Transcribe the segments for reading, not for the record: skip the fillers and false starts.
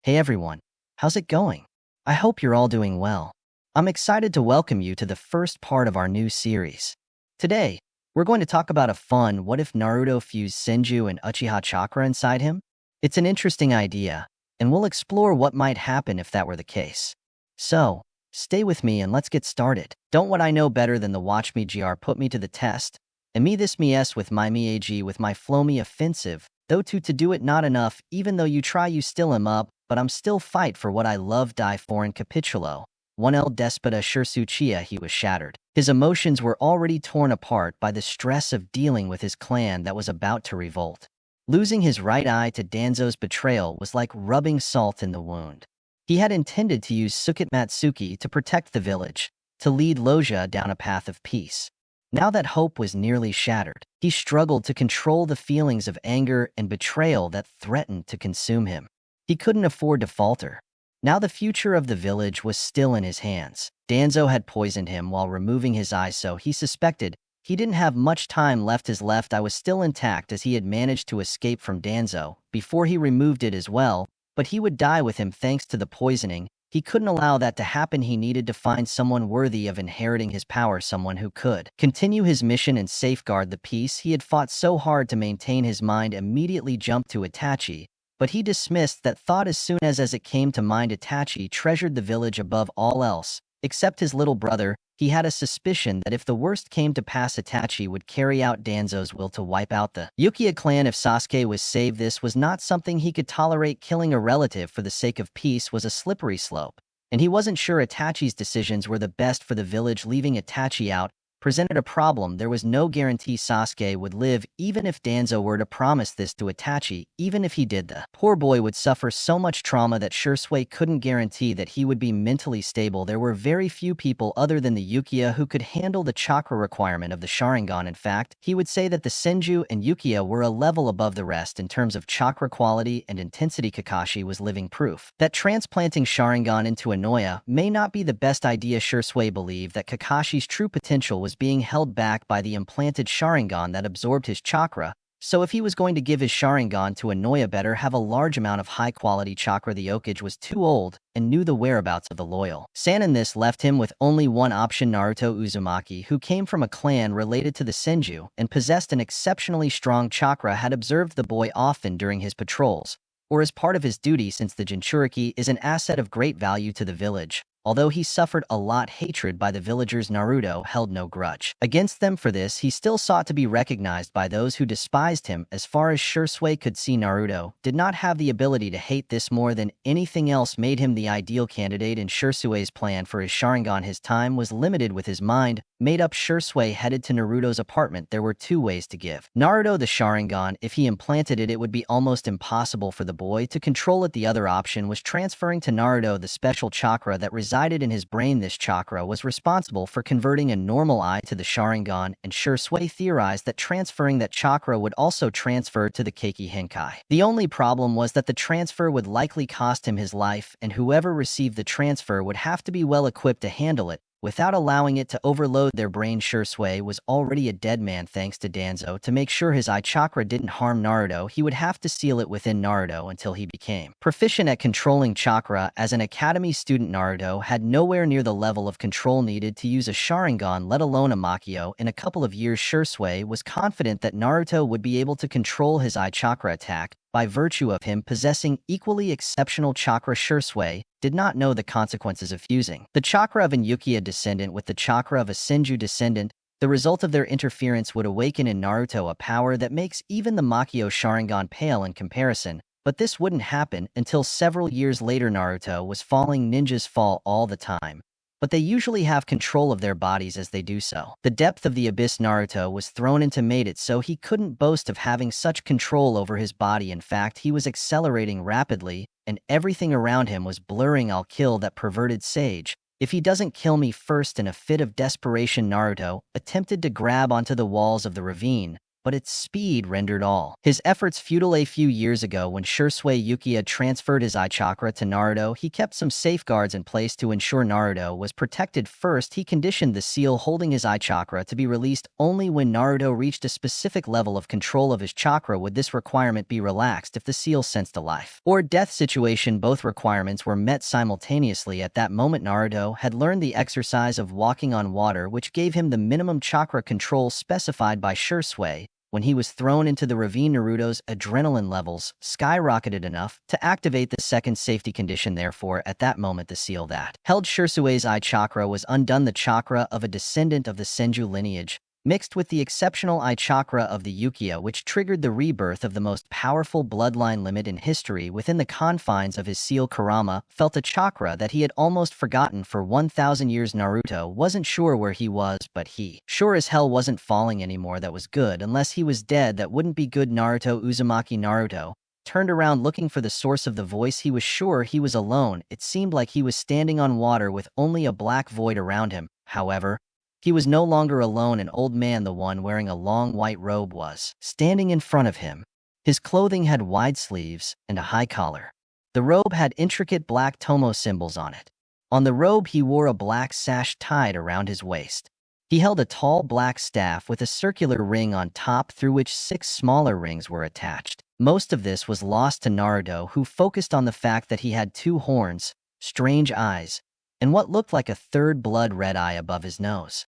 Hey everyone, how's it going? I hope you're all doing well. I'm excited to welcome you to the first part of our new series. Today, we're going to talk about a fun what if Naruto fused Senju and Uchiha Chakra inside him? It's an interesting idea, and we'll explore what might happen if that were the case. So, stay with me and let's get started. Don't what I know better than the watch me gr put me to the test, and me this me s with my me ag with my flow me offensive, though to do it not enough, even though you try you still am up, but I'm still fight for what I love die for in capitulo. 1L Despota Shursuchia he was shattered. His emotions were already torn apart by the stress of dealing with his clan that was about to revolt. Losing his right eye to Danzo's betrayal was like rubbing salt in the wound. He had intended to use Sukit Matsuki to protect the village, to lead Loja down a path of peace. Now that hope was nearly shattered, he struggled to control the feelings of anger and betrayal that threatened to consume him. He couldn't afford to falter. Now the future of the village was still in his hands. Danzo had poisoned him while removing his eye, so he suspected he didn't have much time left. His left eye was still intact as he had managed to escape from Danzo before he removed it as well, but he would die with him thanks to the poisoning. He couldn't allow that to happen. He needed to find someone worthy of inheriting his power, someone who could continue his mission and safeguard the peace he had fought so hard to maintain. His mind immediately jumped to Itachi, but he dismissed that thought as soon as it came to mind. Itachi treasured the village above all else, except his little brother. He had a suspicion that if the worst came to pass, Itachi would carry out Danzo's will to wipe out the Uchiha clan if Sasuke was saved. This was not something he could tolerate. Killing a relative for the sake of peace was a slippery slope, and he wasn't sure Itachi's decisions were the best for the village. Leaving Itachi out presented a problem. There was no guarantee Sasuke would live. Even if Danzo were to promise this to Itachi, even if he did, the poor boy would suffer so much trauma that Shursui couldn't guarantee that he would be mentally stable. There were very few people other than the Uchiha who could handle the chakra requirement of the Sharingan. In fact, he would say that the Senju and Uchiha were a level above the rest in terms of chakra quality and intensity. Kakashi was living proof that transplanting Sharingan into Inoya may not be the best idea. Shursui believed that Kakashi's true potential was being held back by the implanted Sharingan that absorbed his chakra, so if he was going to give his Sharingan to Inoya, better have a large amount of high-quality chakra. The Hokage was too old and knew the whereabouts of the loyal Sannin. This left him with only one option: Naruto Uzumaki, who came from a clan related to the Senju and possessed an exceptionally strong chakra, had observed the boy often during his patrols, or as part of his duty, since the Jinchuriki is an asset of great value to the village. Although he suffered a lot hatred by the villagers, Naruto held no grudge against them for this. He still sought to be recognized by those who despised him. As far as Shursui could see, Naruto did not have the ability to hate. This more than anything else made him the ideal candidate in Shursui's plan for his Sharingan. His time was limited. With his mind made up, Shursui headed to Naruto's apartment. There were two ways to give Naruto the Sharingan. If he implanted it, it would be almost impossible for the boy to control it. The other option was transferring to Naruto the special chakra that resided in his brain. This chakra was responsible for converting a normal eye to the Sharingan, and Shursui theorized that transferring that chakra would also transfer to the Keiki Henkai. The only problem was that the transfer would likely cost him his life, and whoever received the transfer would have to be well equipped to handle it without allowing it to overload their brain. Shursui was already a dead man. Thanks to Danzo, to make sure his eye chakra didn't harm Naruto, he would have to seal it within Naruto until he became proficient at controlling chakra. As an academy student, Naruto had nowhere near the level of control needed to use a Sharingan, let alone a Makio. In a couple of years, Shursui was confident that Naruto would be able to control his eye chakra attack by virtue of him possessing equally exceptional chakra. Shursui did not know the consequences of fusing the chakra of an Uchiha descendant with the chakra of a Senju descendant. The result of their interference would awaken in Naruto a power that makes even the Makio Sharingan pale in comparison. But this wouldn't happen until several years later. Naruto was falling. Ninjas fall all the time, but they usually have control of their bodies as they do so. The depth of the abyss Naruto was thrown into made it so he couldn't boast of having such control over his body. In fact, he was accelerating rapidly, and everything around him was blurring. I'll kill that perverted sage if he doesn't kill me first. In a fit of desperation, Naruto attempted to grab onto the walls of the ravine, but its speed rendered all his efforts futile. A few years ago, when Shisui Uchiha transferred his eye chakra to Naruto, he kept some safeguards in place to ensure Naruto was protected. First, he conditioned the seal holding his eye chakra to be released only when Naruto reached a specific level of control of his chakra. Would this requirement be relaxed if the seal sensed a life or death situation? Both requirements were met simultaneously. At that moment, Naruto had learned the exercise of walking on water, which gave him the minimum chakra control specified by Shisui. When he was thrown into the ravine, Naruto's adrenaline levels skyrocketed enough to activate the second safety condition. Therefore, at that moment, the seal that held Shisui's eye chakra was undone. The chakra of a descendant of the Senju lineage mixed with the exceptional eye chakra of the Uchiha, which triggered the rebirth of the most powerful bloodline limit in history. Within the confines of his seal, Kurama felt a chakra that he had almost forgotten. For 1,000 years, Naruto wasn't sure where he was, but he sure as hell wasn't falling anymore. That was good. Unless he was dead, that wouldn't be good. Naruto turned around looking for the source of the voice. He was sure he was alone. It seemed like he was standing on water with only a black void around him. However, he was no longer alone. An old man, the one wearing a long white robe, was standing in front of him. His clothing had wide sleeves and a high collar. The robe had intricate black tomo symbols on it. On the robe, he wore a black sash tied around his waist. He held a tall black staff with a circular ring on top through which 6 smaller rings were attached. Most of this was lost to Naruto, who focused on the fact that he had 2 horns, strange eyes, and what looked like a third blood red eye above his nose.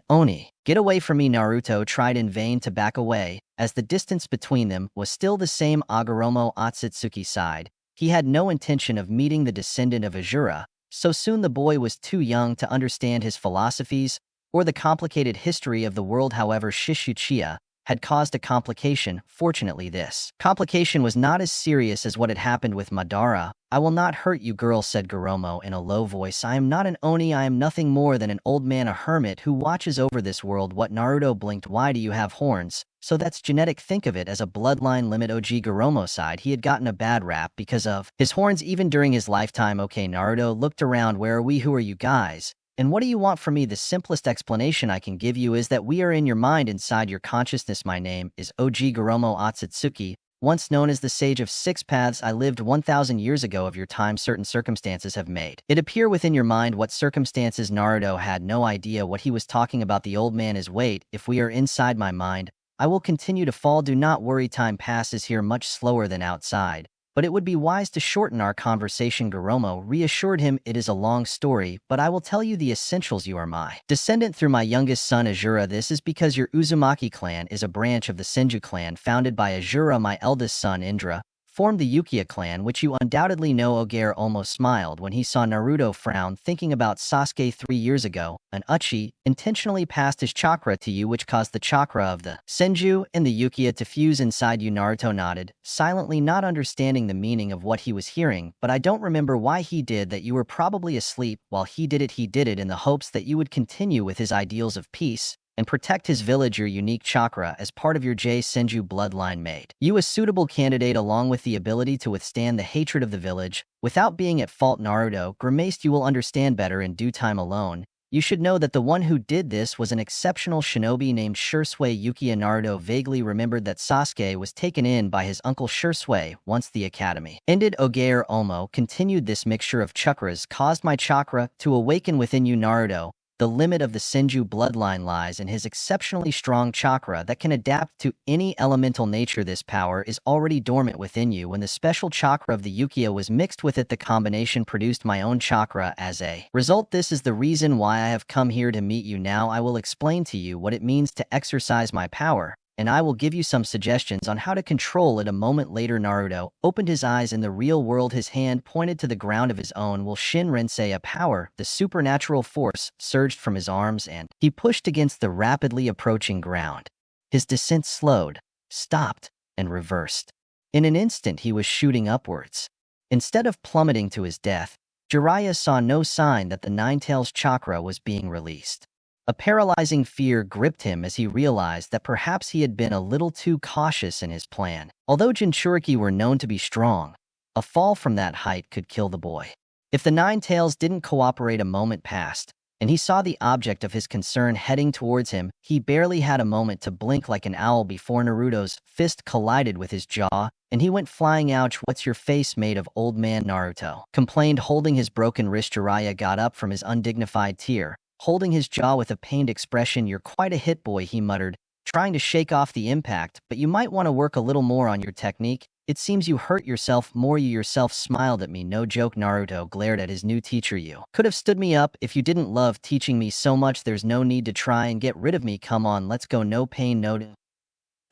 Oni, get away from me. Naruto tried in vain to back away, as the distance between them was still the same. Agoromo Otsutsuki sighed. He had no intention of meeting the descendant of Ajura. So soon. The boy was too young to understand his philosophies or the complicated history of the world. However, Uchiha had caused a complication. Fortunately, this complication was not as serious as what had happened with Madara. I will not hurt you, girl, said Goromo in a low voice. I am not an Oni. I am nothing more than an old man, a hermit who watches over this world. What? Naruto blinked. Why do you have horns? So that's genetic. Think of it as a bloodline limit. Og Goromo sighed. He had gotten a bad rap because of his horns even during his lifetime. Okay, Naruto looked around. Where are we? Who are you guys? And what do you want from me? The simplest explanation I can give you is that we are in your mind, inside your consciousness. My name is Og Goromo Otsutsuki, once known as the Sage of 6 Paths. I lived 1,000 years ago of your time. Certain circumstances have made it appear within your mind. What circumstances? Naruto had no idea what he was talking about. The old man is wait, if we are inside my mind, I will continue to fall. Do not worry, time passes here much slower than outside. But it would be wise to shorten our conversation. Goromo reassured him. It is a long story, but I will tell you the essentials. You are my descendant through my youngest son Ajura. This is because your Uzumaki clan is a branch of the Senju clan founded by Ajura. My eldest son Indra formed the Uchiha clan, which you undoubtedly know. Ogare almost smiled when he saw Naruto frown, thinking about Sasuke 3 years ago. An Uchi intentionally passed his chakra to you, which caused the chakra of the Senju and the Uchiha to fuse inside you. Naruto nodded, silently, not understanding the meaning of what he was hearing. But I don't remember why he did that. You were probably asleep while he did it. He did it in the hopes that you would continue with his ideals of peace and protect his village. Your unique chakra as part of your Senju bloodline made you a suitable candidate, along with the ability to withstand the hatred of the village without being at fault. Naruto grimaced. You will understand better in due time. Alone, you should know that the one who did this was an exceptional shinobi named Shisui Uchiha. Naruto vaguely remembered that Sasuke was taken in by his uncle Shisui once the academy ended. Ogare Omo continued. This mixture of chakras caused my chakra to awaken within you. Naruto, the limit of the Senju bloodline lies in his exceptionally strong chakra that can adapt to any elemental nature. This power is already dormant within you. When the special chakra of the Uchiha was mixed with it, the combination produced my own chakra as a result. This is the reason why I have come here to meet you. Now I will explain to you what it means to exercise my power, and I will give you some suggestions on how to control it. A moment later, Naruto opened his eyes. In the real world, his hand pointed to the ground of his own will. Shinrensei, a power, the supernatural force, surged from his arms and he pushed against the rapidly approaching ground. His descent slowed, stopped, and reversed. In an instant, he was shooting upwards. Instead of plummeting to his death, Jiraiya saw no sign that the Ninetales chakra was being released. A paralyzing fear gripped him as he realized that perhaps he had been a little too cautious in his plan. Although Jinchuriki were known to be strong, a fall from that height could kill the boy. If the Ninetales didn't cooperate, a moment passed, and he saw the object of his concern heading towards him. He barely had a moment to blink like an owl before Naruto's fist collided with his jaw, and he went flying. Ouch, what's your face made of, old man? Naruto complained, holding his broken wrist. Jiraiya got up from his undignified tear, holding his jaw with a pained expression. You're quite a hit, boy, he muttered, trying to shake off the impact, but you might want to work a little more on your technique. It seems you hurt yourself more. You yourself smiled at me. No joke. Naruto glared at his new teacher. You could have stood me up if you didn't love teaching me so much. There's no need to try and get rid of me. Come on, let's go. No pain, no...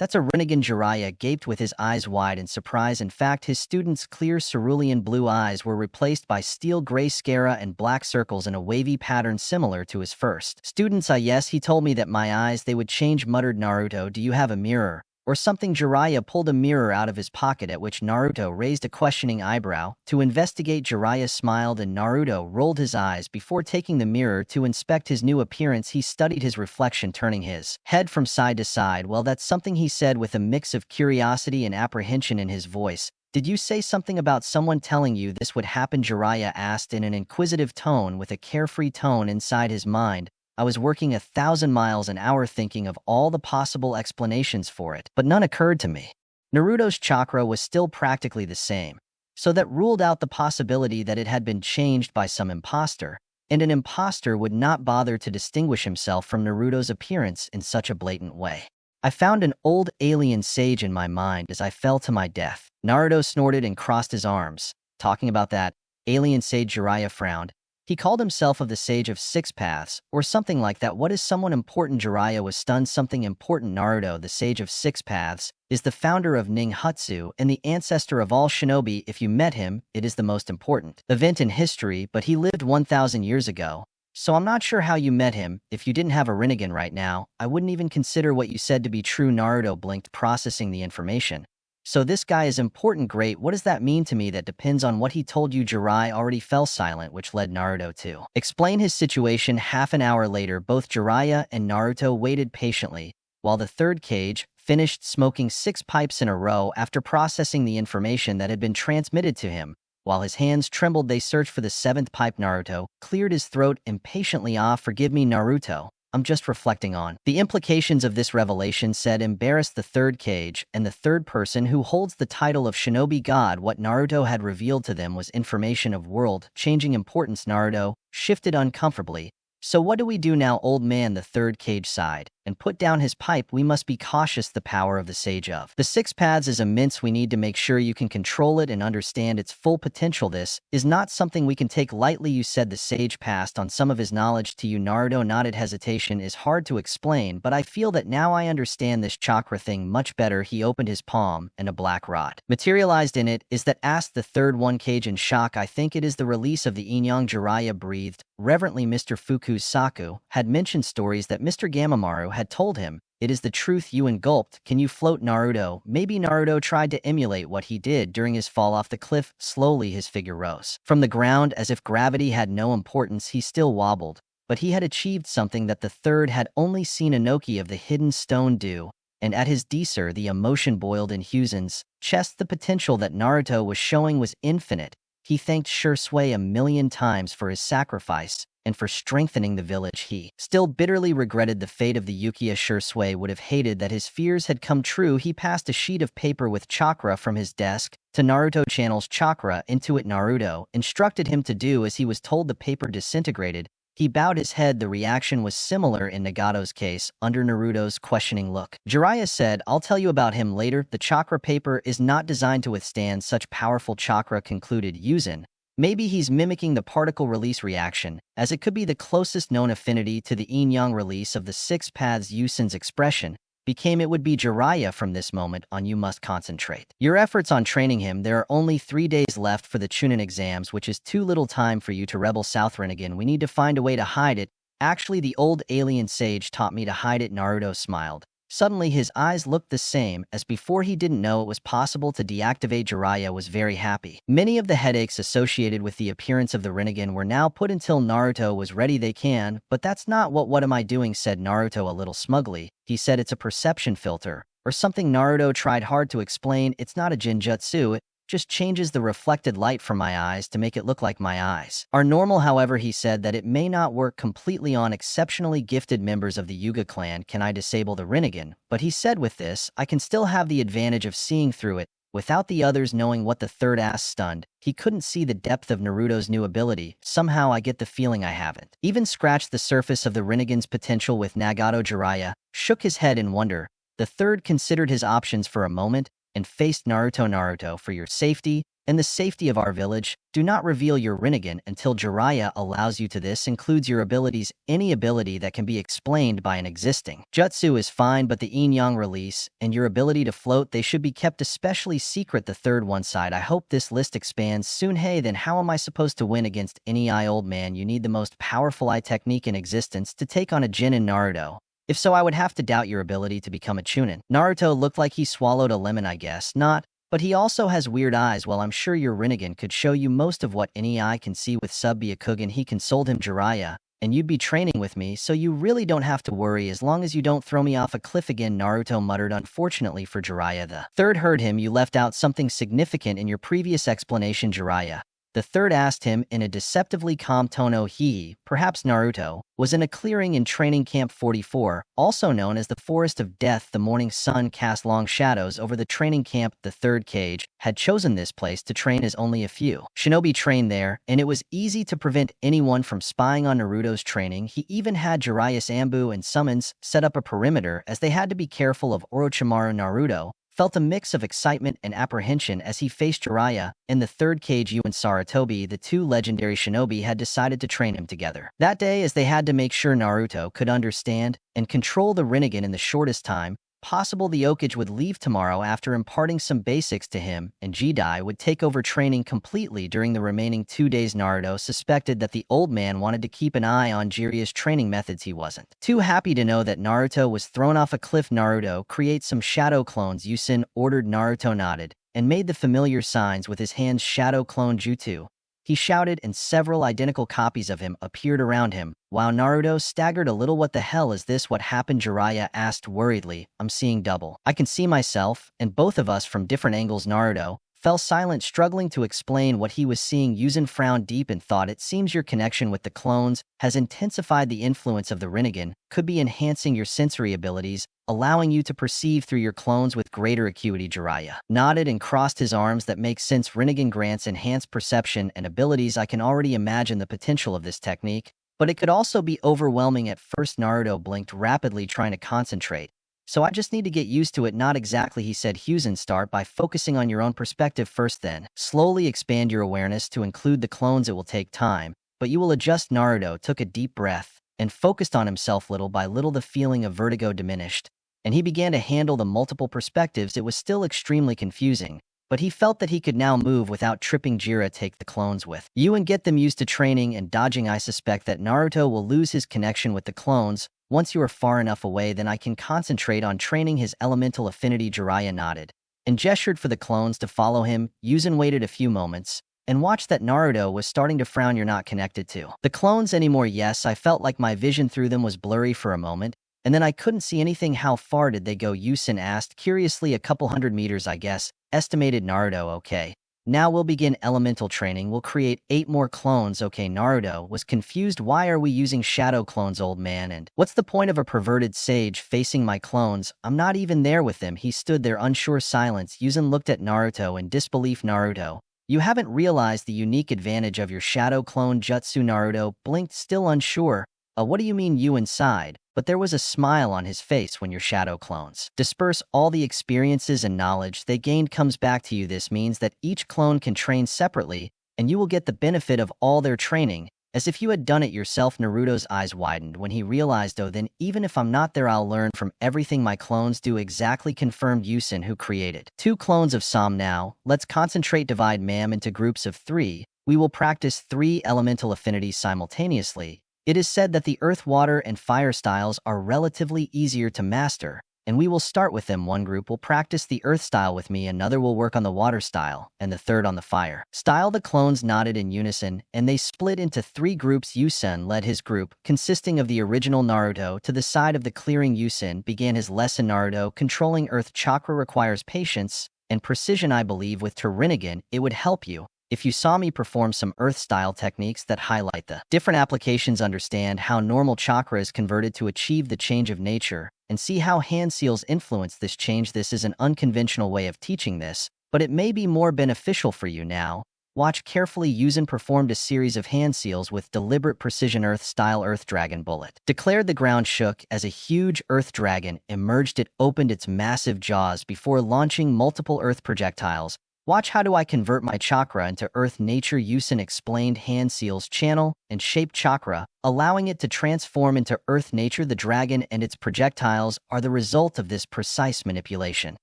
That's a Rinnegan. Jiraiya gaped with his eyes wide in surprise. In fact, his student's clear cerulean blue eyes were replaced by steel gray sclera and black circles in a wavy pattern similar to his first student's. Yes, he told me that my eyes, they would change, muttered Naruto. Do you have a mirror or something? Jiraiya pulled a mirror out of his pocket, at which Naruto raised a questioning eyebrow. To investigate, Jiraiya smiled and Naruto rolled his eyes before taking the mirror to inspect his new appearance. He studied his reflection, turning his head from side to side. Well, that's something, he said with a mix of curiosity and apprehension in his voice. Did you say something about someone telling you this would happen? Jiraiya asked in an inquisitive tone with a carefree tone inside his mind. I was working 1,000 miles an hour thinking of all the possible explanations for it, but none occurred to me. Naruto's chakra was still practically the same, so that ruled out the possibility that it had been changed by some imposter, and an imposter would not bother to distinguish himself from Naruto's appearance in such a blatant way. I found an old alien sage in my mind as I fell to my death. Naruto snorted and crossed his arms. Talking about that alien sage? Jiraiya frowned. He called himself of the Sage of Six Paths, or something like that. What is someone important? Jiraiya was stunned. Something important? Naruto, the Sage of Six Paths, is the founder of ninjutsu and the ancestor of all shinobi. If you met him, it is the most important event in history, but he lived 1,000 years ago. So I'm not sure how you met him. If you didn't have a Rinnegan right now, I wouldn't even consider what you said to be true. Naruto blinked, processing the information. So this guy is important. Great. What does that mean to me? That depends on what he told you. Jiraiya already fell silent, which led Naruto to explain his situation. Half an hour later, both Jiraiya and Naruto waited patiently, while the third Kage finished smoking 6 pipes in a row after processing the information that had been transmitted to him. While his hands trembled, they searched for the 7th pipe. Naruto cleared his throat impatiently. Forgive me, Naruto. I'm just reflecting on the implications of this revelation, said, embarrassed the third Kage and the third person who holds the title of Shinobi God. What Naruto had revealed to them was information of world-changing importance. Naruto shifted uncomfortably. So what do we do now, old man? The third Kage sighed and put down his pipe. We must be cautious. The power of the Sage of the Six Paths is immense. We need to make sure you can control it and understand its full potential. This is not something we can take lightly. You said the sage passed on some of his knowledge to you. Naruto nodded. Hesitation is hard to explain, but I feel that now I understand this chakra thing much better. He opened his palm and a black rod materialized in it. Is that? Asked the third one Kage in shock. I think it is the release of the yin-yang. Jiraiya breathed reverently. Mr. Fukusaku had mentioned stories that Mr. Gamamaru had told him. It is the truth. You gulped. Can you float? Naruto. Maybe. Naruto tried to emulate what he did during his fall off the cliff. Slowly his figure rose from the ground as if gravity had no importance. He still wobbled, but he had achieved something that the third had only seen Inoki of the hidden stone do, and at his desir the emotion boiled in Huzin's chest. The potential that Naruto was showing was infinite. He thanked Shursui 1,000,000 times for his sacrifice and for strengthening the village. He still bitterly regretted the fate of the Uchiha. Shursui would have hated that his fears had come true. He passed a sheet of paper with chakra from his desk to Naruto. Channels chakra into it. Naruto instructed him to do as he was told. The paper disintegrated. He bowed his head. The reaction was similar in Nagato's case, under Naruto's questioning look. Jiraiya said, I'll tell you about him later. The chakra paper is not designed to withstand such powerful chakra, concluded Yuzin. Maybe he's mimicking the particle release reaction, as it could be the closest known affinity to the yin-yang release of the Six Paths. Yusin's expression became, it would be Jiraiya from this moment on. You must concentrate your efforts on training him. There are only 3 days left for the Chunin exams, which is too little time for you to rebel South Rinnegan. We need to find a way to hide it. Actually, the old alien sage taught me to hide it. Naruto smiled. Suddenly his eyes looked the same as before. He didn't know it was possible to deactivate. Jiraiya was very happy. Many of the headaches associated with the appearance of the Rinnegan were now put until Naruto was ready. They can, but that's not what am I doing, said Naruto a little smugly. He said it's a perception filter or something. Naruto tried hard to explain. It's not a genjutsu. just changes the reflected light from my eyes to make it look like my eyes are normal. However, he said that it may not work completely on exceptionally gifted members of the Yuga clan. Can I disable the Rinnegan? But he said with this, I can still have the advantage of seeing through it, without the others knowing what the third ass stunned. He couldn't see the depth of Naruto's new ability. Somehow I get the feeling I haven't even scratched the surface of the Rinnegan's potential with Nagato. Jiraiya shook his head in wonder. The third considered his options for a moment and faced Naruto. Naruto, for your safety and the safety of our village, do not reveal your Rinnegan until Jiraiya allows you to. This includes your abilities. Any ability that can be explained by an existing jutsu is fine, but the yin-yang release and your ability to float, they should be kept especially secret. The third one sighed. I hope this list expands soon. Hey, then how am I supposed to win against any eye? Old man, you need the most powerful eye technique in existence to take on a Jin and Naruto. If so, I would have to doubt your ability to become a Chunin. Naruto looked like he swallowed a lemon. I guess not. But he also has weird eyes. Well, I'm sure your Rinnegan could show you most of what any eye can see with Sub-Byakugan. He consoled him. Jiraiya, and you'd be training with me, so you really don't have to worry as long as you don't throw me off a cliff again. Naruto muttered. Unfortunately for Jiraiya, the third heard him. You left out something significant in your previous explanation, Jiraiya. The third asked him in a deceptively calm tone. Oh, he, perhaps Naruto, was in a clearing in Training Camp 44, also known as the Forest of Death. The morning sun cast long shadows over the training camp. The third Cage had chosen this place to train as only a few shinobi trained there, and it was easy to prevent anyone from spying on Naruto's training. He even had Jiraiya's Ambu and summons set up a perimeter as they had to be careful of Orochimaru. Naruto felt a mix of excitement and apprehension as he faced Jiraiya. In the third cage, Yu and Sarutobi, the two legendary shinobi, had decided to train him together that day, as they had to make sure Naruto could understand and control the Rinnegan in the shortest time possible. The Okage would leave tomorrow after imparting some basics to him, and Jidai would take over training completely during the remaining 2 days. Naruto suspected that the old man wanted to keep an eye on Jiraiya's training methods. He wasn't too happy to know that Naruto was thrown off a cliff. Naruto, create some shadow clones, Yusin ordered. Naruto nodded and made the familiar signs with his hands. Shadow clone jutsu, he shouted, and several identical copies of him appeared around him. While Naruto staggered a little. What the hell is this? What happened? Jiraiya asked worriedly. I'm seeing double. I can see myself, and both of us from different angles. Naruto fell silent, struggling to explain what he was seeing. Yuzen frowned deep in thought. It seems your connection with the clones has intensified. The influence of the Rinnegan could be enhancing your sensory abilities, allowing you to perceive through your clones with greater acuity. Jiraiya nodded and crossed his arms. That makes sense. Rinnegan grants enhanced perception and abilities. I can already imagine the potential of this technique, but it could also be overwhelming at first. Naruto blinked rapidly, trying to concentrate. So I just need to get used to it. Not exactly, he said. Husen, start by focusing on your own perspective first, then slowly expand your awareness to include the clones. It will take time, but you will adjust. Naruto took a deep breath and focused on himself. Little by little, the feeling of vertigo diminished, and he began to handle the multiple perspectives. It was still extremely confusing, but he felt that he could now move without tripping. Jiraiya, take the clones with you and get them used to training and dodging. I suspect that Naruto will lose his connection with the clones. Once you are far enough away, then I can concentrate on training his elemental affinity. Jiraiya nodded and gestured for the clones to follow him. Yuzen waited a few moments and watched that Naruto was starting to frown. You're not connected to the clones anymore? Yes, I felt like my vision through them was blurry for a moment, and then I couldn't see anything. How far did they go? Yusen asked curiously. A couple hundred meters, I guess, estimated Naruto. Okay. Now we'll begin elemental training. We'll create 8 more clones. Okay, Naruto was confused. Why are we using shadow clones, old man? And what's the point of a perverted sage facing my clones? I'm not even there with them. He stood there, unsure. Silence. Yuzen looked at Naruto in disbelief. Naruto, you haven't realized the unique advantage of your shadow clone jutsu. Naruto blinked, still unsure. What do you mean? You inside? But there was a smile on his face. When your shadow clones disperse, all the experiences and knowledge they gained comes back to you. This means that each clone can train separately, and you will get the benefit of all their training, as if you had done it yourself. Naruto's eyes widened when he realized, oh, then even if I'm not there, I'll learn from everything my clones do. Exactly, confirmed Yusen, who created 2 clones of Sam. Now, let's concentrate. Divide Mam into groups of 3. We will practice 3 elemental affinities simultaneously. It is said that the earth, water, and fire styles are relatively easier to master, and we will start with them. One group will practice the earth style with me, another will work on the water style, and the third on the fire style. The clones nodded in unison, and they split into 3 groups. Yusen led his group, consisting of the original Naruto. To the side of the clearing, Yusen began his lesson. Naruto, controlling earth chakra requires patience, and precision. I believe with Rinnegan, it would help you if you saw me perform some Earth-style techniques that highlight the different applications, understand how normal chakra is converted to achieve the change of nature, and see how hand seals influence this change. This is an unconventional way of teaching this, but it may be more beneficial for you now. Watch carefully. Yuzen performed a series of hand seals with deliberate precision. Earth-style Earth Dragon Bullet. Declared. The ground shook as a huge Earth Dragon emerged. It opened its massive jaws before launching multiple Earth projectiles. Watch how do I convert my chakra into Earth nature. Yusen explained. Hand seals channel and shape chakra, allowing it to transform into Earth nature. The dragon and its projectiles are the result of this precise manipulation.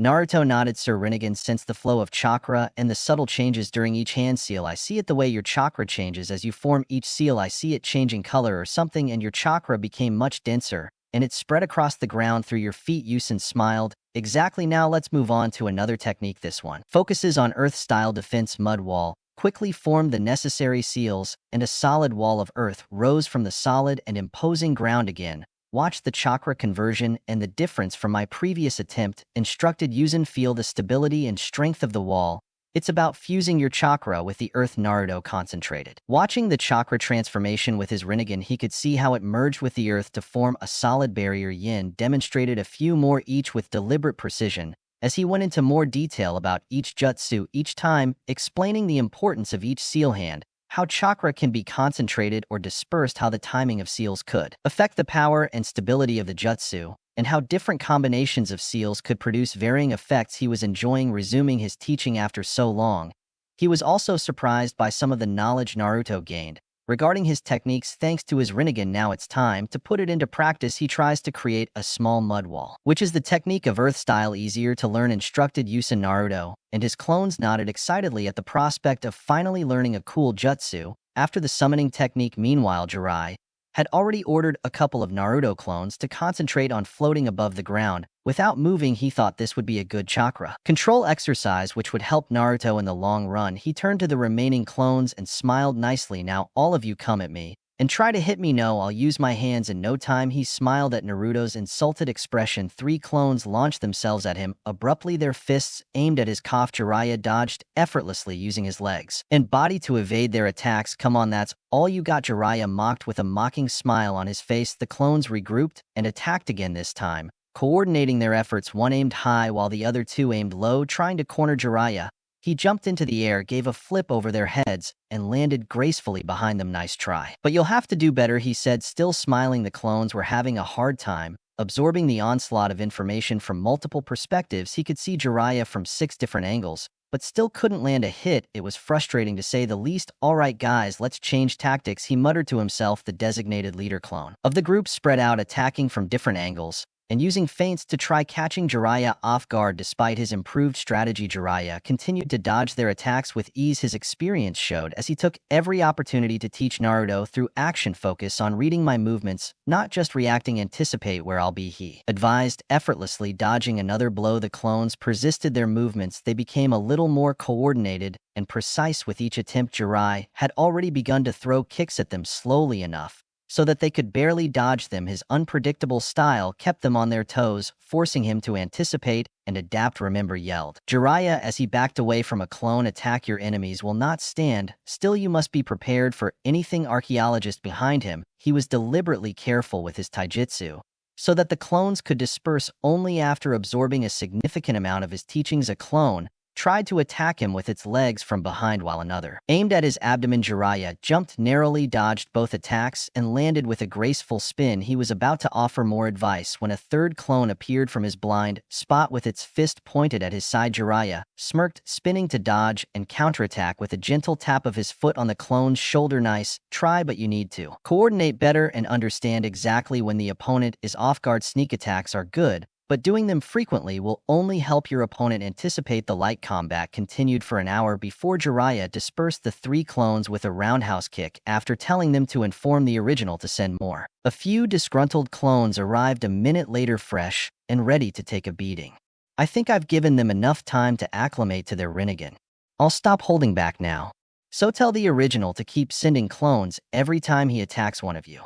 Naruto nodded. Sir Rinnegan sensed the flow of chakra and the subtle changes during each hand seal. I see it the way your chakra changes as you form each seal. I see it changing color or something, and your chakra became much denser, and it spread across the ground through your feet. Yusen smiled. Exactly. Now let's move on to another technique. This one focuses on Earth-style defense. Mud wall quickly formed the necessary seals, and a solid wall of earth rose from the solid and imposing ground. Again, watch the chakra conversion and the difference from my previous attempt. Instructed Yuzen. Feel the stability and strength of the wall. It's about fusing your chakra with the earth. Naruto concentrated. Watching the chakra transformation with his Rinnegan, he could see how it merged with the earth to form a solid barrier. Yin demonstrated a few more each with deliberate precision, as he went into more detail about each jutsu each time, explaining the importance of each seal hand, how chakra can be concentrated or dispersed, how the timing of seals could affect the power and stability of the jutsu, and how different combinations of seals could produce varying effects. He was enjoying resuming his teaching after so long. He was also surprised by some of the knowledge Naruto gained regarding his techniques thanks to his Rinnegan. Now it's time to put it into practice. He tries to create a small mud wall, which is the technique of earth style, easier to learn. Instructed Yusen. Naruto and his clones nodded excitedly at the prospect of finally learning a cool jutsu after the summoning technique. Meanwhile, Jiraiya had already ordered a couple of Naruto clones to concentrate on floating above the ground without moving. He thought this would be a good chakra control exercise which would help Naruto in the long run. He turned to the remaining clones and smiled nicely. Now all of you come at me and try to hit me. No, I'll use my hands in no time. He smiled at Naruto's insulted expression. 3 clones launched themselves at him abruptly, their fists aimed at his cough. Jiraiya dodged effortlessly, using his legs and body to evade their attacks. Come on, that's all you got, Jiraiya mocked with a mocking smile on his face. The clones regrouped and attacked again, this time coordinating their efforts. One aimed high while the other 2 aimed low, trying to corner Jiraiya. He jumped into the air, gave a flip over their heads, and landed gracefully behind them. Nice try, but you'll have to do better, he said, still smiling. The clones were having a hard time absorbing the onslaught of information from multiple perspectives. He could see Jiraiya from 6 different angles, but still couldn't land a hit. It was frustrating to say the least. All right, guys, let's change tactics, he muttered to himself. The designated leader clone of the group spread out, attacking from different angles and using feints to try catching Jiraiya off guard. Despite his improved strategy, Jiraiya continued to dodge their attacks with ease. His experience showed as he took every opportunity to teach Naruto through action. Focus on reading my movements, not just reacting. Anticipate where I'll be, he advised, effortlessly dodging another blow. The clones persisted their movements. They became a little more coordinated and precise with each attempt. Jiraiya had already begun to throw kicks at them slowly enough so that they could barely dodge them. His unpredictable style kept them on their toes, forcing him to anticipate and adapt. Remember, yelled Jiraiya as he backed away from a clone attack. Your enemies will not stand still. You must be prepared for anything. Archaeologist behind him, he was deliberately careful with his taijutsu so that the clones could disperse only after absorbing a significant amount of his teachings. A clone tried to attack him with its legs from behind while another aimed at his abdomen. Jiraiya jumped narrowly, dodged both attacks, and landed with a graceful spin. He was about to offer more advice when a third clone appeared from his blind spot with its fist pointed at his side. Jiraiya smirked, spinning to dodge and counterattack with a gentle tap of his foot on the clone's shoulder. Nice try, but you need to coordinate better and understand exactly when the opponent is off guard. Sneak attacks are good, but doing them frequently will only help your opponent anticipate. The light combat continued for an hour before Jiraiya dispersed the 3 clones with a roundhouse kick after telling them to inform the original to send more. A few disgruntled clones arrived a minute later, fresh and ready to take a beating. I think I've given them enough time to acclimate to their Rinnegan. I'll stop holding back now. So tell the original to keep sending clones every time he attacks one of you.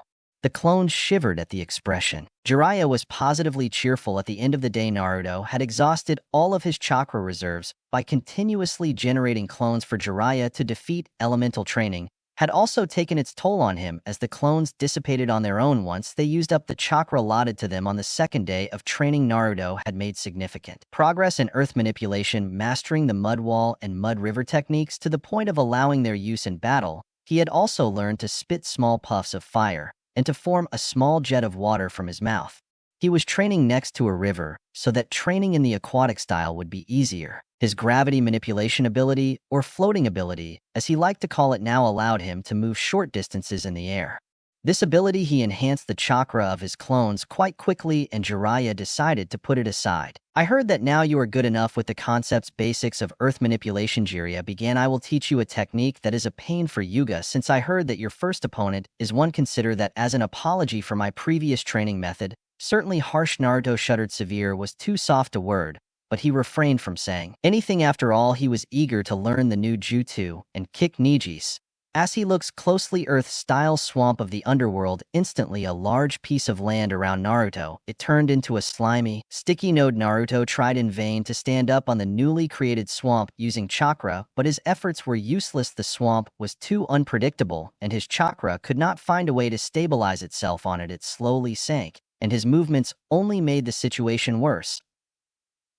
The clones shivered at the expression. Jiraiya was positively cheerful. At the end of the day, Naruto had exhausted all of his chakra reserves by continuously generating clones for Jiraiya to defeat elemental training, had also taken its toll on him as the clones dissipated on their own once they used up the chakra allotted to them on the second day of training. Naruto had made significant progress in earth manipulation, mastering the mud wall and mud river techniques to the point of allowing their use in battle. He had also learned to spit small puffs of fire and to form a small jet of water from his mouth. He was training next to a river, so that training in the aquatic style would be easier. His gravity manipulation ability, or floating ability, as he liked to call it now, allowed him to move short distances in the air. This ability he enhanced the chakra of his clones quite quickly, and Jiraiya decided to put it aside. I heard that now you are good enough with the concepts basics of earth manipulation. Jiraiya began. I will teach you a technique that is a pain for Yuga, since I heard that your first opponent is one. Consider that as an apology for my previous training method. Certainly harsh. Naruto shuddered. Severe was too soft a word, but he refrained from saying anything. After all, he was eager to learn the new jutsu and kick Nijis. As he looks closely, Earth-style swamp of the underworld, instantly a large piece of land around Naruto, it turned into a slimy, sticky node. Naruto tried in vain to stand up on the newly created swamp using chakra, but his efforts were useless. The swamp was too unpredictable, and his chakra could not find a way to stabilize itself on it. It slowly sank, and his movements only made the situation worse.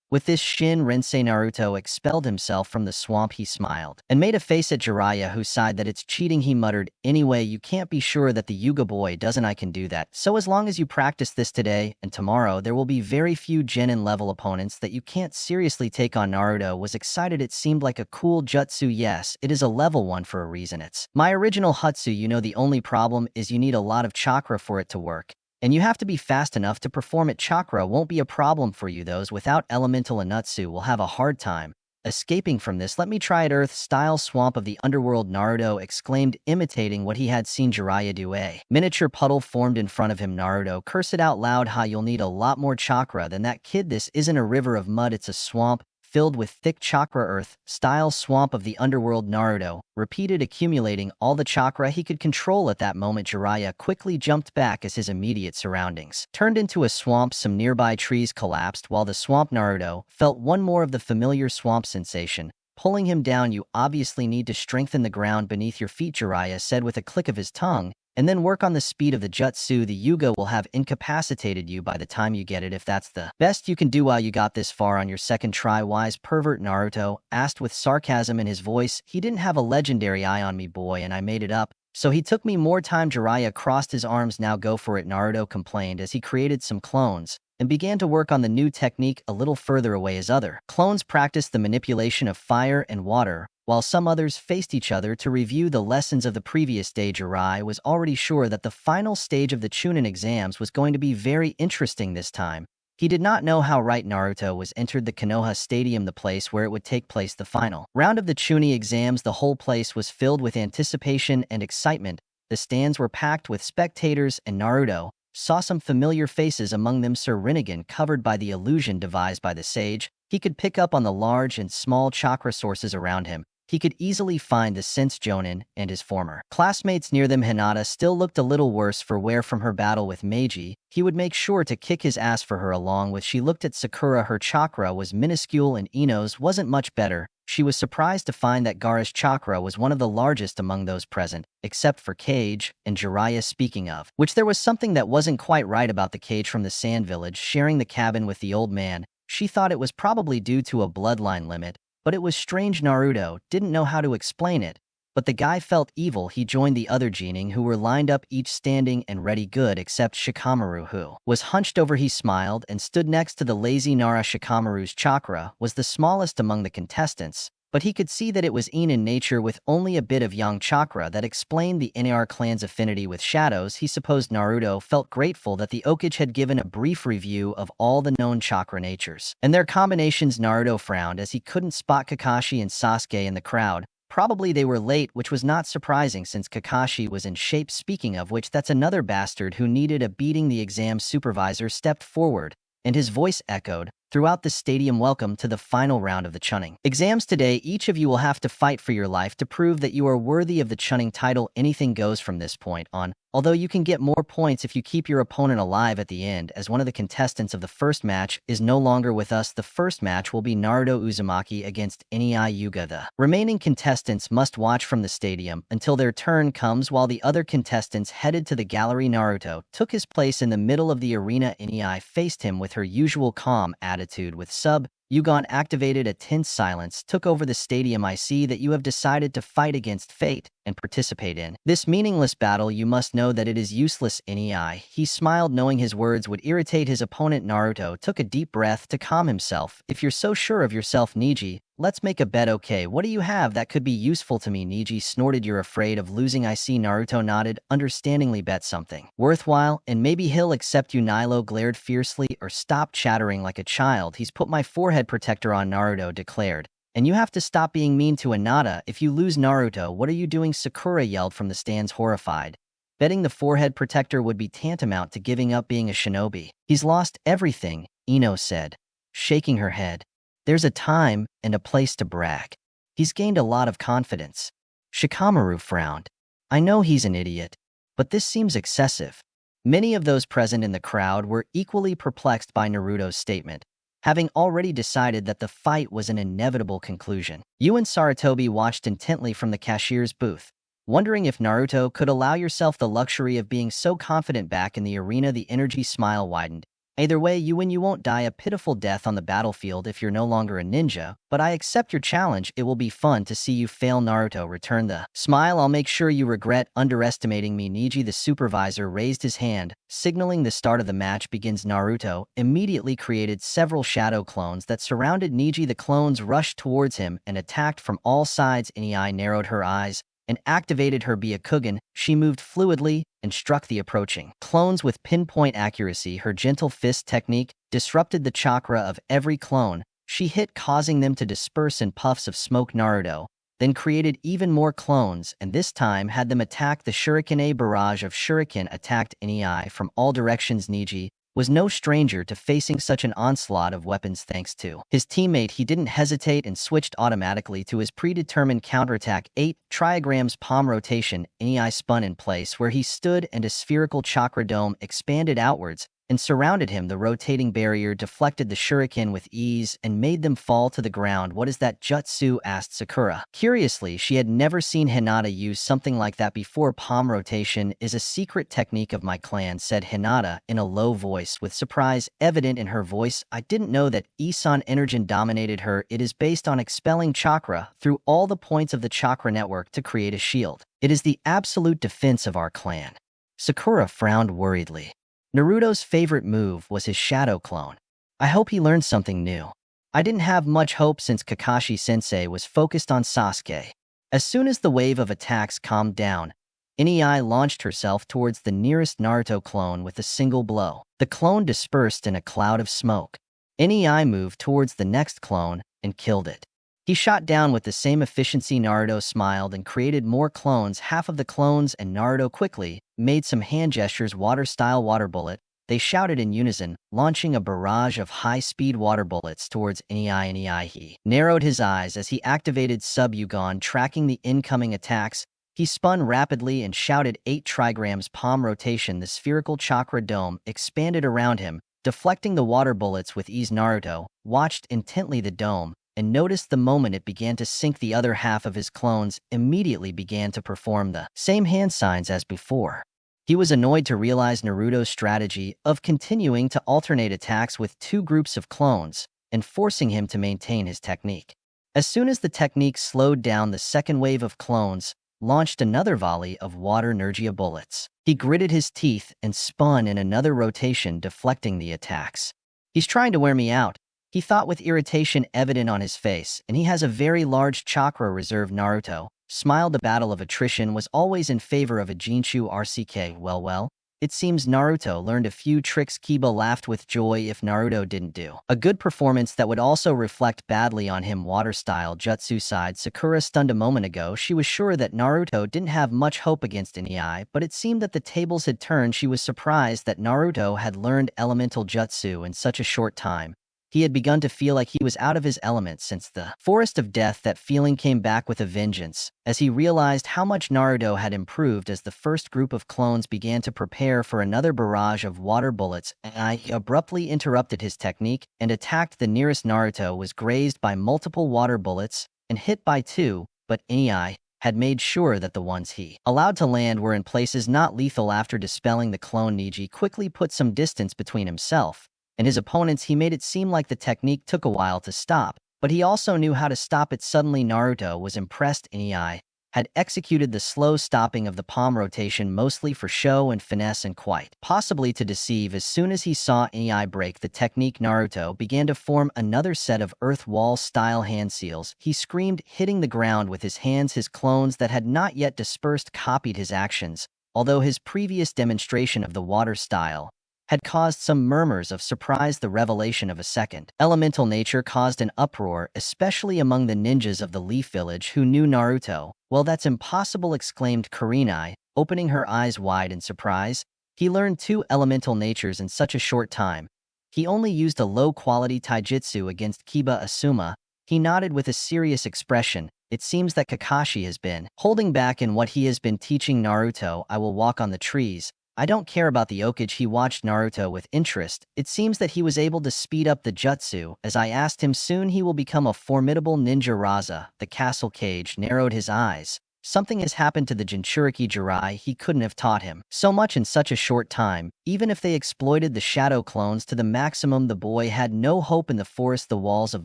With this, Shin Rensei Naruto expelled himself from the swamp. He smiled and made a face at Jiraiya, who sighed that it's cheating. He muttered, anyway, you can't be sure that the Yuga boy doesn't. I can do that. So as long as you practice this today and tomorrow, there will be very few genin level opponents that you can't seriously take on. Naruto was excited. It seemed like a cool jutsu. Yes, it is a level 1 for a reason. It's my original Hutsu. You know, the only problem is you need a lot of chakra for it to work. And you have to be fast enough to perform it. Chakra won't be a problem for you. Those without elemental Anutsu will have a hard time escaping from this. Let me try it. Earth-style swamp of the underworld, Naruto exclaimed, imitating what he had seen Jiraiya do. A miniature puddle formed in front of him. Naruto cursed out loud. Ha, you'll need a lot more chakra than that, kid. This isn't a river of mud, it's a swamp filled with thick chakra. Earth-style swamp of the underworld, Naruto repeated, accumulating all the chakra he could control. At that moment, Jiraiya quickly jumped back as his immediate surroundings turned into a swamp. Some nearby trees collapsed while the swamp. Naruto felt one more of the familiar swamp sensation pulling him down. You obviously need to strengthen the ground beneath your feet, Jiraiya said with a click of his tongue, and then work on the speed of the jutsu. The Yuga will have incapacitated you by the time you get it. If that's the best you can do while you got this far on your second try, wise pervert, Naruto asked with sarcasm in his voice. He didn't have a legendary eye on me, boy, and I made it up, so he took me more time. Jiraiya crossed his arms. Now go for it, Naruto complained as he created some clones and began to work on the new technique a little further away. His other clones practiced the manipulation of fire and water, while some others faced each other to review the lessons of the previous day. Jiraiya was already sure that the final stage of the Chunin exams was going to be very interesting this time. He did not know how right Naruto was entered the Konoha Stadium, the place where it would take place the final round of the Chunin exams. The whole place was filled with anticipation and excitement. The stands were packed with spectators, and Naruto saw some familiar faces among them. Sir Rinnegan, covered by the illusion devised by the sage, he could pick up on the large and small chakra sources around him. He could easily find the Sense Jonin and his former classmates near them. Hinata still looked a little worse for wear from her battle with Meiji. He would make sure to kick his ass for her. Along with she looked at Sakura. Her chakra was minuscule and Ino's wasn't much better. She was surprised to find that Gaara's chakra was one of the largest among those present, except for Kage and Jiraiya. Speaking of which, there was something that wasn't quite right about the Kage from the Sand Village sharing the cabin with the old man. She thought it was probably due to a bloodline limit, but it was strange. Naruto didn't know how to explain it, but the guy felt evil. He joined the other genin who were lined up, each standing and ready, good except Shikamaru, who was hunched over. He smiled and stood next to the lazy Nara. Shikamaru's chakra was the smallest among the contestants, but he could see that it was in nature with only a bit of yang chakra. That explained the NAR clan's affinity with shadows. He supposed Naruto felt grateful that the Okage had given a brief review of all the known chakra natures and their combinations. Naruto frowned as he couldn't spot Kakashi and Sasuke in the crowd. Probably they were late, which was not surprising since Kakashi was in shape. Speaking of which, that's another bastard who needed a beating. The exam supervisor stepped forward, and his voice echoed, Throughout the stadium, welcome to the final round of the Chunning exams today. Each of you will have to fight for your life to prove that you are worthy of the Chunning title. Anything goes from this point on, although you can get more points if you keep your opponent alive at the end. As one of the contestants of the first match is no longer with us, the first match will be Naruto Uzumaki against Nei Yuga. The remaining contestants must watch from the stadium until their turn comes, while the other contestants headed to the gallery. Naruto took his place in the middle of the arena. Nei faced him with her usual calm attitude. With sub Yugon activated, a tense silence took over the stadium. I see that you have decided to fight against fate and participate in this meaningless battle. You must know that it is useless. Nei. He smiled, knowing his words would irritate his opponent. Naruto took a deep breath to calm himself. If you're so sure of yourself, Neji, let's make a bet. Okay, what do you have that could be useful to me? Neji snorted. You're afraid of losing, I see. Naruto nodded, understandingly. Bet something worthwhile, and maybe he'll accept you. Nilo glared fiercely. Or stop chattering like a child. He's put my forehead protector on, Naruto declared. And you have to stop being mean to Hinata if you lose. Naruto, what are you doing? Sakura yelled from the stands, horrified. Betting the forehead protector would be tantamount to giving up being a shinobi. He's lost everything, Ino said, shaking her head. There's a time and a place to brag. He's gained a lot of confidence. Shikamaru frowned. I know he's an idiot, but this seems excessive. Many of those present in the crowd were equally perplexed by Naruto's statement, having already decided that the fight was an inevitable conclusion. Yu and Sarutobi watched intently from the cashier's booth, wondering if Naruto could allow yourself the luxury of being so confident. Back in the arena, the energy smile widened. Either way, you win. You won't die a pitiful death on the battlefield if you're no longer a ninja, but I accept your challenge. It will be fun to see you fail. Naruto returned the smile. I'll make sure you regret underestimating me. Neji, the supervisor, raised his hand, signaling the start of the match begins. Naruto immediately created several shadow clones that surrounded Neji. The clones rushed towards him and attacked from all sides. Nei narrowed her eyes and activated her Byakugan. She moved fluidly and struck the approaching clones with pinpoint accuracy. Her gentle fist technique disrupted the chakra of every clone. She hit, causing them to disperse in puffs of smoke. Naruto then created even more clones, and this time had them attack the shuriken. A barrage of shuriken attacked Nei from all directions. Neji was no stranger to facing such an onslaught of weapons. Thanks to his teammate, he didn't hesitate and switched automatically to his predetermined counterattack. 8 trigrams palm rotation. Nei spun in place where he stood, and a spherical chakra dome expanded outwards and surrounded him. The rotating barrier deflected the shuriken with ease and made them fall to the ground. What is that jutsu? Asked Sakura. Curiously, she had never seen Hinata use something like that before. Palm rotation is a secret technique of my clan, said Hinata in a low voice, with surprise evident in her voice. I didn't know that Isan Energon dominated her. It is based on expelling chakra through all the points of the chakra network to create a shield. It is the absolute defense of our clan. Sakura frowned worriedly. Naruto's favorite move was his shadow clone. I hope he learned something new. I didn't have much hope since Kakashi-sensei was focused on Sasuke. As soon as the wave of attacks calmed down, Nei launched herself towards the nearest Naruto clone with a single blow. The clone dispersed in a cloud of smoke. Nei moved towards the next clone and killed it. He shot down with the same efficiency. Naruto smiled and created more clones. Half of the clones, and Naruto quickly made some hand gestures. Water-style water bullet, they shouted in unison, launching a barrage of high-speed water bullets towards Nei. He narrowed his eyes as he activated Sub-Yugon, tracking the incoming attacks. He spun rapidly and shouted 8 trigrams palm rotation. The spherical chakra dome expanded around him, deflecting the water bullets with ease. Naruto watched intently the dome and noticed the moment it began to sink. The other half of his clones immediately began to perform the same hand signs as before. He was annoyed to realize Naruto's strategy of continuing to alternate attacks with 2 groups of clones and forcing him to maintain his technique. As soon as the technique slowed down, the second wave of clones launched another volley of water energia bullets. He gritted his teeth and spun in another rotation, deflecting the attacks. He's trying to wear me out, he thought with irritation evident on his face, and he has a very large chakra reserve. Naruto smiled. The battle of attrition was always in favor of a Jinshu RCK. Well, it seems Naruto learned a few tricks. Kiba laughed with joy. If Naruto didn't do a good performance, that would also reflect badly on him. Water-style jutsu side. Sakura stunned a moment ago. She was sure that Naruto didn't have much hope against Nei, but it seemed that the tables had turned. She was surprised that Naruto had learned elemental jutsu in such a short time. He had begun to feel like he was out of his element since the Forest of Death. That feeling came back with a vengeance, as he realized how much Naruto had improved as the first group of clones began to prepare for another barrage of water bullets. He abruptly interrupted his technique and attacked the nearest. Naruto was grazed by multiple water bullets and hit by two, but Ai had made sure that the ones he allowed to land were in places not lethal. After dispelling the clone, Neji quickly put some distance between himself and his opponents. He made it seem like the technique took a while to stop, but he also knew how to stop it suddenly. Naruto was impressed. Ai had executed the slow stopping of the palm rotation mostly for show and finesse and quite possibly to deceive. As soon as he saw Ai break the technique, Naruto began to form another set of earth wall style hand seals. He screamed, hitting the ground with his hands. His clones that had not yet dispersed copied his actions, although his previous demonstration of the water style had caused some murmurs of surprise. The revelation of a second elemental nature caused an uproar, especially among the ninjas of the Leaf Village who knew Naruto. "Well, that's impossible," exclaimed Kurenai, opening her eyes wide in surprise. He learned two elemental natures in such a short time. He only used a low-quality taijutsu against Kiba Asuma. He nodded with a serious expression. It seems that Kakashi has been holding back in what he has been teaching Naruto. "I will walk on the trees. I don't care about the Okage." He watched Naruto with interest. It seems that he was able to speed up the jutsu. "As I asked him, soon he will become a formidable ninja." Raza, the castle cage, narrowed his eyes. Something has happened to the Jinchuriki Jirai. He couldn't have taught him so much in such a short time. Even if they exploited the shadow clones to the maximum, the boy had no hope in the forest. The walls of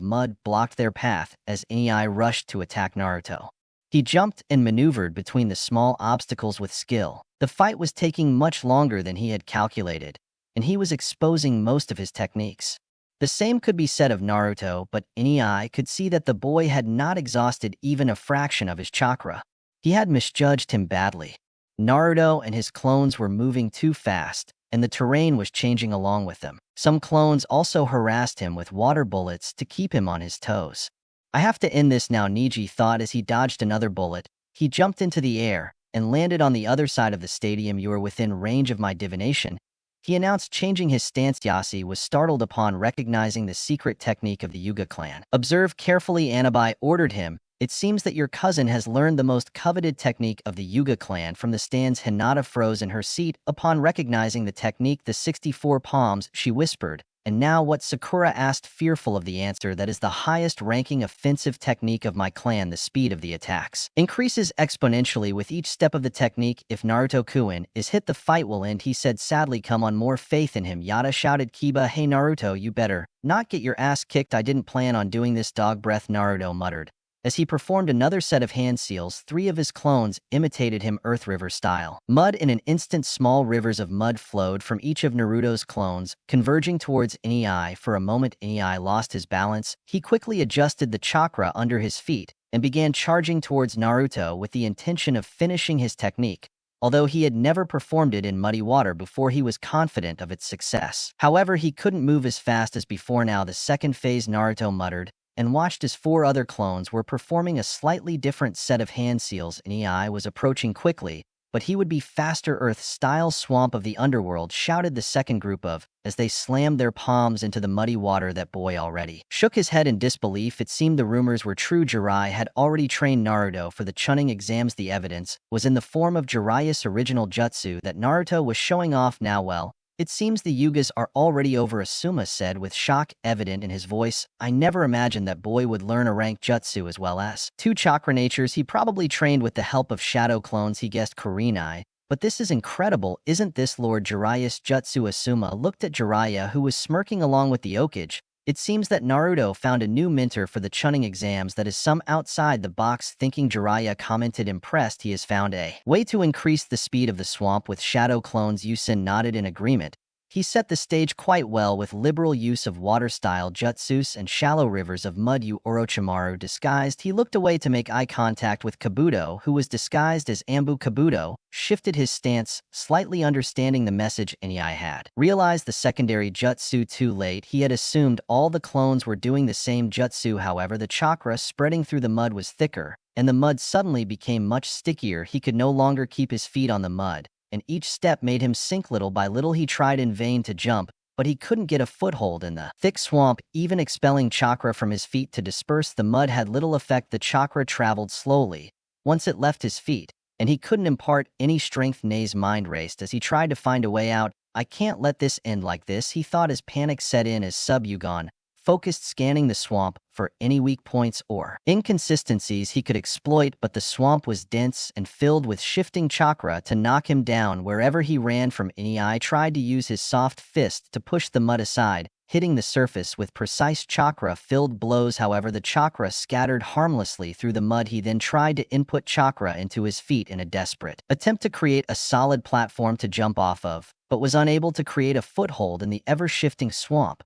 mud blocked their path as Ai rushed to attack Naruto. He jumped and maneuvered between the small obstacles with skill. The fight was taking much longer than he had calculated, and he was exposing most of his techniques. The same could be said of Naruto, but Ai could see that the boy had not exhausted even a fraction of his chakra. He had misjudged him badly. Naruto and his clones were moving too fast, and the terrain was changing along with them. Some clones also harassed him with water bullets to keep him on his toes. "I have to end this now," Neji thought as he dodged another bullet. He jumped into the air and landed on the other side of the stadium. "You are within range of my divination," he announced, changing his stance. Yasi was startled upon recognizing the secret technique of the Yuga clan. "Observe carefully," Anabai ordered him. "It seems that your cousin has learned the most coveted technique of the Yuga clan from the stands." Hinata froze in her seat upon recognizing the technique. "The 64 palms," she whispered. "And now what?" Sakura asked, fearful of the answer. "That is the highest-ranking offensive technique of my clan. The speed of the attacks increases exponentially with each step of the technique. If Naruto-kun is hit, the fight will end," he said sadly. "Come on, more faith in him." Yada shouted Kiba. "Hey Naruto, you better not get your ass kicked." "I didn't plan on doing this, dog breath," Naruto muttered. As he performed another set of hand seals, three of his clones imitated him Earth River style. Mud in an instant, small rivers of mud flowed from each of Naruto's clones, converging towards Ai. For a moment, Ai lost his balance. He quickly adjusted the chakra under his feet and began charging towards Naruto with the intention of finishing his technique. Although he had never performed it in muddy water before, he was confident of its success. However, he couldn't move as fast as before. "Now the second phase," Naruto muttered, and watched as four other clones were performing a slightly different set of hand seals. Ai was approaching quickly, but he would be faster. "Earth-style swamp of the underworld," shouted the second group of, as they slammed their palms into the muddy water. That boy already shook his head in disbelief. It seemed the rumors were true. Jirai had already trained Naruto for the Chunin exams. The evidence was in the form of Jiraiya's original jutsu that Naruto was showing off now. "Well, it seems the Yugas are already over," Asuma said with shock evident in his voice. "I never imagined that boy would learn a rank jutsu as well as two chakra natures. He probably trained with the help of shadow clones," he guessed. Kurenai, "But this is incredible, isn't this Lord Jiraiya's jutsu?" Asuma looked at Jiraiya, who was smirking along with the Okage. "It seems that Naruto found a new mentor for the Chunin exams. That is some outside the box thinking," Jiraiya commented, impressed. "He has found a way to increase the speed of the swamp with shadow clones." Yusin nodded in agreement. "He set the stage quite well with liberal use of water-style jutsus and shallow rivers of mud." Orochimaru disguised. He looked away to make eye contact with Kabuto, who was disguised as Ambu. Kabuto shifted his stance, slightly understanding the message. Ai had realized the secondary jutsu too late. He had assumed all the clones were doing the same jutsu. However, the chakra spreading through the mud was thicker, and the mud suddenly became much stickier. He could no longer keep his feet on the mud, and each step made him sink. Little by little he tried in vain to jump, but he couldn't get a foothold in the thick swamp. Even expelling chakra from his feet to disperse the mud had little effect. The chakra traveled slowly once it left his feet, and he couldn't impart any strength. Nei's mind raced as he tried to find a way out. I can't let this end like this, he thought as panic set in. As Sub-Yugon focused, scanning the swamp for any weak points or inconsistencies he could exploit, but the swamp was dense and filled with shifting chakra to knock him down wherever he ran from. Nei tried to use his soft fist to push the mud aside, hitting the surface with precise chakra-filled blows. However, the chakra scattered harmlessly through the mud. He then tried to input chakra into his feet in a desperate attempt to create a solid platform to jump off of, but was unable to create a foothold in the ever-shifting swamp.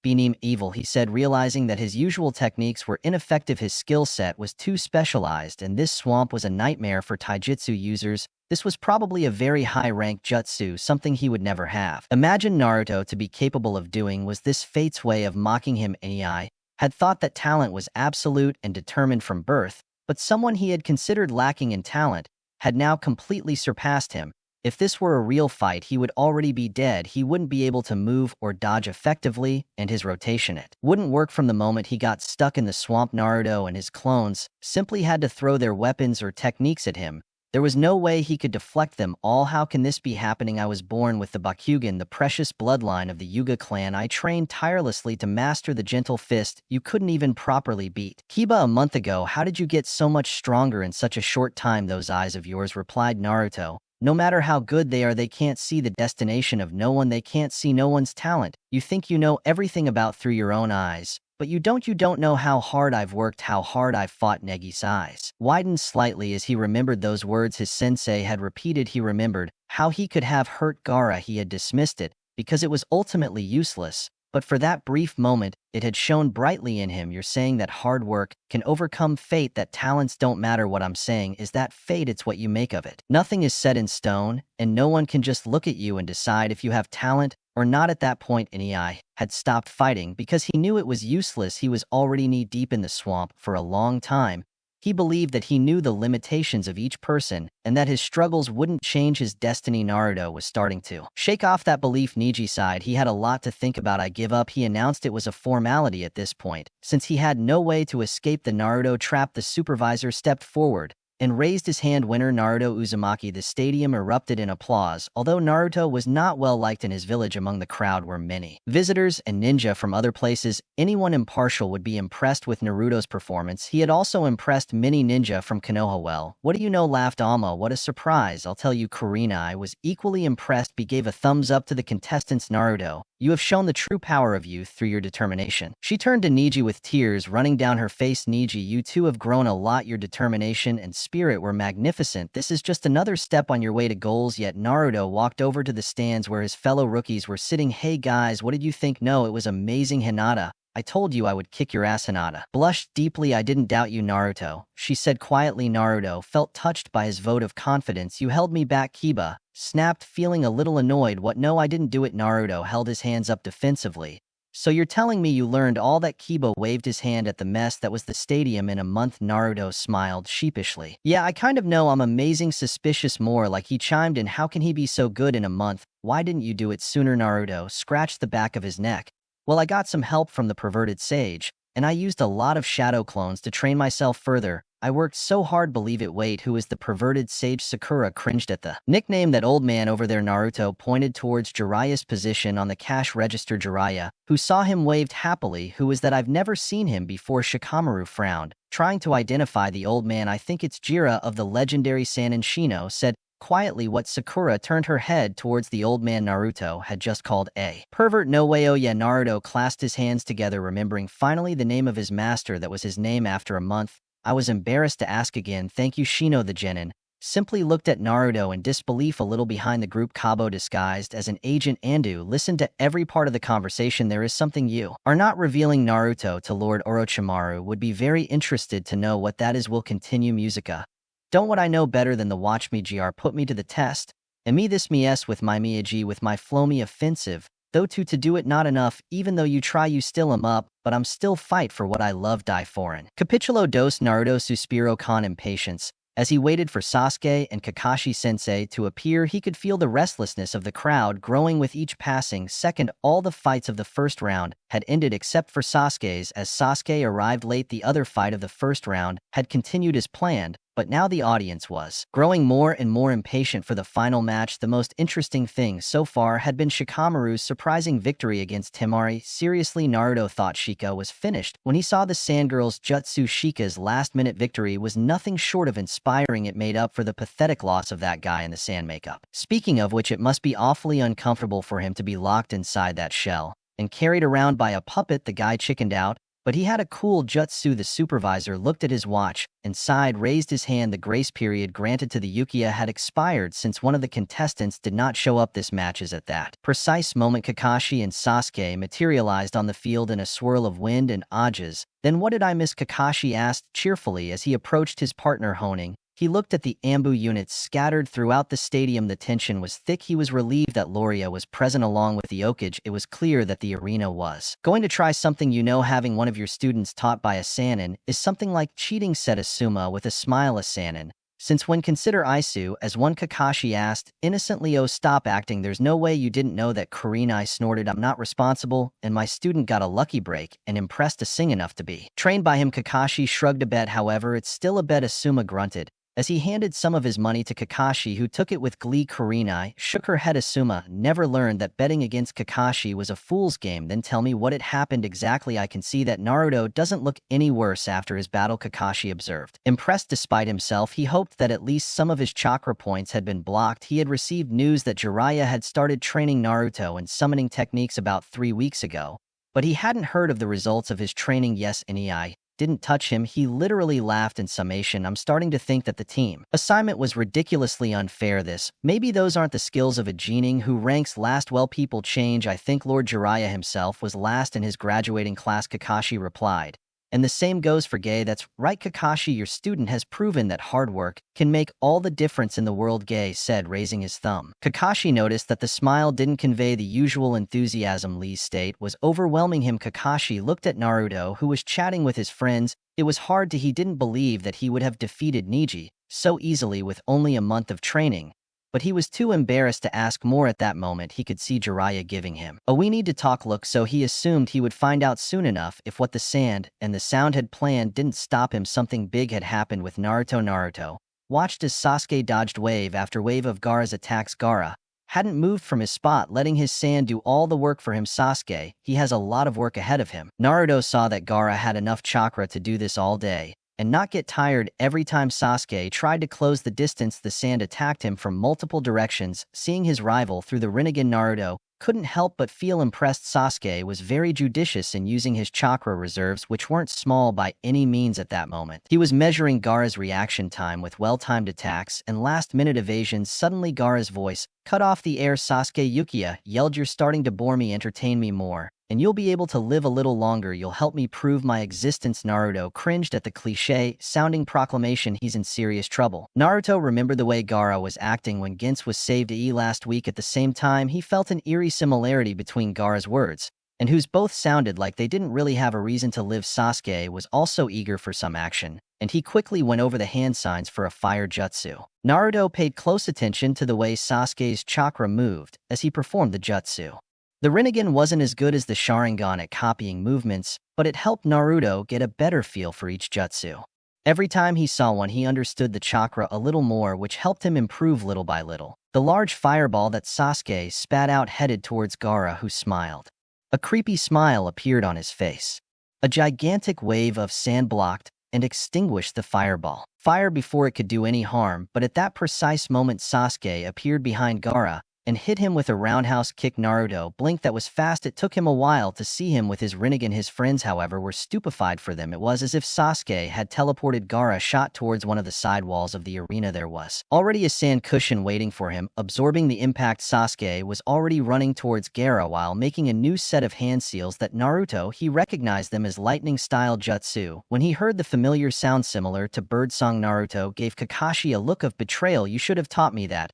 Benim evil, he said, realizing that his usual techniques were ineffective. His skill set was too specialized, and this swamp was a nightmare for taijutsu users. This was probably a very high-rank jutsu, something he would never have imagined Naruto to be capable of doing. Was this fate's way of mocking him? Nei had thought that talent was absolute and determined from birth, but someone he had considered lacking in talent had now completely surpassed him. If this were a real fight, he would already be dead. He wouldn't be able to move or dodge effectively, and his rotation it wouldn't work. From the moment he got stuck in the swamp, Naruto and his clones simply had to throw their weapons or techniques at him. There was no way he could deflect them all. How can this be happening? I was born with the Bakugan, the precious bloodline of the Yuga clan. I trained tirelessly to master the gentle fist. You couldn't even properly beat Kiba a month ago. How did you get so much stronger in such a short time? Those eyes of yours, replied Naruto. No matter how good they are, they can't see the destination of no one. They can't see no one's talent. You think you know everything about through your own eyes, but you don't know how hard I've worked, how hard I've fought. Negi's eyes widened slightly as he remembered those words his sensei had repeated. He remembered how he could have hurt Gaara. He had dismissed it because it was ultimately useless, but for that brief moment, it had shone brightly in him. You're saying that hard work can overcome fate, that talents don't matter. What I'm saying is that fate, it's what you make of it. Nothing is set in stone, and no one can just look at you and decide if you have talent or not. At that point, Nei had stopped fighting because he knew it was useless. He was already knee-deep in the swamp for a long time. He believed that he knew the limitations of each person and that his struggles wouldn't change his destiny. Naruto was starting to shake off that belief. Neji sighed. He had a lot to think about. I give up, he announced. It was a formality at this point, since he had no way to escape the Naruto trap. The supervisor stepped forward and raised his hand. Winner Naruto Uzumaki. The stadium erupted in applause. Although Naruto was not well liked in his village, among the crowd were many visitors and ninja from other places. Anyone impartial would be impressed with Naruto's performance. He had also impressed many ninja from Konoha. Well, what do you know, laughed Alma. What a surprise. I'll tell you, Kurenai was equally impressed. He gave a thumbs up to the contestants. Naruto, you have shown the true power of youth through your determination. She turned to Neji with tears running down her face. Neji, you two have grown a lot. Your determination and spirit were magnificent. This is just another step on your way to goals. Yet Naruto walked over to the stands where his fellow rookies were sitting. Hey guys, what did you think? No, it was amazing. Hinata, I told you I would kick your ass. Hinata blushed deeply. I didn't doubt you, Naruto, she said quietly. Naruto felt touched by his vote of confidence. You held me back. Kiba snapped, feeling a little annoyed. What? No, I didn't do it. Naruto held his hands up defensively. So you're telling me you learned all that? Kiba waved his hand at the mess that was the stadium in a month. Naruto smiled sheepishly. Yeah, I kind of know. I'm amazing. Suspicious more like he chimed in. How can he be so good in a month? Why didn't you do it sooner? Naruto scratched the back of his neck. Well, I got some help from the perverted sage, and I used a lot of shadow clones to train myself further. I worked so hard. Believe it. Wait, who is the perverted sage? Sakura cringed at the nickname. That old man over there. Naruto pointed towards Jiraiya's position on the cash register. Jiraiya, who saw him, waved happily. Who is that? I've never seen him before. Shikamaru frowned, trying to identify the old man. I think it's Jiraiya of the legendary Sanin. Shino said quietly. What? Sakura turned her head towards the old man. Naruto had just called a pervert. No way. Oh yeah. Naruto clasped his hands together, remembering finally the name of his master. That was his name after a month. I was embarrassed to ask again. Thank you. Shino the genin simply looked at Naruto in disbelief. A little behind the group, Kabo, disguised as an agent Andu, listened to every part of the conversation. There is something you are not revealing, Naruto, to Lord Orochimaru. Would be very interested to know what that is. Will continue. Musica. Don't what I know better than the watch me gr put me to the test. And me this me s with my Miyagi with my flow me offensive. Though to do it not enough, even though you try you still am up, but I'm still fight for what I love. Die foreign. Capitulo dos. Naruto suspiro con impatience. As he waited for Sasuke and Kakashi-sensei to appear, he could feel the restlessness of the crowd growing with each passing second. All the fights of the first round had ended except for Sasuke's. As Sasuke arrived late, the other fight of the first round had continued as planned, but now the audience was growing more and more impatient for the final match. The most interesting thing so far had been Shikamaru's surprising victory against Temari. Seriously, Naruto thought Shika was finished when he saw the Sandgirl's jutsu. Shika's last-minute victory was nothing short of inspiring. It made up for the pathetic loss of that guy in the sand makeup. Speaking of which, it must be awfully uncomfortable for him to be locked inside that shell and carried around by a puppet. The guy chickened out, but he had a cool jutsu. The supervisor looked at his watch and sighed, raised his hand. The grace period granted to the Uchiha had expired since one of the contestants did not show up. This match is at that precise moment Kakashi and Sasuke materialized on the field in a swirl of wind and ajas. Then what did I miss? Kakashi asked cheerfully as he approached his partner honing. He looked at the Ambu units scattered throughout the stadium. The tension was thick. He was relieved that Loria was present along with the Okage. It was clear that the arena was going to try something. You know, having one of your students taught by a Sannin is something like cheating, said Asuma with a smile. A Sannin, since when? Consider Isu as one. Kakashi asked innocently. Oh, stop acting. There's no way you didn't know that. Kurenai snorted. I'm not responsible, and my student got a lucky break and impressed to sing enough to be trained by him. Kakashi shrugged. A bet, however, it's still a bet, Asuma grunted as he handed some of his money to Kakashi, who took it with glee. Kurenai shook her head. Asuma never learned that betting against Kakashi was a fool's game. Then tell me what had happened exactly. I can see that Naruto doesn't look any worse after his battle, Kakashi observed. Impressed despite himself, he hoped that at least some of his chakra points had been blocked. He had received news that Jiraiya had started training Naruto in summoning techniques about 3 weeks ago, but he hadn't heard of the results of his training. Yes, Nei didn't touch him. He literally laughed in summation. I'm starting to think that the team assignment was ridiculously unfair. Maybe those aren't the skills of a genin who ranks last. Well, people change. I think Lord Jiraiya himself was last in his graduating class, Kakashi replied. And the same goes for Gay. That's right, Kakashi, your student has proven that hard work can make all the difference in the world, Gay said, raising his thumb. Kakashi noticed that the smile didn't convey the usual enthusiasm. Lee's state was overwhelming him. Kakashi looked at Naruto, who was chatting with his friends. It was hard to. He didn't believe that he would have defeated Neji so easily with only a month of training, but he was too embarrassed to ask more at that moment. He could see Jiraiya giving him a "we need to talk" look, so he assumed he would find out soon enough if what the sand and the sound had planned didn't stop him. Something big had happened with Naruto. Naruto watched as Sasuke dodged wave after wave of Gaara's attacks. Gaara hadn't moved from his spot, letting his sand do all the work for him. Sasuke, he has a lot of work ahead of him. Naruto saw that Gaara had enough chakra to do this all day and not get tired. Every time Sasuke tried to close the distance, the sand attacked him from multiple directions. Seeing his rival through the Rinnegan, Naruto couldn't help but feel impressed. Sasuke was very judicious in using his chakra reserves, which weren't small by any means at that moment. He was measuring Gaara's reaction time with well-timed attacks and last-minute evasions. Suddenly, Gaara's voice cut off the air. Sasuke, Uchiha yelled, "You're starting to bore me. Entertain me more, and you'll be able to live a little longer. You'll help me prove my existence." Naruto cringed at the cliche-sounding proclamation. He's in serious trouble. Naruto remembered the way Gaara was acting when Ginsu was saved last week. At the same time, he felt an eerie similarity between Gaara's words and whose both sounded like they didn't really have a reason to live. Sasuke was also eager for some action, and he quickly went over the hand signs for a fire jutsu. Naruto paid close attention to the way Sasuke's chakra moved as he performed the jutsu. The Rinnegan wasn't as good as the Sharingan at copying movements, but it helped Naruto get a better feel for each jutsu. Every time he saw one, he understood the chakra a little more, which helped him improve little by little. The large fireball that Sasuke spat out headed towards Gaara, who smiled. A creepy smile appeared on his face. A gigantic wave of sand blocked and extinguished the fireball. Fire before it could do any harm, but at that precise moment Sasuke appeared behind Gaara and hit him with a roundhouse kick. Naruto blinked. That was fast. It took him a while to see him with his Rinnegan. His friends, however, were stupefied. For them, it was as if Sasuke had teleported. Gaara shot towards one of the side walls of the arena. There was already a sand cushion waiting for him. Absorbing the impact, Sasuke was already running towards Gaara while making a new set of hand seals that Naruto, he recognized them as lightning-style jutsu. When he heard the familiar sound similar to birdsong, Naruto gave Kakashi a look of betrayal. "You should have taught me that."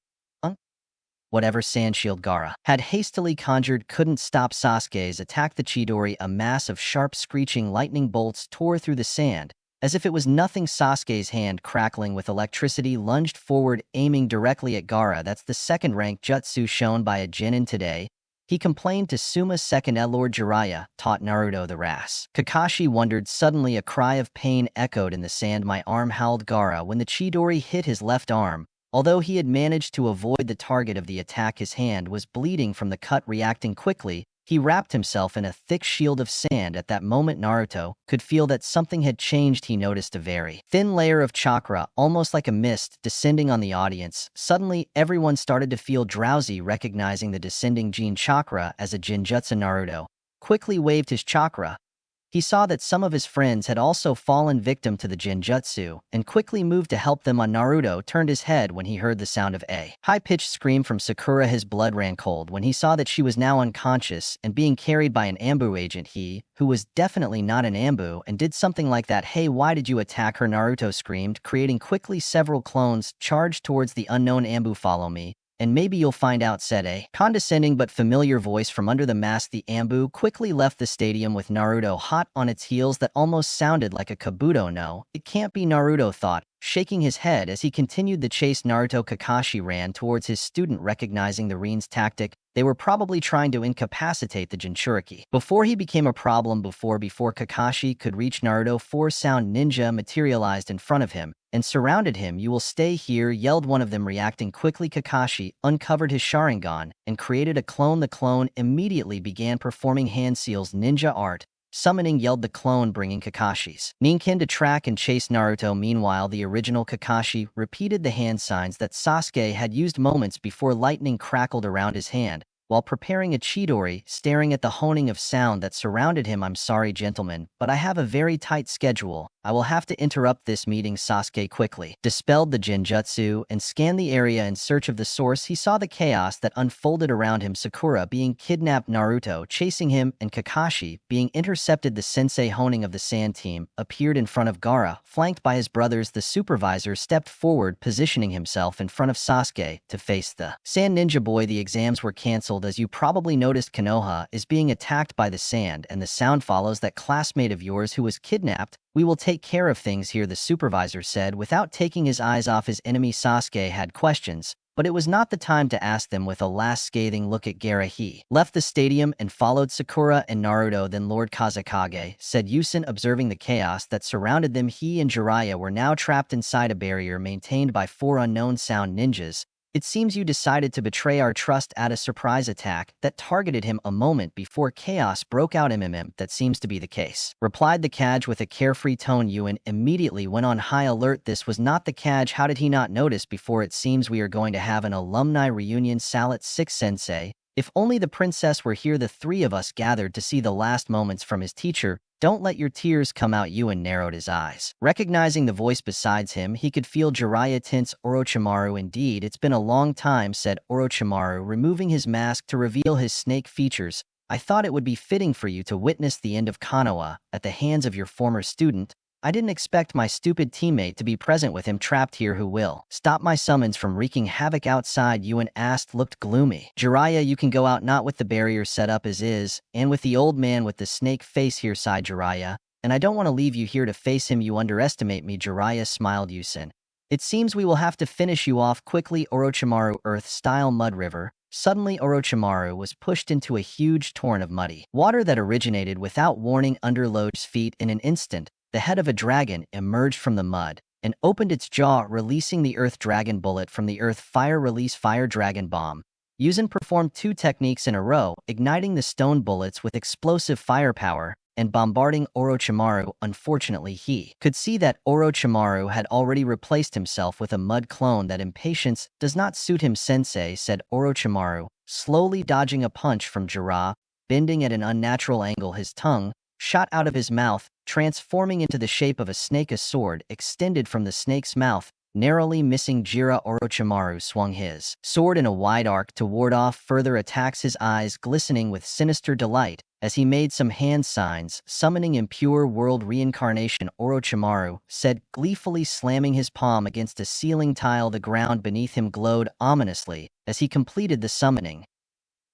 Whatever sand shield Gaara had hastily conjured couldn't stop Sasuke's attack. The Chidori, a mass of sharp screeching lightning bolts, tore through the sand As if it was nothing, Sasuke's hand, crackling with electricity, lunged forward, aiming directly at Gaara. That's the second-rank jutsu shown by a genin today. He complained to Suma's second Lord Jiraiya, taught Naruto the RAS. Kakashi wondered. Suddenly a cry of pain echoed in the sand. My arm, howled Gaara when the Chidori hit his left arm. Although he had managed to avoid the target of the attack, his hand was bleeding from the cut. Reacting quickly, he wrapped himself in a thick shield of sand. At that moment, Naruto could feel that something had changed. He noticed a very thin layer of chakra, almost like a mist, descending on the audience. Suddenly, everyone started to feel drowsy. Recognizing the descending Jin chakra as a Jinjutsu, Naruto quickly waved his chakra. He saw that some of his friends had also fallen victim to the Jinjutsu, and quickly moved to help them. Naruto turned his head when he heard the sound of a high-pitched scream from Sakura. His blood ran cold when he saw that she was now unconscious and being carried by an Ambu agent. He, who was definitely not an Ambu, and did something like that. Hey, why did you attack her? Naruto screamed, creating quickly several clones charged towards the unknown Ambu. Follow me, and maybe you'll find out, said a condescending but familiar voice from under the mask. The Ambu quickly left the stadium with Naruto hot on its heels. That almost sounded like a Kabuto. No, it can't be, Naruto thought, shaking his head as he continued the chase. Naruto Kakashi ran towards his student. Recognizing the Rin's tactic, they were probably trying to incapacitate the Jinchuriki before he became a problem. Before Kakashi could reach Naruto, four sound ninja materialized in front of him and surrounded him. You will stay here, yelled one of them. Reacting quickly, Kakashi uncovered his Sharingan and created a clone. The clone immediately began performing hand seals ninja art. Summoning, yelled the clone, bringing Kakashi's Ninken to track and chase Naruto. Meanwhile, the original Kakashi repeated the hand signs that Sasuke had used moments before. Lightning crackled around his hand while preparing a Chidori, staring at the honing of sound that surrounded him. I'm sorry, gentlemen, but I have a very tight schedule. I will have to interrupt this meeting. Sasuke quickly dispelled the Jinjutsu and scanned the area in search of the source. He saw the chaos that unfolded around him. Sakura being kidnapped, Naruto chasing him, and Kakashi being intercepted. The sensei honing of the sand team appeared in front of Gaara, flanked by his brothers. The supervisor stepped forward, positioning himself in front of Sasuke to face the sand ninja boy. The exams were cancelled. As you probably noticed, Konoha is being attacked by the sand, and the sound follows that classmate of yours who was kidnapped. We will take care of things here, the supervisor said without taking his eyes off his enemy. Sasuke had questions, but it was not the time to ask them. With a last scathing look at Gaara, he left the stadium and followed Sakura and Naruto. Then Lord Kazekage, said Yusin, observing the chaos that surrounded them. He and Jiraiya were now trapped inside a barrier maintained by four unknown sound ninjas. It seems you decided to betray our trust at a surprise attack that targeted him a moment before chaos broke out. That seems to be the case, replied the Kaj with a carefree tone. Yuan immediately went on high alert. This was not the Kaj. How did he not notice before? It seems we are going to have an alumni reunion. Salat 6 Sensei. If only the princess were here. The three of us gathered to see the last moments from his teacher. Don't let your tears come out. Yuan narrowed his eyes. Recognizing the voice beside him, he could feel Jiraiya tense. Orochimaru, indeed, it's been a long time, said Orochimaru, removing his mask to reveal his snake features. I thought it would be fitting for you to witness the end of Konoha at the hands of your former student. I didn't expect my stupid teammate to be present with him trapped here. Who will stop my summons from wreaking havoc outside? Yuan asked, looked gloomy. Jiraiya, you can go out, not with the barrier set up as is, and with the old man with the snake face here, sighed Jiraiya. And I don't want to leave you here to face him. You underestimate me. Jiraiya smiled. Yusin, it seems we will have to finish you off quickly. Orochimaru, Earth-style mud river. Suddenly Orochimaru was pushed into a huge torrent of muddy water that originated without warning under Lode's feet. In an instant, the head of a dragon emerged from the mud and opened its jaw, releasing the Earth Dragon Bullet from the Earth Fire Release Fire Dragon Bomb. Yusin performed two techniques in a row, igniting the stone bullets with explosive firepower and bombarding Orochimaru. Unfortunately, he could see that Orochimaru had already replaced himself with a mud clone. That impatience does not suit him, sensei, said Orochimaru, slowly dodging a punch from Jiraiya. Bending at an unnatural angle, his tongue shot out of his mouth, transforming into the shape of a snake. A sword extended from the snake's mouth, narrowly missing Jiraiya. Orochimaru swung his sword in a wide arc to ward off further attacks, his eyes glistening with sinister delight as he made some hand signs, summoning impure world reincarnation. Orochimaru said, gleefully slamming his palm against a ceiling tile. The ground beneath him glowed ominously as he completed the summoning.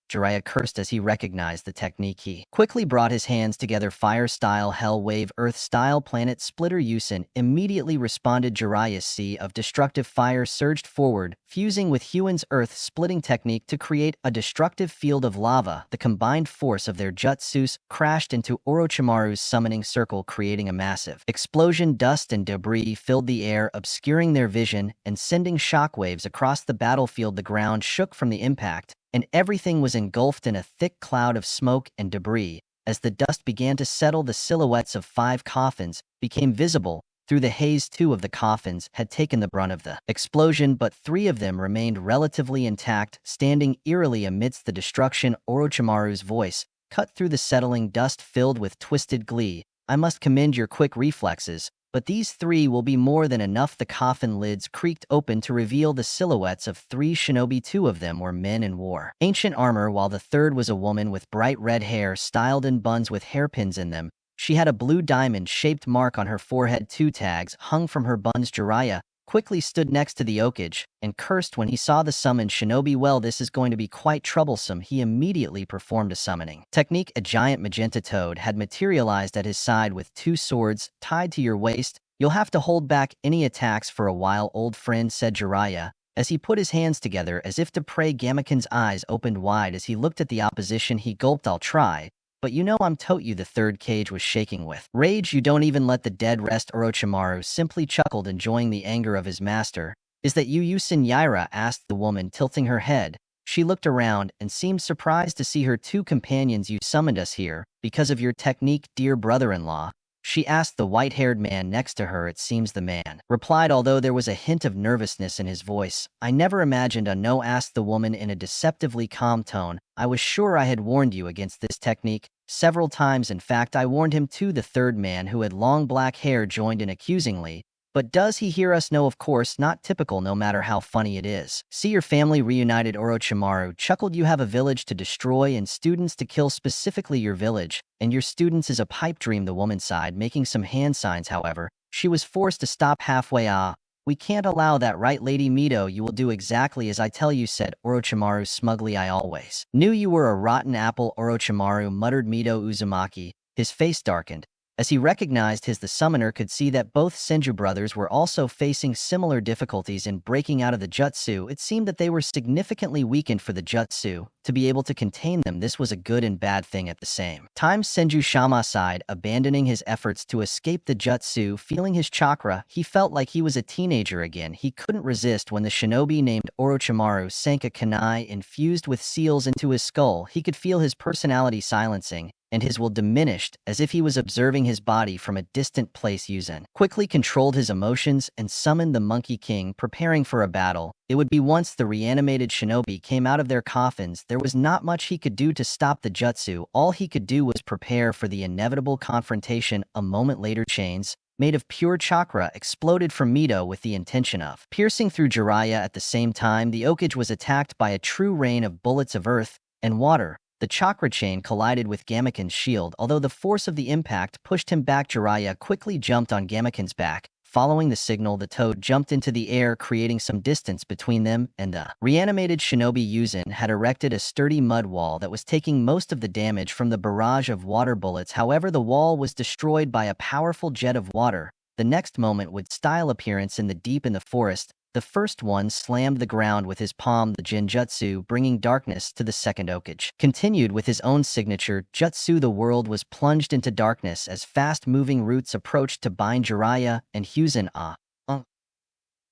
Jiraiya cursed as he recognized the technique. He quickly brought his hands together. Fire-style, Hell Wave, Earth-style, Planet Splitter. Yusin immediately responded. Jiraiya's sea of destructive fire surged forward, fusing with Huan's earth-splitting technique to create a destructive field of lava. The combined force of their jutsus crashed into Orochimaru's summoning circle, creating a massive explosion. Dust and debris filled the air, obscuring their vision and sending shockwaves across the battlefield. The ground shook from the impact, and everything was engulfed in a thick cloud of smoke and debris. As the dust began to settle, the silhouettes of 5 coffins became visible through the haze. 2 of the coffins had taken the brunt of the explosion, but 3 of them remained relatively intact, standing eerily amidst the destruction. Orochimaru's voice cut through the settling dust, filled with twisted glee. "I must commend your quick reflexes, but these 3 will be more than enough." The coffin lids creaked open to reveal the silhouettes of 3 shinobi. 2 of them were men and wore ancient armor, while the third was a woman with bright red hair styled in buns with hairpins in them. She had a blue diamond-shaped mark on her forehead. 2 tags hung from her buns. Jiraiya quickly stood next to the Okage and cursed when he saw the summoned shinobi. "Well, this is going to be quite troublesome." He immediately performed a summoning technique. A giant magenta toad had materialized at his side with 2 swords tied to your waist. "You'll have to hold back any attacks for a while, old friend," said Jiraiya, as he put his hands together as if to pray. Gamaken's eyes opened wide as he looked at the opposition. He gulped. "I'll try, but you know I'm you." The third cage was shaking with rage. "You don't even let the dead rest." Orochimaru simply chuckled, enjoying the anger of his master. "Is that you, Yusin Yaira?" asked the woman, tilting her head. She looked around and seemed surprised to see her 2 companions. "You summoned us here because of your technique, dear brother-in-law?" she asked the white-haired man next to her. "It seems," the man replied, although there was a hint of nervousness in his voice. "I never imagined a no," asked the woman in a deceptively calm tone. "I was sure I had warned you against this technique several times. In fact, I warned him too." The third man, who had long black hair, joined in accusingly. "But does he hear us?" "No, of course not. Typical, no matter how funny it is." "See your family reunited." Orochimaru chuckled. "You have a village to destroy and students to kill, specifically your village, and your students is a pipe dream." The woman sighed, making some hand signs. However, she was forced to stop halfway. "Ah, we can't allow that, right, Lady Mito?" "You will do exactly as I tell you," said Orochimaru smugly. "I always knew you were a rotten apple." Orochimaru muttered. "Mito Uzumaki." His face darkened as he recognized the summoner could see that both Senju brothers were also facing similar difficulties in breaking out of the jutsu. It seemed that they were significantly weakened for the jutsu to be able to contain them. This was a good and bad thing at the same time. Senju Shama sighed, abandoning his efforts to escape the jutsu. Feeling his chakra, he felt like he was a teenager again. He couldn't resist when the shinobi named Orochimaru sank a kunai infused with seals into his skull. He could feel his personality silencing, and his will diminished, as if he was observing his body from a distant place. Yuzen quickly controlled his emotions and summoned the Monkey King, preparing for a battle. It would be once the reanimated shinobi came out of their coffins. There was not much he could do to stop the jutsu. All he could do was prepare for the inevitable confrontation. A moment later, chains made of pure chakra exploded from Mito with the intention of piercing through Jiraiya. At the same time, the Okage was attacked by a true rain of bullets of earth and water. The chakra chain collided with Gamaken's shield. Although the force of the impact pushed him back, Jiraiya quickly jumped on Gamaken's back. Following the signal, the toad jumped into the air, creating some distance between them and the reanimated shinobi. Yuzen had erected a sturdy mud wall that was taking most of the damage from the barrage of water bullets. However, the wall was destroyed by a powerful jet of water. The next moment would style appearance in the forest. The first one slammed the ground with his palm, the Jinjutsu, bringing darkness to the second. Okage continued with his own signature jutsu. The world was plunged into darkness as fast-moving roots approached to bind Jiraiya and Huzen,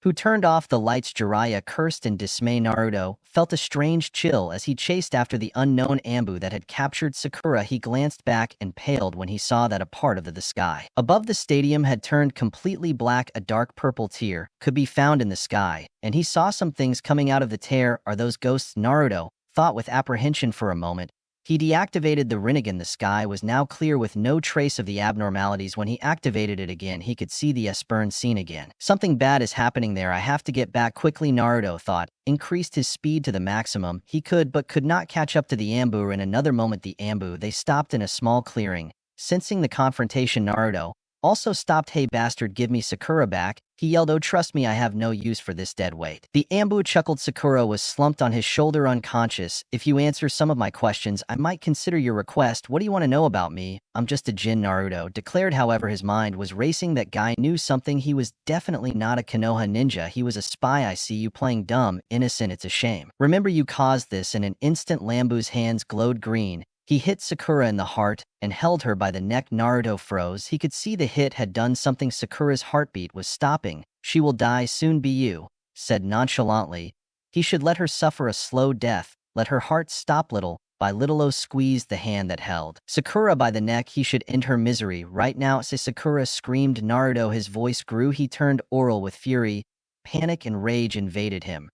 who turned off the lights. Jiraiya cursed in dismay. Naruto felt a strange chill as he chased after the unknown Ambu that had captured Sakura. He glanced back and paled when he saw that a part of the sky above the stadium had turned completely black. A dark purple tear could be found in the sky, and he saw some things coming out of the tear. "Are those ghosts?" Naruto thought with apprehension for a moment. He deactivated the Rinnegan. The sky was now clear with no trace of the abnormalities. When he activated it again, he could see the Espern scene again. "Something bad is happening there. I have to get back quickly," Naruto thought. Increased his speed to the maximum. He could not catch up to the Ambu. In another moment, the Ambu, they stopped in a small clearing. Sensing the confrontation, Naruto Also stopped, "Hey bastard, give me Sakura back," he yelled. "Oh, trust me, I have no use for this dead weight." The Ambu chuckled. Sakura was slumped on his shoulder unconscious. "If you answer some of my questions, I might consider your request. What do you want to know about me?" "I'm just a Jin," Naruto declared. However, his mind was racing. That guy knew something. He was definitely not a Konoha ninja. He was a spy. "I see you playing dumb, innocent. It's a shame. Remember, you caused this." In an instant, Lambu's hands glowed green. He hit Sakura in the heart and held her by the neck. Naruto froze. He could see the hit had done something. Sakura's heartbeat was stopping. "She will die soon." "Bu said nonchalantly. He should let her suffer a slow death, let her heart stop little by little. O squeezed the hand that held Sakura by the neck. He should end her misery right now. Say, Sakura screamed. Naruto, his voice grew. He turned oral with fury. Panic and rage invaded him.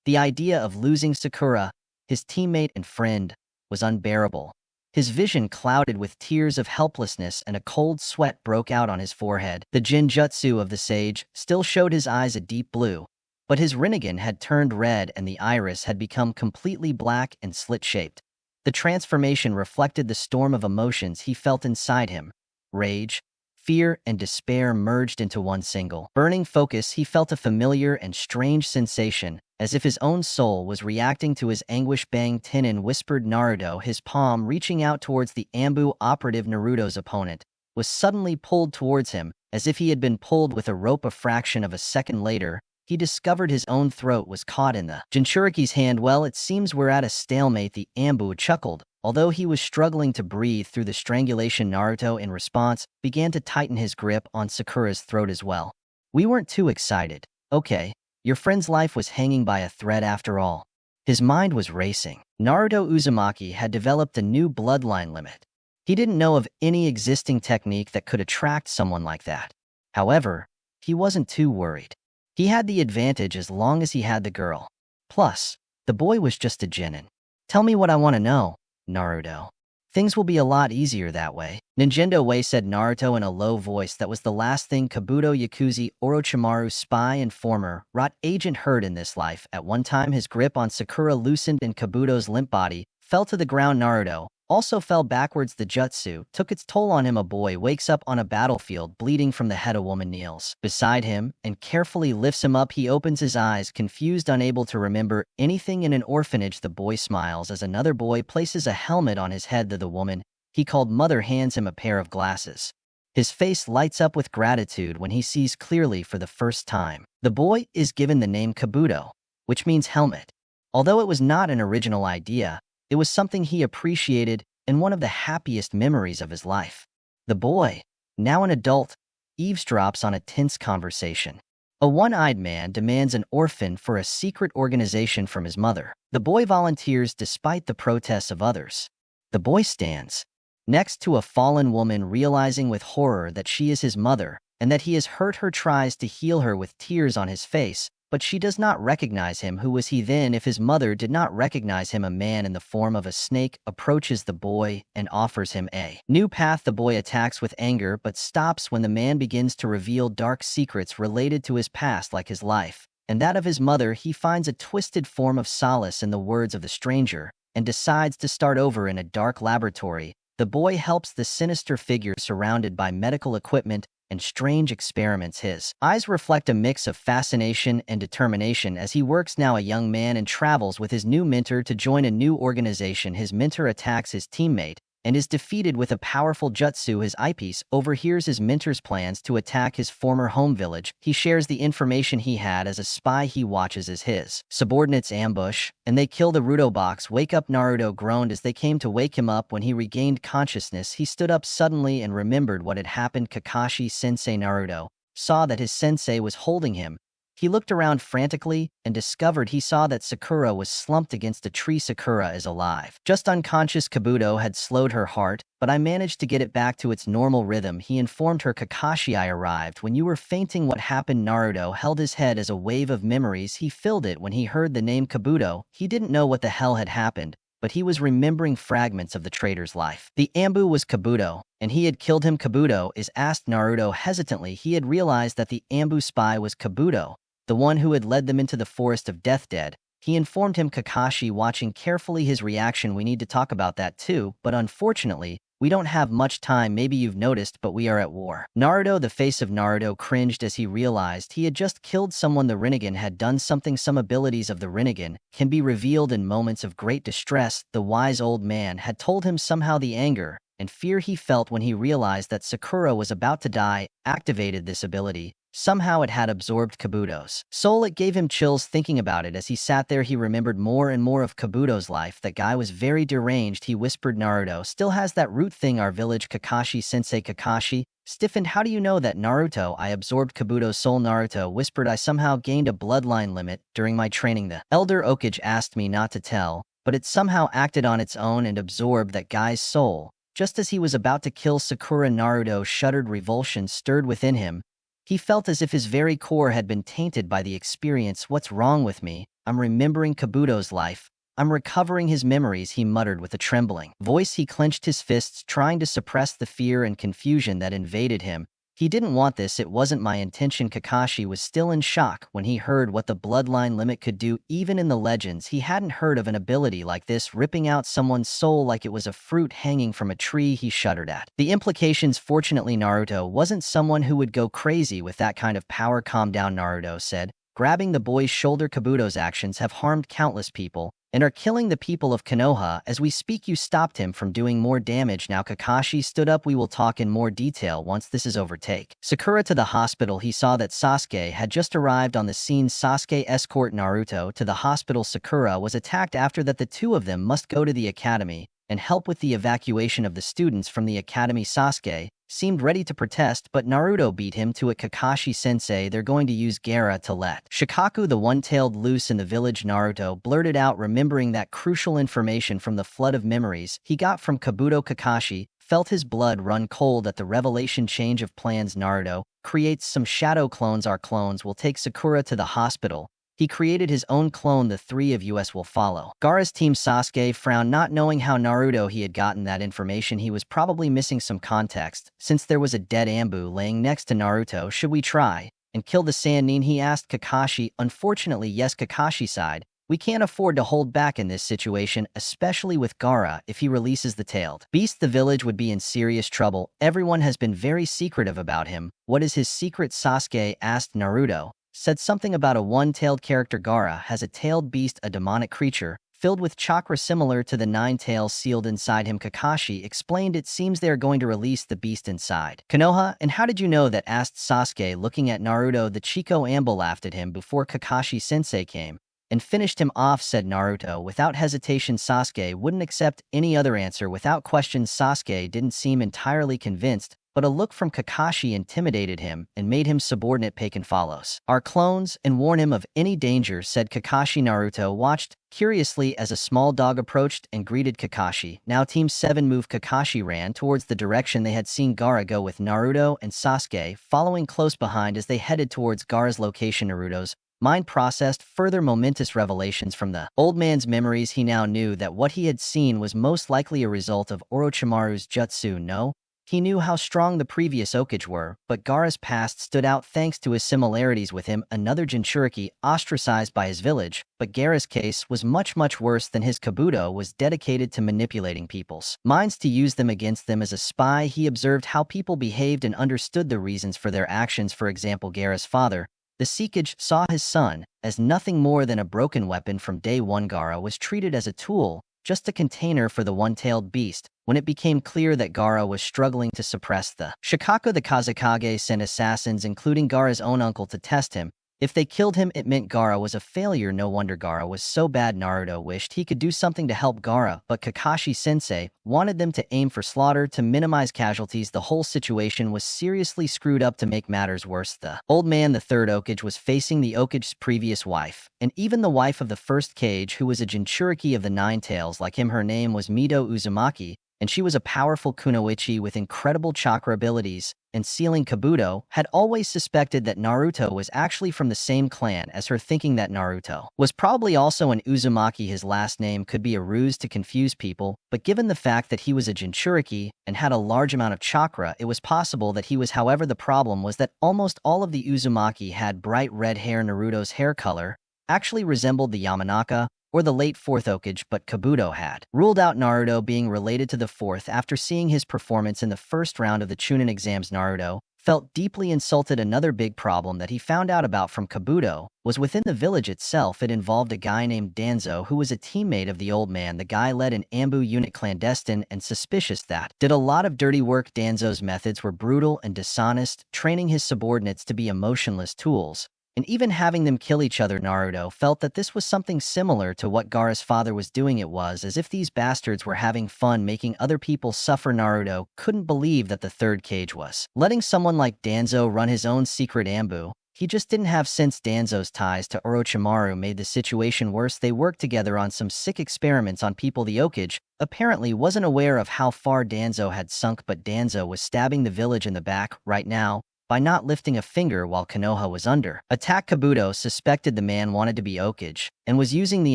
The idea of losing Sakura, his teammate and friend, was unbearable. His vision clouded with tears of helplessness, and a cold sweat broke out on his forehead. The Jinjutsu of the sage still showed his eyes a deep blue, but his Rinnegan had turned red and the iris had become completely black and slit-shaped. The transformation reflected the storm of emotions he felt inside him. Rage, fear, and despair merged into one single burning focus. He felt a familiar and strange sensation, as if his own soul was reacting to his anguish. "Bang!" Tinin whispered. Naruto, his palm reaching out towards the Ambu operative. Naruto's opponent was suddenly pulled towards him, as if he had been pulled with a rope. A fraction of a second later, he discovered his own throat was caught in the Jinchuriki's hand. "Well, it seems we're at a stalemate," the Ambu chuckled. Although he was struggling to breathe through the strangulation, Naruto, in response, began to tighten his grip on Sakura's throat as well. "We weren't too excited. Okay. Your friend's life was hanging by a thread after all." His mind was racing. Naruto Uzumaki had developed a new bloodline limit. He didn't know of any existing technique that could attract someone like that. However, he wasn't too worried. He had the advantage as long as he had the girl. Plus, the boy was just a Jinin. "Tell me what I want to know, Naruto. Things will be a lot easier that way." "Ninjendo Wei," said Naruto in a low voice. "That was the last thing Kabuto Yakuza Orochimaru, spy and former ROT agent, heard in this life." At one time, his grip on Sakura loosened and Kabuto's limp body fell to the ground. Naruto also fell backwards. The jutsu took its toll on him. A boy wakes up on a battlefield bleeding from the head. A woman kneels beside him and carefully lifts him up. He opens his eyes, confused, unable to remember anything. In an orphanage, the boy smiles as another boy places a helmet on his head. The woman he called mother hands him a pair of glasses. His face lights up with gratitude when he sees clearly for the first time. The boy is given the name Kabuto, which means helmet. Although it was not an original idea, it was something he appreciated and one of the happiest memories of his life. The boy, now an adult, eavesdrops on a tense conversation. A one-eyed man demands an orphan for a secret organization from his mother. The boy volunteers despite the protests of others. The boy stands next to a fallen woman, realizing with horror that she is his mother and that he has hurt her. Tries to heal her with tears on his face, but she does not recognize him. Who was he then if his mother did not recognize him? A man in the form of a snake approaches the boy and offers him a new path. The boy attacks with anger but stops when the man begins to reveal dark secrets related to his past, like his life and that of his mother. He finds a twisted form of solace in the words of the stranger and decides to start over in a dark laboratory. The boy helps the sinister figure surrounded by medical equipment and strange experiments. His eyes reflect a mix of fascination and determination as he works now a young man and travels with his new mentor to join a new organization. His mentor attacks his teammate and is defeated with a powerful jutsu. His eyepiece overhears his mentor's plans to attack his former home village. He shares the information he had as a spy. He watches as his subordinates ambush, and they kill the Ruto box. "Wake up!" Naruto groaned as they came to wake him up. When he regained consciousness, he stood up suddenly and remembered what had happened. Kakashi-sensei. Naruto saw that his sensei was holding him. He looked around frantically and discovered he saw that Sakura was slumped against a tree. "Sakura is alive. Just unconscious." Kabuto had slowed her heart, but I managed to get it back to its normal rhythm, he informed her. "Kakashi, I arrived when you were fainting." "What happened?" Naruto held his head as a wave of memories he filled it when he heard the name Kabuto. He didn't know what the hell had happened, but he was remembering fragments of the traitor's life. The Ambu was Kabuto, and he had killed him. "Kabuto is?" asked Naruto hesitantly. He had realized that the Ambu spy was Kabuto, the one who had led them into the forest of death. "Dead," he informed him. Kakashi watching carefully his reaction. "We need to talk about that too, but unfortunately, We don't have much time, maybe you've noticed, but we are at war. Naruto, the face of Naruto, cringed as he realized he had just killed someone. The Rinnegan had done something. Some abilities of the Rinnegan can be revealed in moments of great distress. The wise old man had told him somehow. The anger and fear he felt when he realized that Sakura was about to die activated this ability. Somehow it had absorbed Kabuto's soul. It gave him chills thinking about it. As he sat there, he remembered more and more of Kabuto's life. That guy was very deranged. He whispered, Naruto still has that root thing. Our village, Kakashi-sensei. Kakashi stiffened. How do you know that, Naruto? I absorbed Kabuto's soul. Naruto whispered, I somehow gained a bloodline limit during my training. The elder Okage asked me not to tell, but it somehow acted on its own and absorbed that guy's soul. Just as he was about to kill Sakura, Naruto shuddered. Revulsion stirred within him. He felt as if his very core had been tainted by the experience. What's wrong with me? I'm remembering Kabuto's life. I'm recovering his memories, he muttered with a trembling voice. He clenched his fists, trying to suppress the fear and confusion that invaded him. He didn't want this. It wasn't my intention. Kakashi was still in shock when he heard what the bloodline limit could do. Even in the legends, he hadn't heard of an ability like this, ripping out someone's soul like it was a fruit hanging from a tree. He shuddered at the implications. Fortunately, Naruto wasn't someone who would go crazy with that kind of power. Calm down, Naruto said, grabbing the boy's shoulder. Kabuto's actions have harmed countless people and are killing the people of Konoha. As we speak, you stopped him from doing more damage. Now Kakashi stood up. We will talk in more detail once this is over. Take Sakura to the hospital. He saw that Sasuke had just arrived on the scene. Sasuke escort Naruto to the hospital. Sakura was attacked. After that, the two of them must go to the academy and help with the evacuation of the students from the academy. Sasuke seemed ready to protest, but Naruto beat him to it. Kakashi-sensei, they're going to use Gaara to let Shikaku the one-tailed loose in the village, Naruto blurted out, remembering that crucial information from the flood of memories he got from Kabuto. Kakashi felt his blood run cold at the revelation. Change of plans. Naruto creates some shadow clones. Our clones will take Sakura to the hospital. He created his own clone. The three of us will follow Gaara's team. Sasuke frowned, not knowing how Naruto he had gotten that information. He was probably missing some context, since there was a dead Ambu laying next to Naruto. Should we try and kill the Sannin? He asked Kakashi. Unfortunately, yes. Kakashi sighed. We can't afford to hold back in this situation, especially with Gaara. If he releases the tailed beast, the village would be in serious trouble. Everyone has been very secretive about him. What is his secret? Sasuke asked. Naruto said something about a one-tailed character. Gaara has a tailed beast, a demonic creature, filled with chakra similar to the nine tails sealed inside him. Kakashi explained, it seems they are going to release the beast inside Konoha. And how did you know that? Asked Sasuke, looking at Naruto. The Chico Amble laughed at him before Kakashi-sensei came and finished him off, said Naruto without hesitation. Sasuke wouldn't accept any other answer without question. Sasuke didn't seem entirely convinced, but a look from Kakashi intimidated him and made him subordinate. Paken follows our clones and warn him of any danger, said Kakashi. Naruto watched curiously as a small dog approached and greeted Kakashi. Now Team 7 moved. Kakashi ran towards the direction they had seen Gaara go, with Naruto and Sasuke following close behind as they headed towards Gaara's location. Naruto's mind processed further momentous revelations from the old man's memories. He now knew that what he had seen was most likely a result of Orochimaru's jutsu. No, he knew how strong the previous Okage were, but Gaara's past stood out thanks to his similarities with him. Another Jinchuriki ostracized by his village, but Gaara's case was much worse than his. Kabuto was dedicated to manipulating people's minds to use them against them. As a spy, he observed how people behaved and understood the reasons for their actions. For example, Gaara's father, the Seekage, saw his son as nothing more than a broken weapon from day one. Gaara was treated as a tool, just a container for the one-tailed beast. When it became clear that Gaara was struggling to suppress the Shikaku, the Kazekage sent assassins, including Gaara's own uncle, to test him. If they killed him, it meant Gaara was a failure. No wonder Gaara was so bad. Naruto wished he could do something to help Gaara, but Kakashi-sensei wanted them to aim for slaughter to minimize casualties. The whole situation was seriously screwed up. To make matters worse, the old man, the third Okage, was facing the Okage's previous wife, and even the wife of the first Kage, who was a Jinchuriki of the Nine Tails like him. Her name was Mido Uzumaki, and she was a powerful kunoichi with incredible chakra abilities, and sealing. Kabuto had always suspected that Naruto was actually from the same clan as her, thinking that Naruto was probably also an Uzumaki. His last name could be a ruse to confuse people, but given the fact that he was a Jinchuriki and had a large amount of chakra, it was possible that he was. However, the problem was that almost all of the Uzumaki had bright red hair. Naruto's hair color actually resembled the Yamanaka, or the late fourth Hokage, but Kabuto had ruled out Naruto being related to the fourth after seeing his performance in the first round of the Chunin exams. Naruto felt deeply insulted. Another big problem that he found out about from Kabuto was within the village itself. It involved a guy named Danzo who was a teammate of the old man. The guy led an Ambu unit, clandestine and suspicious, that did a lot of dirty work. Danzo's methods were brutal and dishonest, training his subordinates to be emotionless tools, and even having them kill each other. Naruto felt that this was something similar to what Gaara's father was doing. It was as if these bastards were having fun making other people suffer. Naruto couldn't believe that the third Kage was letting someone like Danzo run his own secret Ambu. He just didn't have sense. Danzo's ties to Orochimaru made the situation worse. They worked together on some sick experiments on people. The Hokage apparently wasn't aware of how far Danzo had sunk, but Danzo was stabbing the village in the back right now by not lifting a finger while Konoha was under attack. Kabuto suspected the man wanted to be Hokage and was using the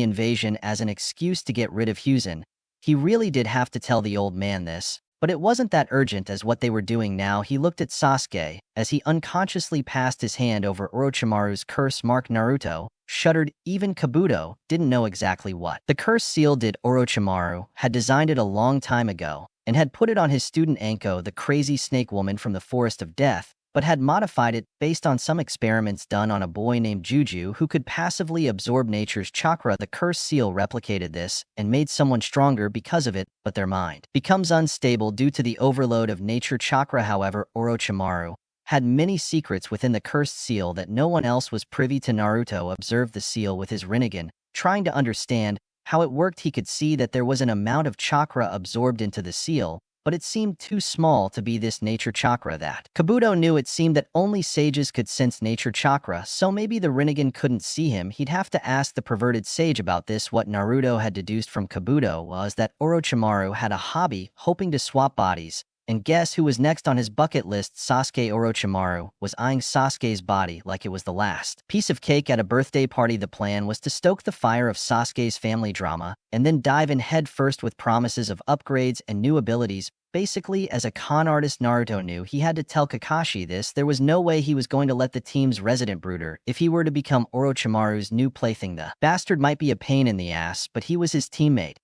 invasion as an excuse to get rid of Hyuzen. He really did have to tell the old man this, but it wasn't that urgent as what they were doing now. He looked at Sasuke as he unconsciously passed his hand over Orochimaru's curse mark. Naruto shuddered. Even Kabuto didn't know exactly what the curse seal did. Orochimaru had designed it a long time ago and had put it on his student Anko, the crazy snake woman from the Forest of Death, but had modified it based on some experiments done on a boy named Juju who could passively absorb nature's chakra. The curse seal replicated this and made someone stronger because of it, but their mind becomes unstable due to the overload of nature chakra. However, Orochimaru had many secrets within the cursed seal that no one else was privy to. Naruto observed the seal with his Rinnegan, trying to understand how it worked. He could see that there was an amount of chakra absorbed into the seal, but it seemed too small to be this nature chakra that Kabuto knew. It seemed that only sages could sense nature chakra, so maybe the Rinnegan couldn't see him. He'd have to ask the perverted sage about this. What Naruto had deduced from Kabuto was that Orochimaru had a hobby, hoping to swap bodies. And guess who was next on his bucket list? Sasuke. Orochimaru was eyeing Sasuke's body like it was the last piece of cake at a birthday party. The plan was to stoke the fire of Sasuke's family drama and then dive in head first with promises of upgrades and new abilities. Basically, as a con artist, Naruto knew he had to tell Kakashi this. There was no way he was going to let the team's resident brooder if he were to become Orochimaru's new plaything. The bastard might be a pain in the ass, but he was his teammate.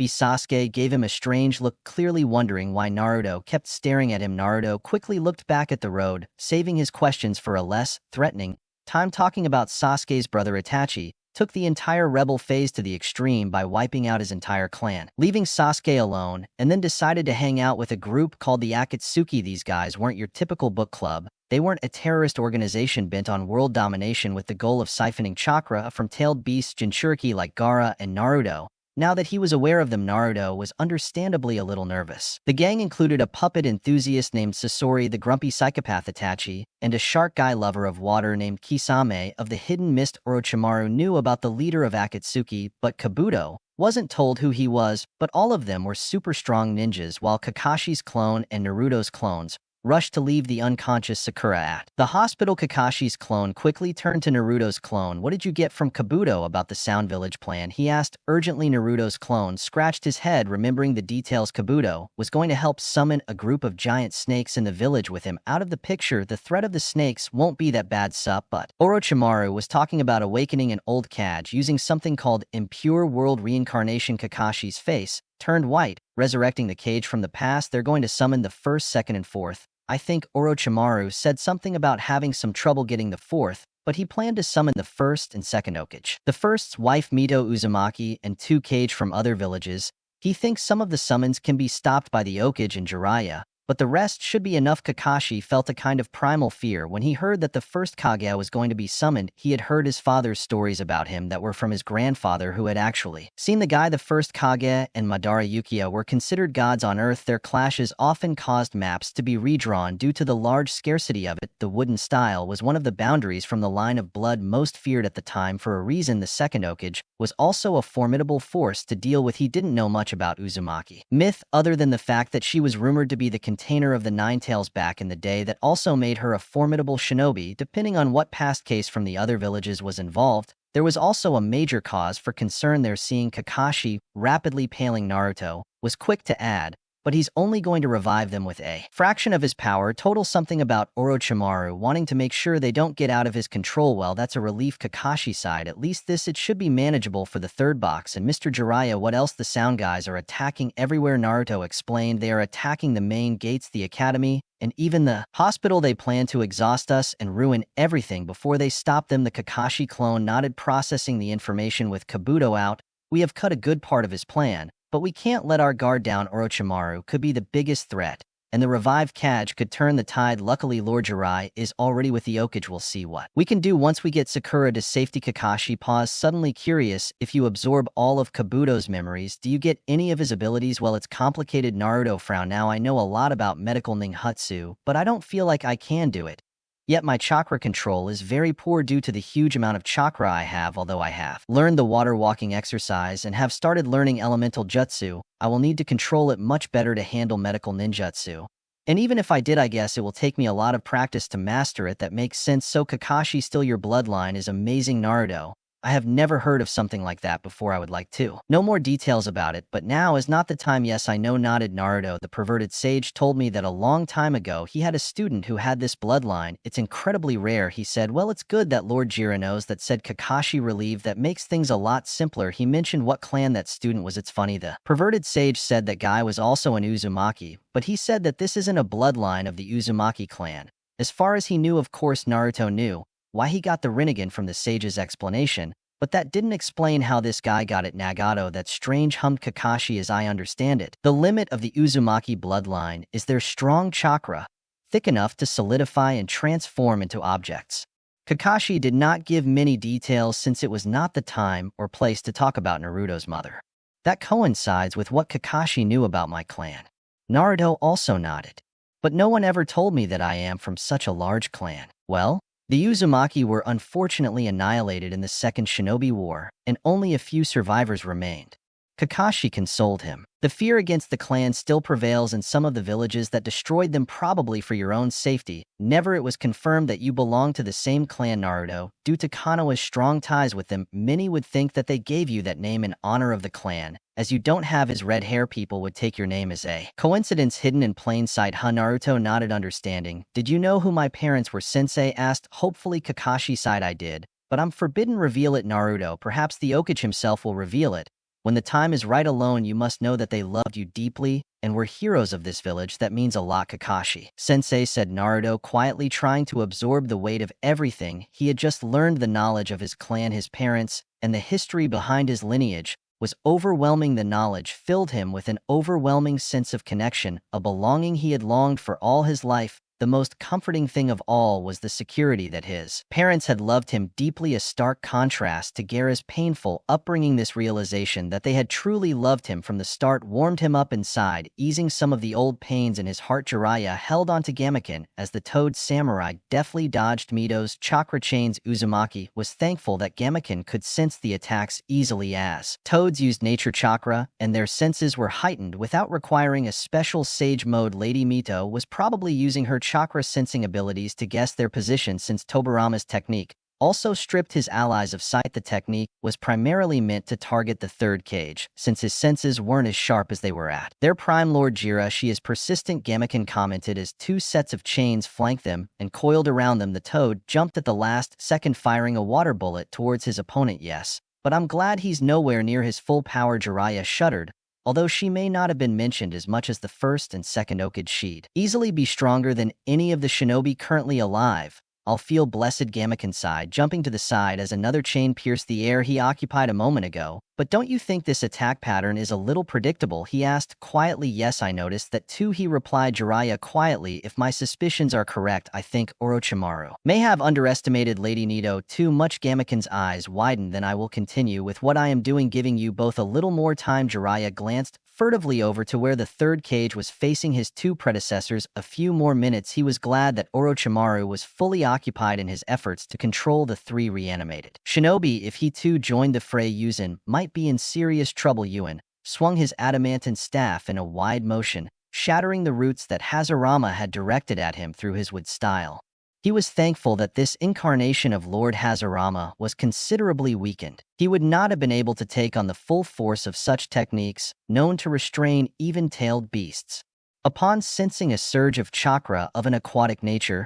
Sasuke gave him a strange look, clearly wondering why Naruto kept staring at him. Naruto quickly looked back at the road, saving his questions for a less threatening time. Talking about Sasuke's brother Itachi took the entire rebel phase to the extreme by wiping out his entire clan, leaving Sasuke alone, and then decided to hang out with a group called the Akatsuki. These guys weren't your typical book club. They weren't a terrorist organization bent on world domination with the goal of siphoning chakra from tailed beasts Jinchuriki like Gaara and Naruto. Now that he was aware of them, Naruto was understandably a little nervous. The gang included a puppet enthusiast named Sasori, the grumpy psychopath Itachi, and a shark guy lover of water named Kisame of the Hidden Mist. Orochimaru knew about the leader of Akatsuki, but Kabuto wasn't told who he was. But all of them were super strong ninjas, while Kakashi's clone and Naruto's clones rushed to leave the unconscious Sakura at the hospital. Kakashi's clone quickly turned to Naruto's clone. "What did you get from Kabuto about the Sound Village plan?" he asked urgently. Naruto's clone scratched his head, remembering the details. Kabuto was going to help summon a group of giant snakes in the village with him out of the picture. The threat of the snakes won't be that bad, sup, but Orochimaru was talking about awakening an old Kage using something called impure world reincarnation. Kakashi's face turned white, resurrecting the Kage from the past. They're going to summon the first, second, and fourth. I think Orochimaru said something about having some trouble getting the fourth, but he planned to summon the first and second Hokage. The first's wife Mito Uzumaki and 2 Kage from other villages. He thinks some of the summons can be stopped by the Hokage and Jiraiya, but the rest should be enough. Kakashi felt a kind of primal fear when he heard that the first Kage was going to be summoned. He had heard his father's stories about him that were from his grandfather, who had actually seen the guy. The first Kage and Madara Uchiha were considered gods on Earth. Their clashes often caused maps to be redrawn due to the large scarcity of it. The wooden style was one of the boundaries from the line of blood most feared at the time for a reason. The second Hokage was also a formidable force to deal with. He didn't know much about Uzumaki myth other than the fact that she was rumored to be the container of the Nine Tails back in the day. That also made her a formidable shinobi. Depending on what past case from the other villages was involved, there was also a major cause for concern there. Seeing Kakashi rapidly paling Naruto was quick to add, but he's only going to revive them with a fraction of his power. Total something about Orochimaru wanting to make sure they don't get out of his control. Well, that's a relief Kakashi side. At least it should be manageable for the third box. And Mr. Jiraiya, what else? The sound guys are attacking everywhere. Naruto explained they are attacking the main gates, the academy, and even the hospital. They plan to exhaust us and ruin everything before they stop them. The Kakashi clone nodded, processing the information. With Kabuto out, we have cut a good part of his plan, but we can't let our guard down. Orochimaru could be the biggest threat, and the revived Kaj could turn the tide. Luckily, Lord Jirai is already with the Okage. We'll see what we can do once we get Sakura to safety. Kakashi paused, suddenly curious. If you absorb all of Kabuto's memories, do you get any of his abilities? Well, it's complicated. Naruto frowned. Now, I know a lot about medical ninjutsu, but I don't feel like I can do it. Yet my chakra control is very poor due to the huge amount of chakra I have. Although I have learned the water walking exercise and have started learning elemental jutsu, I will need to control it much better to handle medical ninjutsu. And even if I did, I guess it will take me a lot of practice to master it. That makes sense. So Kakashi, still your bloodline is amazing. Naruto, I have never heard of something like that before. I would like to know more details about it, but now is not the time. Yes, I know, nodded Naruto. The perverted sage told me that a long time ago he had a student who had this bloodline. It's incredibly rare, he said. Well, it's good that Lord Jiraiya knows that, said Kakashi, relieved. That makes things a lot simpler. He mentioned what clan that student was. It's funny, the perverted sage said that guy was also an Uzumaki, but he said that this isn't a bloodline of the Uzumaki clan. As far as he knew, of course, Naruto knew why he got the Rinnegan from the sage's explanation, but that didn't explain how this guy got it. Nagato, that's strange, hummed Kakashi. As I understand it, the limit of the Uzumaki bloodline is their strong chakra, thick enough to solidify and transform into objects. Kakashi did not give many details since it was not the time or place to talk about Naruto's mother. That coincides with what Kakashi knew about my clan. Naruto also nodded. But no one ever told me that I am from such a large clan. Well, the Uzumaki were unfortunately annihilated in the Second Shinobi War, and only a few survivors remained. Kakashi consoled him. The fear against the clan still prevails in some of the villages that destroyed them, probably for your own safety. Never it was confirmed that you belong to the same clan, Naruto. Due to Konoha's strong ties with them, many would think that they gave you that name in honor of the clan. As you don't have his red hair, people would take your name as a coincidence hidden in plain sight. Naruto nodded, understanding. Did you know who my parents were? Sensei asked. Hopefully Kakashi sighed. I did, but I'm forbidden reveal it. Naruto, perhaps the Okage himself will reveal it. When the time is right. Alone, you must know that they loved you deeply and were heroes of this village. That means a lot, Kakashi. Sensei, said Naruto, quietly trying to absorb the weight of everything. He had just learned. The knowledge of his clan, his parents, and the history behind his lineage was overwhelming. The knowledge filled him with an overwhelming sense of connection, a belonging he had longed for all his life. The most comforting thing of all was the security that his parents had loved him deeply, a stark contrast to Gaara's painful upbringing. This realization that they had truly loved him from the start warmed him up inside, easing some of the old pains in his heart. Jiraiya held onto Gamaken as the toad samurai deftly dodged Mito's chakra chains. Uzumaki was thankful that Gamaken could sense the attacks easily, as toads used nature chakra and their senses were heightened without requiring a special sage mode. Lady Mito was probably using her chakra sensing abilities to guess their position, since Tobirama's technique also stripped his allies of sight. The technique was primarily meant to target the third cage, since his senses weren't as sharp as they were at their prime. Lord Jiraiya, she is persistent, Gamaken commented as two sets of chains flanked them and coiled around them. The toad jumped at the last second, firing a water bullet towards his opponent. Yes, but I'm glad he's nowhere near his full power. Jiraiya shuddered. Although she may not have been mentioned as much as the first and second Okage, she'd easily be stronger than any of the shinobi currently alive. I'll feel blessed, Gamaken sighed, jumping to the side as another chain pierced the air he occupied a moment ago. But don't you think this attack pattern is a little predictable? He asked quietly. Yes, I noticed that too, he replied. Jiraiya quietly, if my suspicions are correct, I think Orochimaru may have underestimated Lady Nito too much. Gamaken's eyes widened. Then I will continue with what I am doing, giving you both a little more time. Jiraiya glanced furtively over to where the third cage was facing his two predecessors. A few more minutes. He was glad that Orochimaru was fully occupied in his efforts to control the three reanimated shinobi. If he too joined the fray, Yuzin might be in serious trouble. Yuan swung his adamantine staff in a wide motion, shattering the roots that Hashirama had directed at him through his wood style. He was thankful that this incarnation of Lord Hazarama was considerably weakened. He would not have been able to take on the full force of such techniques, known to restrain even-tailed beasts. Upon sensing a surge of chakra of an aquatic nature,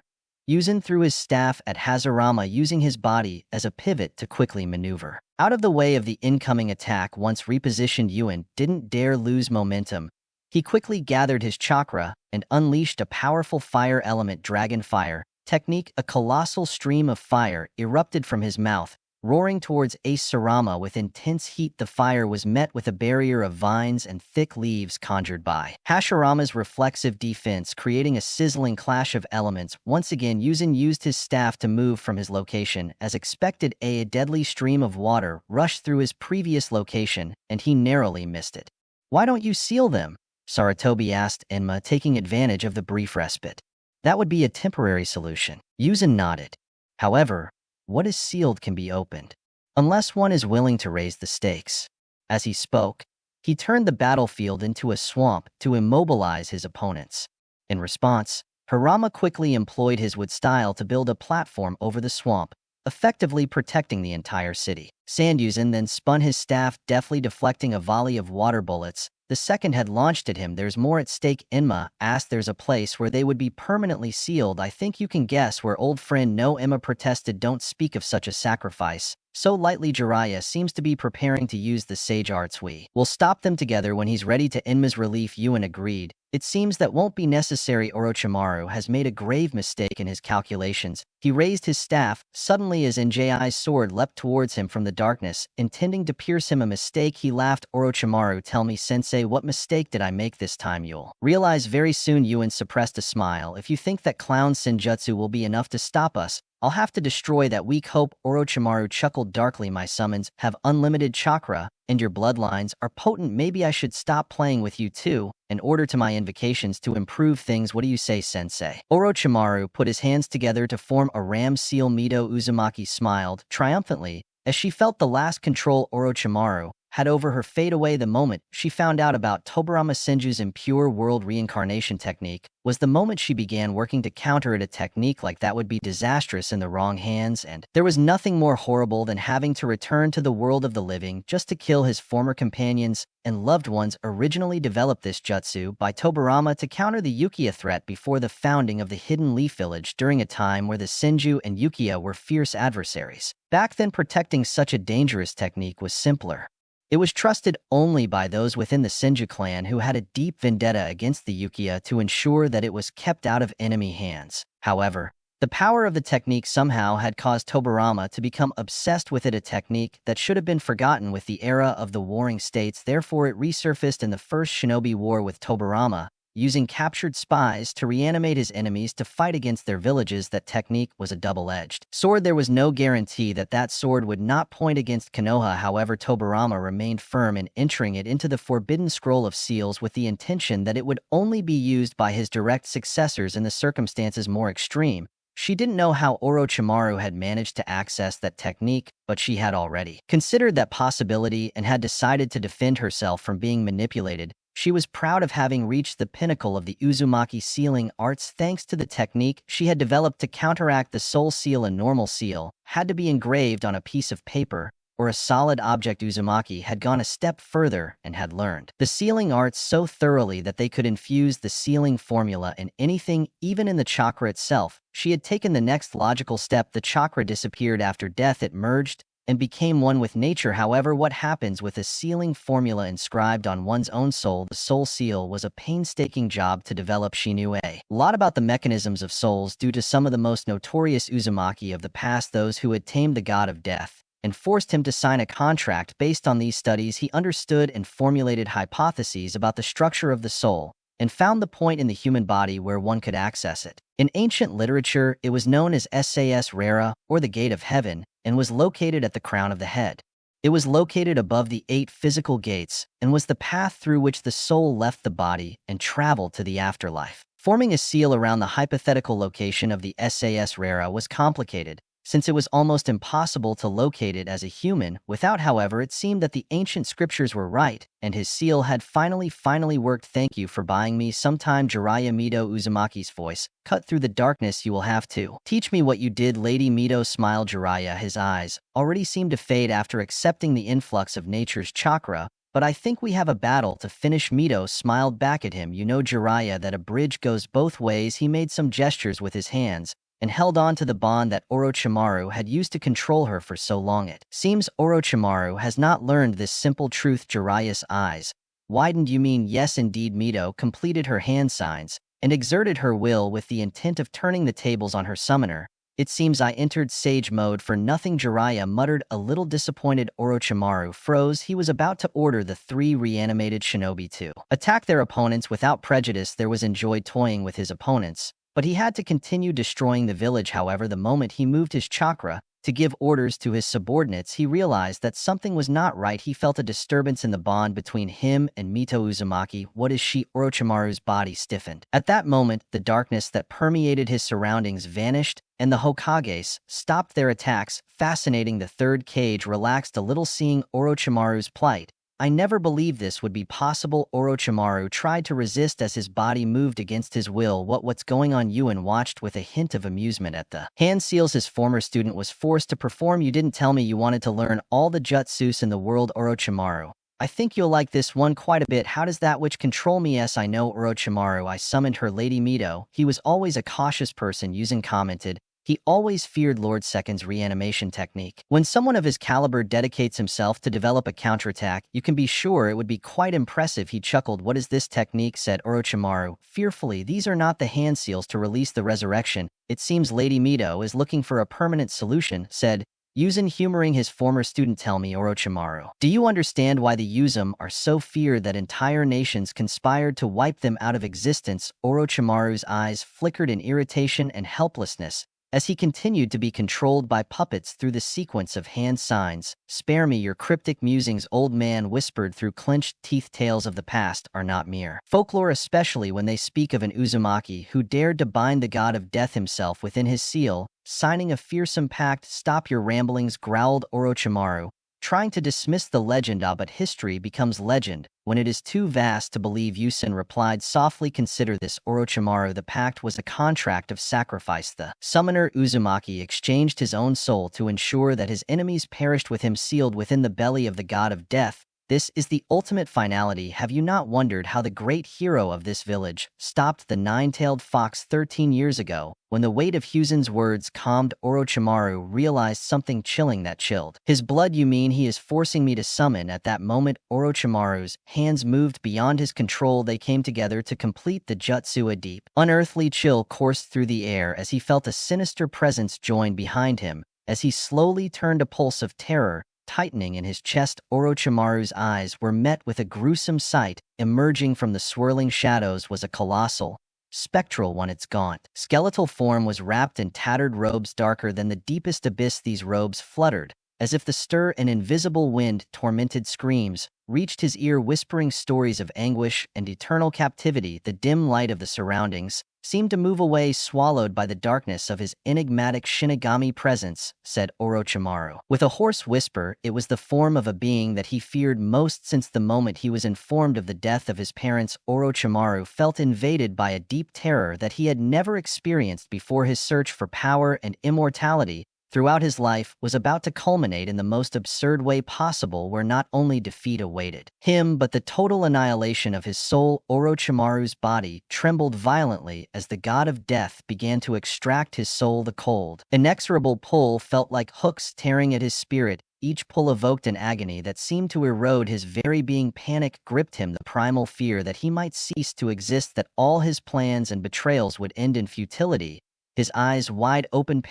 Yuzin threw his staff at Hazarama, using his body as a pivot to quickly maneuver. Out of the way of the incoming attack, once repositioned, Yuan didn't dare lose momentum. He quickly gathered his chakra and unleashed a powerful fire element dragon fire technique. A colossal stream of fire erupted from his mouth, roaring towards Ace Sarama with intense heat. The fire was met with a barrier of vines and thick leaves conjured by Hashirama's reflexive defense, creating a sizzling clash of elements. Once again, Yuzin used his staff to move from his location. As expected, a deadly stream of water rushed through his previous location, and he narrowly missed it. "Why don't you seal them?" Saratobi asked Enma, taking advantage of the brief respite. "That would be a temporary solution." Yuzin nodded. "However, what is sealed can be opened, unless one is willing to raise the stakes." As he spoke, he turned the battlefield into a swamp to immobilize his opponents. In response, Harama quickly employed his wood style to build a platform over the swamp, effectively protecting the entire city. Sandyuzin then spun his staff, deftly deflecting a volley of water bullets. The second had launched at him. "There's more at stake," Enma asked. "There's a place where they would be permanently sealed. I think you can guess where, old friend." "No," Enma protested. "Don't speak of such a sacrifice so lightly. Jiraiya seems to be preparing to use the sage arts. We will stop them together when he's ready." To Enma's relief, Yuan agreed. "It seems that won't be necessary. Orochimaru has made a grave mistake in his calculations." He raised his staff suddenly as Njai's sword leapt towards him from the darkness, intending to pierce him. "A mistake?" he laughed. "Orochimaru, tell me, sensei, what mistake did I make this time? You'll realize very soon." Yuan suppressed a smile. "If you think that clown senjutsu will be enough to stop us, I'll have to destroy that weak hope." Orochimaru chuckled darkly. "My summons have unlimited chakra, and your bloodlines are potent. Maybe I should stop playing with you too, and order to my invocations to improve things. What do you say, sensei?" Orochimaru put his hands together to form a ram seal. Mido Uzumaki smiled triumphantly as she felt the last control Orochimaru had over her fade away. The moment she found out about Tobirama Senju's impure world reincarnation technique was the moment she began working to counter it. A technique like that would be disastrous in the wrong hands, and there was nothing more horrible than having to return to the world of the living just to kill his former companions and loved ones. Originally developed this jutsu by Tobirama to counter the Uchiha threat before the founding of the Hidden Leaf Village, during a time where the Senju and Uchiha were fierce adversaries. Back then, protecting such a dangerous technique was simpler. It was trusted only by those within the Senju clan who had a deep vendetta against the Uchiha to ensure that it was kept out of enemy hands. However, the power of the technique somehow had caused Tobirama to become obsessed with it, a technique that should have been forgotten with the era of the warring states. Therefore, it resurfaced in the first Shinobi War with Tobirama, using captured spies to reanimate his enemies to fight against their villages. That technique was a double-edged sword. There was no guarantee that that sword would not point against Konoha. However, Tobirama remained firm in entering it into the Forbidden Scroll of Seals with the intention that it would only be used by his direct successors in the circumstances more extreme. She didn't know how Orochimaru had managed to access that technique, but she had already considered that possibility and had decided to defend herself from being manipulated. She was proud of having reached the pinnacle of the Uzumaki sealing arts thanks to the technique she had developed to counteract the soul seal. A normal seal had to be engraved on a piece of paper or a solid object. Uzumaki had gone a step further and had learned the sealing arts so thoroughly that they could infuse the sealing formula in anything, even in the chakra itself. She had taken the next logical step. The chakra disappeared after death. It merged and became one with nature. However, what happens with a sealing formula inscribed on one's own soul? The soul seal was a painstaking job to develop. She knew a lot about the mechanisms of souls due to some of the most notorious Uzumaki of the past, those who had tamed the god of death and forced him to sign a contract. Based on these studies, he understood and formulated hypotheses about the structure of the soul and found the point in the human body where one could access it. In ancient literature, it was known as Sas Rara, or the Gate of Heaven, and was located at the crown of the head. It was located above the 8 physical gates and was the path through which the soul left the body and traveled to the afterlife. Forming a seal around the hypothetical location of the Sas Rara was complicated, since it was almost impossible to locate it as a human. Without, however, it seemed that the ancient scriptures were right, and his seal had finally worked. Thank you for buying me some time. Jiraiya Mito Uzumaki's voice cut through the darkness. You will have to teach me what you did. Lady Mito smiled. Jiraiya, his eyes already seemed to fade after accepting the influx of nature's chakra, but I think we have a battle to finish. Mito smiled back at him. You know, Jiraiya, that a bridge goes both ways. He made some gestures with his hands and held on to the bond that Orochimaru had used to control her for so long. It seems Orochimaru has not learned this simple truth. Jiraiya's eyes widened. You mean yes, indeed. Mito completed her hand signs and exerted her will with the intent of turning the tables on her summoner. It seems I entered sage mode for nothing. Jiraiya muttered, a little disappointed. Orochimaru froze. He was about to order the 3 reanimated shinobi to attack their opponents without prejudice. There was enjoyed toying with his opponents, but he had to continue destroying the village. However, the moment he moved his chakra to give orders to his subordinates, he realized that something was not right. He felt a disturbance in the bond between him and Mito Uzumaki. What is she? Orochimaru's body stiffened. At that moment, the darkness that permeated his surroundings vanished, and the Hokages stopped their attacks. Fascinating. The third cage relaxed a little, seeing Orochimaru's plight. I never believed this would be possible. Orochimaru tried to resist as his body moved against his will. What's going on? Yuen watched with a hint of amusement at the hand seals his former student was forced to perform. You didn't tell me you wanted to learn all the jutsus in the world. Orochimaru, I think you'll like this one quite a bit. How does that which control me? Yes, I know. Orochimaru, I summoned her. Lady Mito, he was always a cautious person, Yuzin commented. He always feared Lord Second's reanimation technique. When someone of his caliber dedicates himself to develop a counterattack, you can be sure it would be quite impressive. He chuckled. What is this technique? Said Orochimaru fearfully. These are not the hand seals to release the resurrection. It seems Lady Mito is looking for a permanent solution, said Yuzin, humoring his former student. Tell me, Orochimaru, do you understand why the Yuzum are so feared that entire nations conspired to wipe them out of existence? Orochimaru's eyes flickered in irritation and helplessness as he continued to be controlled by puppets through the sequence of hand signs. Spare me your cryptic musings, old man whispered through clenched teeth. Tales of the past are not mere folklore, especially when they speak of an Uzumaki who dared to bind the god of death himself within his seal, signing a fearsome pact. Stop your ramblings, growled Orochimaru, trying to dismiss the legend. But history becomes legend when it is too vast to believe. Yuzin replied softly. Consider this, Orochimaru. The pact was a contract of sacrifice. The summoner Uzumaki exchanged his own soul to ensure that his enemies perished with him, sealed within the belly of the god of death. This is the ultimate finality. Have you not wondered how the great hero of this village stopped the nine-tailed fox 13 years ago? When the weight of Yuzin's words calmed, Orochimaru realized something chilling that chilled his blood. You mean he is forcing me to summon? At that moment, Orochimaru's hands moved beyond his control. They came together to complete the jutsu. A deep, unearthly chill coursed through the air as he felt a sinister presence join behind him. As he slowly turned, a pulse of terror tightening in his chest. Orochimaru's eyes were met with a gruesome sight. Emerging from the swirling shadows was a colossal, spectral one. Its gaunt, skeletal form was wrapped in tattered robes darker than the deepest abyss. These robes fluttered as if the stir an invisible wind. Tormented screams reached his ear, whispering stories of anguish and eternal captivity. The dim light of the surroundings seemed to move away, swallowed by the darkness of his enigmatic Shinigami presence, said Orochimaru. With a hoarse whisper, it was the form of a being that he feared most since the moment he was informed of the death of his parents. Orochimaru felt invaded by a deep terror that he had never experienced before. His search for power and immortality throughout his life was about to culminate in the most absurd way possible, where not only defeat awaited him, but the total annihilation of his soul. Orochimaru's body trembled violently as the god of death began to extract his soul. The cold, inexorable pull felt like hooks tearing at his spirit. Each pull evoked an agony that seemed to erode his very being. Panic gripped him, the primal fear that he might cease to exist, that all his plans and betrayals would end in futility. His eyes wide open,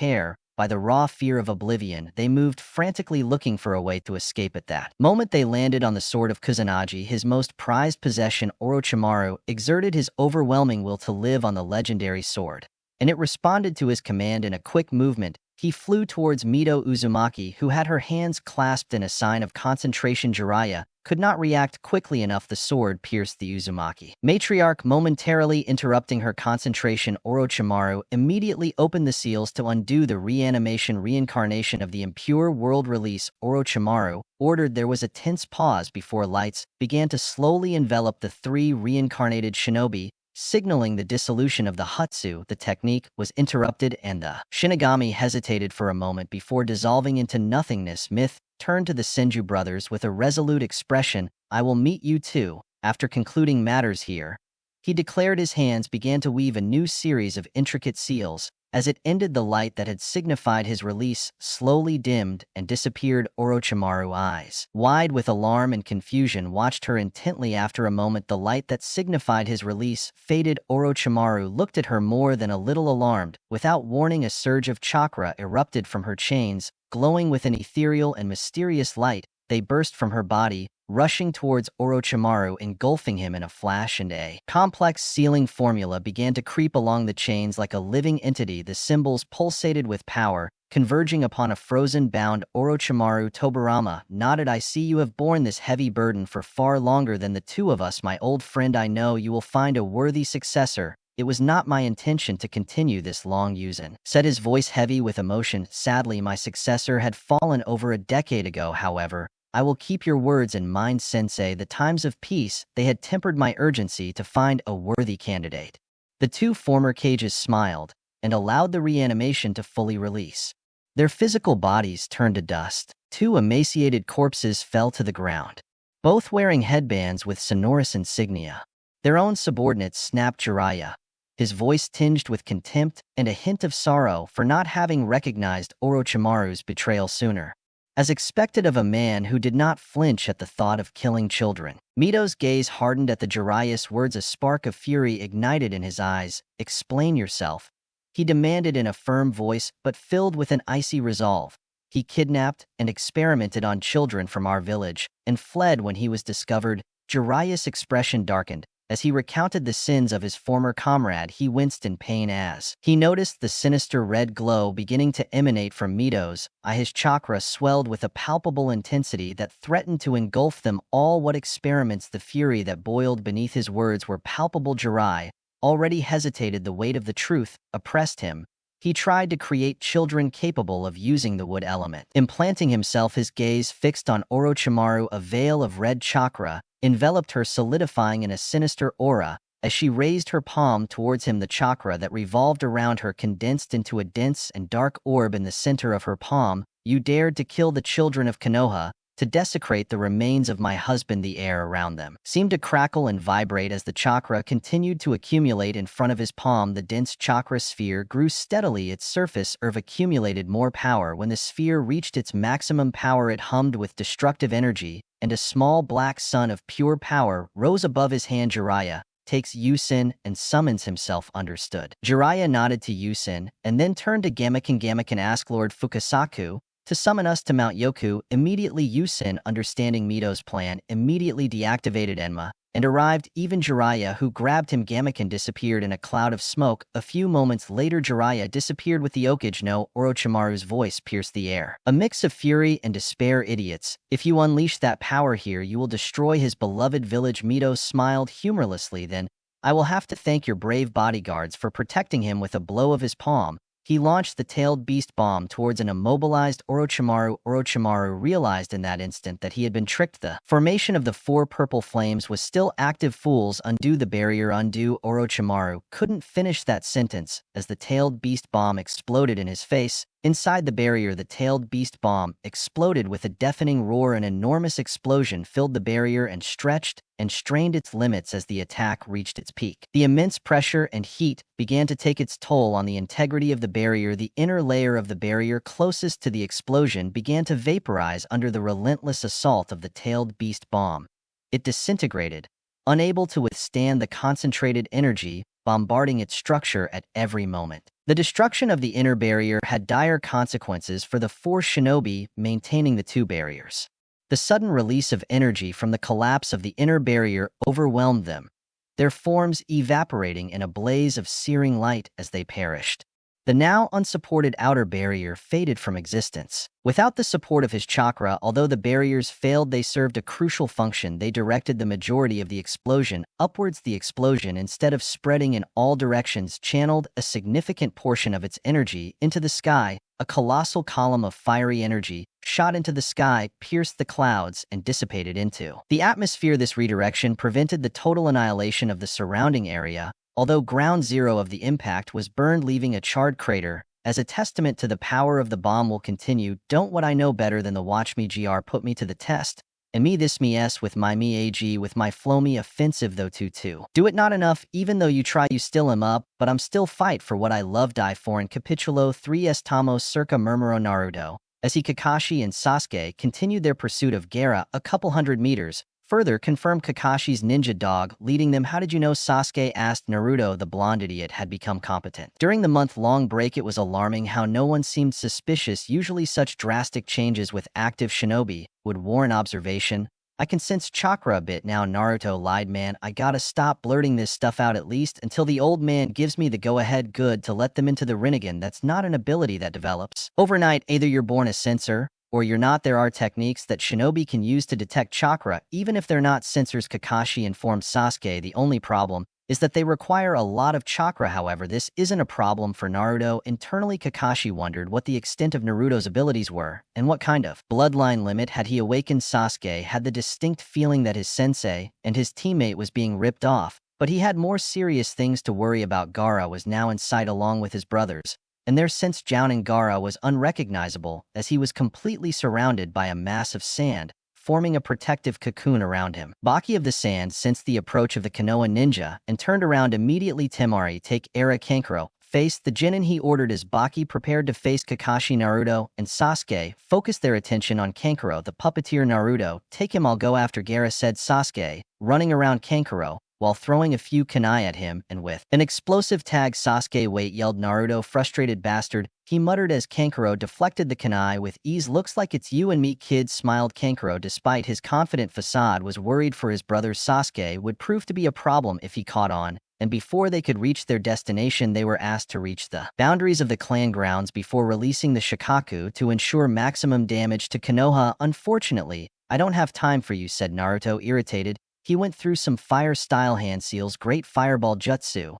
by the raw fear of oblivion, they moved frantically, looking for a way to escape. At that moment, they landed on the sword of Kusanagi, his most prized possession. Orochimaru exerted his overwhelming will to live on the legendary sword, and it responded to his command. In a quick movement, he flew towards Mito Uzumaki, who had her hands clasped in a sign of concentration. Jiraiya, could not react quickly enough. The sword pierced the Uzumaki. Matriarch, momentarily interrupting her concentration, Orochimaru immediately opened the seals to undo the reincarnation of the impure world. Release, Orochimaru ordered. There was a tense pause before lights began to slowly envelop the three reincarnated shinobi, signaling the dissolution of the Hutsu. The technique was interrupted and the Shinigami hesitated for a moment before dissolving into nothingness. Myth turned to the Senju brothers with a resolute expression. I will meet you too. After concluding matters here, he declared. His hands began to weave a new series of intricate seals. As it ended, the light that had signified his release slowly dimmed and disappeared. Orochimaru's eyes, wide with alarm and confusion, watched her intently. After a moment, the light that signified his release faded. Orochimaru looked at her more than a little alarmed. Without warning, a surge of chakra erupted from her chains, glowing with an ethereal and mysterious light. They burst from her body, rushing towards Orochimaru, engulfing him in a flash, and a complex sealing formula began to creep along the chains like a living entity. The symbols pulsated with power, converging upon a frozen bound. Orochimaru Tobirama nodded. I see you have borne this heavy burden for far longer than the two of us, my old friend. I know you will find a worthy successor. It was not my intention to continue this long. Yuzin said, his voice heavy with emotion. Sadly, my successor had fallen over a decade ago. However, I will keep your words in mind, Sensei. The times of peace, they had tempered my urgency to find a worthy candidate. The two former cages smiled and allowed the reanimation to fully release. Their physical bodies turned to dust. Two emaciated corpses fell to the ground, both wearing headbands with sonorous insignia. Their own subordinate snapped. Jiraiya, his voice tinged with contempt and a hint of sorrow for not having recognized Orochimaru's betrayal sooner. As expected of a man who did not flinch at the thought of killing children, Mito's gaze hardened at the Jiraiya's words. A spark of fury ignited in his eyes. Explain yourself, he demanded in a firm voice, but filled with an icy resolve. He kidnapped and experimented on children from our village and fled when he was discovered. Jiraiya's expression darkened. As he recounted the sins of his former comrade, he winced in pain as he noticed the sinister red glow beginning to emanate from Mito's eye. His chakra swelled with a palpable intensity that threatened to engulf them all. What experiments? The fury that boiled beneath his words were palpable. Jiraiya already hesitated. The weight of the truth oppressed him. He tried to create children capable of using the wood element. Implanting himself, his gaze fixed on Orochimaru, a veil of red chakra enveloped her, solidifying in a sinister aura. As she raised her palm towards him, the chakra that revolved around her condensed into a dense and dark orb in the center of her palm. You dared to kill the children of Konoha, to desecrate the remains of my husband. The air around them seemed to crackle and vibrate as the chakra continued to accumulate in front of his palm. The dense chakra sphere grew steadily. Its surface accumulated more power. When the sphere reached its maximum power, it hummed with destructive energy, and a small black sun of pure power rose above his hand. Jiraiya takes Yusin and summons himself. Understood. Jiraiya nodded to Yusin and then turned to Gamaken. Gamaken asked Lord Fukasaku to summon us to Mount Yoku. Immediately, Yusin, understanding Mito's plan, immediately deactivated Enma and arrived. Even Jiraiya, who grabbed him, Gamaken disappeared in a cloud of smoke. A few moments later, Jiraiya disappeared with the Okage. No, Orochimaru's voice pierced the air. A mix of fury and despair. Idiots, if you unleash that power here, you will destroy his beloved village. Mito smiled humorlessly. Then, I will have to thank your brave bodyguards for protecting him. With a blow of his palm, he launched the tailed beast bomb towards an immobilized Orochimaru. Orochimaru realized in that instant that he had been tricked. The formation of the four purple flames was still active. Fools, undo the barrier, undo. Orochimaru couldn't finish that sentence as the tailed beast bomb exploded in his face. Inside the barrier, the tailed beast bomb exploded with a deafening roar. An enormous explosion filled the barrier and stretched and strained its limits as the attack reached its peak. The immense pressure and heat began to take its toll on the integrity of the barrier. The inner layer of the barrier closest to the explosion began to vaporize under the relentless assault of the tailed beast bomb. It disintegrated, unable to withstand the concentrated energy bombarding its structure at every moment. The destruction of the inner barrier had dire consequences for the four shinobi maintaining the two barriers. The sudden release of energy from the collapse of the inner barrier overwhelmed them, their forms evaporating in a blaze of searing light as they perished. The now unsupported outer barrier faded from existence. Without the support of his chakra, although the barriers failed, they served a crucial function. They directed the majority of the explosion upwards. The explosion, instead of spreading in all directions, channeled a significant portion of its energy into the sky. A colossal column of fiery energy shot into the sky, pierced the clouds, and dissipated into the atmosphere. This redirection prevented the total annihilation of the surrounding area, although ground zero of the impact was burned, leaving a charred crater. As a testament to the power of the bomb will continue, don't what I know better than the watch me gr put me to the test. And me this me s with my me ag with my flow me offensive though too. Do it not enough, even though you try you still am up, but I'm still fight for what I love die for. In capitulo 3 estamos circa murmuró Naruto, as he Kakashi and Sasuke continued their pursuit of Gaara a couple hundred meters. Further confirmed Kakashi's ninja dog leading them. How did you know? Sasuke asked Naruto. The blonde idiot had become competent. During the month-long break, it was alarming how no one seemed suspicious. Usually such drastic changes with active shinobi would warrant observation. I can sense chakra a bit now. Naruto lied. Man, I gotta stop blurting this stuff out at least until the old man gives me the go-ahead. Good to let them into the Rinnegan. That's not an ability that develops overnight. Either you're born a sensor, or you're not. There are techniques that shinobi can use to detect chakra, even if they're not sensors. Kakashi informed Sasuke. The only problem is that they require a lot of chakra. However, this isn't a problem for Naruto. Internally, Kakashi wondered what the extent of Naruto's abilities were, and what kind of bloodline limit had he awakened. Sasuke had the distinct feeling that his sensei and his teammate was being ripped off, but he had more serious things to worry about. Gaara was now in sight along with his brothers, and their sense Jounin Gaara was unrecognizable as he was completely surrounded by a mass of sand, forming a protective cocoon around him. Baki of the Sand sensed the approach of the Konoha ninja and turned around immediately. Temari, take Era Kankuro, faced the Genin. He ordered as Baki prepared to face Kakashi. Naruto and Sasuke focused their attention on Kankuro the puppeteer. Naruto, take him, I'll go after Gaara, said Sasuke, running around Kankuro while throwing a few kunai at him, and with an explosive tag. Sasuke, wait, yelled Naruto, frustrated bastard, he muttered as Kankuro deflected the kunai with ease. Looks like it's you and me, kid, smiled Kankuro. Despite his confident facade, was worried for his brother. Sasuke would prove to be a problem if he caught on, and before they could reach their destination, they were asked to reach the boundaries of the clan grounds before releasing the Shikaku to ensure maximum damage to Konoha. Unfortunately, I don't have time for you, said Naruto, irritated. He went through some fire-style hand seals. Great fireball jutsu,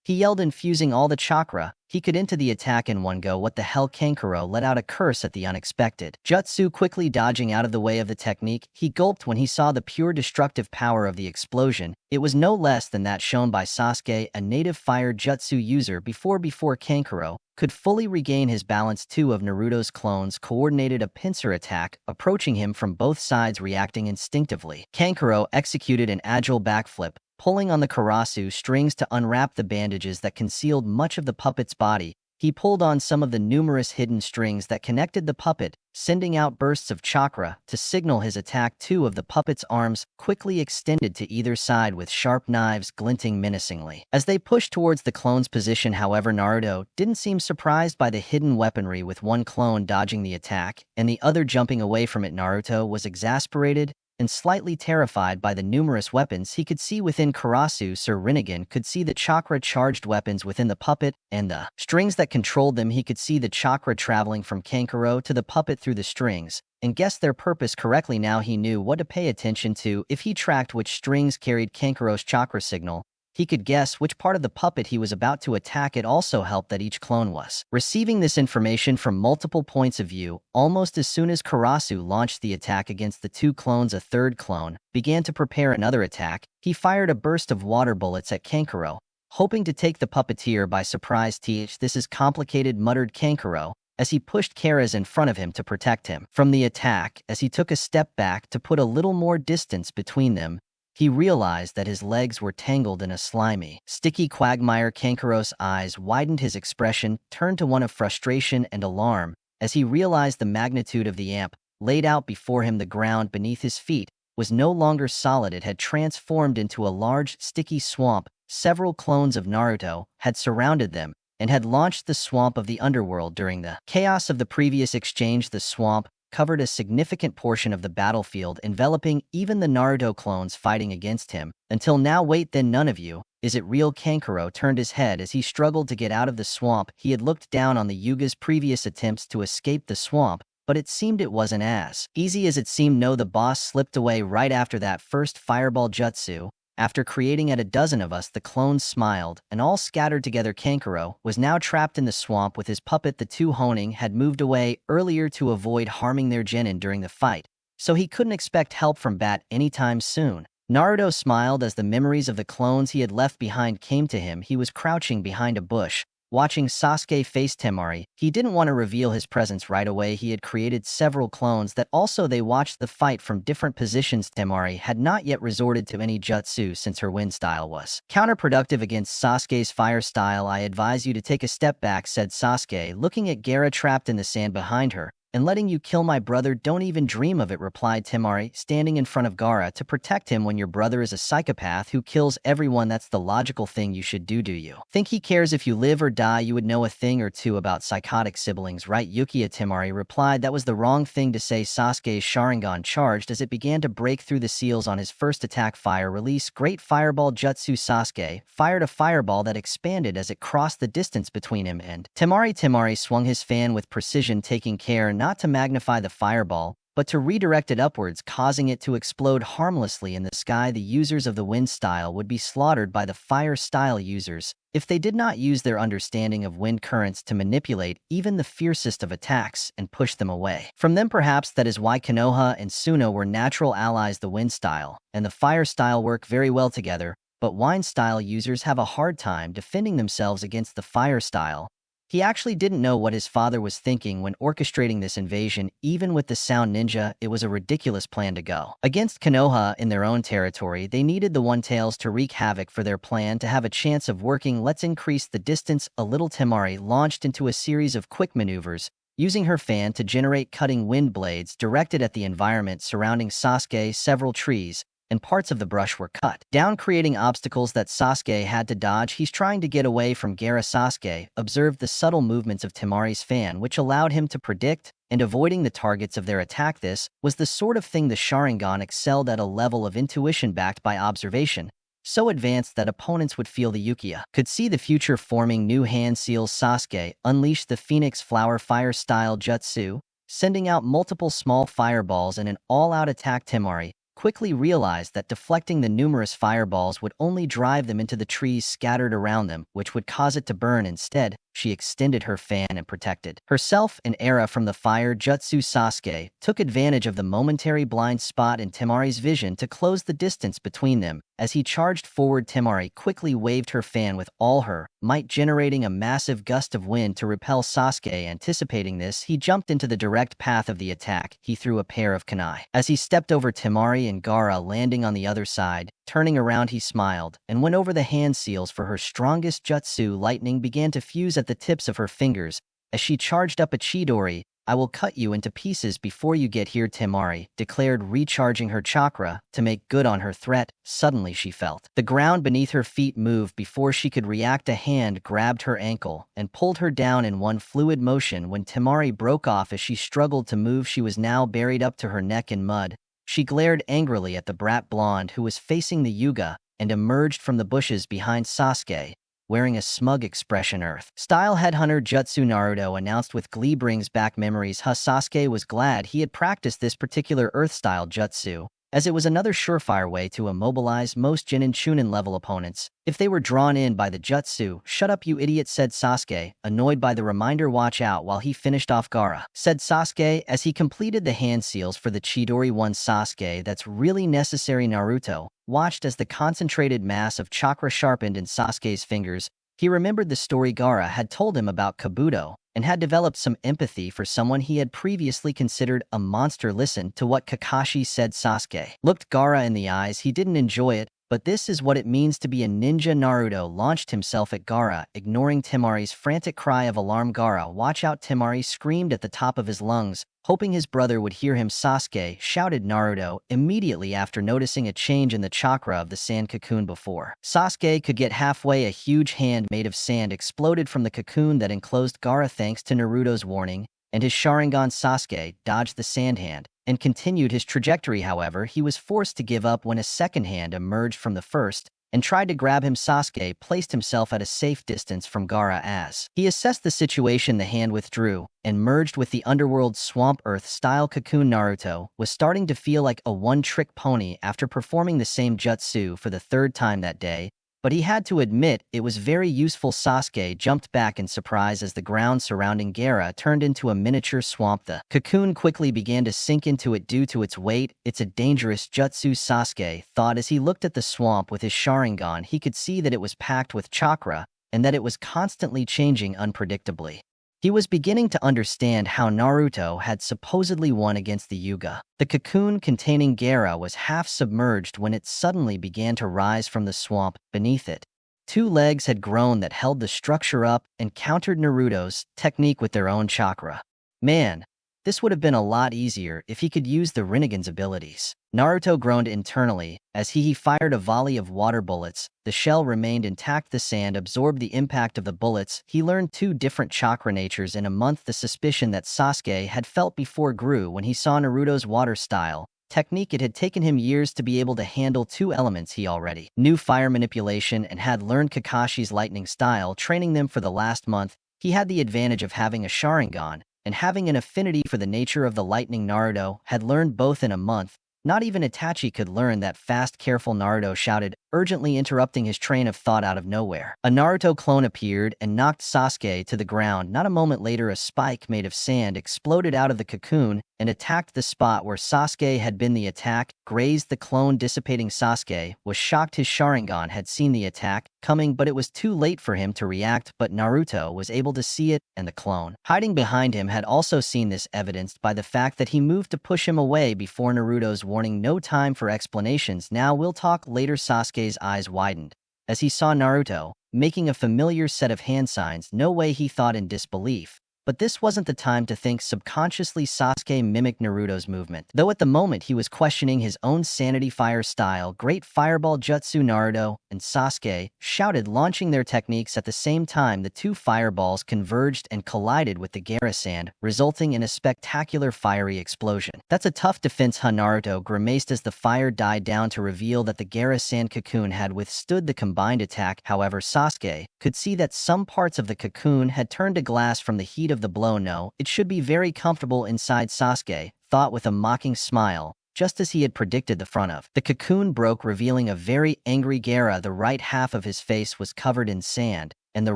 he yelled, infusing all the chakra he could into the attack in one go. What the hell? Kankuro let out a curse at the unexpected jutsu, quickly dodging out of the way of the technique. He gulped when he saw the pure destructive power of the explosion. It was no less than that shown by Sasuke, a native fire jutsu user. Before Kankuro could fully regain his balance, two of Naruto's clones coordinated a pincer attack, approaching him from both sides. Reacting instinctively, Kankuro executed an agile backflip, pulling on the karasu strings to unwrap the bandages that concealed much of the puppet's body. He pulled on some of the numerous hidden strings that connected the puppet, sending out bursts of chakra to signal his attack. Two of the puppet's arms quickly extended to either side with sharp knives glinting menacingly as they pushed towards the clone's position. However, Naruto didn't seem surprised by the hidden weaponry, with one clone dodging the attack and the other jumping away from it. Naruto was exasperated and slightly terrified by the numerous weapons he could see within Karasu. Sir Rinnegan could see the chakra-charged weapons within the puppet and the strings that controlled them. He could see the chakra traveling from Kankuro to the puppet through the strings, and guessed their purpose correctly. Now he knew what to pay attention to. If he tracked which strings carried Kankuro's chakra signal, he could guess which part of the puppet he was about to attack. It also helped that each clone was receiving this information from multiple points of view. Almost as soon as Karasu launched the attack against the two clones, a third clone began to prepare another attack. He fired a burst of water bullets at Kankuro, hoping to take the puppeteer by surprise. This is complicated, muttered Kankuro as he pushed Kara's in front of him to protect him from the attack. As he took a step back to put a little more distance between them, he realized that his legs were tangled in a slimy, sticky quagmire. Kankuro's eyes widened. His expression turned to one of frustration and alarm as he realized the magnitude of the amp laid out before him. The ground beneath his feet was no longer solid. It had transformed into a large, sticky swamp. Several clones of Naruto had surrounded them and had launched the swamp of the underworld. During the chaos of the previous exchange, the swamp covered a significant portion of the battlefield, enveloping even the Naruto clones fighting against him. Until now. Wait, then none of you Is it real? Kankuro turned his head as he struggled to get out of the swamp. He had looked down on the Yuga's previous attempts to escape the swamp, but it seemed it wasn't as easy as it seemed. No, the boss slipped away right after that first fireball jutsu. After creating at a dozen of us, the clones smiled, and all scattered together. Kankuro was now trapped in the swamp with his puppet. The two Honing had moved away earlier to avoid harming their genin during the fight, so he couldn't expect help from Bat anytime soon. Naruto smiled as the memories of the clones he had left behind came to him. He was crouching behind a bush, watching Sasuke face Temari. He didn't want to reveal his presence right away. He had created several clones that also they watched the fight from different positions. Temari had not yet resorted to any jutsu since her wind style was counterproductive against Sasuke's fire style. I advise you to take a step back, said Sasuke, looking at Gaara trapped in the sand behind her. And letting you kill my brother, don't even dream of it, replied Temari, standing in front of Gaara to protect him. When your brother is a psychopath who kills everyone, that's the logical thing you should do you? Think he cares if you live or die? You would know a thing or two about psychotic siblings, right? Uchiha, Temari replied. That was the wrong thing to say. Sasuke's Sharingan charged as it began to break through the seals on his first attack. Fire release, great fireball jutsu. Sasuke fired a fireball that expanded as it crossed the distance between him and Temari. Temari swung his fan with precision, taking care not to magnify the fireball, but to redirect it upwards, causing it to explode harmlessly in the sky. The users of the wind style would be slaughtered by the fire style users if they did not use their understanding of wind currents to manipulate even the fiercest of attacks and push them away from them. Perhaps that is why Konoha and Suno were natural allies. The wind style and the fire style work very well together, but wind style users have a hard time defending themselves against the fire style. He actually didn't know what his father was thinking when orchestrating this invasion. Even with the Sound Ninja, it was a ridiculous plan to go against Konoha in their own territory. They needed the One-Tails to wreak havoc for their plan to have a chance of working. Let's increase the distance a little. Temari launched into a series of quick maneuvers, using her fan to generate cutting wind blades directed at the environment surrounding Sasuke. Several trees and parts of the brush were cut down, creating obstacles that Sasuke had to dodge. He's trying to get away from Gaara. Sasuke observed the subtle movements of Temari's fan, which allowed him to predict and avoiding the targets of their attack. This was the sort of thing the Sharingan excelled at, a level of intuition backed by observation, so advanced that opponents would feel the Uchiha could see the future forming. New hand seals. Sasuke unleashed the Phoenix Flower fire style jutsu, sending out multiple small fireballs in an all-out attack. Temari quickly realized that deflecting the numerous fireballs would only drive them into the trees scattered around them, which would cause it to burn. Instead, she extended her fan and protected herself and Era from the fire jutsu. Sasuke took advantage of the momentary blind spot in Temari's vision to close the distance between them. As he charged forward, Temari quickly waved her fan with all her might, generating a massive gust of wind to repel Sasuke. Anticipating this, he jumped into the direct path of the attack. He threw a pair of kunai as he stepped over Temari and Gaara, landing on the other side. Turning around, he smiled and went over the hand seals for her strongest jutsu. Lightning began to fuse at the tips of her fingers as she charged up a Chidori. I will cut you into pieces before you get here, Temari declared, recharging her chakra to make good on her threat. Suddenly she felt the ground beneath her feet move. Before she could react, a hand grabbed her ankle and pulled her down in one fluid motion. When Temari broke off as she struggled to move, she was now buried up to her neck in mud. She glared angrily at the brat blonde who was facing the Yuga and emerged from the bushes behind Sasuke, wearing a smug expression. Earth style headhunter jutsu, Naruto announced with glee, brings back memories. Sasuke was glad he had practiced this particular earth style jutsu, as it was another surefire way to immobilize most Jin and Chunin level opponents if they were drawn in by the jutsu. Shut up, you idiot, said Sasuke, annoyed by the reminder. Watch out while he finished off Gaara, said Sasuke as he completed the hand seals for the Chidori. One Sasuke, that's really necessary. Naruto watched as the concentrated mass of chakra sharpened in Sasuke's fingers. He remembered the story Gaara had told him about Kabuto and had developed some empathy for someone he had previously considered a monster. Listen to what Kakashi said. Sasuke looked Gaara in the eyes. He didn't enjoy it, but this is what it means to be a ninja. Naruto launched himself at Gaara, ignoring Temari's frantic cry of alarm. Gaara, watch out, Temari screamed at the top of his lungs, hoping his brother would hear him. Sasuke shouted Naruto immediately after noticing a change in the chakra of the sand cocoon. Before Sasuke could get halfway, a huge hand made of sand exploded from the cocoon that enclosed Gaara. Thanks to Naruto's warning and his Sharingan, Sasuke dodged the sand hand and continued his trajectory. However, he was forced to give up when a second hand emerged from the first and tried to grab him. Sasuke placed himself at a safe distance from Gaara as he assessed the situation. The hand withdrew and merged with the underworld swamp earth-style cocoon. Naruto was starting to feel like a one-trick pony after performing the same jutsu for the third time that day, but he had to admit it was very useful. Sasuke jumped back in surprise as the ground surrounding Gaara turned into a miniature swamp. The cocoon quickly began to sink into it due to its weight. It's a dangerous jutsu, Sasuke thought as he looked at the swamp with his Sharingan. He could see that it was packed with chakra and that it was constantly changing unpredictably. He was beginning to understand how Naruto had supposedly won against the Yuga. The cocoon containing Gaara was half submerged when it suddenly began to rise from the swamp beneath it. Two legs had grown that held the structure up and countered Naruto's technique with their own chakra. Man, this would have been a lot easier if he could use the Rinnegan's abilities. Naruto groaned internally as he fired a volley of water bullets. The shell remained intact. The sand absorbed the impact of the bullets. He learned two different chakra natures in a month. The suspicion that Sasuke had felt before grew when he saw Naruto's water style technique. It had taken him years to be able to handle two elements. He already knew fire manipulation and had learned Kakashi's lightning style. Training them for the last month, he had the advantage of having a Sharingan and having an affinity for the nature of the lightning. Naruto had learned both in a month. Not even Itachi could learn that fast. Careful, Naruto shouted, urgently interrupting his train of thought. Out of nowhere, a Naruto clone appeared and knocked Sasuke to the ground. Not a moment later, a spike made of sand exploded out of the cocoon and attacked the spot where Sasuke had been. The attack grazed the clone, dissipating. Sasuke was shocked. His Sharingan had seen the attack coming, but it was too late for him to react. But Naruto was able to see it, and the clone hiding behind him had also seen this, evidenced by the fact that he moved to push him away before Naruto's warning. No time for explanations now, we'll talk later. Sasuke's eyes widened as he saw Naruto making a familiar set of hand signs. No way, he thought in disbelief. But this wasn't the time to think. Subconsciously, Sasuke mimicked Naruto's movement, though at the moment he was questioning his own sanity. Fire style, great fireball jutsu. Naruto and Sasuke shouted, launching their techniques at the same time. The two fireballs converged and collided with the Gaara sand, resulting in a spectacular fiery explosion. That's a tough defense, huh? Naruto grimaced as the fire died down to reveal that the Gaara sand cocoon had withstood the combined attack. However, Sasuke could see that some parts of the cocoon had turned to glass from the heat of the blow. No, it should be very comfortable inside, Sasuke thought with a mocking smile. Just as he had predicted, the front of the cocoon broke, revealing a very angry Gaara. The right half of his face was covered in sand, and the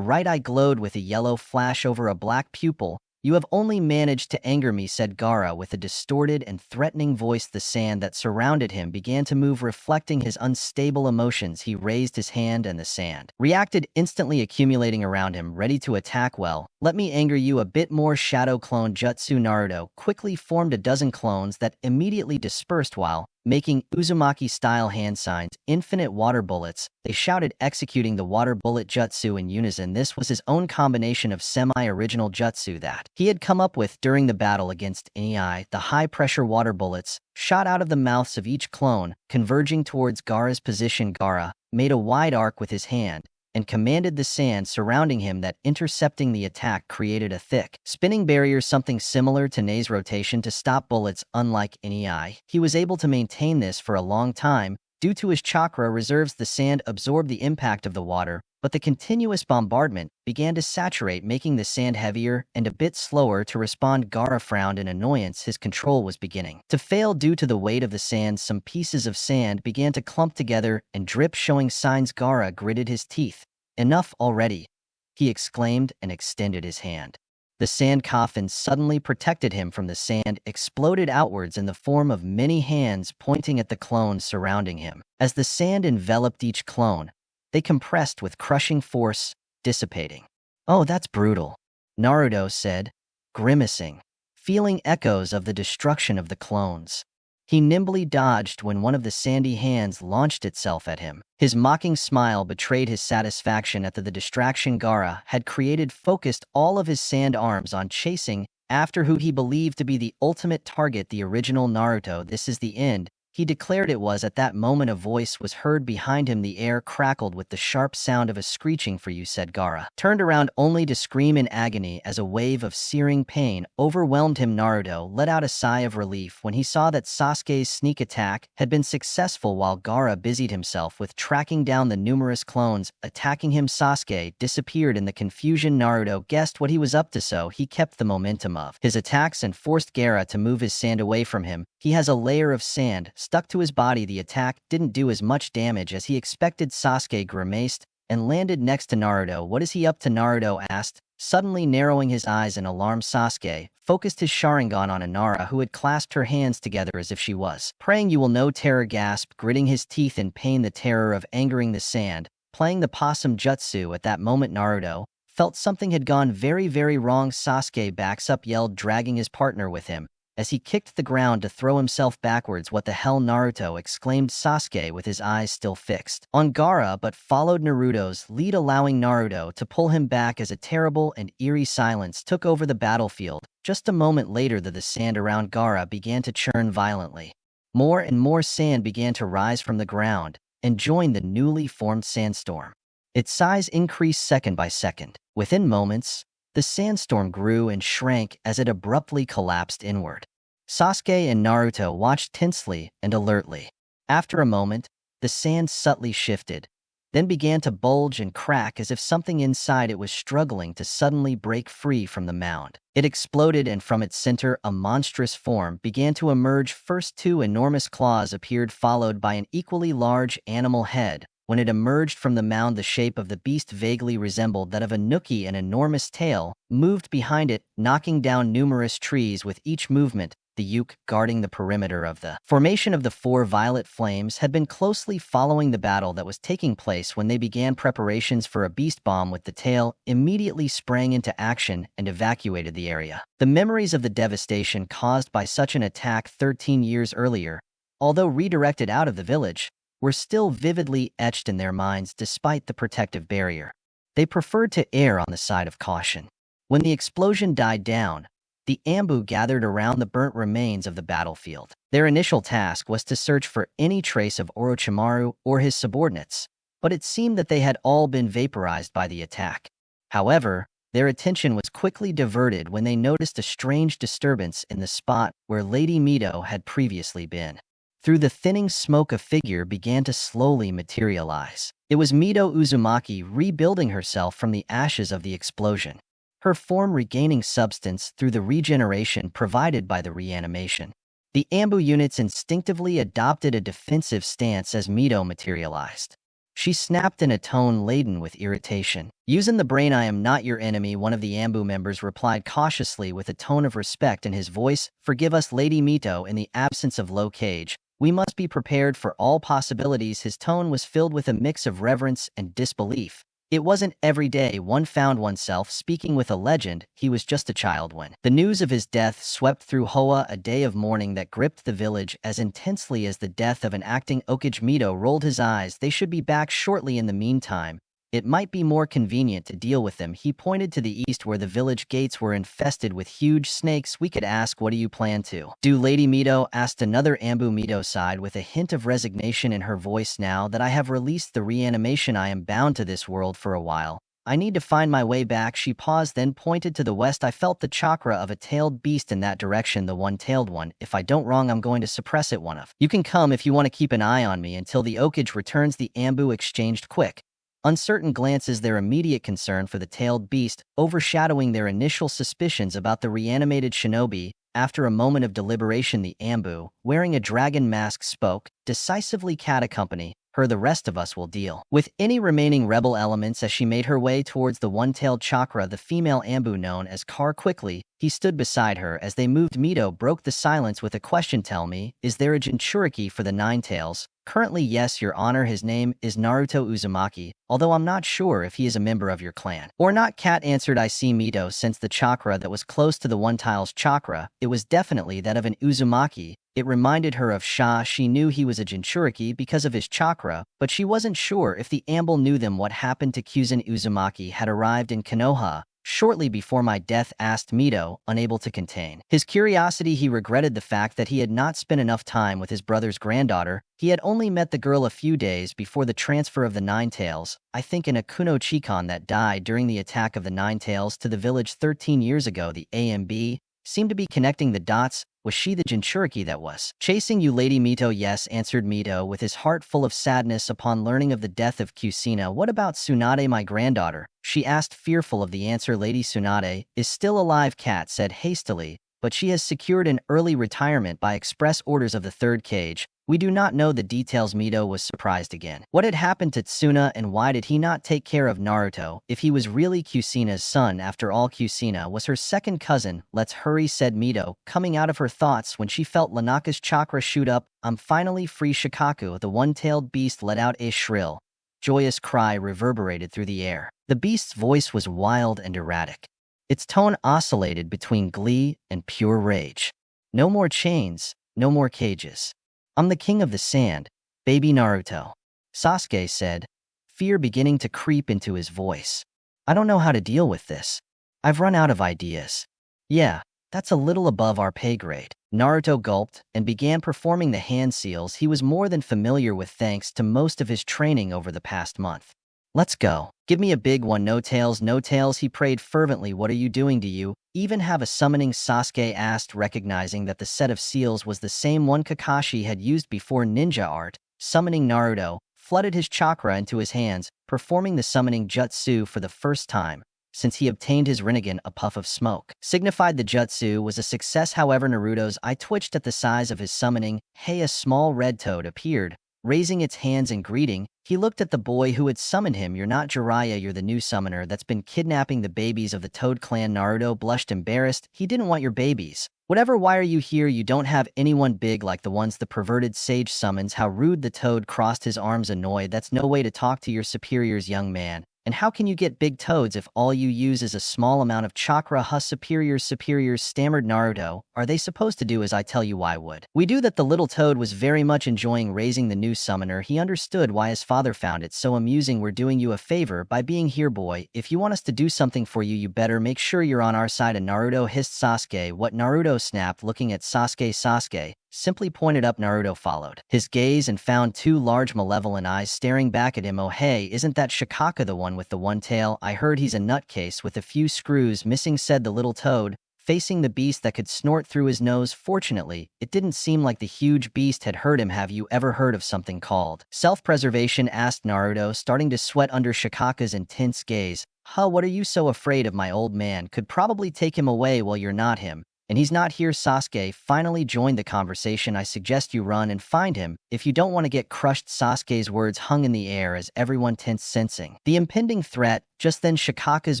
right eye glowed with a yellow flash over a black pupil. You have only managed to anger me, said Gaara with a distorted and threatening voice. The sand that surrounded him began to move, reflecting his unstable emotions. He raised his hand and the sand reacted instantly, accumulating around him, ready to attack. Well, let me anger you a bit more. Shadow clone jutsu. Naruto quickly formed a dozen clones that immediately dispersed while making Uzumaki-style hand signs, infinite water bullets. They shouted, executing the water bullet jutsu in unison. This was his own combination of semi-original jutsu that he had come up with during the battle against Nei. The high-pressure water bullets shot out of the mouths of each clone, converging towards Gaara's position. Gaara made a wide arc with his hand and commanded the sand surrounding him that, intercepting the attack, created a thick, spinning barrier, something similar to Nei's rotation to stop bullets. Unlike Nei, he was able to maintain this for a long time. Due to his chakra reserves, the sand absorbed the impact of the water, but the continuous bombardment began to saturate, making the sand heavier and a bit slower to respond. Gaara frowned in annoyance. His control was beginning to fail due to the weight of the sand. Some pieces of sand began to clump together and drip, showing signs. Gaara gritted his teeth. Enough already, he exclaimed and extended his hand. The sand coffin suddenly protected him from the sand, exploded outwards in the form of many hands pointing at the clones surrounding him. As the sand enveloped each clone, they compressed with crushing force, dissipating. Oh, that's brutal, Naruto said, grimacing, feeling echoes of the destruction of the clones. He nimbly dodged when one of the sandy hands launched itself at him. His mocking smile betrayed his satisfaction at the distraction Gaara had created. Focused all of his sand arms on chasing after who he believed to be the ultimate target, the original Naruto. This is the end, He declared it was at that moment a voice was heard behind him. The air crackled with the sharp sound of a screeching. For you, said Gaara. Turned around only to scream in agony as a wave of searing pain overwhelmed him. Naruto let out a sigh of relief when he saw that Sasuke's sneak attack had been successful while Gaara busied himself with tracking down the numerous clones attacking him. Sasuke disappeared in the confusion. Naruto guessed what he was up to, so he kept the momentum of his attacks and forced Gaara to move his sand away from him. He has a layer of sand stuck to his body. The attack didn't do as much damage as he expected. Sasuke grimaced and landed next to Naruto. What is he up to? Naruto asked, suddenly narrowing his eyes in alarm. Sasuke focused his Sharingan on Inara, who had clasped her hands together as if she was praying. You will know. Terror gasped, gritting his teeth in pain. The terror of angering the sand, playing the possum jutsu. At that moment, Naruto felt something had gone very, very wrong. Sasuke backs up, yelled, dragging his partner with him as he kicked the ground to throw himself backwards. What the hell? Naruto exclaimed Sasuke with his eyes still fixed on Gaara, but followed Naruto's lead, allowing Naruto to pull him back as a terrible and eerie silence took over the battlefield. Just a moment later, the sand around Gaara began to churn violently. More and more sand began to rise from the ground and join the newly formed sandstorm. Its size increased second by second. Within moments, the sandstorm grew and shrank as it abruptly collapsed inward. Sasuke and Naruto watched tensely and alertly. After a moment, the sand subtly shifted, then began to bulge and crack as if something inside it was struggling to suddenly break free from the mound. It exploded, and from its center, a monstrous form began to emerge. First, two enormous claws appeared, followed by an equally large animal head. When it emerged from the mound, the shape of the beast vaguely resembled that of a Nookie. An enormous tail moved behind it, knocking down numerous trees with each movement. The Uke, guarding the perimeter of the formation of the four violet flames, had been closely following the battle that was taking place when they began preparations for a beast bomb. With the tail, immediately sprang into action and evacuated the area. The memories of the devastation caused by such an attack 13 years earlier, although redirected out of the village, were still vividly etched in their minds despite the protective barrier. They preferred to err on the side of caution. When the explosion died down, the Ambu gathered around the burnt remains of the battlefield. Their initial task was to search for any trace of Orochimaru or his subordinates, but it seemed that they had all been vaporized by the attack. However, their attention was quickly diverted when they noticed a strange disturbance in the spot where Lady Mito had previously been. Through the thinning smoke, a figure began to slowly materialize. It was Mito Uzumaki, rebuilding herself from the ashes of the explosion, her form regaining substance through the regeneration provided by the reanimation. The Ambu units instinctively adopted a defensive stance as Mito materialized. She snapped in a tone laden with irritation. Using the brain, I am not your enemy, one of the Ambu members replied cautiously with a tone of respect in his voice. Forgive us, Lady Mito, in the absence of Low Cage. We must be prepared for all possibilities. His tone was filled with a mix of reverence and disbelief. It wasn't every day one found oneself speaking with a legend. He was just a child when the news of his death swept through Hoa, a day of mourning that gripped the village as intensely as the death of an acting Okage. Mito rolled his eyes. They should be back shortly. In the meantime, it might be more convenient to deal with them. He pointed to the east where the village gates were infested with huge snakes. We could ask, what do you plan to do? Lady Mito asked. Another Ambu. Mito sighed with a hint of resignation in her voice. Now that I have released the reanimation, I am bound to this world for a while. I need to find my way back. She paused, then pointed to the west. I felt the chakra of a tailed beast in that direction, the one-tailed one. If I don't wrong, I'm going to suppress it. One of you can come if you want to keep an eye on me until the Okage returns. The Ambu exchanged quick, uncertain glances, their immediate concern for the tailed beast overshadowing their initial suspicions about the reanimated shinobi. After a moment of deliberation, the Ambu, wearing a dragon mask, spoke decisively. Cat, accompany her. The rest of us will deal with any remaining rebel elements. As she made her way towards the one-tailed chakra, the female Ambu known as Kar quickly, he stood beside her as they moved. Mito broke the silence with a question. Tell me, is there a Jinchuriki for the Nine Tails? Currently, yes, Your Honor. His name is Naruto Uzumaki, although I'm not sure if he is a member of your clan or not. Cat answered. I see. Mito sensed the chakra that was close to the one-tail's chakra. It was definitely that of an Uzumaki. It reminded her of Sha. She knew he was a Jinchuriki because of his chakra, but she wasn't sure if the Amble knew them. What happened to Kyuzan? Uzumaki had arrived in Konoha shortly before my death, asked Mito, unable to contain his curiosity. He regretted the fact that he had not spent enough time with his brother's granddaughter. He had only met the girl a few days before the transfer of the Nine Tails, I think in a Kuno Chikon that died during the attack of the Nine Tails to the village 13 years ago. The AMB seemed to be connecting the dots. Was she the Jinchuriki that was chasing you, Lady Mito? Yes, answered Mito, with his heart full of sadness upon learning of the death of Kusina. What about Tsunade, my granddaughter? She asked, fearful of the answer. Lady Tsunade is still alive, Kat said hastily, but she has secured an early retirement by express orders of the third cage. We do not know the details. Mito was surprised again. What had happened to Tsuna, and why did he not take care of Naruto if he was really Kusina's son? After all, Kusina was her second cousin. Let's hurry, said Mito, coming out of her thoughts when she felt Lanaka's chakra shoot up. I'm finally free. Shikaku, the one-tailed beast, let out a shrill, joyous cry reverberated through the air. The beast's voice was wild and erratic. Its tone oscillated between glee and pure rage. No more chains, no more cages. I'm the king of the sand, baby Naruto, Sasuke said, fear beginning to creep into his voice. I don't know how to deal with this. I've run out of ideas. Yeah, that's a little above our pay grade. Naruto gulped and began performing the hand seals he was more than familiar with thanks to most of his training over the past month. Let's go. Give me a big one. No tails, no tails, he prayed fervently. What are you doing? Do you even have a summoning? Sasuke asked, recognizing that the set of seals was the same one Kakashi had used before. Ninja art. Summoning. Naruto flooded his chakra into his hands, performing the summoning jutsu for the first time since he obtained his Rinnegan. A puff of smoke signified the jutsu was a success. However, Naruto's eye twitched at the size of his summoning. Hey, a small red toad appeared, raising its hands in greeting. He looked at the boy who had summoned him. You're not Jiraiya, you're the new summoner that's been kidnapping the babies of the Toad clan. Naruto blushed, embarrassed. He didn't want your babies. Whatever, why are you here? You don't have anyone big like the ones the perverted sage summons. How rude. The Toad crossed his arms, annoyed. That's no way to talk to your superiors, young man. And how can you get big toads if all you use is a small amount of chakra? Superiors, stammered Naruto. Are they supposed to do as I tell you? Why would we do that? The little toad was very much enjoying raising the new summoner. He understood why his father found it so amusing. We're doing you a favor by being here, boy. If you want us to do something for you, you better make sure you're on our side. And Naruto hissed. Sasuke, what? Naruto snapped, looking at Sasuke. Sasuke simply pointed up. Naruto followed his gaze and found two large malevolent eyes staring back at him. Oh hey, isn't that Shikaka, the one with the one tail? I heard he's a nutcase with a few screws missing, said the little toad, facing the beast that could snort through his nose. Fortunately, it didn't seem like the huge beast had hurt him. Have you ever heard of something called self-preservation? Asked Naruto, starting to sweat under Shikaka's intense gaze. What are you so afraid of? My old man could probably take him away while you're not him. And he's not here. Sasuke finally joined the conversation. I suggest you run and find him if you don't want to get crushed. Sasuke's words hung in the air as everyone tensed, sensing the impending threat. Just then Shikaka's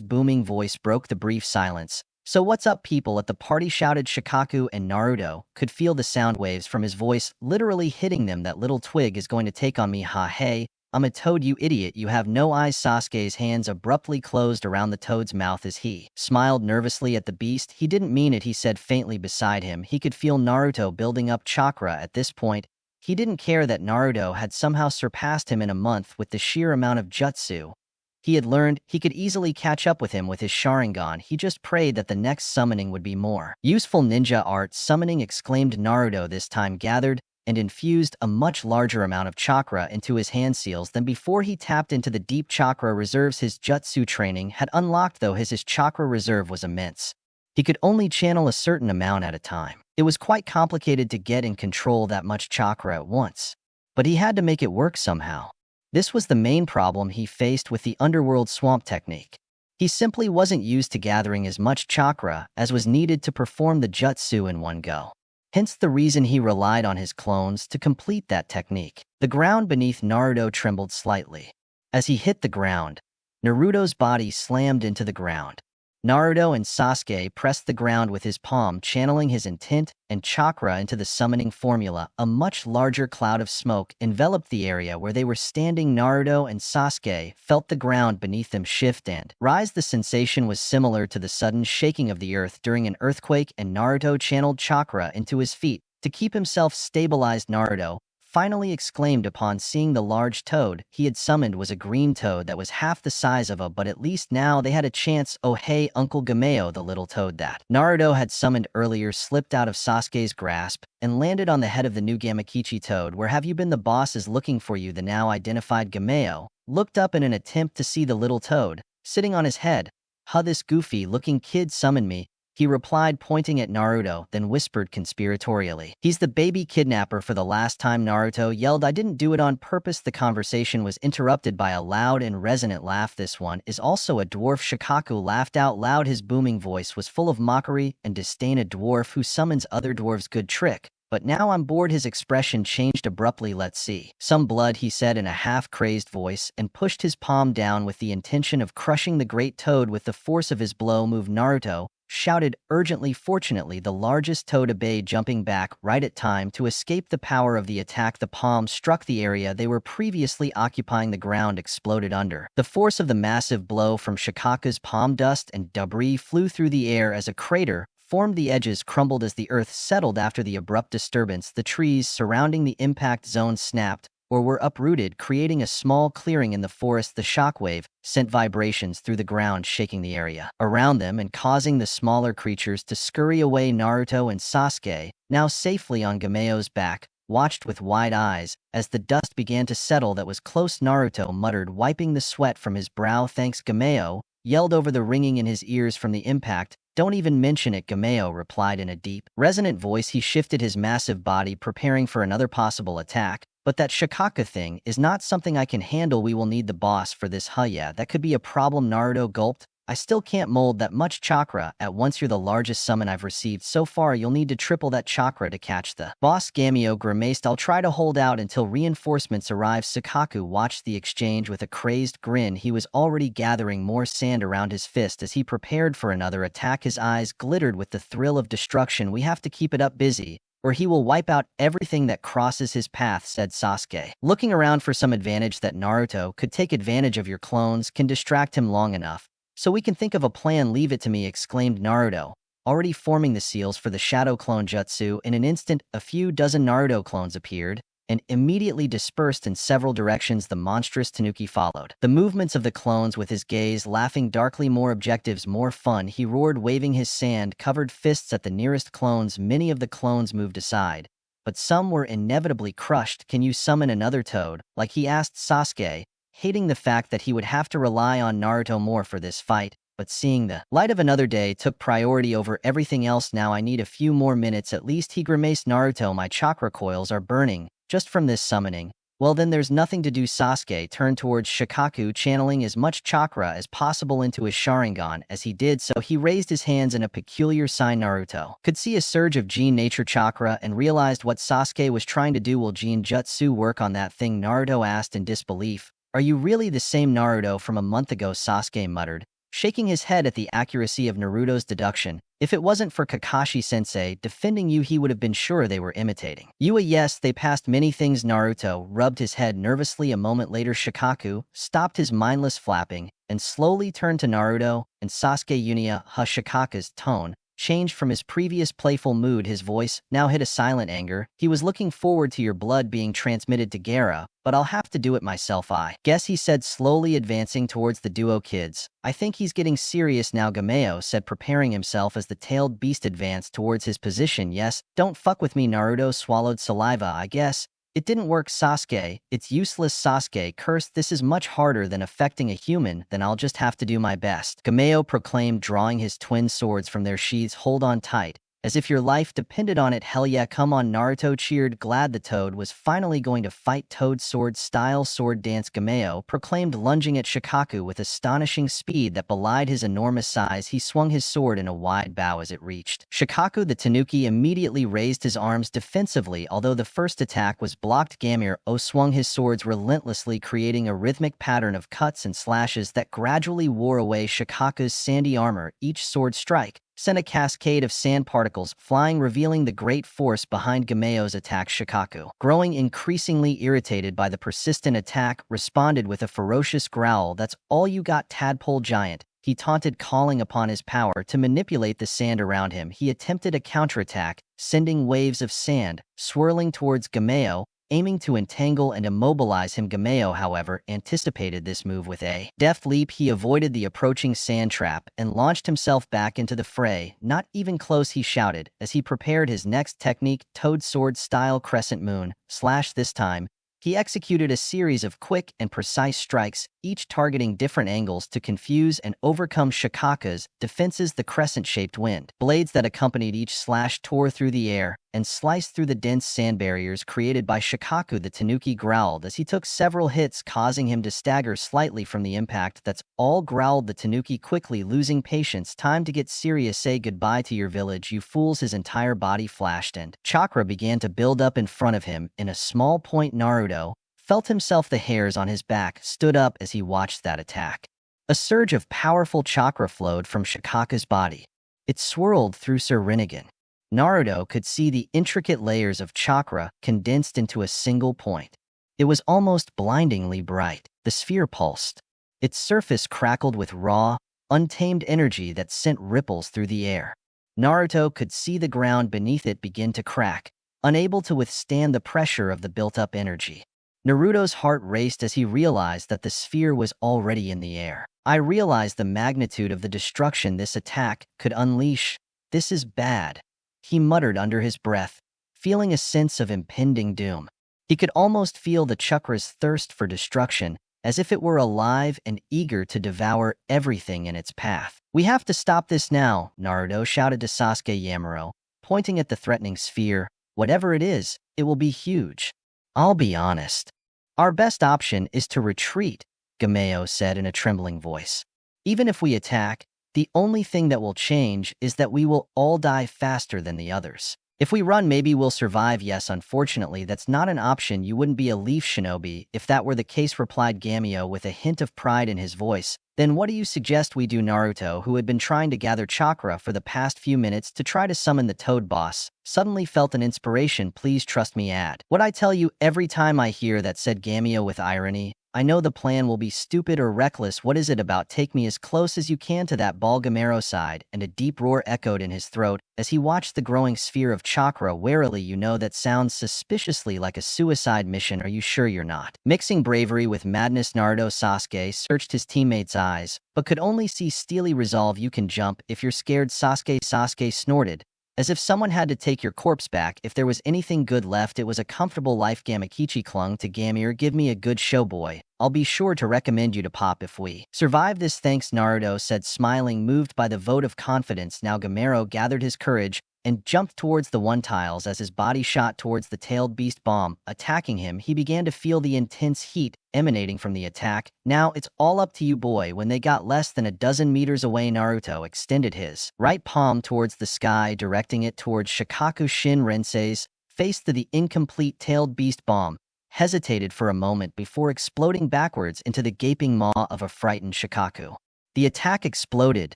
booming voice broke the brief silence. So what's up, people at the party? Shouted Shikaku, and Naruto could feel the sound waves from his voice literally hitting them. That little twig is going to take on me. Hey, I'm a toad, you idiot. You have no eyes. Sasuke's hands abruptly closed around the toad's mouth as he smiled nervously at the beast. He didn't mean it, he said faintly beside him. He could feel Naruto building up chakra at this point. He didn't care that Naruto had somehow surpassed him in a month with the sheer amount of jutsu he had learned. He could easily catch up with him with his Sharingan. He just prayed that the next summoning would be more useful. Ninja art summoning, exclaimed Naruto, this time gathered and infused a much larger amount of chakra into his hand seals than before. He tapped into the deep chakra reserves his jutsu training had unlocked, though his chakra reserve was immense. He could only channel a certain amount at a time. It was quite complicated to get and control that much chakra at once, but he had to make it work somehow. This was the main problem he faced with the underworld swamp technique. He simply wasn't used to gathering as much chakra as was needed to perform the jutsu in one go. Hence the reason he relied on his clones to complete that technique. The ground beneath Naruto trembled slightly. As he hit the ground, Naruto's body slammed into the ground. Naruto and Sasuke pressed the ground with his palm, channeling his intent and chakra into the summoning formula. A much larger cloud of smoke enveloped the area where they were standing. Naruto and Sasuke felt the ground beneath them shift and rise. The sensation was similar to the sudden shaking of the earth during an earthquake, and Naruto channeled chakra into his feet to keep himself stabilized. Naruto finally exclaimed upon seeing the large toad he had summoned was a green toad that was half the size of a, but at least now they had a chance. Oh hey, Uncle Gameo, the little toad that Naruto had summoned earlier slipped out of Sasuke's grasp and landed on the head of the new Gamakichi toad. Where have you been? The boss is looking for you. The now identified Gameo looked up in an attempt to see the little toad sitting on his head. Huh, this goofy-looking kid summoned me, he replied, pointing at Naruto, then whispered conspiratorially. He's the baby kidnapper for the last time. Naruto yelled, I didn't do it on purpose. The conversation was interrupted by a loud and resonant laugh. This one is also a dwarf. Shikaku laughed out loud. His booming voice was full of mockery and disdain. A dwarf who summons other dwarves, good trick. But now I'm bored. His expression changed abruptly. Let's see some blood, he said in a half-crazed voice, and pushed his palm down with the intention of crushing the great toad with the force of his blow move. Naruto shouted urgently. Fortunately, the largest toad obeyed, jumping back right at time to escape the power of the attack. The palm struck the area they were previously occupying. The ground exploded under the force of the massive blow from Shikaku's palm. Dust and debris flew through the air as a crater formed. The edges crumbled as the earth settled after the abrupt disturbance. The trees surrounding the impact zone snapped or were uprooted, creating a small clearing in the forest. The shockwave sent vibrations through the ground, shaking the area around them and causing the smaller creatures to scurry away. Naruto and Sasuke, now safely on Gameo's back, watched with wide eyes as the dust began to settle. That was close, Naruto muttered, wiping the sweat from his brow. Thanks, Gameo yelled over the ringing in his ears from the impact. Don't even mention it, Gameo replied in a deep, resonant voice. He shifted his massive body, preparing for another possible attack. But that Shikaka thing is not something I can handle. We will need the boss for this. Huh, yeah, that could be a problem. Naruto gulped. I still can't mold that much chakra at once. You're the largest summon I've received so far. You'll need to triple that chakra to catch the boss. Gameo grimaced. I'll try to hold out until reinforcements arrive. Sakaku watched the exchange with a crazed grin. He was already gathering more sand around his fist as he prepared for another attack. His eyes glittered with the thrill of destruction. We have to keep it up busy, or he will wipe out everything that crosses his path, said Sasuke, looking around for some advantage. That Naruto could take advantage of your clones can distract him long enough, so we can think of a plan. Leave it to me, exclaimed Naruto, already forming the seals for the shadow clone jutsu. In an instant, a few dozen Naruto clones appeared and immediately dispersed in several directions. The monstrous Tanuki followed the movements of the clones with his gaze, laughing darkly. More objectives, more fun, he roared, waving his sand-covered fists at the nearest clones. Many of the clones moved aside, but some were inevitably crushed. Can you summon another toad? Like he asked Sasuke, hating the fact that he would have to rely on Naruto more for this fight. But seeing the light of another day took priority over everything else. Now I need a few more minutes at least, he grimaced. Naruto, my chakra coils are burning just from this summoning. Well then there's nothing to do. Sasuke turned towards Shikaku, channeling as much chakra as possible into his Sharingan. As he did so, he raised his hands in a peculiar sign. Naruto could see a surge of Jin nature chakra and realized what Sasuke was trying to do. Will Jin jutsu work on that thing? Naruto asked in disbelief. Are you really the same Naruto from a month ago? Sasuke muttered, shaking his head at the accuracy of Naruto's deduction. If it wasn't for Kakashi-sensei defending you, he would have been sure they were imitating you. Yes, they passed many things. Naruto rubbed his head nervously. A moment later, Shikaku stopped his mindless flapping and slowly turned to Naruto and Sasuke. Unia, Shikaku's tone changed from his previous playful mood. His voice now hid a silent anger. He was looking forward to your blood being transmitted to Gaara, but I'll have to do it myself, I guess, he said, slowly advancing towards the duo kids. I think he's getting serious now, Gameo said, preparing himself as the tailed beast advanced towards his position. Yes, don't fuck with me. Naruto swallowed saliva. I guess it didn't work, Sasuke. It's useless, Sasuke cursed. This is much harder than affecting a human. Then I'll just have to do my best, Gameo proclaimed, drawing his twin swords from their sheaths. Hold on tight, as if your life depended on it. Hell yeah, come on, Naruto cheered, glad the toad was finally going to fight. Toad sword style sword dance, Gameo proclaimed, lunging at Shikaku with astonishing speed that belied his enormous size. He swung his sword in a wide bow as it reached Shikaku. The Tanuki immediately raised his arms defensively, although the first attack was blocked. Gameo swung his swords relentlessly, creating a rhythmic pattern of cuts and slashes that gradually wore away Shikaku's sandy armor. Each sword strike sent a cascade of sand particles flying, revealing the great force behind Gameo's attack. Shikaku, growing increasingly irritated by the persistent attack, responded with a ferocious growl. That's all you got, tadpole giant, he taunted, calling upon his power to manipulate the sand around him. He attempted a counterattack, sending waves of sand swirling towards Gameo, aiming to entangle and immobilize him. Gameo, however, anticipated this move with a deft leap. He avoided the approaching sand trap and launched himself back into the fray. Not even close, he shouted, as he prepared his next technique, Toad Sword-style Crescent Moon slash. This time, he executed a series of quick and precise strikes, each targeting different angles to confuse and overcome Shikaku's defenses. The crescent-shaped wind blades that accompanied each slash tore through the air and sliced through the dense sand barriers created by Shikaku. The Tanuki growled as he took several hits, causing him to stagger slightly from the impact. That's all, growled the Tanuki, quickly losing patience. Time to get serious. Say goodbye to your village, you fools. His entire body flashed and chakra began to build up in front of him in a small point. Naruto felt himself. The hairs on his back stood up as he watched that attack. A surge of powerful chakra flowed from Shikaku's body. It swirled through Sir Rinnegan. Naruto could see the intricate layers of chakra condensed into a single point. It was almost blindingly bright. The sphere pulsed. Its surface crackled with raw, untamed energy that sent ripples through the air. Naruto could see the ground beneath it begin to crack, unable to withstand the pressure of the built-up energy. Naruto's heart raced as he realized that the sphere was already in the air. I realized the magnitude of the destruction this attack could unleash. This is bad, he muttered under his breath, feeling a sense of impending doom. He could almost feel the chakra's thirst for destruction, as if it were alive and eager to devour everything in its path. We have to stop this now, Naruto shouted to Sasuke Yamaro, pointing at the threatening sphere. Whatever it is, it will be huge. I'll be honest. Our best option is to retreat, Gameo said in a trembling voice. Even if we attack, the only thing that will change is that we will all die faster than the others. If we run, maybe we'll survive. Yes, unfortunately, that's not an option. You wouldn't be a leaf shinobi if that were the case, replied Gameo with a hint of pride in his voice. Then what do you suggest we do? Naruto, who had been trying to gather chakra for the past few minutes to try to summon the Toad boss, suddenly felt an inspiration. Please trust me, add what I tell you every time I hear that, said Gameo with irony. I know the plan will be stupid or reckless. What is it about? Take me as close as you can to that ball, Gamero sighed, and a deep roar echoed in his throat as he watched the growing sphere of chakra warily. You know, that sounds suspiciously like a suicide mission. Are you sure you're not mixing bravery with madness? Naruto Sasuke searched his teammates' eyes, but could only see steely resolve. You can jump if you're scared, Sasuke snorted, as if someone had to take your corpse back. If there was anything good left, it was a comfortable life. Gamakichi clung to Gamir. Give me a good show, boy. I'll be sure to recommend you to Pop if we survive this. Thanks, Naruto said, smiling, moved by the vote of confidence. Now Gamero gathered his courage and jumped towards the one tiles as his body shot towards the tailed beast bomb, attacking him. He began to feel the intense heat emanating from the attack. Now it's all up to you, boy. When they got less than a dozen meters away, Naruto extended his right palm towards the sky, directing it towards Shikaku. Shin Rensei's face to the incomplete tailed beast bomb, hesitated for a moment before exploding backwards into the gaping maw of a frightened Shikaku. The attack exploded,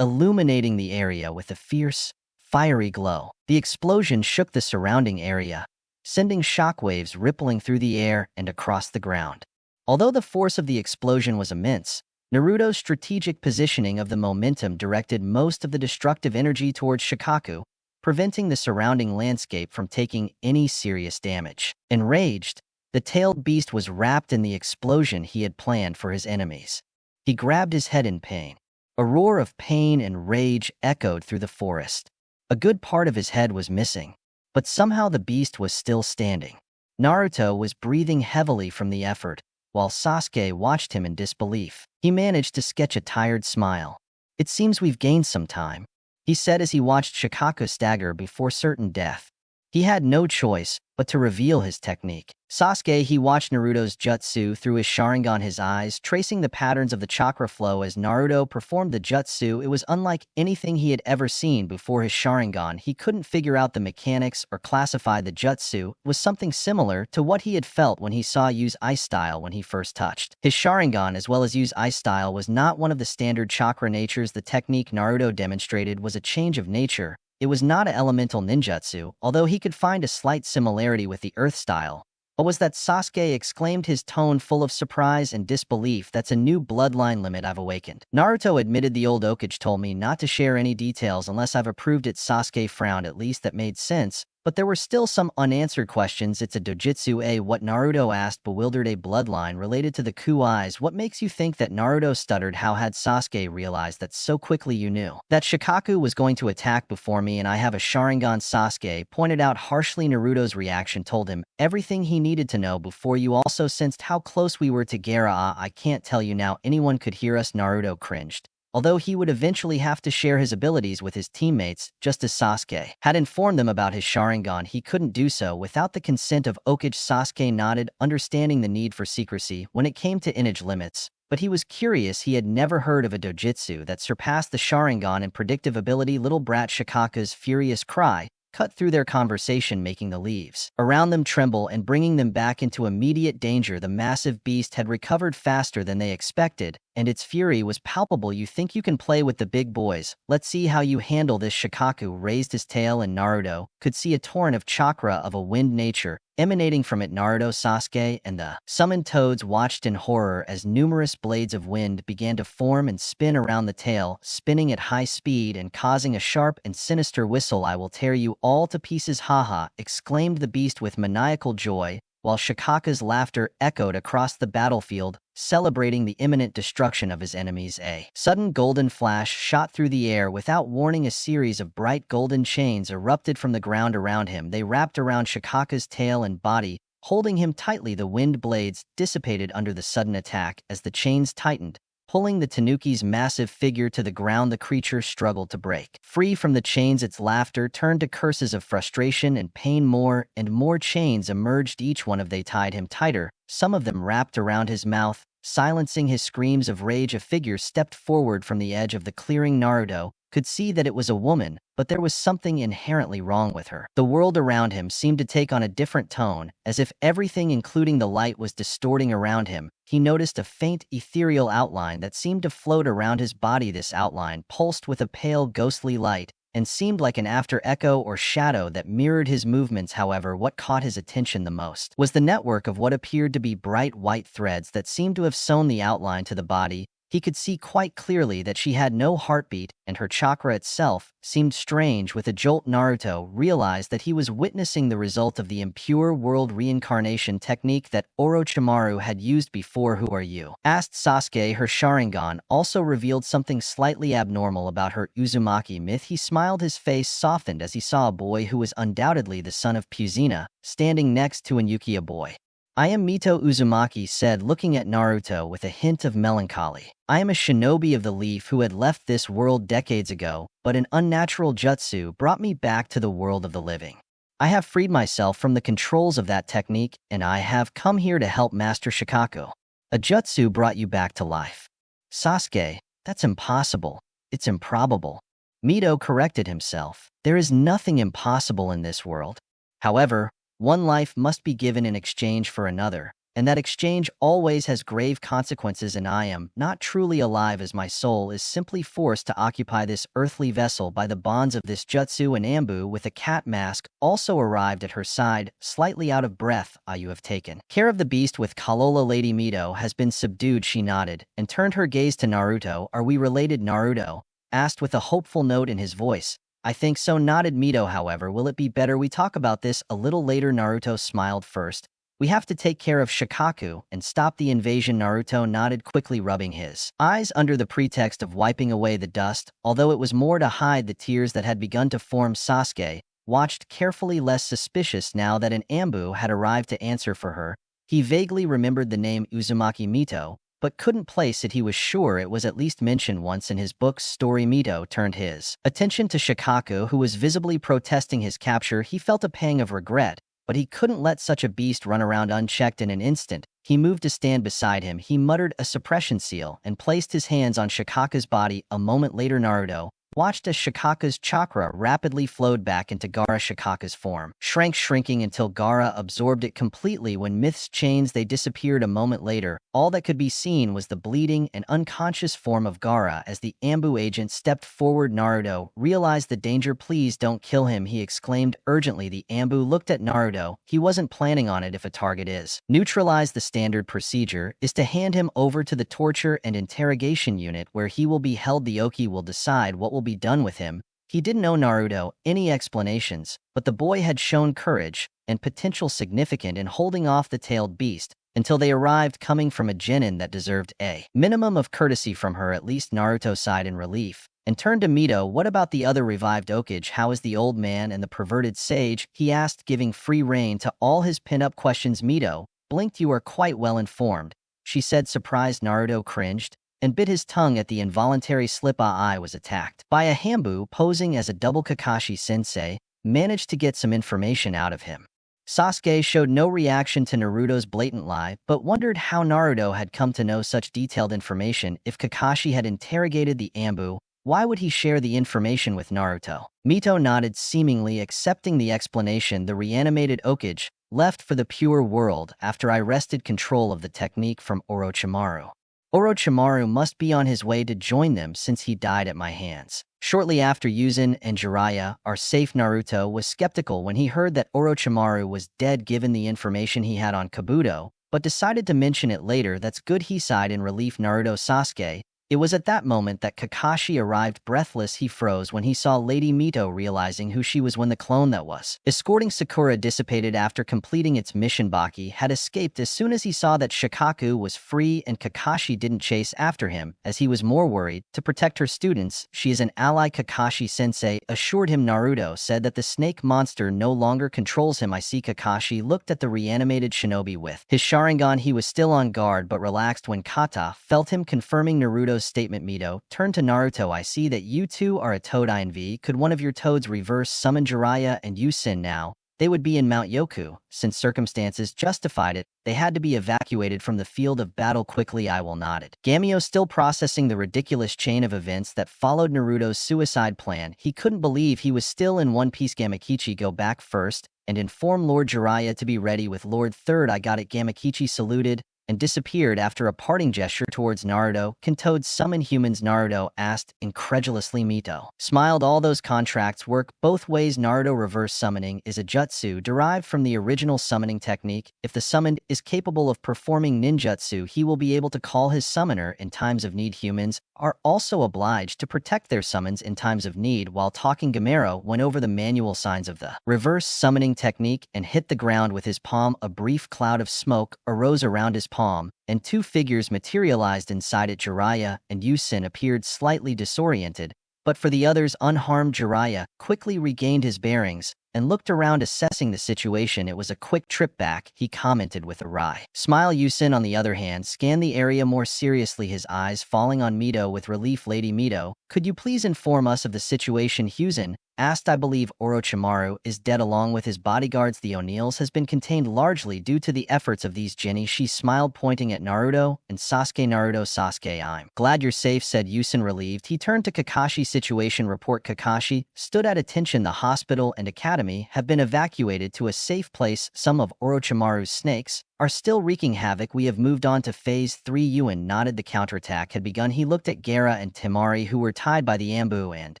illuminating the area with a fierce, fiery glow. The explosion shook the surrounding area, sending shockwaves rippling through the air and across the ground. Although the force of the explosion was immense, Naruto's strategic positioning of the momentum directed most of the destructive energy towards Shikaku, preventing the surrounding landscape from taking any serious damage. Enraged, the tailed beast was wrapped in the explosion he had planned for his enemies. He grabbed his head in pain. A roar of pain and rage echoed through the forest. A good part of his head was missing, but somehow the beast was still standing. Naruto was breathing heavily from the effort, while Sasuke watched him in disbelief. He managed to sketch a tired smile. It seems we've gained some time, he said as he watched Shikaku stagger before certain death. He had no choice but to reveal his technique. Sasuke, he watched Naruto's jutsu through his Sharingan, his eyes tracing the patterns of the chakra flow as Naruto performed the jutsu. It was unlike anything he had ever seen before his Sharingan. He couldn't figure out the mechanics or classify the jutsu. It was something similar to what he had felt when he saw Yu's ice style when he first touched his Sharingan, as well as Yu's ice style was not one of the standard chakra natures. The technique Naruto demonstrated was a change of nature. It was not an elemental ninjutsu, although he could find a slight similarity with the earth style. What was that? Sasuke exclaimed, his tone full of surprise and disbelief. That's a new bloodline limit I've awakened. Naruto admitted, the old Okage told me not to share any details unless I've approved it. Sasuke frowned. At least that made sense. But there were still some unanswered questions. It's a dojutsu. What Naruto asked, bewildered. A bloodline related to the Kuais. What makes you think that Naruto stuttered? How had Sasuke realized that so quickly? You knew that Shikaku was going to attack before me, and I have a Sharingan. Sasuke pointed out harshly. Naruto's reaction told him everything he needed to know before. You also sensed how close we were to Gaara. I can't tell you now. Anyone could hear us. Naruto cringed. Although he would eventually have to share his abilities with his teammates, just as Sasuke had informed them about his Sharingan, he couldn't do so without the consent of Okage. Sasuke nodded, understanding the need for secrecy when it came to image limits. But he was curious. He had never heard of a dojutsu that surpassed the Sharingan in predictive ability. Little brat. Shikaku's furious cry cut through their conversation, making the leaves around them tremble and bringing them back into immediate danger. The massive beast had recovered faster than they expected, and its fury was palpable. You think you can play with the big boys? Let's see how you handle this. Shikaku raised his tail, and Naruto could see a torrent of chakra of a wind nature emanating from it. Naruto, Sasuke, and the summoned toads watched in horror as numerous blades of wind began to form and spin around the tail, spinning at high speed and causing a sharp and sinister whistle. I will tear you all to pieces. Haha, exclaimed the beast with maniacal joy, while Shikaku's laughter echoed across the battlefield, celebrating the imminent destruction of his enemies. A sudden golden flash shot through the air without warning. A series of bright golden chains erupted from the ground around him. They wrapped around Shikaku's tail and body, holding him tightly. The wind blades dissipated under the sudden attack as the chains tightened, pulling the Tanuki's massive figure to the ground. The creature struggled to break free from the chains. Its laughter turned to curses of frustration and pain. More and more chains emerged, each one of they tied him tighter, some of them wrapped around his mouth, silencing his screams of rage. A figure stepped forward from the edge of the clearing. Naruto could see that it was a woman, but there was something inherently wrong with her. The world around him seemed to take on a different tone, as if everything, including the light, was distorting around him. He noticed a faint, ethereal outline that seemed to float around his body. This outline pulsed with a pale, ghostly light and seemed like an after echo or shadow that mirrored his movements. However, what caught his attention the most was the network of what appeared to be bright white threads that seemed to have sewn the outline to the body. He could see quite clearly that she had no heartbeat, and her chakra itself seemed strange. With a jolt, Naruto realized that he was witnessing the result of the impure world reincarnation technique that Orochimaru had used before. Who are you? Asked Sasuke. Her Sharingan also revealed something slightly abnormal about her Uzumaki myth. He smiled, his face softened as he saw a boy who was undoubtedly the son of Puzina, standing next to an Uchiha boy. I am Mito, Uzumaki said, looking at Naruto with a hint of melancholy. I am a shinobi of the leaf who had left this world decades ago, but an unnatural jutsu brought me back to the world of the living. I have freed myself from the controls of that technique, and I have come here to help Master Shikaku. A jutsu brought you back to life. Sasuke, that's impossible. It's improbable. Mito corrected himself. There is nothing impossible in this world. However, one life must be given in exchange for another, and that exchange always has grave consequences, and I am not truly alive as my soul is simply forced to occupy this earthly vessel by the bonds of this jutsu. And Ambu, with a cat mask, also arrived at her side, slightly out of breath. You have taken care of the beast with Kalola. Lady Mito has been subdued. She nodded and turned her gaze to Naruto. Are we related? Naruto asked with a hopeful note in his voice. I think so, nodded Mito. However, will it be better we talk about this a little later? Naruto smiled. First, we have to take care of Shikaku and stop the invasion. Naruto nodded, quickly rubbing his eyes under the pretext of wiping away the dust, although it was more to hide the tears that had begun to form. Sasuke watched carefully, less suspicious now that an Ambu had arrived to answer for her. He vaguely remembered the name Uzumaki Mito, but couldn't place it. He was sure it was at least mentioned once in his book's story. Mito turned his attention to Shikaku, who was visibly protesting his capture. He felt a pang of regret, but he couldn't let such a beast run around unchecked. In an instant, he moved to stand beside him. He muttered a suppression seal and placed his hands on Shikaku's body. A moment later, Naruto watched as Shikaku's chakra rapidly flowed back into Gaara. Shikaku's form shrinking until Gaara absorbed it completely. When myth's chains they disappeared a moment later, all that could be seen was the bleeding and unconscious form of Gaara. As the Ambu agent stepped forward, Naruto realized the danger. Please don't kill him, he exclaimed urgently. The Ambu looked at Naruto. He wasn't planning on it. If a target is neutralized, the standard procedure is to hand him over to the torture and interrogation unit where he will be held. The Oki will decide what will be done with him. He didn't owe Naruto any explanations, but the boy had shown courage and potential significant in holding off the tailed beast until they arrived, coming from a genin that deserved a minimum of courtesy from her. At least Naruto sighed in relief and turned to Mito. What about the other revived Okage? How is the old man and the perverted sage? He asked, giving free rein to all his pin-up questions. Mito blinked. You are quite well informed, she said. Surprised, Naruto cringed and bit his tongue at the involuntary slip. I was attacked by a Hambu posing as a double. Kakashi sensei managed to get some information out of him. Sasuke showed no reaction to Naruto's blatant lie, but wondered how Naruto had come to know such detailed information. If Kakashi had interrogated the Ambu, why would he share the information with Naruto? Mito nodded, seemingly accepting the explanation. The reanimated Okage left for the pure world after I wrested control of the technique from Orochimaru. Orochimaru must be on his way to join them since he died at my hands. Shortly after Yuzen and Jiraiya are safe, Naruto was skeptical when he heard that Orochimaru was dead given the information he had on Kabuto, but decided to mention it later. That's good, he sighed in relief. Naruto, Sasuke. It was at that moment that Kakashi arrived. Breathless, he froze when he saw Lady Mito, realizing who she was when the clone that was escorting Sakura dissipated after completing its mission. Baki had escaped as soon as he saw that Shikaku was free, and Kakashi didn't chase after him as he was more worried to protect her students. She is an ally, Kakashi-sensei assured him. Naruto said that the snake monster no longer controls him. I see. Kakashi looked at the reanimated shinobi with his Sharingan. He was still on guard but relaxed when Kata felt him confirming Naruto's statement. Mito turned to Naruto. I see that you two are a toad. INV. Could one of your toads reverse summon Jiraiya and Yusin now? They would be in Mount Yoku. Since circumstances justified it, they had to be evacuated from the field of battle quickly. I will nodded. Gamio, still processing the ridiculous chain of events that followed Naruto's suicide plan. He couldn't believe he was still in One Piece. Gamakichi, go back first and inform Lord Jiraiya to be ready with Lord Third. I got it. Gamakichi saluted and disappeared after a parting gesture towards Naruto. Can toads summon humans? Naruto asked incredulously. Mito smiled. All those contracts work both ways. Naruto, reverse summoning is a jutsu derived from the original summoning technique. If the summoned is capable of performing ninjutsu, he will be able to call his summoner in times of need. Humans are also obliged to protect their summons in times of need. While talking, Gamero went over the manual signs of the reverse summoning technique and hit the ground with his palm. A brief cloud of smoke arose around his palm, and two figures materialized inside it. Jiraiya and Yusin appeared slightly disoriented, but for the others unharmed. Jiraiya quickly regained his bearings and looked around, assessing the situation. It was a quick trip back, he commented with a wry smile. Yusin, on the other hand, scanned the area more seriously, his eyes falling on Mito with relief. Lady Mito, could you please inform us of the situation? Yusin asked. I believe Orochimaru is dead along with his bodyguards. The O'Neills has been contained largely due to the efforts of these Jinni. She smiled, pointing at Naruto and Sasuke. Naruto, Sasuke, I'm glad you're safe, said Yusin, relieved. He turned to Kakashi. Situation report. Kakashi stood at attention. The hospital and academy have been evacuated to a safe place. Some of Orochimaru's snakes are still wreaking havoc. We have moved on to Phase 3. Yuan nodded. The counterattack had begun. He looked at Gaara and Temari, who were tied by the Ambu, and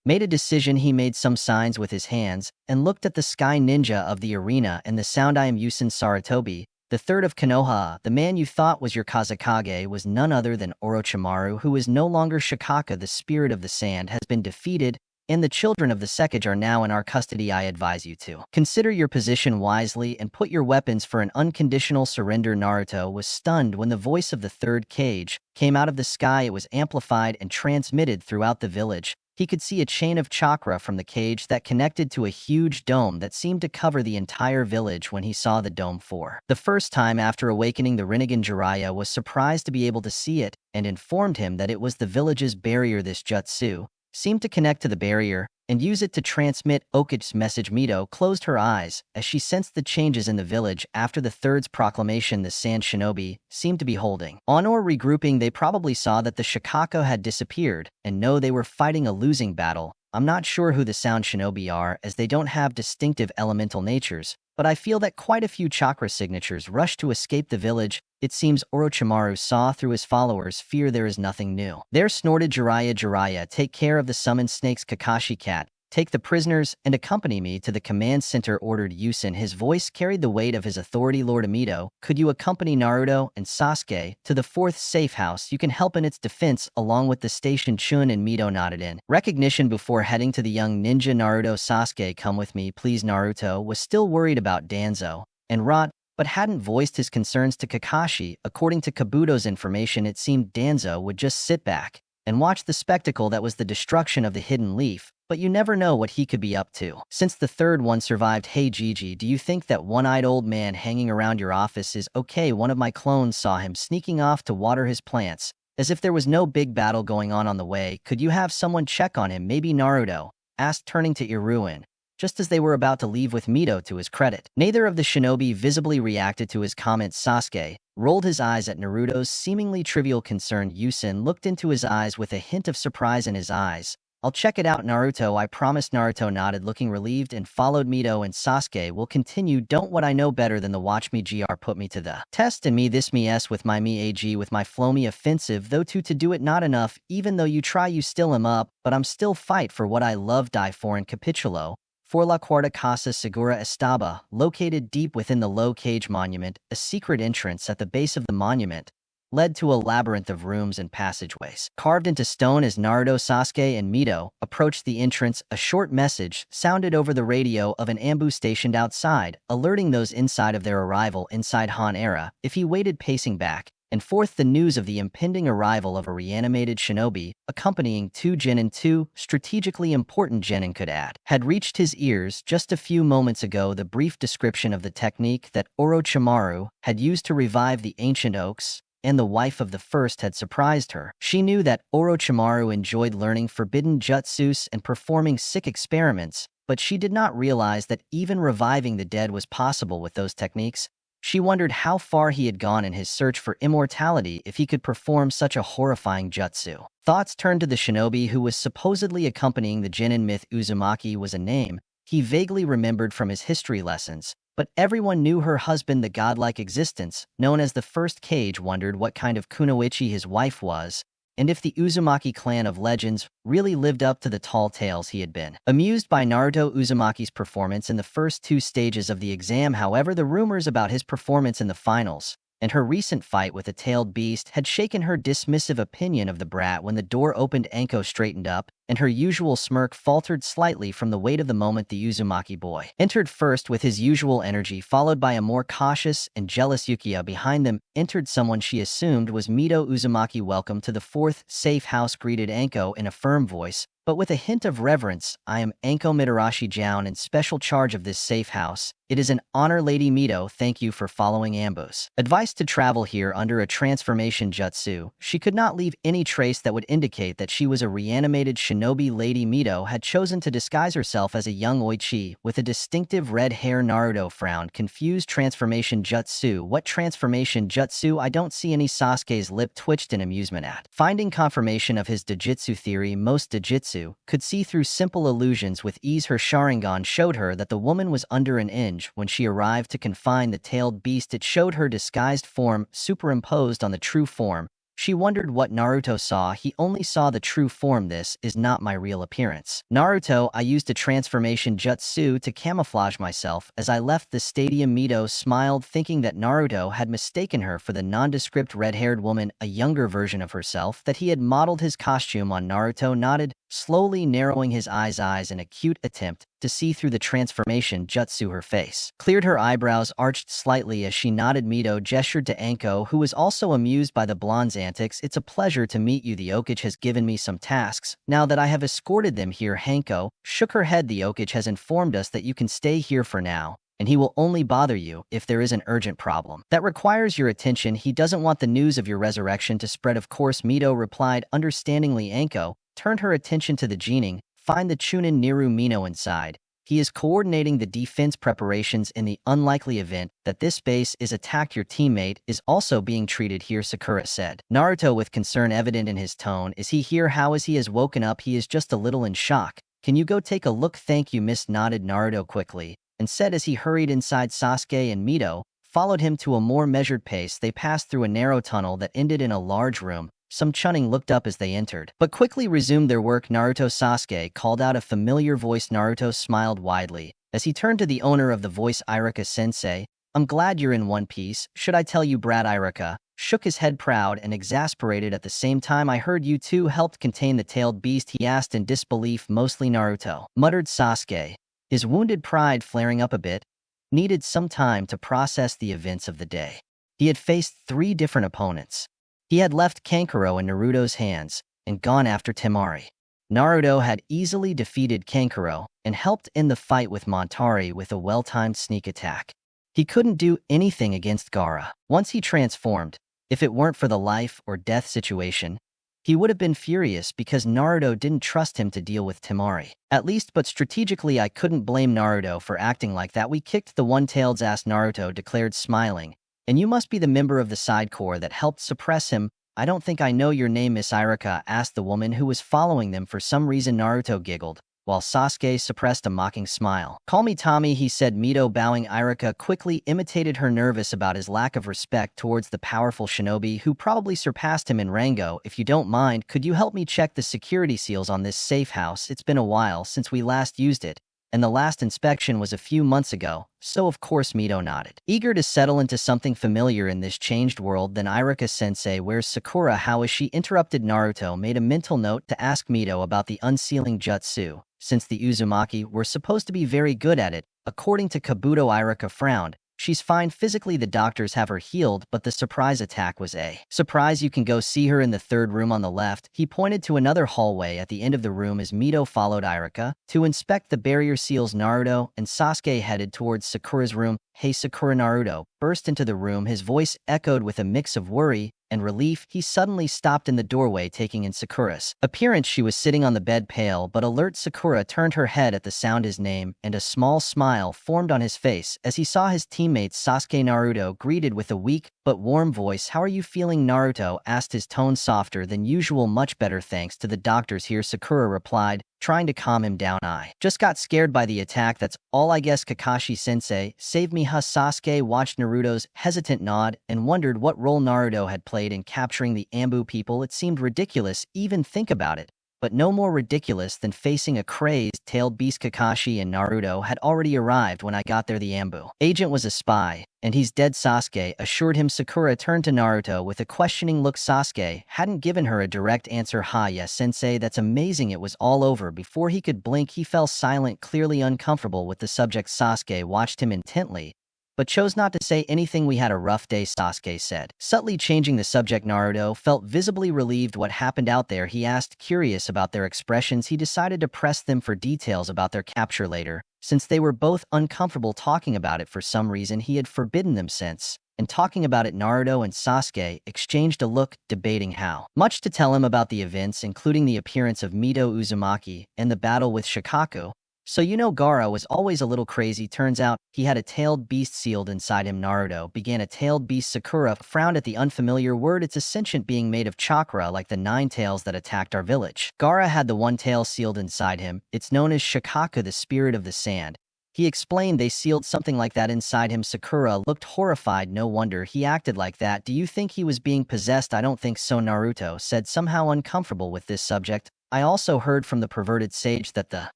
made a decision. He made some signs with his hands and looked at the sky ninja of the arena and the sound. I am Yusin Saratobi, the third of Konoha. The man you thought was your Kazekage was none other than Orochimaru, who is no longer Shikaka. The spirit of the sand has been defeated, and the children of the Sekage are now in our custody. I advise you to consider your position wisely and put your weapons for an unconditional surrender. Naruto was stunned when the voice of the third cage came out of the sky. It was amplified and transmitted throughout the village. He could see a chain of chakra from the cage that connected to a huge dome that seemed to cover the entire village. When he saw the dome for the first time after awakening, the Rinnegan Jiraiya was surprised to be able to see it and informed him that it was the village's barrier. This jutsu seemed to connect to the barrier and use it to transmit Okage's message. Mito closed her eyes as she sensed the changes in the village after the third's proclamation. The sand shinobi seemed to be holding on or regrouping. They probably saw that the Shikako had disappeared and know they were fighting a losing battle. I'm not sure who the sound shinobi are, as they don't have distinctive elemental natures, but I feel that quite a few chakra signatures rushed to escape the village. It seems Orochimaru saw through his followers' fear. There is nothing new there, snorted Jiraiya. Jiraiya, take care of the summoned snakes. Kakashi, cat Take the prisoners and accompany me to the command center, ordered Yusin. His voice carried the weight of his authority. Lord Amito, could you accompany Naruto and Sasuke to the fourth safe house? You can help in its defense along with the station. Chun and Mito nodded in recognition before heading to the young ninja. Naruto, Sasuke, come with me, please. Naruto was still worried about Danzo and Rot, but hadn't voiced his concerns to Kakashi. According to Kabuto's information, it seemed Danzo would just sit back and watch the spectacle that was the destruction of the hidden leaf, but you never know what he could be up to. Since the third one survived, hey Gigi, do you think that one-eyed old man hanging around your office is okay? One of my clones saw him sneaking off to water his plants, as if there was no big battle going on the way. Could you have someone check on him? Maybe. Naruto asked, turning to Iruin, just as they were about to leave. With Mito to his credit, neither of the shinobi visibly reacted to his comments. Sasuke rolled his eyes at Naruto's seemingly trivial concern. Yusin looked into his eyes with a hint of surprise in his eyes. I'll check it out, Naruto, I promise. Naruto nodded, looking relieved, and followed Mito and Sasuke. Will continue. Don't what I know better than the watch me gr put me to the test and me this me s with my me ag with my flow me offensive though to do it not enough. Even though you try you still am up, but I'm still fight for what I love, die for and capitulo. For La Cuarta Casa Segura Estaba, located deep within the low cage monument, a secret entrance at the base of the monument led to a labyrinth of rooms and passageways carved into stone. As Naruto, Sasuke, and Mito approached the entrance, a short message sounded over the radio of an ambu stationed outside, alerting those inside of their arrival inside Han Era. If he waited, pacing back and forth, the news of the impending arrival of a reanimated shinobi, accompanying two genin, two strategically important genin could add, had reached his ears just a few moments ago. The brief description of the technique that Orochimaru had used to revive the ancient oaks and the wife of the first had surprised her. She knew that Orochimaru enjoyed learning forbidden jutsus and performing sick experiments, but she did not realize that even reviving the dead was possible with those techniques. She wondered how far he had gone in his search for immortality if he could perform such a horrifying jutsu. Thoughts turned to the shinobi who was supposedly accompanying the genin. Myth Uzumaki was a name he vaguely remembered from his history lessons, but everyone knew her husband, the godlike existence known as the First Cage. Wondered what kind of kunoichi his wife was, and if the Uzumaki clan of legends really lived up to the tall tales he had been. Amused by Naruto Uzumaki's performance in the first two stages of the exam, however, the rumors about his performance in the finals and her recent fight with a tailed beast had shaken her dismissive opinion of the brat. When the door opened, Anko straightened up, and her usual smirk faltered slightly from the weight of the moment. The Uzumaki boy entered first with his usual energy, followed by a more cautious and jealous Uchiha. Behind them entered someone she assumed was Mito. Uzumaki, welcome to the fourth safe house, greeted Anko in a firm voice, but with a hint of reverence. I am Anko Mitarashi Joun, in special charge of this safe house. It is an honor, Lady Mito. Thank you for following Ambu's advice to travel here under a transformation jutsu. She could not leave any trace that would indicate that she was a reanimated shinobi. Lady Mito had chosen to disguise herself as a young Oichi with a distinctive red hair. Naruto frowned, confused. Transformation jutsu? What transformation jutsu? I don't see any. Sasuke's lip twitched in amusement at finding confirmation of his dojutsu theory. Most dojutsu could see through simple illusions with ease. Her Sharingan showed her that the woman was under an inch when she arrived to confine the tailed beast. It showed her disguised form superimposed on the true form. She wondered what Naruto saw. He only saw the true form. This is not my real appearance. Naruto, I used a transformation jutsu to camouflage myself as I left the stadium. Mito smiled, thinking that Naruto had mistaken her for the nondescript red-haired woman, a younger version of herself, that he had modeled his costume on. Naruto nodded, slowly narrowing his eyes in a cute attempt to see through the transformation jutsu. Her face cleared, her eyebrows arched slightly as she nodded. Mito gestured to Anko, who was also amused by the blonde's antics. It's a pleasure to meet you. The Okage has given me some tasks now that I have escorted them here. Hanko shook her head. The Okage has informed us that you can stay here for now, and he will only bother you if there is an urgent problem that requires your attention. He doesn't want the news of your resurrection to spread. Of course, Mito replied understandingly. Anko turned her attention to the genin. Find the Chunin Niru Mino inside. He is coordinating the defense preparations in the unlikely event that this base is attacked. Your teammate is also being treated here, Sakura said. Naruto, with concern evident in his tone. Is he here? How is he? Has woken up? He is just a little in shock. Can you go take a look? Thank you, Miss, nodded Naruto quickly and said as he hurried inside. Sasuke and Mito followed him to a more measured pace. They passed through a narrow tunnel that ended in a large room Some Chunin looked up as they entered, but quickly resumed their work. Naruto. Sasuke called out a familiar voice. Naruto smiled widely as he turned to the owner of the voice, Iruka-sensei. I'm glad you're in one piece. Should I tell you, Brad? Iruka shook his head, proud and exasperated at the same time. I heard you two helped contain the tailed beast, he asked in disbelief. Mostly, Naruto muttered Sasuke, his wounded pride flaring up a bit. Needed some time to process the events of the day. He had faced 3 different opponents. He had left Kankuro in Naruto's hands and gone after Temari. Naruto had easily defeated Kankuro and helped end the fight with Montari with a well-timed sneak attack. He couldn't do anything against Gaara. Once he transformed, if it weren't for the life or death situation, he would have been furious because Naruto didn't trust him to deal with Temari. At least, but strategically I couldn't blame Naruto for acting like that. We kicked the one-tailed's ass, Naruto declared, smiling. And you must be the member of the side corps that helped suppress him. I don't think I know your name, Miss Iruka asked the woman who was following them. For some reason Naruto giggled, while Sasuke suppressed a mocking smile. Call me Tommy, he said, Mito bowing. Iruka quickly imitated her, nervous about his lack of respect towards the powerful shinobi who probably surpassed him in rango. If you don't mind, could you help me check the security seals on this safe house? It's been a while since we last used it, and the last inspection was a few months ago. So of course Mito nodded, eager to settle into something familiar in this changed world. Then Iruka-sensei, where's Sakura? How is she? Interrupted Naruto, made a mental note to ask Mito about the unsealing jutsu, since the Uzumaki were supposed to be very good at it. According to Kabuto, Iruka frowned. She's fine physically, the doctors have her healed, but the surprise attack was a surprise. You can go see her in the 3rd room on the left. He pointed to another hallway at the end of the room as Mito followed Iruka to inspect the barrier seals. Naruto and Sasuke headed towards Sakura's room. Hey Sakura! Naruto burst into the room, his voice echoed with a mix of worry and relief. He suddenly stopped in the doorway, taking in Sakura's appearance. She was sitting on the bed, pale but alert. Sakura turned her head at the sound his name, and a small smile formed on his face as he saw his teammates. Sasuke, Naruto greeted with a weak but warm voice. How are you feeling? Naruto asked, his tone softer than usual. Much better, thanks to the doctors here, Sakura replied, trying to calm him down. I just got scared by the attack, that's all, I guess. Kakashi-sensei saved me, huh? Sasuke watched Naruto's hesitant nod and wondered what role Naruto had played in capturing the Ambu people. It seemed ridiculous, even think about it, but no more ridiculous than facing a crazed tailed beast. Kakashi and Naruto had already arrived when I got there. The Ambu agent was a spy, and he's dead, Sasuke assured him. Sakura turned to Naruto with a questioning look. Sasuke hadn't given her a direct answer. Ha, yes, sensei, that's amazing. It was all over before he could blink. He fell silent, clearly uncomfortable with the subject. Sasuke watched him intently, but chose not to say anything. We had a rough day, Sasuke said, subtly changing the subject. Naruto felt visibly relieved. What happened out there? He asked, curious about their expressions. He decided to press them for details about their capture later, since they were both uncomfortable talking about it. For some reason he had forbidden them since, and talking about it. Naruto and Sasuke exchanged a look, debating how much to tell him about the events, including the appearance of Mito Uzumaki and the battle with Shikaku. So you know, Gaara was always a little crazy. Turns out he had a tailed beast sealed inside him. Naruto began. A tailed beast? Sakura frowned at the unfamiliar word. It's a sentient being made of chakra, like the 9 tails that attacked our village. Gaara had the 1 tail sealed inside him. It's known as Shikaku, the spirit of the sand. He explained they sealed something like that inside him. Sakura looked horrified. No wonder he acted like that. Do you think he was being possessed? I don't think so, Naruto said, somehow uncomfortable with this subject. I also heard from the perverted sage that the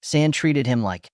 sand treated him like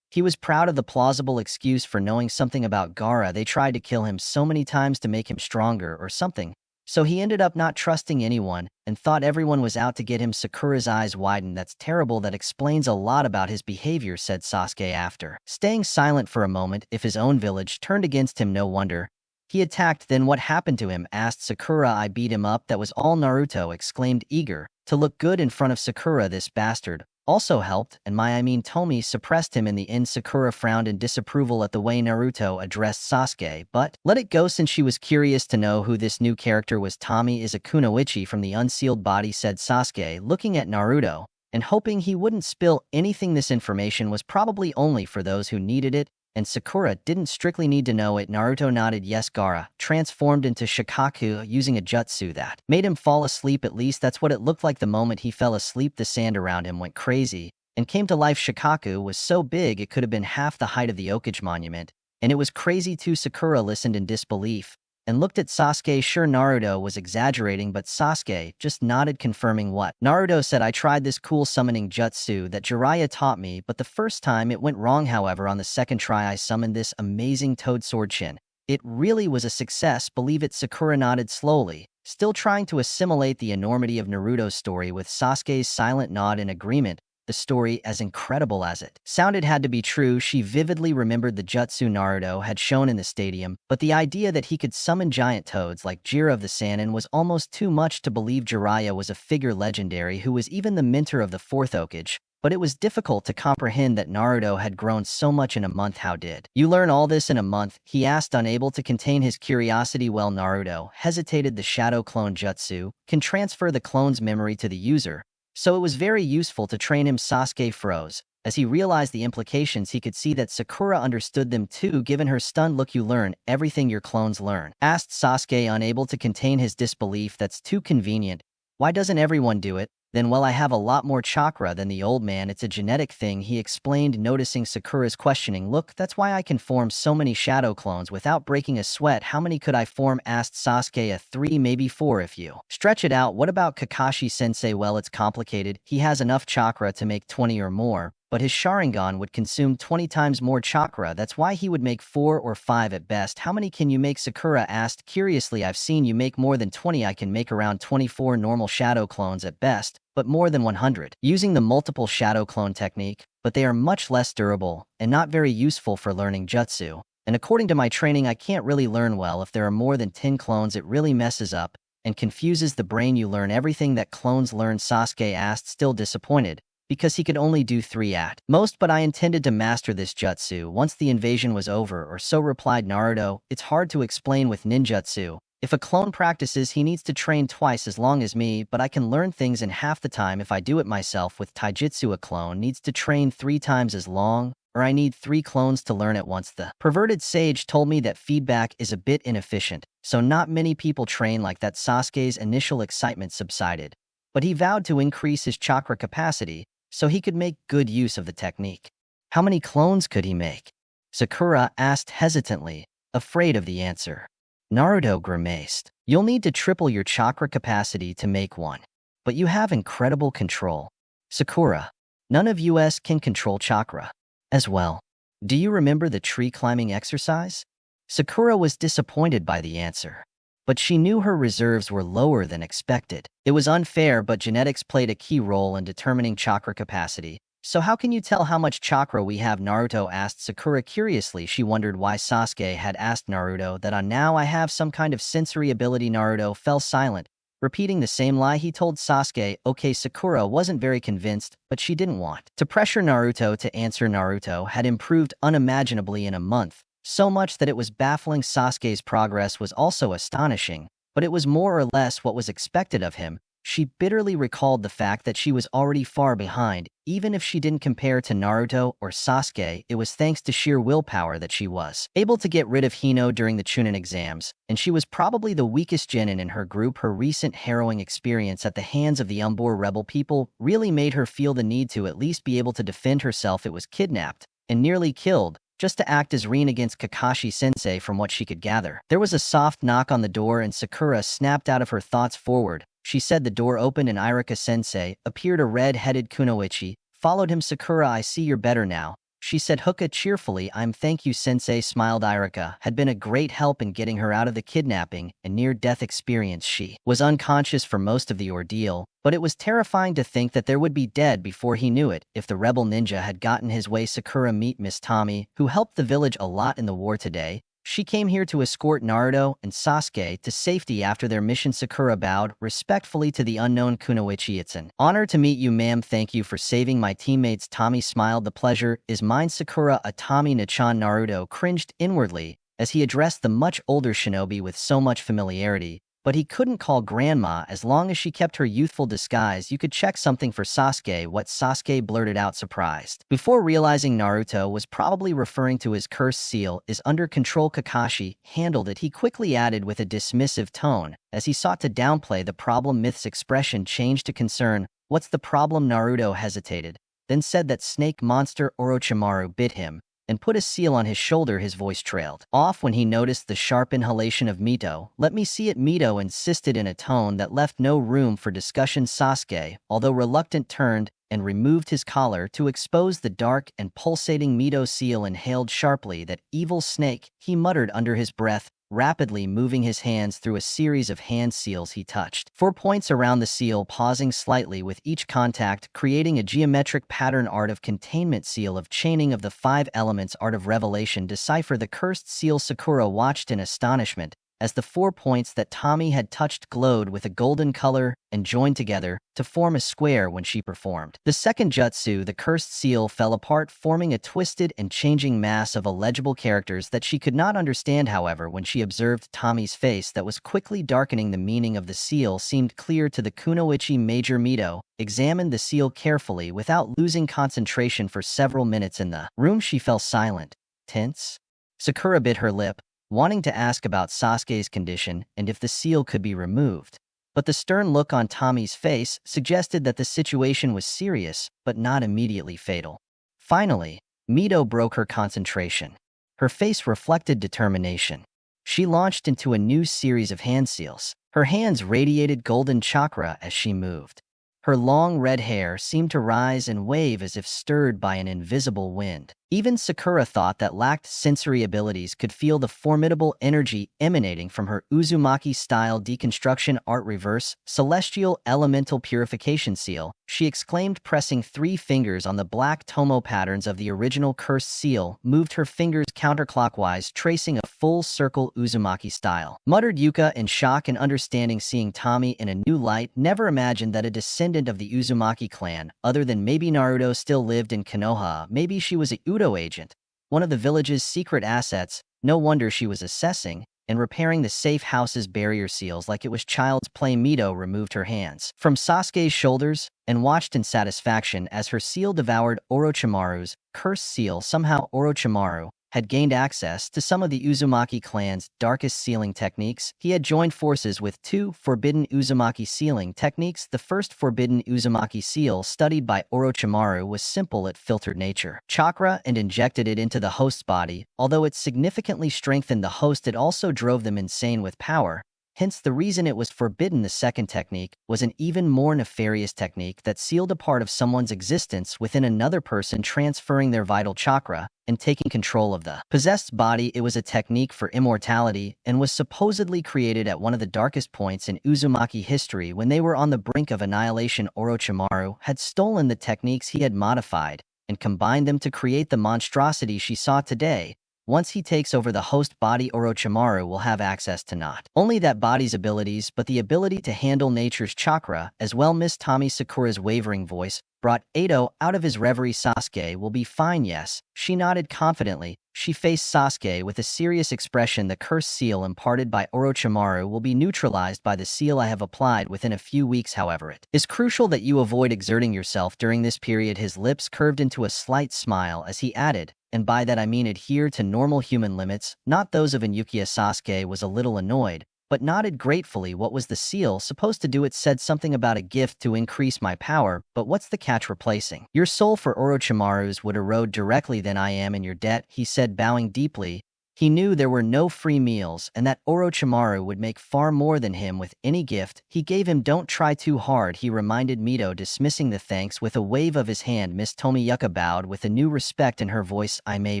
he was proud of the plausible excuse for knowing something about Gaara. They tried to kill him so many times to make him stronger or something, so he ended up not trusting anyone and thought everyone was out to get him. Sakura's eyes widened. That's terrible. That explains a lot about his behavior, said Sasuke after staying silent for a moment. If his own village turned against him, no wonder he attacked. Then what happened to him? Asked Sakura. I beat him up, that was all, Naruto exclaimed, eager to look good in front of Sakura. This bastard also helped, and Tomi suppressed him in the end. Sakura frowned in disapproval at the way Naruto addressed Sasuke, but let it go since she was curious to know who this new character was. Tommy is a kunoichi from the unsealed body, said Sasuke, looking at Naruto and hoping he wouldn't spill anything. This information was probably only for those who needed it, and Sakura didn't strictly need to know it. Naruto nodded. Yes, Gaara transformed into Shikaku using a jutsu that made him fall asleep. At least that's what it looked like the moment he fell asleep. The sand around him went crazy and came to life. Shikaku was so big it could have been half the height of the Okage monument, and it was crazy too. Sakura listened in disbelief and looked at Sasuke. Sure, Naruto was exaggerating, but Sasuke just nodded, confirming what Naruto said. I tried this cool summoning jutsu that Jiraiya taught me, but the first time it went wrong. However, on the second try I summoned this amazing toad sword Shin. It really was a success, believe it? Sakura nodded slowly, still trying to assimilate the enormity of Naruto's story. With Sasuke's silent nod in agreement, the story, as incredible as it sounded, had to be true. She vividly remembered the jutsu Naruto had shown in the stadium, but the idea that he could summon giant toads like Jiraiya of the Sannin was almost too much to believe. Jiraiya was a figure legendary who was even the mentor of the fourth Hokage, but it was difficult to comprehend that Naruto had grown so much in a month. How did you learn all this in a month? He asked, unable to contain his curiosity. Well, Naruto hesitated. The shadow clone jutsu can transfer the clone's memory to the user, so it was very useful to train him. Sasuke froze. As he realized the implications, he could see that Sakura understood them too. Given her stunned look, you learn everything your clones learn? Asked Sasuke, unable to contain his disbelief. That's too convenient. Why doesn't everyone do it? Then, well, I have a lot more chakra than the old man. It's a genetic thing, he explained, noticing Sakura's questioning look. That's why I can form so many shadow clones without breaking a sweat. How many could I form? Asked Sasuke. 3, maybe 4 if you stretch it out. What about Kakashi-sensei? Well, it's complicated. He has enough chakra to make 20 or more, but his Sharingan would consume 20 times more chakra. That's why he would make 4 or 5 at best. How many can you make? Sakura asked curiously. I've seen you make more than 20. I can make around 24 normal shadow clones at best, but more than 100 using the multiple shadow clone technique, but they are much less durable and not very useful for learning jutsu. And according to my training, I can't really learn well if there are more than 10 clones. It really messes up and confuses the brain. You learn everything that clones learn? Sasuke asked, still disappointed, because he could only do 3 at most. But I intended to master this jutsu once the invasion was over, or so replied Naruto. It's hard to explain with ninjutsu. If a clone practices, he needs to train twice as long as me, but I can learn things in half the time if I do it myself. With taijutsu, a clone needs to train 3 times as long, or I need 3 clones to learn at once. The perverted sage told me that feedback is a bit inefficient, so not many people train like that. Sasuke's initial excitement subsided, but he vowed to increase his chakra capacity so he could make good use of the technique. How many clones could he make? Sakura asked hesitantly, afraid of the answer. Naruto grimaced. You'll need to triple your chakra capacity to make one, but you have incredible control. Sakura, none of us can control chakra as well. Do you remember the tree climbing exercise? Sakura was disappointed by the answer, but she knew her reserves were lower than expected. It was unfair, but genetics played a key role in determining chakra capacity. So how can you tell how much chakra we have? Naruto asked Sakura curiously. She wondered why Sasuke had asked Naruto that. Now I have some kind of sensory ability. Naruto fell silent, repeating the same lie he told Sasuke. Okay, Sakura wasn't very convinced, but she didn't want to pressure Naruto to answer. Naruto had improved unimaginably in a month, so much that it was baffling. Sasuke's progress was also astonishing, but it was more or less what was expected of him. She bitterly recalled the fact that she was already far behind. Even if she didn't compare to Naruto or Sasuke, it was thanks to sheer willpower that she was able to get rid of Hino during the Chunin exams, and she was probably the weakest genin in her group. Her recent harrowing experience at the hands of the Umbor rebel people really made her feel the need to at least be able to defend herself. It was kidnapped and nearly killed just to act as Rin against Kakashi-sensei. From what she could gather, there was a soft knock on the door, and Sakura snapped out of her thoughts. Forward, she said. The door opened and Irika-sensei appeared. A red-headed kunoichi followed him. Sakura, I see you're better now, she said Hoka cheerfully. Thank you, sensei, smiled Irika. Had been a great help in getting her out of the kidnapping and near-death experience. She was unconscious for most of the ordeal, but it was terrifying to think that there would be dead before he knew it if the rebel ninja had gotten his way. Sakura, meet Miss Tommy, who helped the village a lot in the war today. She came here to escort Naruto and Sasuke to safety after their mission. Sakura bowed respectfully to the unknown kunoichi. It's an honor to meet you, ma'am. Thank you for saving my teammates. Tommy smiled. The pleasure is mine. Sakura, a Tommy-Nachan. Naruto cringed inwardly as he addressed the much older shinobi with so much familiarity, but he couldn't call grandma as long as she kept her youthful disguise. You could check something for Sasuke. What? Sasuke blurted out, surprised, before realizing Naruto was probably referring to his cursed seal. Is under control. Kakashi handled it, he quickly added with a dismissive tone, as he sought to downplay the problem. Myth's expression changed to concern. What's the problem? Naruto hesitated, then said that snake monster Orochimaru bit him, and put a seal on his shoulder. His voice trailed off when he noticed the sharp inhalation of Mito. "Let me see it," Mito insisted in a tone that left no room for discussion. Sasuke, although reluctant, turned and removed his collar to expose the dark and pulsating Mito seal. Inhaled sharply. "That evil snake," he muttered under his breath, rapidly moving his hands through a series of hand seals. He touched 4 points around the seal, pausing slightly with each contact, creating a geometric pattern. Art of containment, seal of chaining of the 5 elements, art of revelation, decipher the cursed seal. Sakura watched in astonishment as the 4 points that Tommy had touched glowed with a golden color and joined together to form a square. When she performed the second jutsu, the cursed seal fell apart, forming a twisted and changing mass of illegible characters that she could not understand. However, when she observed Tommy's face that was quickly darkening, the meaning of the seal seemed clear to the kunoichi. Major Mito examined the seal carefully without losing concentration. For several minutes in the room, she fell silent, tense. Sakura bit her lip, wanting to ask about Sasuke's condition and if the seal could be removed. But the stern look on Tommy's face suggested that the situation was serious, but not immediately fatal. Finally, Mito broke her concentration. Her face reflected determination. She launched into a new series of hand seals. Her hands radiated golden chakra as she moved. Her long red hair seemed to rise and wave as if stirred by an invisible wind. Even Sakura thought that lacked sensory abilities could feel the formidable energy emanating from her Uzumaki-style deconstruction art. Reverse celestial elemental purification seal, she exclaimed, pressing 3 fingers on the black tomo patterns of the original cursed seal, moved her fingers counterclockwise, tracing a full circle Uzumaki style. Muttered Yuka in shock and understanding, seeing Tommy in a new light. Never imagined that a descendant of the Uzumaki clan, other than maybe Naruto, still lived in Konoha. Maybe she was a Udo agent, one of the village's secret assets. No wonder she was assessing and repairing the safe house's barrier seals like it was child's play. Mito removed her hands from Sasuke's shoulders and watched in satisfaction as her seal devoured Orochimaru's cursed seal. Somehow Orochimaru had gained access to some of the Uzumaki clan's darkest sealing techniques. He had joined forces with 2 forbidden Uzumaki sealing techniques. The first forbidden Uzumaki seal studied by Orochimaru was simple. It filtered nature chakra and injected it into the host's body. Although it significantly strengthened the host, it also drove them insane with power. Hence the reason it was forbidden. The second technique was an even more nefarious technique that sealed a part of someone's existence within another person, transferring their vital chakra and taking control of the possessed body. It was a technique for immortality and was supposedly created at one of the darkest points in Uzumaki history when they were on the brink of annihilation. Orochimaru had stolen the techniques he had modified and combined them to create the monstrosity she saw today. Once he takes over the host body, Orochimaru will have access to not only that body's abilities, but the ability to handle nature's chakra as well. Miss Tommy. Sakura's wavering voice brought Edo out of his reverie. "Sasuke will be fine, yes?" She nodded confidently. She faced Sasuke with a serious expression. "The cursed seal imparted by Orochimaru will be neutralized by the seal I have applied within a few weeks. However, it is crucial that you avoid exerting yourself during this period." His lips curved into a slight smile as he added, "And by that I mean adhere to normal human limits, not those of an Uchiha." Sasuke was a little annoyed, but nodded gratefully. "What was the seal supposed to do?" "It said something about a gift to increase my power, but what's the catch? Replacing your soul for Orochimaru's would erode directly." "Then I am in your debt," he said, bowing deeply. He knew there were no free meals and that Orochimaru would make far more than him with any gift he gave him. "Don't try too hard," he reminded Mito, dismissing the thanks with a wave of his hand. Miss Tomiyuka bowed with a new respect in her voice. "I may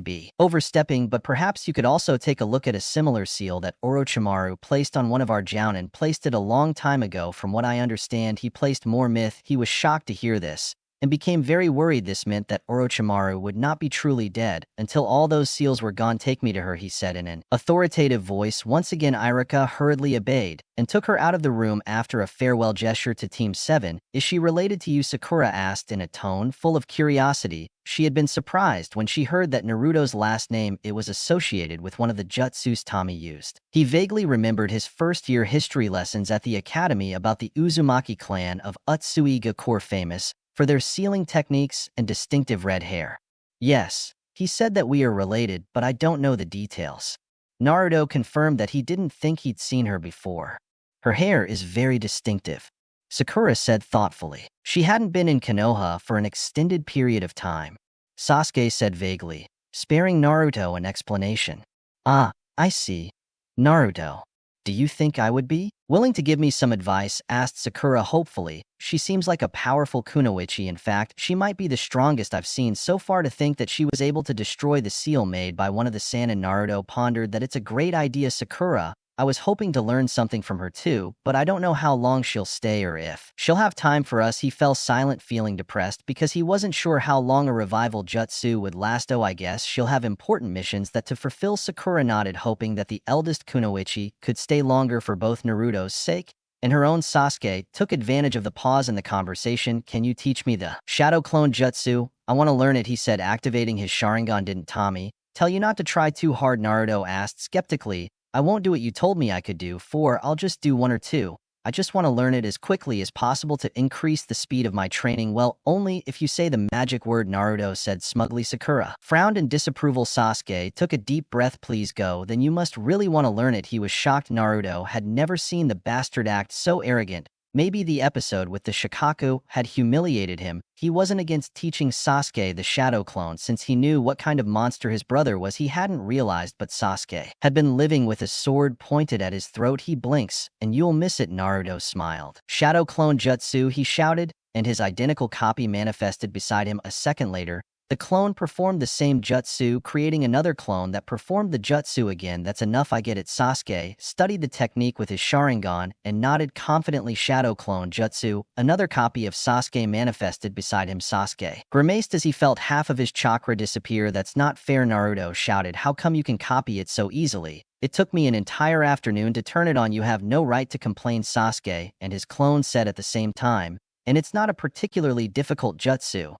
be overstepping, but perhaps you could also take a look at a similar seal that Orochimaru placed on one of our jounin. Placed it a long time ago. From what I understand, he placed more myth." He was shocked to hear this and became very worried. This meant that Orochimaru would not be truly dead until all those seals were gone. "Take me to her," he said in an authoritative voice. Once again, Irika hurriedly obeyed and took her out of the room after a farewell gesture to Team 7. "Is she related to you?" Sakura asked in a tone full of curiosity. She had been surprised when she heard that Naruto's last name it was associated with one of the jutsus Tommy used. He vaguely remembered his first-year history lessons at the academy about the Uzumaki clan of Utsui Gakure, famous for their sealing techniques and distinctive red hair. "Yes, he said that we are related, but I don't know the details." Naruto confirmed that he didn't think he'd seen her before. "Her hair is very distinctive," Sakura said thoughtfully. "She hadn't been in Konoha for an extended period of time." Sasuke said vaguely, sparing Naruto an explanation. Ah, I see. Naruto. Do you think I would be willing to give me some advice? Asked Sakura hopefully. She seems like a powerful kunoichi. In fact, she might be the strongest I've seen so far. To think that she was able to destroy the seal made by one of the Sannin. Naruto pondered that it's a great idea, Sakura. I was hoping to learn something from her too, but I don't know how long she'll stay or if she'll have time for us. He fell silent, feeling depressed because he wasn't sure how long a revival jutsu would last. Oh, I guess she'll have important missions that to fulfill. Sakura nodded, hoping that the eldest kunoichi could stay longer for both Naruto's sake and her own. Sasuke took advantage of the pause in the conversation. Can you teach me the shadow clone jutsu? I want to learn it, he said, activating his Sharingan. Didn't Tommy tell you not to try too hard? Naruto asked skeptically. I won't do what you told me I could do, I'll just do one or two. I just want to learn it as quickly as possible to increase the speed of my training. Well, only if you say the magic word, Naruto said smugly. Sakura frowned in disapproval. Sasuke took a deep breath. Please go, then you must really want to learn it. He was shocked. Naruto had never seen the bastard act so arrogant. Maybe the episode with the Shikaku had humiliated him. He wasn't against teaching Sasuke the shadow clone since he knew what kind of monster his brother was. He hadn't realized, but Sasuke had been living with a sword pointed at his throat. He blinks, and you'll miss it. Naruto smiled. Shadow clone jutsu, he shouted, and his identical copy manifested beside him. A second later, the clone performed the same jutsu, creating another clone that performed the jutsu again. That's enough, I get it. Sasuke studied the technique with his Sharingan and nodded confidently. Shadow clone jutsu, another copy of Sasuke manifested beside him. Sasuke grimaced as he felt half of his chakra disappear. That's not fair, Naruto shouted. How come you can copy it so easily? It took me an entire afternoon to turn it on. You have no right to complain, Sasuke and his clone said at the same time. And it's not a particularly difficult jutsu.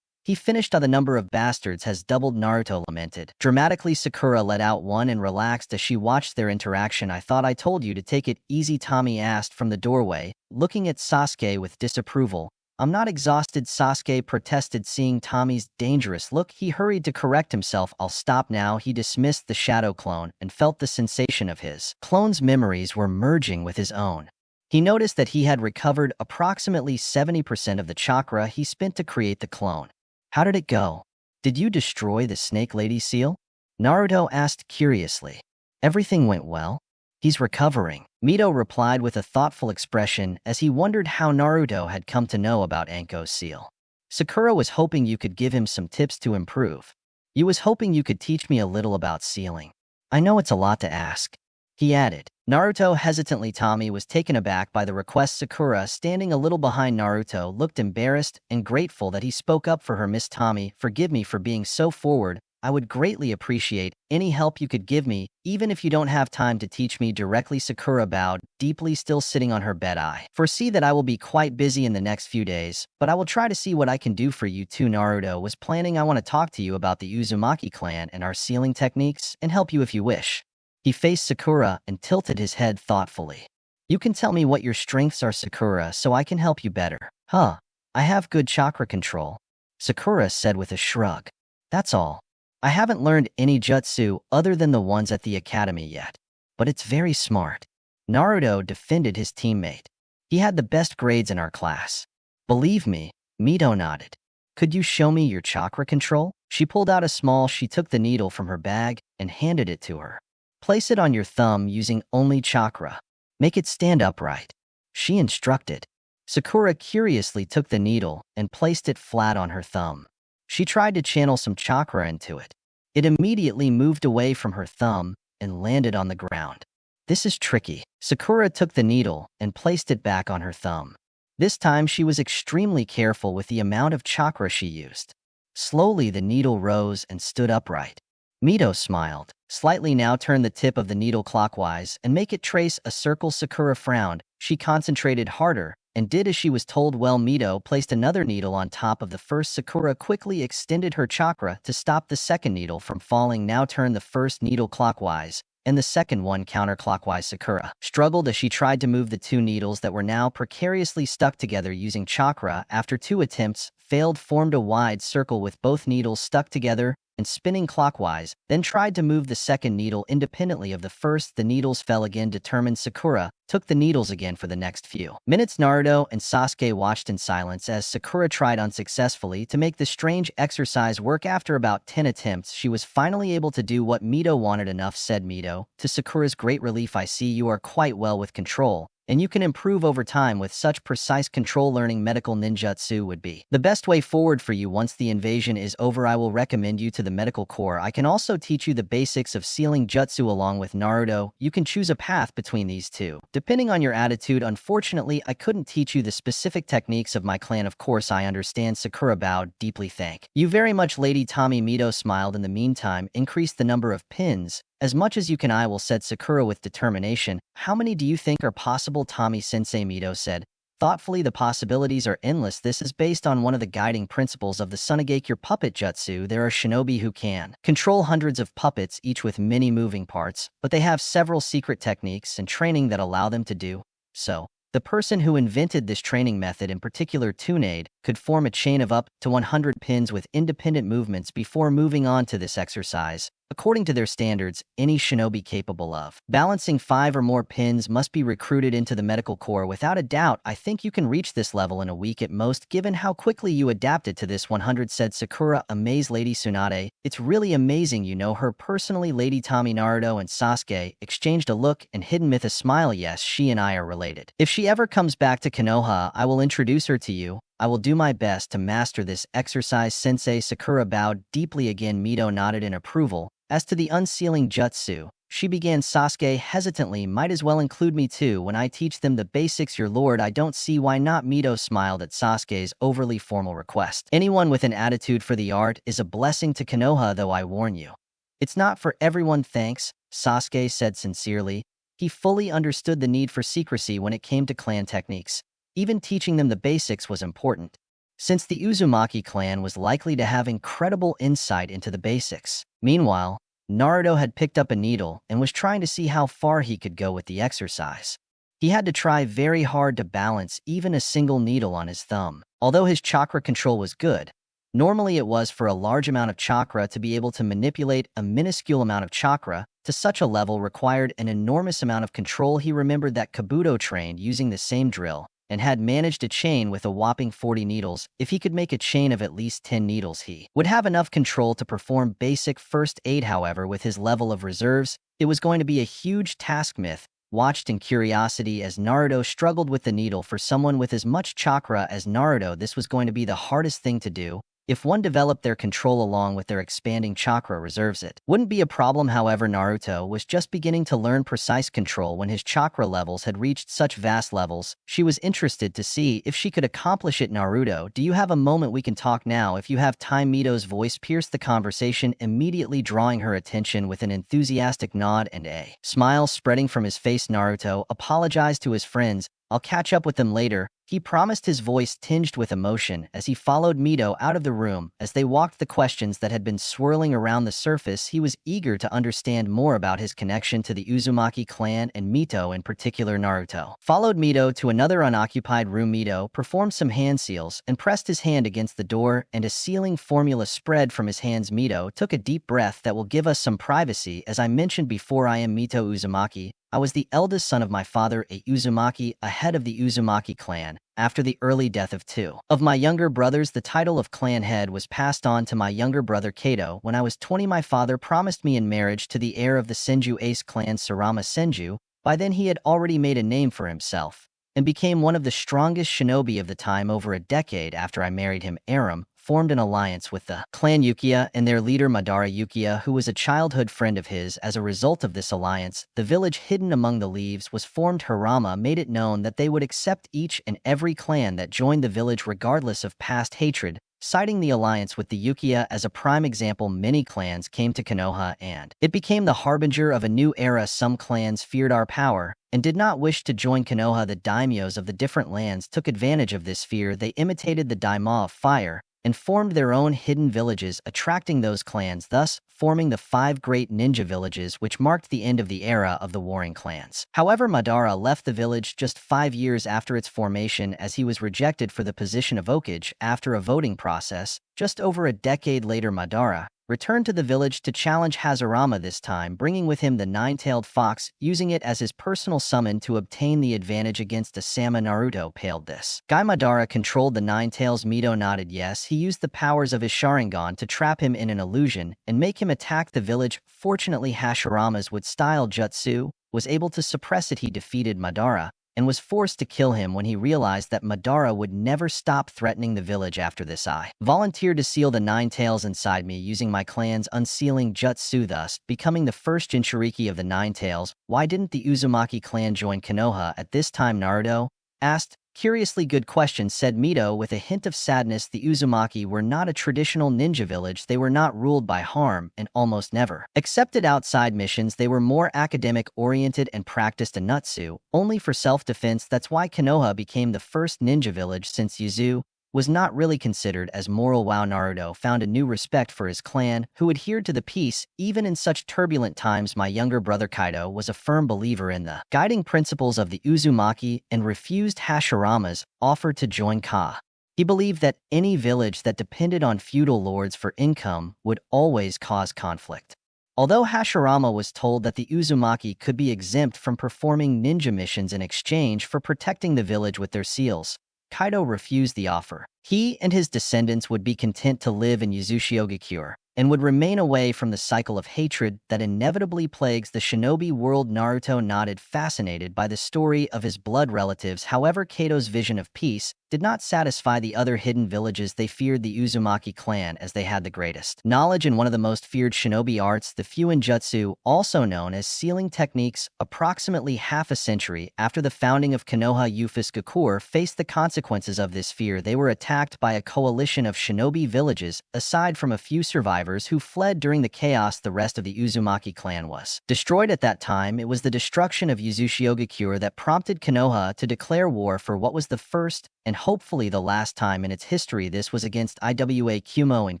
He finished. The number of bastards has doubled, Naruto lamented. Dramatically, Sakura let out one and relaxed as she watched their interaction. I thought I told you to take it easy, Tommy asked from the doorway, looking at Sasuke with disapproval. I'm not exhausted, Sasuke protested. Seeing Tommy's dangerous look, he hurried to correct himself. I'll stop now. He dismissed the shadow clone and felt the sensation of his clone's memories were merging with his own. He noticed that he had recovered approximately 70% of the chakra he spent to create the clone. How did it go? Did you destroy the Snake Lady seal? Naruto asked curiously. Everything went well. He's recovering, Mito replied with a thoughtful expression as he wondered how Naruto had come to know about Anko's seal. Sakura was hoping you could give him some tips to improve. You was hoping you could teach me a little about sealing. I know it's a lot to ask, he added. Naruto hesitantly. Tommy was taken aback by the request. Sakura, standing a little behind Naruto, looked embarrassed and grateful that he spoke up for her. Miss Tommy, forgive me for being so forward. I would greatly appreciate any help you could give me, even if you don't have time to teach me directly. Sakura bowed, deeply, still sitting on her bed. I foresee that I will be quite busy in the next few days, but I will try to see what I can do for you too. Naruto was planning. I want to talk to you about the Uzumaki clan and our sealing techniques and help you if you wish. He faced Sakura and tilted his head thoughtfully. You can tell me what your strengths are, Sakura, so I can help you better. I have good chakra control, Sakura said with a shrug. That's all. I haven't learned any jutsu other than the ones at the academy yet. But it's very smart. Naruto defended his teammate. He had the best grades in our class. Believe me, Mito nodded. Could you show me your chakra control? She pulled out she took the needle from her bag and handed it to her. Place it on your thumb using only chakra. Make it stand upright, she instructed. Sakura curiously took the needle and placed it flat on her thumb. She tried to channel some chakra into it. It immediately moved away from her thumb and landed on the ground. This is tricky. Sakura took the needle and placed it back on her thumb. This time she was extremely careful with the amount of chakra she used. Slowly the needle rose and stood upright. Mito smiled. Slightly. Now turn the tip of the needle clockwise and make it trace a circle. Sakura frowned. She concentrated harder and did as she was told. Well, Mito placed another needle on top of the first. Sakura quickly extended her chakra to stop the second needle from falling. Now turn the first needle clockwise and the second one counterclockwise. Sakura struggled as she tried to move the two needles that were now precariously stuck together using chakra. After 2 attempts failed, formed a wide circle with both needles stuck together. and spinning clockwise, then tried to move the second needle independently of the first. The needles fell again. Determined, Sakura took the needles again for the next few minutes. Naruto and Sasuke watched in silence as Sakura tried unsuccessfully to make the strange exercise work. After about 10 attempts, she was finally able to do what Mito wanted. Enough said, Mito, to Sakura's great relief. I see you are quite well with control, and you can improve over time with such precise control. Learning medical ninjutsu would be the best way forward for you. Once the invasion is over, I will recommend you to the medical corps. I can also teach you the basics of sealing jutsu along with Naruto. You can choose a path between these two, depending on your attitude. Unfortunately, I couldn't teach you the specific techniques of my clan. Of course, I understand. Sakura bowed deeply. Thank you very much, Lady Tommy. Mito smiled. In the meantime, increase the number of pins as much as you can. I will, said Sakura with determination. How many do you think are possible, Tommy-sensei? Mito said thoughtfully. The possibilities are endless. This is based on one of the guiding principles of the Sunigake, your puppet jutsu. There are shinobi who can control hundreds of puppets, each with many moving parts, but they have several secret techniques and training that allow them to do so. The person who invented this training method, in particular Tsunade, could form a chain of up to 100 pins with independent movements before moving on to this exercise. According to their standards, any shinobi capable of balancing 5 or more pins must be recruited into the medical corps. Without a doubt, I think you can reach this level in a week at most, given how quickly you adapted to this 100, said Sakura, amazed. Lady Tsunade, it's really amazing. You know her personally? Lady Tommy. Naruto and Sasuke exchanged a look and hidden with a smile. Yes, she and I are related. If she ever comes back to Konoha, I will introduce her to you. I will do my best to master this exercise, sensei. Sakura bowed deeply again. Mito nodded in approval. As to the unsealing jutsu, she began. Sasuke hesitantly, might as well include me too when I teach them the basics, your lord. I don't see why not. Mito smiled at Sasuke's overly formal request. Anyone with an attitude for the art is a blessing to Konoha, though I warn you, it's not for everyone. Thanks, Sasuke said sincerely. He fully understood the need for secrecy when it came to clan techniques. Even teaching them the basics was important, since the Uzumaki clan was likely to have incredible insight into the basics. Meanwhile, Naruto had picked up a needle and was trying to see how far he could go with the exercise. He had to try very hard to balance even a single needle on his thumb. Although his chakra control was good, normally it was for a large amount of chakra to be able to manipulate a minuscule amount of chakra to such a level required an enormous amount of control. He remembered that Kabuto trained using the same drill and had managed a chain with a whopping 40 needles. If he could make a chain of at least 10 needles, he would have enough control to perform basic first aid. However, with his level of reserves, it was going to be a huge task. Myth watched in curiosity as Naruto struggled with the needle. For someone with as much chakra as Naruto, this was going to be the hardest thing to do. If one developed their control along with their expanding chakra reserves, it wouldn't be a problem. However, Naruto was just beginning to learn precise control when his chakra levels had reached such vast levels. She was interested to see if she could accomplish it. Naruto, do you have a moment? We can talk now if you have time. Mito's voice pierced the conversation, immediately drawing her attention with an enthusiastic nod and a smile spreading from his face. Naruto apologized to his friends. I'll catch up with them later, he promised, his voice tinged with emotion as he followed Mito out of the room. As they walked, the questions that had been swirling around the surface, he was eager to understand more about his connection to the Uzumaki clan and Mito in particular. Naruto followed Mito to another unoccupied room. Mito performed some hand seals and pressed his hand against the door, and a sealing formula spread from his hands. Mito took a deep breath. That will give us some privacy. As I mentioned before, I am Mito Uzumaki. I was the eldest son of my father, a Uzumaki, a head of the Uzumaki clan. After the early death of two of my younger brothers, the title of clan head was passed on to my younger brother Kato. When I was 20, my father promised me in marriage to the heir of the Senju Ace clan, Sarama Senju. By then he had already made a name for himself and became one of the strongest shinobi of the time. Over a decade after I married him, Aram formed an alliance with the clan Uchiha and their leader Madara Uchiha, who was a childhood friend of his. As a result of this alliance, the village hidden among the leaves was formed. Harama made it known that they would accept each and every clan that joined the village regardless of past hatred. Citing the alliance with the Uchiha as a prime example, many clans came to Konoha and it became the harbinger of a new era. Some clans feared our power and did not wish to join Konoha. The daimyos of the different lands took advantage of this fear. They imitated the Daima of Fire and formed their own hidden villages, attracting those clans, thus forming the 5 great ninja villages, which marked the end of the era of the warring clans. However, Madara left the village just 5 years after its formation, as he was rejected for the position of Hokage after a voting process. Just over a decade later, Madara returned to the village to challenge Hashirama, this time bringing with him the nine-tailed fox, using it as his personal summon to obtain the advantage against Asama. Naruto paled this. Guy Madara controlled the nine-tails. Mito nodded yes. He used the powers of his Sharingan to trap him in an illusion and make him attack the village. Fortunately, Hashirama's wood-style jutsu was able to suppress it. He defeated Madara and was forced to kill him when he realized that Madara would never stop threatening the village after this. I volunteered to seal the nine tails inside me using my clan's unsealing jutsu, thus becoming the first Jinchuriki of the nine tails. Why didn't the Uzumaki clan join Konoha at this time? Naruto asked. Curiously good question, said Mito with a hint of sadness. The Uzumaki were not a traditional ninja village. They were not ruled by harm and almost never accepted outside missions. They were more academic-oriented and practiced a nutsu only for self-defense. That's why Konoha became the first ninja village, since Yuzu was not really considered as moral. Wow. Naruto found a new respect for his clan, who adhered to the peace even in such turbulent times. My younger brother Kaido was a firm believer in the guiding principles of the Uzumaki and refused Hashirama's offer to join Ka. He believed that any village that depended on feudal lords for income would always cause conflict. Although Hashirama was told that the Uzumaki could be exempt from performing ninja missions in exchange for protecting the village with their seals, Kaido refused the offer. He and his descendants would be content to live in Uchiha and would remain away from the cycle of hatred that inevitably plagues the shinobi world. Naruto nodded, fascinated by the story of his blood relatives. However, Kaido's vision of peace did not satisfy the other hidden villages. They feared the Uzumaki clan as they had the greatest knowledge in one of the most feared shinobi arts, the Fuinjutsu, also known as sealing techniques. Approximately half a century after the founding of Konoha, Ufusgakur faced the consequences of this fear. They were attacked by a coalition of shinobi villages. Aside from a few survivors who fled during the chaos, the rest of the Uzumaki clan was destroyed. At that time, it was the destruction of Uchiha that prompted Konoha to declare war for what was the first and hopefully the last time in its history. This was against Iwa Kumo and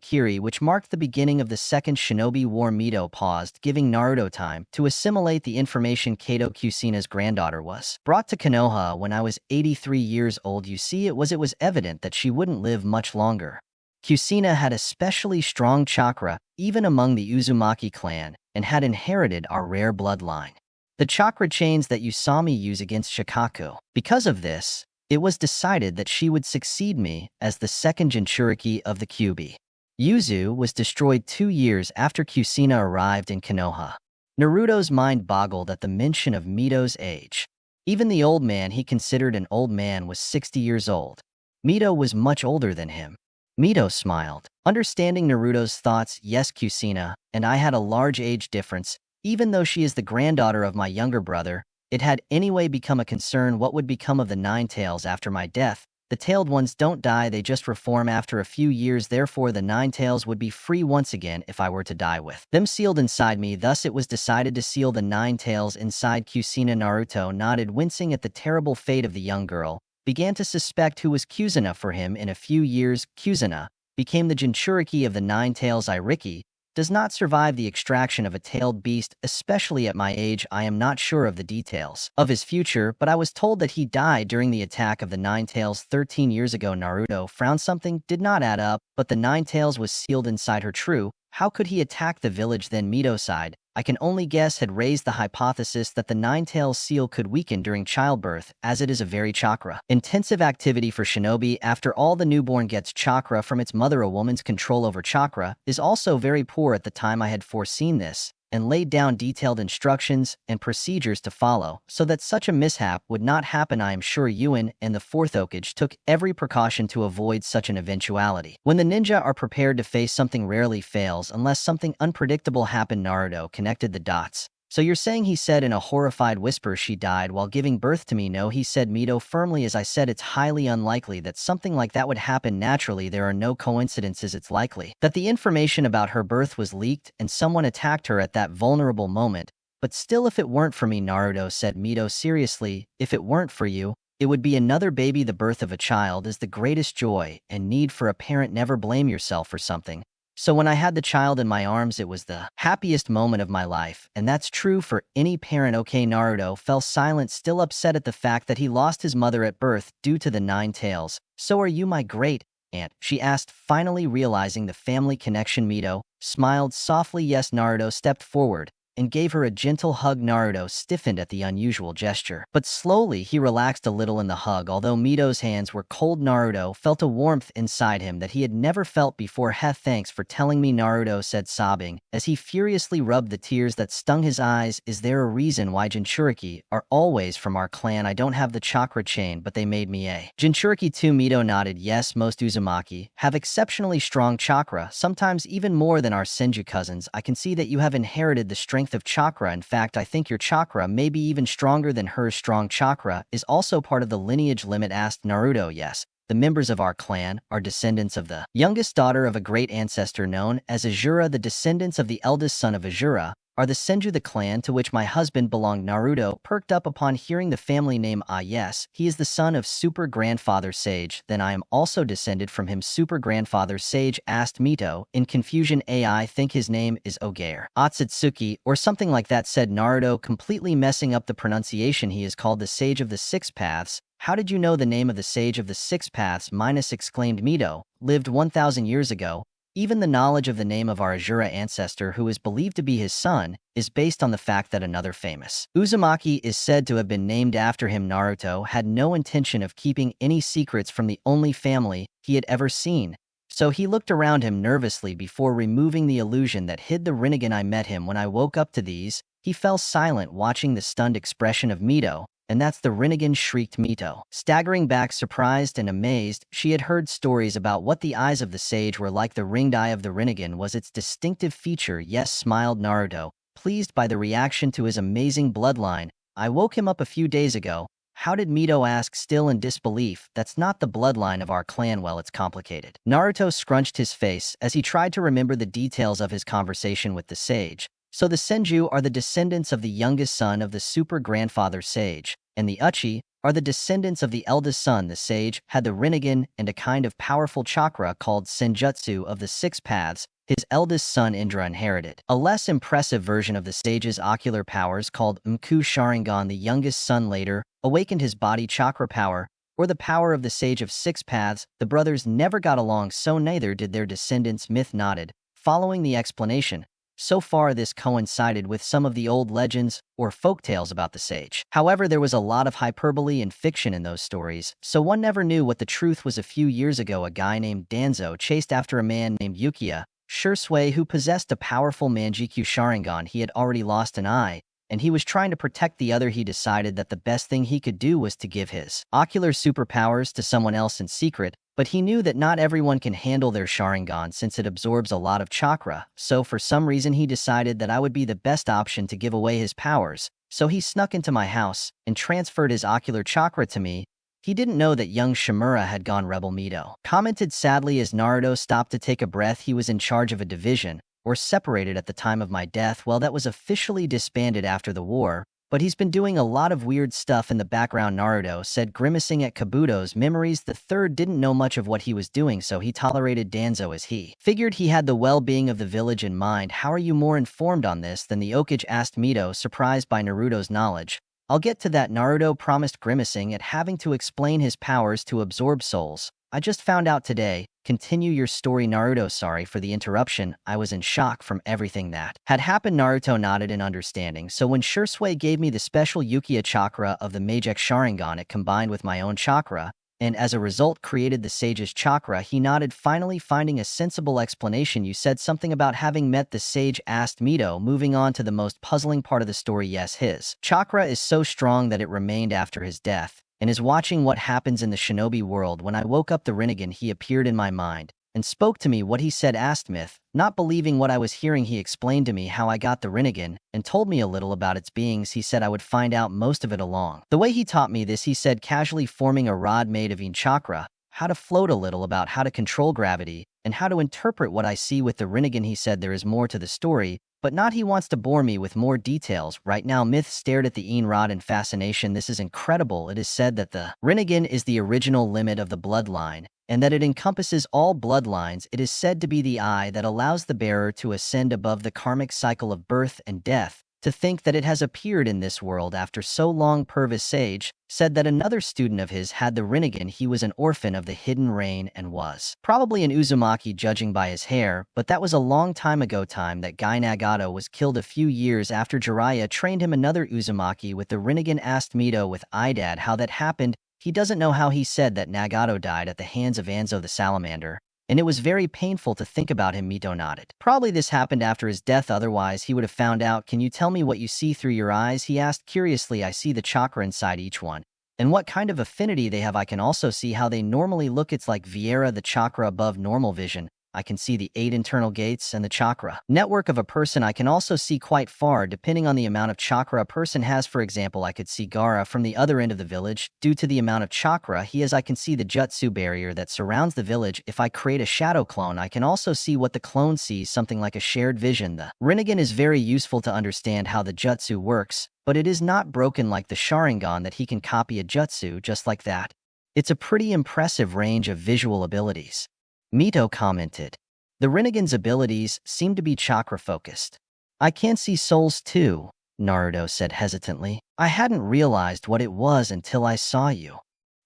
Kiri, which marked the beginning of the Second Shinobi War. Mito paused, giving Naruto time to assimilate the information. Kaido, Kushina's granddaughter, was brought to Konoha when I was 83 years old. You see, it was evident that she wouldn't live much longer. Kushina had especially strong chakra, even among the Uzumaki clan, and had inherited our rare bloodline, the chakra chains that you saw me use against Shikaku. Because of this, it was decided that she would succeed me as the second Jinchuriki of the Kyuubi. Yuzu was destroyed 2 years after Kushina arrived in Konoha. Naruto's mind boggled at the mention of Mito's age. Even the old man he considered an old man was 60 years old. Mito was much older than him. Mito smiled, understanding Naruto's thoughts. Yes, Kushina and I had a large age difference. Even though she is the granddaughter of my younger brother, it had anyway become a concern what would become of the nine tails after my death. The tailed ones don't die, they just reform after a few years. Therefore, the nine tails would be free once again if I were to die with them sealed inside me. Thus, it was decided to seal the nine tails inside Kushina. Naruto nodded, wincing at the terrible fate of the young girl. Began to suspect who was Kushina for him. In a few years, Kushina became the Jinchuriki of the nine tails. Iriki does not survive the extraction of a tailed beast, especially at my age. I am not sure of the details of his future, but I was told that he died during the attack of the Nine Tails 13 years ago. Naruto frowned. Something did not add up, but the Nine Tails was sealed inside her. True. How could he attack the village then? Mito sighed. I can only guess. Had raised the hypothesis that the nine-tails seal could weaken during childbirth, as it is a very chakra-intensive activity for shinobi. After all, the newborn gets chakra from its mother. A woman's control over chakra is also very poor. At the time, I had foreseen this and laid down detailed instructions and procedures to follow so that such a mishap would not happen. I am sure Yuan and the Fourth Hokage took every precaution to avoid such an eventuality. When the ninja are prepared to face something, rarely fails unless something unpredictable happened. Naruto connected the dots. So you're saying, he said in a horrified whisper, she died while giving birth to me? No, he said Mito firmly. As I said, it's highly unlikely that something like that would happen naturally. There are no coincidences. It's likely that the information about her birth was leaked and someone attacked her at that vulnerable moment. But still, if it weren't for me, Naruto said. Mito seriously, if it weren't for you, it would be another baby. The birth of a child is the greatest joy and need for a parent. Never blame yourself for something. So when I had the child in my arms, it was the happiest moment of my life, and that's true for any parent. Okay. Naruto fell silent, still upset at the fact that he lost his mother at birth due to the nine tails. So are you my great aunt? She asked, finally realizing the family connection. Mito smiled softly. Yes, Naruto stepped forward and gave her a gentle hug. Naruto stiffened at the unusual gesture, but slowly he relaxed a little in the hug. Although Mito's hands were cold, Naruto felt a warmth inside him that he had never felt before. Thanks for telling me, Naruto said, sobbing, as he furiously rubbed the tears that stung his eyes. Is there a reason why Jinchuriki are always from our clan? I don't have the chakra chain, but they made me a Jinchuriki too. Mito nodded. Yes, most Uzumaki have exceptionally strong chakra, sometimes even more than our Senju cousins. I can see that you have inherited the strength of chakra. In fact, I think your chakra may be even stronger than hers. Strong chakra is also part of the lineage limit, asked Naruto. Yes. The members of our clan are descendants of the youngest daughter of a great ancestor known as Azura. The descendants of the eldest son of Azura are the Senju, the clan to which my husband belonged. Naruto perked up upon hearing the family name. Ah yes, he is the son of Super Grandfather Sage. Then I am also descended from him. Super Grandfather Sage, asked Mito in confusion. I think his name is Ogair Otsutsuki or something like that, said Naruto, completely messing up the pronunciation. He is called the Sage of the Six Paths. How did you know the name of the Sage of the Six Paths? Exclaimed Mito. Lived 1,000 years ago. Even the knowledge of the name of our Azura ancestor, who is believed to be his son, is based on the fact that another famous Uzumaki is said to have been named after him. Naruto had no intention of keeping any secrets from the only family he had ever seen, so he looked around him nervously before removing the illusion that hid the Rinnegan. I met him when I woke up to these. He fell silent, watching the stunned expression of Mito. And that's the Rinnegan, shrieked Mito, staggering back, surprised and amazed. She had heard stories about what the eyes of the sage were like. The ringed eye of the Rinnegan was its distinctive feature. Yes, smiled Naruto, pleased by the reaction to his amazing bloodline. I woke him up a few days ago. How did? Mito asked, still in disbelief. That's not the bloodline of our clan. Well, it's complicated. Naruto scrunched his face as he tried to remember the details of his conversation with the sage. So the Senju are the descendants of the youngest son of the Super Grandfather Sage, and the Uchi are the descendants of the eldest son. The sage had the Rinnegan and a kind of powerful chakra called Senjutsu of the Six Paths. His eldest son Indra inherited a less impressive version of the sage's ocular powers called Mku Sharingan. The youngest son later awakened his body chakra power, or the power of the Sage of Six Paths. The brothers never got along, so neither did their descendants. Myth nodded, following the explanation. So far, this coincided with some of the old legends or folktales about the sage. However, there was a lot of hyperbole and fiction in those stories, so one never knew what the truth was. A few years ago, a guy named Danzo chased after a man named Uchiha Chakra, who possessed a powerful Manjikyu Sharingan. He had already lost an eye, and he was trying to protect the other. He decided that the best thing he could do was to give his ocular superpowers to someone else in secret, but he knew that not everyone can handle their Sharingan since it absorbs a lot of chakra, so for some reason he decided that I would be the best option to give away his powers. So he snuck into my house and transferred his ocular chakra to me. He didn't know that young Shimura had gone rebel. Mito commented sadly as Naruto stopped to take a breath. He was in charge of a division, or separated at the time of my death. Well, that was officially disbanded after the war, but he's been doing a lot of weird stuff in the background, Naruto said, grimacing at Kabuto's memories. The third didn't know much of what he was doing, so he tolerated Danzo as he figured he had the well-being of the village in mind. How are you more informed on this than the Okage? Asked Mito, surprised by Naruto's knowledge. I'll get to that, Naruto promised, grimacing at having to explain his powers to absorb souls. I just found out today. Continue your story, Naruto. Sorry for the interruption. I was in shock from everything that had happened. Naruto nodded in understanding. So when Shursui gave me the special Uchiha Chakra of the Majek Sharingan, it combined with my own chakra, and as a result created the Sage's chakra. He nodded, finally finding a sensible explanation. You said something about having met the Sage, asked Mito, moving on to the most puzzling part of the story. Yes, his chakra is so strong that it remained after his death, and is watching what happens in the shinobi world. When I woke up, the Rinnegan, he appeared in my mind and spoke to me. What he said? Asked Myth. Not believing what I was hearing, he explained to me how I got the Rinnegan and told me a little about its beings. He said I would find out most of it along the way. He taught me this, he said, casually, forming a rod made of chakra, how to float a little, about how to control gravity, and how to interpret what I see with the Rinnegan. He said there is more to the story, but not he wants to bore me with more details right now. Myth stared at the rod in fascination. This is incredible. It is said that the Rinnegan is the original limit of the bloodline, and that it encompasses all bloodlines. It is said to be the eye that allows the bearer to ascend above the karmic cycle of birth and death. To think that it has appeared in this world after so long. Purvis Sage said that another student of his had the Rinnegan. He was an orphan of the Hidden Rain and was probably an Uzumaki judging by his hair, but that was a long time ago. Time that guy Nagato was killed a few years after Jiraiya trained him. Another Uzumaki with the Rinnegan asked Mito with Idad how that happened. He doesn't know how. He said that Nagato died at the hands of Anzo the Salamander, and it was very painful to think about him. Mito nodded. Probably this happened after his death, otherwise he would have found out. Can you tell me what you see through your eyes? He asked curiously. I see the chakra inside each one, and what kind of affinity they have. I can also see how they normally look. It's like Viera, the chakra above normal vision. I can see the 8 internal gates and the chakra network of a person. I can also see quite far depending on the amount of chakra a person has. For example, I could see Gaara from the other end of the village due to the amount of chakra he has. I can see the jutsu barrier that surrounds the village. If I create a shadow clone, I can also see what the clone sees, something like a shared vision. The Rinnegan is very useful to understand how the jutsu works, but it is not broken like the Sharingan that he can copy a jutsu just like that. It's a pretty impressive range of visual abilities. Mito commented. The Rinnegan's abilities seem to be chakra-focused. I can see souls too, Naruto said hesitantly. I hadn't realized what it was until I saw you.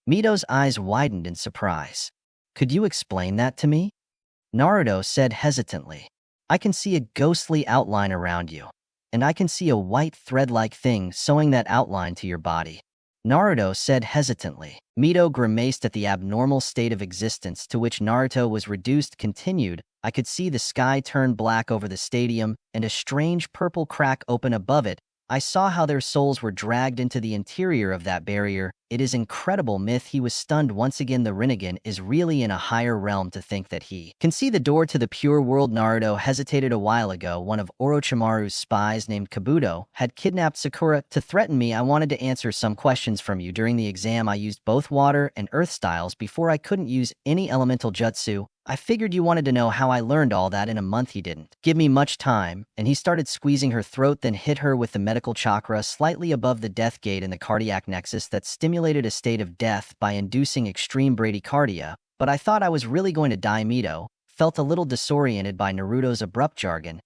Mito's eyes widened in surprise. Could you explain that to me? Naruto said hesitantly. I can see a ghostly outline around you, and I can see a white thread-like thing sewing that outline to your body. Naruto said hesitantly. Mito grimaced at the abnormal state of existence to which Naruto was reduced. Continued, I could see the sky turn black over the stadium and a strange purple crack open above it. I saw how their souls were dragged into the interior of that barrier. It is incredible. Myth. He was stunned once again. The Rinnegan is really in a higher realm. To think that he can see the door to the pure world. Naruto hesitated a while ago. One of Orochimaru's spies named Kabuto had kidnapped Sakura to threaten me. I wanted to answer some questions from you. During the exam, I used both water and earth styles before I couldn't use any elemental jutsu. I figured you wanted to know how I learned all that in a month. He didn't give me much time, and he started squeezing her throat, then hit her with the medical chakra slightly above the death gate in the cardiac nexus that stimulated a state of death by inducing extreme bradycardia. But I thought I was really going to die. Mito felt a little disoriented by Naruto's abrupt jargon.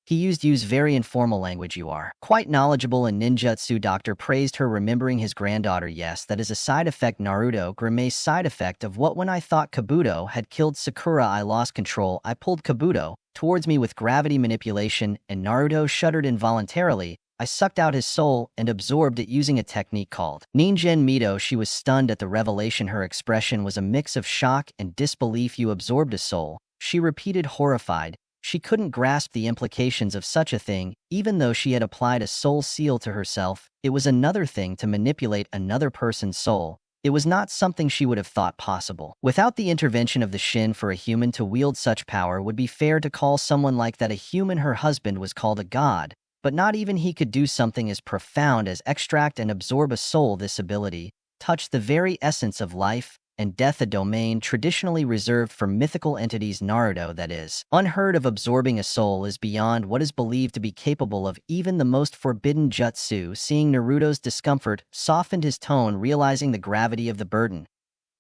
He use very informal language. You are quite knowledgeable in ninjutsu. Doctor praised her, remembering his granddaughter. Yes, that is a side effect. Naruto grimaced. Side effect of what? When I thought Kabuto had killed Sakura, I lost control. I pulled Kabuto towards me with gravity manipulation, and Naruto shuddered involuntarily. I sucked out his soul and absorbed it using a technique called Ninjen. Mito. She was stunned at the revelation. Her expression was a mix of shock and disbelief. You absorbed a soul, she repeated, horrified. She couldn't grasp the implications of such a thing. Even though she had applied a soul seal to herself, it was another thing to manipulate another person's soul. It was not something she would have thought possible. Without the intervention of the Shin, for a human to wield such power would be fair to call someone like that a human. Her husband was called a god, but not even he could do something as profound as extract and absorb a soul. This ability touched the very essence of life and death, a domain traditionally reserved for mythical entities. Naruto, that is unheard of. Absorbing a soul is beyond what is believed to be capable of even the most forbidden jutsu. Seeing Naruto's discomfort softened his tone, realizing the gravity of the burden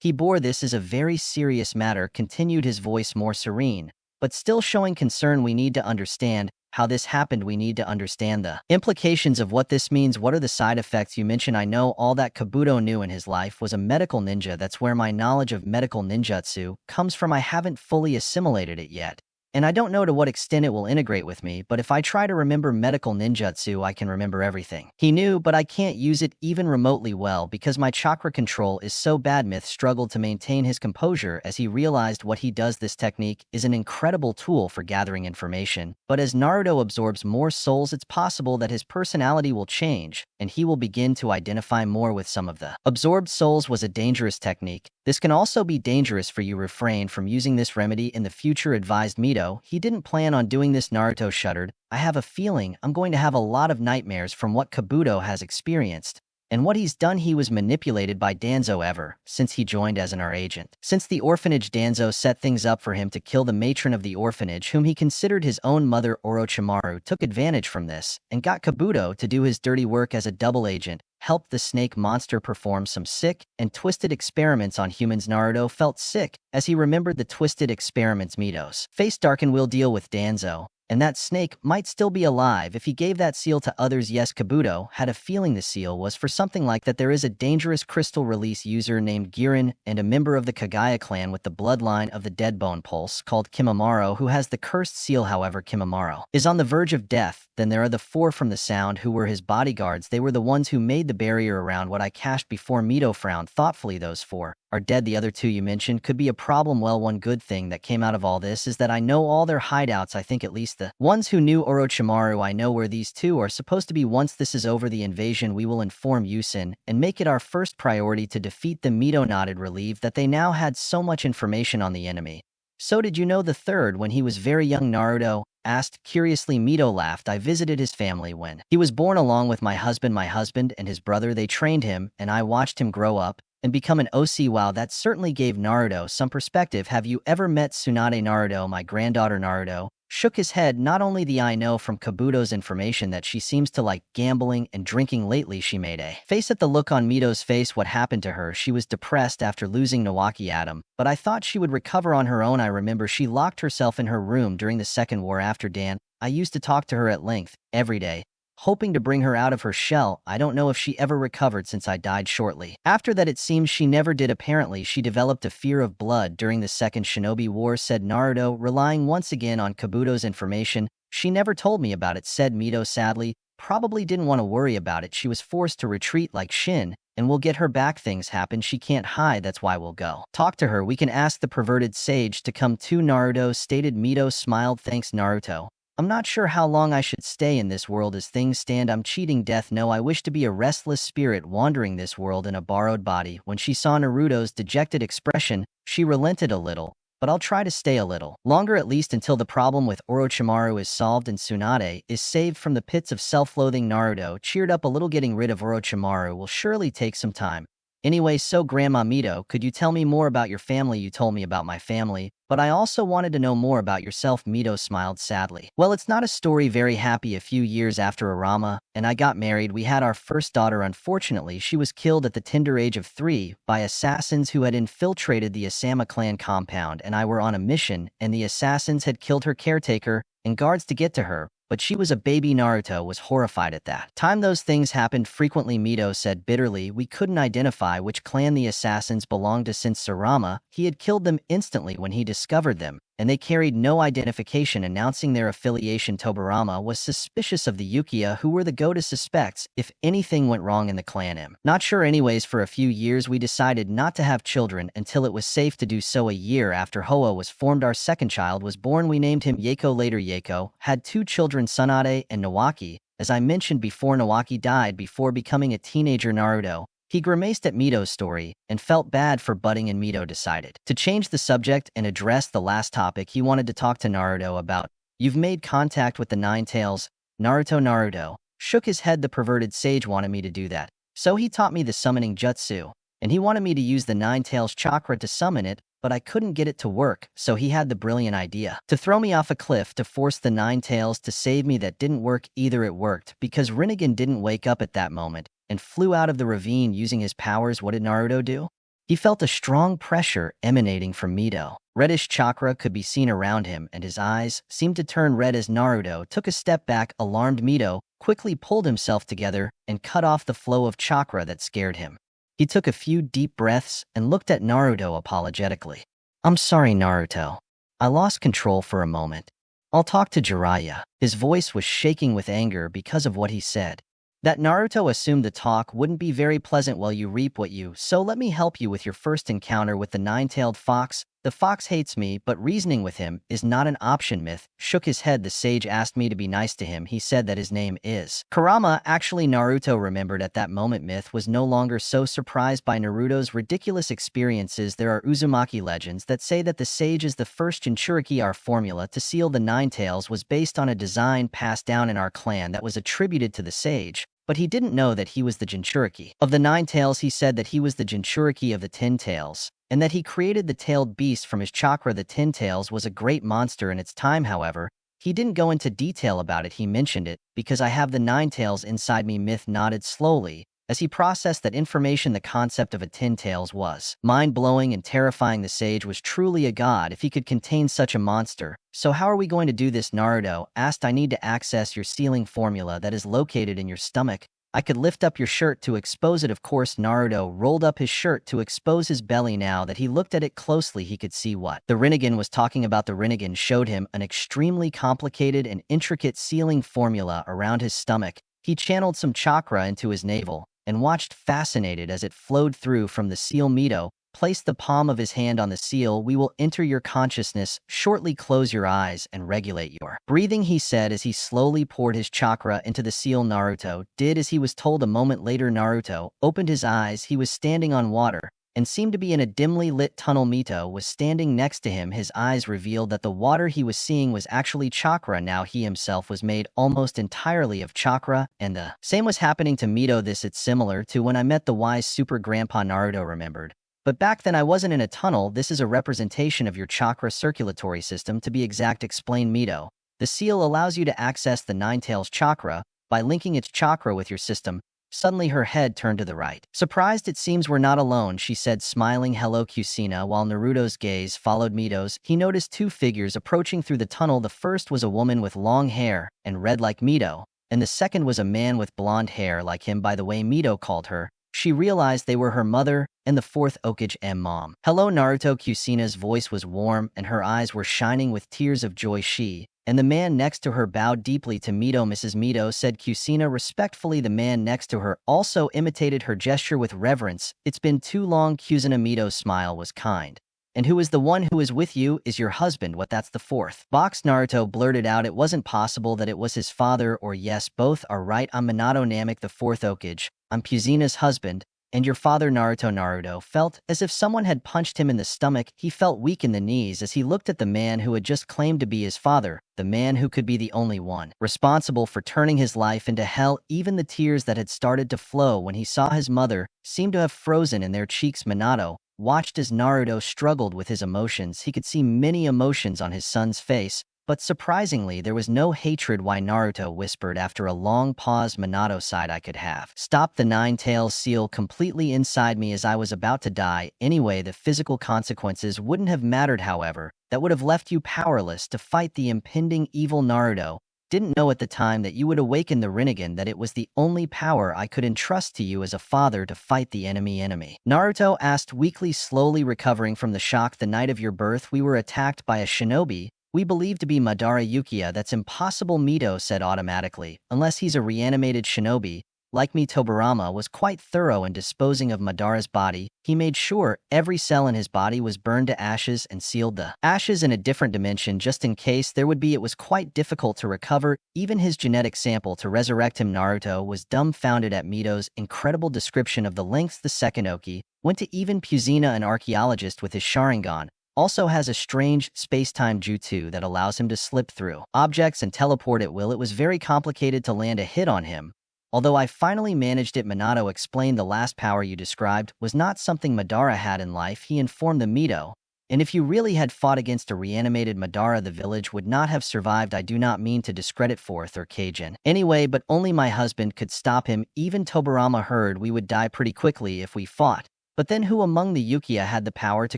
he bore. This is a very serious matter, continued, his voice more serene, but still showing concern. We need to understand how this happened. We need to understand the implications of what this means. What are the side effects you mentioned? I know all that Kabuto knew in his life was a medical ninja. That's where my knowledge of medical ninjutsu comes from. I haven't fully assimilated it yet, and I don't know to what extent it will integrate with me, but if I try to remember medical ninjutsu, I can remember everything he knew, but I can't use it even remotely well because my chakra control is so bad. Myth struggled to maintain his composure as he realized what he does. This technique is an incredible tool for gathering information, but as Naruto absorbs more souls, it's possible that his personality will change, and he will begin to identify more with some of the absorbed souls. Was a dangerous technique. This can also be dangerous for you. Refrain from using this remedy in the future, advised Mito. He didn't plan on doing this. Naruto shuddered. I have a feeling I'm going to have a lot of nightmares from what Kabuto has experienced and what he's done. He was manipulated by Danzo ever since he joined as our agent. Since the orphanage, Danzo set things up for him to kill the matron of the orphanage, whom he considered his own mother. Orochimaru took advantage from this and got Kabuto to do his dirty work as a double agent, helped the snake monster perform some sick and twisted experiments on humans. Naruto felt sick as he remembered the twisted experiments. Mito's face darkened. We'll deal with Danzo and that snake might still be alive if he gave that seal to others. Yes, Kabuto had a feeling the seal was for something like that. There is a dangerous crystal release user named Girin and a member of the Kagaya clan with the bloodline of the Deadbone Pulse called Kimimaro who has the cursed seal. However, Kimimaro is on the verge of death. Then there are the four from the Sound who were his bodyguards. They were the ones who made the barrier around what I cached before. Mito frowned thoughtfully. Those four are dead. The other two you mentioned could be a problem. Well, one good thing that came out of all this is that I know all their hideouts. I think at least the ones who knew Orochimaru. I know where these two are supposed to be. Once this is over the invasion, we will inform Yusin and make it our first priority to defeat them. Mito nodded, relieved that they now had so much information on the enemy. So did you know the third when he was very young? Naruto asked curiously. Mito laughed. I visited his family when he was born along with my husband and his brother. They trained him and I watched him grow up and become an OC. Wow, that certainly gave Naruto some perspective. Have you ever met Tsunade? Naruto, my granddaughter. Naruto shook his head. Not only the I know from Kabuto's information that she seems to like gambling and drinking lately. She made a face at the look on Mito's face. What happened to her? She was depressed after losing Nawaki Adam, but I thought she would recover on her own. I remember she locked herself in her room during the Second War after Dan. I used to talk to her at length every day, hoping to bring her out of her shell. I don't know if she ever recovered since I died shortly after that. It seems she never did. Apparently, she developed a fear of blood during the Second Shinobi War, said Naruto, relying once again on Kabuto's information. She never told me about it, said Mito sadly. Probably didn't want to worry about it. She was forced to retreat like Shin, and we'll get her back. Things happen. She can't hide. That's why we'll go talk to her. We can ask the perverted sage to come too, Naruto stated. Mito smiled. Thanks, Naruto. I'm not sure how long I should stay in this world as things stand. I'm cheating death. No, I wish to be a restless spirit wandering this world in a borrowed body. When she saw Naruto's dejected expression, she relented a little, but I'll try to stay a little longer, at least until the problem with Orochimaru is solved and Tsunade is saved from the pits of self-loathing. Naruto cheered up a little. Getting rid of Orochimaru will surely take some time. Anyway, so Grandma Mito, could you tell me more about your family? You told me about my family, but I also wanted to know more about yourself. Mito smiled sadly. Well, it's not a story very happy. A few years after Arama and I got married, we had our first daughter. Unfortunately, she was killed at the tender age of 3 by assassins who had infiltrated the Asama clan compound, and I were on a mission, and the assassins had killed her caretaker and guards to get to her. But she was a baby. Naruto was horrified at that time. Those things happened frequently, Mito said bitterly. We couldn't identify which clan the assassins belonged to since Sarama. He had killed them instantly when he discovered them, and they carried no identification announcing their affiliation. Tobirama was suspicious of the Uchiha, who were the go-to suspects if anything went wrong in the clan. Not sure. Anyways, for a few years we decided not to have children until it was safe to do so. A year after Hoa was formed, our second child was born. We named him Yako. Later, Yako had 2 children, Tsunade and Nawaki. As I mentioned before, Nawaki died before becoming a teenager. Naruto, he grimaced at Mito's story and felt bad for butting in. Mito decided to change the subject and address the last topic he wanted to talk to Naruto about. You've made contact with the Nine Tails, Naruto. Naruto shook his head. The perverted sage wanted me to do that, so he taught me the summoning jutsu, and he wanted me to use the Nine Tails chakra to summon it, but I couldn't get it to work, so he had the brilliant idea to throw me off a cliff to force the Nine Tails to save me. That didn't work either. It worked because Rinnegan didn't wake up at that moment and flew out of the ravine using his powers. What did Naruto do? He felt a strong pressure emanating from Mito. Reddish chakra could be seen around him, and his eyes seemed to turn red as Naruto took a step back. Alarmed, Mito quickly pulled himself together and cut off the flow of chakra that scared him. He took a few deep breaths and looked at Naruto apologetically. I'm sorry, Naruto. I lost control for a moment. I'll talk to Jiraiya. His voice was shaking with anger because of what he said. That Naruto assumed the talk wouldn't be very pleasant. Well, you reap what you sow. Let me help you with your first encounter with the nine-tailed fox. The fox hates me, but reasoning with him is not an option. Myth shook his head. The sage asked me to be nice to him. He said that his name is Kurama. Actually, Naruto remembered at that moment Myth was no longer so surprised by Naruto's ridiculous experiences. There are Uzumaki legends that say that the sage is the first Jinchuriki. Our formula to seal the nine tails was based on a design passed down in our clan that was attributed to the sage. But he didn't know that he was the Jinchuriki of the nine tails. He said that he was the Jinchuriki of the 10 tails, and that he created the tailed beast from his chakra. The 10 tails was a great monster in its time, however. He didn't go into detail about it. He mentioned it, because I have the 9 tails inside me. Myth nodded slowly, As he processed that information, the concept of a 10 tails was mind-blowing and terrifying. The sage was truly a god if he could contain such a monster. So how are we going to do this? Naruto asked. I need to access your sealing formula that is located in your stomach. I could lift up your shirt to expose it. Of course, Naruto rolled up his shirt to expose his belly. Now that he looked at it closely, he could see what the Rinnegan was talking about. The Rinnegan showed him an extremely complicated and intricate sealing formula around his stomach. He channeled some chakra into his navel and watched fascinated as it flowed through from the seal. Mito placed the palm of his hand on the seal. We will enter your consciousness. Shortly close your eyes and regulate your breathing, he said as he slowly poured his chakra into the seal. Naruto did as he was told. A moment later, Naruto opened his eyes. He was standing on water and seemed to be in a dimly lit tunnel. Mito was standing next to him. His eyes revealed that the water he was seeing was actually chakra. Now he himself was made almost entirely of chakra, and the same was happening to Mito. It's similar to when I met the wise super grandpa, Naruto remembered. But back then I wasn't in a tunnel. This is a representation of your chakra circulatory system, to be exact, explained Mito. The seal allows you to access the nine tails chakra by linking its chakra with your system. Suddenly her head turned to the right. Surprised, it seems we're not alone, she said, smiling. Hello, Kushina. While Naruto's gaze followed Mito's, he noticed two figures approaching through the tunnel. The first was a woman with long hair and red like Mito, and the second was a man with blonde hair like him. By the way, Mito called her. She realized they were her mother and the fourth Okage mom. Hello, Naruto. Kushina's voice was warm and her eyes were shining with tears of joy. She and the man next to her bowed deeply to Mito. Mrs. Mito, said Kushina respectfully. The man next to her also imitated her gesture with reverence. It's been too long. Kushina. Mito's smile was kind. And who is the one who is with you? Is your husband. What, that's the fourth box? Naruto blurted out. It wasn't possible that it was his father, or yes, both are right. I'm Minato Namek, the fourth Okage. I'm Kushina's husband. And your father, Naruto. Naruto felt as if someone had punched him in the stomach. He felt weak in the knees as he looked at the man who had just claimed to be his father, the man who could be the only one responsible for turning his life into hell. Even the tears that had started to flow when he saw his mother seemed to have frozen in their cheeks. Minato watched as Naruto struggled with his emotions. He could see many emotions on his son's face, but surprisingly, there was no hatred. Why? Naruto whispered after a long pause. Minato sighed. I could have stopped the nine tails seal completely inside me as I was about to die. Anyway, the physical consequences wouldn't have mattered, however. That would have left you powerless to fight the impending evil. Naruto didn't know at the time that you would awaken the Rinnegan, that it was the only power I could entrust to you as a father to fight the enemy. Naruto asked weakly, slowly recovering from the shock. The night of your birth, we were attacked by a shinobi we believe to be Madara Uchiha. That's impossible, Mito said automatically. Unless he's a reanimated shinobi. Like me, Tobirama was quite thorough in disposing of Madara's body. He made sure every cell in his body was burned to ashes and sealed the ashes in a different dimension just in case there would be. It was quite difficult to recover even his genetic sample to resurrect him. Naruto was dumbfounded at Mito's incredible description of the lengths. The second Oki went to even Kushina, an archaeologist with his Sharingan, also has a strange space-time jutsu that allows him to slip through objects and teleport at will. It was very complicated to land a hit on him, although I finally managed it. Minato explained. The last power you described was not something Madara had in life, he informed the Mito. And if you really had fought against a reanimated Madara, the village would not have survived. I do not mean to discredit fourth or Kajin anyway, but only my husband could stop him. Even Tobirama heard we would die pretty quickly if we fought. But then who among the Uchiha had the power to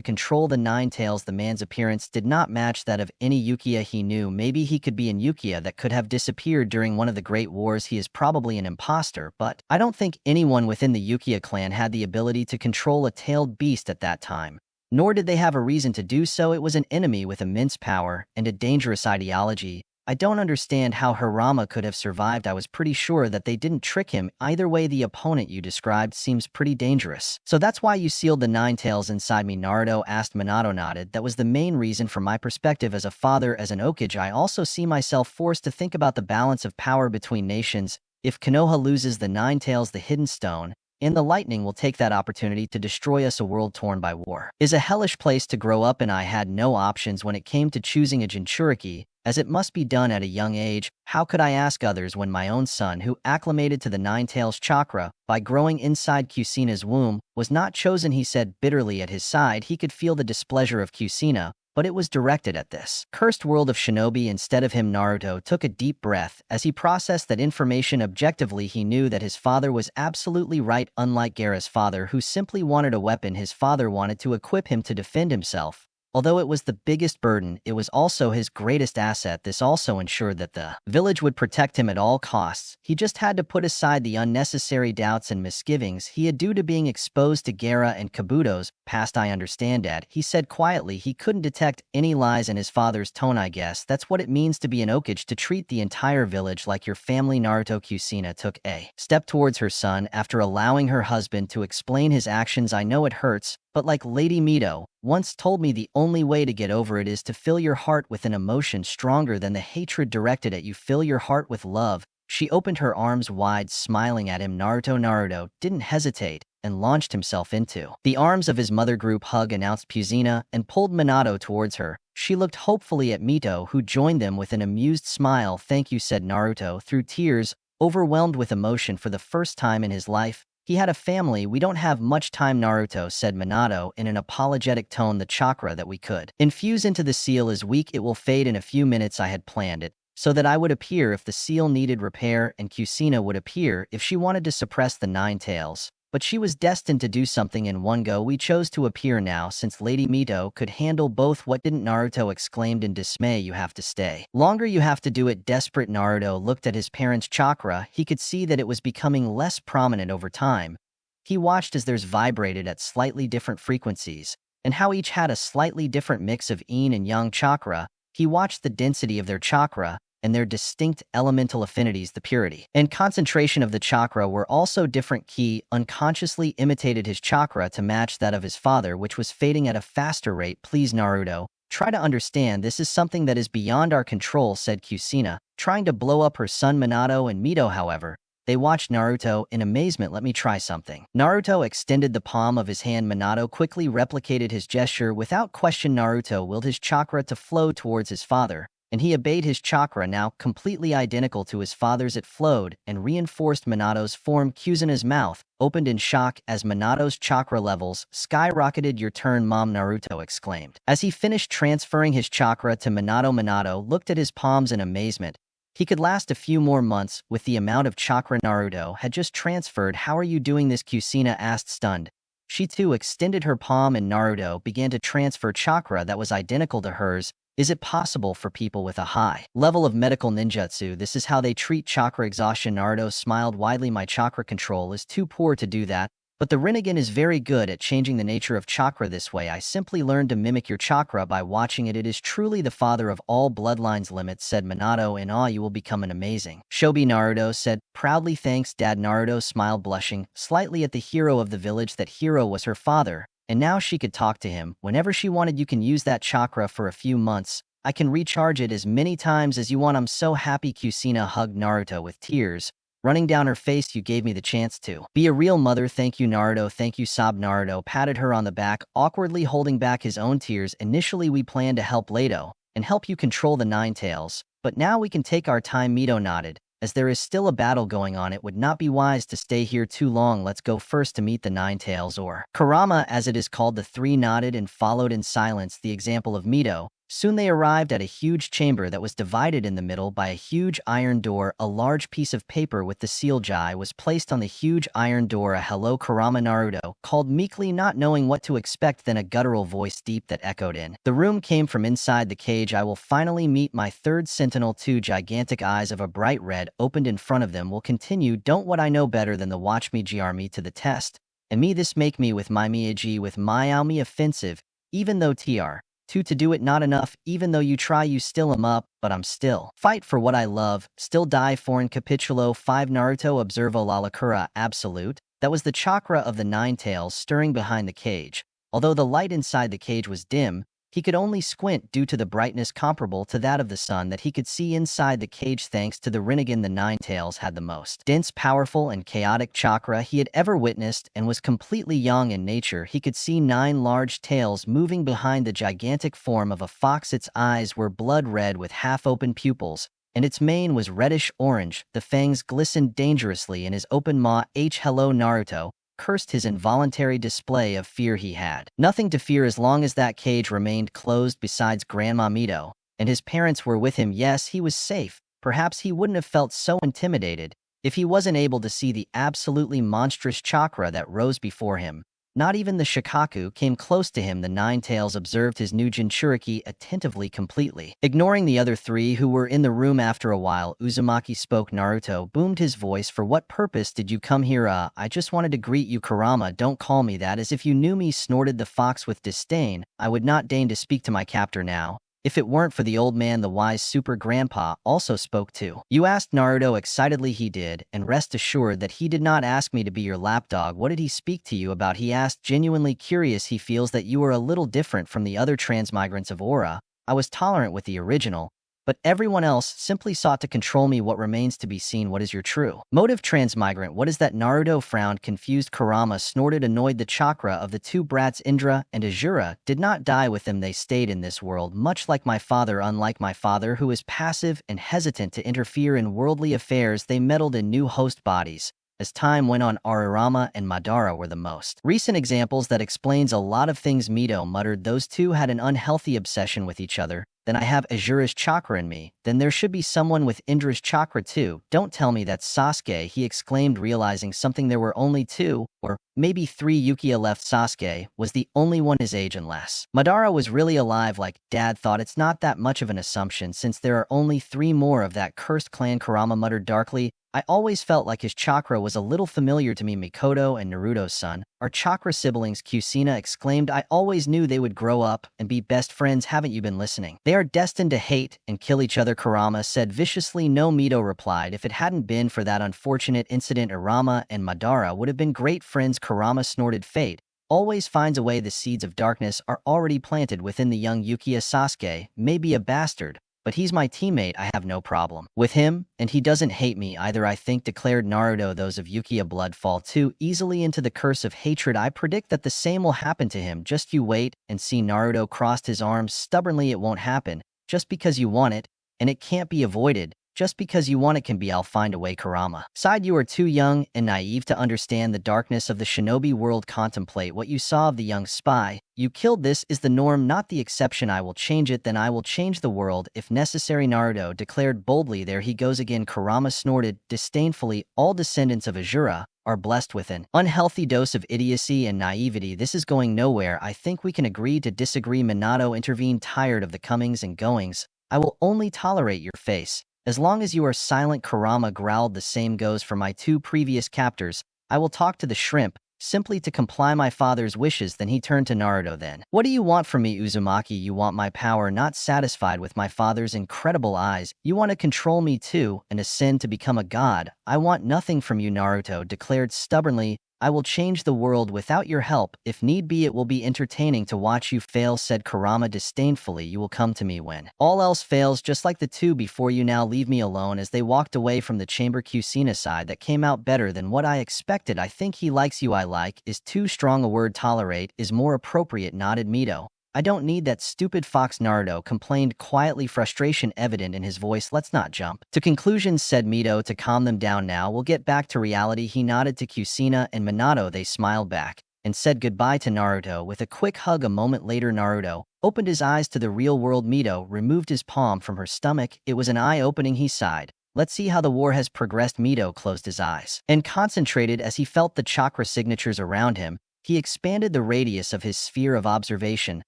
control the nine tails? The man's appearance did not match that of any Uchiha he knew. Maybe he could be an Uchiha that could have disappeared during one of the great wars. He is probably an imposter, but I don't think anyone within the Uchiha clan had the ability to control a tailed beast at that time. Nor did they have a reason to do so. It was an enemy with immense power and a dangerous ideology. I don't understand how Hirama could have survived. I was pretty sure that they didn't trick him. Either way, the opponent you described seems pretty dangerous. So that's why you sealed the nine tails inside me? Naruto asked. Minato nodded. That was the main reason. From my perspective as a father, as an Okage, I also see myself forced to think about the balance of power between nations. If Konoha loses the nine tails, the hidden stone, and the lightning will take that opportunity to destroy us. A world torn by war is a hellish place to grow up in. I had no options when it came to choosing a Jinchuriki, as it must be done at a young age. How could I ask others when my own son, who acclimated to the nine tails chakra by growing inside Kushina's womb, was not chosen? He said bitterly. At his side, he could feel the displeasure of Kushina, but it was directed at this cursed world of shinobi. Instead of him, Naruto took a deep breath. As he processed that information objectively, he knew that his father was absolutely right. Unlike Gaara's father, who simply wanted a weapon, his father wanted to equip him to defend himself. Although it was the biggest burden, it was also his greatest asset. This also ensured that the village would protect him at all costs. He just had to put aside the unnecessary doubts and misgivings he had due to being exposed to Gaara and Kabuto's past. "I understand, Dad," he said quietly. He couldn't detect any lies in his father's tone. "I guess that's what it means to be an Okage, to treat the entire village like your family." Naruto Kushina took a step towards her son after allowing her husband to explain his actions. "I know it hurts, but like Lady Mito once told me, the only way to get over it is to fill your heart with an emotion stronger than the hatred directed at you. Fill your heart with love." She opened her arms wide, smiling at him. Naruto didn't hesitate and launched himself into the arms of his mother. "Group hug," announced Kushina, and pulled Minato towards her. She looked hopefully at Mito, who joined them with an amused smile. "Thank you," said Naruto through tears, overwhelmed with emotion for the first time in his life. He had a family. "We don't have much time," Naruto said. Minato in an apologetic tone, "The chakra that we could infuse into the seal is weak. It will fade in a few minutes. I had planned it so that I would appear if the seal needed repair, and Kushina would appear if she wanted to suppress the Nine Tails. But she was destined to do something in one go. We chose to appear now since Lady Mito could handle both." "What didn't?" Naruto exclaimed in dismay. "You have to stay longer. You have to do it." Desperate, Naruto looked at his parents' chakra. He could see that it was becoming less prominent over time. He watched as theirs vibrated at slightly different frequencies, and how each had a slightly different mix of yin and yang chakra. He watched the density of their chakra and their distinct elemental affinities. The purity and concentration of the chakra were also different. Ki unconsciously imitated his chakra to match that of his father, which was fading at a faster rate. "Please, Naruto, try to understand. This is something that is beyond our control," said Kushina, trying to blow up her son. Minato and Mito, however, they watched Naruto in amazement. "Let me try something." Naruto extended the palm of his hand. Minato quickly replicated his gesture. Without question, Naruto willed his chakra to flow towards his father, and he obeyed. His chakra, now completely identical to his father's, it flowed and reinforced Minato's form. Kushina's mouth opened in shock as Minato's chakra levels skyrocketed. "Your turn, Mom," Naruto exclaimed. As he finished transferring his chakra to Minato, Minato looked at his palms in amazement. He could last a few more months with the amount of chakra Naruto had just transferred. "How are you doing this?" Kushina asked, stunned. She too extended her palm and Naruto began to transfer chakra that was identical to hers. "Is it possible for people with a high level of medical ninjutsu? This is how they treat chakra exhaustion?" Naruto smiled widely. "My chakra control is too poor to do that, but the Rinnegan is very good at changing the nature of chakra this way. I simply learned to mimic your chakra by watching it. It is truly the father of all bloodlines." Limits, said Minato in awe. "You will become an amazing shobi," Naruto said proudly. "Thanks, Dad." Naruto smiled, blushing slightly at the hero of the village. That hero was her father, and now she could talk to him whenever she wanted. "You can use that chakra for a few months. I can recharge it as many times as you want." "I'm so happy." Kushina hugged Naruto with tears running down her face. "You gave me the chance to be a real mother." "Thank you, Naruto." "Thank you," sobbed Naruto, patted her on the back, awkwardly holding back his own tears. "Initially we planned to help Leto and help you control the Nine Tails, but now we can take our time." Mito nodded. "As there is still a battle going on, it would not be wise to stay here too long. Let's go first to meet the Nine Tails, or Kurama as it is called." The three nodded and followed in silence the example of Mito. Soon they arrived at a huge chamber that was divided in the middle by a huge iron door. A large piece of paper with the seal Jai was placed on the huge iron door. "A hello, Kurama," Naruto called meekly, not knowing what to expect. Then a guttural voice deep that echoed in the room came from inside the cage. "I will finally meet my third sentinel." Two gigantic eyes of a bright red opened in front of them. "Will continue. Don't what I know better than the watch me gr me to the test, and me this make me with my Miyagi with my Aomi offensive, even though tr two to do it not enough. Even though you try, you still am up, but I'm still fight for what I love, still die for." In Capitulo 5, Naruto observo Lalakura absolute. That was the chakra of the Nine Tails stirring behind the cage. Although the light inside the cage was dim, he could only squint due to the brightness comparable to that of the sun that he could see inside the cage. Thanks to the Rinnegan, the Nine Tails had the most dense, powerful, and chaotic chakra he had ever witnessed and was completely young in nature. He could see 9 large tails moving behind the gigantic form of a fox. Its eyes were blood red with half-open pupils, and its mane was reddish-orange. The fangs glistened dangerously in his open maw. "Hello, Naruto." cursed his involuntary display of fear he had. Nothing to fear as long as that cage remained closed besides Grandma Mito, and his parents were with him. Yes, he was safe. Perhaps he wouldn't have felt so intimidated if he wasn't able to see the absolutely monstrous chakra that rose before him. Not even the Shikaku came close to him. The Nine Tails observed his new Jinchuriki attentively completely. Ignoring the other three who were in the room after a while, Uzumaki spoke. Naruto boomed his voice. For what purpose did you come here? I just wanted to greet you, Kurama. Don't call me that, as if you knew me, snorted the fox with disdain. I would not deign to speak to my captor now, if it weren't for the old man. The wise super grandpa also spoke too. You asked Naruto excitedly. He did, and rest assured that he did not ask me to be your lapdog. What did he speak to you about? He asked, genuinely curious. He feels that you are a little different from the other transmigrants of Aura. I was tolerant with the original, but everyone else simply sought to control me. What remains to be seen. What is your true motive, transmigrant? What is that? Naruto frowned, confused. Kurama snorted, annoyed. The chakra of the two brats, Indra and Azura, did not die with them. They stayed in this world, much like my father. Unlike my father, who is passive and hesitant to interfere in worldly affairs, they meddled in new host bodies. As time went on, Arirama and Madara were the most recent examples. That explains a lot of things, Mito muttered. Those two had an unhealthy obsession with each other. Then I have Azura's chakra in me. Then there should be someone with Indra's chakra too. Don't tell me that's Sasuke, he exclaimed, realizing something. There were only two, or maybe three. Uchiha left. Sasuke was the only one his age and less. Madara was really alive, like Dad thought. It's not that much of an assumption since there are only three more of that cursed clan, Kurama muttered darkly. I always felt like his chakra was a little familiar to me. Mikoto and Naruto's son are chakra siblings, Kusina exclaimed. I always knew they would grow up and be best friends. Haven't you been listening? They are destined to hate and kill each other, Kurama said viciously. No, Mito replied. If it hadn't been for that unfortunate incident, Irama and Madara would have been great friends. Kurama snorted. Fate always finds a way. The seeds of darkness are already planted within the young Uchiha. Sasuke may be a bastard, but he's my teammate. I have no problem with him, and he doesn't hate me either, I think, declared Naruto. Those of Uchiha blood fall too easily into the curse of hatred. I predict that the same will happen to him. Just you wait and see. Naruto crossed his arms stubbornly. It won't happen just because you want it, and it can't be avoided. Just because you want it can be. I'll find a way, Kurama sighed. You are too young and naive to understand the darkness of the shinobi world. Contemplate what you saw of the young spy you killed. This is the norm, not the exception. I will change it. Then I will change the world if necessary, Naruto declared boldly. There he goes again, Kurama snorted disdainfully. All descendants of Azura are blessed with an unhealthy dose of idiocy and naivety. This is going nowhere. I think we can agree to disagree, Minato intervened. Tired of the comings and goings, I will only tolerate your face as long as you are silent, Kurama growled. The same goes for my two previous captors. I will talk to the shrimp, simply to comply my father's wishes. Then he turned to Naruto. Then, what do you want from me, Uzumaki? You want my power? Not satisfied with my father's incredible eyes, you want to control me too and ascend to become a god? I want nothing from you, Naruto declared stubbornly. I will change the world without your help. If need be, it will be entertaining to watch you fail, said Kurama disdainfully. You will come to me when all else fails, just like the two before you. Now leave me alone. As they walked away from the chamber, Kusina sighed. That came out better than what I expected. I think he likes you. I like is too strong a word. Tolerate is more appropriate, nodded Mito. I don't need that stupid fox, Naruto complained quietly, frustration evident in his voice. Let's not jump to conclusions, said Mito to calm them down. Now we'll get back to reality. He nodded to Kusina and Minato. They smiled back and said goodbye to Naruto with a quick hug. A moment later, Naruto opened his eyes to the real world. Mito removed his palm from her stomach. It was an eye-opening. He sighed. Let's see how the war has progressed. Mito closed his eyes and concentrated as he felt the chakra signatures around him. He expanded the radius of his sphere of observation,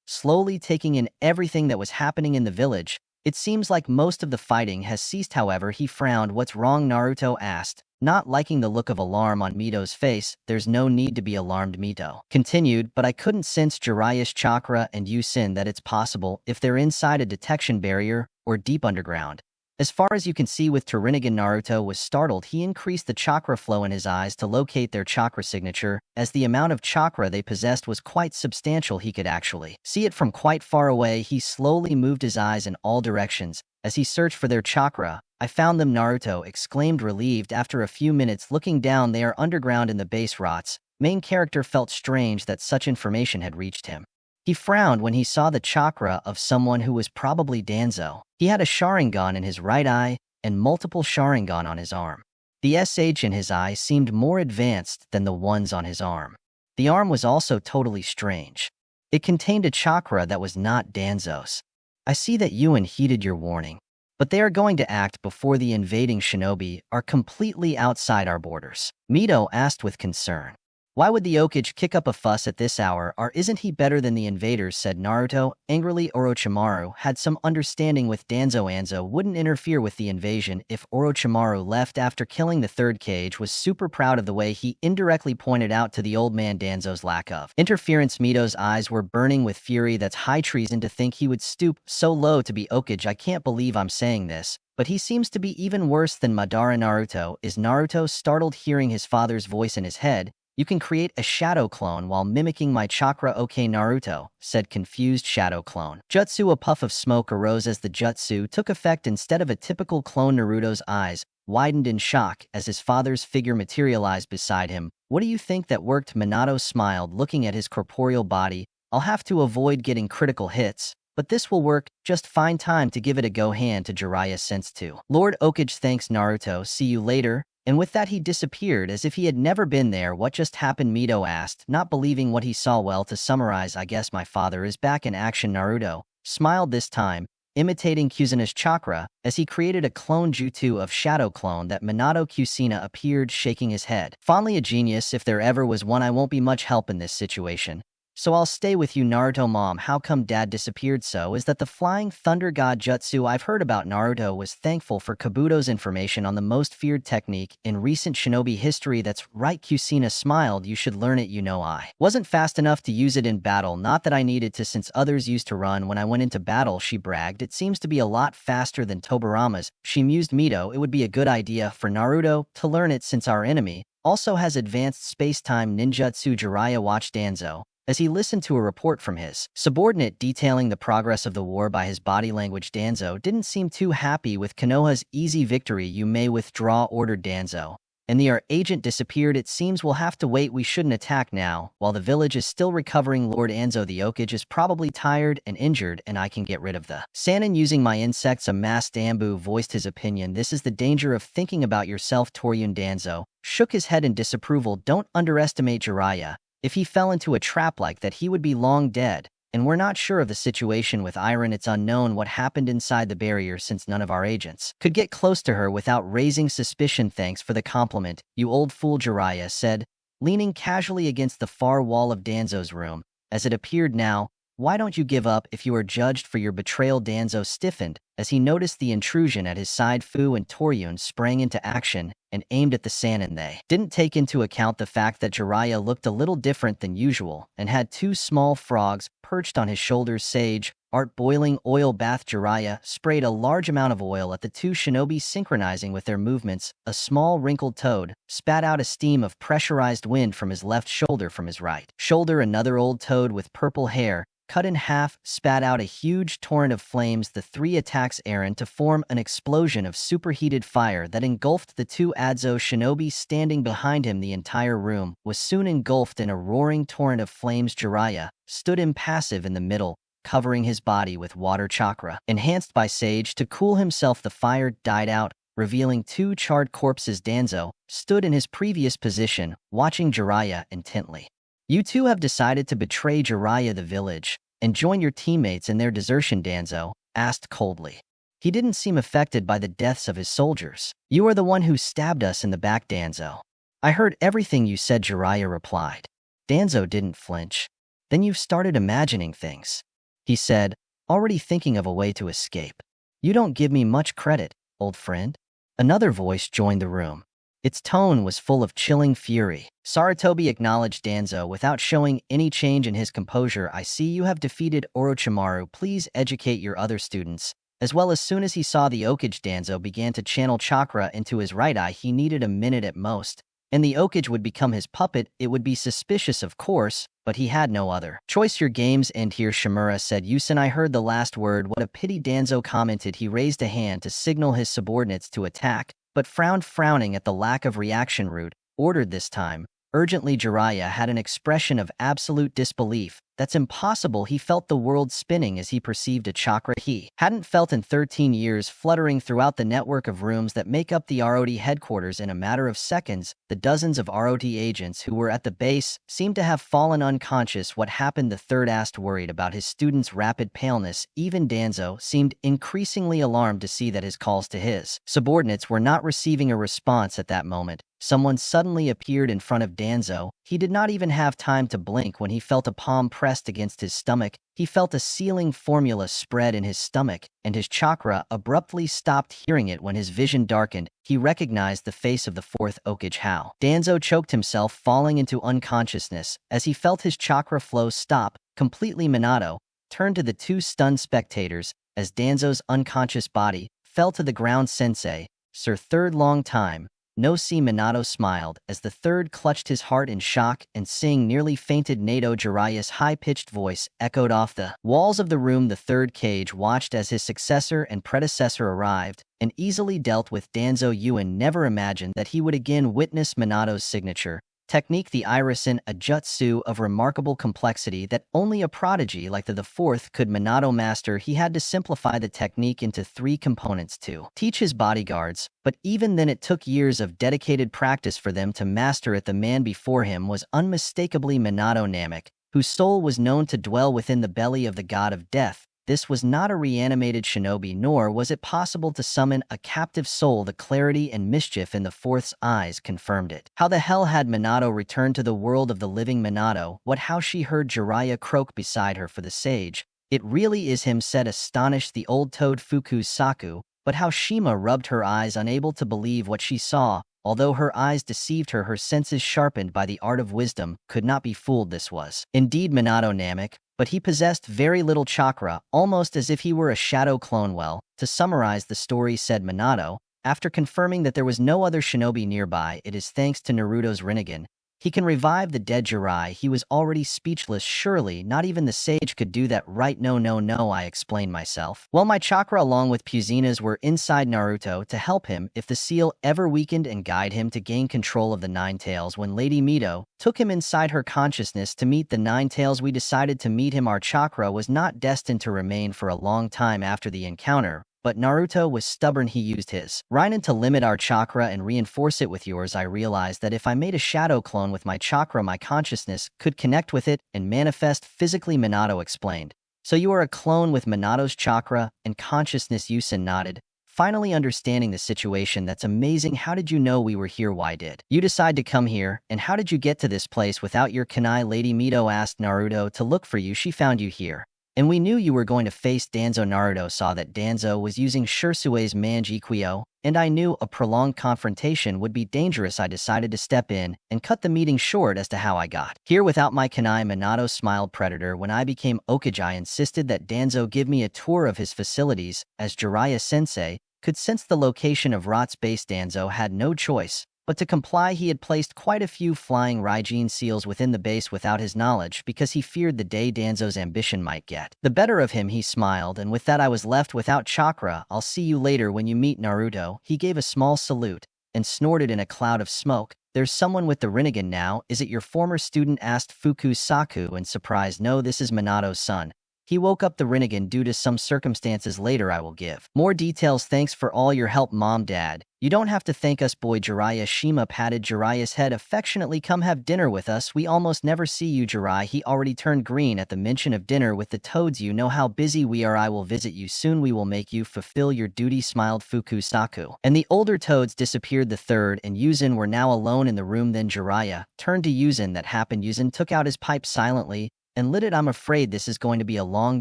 slowly taking in everything that was happening in the village. It seems like most of the fighting has ceased, however. He frowned. What's wrong? Naruto asked, not liking the look of alarm on Mito's face. There's no need to be alarmed, Mito continued, but I couldn't sense Jiraiya's chakra and Yusin. That it's possible if they're inside a detection barrier or deep underground. As far as you can see with Trinnegan. Naruto was startled. He increased the chakra flow in his eyes to locate their chakra signature, as the amount of chakra they possessed was quite substantial. He could actually see it from quite far away. He slowly moved his eyes in all directions as he searched for their chakra. I found them, Naruto exclaimed, relieved. After a few minutes looking down, they are underground in the base rots. Main character felt strange that such information had reached him. He frowned when he saw the chakra of someone who was probably Danzo. He had a Sharingan in his right eye and multiple Sharingan on his arm. The SH in his eye seemed more advanced than the ones on his arm. The arm was also totally strange. It contained a chakra that was not Danzo's. I see that you heeded your warning, but they are going to act before the invading shinobi are completely outside our borders. Mito asked with concern. Why would the Okage kick up a fuss at this hour, or isn't he better than the invaders, said Naruto. Angrily, Orochimaru had some understanding with Danzo. Anzo wouldn't interfere with the invasion if Orochimaru left after killing the third Kage, was super proud of the way he indirectly pointed out to the old man Danzo's lack of interference. Mito's eyes were burning with fury. That's high treason to think he would stoop so low to be Okage. I can't believe I'm saying this, but he seems to be even worse than Madara. Naruto. Is Naruto startled hearing his father's voice in his head? You can create a shadow clone while mimicking my chakra. Okay, Naruto, said confused shadow clone. Jutsu. A puff of smoke arose as the jutsu took effect. Instead of a typical clone, Naruto's eyes widened in shock as his father's figure materialized beside him. What do you think that worked? Minato smiled, looking at his corporeal body. I'll have to avoid getting critical hits, but this will work just fine. Time to give it a go. Hand to Jiraiya Sense2. Lord Okage. Thanks, Naruto. See you later. And with that he disappeared as if he had never been there. What just happened? Mito asked, not believing what he saw. Well, to summarize, I guess my father is back in action. Naruto smiled this time, imitating Kuzuna's chakra, as he created a clone jutsu of shadow clone that Minato. Kusina appeared, shaking his head. Fondly a genius if there ever was one. I won't be much help in this situation, so I'll stay with you. Naruto. Mom, how come Dad disappeared? So is that the flying thunder god jutsu I've heard about? Naruto was thankful for Kabuto's information on the most feared technique in recent shinobi history. That's right, Kusina smiled. You should learn it. You know, I wasn't fast enough to use it in battle. Not that I needed to, since others used to run when I went into battle, she bragged. It seems to be a lot faster than Tobirama's. She mused. Mito, it would be a good idea for Naruto to learn it since our enemy also has advanced space-time ninjutsu. Jiraiya watched Danzo as he listened to a report from his subordinate detailing the progress of the war. By his body language, Danzo didn't seem too happy with Konoha's easy victory. You may withdraw, ordered Danzo. And our agent disappeared. It seems we'll have to wait. We shouldn't attack now, while the village is still recovering. Lord Anzo, the Okage is probably tired and injured, and I can get rid of the Sannin using my insects. A masked Ambu voiced his opinion. This is the danger of thinking about yourself. Toryun. Danzo shook his head in disapproval. Don't underestimate Jiraiya. If he fell into a trap like that, he would be long dead. And we're not sure of the situation with Iron. It's unknown what happened inside the barrier since none of our agents could get close to her without raising suspicion. Thanks for the compliment, you old fool, Jiraiya said, leaning casually against the far wall of Danzo's room. As it appeared now, why don't you give up if you are judged for your betrayal? Danzo stiffened as he noticed the intrusion at his side. Fu and Toryun sprang into action and aimed at the Sannin. They didn't take into account the fact that Jiraiya looked a little different than usual and had two small frogs perched on his shoulders. Sage art boiling oil bath. Jiraiya sprayed a large amount of oil at the two shinobi, synchronizing with their movements. A small wrinkled toad spat out a steam of pressurized wind from his left shoulder. From his right shoulder, another old toad with purple hair, cut in half, spat out a huge torrent of flames. The three attacks Eren to form an explosion of superheated fire that engulfed the two Adzo shinobi standing behind him. The entire room was soon engulfed in a roaring torrent of flames. Jiraiya stood impassive in the middle, covering his body with water chakra enhanced by Sage to cool himself. The fire died out, revealing two charred corpses. Danzo stood in his previous position, watching Jiraiya intently. You two have decided to betray Jiraiya the village and join your teammates in their desertion, Danzo asked coldly. He didn't seem affected by the deaths of his soldiers. You are the one who stabbed us in the back, Danzo. I heard everything you said, Jiraiya replied. Danzo didn't flinch. Then you've started imagining things, he said, already thinking of a way to escape. You don't give me much credit, old friend. Another voice joined the room. Its tone was full of chilling fury. Sarutobi acknowledged Danzo without showing any change in his composure. I see you have defeated Orochimaru. Please educate your other students. As well, as soon as he saw the Okage, Danzo began to channel chakra into his right eye. He needed a minute at most, and the Okage would become his puppet. It would be suspicious, of course, but he had no other choice. Your games end here, Shimura said. Yusin, I heard the last word. What a pity, Danzo commented. He raised a hand to signal his subordinates to attack, but frowning at the lack of reaction. Route ordered this time. Urgently. Jiraiya had an expression of absolute disbelief That's impossible. He felt the world spinning as he perceived a chakra he hadn't felt in 13 years, fluttering throughout the network of rooms that make up the ROT headquarters. In a matter of seconds, the dozens of ROT agents who were at the base seemed to have fallen unconscious. What happened? The third asked, worried about his student's rapid paleness. Even Danzo seemed increasingly alarmed to see that his calls to his subordinates were not receiving a response. At that moment, someone suddenly appeared in front of Danzo. He did not even have time to blink when he felt a palm pressed against his stomach. He felt a sealing formula spread in his stomach, and his chakra abruptly stopped. Hearing it when his vision darkened, he recognized the face of the fourth Uchiha. Danzo choked himself, falling into unconsciousness. As he felt his chakra flow stop completely, Minato turned to the two stunned spectators as Danzo's unconscious body fell to the ground. Sensei, sir, third long time no see. Minato smiled as the third clutched his heart in shock and seeing nearly fainted. Nato. Jiraiya's high-pitched voice echoed off the walls of the room. The third cage watched as his successor and predecessor arrived and easily dealt with Danzo. Yuan never imagined that he would again witness Minato's signature technique, the Irisin, a jutsu of remarkable complexity that only a prodigy like the fourth could Minato master. He had to simplify the technique into 3 components to teach his bodyguards, but even then it took years of dedicated practice for them to master it. The man before him was unmistakably Minato Namek, whose soul was known to dwell within the belly of the god of death. This was not a reanimated shinobi, nor was it possible to summon a captive soul. The clarity and mischief in the fourth's eyes confirmed it. How the hell had Minato returned to the world of the living? Minato, what? How she heard Jiraiya croak beside her. For the sage, it really is him, said astonished the old toad Fukusaku. But how Shima rubbed her eyes, unable to believe what she saw. Although her eyes deceived her, her senses sharpened by the art of wisdom could not be fooled. This was indeed Minato Namek, but he possessed very little chakra, almost as if he were a shadow clone. Well, to summarize the story, said Minato, after confirming that there was no other shinobi nearby, it is thanks to Naruto's Rinnegan. He can revive the dead. Jiraiya, he was already speechless. Surely, not even the sage could do that, right? No, I explained myself. Well, my chakra along with Puzina's were inside Naruto to help him if the seal ever weakened and guide him to gain control of the Nine Tails. When Lady Mito took him inside her consciousness to meet the Nine Tails, we decided to meet him. Our chakra was not destined to remain for a long time after the encounter, but Naruto was stubborn. He used his Rinnegan to limit our chakra and reinforce it with yours. I realized that if I made a shadow clone with my chakra, my consciousness could connect with it and manifest physically, Minato explained. So you are a clone with Minato's chakra and consciousness? Yusin nodded, finally understanding the situation. That's amazing. How did you know we were here? Why did you decide to come here? And how did you get to this place without your kunai? Lady Mito asked Naruto to look for you. She found you here, and we knew you were going to face Danzo. Naruto saw that Danzo was using Shirsue's Manji Kuyo, and I knew a prolonged confrontation would be dangerous. I decided to step in and cut the meeting short. As to how I got here without my kunai, Minato smiled. Predator, when I became Hokage, I insisted that Danzo give me a tour of his facilities, as Jiraiya-sensei could sense the location of Rot's base. Danzo had no choice but to comply. He had placed quite a few flying Raijin seals within the base without his knowledge because he feared the day Danzo's ambition might get the better of him. He smiled, and with that I was left without chakra. I'll see you later when you meet Naruto. He gave a small salute and snorted in a cloud of smoke. There's someone with the Rinnegan now. Is it your former student? Asked Fukusaku in surprise. No, this is Minato's son. He woke up the Rinnegan due to some circumstances. Later I will give more details. Thanks for all your help, Mom, Dad. You don't have to thank us, boy. Jiraiya. Shima patted Jiraiya's head affectionately. Come have dinner with us. We almost never see you, Jiraiya. He already turned green at the mention of dinner with the toads. You know how busy we are. I will visit you soon. We will make you fulfill your duty, smiled Fukusaku. And the older toads disappeared. The third and Yuzin were now alone in the room. Then Jiraiya turned to Yuzin. That happened. Yuzin took out his pipe silently and lit it. I'm afraid this is going to be a long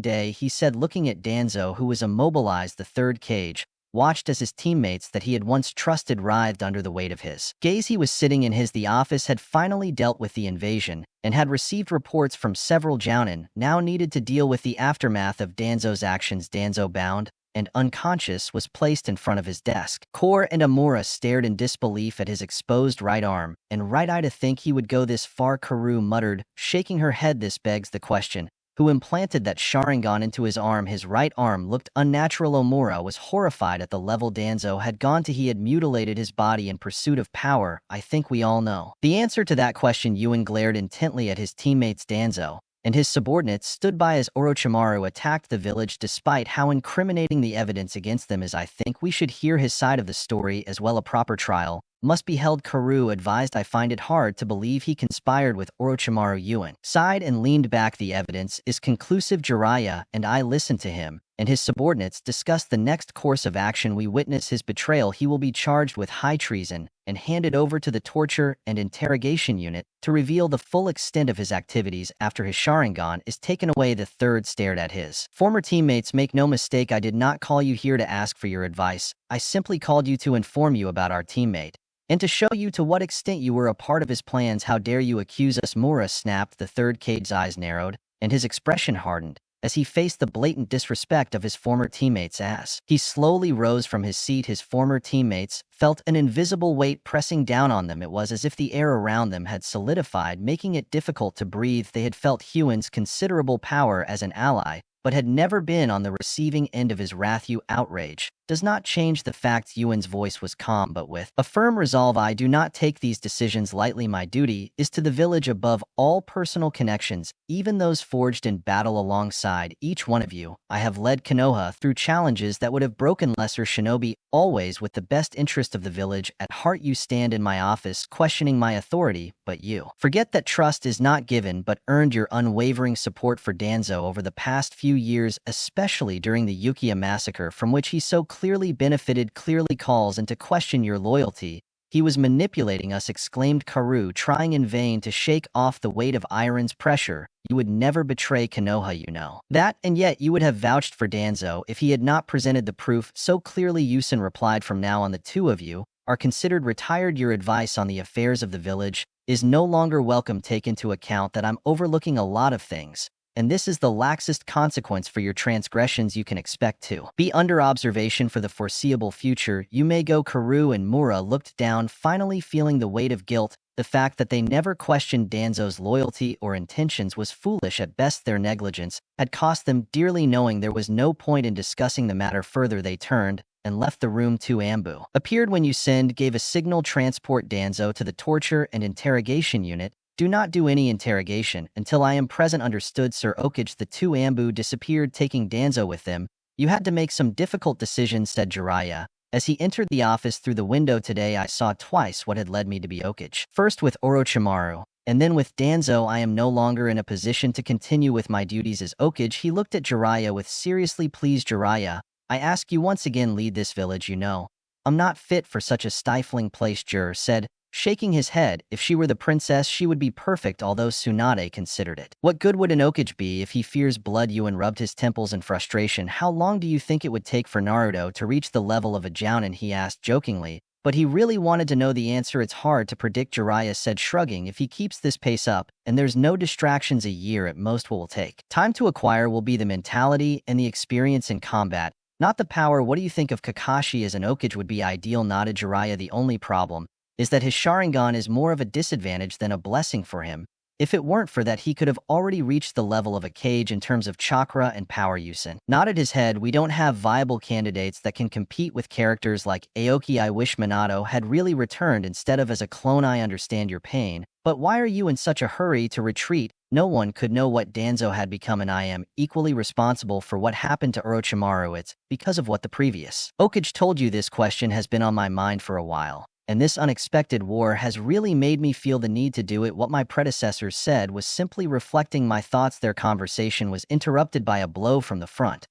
day, he said, looking at Danzo, who was immobilized. The third cage watched as his teammates that he had once trusted writhed under the weight of his gaze. He was sitting in the office, had finally dealt with the invasion, and had received reports from several jounin, now needed to deal with the aftermath of Danzo's actions. Danzo, bound and unconscious, was placed in front of his desk. Kor and Amura stared in disbelief at his exposed right arm. And right eye, to think he would go this far, Karu muttered, shaking her head. This begs the question, who implanted that Sharingan into his arm? His right arm looked unnatural. Omura was horrified at the level Danzo had gone to. He had mutilated his body in pursuit of power. I think we all know the answer to that question. Ewan glared intently at his teammates. Danzo and his subordinates stood by as Orochimaru attacked the village despite how incriminating the evidence against them is. I think we should hear his side of the story as well. A proper trial must be held, Karu advised. I find it hard to believe he conspired with Orochimaru. Yuen sighed and leaned back. The evidence is conclusive. Jiraiya and I listened to him, and his subordinates discussed the next course of action. We witness his betrayal. He will be charged with high treason and handed over to the torture and interrogation unit to reveal the full extent of his activities after his Sharingan is taken away. The third stared at his former teammates. Make no mistake, I did not call you here to ask for your advice. I simply called you to inform you about our teammate and to show you to what extent you were a part of his plans. How dare you accuse us? Mura snapped. The third Cade's eyes narrowed, and his expression hardened as he faced the blatant disrespect of his former teammates. As he slowly rose from his seat, his former teammates felt an invisible weight pressing down on them. It was as if the air around them had solidified, making it difficult to breathe. They had felt Huen's considerable power as an ally, but had never been on the receiving end of his wrath. You outrage does not change the fact. Yuen's voice was calm but with a firm resolve. I do not take these decisions lightly. My duty is to the village above all personal connections, even those forged in battle alongside each one of you. I have led Konoha through challenges that would have broken lesser shinobi, always with the best interest of the village at heart. You stand in my office questioning my authority, but you forget that trust is not given but earned. Your unwavering support for Danzo over the past few years, especially during the Uchiha massacre from which he so clearly benefited, clearly calls into question your loyalty. He was manipulating us, exclaimed Karu, trying in vain to shake off the weight of Iron's pressure. You would never betray Konoha, you know that, and yet you would have vouched for Danzo if he had not presented the proof so clearly. Yusen replied, from now on the two of you are considered retired. Your advice on the affairs of the village is no longer welcome. Take into account that I'm overlooking a lot of things, and this is the laxest consequence for your transgressions you can expect to be under observation for the foreseeable future. You may go. Karu and Mura looked down, finally feeling the weight of guilt. The fact that they never questioned Danzo's loyalty or intentions was foolish at best. Their negligence had cost them dearly. Knowing there was no point in discussing the matter further, they turned and left the room. Two Ambu appeared when Yusen gave a signal. Transport Danzo to the torture and interrogation unit. Do not do any interrogation until I am present. Understood, Sir Okage. The two Ambu disappeared, taking Danzo with them. You had to make some difficult decisions, said Jiraiya as he entered the office through the window. Today I saw twice what had led me to be Okage. First with Orochimaru, and then with Danzo. I am no longer in a position to continue with my duties as Okage. He looked at Jiraiya with seriously pleased. Jiraiya, I ask you once again, lead this village. You know I'm not fit for such a stifling place, Jur said, shaking his head. If she were the princess, she would be perfect, although Tsunade considered it. What good would an Okage be if he fears blood? Yuen rubbed his temples in frustration. How long do you think it would take for Naruto to reach the level of a Jounin? He asked jokingly, but he really wanted to know the answer. It's hard to predict, Jiraiya said, shrugging. If he keeps this pace up, and there's no distractions, a year at most will take. Time to acquire will be the mentality and the experience in combat, not the power. What do you think of Kakashi as an Okage? Would be ideal, nodded Jiraiya. The only problem is that his Sharingan is more of a disadvantage than a blessing for him. If it weren't for that, he could have already reached the level of a Kage in terms of chakra and power. Yusen nodded his head. We don't have viable candidates that can compete with characters like Aoki. I wish Minato had really returned instead of as a clone. I understand your pain, but why are you in such a hurry to retreat? No one could know what Danzo had become, and I am equally responsible for what happened to Orochimaru. It's because of what the previous Okage told you. This question has been on my mind for a while, and this unexpected war has really made me feel the need to do it. What my predecessors said was simply reflecting my thoughts. Their conversation was interrupted by a blow from the front.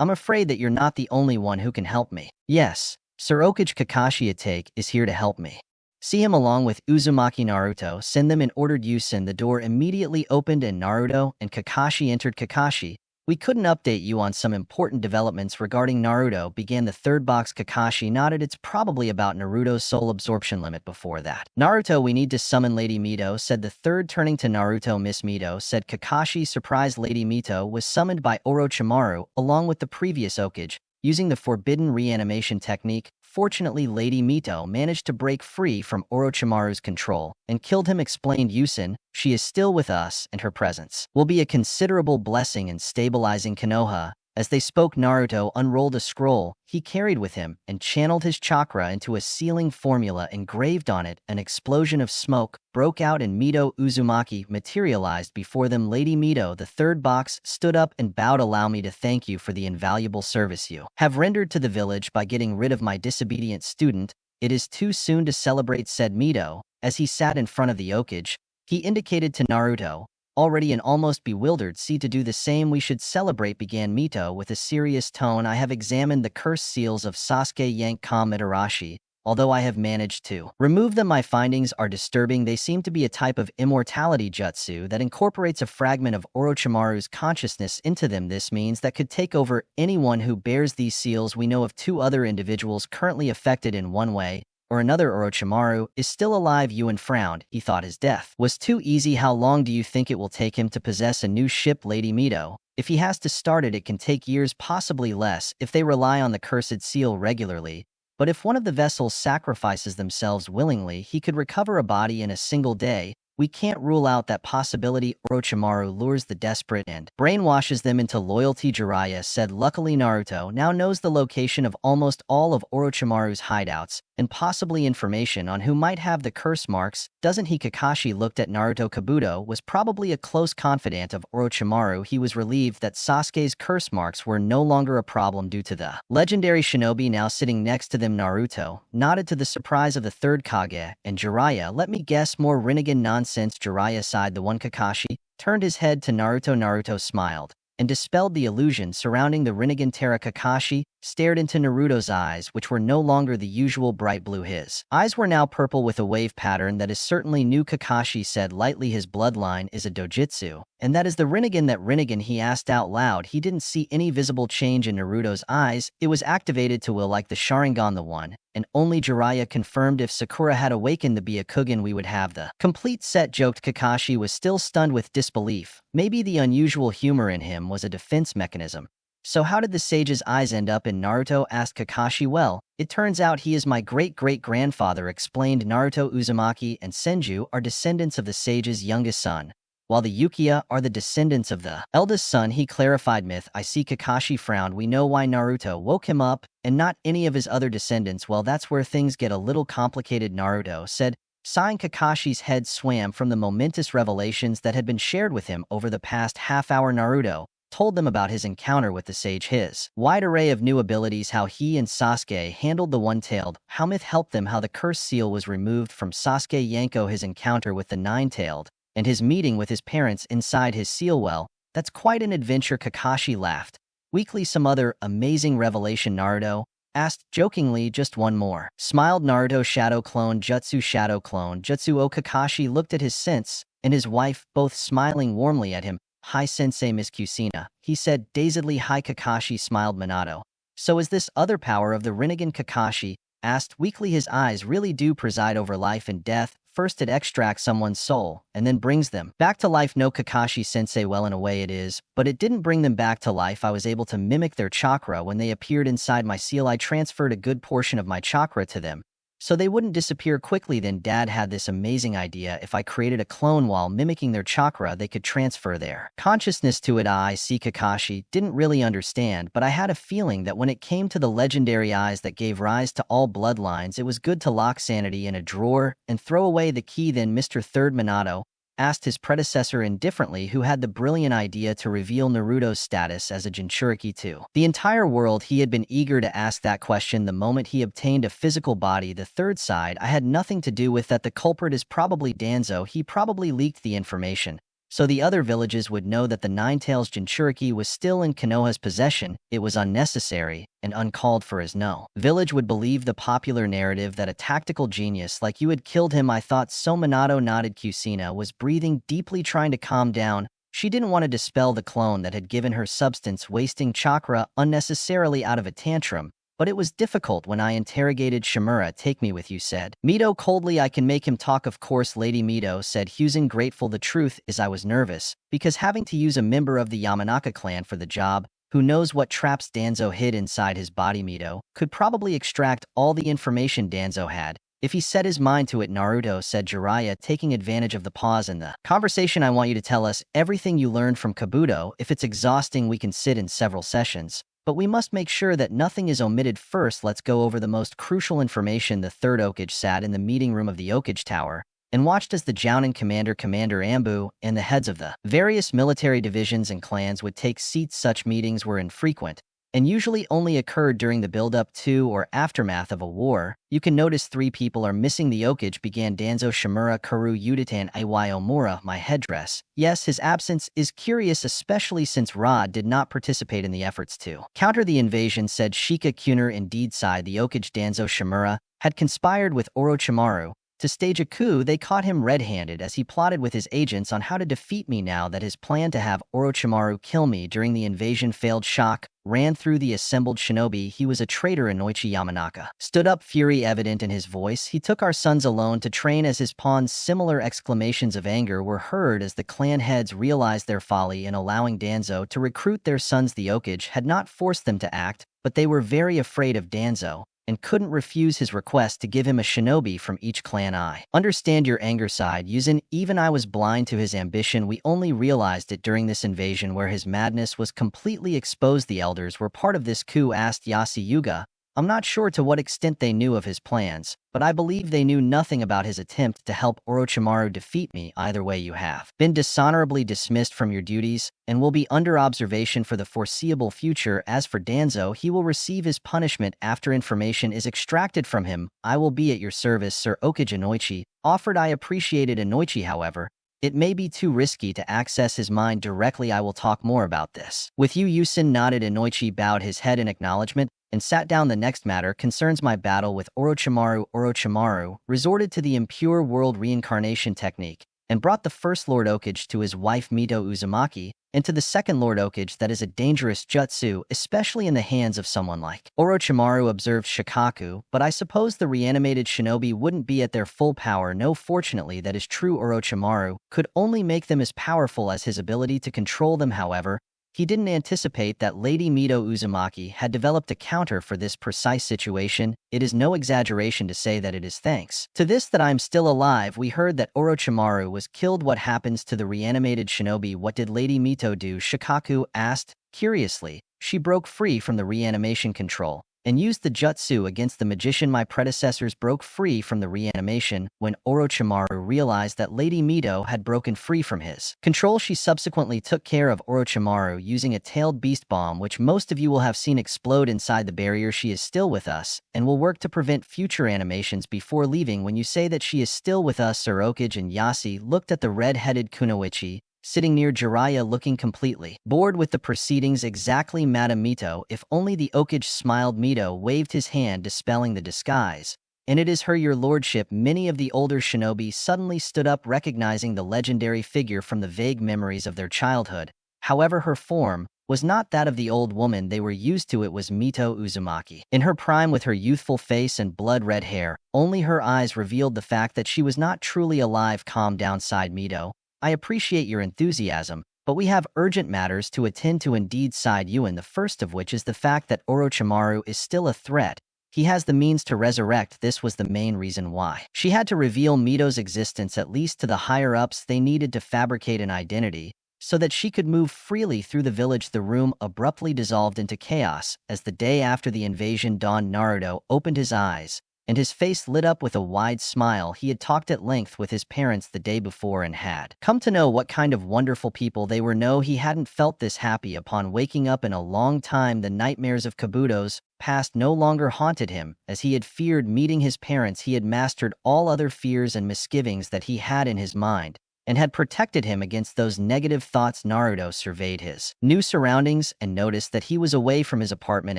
I'm afraid that you're not the only one who can help me. Yes, Sir Okage. Kakashi Itake is here to help me. See him along with Uzumaki. Naruto, send them in, ordered Yusen. The door immediately opened and Naruto and Kakashi entered. Kakashi, we couldn't update you on some important developments regarding Naruto, began the third box. Kakashi nodded. It's probably about Naruto's soul absorption limit. Before that, Naruto, we need to summon Lady Mito, said the third, turning to Naruto. Miss Mito, said Kakashi, surprised. Lady Mito was summoned by Orochimaru along with the previous Okage, using the forbidden reanimation technique. Fortunately, Lady Mito managed to break free from Orochimaru's control and killed him, explained Yusen. She is still with us, and her presence will be a considerable blessing in stabilizing Konoha. As they spoke, Naruto unrolled a scroll he carried with him and channeled his chakra into a sealing formula engraved on it. An explosion of smoke broke out and Mito Uzumaki materialized before them. Lady Mito, the third box, stood up and bowed. Allow me to thank you for the invaluable service you have rendered to the village by getting rid of my disobedient student. It is too soon to celebrate, said Mito. As he sat in front of the Okage, he indicated to Naruto, already and almost bewildered. See, to do the same we should celebrate, began Mito with a serious tone. I have examined the cursed seals of Sasuke Yankka Mitarashi. Although I have managed to remove them, my findings are disturbing. They seem to be a type of immortality jutsu that incorporates a fragment of Orochimaru's consciousness into them. This means that could take over anyone who bears these seals. We know of 2 other individuals currently affected in one way or another. Orochimaru is still alive. Yuan frowned. He thought his death was too easy. How long do you think it will take him to possess a new ship, Lady Mito? If he has to start it, it can take years, possibly less, if they rely on the cursed seal regularly. But if one of the vessels sacrifices themselves willingly, he could recover a body in a single day. We can't rule out that possibility. Orochimaru lures the desperate and brainwashes them into loyalty, Jiraiya said. Luckily, Naruto now knows the location of almost all of Orochimaru's hideouts, and possibly information on who might have the curse marks, doesn't he? Kakashi looked at Naruto. Kabuto was probably a close confidant of Orochimaru. He was relieved that Sasuke's curse marks were no longer a problem due to the legendary shinobi now sitting next to them. Naruto nodded to the surprise of the third Kage and Jiraiya. Let me guess, more Rinnegan nonsense. Jiraiya sighed. The one. Kakashi turned his head to Naruto. Naruto smiled and dispelled the illusion surrounding the Rinnegan terror. Kakashi stared into Naruto's eyes, which were no longer the usual bright blue. His eyes were now purple with a wave pattern that is certainly new. Kakashi said lightly, his bloodline is a dojutsu, and that is the Rinnegan. That Rinnegan? He asked out loud. He didn't see any visible change in Naruto's eyes. It was activated to will like the Sharingan. The one and only. Jiraiya confirmed. If Sakura had awakened the Byakugan, we would have the complete set, joked. Kakashi was still stunned with disbelief. Maybe the unusual humor in him was a defense mechanism. So how did the sage's eyes end up in Naruto? Asked Kakashi. Well, it turns out he is my great-great-grandfather, explained Naruto. Uzumaki and Senju are descendants of the sage's youngest son, while the Uchiha are the descendants of the eldest son, he clarified. Myth, I see. Kakashi frowned. We know why Naruto woke him up, and not any of his other descendants. Well, that's where things get a little complicated, Naruto said. Sighing, Kakashi's head swam from the momentous revelations that had been shared with him over the past half hour. Naruto told them about his encounter with the sage, his wide array of new abilities, how he and Sasuke handled the one-tailed, how Myth helped them, how the cursed seal was removed from Sasuke Yanko, his encounter with the nine-tailed, and his meeting with his parents inside his seal well. That's quite an adventure. Kakashi laughed weakly. Some other amazing revelation? Naruto asked jokingly. Just one more, smiled Naruto. Shadow clone jutsu. Shadow clone jutsu. Oh, Kakashi looked at his sense and his wife, both smiling warmly at him. Hi sensei, Miss Kusina, he said dazedly. Hi, Kakashi smiled. Minato. So is this other power of the Rinnegan? Kakashi asked weakly. His eyes really do preside over life and death. First it extracts someone's soul, and then brings them back to life. No, Kakashi sensei, well, in a way it is, but it didn't bring them back to life. I was able to mimic their chakra when they appeared inside my seal. I transferred a good portion of my chakra to them, so they wouldn't disappear quickly. Then Dad had this amazing idea. If I created a clone while mimicking their chakra, they could transfer their consciousness to it. I see. Kakashi didn't really understand, but I had a feeling that when it came to the legendary eyes that gave rise to all bloodlines, it was good to lock sanity in a drawer and throw away the key. Then Mr. Third Minato asked his predecessor indifferently, who had the brilliant idea to reveal Naruto's status as a Jinchuriki to the entire world. He had been eager to ask that question the moment he obtained a physical body. The third side I had nothing to do with. That the culprit is probably Danzo. He probably leaked the information, so the other villages would know that the Nine-Tails Jinchuriki was still in Konoha's possession. It was unnecessary and uncalled for, as no village would believe the popular narrative that a tactical genius like you had killed him. I thought so. Minato nodded. Kusina was breathing deeply, trying to calm down. She didn't want to dispel the clone that had given her substance, wasting chakra unnecessarily out of a tantrum. But it was difficult when I interrogated Shimura. Take me with you, said Mito coldly. I can make him talk, of course, Lady Mito, said Huzen, grateful. The truth is I was nervous, because having to use a member of the Yamanaka clan for the job, who knows what traps Danzo hid inside his body. Mito could probably extract all the information Danzo had. If he set his mind to it, Naruto, said Jiraiya, taking advantage of the pause in the conversation. I want you to tell us everything you learned from Kabuto. If it's exhausting, we can sit in several sessions. But we must make sure that nothing is omitted. First, let's go over the most crucial information. The third Hokage sat in the meeting room of the Hokage Tower and watched as the Jounin commander, Commander Ambu, and the heads of the various military divisions and clans would take seats. Such meetings were infrequent and usually only occurred during the build-up to or aftermath of a war. You can notice 3 people are missing. The Hokage began. Danzo Shimura, Kuru Yudata, and Iwai Omura. My headdress. Yes, his absence is curious, especially since Ra did not participate in the efforts to counter the invasion, said Shika Kuner. Indeed, sighed the Hokage. Danzo Shimura had conspired with Orochimaru to stage a coup. They caught him red-handed as he plotted with his agents on how to defeat me. Now that his plan to have Orochimaru kill me during the invasion failed, shock ran through the assembled shinobi. He was a traitor. Inoichi Yamanaka stood up, fury evident in his voice. He took our sons alone to train as his pawns. Similar exclamations of anger were heard as the clan heads realized their folly in allowing Danzo to recruit their sons. The Hokage had not forced them to act, but they were very afraid of Danzo and couldn't refuse his request to give him a shinobi from each clan. I understand your anger, side Yuzin. Even I was blind to his ambition. We only realized it during this invasion where his madness was completely exposed. The elders were part of this coup, asked Yasuyuga. I'm not sure to what extent they knew of his plans, but I believe they knew nothing about his attempt to help Orochimaru defeat me. Either way, you have been dishonorably dismissed from your duties and will be under observation for the foreseeable future. As for Danzo, he will receive his punishment after information is extracted from him. I will be at your service, Sir Hokage. Inoichi offered. I appreciated Inoichi, however. It may be too risky to access his mind directly. I will talk more about this with you. Yusin nodded. Inoichi bowed his head in acknowledgement and sat down. The next matter concerns my battle with Orochimaru. Orochimaru resorted to the impure world reincarnation technique and brought the first Lord Hokage to his wife Mito Uzumaki, and to the second Lord Hokage. That is a dangerous jutsu, especially in the hands of someone like Orochimaru, observed Shikaku, but I suppose the reanimated shinobi wouldn't be at their full power. No, fortunately that is true. Orochimaru could only make them as powerful as his ability to control them. However, he didn't anticipate that Lady Mito Uzumaki had developed a counter for this precise situation. It is no exaggeration to say that it is thanks to this that I'm still alive. We heard that Orochimaru was killed. What happens to the reanimated shinobi? What did Lady Mito do? Shikaku asked curiously. She broke free from the reanimation control and used the jutsu against the magician. My predecessors broke free from the reanimation. When Orochimaru realized that Lady Mito had broken free from his control, she subsequently took care of Orochimaru using a tailed beast bomb, which most of you will have seen explode inside the barrier. She is still with us and will work to prevent future animations before leaving. When you say that she is still with us, Sir Hokage, and Yasi looked at the red-headed Kunoichi, sitting near Jiraiya, looking completely bored with the proceedings. Exactly, Madam Mito. If only the Hokage smiled. Mito waved his hand, dispelling the disguise. And it is her, your lordship. Many of the older shinobi suddenly stood up, recognizing the legendary figure from the vague memories of their childhood. However, her form was not that of the old woman they were used to. It was Mito Uzumaki, in her prime, with her youthful face and blood-red hair. Only her eyes revealed the fact that she was not truly alive. Calm down, sighed Mito. I appreciate your enthusiasm, but we have urgent matters to attend to. Indeed, sighed Yuan, the first of which is the fact that Orochimaru is still a threat. He has the means to resurrect. This was the main reason why she had to reveal Mito's existence, at least to the higher-ups. They needed to fabricate an identity so that she could move freely through the village. The room abruptly dissolved into chaos as the day after the invasion dawned. Naruto opened his eyes, and his face lit up with a wide smile. He had talked at length with his parents the day before and had come to know what kind of wonderful people they were. No, he hadn't felt this happy upon waking up in a long time. The nightmares of Kabuto's past no longer haunted him, as he had feared meeting his parents. He had mastered all other fears and misgivings that he had in his mind, and had protected him against those negative thoughts. Naruto surveyed his new surroundings and noticed that he was away from his apartment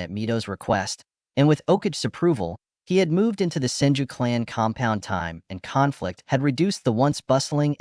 at Mito's request, and with Okage's approval, he had moved into the Senju clan compound. Time and conflict had reduced the once bustling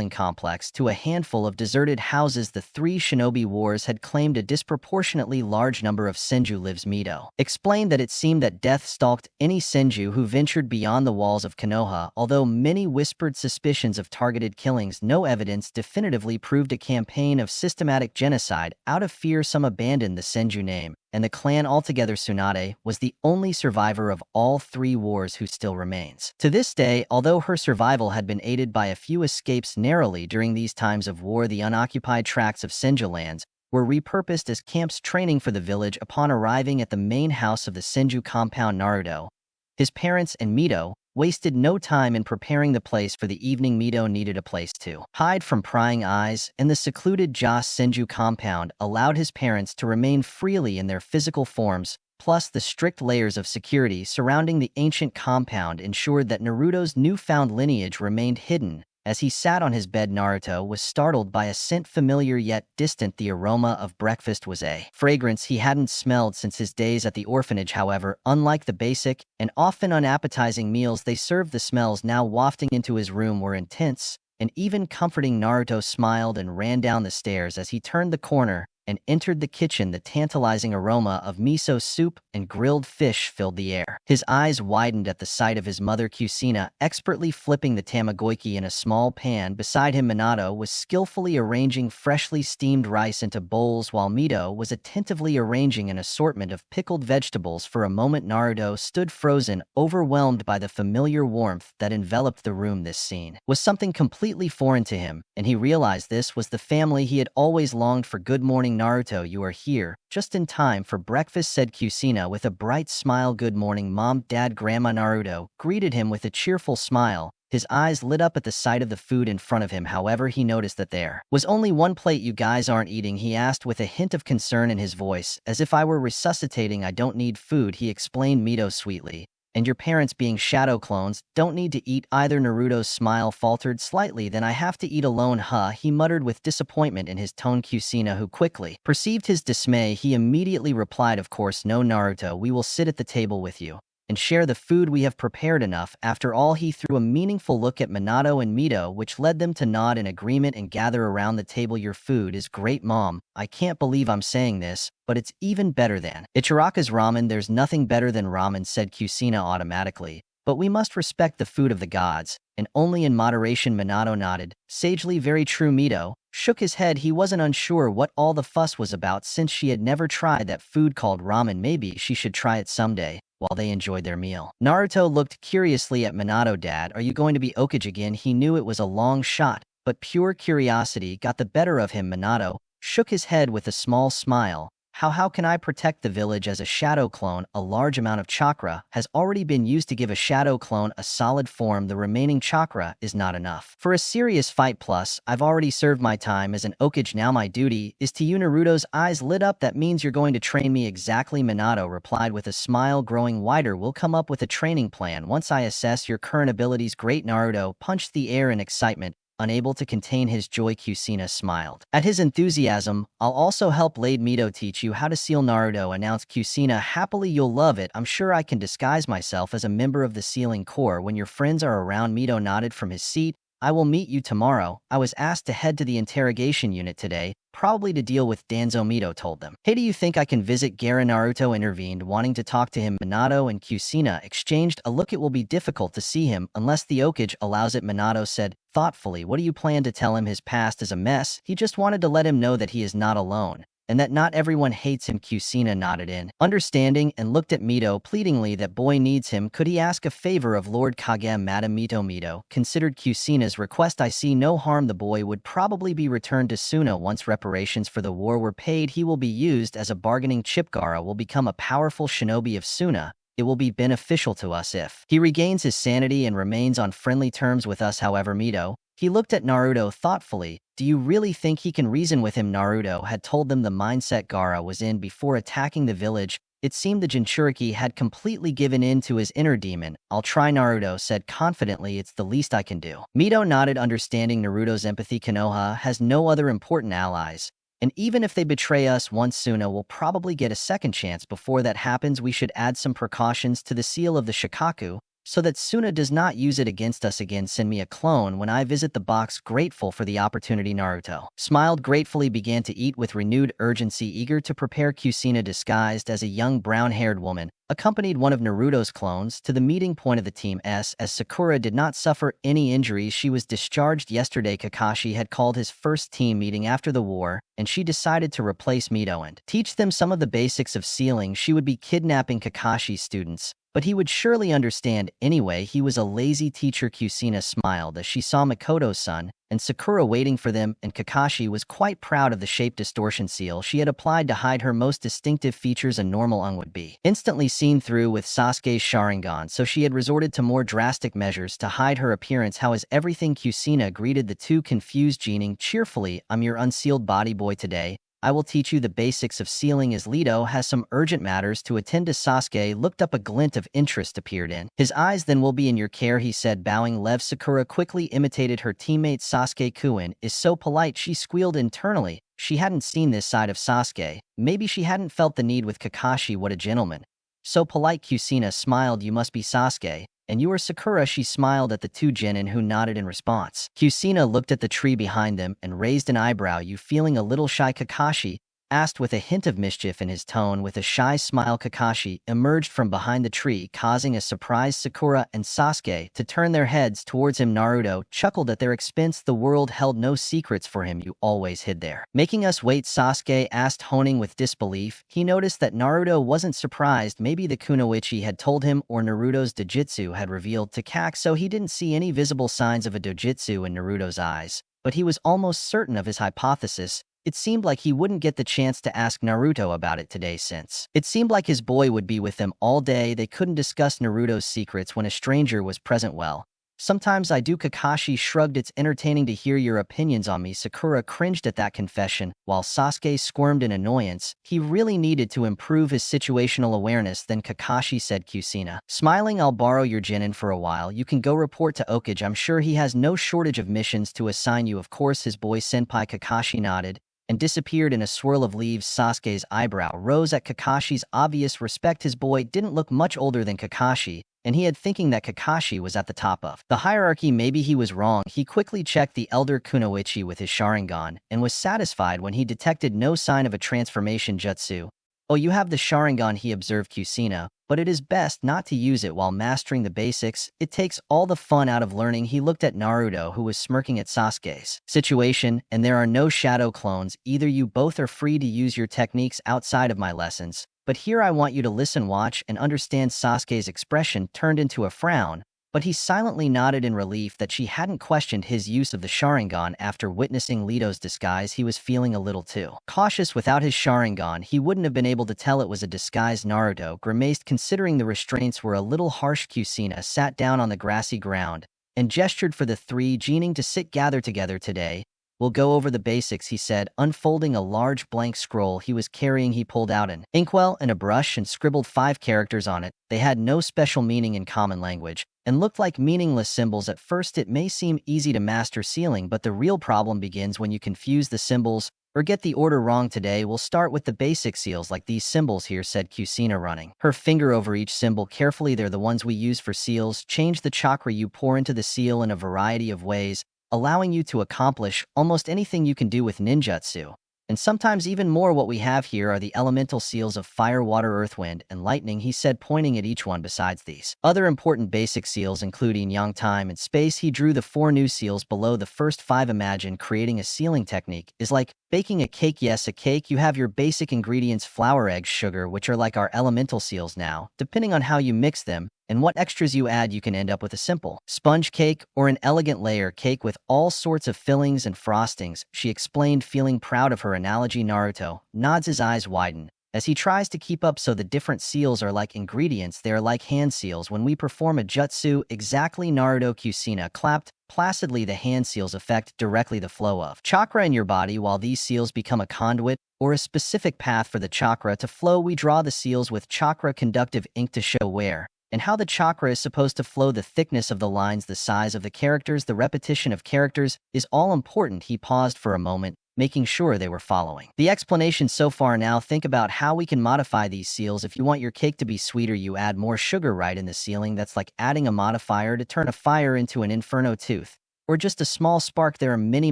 complex to a handful of deserted houses. The 3 shinobi wars had claimed a disproportionately large number of Senju lives. Mito explained that it seemed that death stalked any Senju who ventured beyond the walls of Konoha. Although many whispered suspicions of targeted killings, no evidence definitively proved a campaign of systematic genocide. Out of fear, some abandoned the Senju name and the clan altogether Tsunade was the only survivor of all 3 wars who still remains. To this day, although her survival had been aided by a few escapes narrowly during these times of war, the unoccupied tracts of Senju lands were repurposed as camps training for the village upon arriving at the main house of the Senju compound. Naruto, his parents, and Mito wasted no time in preparing the place for the evening. Mito needed a place to hide from prying eyes, and the secluded Joss Senju compound allowed his parents to remain freely in their physical forms, plus the strict layers of security surrounding the ancient compound ensured that Naruto's newfound lineage remained hidden. As he sat on his bed, Naruto was startled by a scent familiar yet distant. The aroma of breakfast was a fragrance he hadn't smelled since his days at the orphanage. However, unlike the basic and often unappetizing meals they served, the smells now wafting into his room were intense and even comforting. Naruto smiled and ran down the stairs. As he turned the corner and entered the kitchen, the tantalizing aroma of miso soup and grilled fish filled the air. His eyes widened at the sight of his mother Kushina expertly flipping the tamagoyaki in a small pan. Beside him, Minato was skillfully arranging freshly steamed rice into bowls, while Mito was attentively arranging an assortment of pickled vegetables. For a moment, Naruto stood frozen, overwhelmed by the familiar warmth that enveloped the room. This scene was something completely foreign to him, and he realized this was the family he had always longed for. "Good morning, Naruto, you are here just in time for breakfast," said Kushina with a bright smile. "Good morning, Mom, Dad, Grandma." Naruto greeted him with a cheerful smile. His eyes lit up at the sight of the food in front of him. However, he noticed that there was only one plate. "You guys aren't eating?" he asked with a hint of concern in his voice. "As if I were resuscitating. I don't need food," he explained Mito sweetly. "And your parents, being shadow clones, don't need to eat either." Naruto's smile faltered slightly. "Then I have to eat alone, huh?" he muttered with disappointment in his tone. Kushina, who quickly perceived his dismay, he immediately replied, "Of course no, Naruto. We will sit at the table with you and share the food we have prepared. Enough." After all, he threw a meaningful look at Minato and Mito, which led them to nod in agreement and gather around the table. "Your food is great, Mom. I can't believe I'm saying this, but it's even better than Ichiraka's ramen." "There's nothing better than ramen," said Kushina automatically. "But we must respect the food of the gods, and only in moderation." Minato nodded sagely. "Very true." Mito shook his head. He wasn't unsure what all the fuss was about, since she had never tried that food called ramen. Maybe she should try it someday. While they enjoyed their meal, Naruto looked curiously at Minato. "Dad, are you going to be Hokage again?" He knew it was a long shot, but pure curiosity got the better of him. Minato shook his head with a small smile. How can I protect the village as a shadow clone? A large amount of chakra has already been used to give a shadow clone a solid form. The remaining chakra is not enough for a serious fight. Plus, I've already served my time as an Hokage. Now my duty is to you." Naruto's eyes lit up. "That means you're going to train me?" "Exactly," Minato replied with a smile growing wider. "We'll come up with a training plan once I assess your current abilities." "Great." Naruto punched the air in excitement. Unable to contain his joy, Kushina smiled at his enthusiasm. "I'll also help Lade Mito teach you how to seal." Naruto announced. Kushina happily, "You'll love it. I'm sure I can disguise myself as a member of the Sealing Corps when your friends are around." Mito nodded from his seat. "I will meet you tomorrow. I was asked to head to the interrogation unit today, probably to deal with Danzo." Mito told them. "Hey, do you think I can visit Gara?" Naruto intervened, wanting to talk to him. Minato and Kushina exchanged a look. "It will be difficult to see him unless the Hokage allows it," Minato said thoughtfully. "What do you plan to tell him? His past is a mess. He just wanted to let him know that he is not alone, and that not everyone hates him." Kushina nodded in understanding and looked at Mito pleadingly. "That boy needs him. Could he ask a favor of Lord Kage?" Madam Mito considered Kushina's request. "I see no harm. The boy would probably be returned to Suna once reparations for the war were paid. He will be used as a bargaining chip. Gara will become a powerful shinobi of Suna. It will be beneficial to us if he regains his sanity and remains on friendly terms with us." However, Mito, he looked at Naruto thoughtfully. "Do you really think he can reason with him?" Naruto had told them the mindset Gara was in before attacking the village. It seemed the Jinchuriki had completely given in to his inner demon. "I'll try," Naruto said confidently. "It's the least I can do." Mito nodded, understanding Naruto's empathy. "Konoha has no other important allies, and even if they betray us once, Suna will probably get a second chance. Before that happens, we should add some precautions to the seal of the Shikaku, so that Suna does not use it against us again. Send me a clone when I visit the box." Grateful for the opportunity, Naruto smiled gratefully, began to eat with renewed urgency, eager to prepare. Kushina, disguised as a young brown-haired woman, accompanied one of Naruto's clones to the meeting point of the Team S. As Sakura did not suffer any injuries, she was discharged yesterday. Kakashi had called his first team meeting after the war, and she decided to replace Mito and teach them some of the basics of sealing. She would be kidnapping Kakashi's students, but he would surely understand anyway. He was a lazy teacher. Kusina smiled as she saw Makoto's son and Sakura waiting for them, and Kakashi was quite proud of the shape distortion seal she had applied to hide her most distinctive features. A normal Ung would be instantly seen through with Sasuke's Sharingan, so she had resorted to more drastic measures to hide her appearance. How is everything? Kusina greeted the two confused Genin cheerfully. I'm your unsealed body boy today. I will teach you the basics of sealing as Leto has some urgent matters to attend to. Sasuke looked up. A glint of interest appeared in his eyes. Then will be in your care, he said, bowing. Lev Sakura quickly imitated her teammate. Sasuke-kun is so polite, she squealed internally. She hadn't seen this side of Sasuke. Maybe she hadn't felt the need with Kakashi. What a gentleman. So polite. Kusina smiled. You must be Sasuke. And you are Sakura. She smiled at the two genin who nodded in response. Kusina looked at the tree behind them and raised an eyebrow. You feeling a little shy? Kakashi asked with a hint of mischief in his tone. With a shy smile, Kakashi emerged from behind the tree, causing a surprised Sakura and Sasuke to turn their heads towards him. Naruto chuckled at their expense. The world held no secrets for him. You always hid there. Making us wait? Sasuke asked, honing with disbelief. He noticed that Naruto wasn't surprised. Maybe the kunoichi had told him, or Naruto's dojutsu had revealed to Kak, so he didn't see any visible signs of a dojutsu in Naruto's eyes. But he was almost certain of his hypothesis. It seemed like he wouldn't get the chance to ask Naruto about it today, since it seemed like his boy would be with them all day. They couldn't discuss Naruto's secrets when a stranger was present. Well, sometimes I do. Kakashi shrugged. It's entertaining to hear your opinions on me. Sakura cringed at that confession, while Sasuke squirmed in annoyance. He really needed to improve his situational awareness. Then Kakashi said, Kusina smiling, I'll borrow your genin for a while. You can go report to Okage. I'm sure he has no shortage of missions to assign you. Of course, his boy senpai. Kakashi nodded and disappeared in a swirl of leaves. Sasuke's eyebrow rose at Kakashi's obvious respect. His boy didn't look much older than Kakashi, and he had thinking that Kakashi was at the top of the hierarchy. Maybe he was wrong. He quickly checked the elder kunoichi with his Sharingan and was satisfied when he detected no sign of a transformation jutsu. Oh, you have the Sharingan, he observed Kusina, but it is best not to use it while mastering the basics. It takes all the fun out of learning. He looked at Naruto, who was smirking at Sasuke's situation, and there are no shadow clones. Either you both are free to use your techniques outside of my lessons, but here I want you to listen, watch, and understand. Sasuke's expression turned into a frown, but he silently nodded in relief that she hadn't questioned his use of the Sharingan. After witnessing Leto's disguise, he was feeling a little too cautious. Without his Sharingan, he wouldn't have been able to tell it was a disguise. Naruto grimaced, considering the restraints were a little harsh. Kusina sat down on the grassy ground and gestured for the three genin to sit. Gather together today. We'll go over the basics, he said, unfolding a large blank scroll he was carrying. He pulled out an inkwell and a brush and scribbled 5 characters on it. They had no special meaning in common language and looked like meaningless symbols. At first, it may seem easy to master sealing, but the real problem begins when you confuse the symbols or get the order wrong. Today, we'll start with the basic seals like these symbols here, said Kusina, running her finger over each symbol carefully. They're the ones we use for seals. Change the chakra you pour into the seal in a variety of ways, allowing you to accomplish almost anything you can do with ninjutsu. And sometimes even more. What we have here are the elemental seals of fire, water, earth, wind, and lightning, he said, pointing at each one. Besides these other important basic seals, including yang, time, and space, he drew the 4 new seals below the first 5. Imagine creating a sealing technique is like baking a cake. Yes, a cake. You have your basic ingredients: flour, eggs, sugar, which are like our elemental seals. Now, depending on how you mix them and what extras you add, you can end up with a simple sponge cake or an elegant layer cake with all sorts of fillings and frostings, she explained, feeling proud of her analogy. Naruto nods, his eyes widen as he tries to keep up. So the different seals are like ingredients. They are like hand seals when we perform a jutsu. Exactly, Naruto. Kusina clapped placidly. The hand seals affect directly the flow of chakra in your body, while these seals become a conduit or a specific path for the chakra to flow. We draw the seals with chakra conductive ink to show where and how the chakra is supposed to flow. The thickness of the lines, the size of the characters, the repetition of characters is all important. He paused for a moment, making sure they were following the explanation so far. Now think about how we can modify these seals. If you want your cake to be sweeter, you add more sugar right in the sealing. That's like adding a modifier to turn a fire into an inferno tooth, or just a small spark. There are many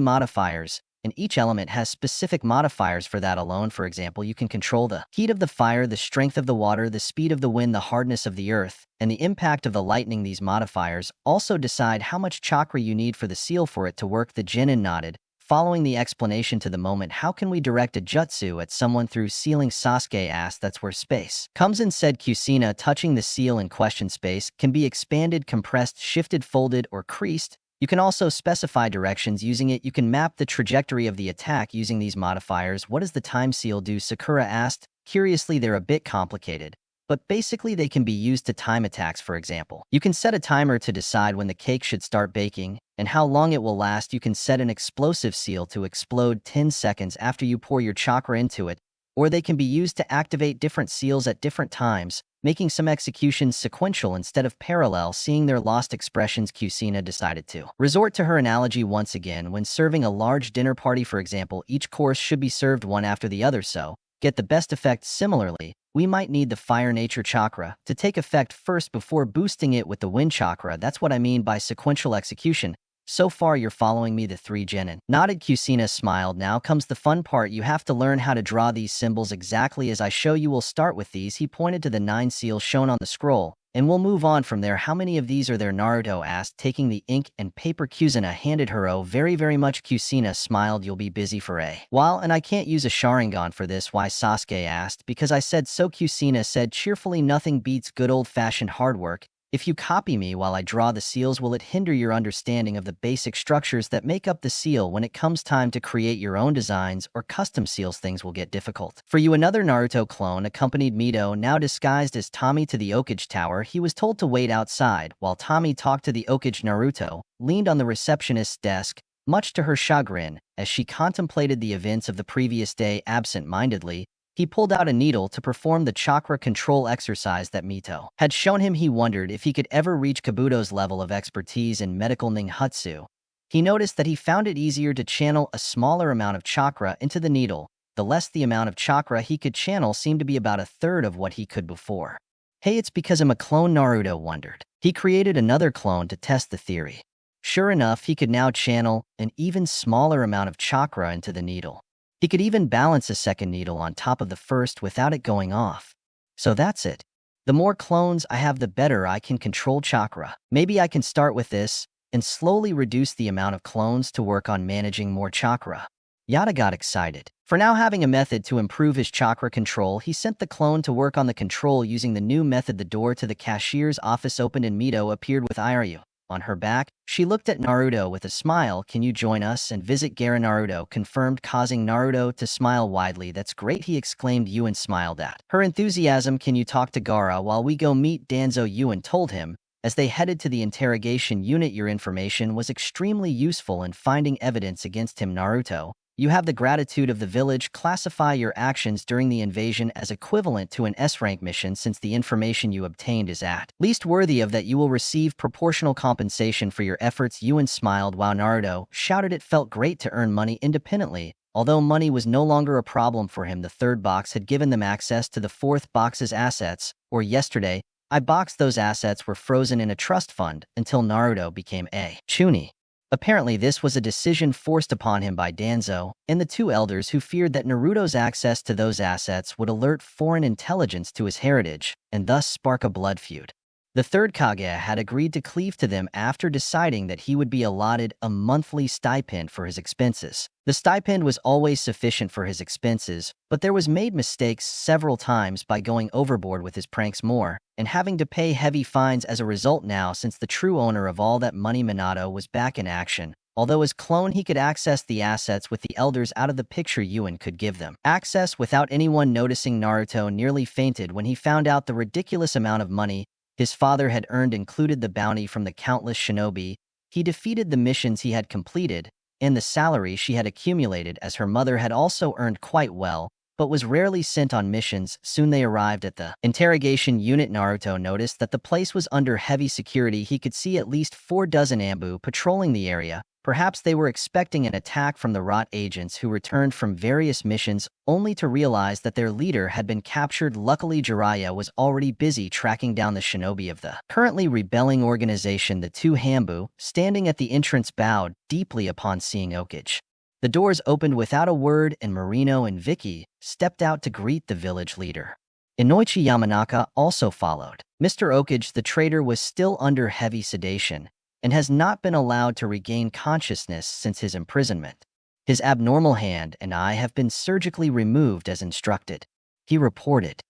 modifiers and each element has specific modifiers for that alone. For example, you can control the heat of the fire, the strength of the water, the speed of the wind, the hardness of the earth, and the impact of the lightning. These modifiers also decide how much chakra you need for the seal for it to work. The Genin nodded, following the explanation to the moment. How can we direct a jutsu at someone through sealing? Sasuke asked. That's where space comes in, said Kusina, touching the seal in question. Space can be expanded, compressed, shifted, folded, or creased. You can also specify directions using it. You can map the trajectory of the attack using these modifiers. What does the time seal do? Sakura asked. Curiously, they're a bit complicated, but basically they can be used to time attacks. For example, you can set a timer to decide when the cake should start baking and how long it will last. You can set an explosive seal to explode 10 seconds after you pour your chakra into it, or they can be used to activate different seals at different times, making some executions sequential instead of parallel. Seeing their lost expressions, Kusina decided to resort to her analogy once again. When serving a large dinner party, for example, each course should be served one after the other, so get the best effect. Similarly, we might need the fire nature chakra to take effect first before boosting it with the wind chakra. That's what I mean by sequential execution. So far, you're following me? The three genin nodded. Kusina smiled. Now comes the fun part. You have to learn how to draw these symbols exactly as I show you. We'll start with these. He pointed to the 9 seals shown on the scroll, and we'll move on from there. How many of these are there? Naruto asked, taking the ink and paper Kusina handed her. Oh, very much. Kusina smiled. You'll be busy for a while, and I can't use a Sharingan for this. Why? Sasuke asked. Because I said so, Kusina said cheerfully. Nothing beats good old-fashioned hard work. If you copy me while I draw the seals, will it hinder your understanding of the basic structures that make up the seal? When it comes time to create your own designs or custom seals, things will get difficult for you. Another Naruto clone accompanied Mito, now disguised as Tommy, to the Okage Tower. He was told to wait outside while Tommy talked to the Okage. Naruto leaned on the receptionist's desk, much to her chagrin, as she contemplated the events of the previous day. Absent-mindedly, he pulled out a needle to perform the chakra control exercise that Mito had shown him. He wondered if he could ever reach Kabuto's level of expertise in medical ninjutsu. He noticed that he found it easier to channel a smaller amount of chakra into the needle. The less the amount of chakra he could channel seemed to be about a third of what he could before. Hey, it's because I'm a clone, Naruto wondered. He created another clone to test the theory. Sure enough, he could now channel an even smaller amount of chakra into the needle. He could even balance a second needle on top of the first without it going off. So that's it. The more clones I have, the better I can control chakra. Maybe I can start with this and slowly reduce the amount of clones to work on managing more chakra. Yada got excited. For now having a method to improve his chakra control, he sent the clone to work on the control using the new method. The door to the cashier's office opened and Mito appeared with Iryu on her back. She looked at Naruto with a smile. Can you join us and visit Gara? Naruto confirmed, causing Naruto to smile widely. That's great, he exclaimed. Yuan smiled at her enthusiasm. Can you talk to Gara while we go meet Danzo? Yuan told him as they headed to the interrogation unit. Your information was extremely useful in finding evidence against him, Naruto. You have the gratitude of the village. Classify your actions during the invasion as equivalent to an S-rank mission, since the information you obtained is at least worthy of that. You will receive proportional compensation for your efforts. Yuan smiled while Naruto shouted it felt great to earn money independently. Although money was no longer a problem for him, the third box had given them access to the fourth box's assets, or yesterday, I boxed those assets were frozen in a trust fund until Naruto became a Chunin. Apparently, this was a decision forced upon him by Danzo and the two elders, who feared that Naruto's access to those assets would alert foreign intelligence to his heritage and thus spark a blood feud. The third Kage had agreed to cleave to them after deciding that he would be allotted a monthly stipend for his expenses. The stipend was always sufficient for his expenses, but there was made mistakes several times by going overboard with his pranks more, and having to pay heavy fines as a result. Now, since the true owner of all that money, Minato, was back in action, although as clone he could access the assets with the elders out of the picture, Yuan could give them access without anyone noticing. Naruto nearly fainted when he found out the ridiculous amount of money his father had earned included the bounty from the countless shinobi he defeated, the missions he had completed, and the salary she had accumulated, as her mother had also earned quite well, but was rarely sent on missions. Soon they arrived at the interrogation unit. Naruto noticed that the place was under heavy security. He could see at least 4 dozen Ambu patrolling the area. Perhaps they were expecting an attack from the Rot agents who returned from various missions, only to realize that their leader had been captured. Luckily, Jiraiya was already busy tracking down the shinobi of the currently rebelling organization. The two Hambu, standing at the entrance, bowed deeply upon seeing Okage. The doors opened without a word and Marino and Vicky stepped out to greet the village leader. Inoichi Yamanaka also followed. Mr. Okage, the traitor, was still under heavy sedation and has not been allowed to regain consciousness since his imprisonment. His abnormal hand and eye have been surgically removed as instructed, he reported.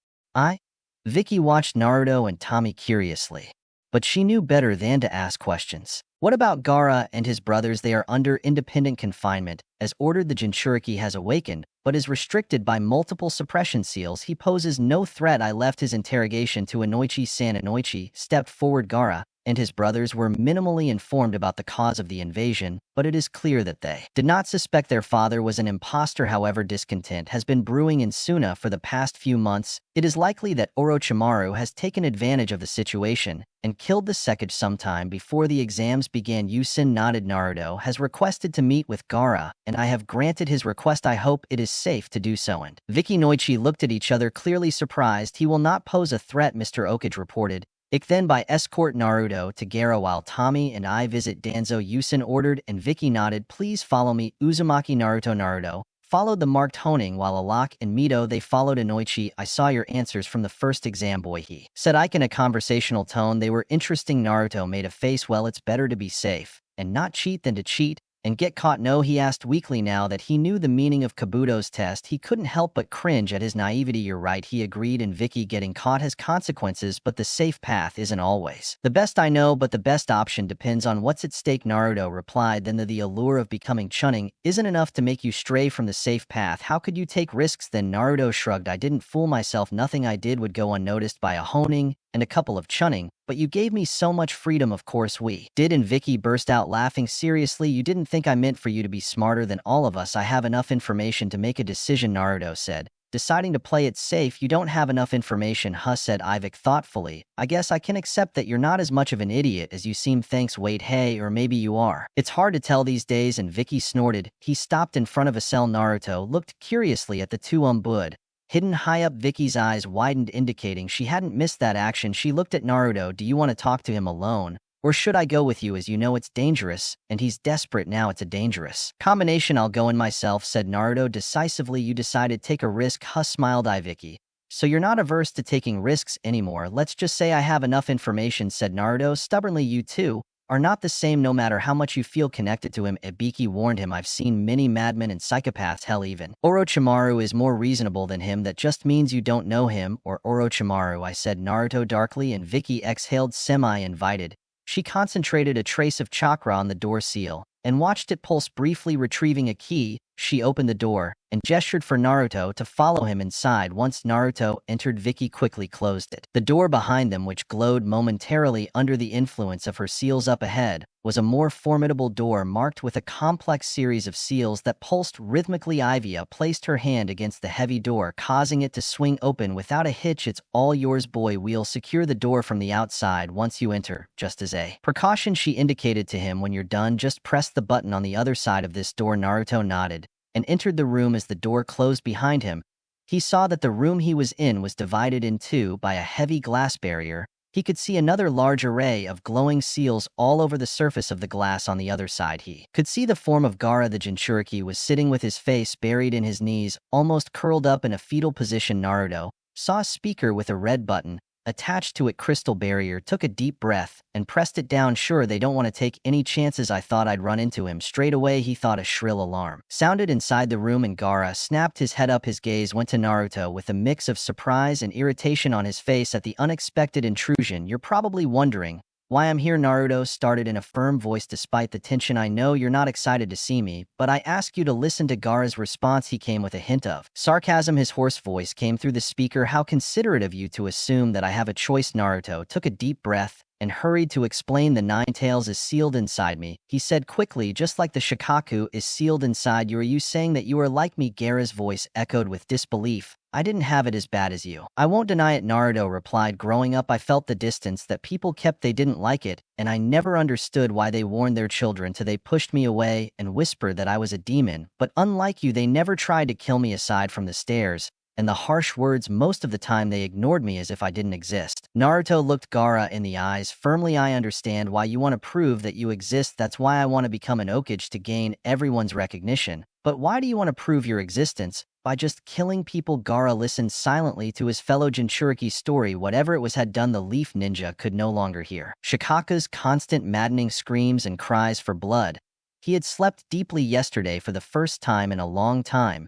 Vicky watched Naruto and Tommy curiously, but she knew better than to ask questions. What about Gaara and his brothers? They are under independent confinement, as ordered. The Jinchuriki has awakened, but is restricted by multiple suppression seals. He poses no threat. I left his interrogation to Inoichi-san. Inoichi stepped forward. Gaara and his brothers were minimally informed about the cause of the invasion, but it is clear that they did not suspect their father was an imposter. However, discontent has been brewing in Suna for the past few months. It is likely that Orochimaru has taken advantage of the situation and killed the Sekage sometime before the exams began. Yusin nodded. Naruto has requested to meet with Gaara, and I have granted his request. I hope it is safe to do so. And Vicky and Noichi looked at each other, clearly surprised. He will not pose a threat, Mr. Okage reported. Ik then by escort Naruto to Gaara while Tommy and I visit Danzo. Yusin ordered and Vicky nodded. Please follow me. Uzumaki. Naruto followed the marked Honing while Alak and Mito they followed Inoichi. I saw your answers from the first exam, boy, he said Ike in a conversational tone. They were interesting. Naruto made a face. Well, it's better to be safe and not cheat than to cheat and get caught. No, he asked weakly. Now that he knew the meaning of Kabuto's test, he couldn't help but cringe at his naivety. You're right, he agreed, and Vicky, getting caught has consequences, but the safe path isn't always the best. I know, but the best option depends on what's at stake, Naruto replied. Then the allure of becoming Chunin isn't enough to make you stray from the safe path. How could you take risks then? Naruto shrugged. I didn't fool myself. Nothing I did would go unnoticed by a Honing and a couple of Chunin, but you gave me so much freedom. Of course we did. And Vicky burst out laughing. Seriously, you didn't think I meant for you to be smarter than all of us? I have enough information to make a decision, Naruto said. Deciding to play it safe, you don't have enough information, huh, said Ivik thoughtfully. I guess I can accept that you're not as much of an idiot as you seem. Thanks. Wait, hey, or maybe you are. It's hard to tell these days. And Vicky snorted. He stopped in front of a cell. Naruto looked curiously at the two Bud hidden high up. Vicky's eyes widened, indicating she hadn't missed that action. She looked at Naruto. Do you want to talk to him alone? Or should I go with you? As you know, it's dangerous, and he's desperate now. It's a dangerous combination. I'll go in myself, said Naruto decisively. You decided to take a risk, huh, smiled Vicky. So you're not averse to taking risks anymore. Let's just say I have enough information, said Naruto stubbornly. You two are not the same no matter how much you feel connected to him, Ibiki warned him. I've seen many madmen and psychopaths. Hell, even Orochimaru is more reasonable than him. That just means you don't know him or Orochimaru, I said, Naruto darkly, and Vicky exhaled, semi-invited. She concentrated a trace of chakra on the door seal and watched it pulse, briefly retrieving a key. She opened the door and gestured for Naruto to follow him inside. Once Naruto entered, Vicky quickly closed it. The door behind them, which glowed momentarily under the influence of her seals up ahead, was a more formidable door marked with a complex series of seals that pulsed rhythmically. Ivia placed her hand against the heavy door, causing it to swing open without a hitch. It's all yours, boy. We'll secure the door from the outside once you enter. Just as a precaution, she indicated to him, when you're done, just press the button on the other side of this door. Naruto nodded and entered the room. As the door closed behind him, he saw that the room he was in was divided in two by a heavy glass barrier. He could see another large array of glowing seals all over the surface of the glass. On the other side, he could see the form of Gaara. The Jinchuriki was sitting with his face buried in his knees, almost curled up in a fetal position. Naruto saw a speaker with a red button attached to it. Crystal barrier, took a deep breath and pressed it down. Sure, they don't want to take any chances. I thought I'd run into him straight away. He thought. A shrill alarm sounded inside the room and Gaara snapped his head up. His gaze went to Naruto with a mix of surprise and irritation on his face at the unexpected intrusion. You're probably wondering why I'm here, Naruto started in a firm voice despite the tension. I know you're not excited to see me, but I ask you to listen to Gaara's response. He came with a hint of sarcasm. His hoarse voice came through the speaker. How considerate of you to assume that I have a choice. Naruto took a deep breath and hurried to explain. The Nine Tails is sealed inside me, he said quickly, just like the Shikaku is sealed inside you. Are you saying that you are like me? Gaara's voice echoed with disbelief. I didn't have it as bad as you. I won't deny it, Naruto replied. Growing up, I felt the distance that people kept. They didn't like it, and I never understood why they warned their children till they pushed me away and whispered that I was a demon. But unlike you, they never tried to kill me aside from the stares and the harsh words. Most of the time they ignored me as if I didn't exist. Naruto looked Gaara in the eyes firmly. I understand why you want to prove that you exist. That's why I want to become an Hokage, to gain everyone's recognition. But why do you want to prove your existence? By just killing people? Gaara listened silently to his fellow Jinchuriki's story. Whatever it was had done, the leaf ninja could no longer hear. Shikaka's constant maddening screams and cries for blood. He had slept deeply yesterday for the first time in a long time.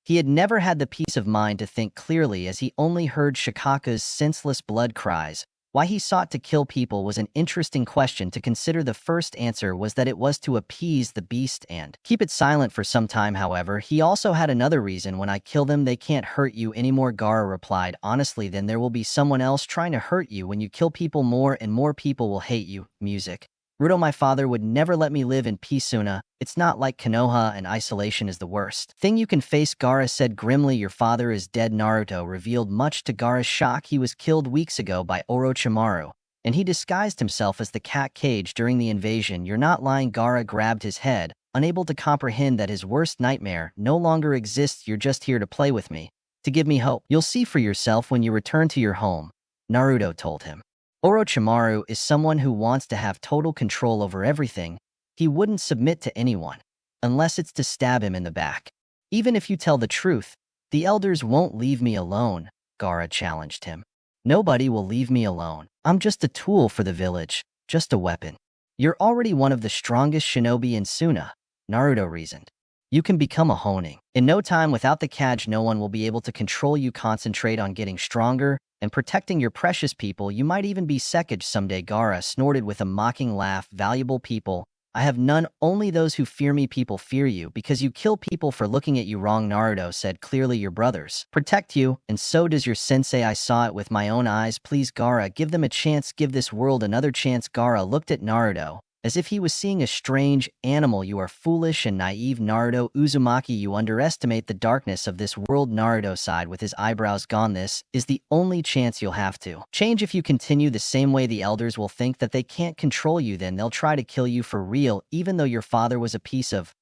He had never had the peace of mind to think clearly as he only heard Shikaka's senseless blood cries. Why he sought to kill people was an interesting question to consider. The first answer was that it was to appease the beast and keep it silent for some time. However, he also had another reason. When I kill them, they can't hurt you anymore, Gaara replied. Honestly, then there will be someone else trying to hurt you. When you kill people, more and more people will hate you. Music. Naruto, my father would never let me live in peace. Suna, it's not like Konoha, and isolation is the worst thing you can face, Gaara said grimly. Your father is dead, Naruto revealed. Much to Gaara's shock, he was killed weeks ago by Orochimaru, and he disguised himself as the cat cage during the invasion. You're not lying. Gaara grabbed his head, unable to comprehend that his worst nightmare no longer exists. You're just here to play with me, to give me hope. You'll see for yourself when you return to your home, Naruto told him. Orochimaru is someone who wants to have total control over everything. He wouldn't submit to anyone, unless it's to stab him in the back. Even if you tell the truth, the elders won't leave me alone, Gaara challenged him. Nobody will leave me alone. I'm just a tool for the village, just a weapon. You're already one of the strongest shinobi in Suna, Naruto reasoned. You can become a Honin. In no time, without the Kage, no one will be able to control you. Concentrate on getting stronger and protecting your precious people. You might even be Sekage someday, Gaara snorted with a mocking laugh. Valuable people? I have none, only those who fear me. People fear you because you kill people for looking at you wrong, Naruto said. Clearly your brothers protect you, and so does your sensei. I saw it with my own eyes. Please, Gaara, give them a chance. Give this world another chance. Gaara looked at Naruto as if he was seeing a strange animal. You are foolish and naive, Naruto. Uzumaki, you underestimate the darkness of this world. Naruto sighed with his eyebrows gone. This is the only chance you'll have to change. If you continue the same way, the elders will think that they can't control you. Then they'll try to kill you for real, even though your father was a piece of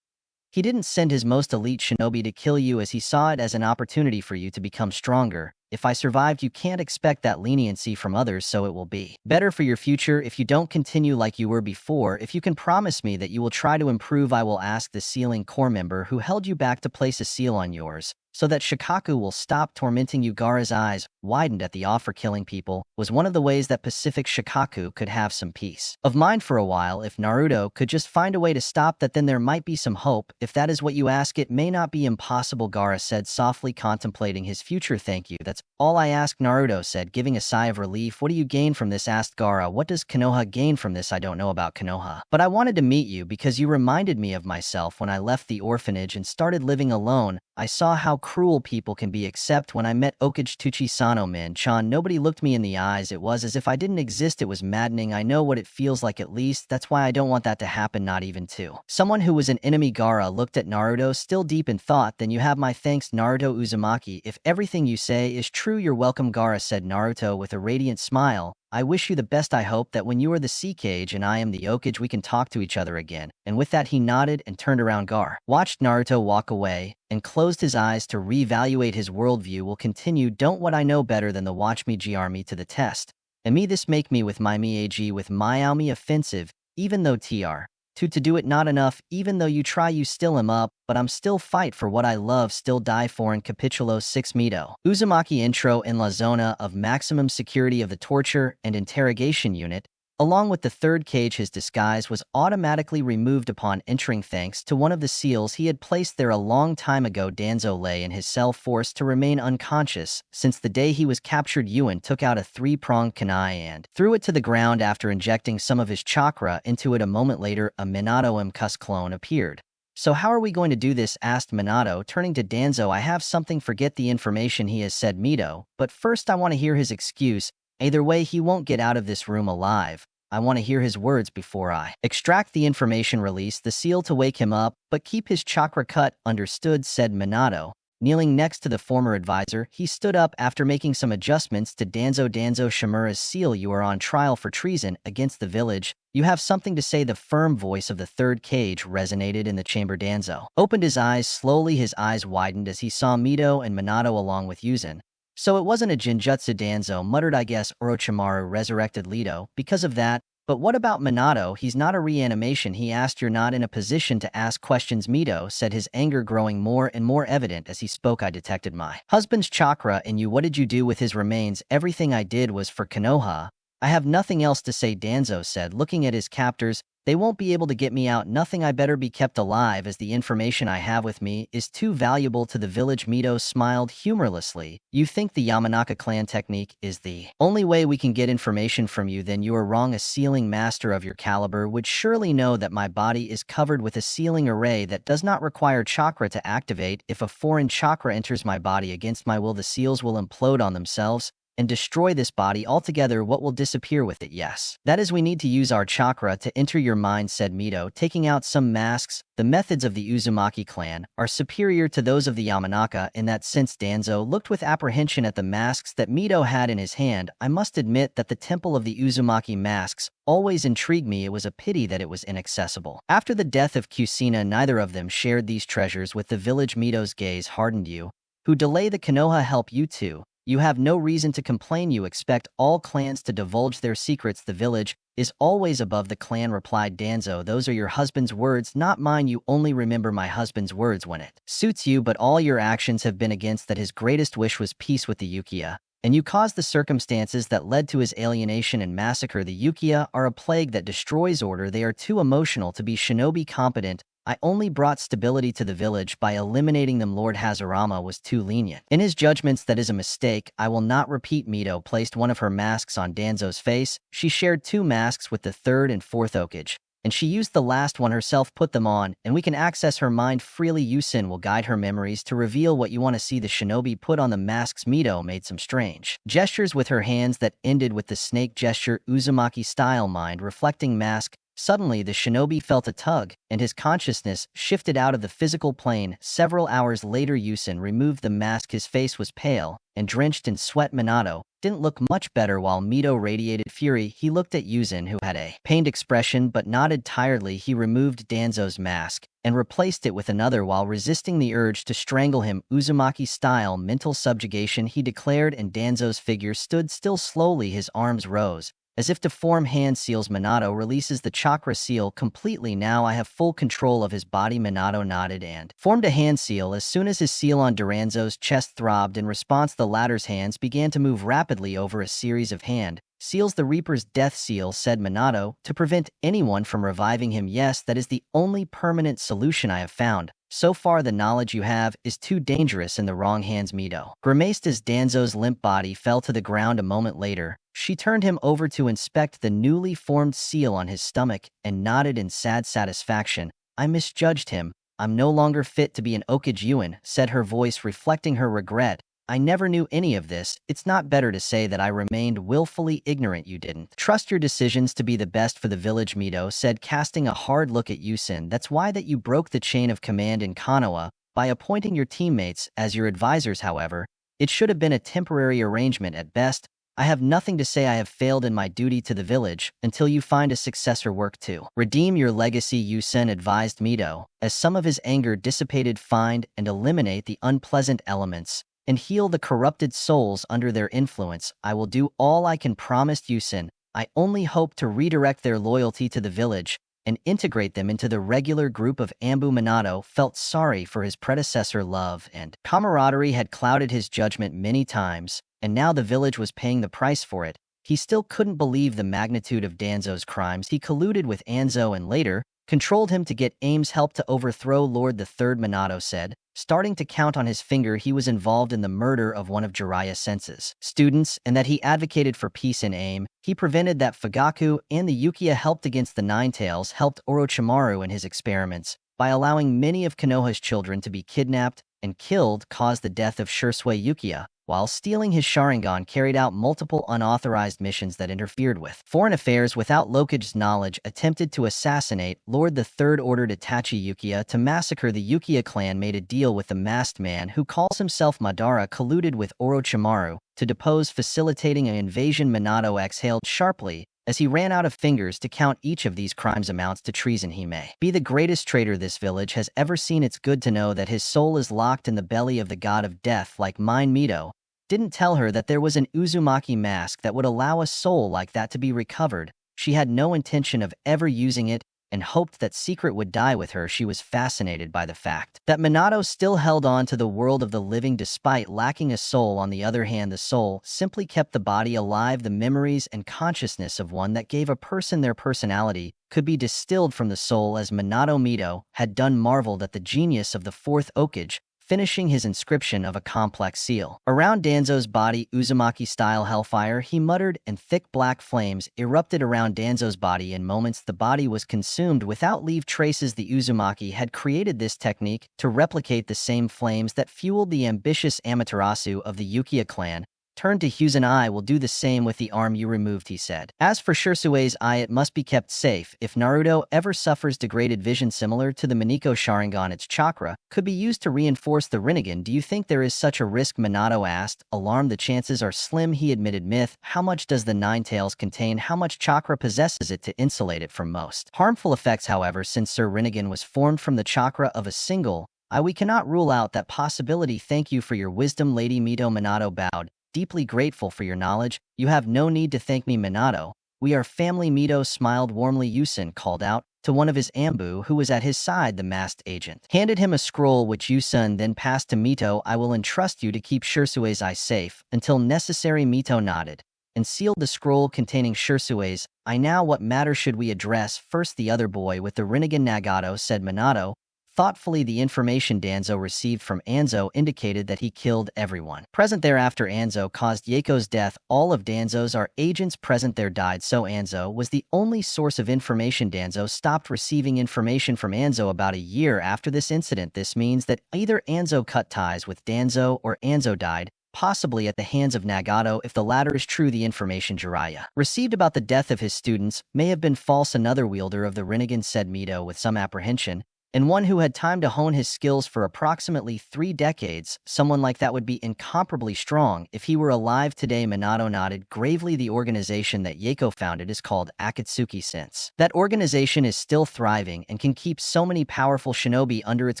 He didn't send his most elite shinobi to kill you, as he saw it as an opportunity for you to become stronger. If I survived, you can't expect that leniency from others, so it will be better for your future if you don't continue like you were before. If you can promise me that you will try to improve, I will ask the sealing core member who held you back to place a seal on yours, so that Shikaku will stop tormenting you. Gaara's eyes widened at the offer. Killing people was one of the ways that Pacific Shikaku could have some peace of mind for a while. If Naruto could just find a way to stop that, then there might be some hope. If that is what you ask, it may not be impossible, Gaara said softly, contemplating his future. Thank you, that's all I ask, Naruto said, giving a sigh of relief. What do you gain from this? Asked Gaara. What does Konoha gain from this? I don't know about Konoha, but I wanted to meet you because you reminded me of myself when I left the orphanage and started living alone. I saw how cruel people can be, except when I met Okage Sano Min-chan. Nobody looked me in the eyes. It was as if I didn't exist. It was maddening. I know what it feels like, at least. That's why I don't want that to happen, not even to someone who was an enemy. Gaara looked at Naruto, still deep in thought. Then you have my thanks, Naruto. Uzumaki, if everything you say is true, you're welcome, Gaara said. Naruto with a radiant smile. I wish you the best. I hope that when you are the Sea Cage and I am the Okage, we can talk to each other again. And with that, he nodded and turned around. Gaara watched Naruto walk away and closed his eyes to reevaluate his worldview. Will continue. Don't what I know better than the watch me gr me to the test. And me this make me with my me ag with my ao me offensive, even though tr. To do it not enough, even though you try you still am up, but I'm still fight for what I love, still die for. In Capitulo 6 Mito. Uzumaki intro in La Zona of maximum security of the torture and interrogation unit. Along with the third cage, his disguise was automatically removed upon entering thanks to one of the seals he had placed there a long time ago. Danzo lay in his cell, forced to remain unconscious. Since the day he was captured, Yuan took out a three-pronged kunai and threw it to the ground after injecting some of his chakra into it. A moment later, a Minato M-Cus clone appeared. So how are we going to do this? Asked Minato, turning to Danzo. I have something. Forget the information he has said, Mito, but first I want to hear his excuse. Either way, he won't get out of this room alive. I want to hear his words before I extract the information. Release the seal to wake him up, but keep his chakra cut. Understood, said Minato. Kneeling next to the former advisor, he stood up after making some adjustments to Danzo. Danzo, Shimura's seal, you are on trial for treason against the village. You have something to say. The firm voice of the third cage resonated in the chamber. Danzo opened his eyes slowly. His eyes widened as he saw Mito and Minato along with Yuzan. So it wasn't a Jinjutsu, Danzo muttered. I guess Orochimaru resurrected Leto because of that, But what about Minato? He's not a reanimation. He asked. You're not in a position to ask questions, Mito said, his anger growing more and more evident as he spoke. I detected my husband's chakra in you. What did you do with his remains? Everything I did was for Konoha. I have nothing else to say, Danzo said, looking at his captors. They won't be able to get me out. Nothing. I better be kept alive, as the information I have with me is too valuable to the village. Mito smiled humorlessly. You think the Yamanaka clan technique is the only way we can get information from you? Then you are wrong. A sealing master of your caliber would surely know that my body is covered with a sealing array that does not require chakra to activate. If a foreign chakra enters my body against my will, the seals will implode on themselves and destroy this body altogether. What will disappear with it? Yes. That is, we need to use our chakra to enter your mind, said Mito, taking out some masks. The methods of the Uzumaki clan are superior to those of the Yamanaka in that sense. Danzo looked with apprehension at the masks that Mito had in his hand. I must admit that the temple of the Uzumaki masks always intrigued me. It was a pity that it was inaccessible. After the death of Kusina, neither of them shared these treasures with the village. Mito's gaze hardened. You, who delay the Konoha, help you too. You have no reason to complain. You expect all clans to divulge their secrets. The village is always above the clan, replied Danzo. Those are your husband's words, not mine. You only remember my husband's words when it suits you, but all your actions have been against that. His greatest wish was peace with the Uchiha, and you caused the circumstances that led to his alienation and massacre. The Uchiha are a plague that destroys order. They are too emotional to be shinobi competent. I only brought stability to the village by eliminating them. Lord Hazurama was too lenient in his judgments. That is a mistake. I will not repeat. Mito placed one of her masks on Danzo's face. She shared 2 masks with the 3rd and 4th Hokage, and she used the last one herself. Put them on, and we can access her mind freely. Yusin will guide her memories to reveal what you want to see. The shinobi put on the masks. Mito made some strange gestures with her hands that ended with the snake gesture, Uzumaki-style mind reflecting mask. Suddenly, the shinobi felt a tug, and his consciousness shifted out of the physical plane. Several hours later, Yusin removed the mask. His face was pale and drenched in sweat. Minato didn't look much better while Mito radiated fury. He looked at Yusin, who had a pained expression but nodded tiredly. He removed Danzo's mask and replaced it with another while resisting the urge to strangle him. Uzumaki-style mental subjugation, he declared, and Danzo's figure stood still. Slowly, his arms rose as if to form hand seals. Minato releases the chakra seal completely. Now I have full control of his body. Minato nodded and formed a hand seal. As soon as his seal on Duranzo's chest throbbed in response, the latter's hands began to move rapidly over a series of hand seals. The Reaper's death seal, said Minato, to prevent anyone from reviving him. Yes, that is the only permanent solution I have found. So far, the knowledge you have is too dangerous in the wrong hands. Mito grimaced as Danzo's limp body fell to the ground. A moment later, she turned him over to inspect the newly formed seal on his stomach and nodded in sad satisfaction. I misjudged him. I'm no longer fit to be an Hokage. Yuen said, her voice reflecting her regret. I never knew any of this. It's not better to say that I remained willfully ignorant. You didn't trust your decisions to be the best for the village, Mito said, casting a hard look at Yusin. That's why that you broke the chain of command in Konoha by appointing your teammates as your advisors. However, it should have been a temporary arrangement at best. I have nothing to say. I have failed in my duty to the village until you find a successor. Work to redeem your legacy, Yusin advised Mito. As some of his anger dissipated, find and eliminate the unpleasant elements and heal the corrupted souls under their influence. I will do all I can, promised Yusin. I only hope to redirect their loyalty to the village and integrate them into the regular group of Ambu. Minato felt sorry for his predecessor. Love and camaraderie had clouded his judgment many times, and now the village was paying the price for it. He still couldn't believe the magnitude of Danzo's crimes. He colluded with Anzo and later controlled him to get Aim's help to overthrow Lord the Third. Minato said, starting to count on his finger. He was involved in the murder of one of Jiraiya Sense's students, and that he advocated for peace in Aim. He prevented that Fugaku and the Uchiha helped against the Ninetales, helped Orochimaru in his experiments by allowing many of Konoha's children to be kidnapped and killed, caused the death of Shursui Uchiha, while stealing his Sharingan, carried out multiple unauthorized missions that interfered with foreign affairs without Lokage's knowledge, attempted to assassinate Lord the Third, ordered Itachi Uchiha to massacre the Uchiha clan, made a deal with the masked man who calls himself Madara, colluded with Orochimaru to depose, facilitating an invasion. Minato exhaled sharply as he ran out of fingers to count. Each of these crimes amounts to treason. He may be the greatest traitor this village has ever seen. It's good to know that his soul is locked in the belly of the god of death like mine. Mito didn't tell her that there was an Uzumaki mask that would allow a soul like that to be recovered. She had no intention of ever using it and hoped that secret would die with her. She was fascinated by the fact that Minato still held on to the world of the living despite lacking a soul. On the other hand, the soul simply kept the body alive. The memories and consciousness of one that gave a person their personality could be distilled from the soul, as Minato Mito had done, marveled at the genius of the fourth Hokage, finishing his inscription of a complex seal. Around Danzo's body, Uzumaki-style hellfire, he muttered, and thick black flames erupted around Danzo's body. In moments, the body was consumed without leave traces. The Uzumaki had created this technique to replicate the same flames that fueled the ambitious Amaterasu of the Uchiha clan. Turned to Hughes, and I will do the same with the arm you removed, he said. As for Shirsue's eye, it must be kept safe. If Naruto ever suffers degraded vision similar to the Miniko Sharingan, its chakra could be used to reinforce the Rinnegan. Do you think there is such a risk? Minato asked. Alarmed, the chances are slim, he admitted. Myth. How much does the Nine Tails contain? How much chakra possesses it to insulate it from most harmful effects? However, since Sir Rinnegan was formed from the chakra of a single eye, we cannot rule out that possibility. Thank you for your wisdom, Lady Mito. Minato bowed. Deeply grateful for your knowledge. You have no need to thank me, Minato. We are family. Mito smiled warmly. Yusen called out to one of his Ambu who was at his side. The masked agent handed him a scroll, which Yusen then passed to Mito. I will entrust you to keep Shirsue's eye safe until necessary. Mito nodded and sealed the scroll containing Shirsue's eye. Now, what matter should we address first? The other boy with the Rinnegan, Nagato, said Minato thoughtfully. The information Danzo received from Anzo indicated that he killed everyone present there after Anzo caused Yako's death. All of Danzo's agents present there died, so Anzo was the only source of information. Danzo stopped receiving information from Anzo about a year after this incident. This means that either Anzo cut ties with Danzo or Anzo died, possibly at the hands of Nagato. If the latter is true, the information Jiraiya received about the death of his students may have been false. Another wielder of the Rinnegan, said Mito with some apprehension, and one who had time to hone his skills for approximately 3 decades. Someone like that would be incomparably strong if he were alive today. Minato nodded gravely. The organization that Yako founded is called Akatsuki. Since that organization is still thriving and can keep so many powerful shinobi under its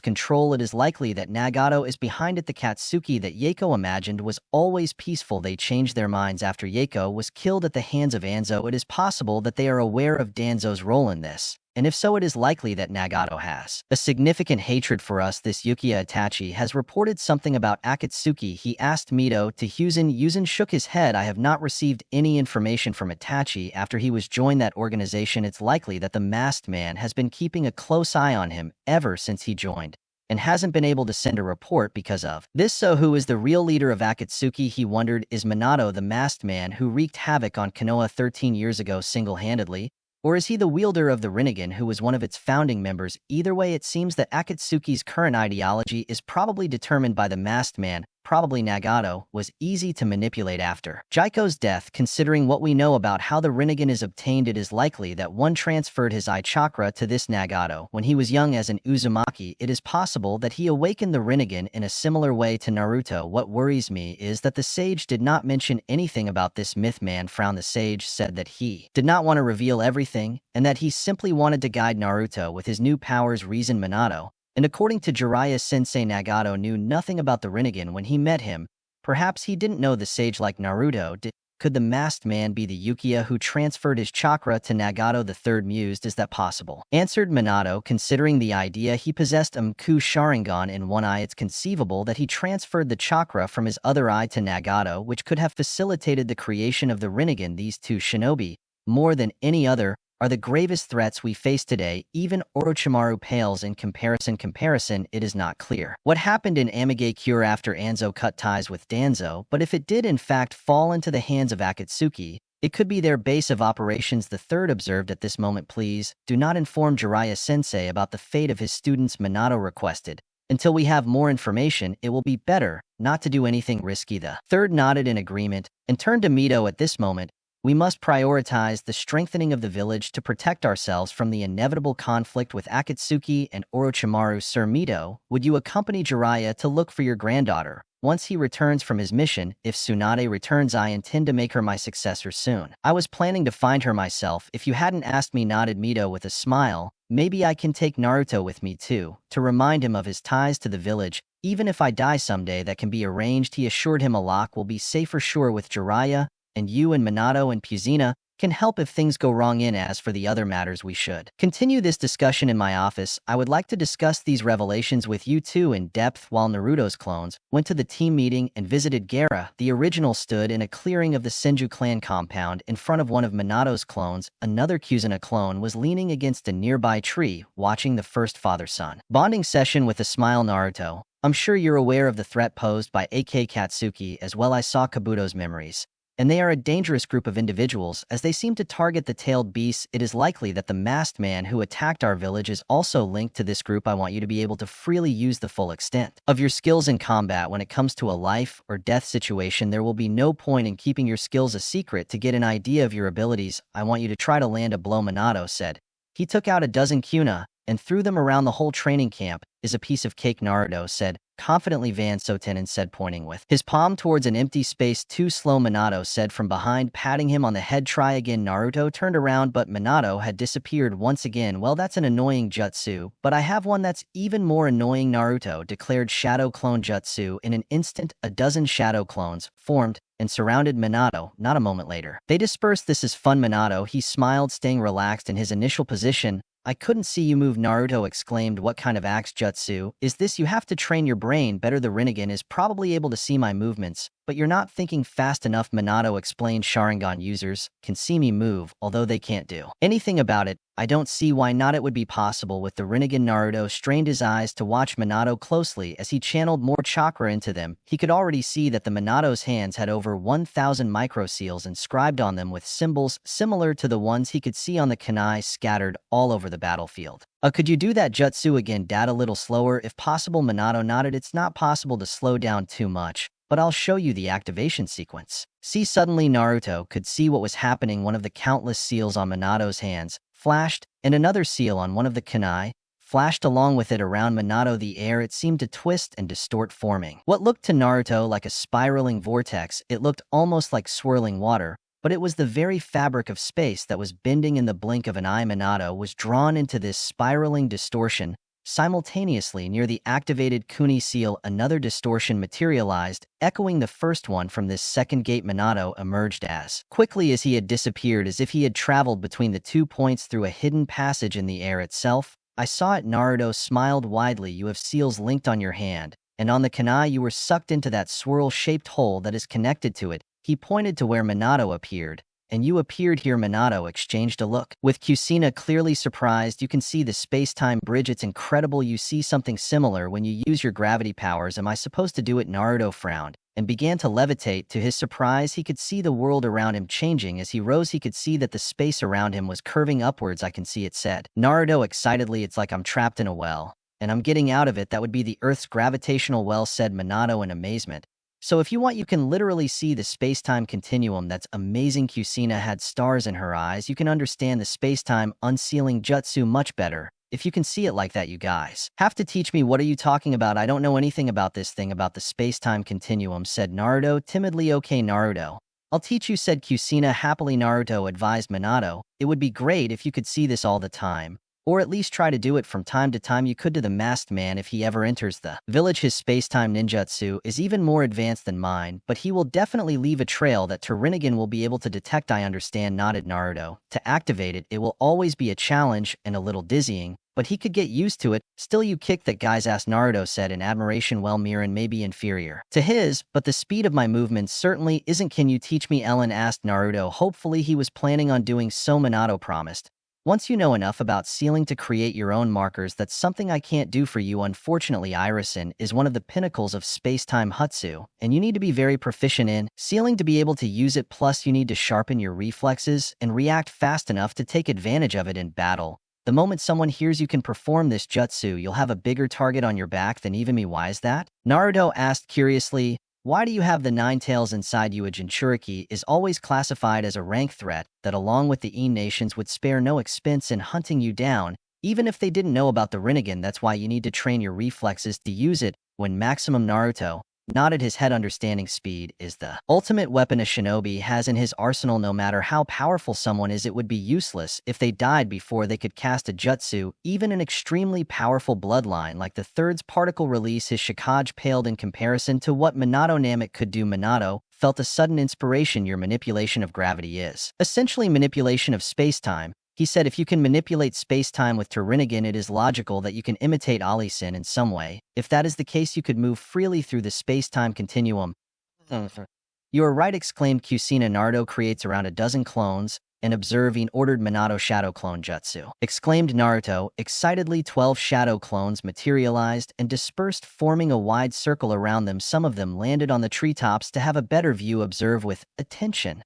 control, it is likely that Nagato is behind it. The Katsuki that Yako imagined was always peaceful. They changed their minds after Yako was killed at the hands of Anzo. It is possible that they are aware of Danzo's role in this, and if so, it is likely that Nagato has a significant hatred for us. This Uchiha Itachi has reported something about Akatsuki. He asked Mito to Yuzen. Yuzen shook his head. I have not received any information from Itachi after he was joined that organization. It's likely that the masked man has been keeping a close eye on him ever since he joined, and hasn't been able to send a report because of this. So who is the real leader of Akatsuki, he wondered. Is Minato the masked man who wreaked havoc on Konoha 13 years ago single-handedly? Or is he the wielder of the Rinnegan who was one of its founding members? Either way, it seems that Akatsuki's current ideology is probably determined by the masked man, probably Nagato. Was easy to manipulate after Jaiko's death. Considering what we know about how the Rinnegan is obtained, it is likely that one transferred his eye chakra to this Nagato when he was young as an Uzumaki. It is possible that he awakened the Rinnegan in a similar way to Naruto. What worries me is that the sage did not mention anything about this myth. Man frowned. The sage said that he did not want to reveal everything and that he simply wanted to guide Naruto with his new powers. Reasoned Minato. And according to Jiraiya Sensei, Nagato knew nothing about the Rinnegan when he met him. Perhaps he didn't know the sage like Naruto did. Could the masked man be the Uchiha who transferred his chakra to Nagato? The third mused. Is that possible? Answered Minato. Considering the idea he possessed a Mku Sharingan in one eye, it's conceivable that he transferred the chakra from his other eye to Nagato, which could have facilitated the creation of the Rinnegan. These two shinobi, more than any other, are the gravest threats we face today. Even Orochimaru pales in comparison. It is not clear what happened in Amigakure after Anzo cut ties with Danzo, but if it did in fact fall into the hands of Akatsuki, it could be their base of operations. The third observed. At this moment, please do not inform Jiraiya Sensei about the fate of his students, Minato requested. Until we have more information, it will be better not to do anything risky. The third nodded in agreement and turned to Mito. At this moment, we must prioritize the strengthening of the village to protect ourselves from the inevitable conflict with Akatsuki and Orochimaru. Sir Mito, would you accompany Jiraiya to look for your granddaughter once he returns from his mission? If Tsunade returns, I intend to make her my successor soon. I was planning to find her myself if you hadn't asked me, nodded Mito with a smile. Maybe I can take Naruto with me too, to remind him of his ties to the village. Even if I die someday, that can be arranged, he assured him. A lock will be safer sure with Jiraiya, and you and Minato and Puzina can help if things go wrong in as for the other matters we should. Continue this discussion in my office. I would like to discuss these revelations with you two in depth while Naruto's clones went to the team meeting and visited Gaara. The original stood in a clearing of the Senju clan compound in front of one of Minato's clones. Another Kusanagi clone was leaning against a nearby tree, watching the first father-son bonding session with a smile. Naruto, I'm sure you're aware of the threat posed by AK Katsuki as well. I saw Kabuto's memories, and they are a dangerous group of individuals as they seem to target the tailed beasts. It is likely that the masked man who attacked our village is also linked to this group. I want you to be able to freely use the full extent of your skills in combat. When it comes to a life or death situation, there will be no point in keeping your skills a secret. To get an idea of your abilities, I want you to try to land a blow. Minato said. He took out a dozen kuna and threw them around the whole training camp. Is a piece of cake, Naruto said confidently. Van Sotenin said, pointing with his palm towards an empty space. Too slow, Minato said from behind, patting him on the head. Try again. Naruto turned around, but Minato had disappeared once again. Well, that's an annoying jutsu, but I have one that's even more annoying, Naruto declared. Shadow clone jutsu. In an instant, a dozen shadow clones formed and surrounded Minato. Not a moment later, they dispersed. This is fun, Minato. He smiled, staying relaxed in his initial position. I couldn't see you move, Naruto exclaimed. What kind of axe jutsu is this? You have to train your brain better. The Rinnegan is probably able to see my movements, but you're not thinking fast enough, Minato explained. Sharingan users can see me move, although they can't do anything about it. I don't see why not. It would be possible with the Rinnegan. Naruto strained his eyes to watch Minato closely as he channeled more chakra into them. He could already see that the Minato's hands had over 1,000 micro-seals inscribed on them with symbols similar to the ones he could see on the kunai scattered all over the battlefield. Could you do that jutsu again, Dad? A little slower, if possible. Minato nodded. It's not possible to slow down too much, but I'll show you the activation sequence. See, suddenly Naruto could see what was happening. One of the countless seals on Minato's hands flashed, and another seal on one of the kunai flashed along with it around Minato. The air, it seemed to twist and distort, forming what looked to Naruto like a spiraling vortex. It looked almost like swirling water, but it was the very fabric of space that was bending in the blink of an eye. Minato was drawn into this spiraling distortion. Simultaneously, near the activated Kuni seal, another distortion materialized, echoing the first one from this second gate. Minato emerged as quickly as he had disappeared, as if he had traveled between the 2 points through a hidden passage in the air itself. I saw it. Naruto smiled widely. You have seals linked on your hand, and on the kunai you were sucked into that swirl-shaped hole that is connected to it. He pointed to where Minato appeared. And you appeared here. Minato exchanged a look with Kusanagi, clearly surprised. You can see the space-time bridge. It's incredible. You see something similar when you use your gravity powers. Am I supposed to do it? Naruto frowned and began to levitate. To his surprise, he could see the world around him changing. As he rose, he could see that the space around him was curving upwards. I can see it, said Naruto excitedly. It's like I'm trapped in a well, and I'm getting out of it. That would be the Earth's gravitational well, said Minato in amazement. So if you want, you can literally see the space-time continuum. That's amazing. Kusanagi had stars in her eyes. You can understand the space-time unsealing jutsu much better if you can see it like that. You guys have to teach me. What are you talking about? I don't know anything about this thing about the space-time continuum, said Naruto timidly. Okay, Naruto, I'll teach you, said Kusanagi happily. Naruto advised Minato, it would be great if you could see this all the time, or at least try to do it from time to time. You could to the masked man if he ever enters the village. His space-time ninjutsu is even more advanced than mine, but he will definitely leave a trail that Rinnegan will be able to detect. I understand, nodded Naruto. To activate it, it will always be a challenge and a little dizzying, but he could get used to it. Still, you kick that guy's ass, Naruto said in admiration. Well, Miran may be inferior to his, but the speed of my movements certainly isn't. Can you teach me? Ellen asked Naruto. Hopefully he was planning on doing so, Minato promised. Once you know enough about sealing to create your own markers, that's something I can't do for you. Unfortunately, Irisin is one of the pinnacles of space-time jutsu, and you need to be very proficient in sealing to be able to use it. Plus, you need to sharpen your reflexes and react fast enough to take advantage of it in battle. The moment someone hears you can perform this jutsu, you'll have a bigger target on your back than even me. Why is that? Naruto asked curiously. Why do you have the 9 tails inside you? A Jinchuriki is always classified as a rank threat that, along with the Een nations, would spare no expense in hunting you down, even if they didn't know about the Rinnegan. That's why you need to train your reflexes to use it when maximum. Naruto nodded his head. Understanding speed is the ultimate weapon a shinobi has in his arsenal. No matter how powerful someone is, it would be useless if they died before they could cast a jutsu. Even an extremely powerful bloodline like the Third's particle release, his Shikage, paled in comparison to what Minato Namek could do. Minato felt a sudden inspiration. Your manipulation of gravity is essentially manipulation of space-time. He said if you can manipulate space-time with Rinnegan, it is logical that you can imitate Alisin in some way. If that is the case, you could move freely through the space-time continuum. You are right, exclaimed Kusina. Naruto creates around a dozen clones and observing ordered Minato shadow clone jutsu. Exclaimed Naruto. Excitedly, 12 shadow clones materialized and dispersed, forming a wide circle around them. Some of them landed on the treetops to have a better view. Observe with attention,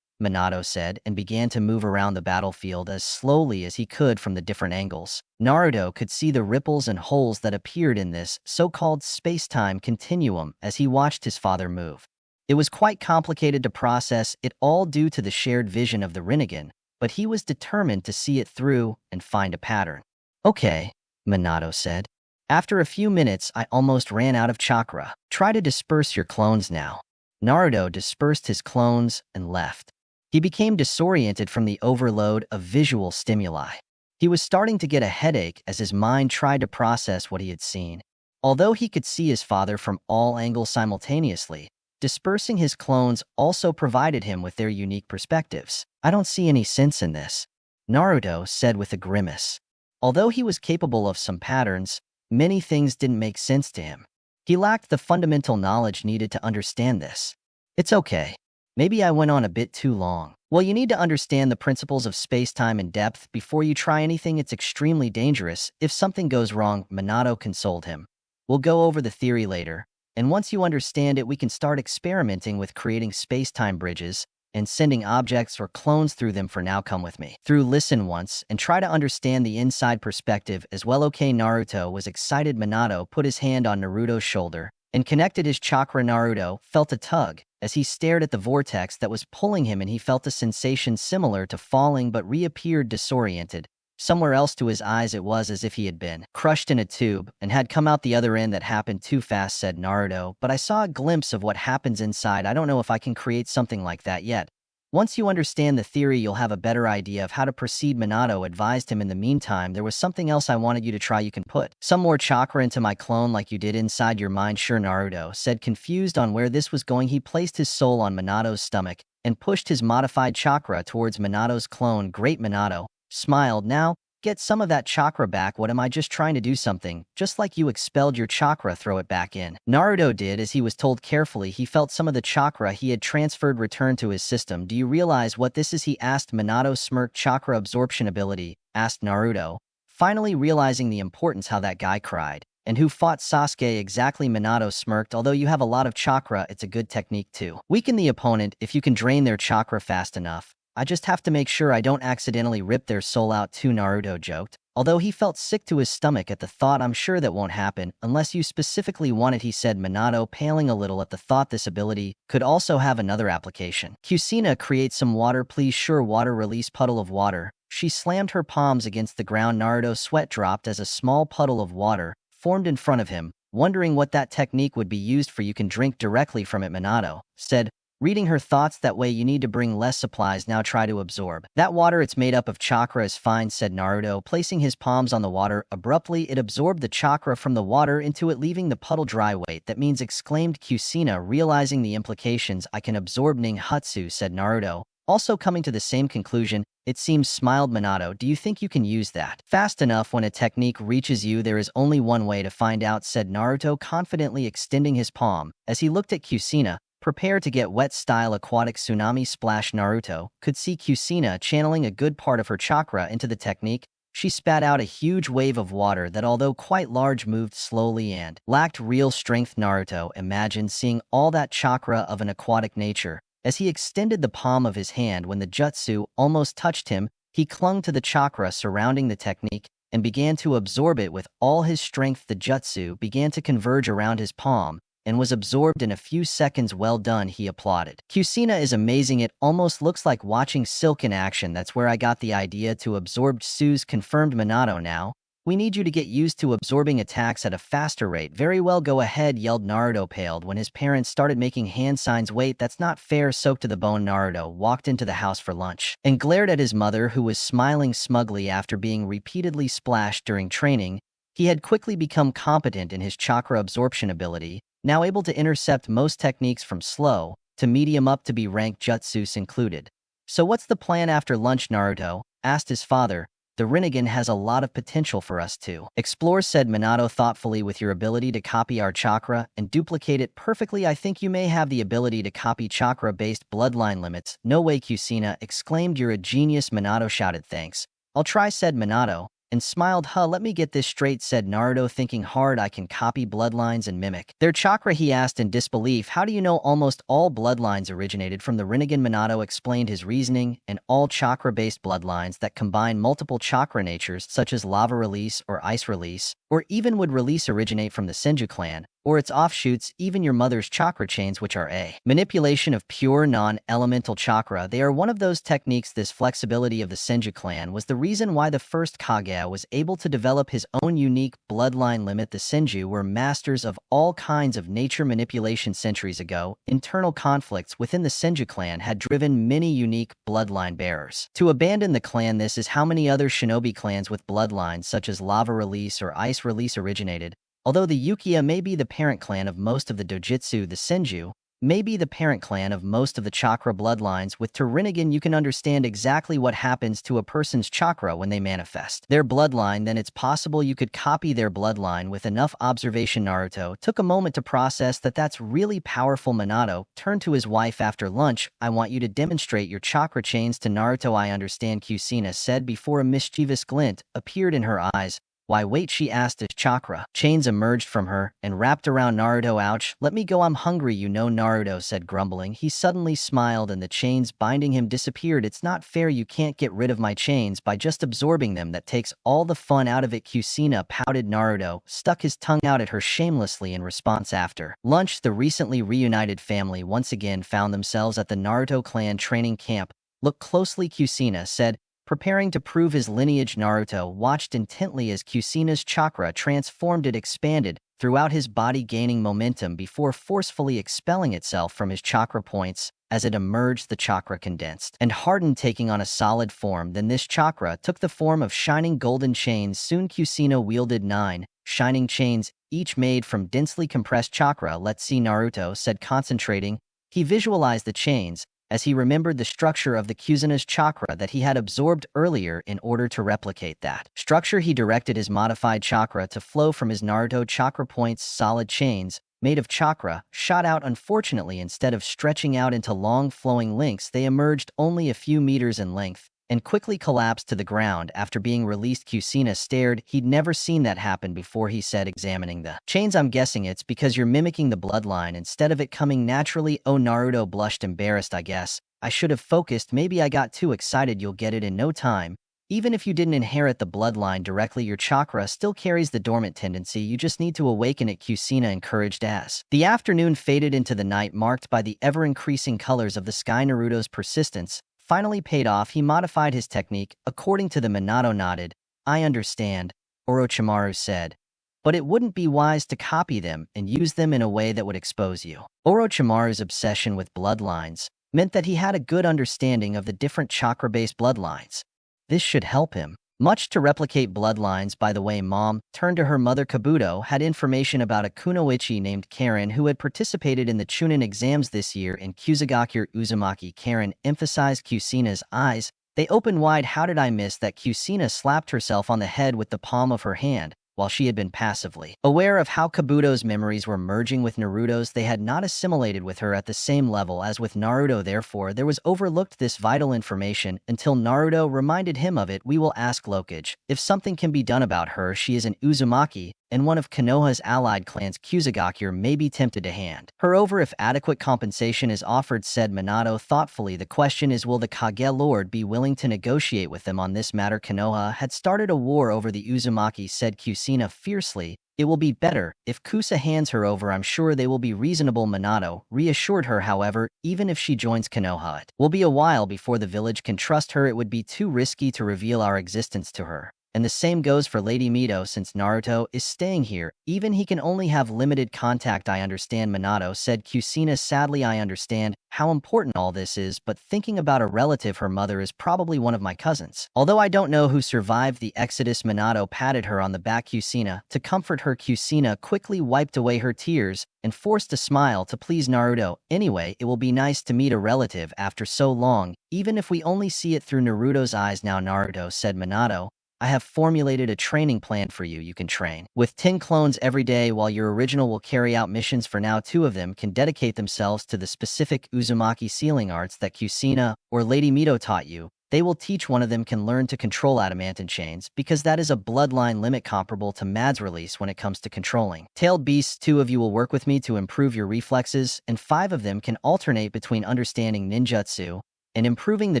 Minato said, and began to move around the battlefield as slowly as he could from the different angles. Naruto could see the ripples and holes that appeared in this so-called space-time continuum as he watched his father move. It was quite complicated to process it all due to the shared vision of the Rinnegan, but he was determined to see it through and find a pattern. Okay, Minato said. After a few minutes, I almost ran out of chakra. Try to disperse your clones now. Naruto dispersed his clones and left. He became disoriented from the overload of visual stimuli. He was starting to get a headache as his mind tried to process what he had seen. Although he could see his father from all angles simultaneously, dispersing his clones also provided him with their unique perspectives. I don't see any sense in this, Naruto said with a grimace. Although he was capable of some patterns, many things didn't make sense to him. He lacked the fundamental knowledge needed to understand this. It's okay. Maybe I went on a bit too long. Well, you need to understand the principles of space-time in depth before you try anything. It's extremely dangerous. If something goes wrong, Minato consoled him. We'll go over the theory later, and once you understand it, we can start experimenting with creating space-time bridges and sending objects or clones through them. For now, come with me. Listen once and try to understand the inside perspective as well. Okay, Naruto was excited. Minato put his hand on Naruto's shoulder and connected his chakra. Naruto felt a tug as he stared at the vortex that was pulling him, and he felt a sensation similar to falling but reappeared disoriented. Somewhere else to his eyes, it was as if he had been crushed in a tube and had come out the other end. That happened too fast, said Naruto, but I saw a glimpse of what happens inside. I don't know if I can create something like that yet. Once you understand the theory, you'll have a better idea of how to proceed, Minato advised him. In the meantime, there was something else I wanted you to try. You can put some more chakra into my clone like you did inside your mind. Sure, Naruto said, confused on where this was going. He placed his soul on Minato's stomach and pushed his modified chakra towards Minato's clone. Great, Minato smiled. Now, get some of that chakra back. What am I just trying to do something? Just like you expelled your chakra, throw it back in. Naruto did as he was told carefully. He felt some of the chakra he had transferred return to his system. Do you realize what this is? He asked. Minato smirked. Chakra absorption ability, asked Naruto, finally realizing the importance. How that guy cried. And who fought Sasuke exactly? Minato smirked. Although you have a lot of chakra, it's a good technique to weaken the opponent if you can drain their chakra fast enough. I just have to make sure I don't accidentally rip their soul out too, Naruto joked. Although he felt sick to his stomach at the thought. I'm sure that won't happen unless you specifically want it, he said. Minato paling a little at the thought. This ability could also have another application. Kusina, create some water please. Sure, water. Release puddle of water. She slammed her palms against the ground. Naruto's sweat dropped as a small puddle of water formed in front of him, wondering what that technique would be used for. You can drink directly from it, Minato said, reading her thoughts. That way you need to bring less supplies. Now try to absorb that water. It's made up of chakra. Is fine, said Naruto, placing his palms on the water. Abruptly, it absorbed the chakra from the water into it, leaving the puddle dry. Wait, that means, exclaimed Kusina, realizing the implications. I can absorb ninjutsu, said Naruto, also coming to the same conclusion. It seems, smiled Minato. Do you think you can use that fast enough? When a technique reaches you, there is only one way to find out, said Naruto, confidently extending his palm as he looked at Kusina. Prepare to get wet style aquatic tsunami splash. Naruto could see Kusina channeling a good part of her chakra into the technique. She spat out a huge wave of water that, although quite large, moved slowly and lacked real strength. Naruto imagined seeing all that chakra of an aquatic nature. As he extended the palm of his hand when the jutsu almost touched him, he clung to the chakra surrounding the technique and began to absorb it with all his strength. The jutsu began to converge around his palm and was absorbed in a few seconds. Well done, he applauded. Kusina is amazing. It almost looks like watching silk in action. That's where I got the idea to absorb Su's, confirmed Minato. Now, we need you to get used to absorbing attacks at a faster rate. Very well, go ahead, yelled Naruto, paled when his parents started making hand signs. Wait, that's not fair. Soaked to the bone, Naruto walked into the house for lunch and glared at his mother, who was smiling smugly. After being repeatedly splashed during training, he had quickly become competent in his chakra absorption ability, now able to intercept most techniques from slow, to medium up to be ranked jutsus included. So what's the plan after lunch, Naruto? Asked his father. The Rinnegan has a lot of potential for us to explore, said Minato thoughtfully. With your ability to copy our chakra and duplicate it perfectly, I think you may have the ability to copy chakra-based bloodline limits. No way, Kusina exclaimed. You're a genius, Minato shouted. Thanks. I'll try, said Minato, and smiled. Let me get this straight, said Naruto, thinking hard. I can copy bloodlines and mimic their chakra, he asked in disbelief. How do you know? Almost all bloodlines originated from the Rinnegan. Minato explained his reasoning, and all chakra-based bloodlines that combine multiple chakra natures such as lava release or ice release, or even wood release, originate from the Senju clan, or its offshoots, even your mother's chakra chains, which are a manipulation of pure non-elemental chakra. They are one of those techniques. This flexibility of the Senju clan was the reason why the first Kage was able to develop his own unique bloodline limit. The Senju were masters of all kinds of nature manipulation centuries ago. Internal conflicts within the Senju clan had driven many unique bloodline bearers to abandon the clan. This is how many other shinobi clans with bloodlines such as lava release or ice release originated. Although the Uchiha may be the parent clan of most of the dojutsu, the Senju may be the parent clan of most of the chakra bloodlines. With Rinnegan, you can understand exactly what happens to a person's chakra when they manifest their bloodline. Then it's possible you could copy their bloodline with enough observation. Naruto took a moment to process that. That's really powerful. Minato turned to his wife after lunch. I want you to demonstrate your chakra chains to Naruto. I understand, Kusina said before a mischievous glint appeared in her eyes. Why wait, she asked as chakra chains emerged from her and wrapped around Naruto. Ouch, let me go, I'm hungry, you know, Naruto said, grumbling. He suddenly smiled and the chains binding him disappeared. It's not fair, you can't get rid of my chains by just absorbing them. That takes all the fun out of it, Kusina pouted. Naruto stuck his tongue out at her shamelessly in response. After lunch, the recently reunited family once again found themselves at the Naruto clan training camp. Look closely, Kusina said, preparing to prove his lineage. Naruto watched intently as Kusina's chakra transformed. It expanded throughout his body, gaining momentum before forcefully expelling itself from his chakra points. As it emerged, the chakra condensed and hardened, taking on a solid form. Then this chakra took the form of shining golden chains. Soon Kusina wielded 9 shining chains, each made from densely compressed chakra. Let's see, Naruto said, concentrating. He visualized the chains as he remembered the structure of the Kusina's chakra that he had absorbed earlier. In order to replicate that structure, he directed his modified chakra to flow from his Naruto chakra points. Solid chains, made of chakra, shot out. Unfortunately, instead of stretching out into long flowing links, they emerged only a few meters in length and quickly collapsed to the ground after being released. Kusina stared. He'd never seen that happen before. He said, examining the chains, I'm guessing it's because you're mimicking the bloodline instead of it coming naturally. Oh, Naruto blushed, embarrassed. I guess I should have focused. Maybe I got too excited. You'll get it in no time. Even if you didn't inherit the bloodline directly, your chakra still carries the dormant tendency. You just need to awaken it, Kusina encouraged. As the afternoon faded into the night, marked by the ever-increasing colors of the sky, Naruto's persistence finally paid off. He modified his technique according to the Minato nodded. I understand, Orochimaru said, but it wouldn't be wise to copy them and use them in a way that would expose you. Orochimaru's obsession with bloodlines meant that he had a good understanding of the different chakra-based bloodlines. This should help him much to replicate bloodlines. By the way, Mom turned to her mother. Kabuto had information about a kunoichi named Karen who had participated in the Chunin exams this year in Kusagaku Uzumaki. Karen emphasized. Kusina's eyes, they opened wide. How did I miss that? Kusina slapped herself on the head with the palm of her hand. While she had been passively aware of how Kabuto's memories were merging with Naruto's, they had not assimilated with her at the same level as with Naruto. Therefore, there was overlooked this vital information until Naruto reminded him of it. We will ask Lokage if something can be done about her. She is an Uzumaki and one of Konoha's allied clans. Kusagaku may be tempted to hand her over if adequate compensation is offered, said Minato thoughtfully. The question is, will the Kage Lord be willing to negotiate with them on this matter? Konoha had started a war over the Uzumaki, said Kusina fiercely. It will be better if Kusa hands her over. I'm sure they will be reasonable, Minato reassured her. However, even if she joins Konoha, it will be a while before the village can trust her. It would be too risky to reveal our existence to her And the same goes for Lady Mito since Naruto is staying here. Even he can only have limited contact. I understand, Minato said. Kusina, sadly I understand how important all this is, but thinking about a relative, her mother is probably one of my cousins. Although I don't know who survived the exodus, Minato patted her on the back. Kusina, to comfort her, Kusina quickly wiped away her tears and forced a smile to please Naruto. Anyway, it will be nice to meet a relative after so long, even if we only see it through Naruto's eyes now, Naruto said. Minato, I have formulated a training plan for you. You can train with 10 clones every day while your original will carry out missions. For now, 2 of them can dedicate themselves to the specific Uzumaki sealing arts that Kusina or Lady Mito taught you. They will teach one of them can learn to control adamantine chains, because that is a bloodline limit comparable to Mad's release when it comes to controlling tailed beasts. 2 of you will work with me to improve your reflexes, and 5 of them can alternate between understanding ninjutsu and improving the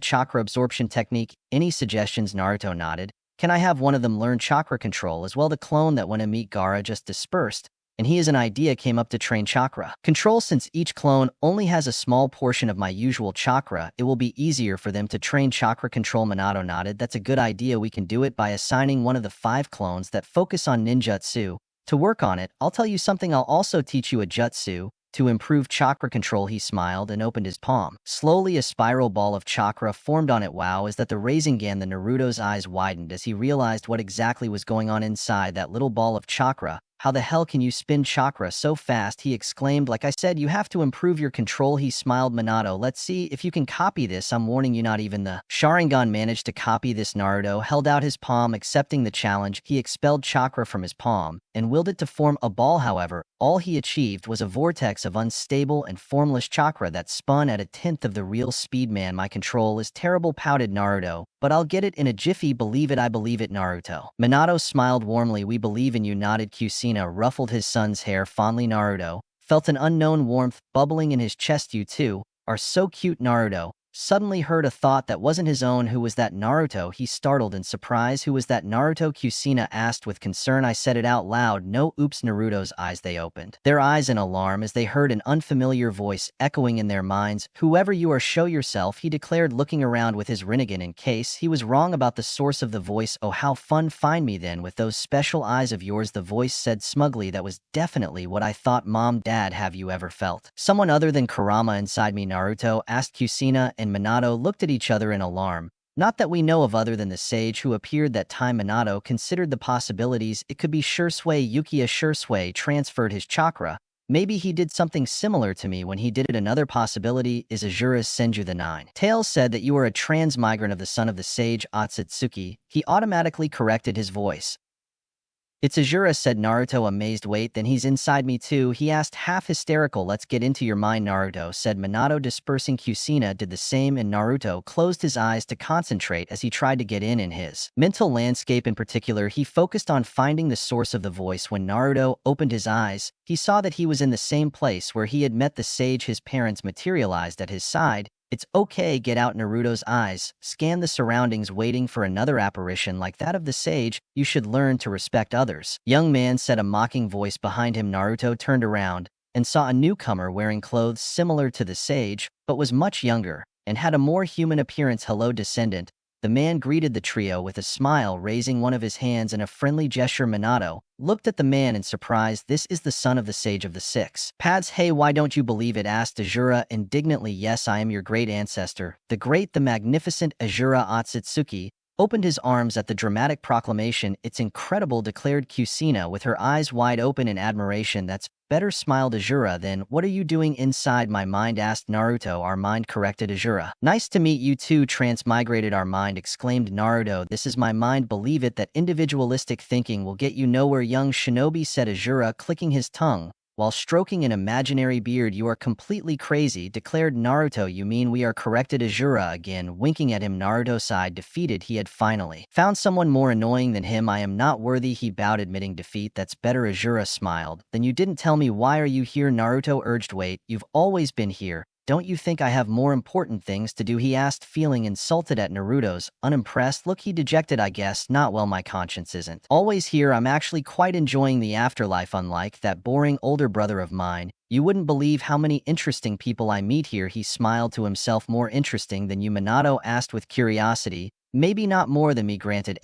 chakra absorption technique. Any suggestions? Naruto nodded. Can I have one of them learn chakra control as well? The clone that went to meet Gaara just dispersed, and he as an idea came up to train chakra control. Since each clone only has a small portion of my usual chakra, it will be easier for them to train chakra control. Minato nodded. That's a good idea. We can do it by assigning one of the 5 clones that focus on ninjutsu to work on it. I'll tell you something, I'll also teach you a jutsu to improve chakra control. He smiled and opened his palm. Slowly, a spiral ball of chakra formed on it. Wow, is that the Rasengan? The Naruto's eyes widened as he realized what exactly was going on inside that little ball of chakra. How the hell can you spin chakra so fast? He exclaimed. Like I said, you have to improve your control. He smiled. Minato, let's see if you can copy this. I'm warning you, not even the Sharingan managed to copy this. Naruto held out his palm, accepting the challenge. He expelled chakra from his palm and willed it to form a ball. However, all he achieved was a vortex of unstable and formless chakra that spun at 1/10 of the real speed. Man, my control is terrible, pouted Naruto, but I'll get it in a jiffy. Believe it, I believe it, Naruto. Minato smiled warmly. We believe in you, nodded. Kusina ruffled his son's hair fondly. Naruto felt an unknown warmth bubbling in his chest. You two are so cute. Naruto suddenly heard a thought that wasn't his own. Who was that? Naruto, he startled in surprise. Who was that? Naruto, Kusina asked with concern. I said it out loud. No. Oops. Naruto's eyes, they opened their eyes in alarm as they heard an unfamiliar voice echoing in their minds. Whoever you are, show yourself, he declared, looking around with his Rinnegan in case he was wrong about the source of the voice. Oh, how fun. Find me then with those special eyes of yours, the voice said smugly. That was definitely what I thought. Mom, Dad, have you ever felt someone other than Kurama inside me? Naruto asked. Kusina and Minato looked at each other in alarm. Not that we know of other than the sage who appeared that time. Minato considered the possibilities. It could be Shursui. Uchiha Shursui transferred his chakra. Maybe he did something similar to me when he did it. Another possibility is Azura's Senju the Nine. Tails said that you are a transmigrant of the son of the sage Otsutsuki. He automatically corrected his voice. It's Azura, said Naruto, amazed. Wait, then he's inside me too? He asked, half hysterical. Let's get into your mind, Naruto, said Minato, dispersing. Kusina did the same, and Naruto closed his eyes to concentrate as he tried to get in his mental landscape. In particular, he focused on finding the source of the voice. When Naruto opened his eyes, he saw that he was in the same place where he had met the sage. His parents materialized at his side. It's okay, get out. Naruto's eyes scanned the surroundings, waiting for another apparition like that of the sage. You should learn to respect others. Young man, said a mocking voice behind him. Naruto turned around and saw a newcomer wearing clothes similar to the sage, but was much younger and had a more human appearance. Hello, descendant. The man greeted the trio with a smile, raising one of his hands in a friendly gesture. Minato looked at the man in surprise. This is the son of the Sage of the Six Paths. Hey, why don't you believe it? asked Azura indignantly. Yes, I am your great ancestor. The great, the magnificent Azura Otsutsuki opened his arms at the dramatic proclamation. It's incredible, declared Kusina with her eyes wide open in admiration. That's better, smiled Azura. Then what are you doing inside my mind? asked Naruto. Our mind, corrected Azura. Nice to meet you too, transmigrated our mind, exclaimed Naruto. This is my mind, believe it, that individualistic thinking will get you nowhere, young shinobi, said Azura, clicking his tongue while stroking an imaginary beard. You are completely crazy, declared Naruto. You mean we are, corrected Azura, again winking at him. Naruto sighed, defeated. He had finally found someone more annoying than him. I am not worthy, he bowed, admitting defeat. That's better, Azura smiled. Then you didn't tell me, why are you here? Naruto urged. Wait, you've always been here. Don't you think I have more important things to do? He asked, feeling insulted at Naruto's unimpressed look. He dejected. I guess not. Well, my conscience isn't always here. I'm actually quite enjoying the afterlife, unlike that boring older brother of mine. You wouldn't believe how many interesting people I meet here. He smiled to himself. More interesting than you? Minato asked with curiosity. Maybe not more than me, granted.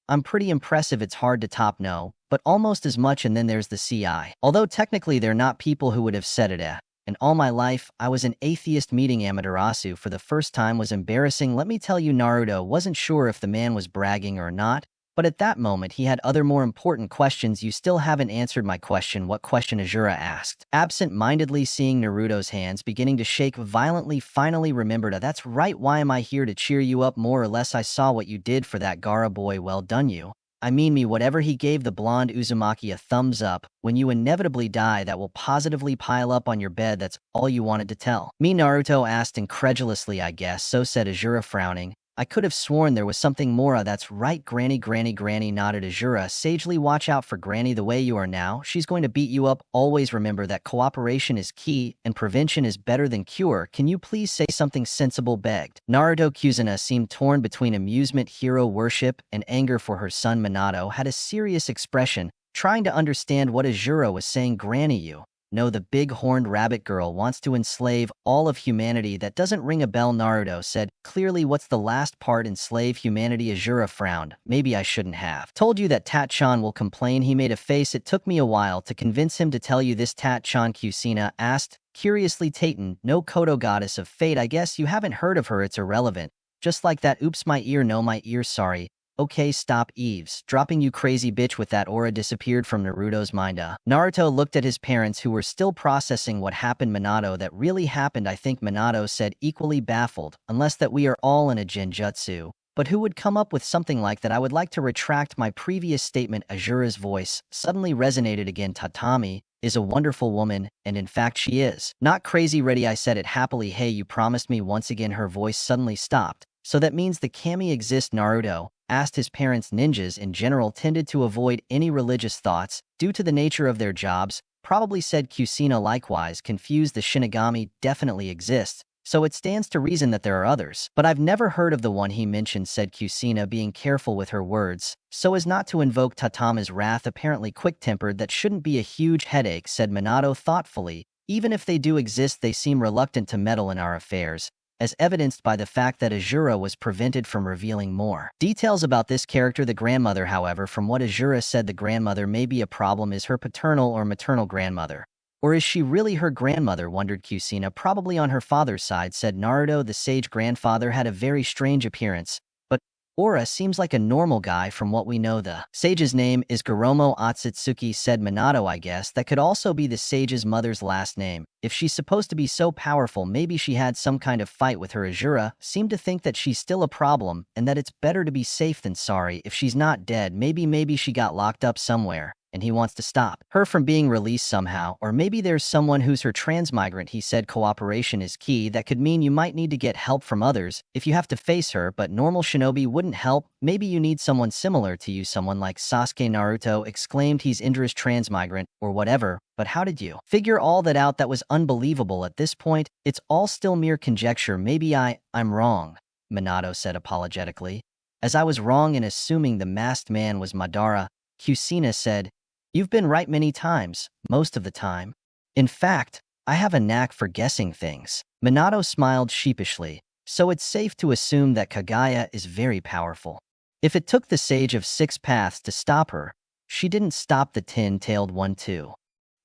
I'm pretty impressive, it's hard to top, no, but almost as much. And then there's the CI. Although technically they're not people who would have said it. And all my life, I was an atheist. Meeting Amaterasu for the first time was embarrassing. Let me tell you, Naruto wasn't sure if the man was bragging or not, but at that moment he had other more important questions. You still haven't answered my question. What question? Ajura asked, absent-mindedly, seeing Naruto's hands beginning to shake violently. Finally remembered. That's right, why am I here? To cheer you up, more or less. I saw what you did for that Gaara boy. Well done you. I mean me. Whatever. He gave the blonde Uzumaki a thumbs up. When you inevitably die, that will positively pile up on your bed. That's all you wanted to tell me? Naruto asked incredulously. I guess so, said Ajura, frowning. I could have sworn there was something more. That's right, Granny. Granny nodded. Ajura sagely, watch out for Granny. The way you are now, she's going to beat you up. Always remember that cooperation is key and prevention is better than cure. Can you please say something sensible? Begged Naruto. Kuzuna seemed torn between amusement, hero worship, and anger for her son. Minato had a serious expression, trying to understand what Ajura was saying. Granny, you no, the big horned rabbit girl wants to enslave all of humanity. That doesn't ring a bell, Naruto said. Clearly, what's the last part? Enslave humanity? Ajura frowned. Maybe I shouldn't have told you that. Tat-chan will complain. He made a face. It took me a while to convince him to tell you this. Tat-chan, Kusina asked curiously. Taten, no, Kodo, goddess of fate. I guess you haven't heard of her. It's irrelevant. Just like that. Oops, my ear. No, my ear, sorry. Okay, stop eavesdropping, you crazy bitch. With that, aura disappeared from Naruto's mind. Naruto looked at his parents, who were still processing what happened. Minato, that really happened? I think, Minato said, equally baffled. Unless that we are all in a genjutsu. But who would come up with something like that? I would like to retract my previous statement. Ajura's voice suddenly resonated again. Tatami is a wonderful woman, and in fact she is. Not crazy, ready? I said it happily. Hey, you promised me. Once again her voice suddenly stopped. So that means the kami exist? Naruto asked his parents. Ninjas in general tended to avoid any religious thoughts due to the nature of their jobs, probably, said Kusina. Likewise, confused. The Shinigami definitely exists, so it stands to reason that there are others. But I've never heard of the one he mentioned, said Kusina, being careful with her words, so as not to invoke Tatama's wrath. Apparently quick-tempered. That shouldn't be a huge headache, said Minato thoughtfully. Even if they do exist, they seem reluctant to meddle in our affairs, as evidenced by the fact that Ajura was prevented from revealing more details about this character. The grandmother, however, from what Ajura said, the grandmother may be a problem. Is her paternal or maternal grandmother? Or is she really her grandmother? Wondered Kusina. Probably on her father's side, said Naruto. The sage grandfather had a very strange appearance, but Aura seems like a normal guy from what we know. The sage's name is Goromo Otsutsuki, said Minato. I guess that could also be the sage's mother's last name. If she's supposed to be so powerful, maybe she had some kind of fight with her. Ajura seemed to think that she's still a problem and that it's better to be safe than sorry. If she's not dead, maybe she got locked up somewhere and he wants to stop her from being released somehow. Or maybe there's someone who's her transmigrant. He said cooperation is key. That could mean you might need to get help from others if you have to face her, but normal shinobi wouldn't help. Maybe you need someone similar to you, someone like Sasuke. Naruto exclaimed, he's Indra's transmigrant or whatever. But how did you figure all that out? That was unbelievable. At this point, it's all still mere conjecture. Maybe I'm wrong, Minato said apologetically. As I was wrong in assuming the masked man was Madara, Kusina said, you've been right many times, most of the time. In fact, I have a knack for guessing things. Minato smiled sheepishly. So it's safe to assume that Kaguya is very powerful. If it took the Sage of Six Paths to stop her, she didn't stop the Ten-Tailed One too.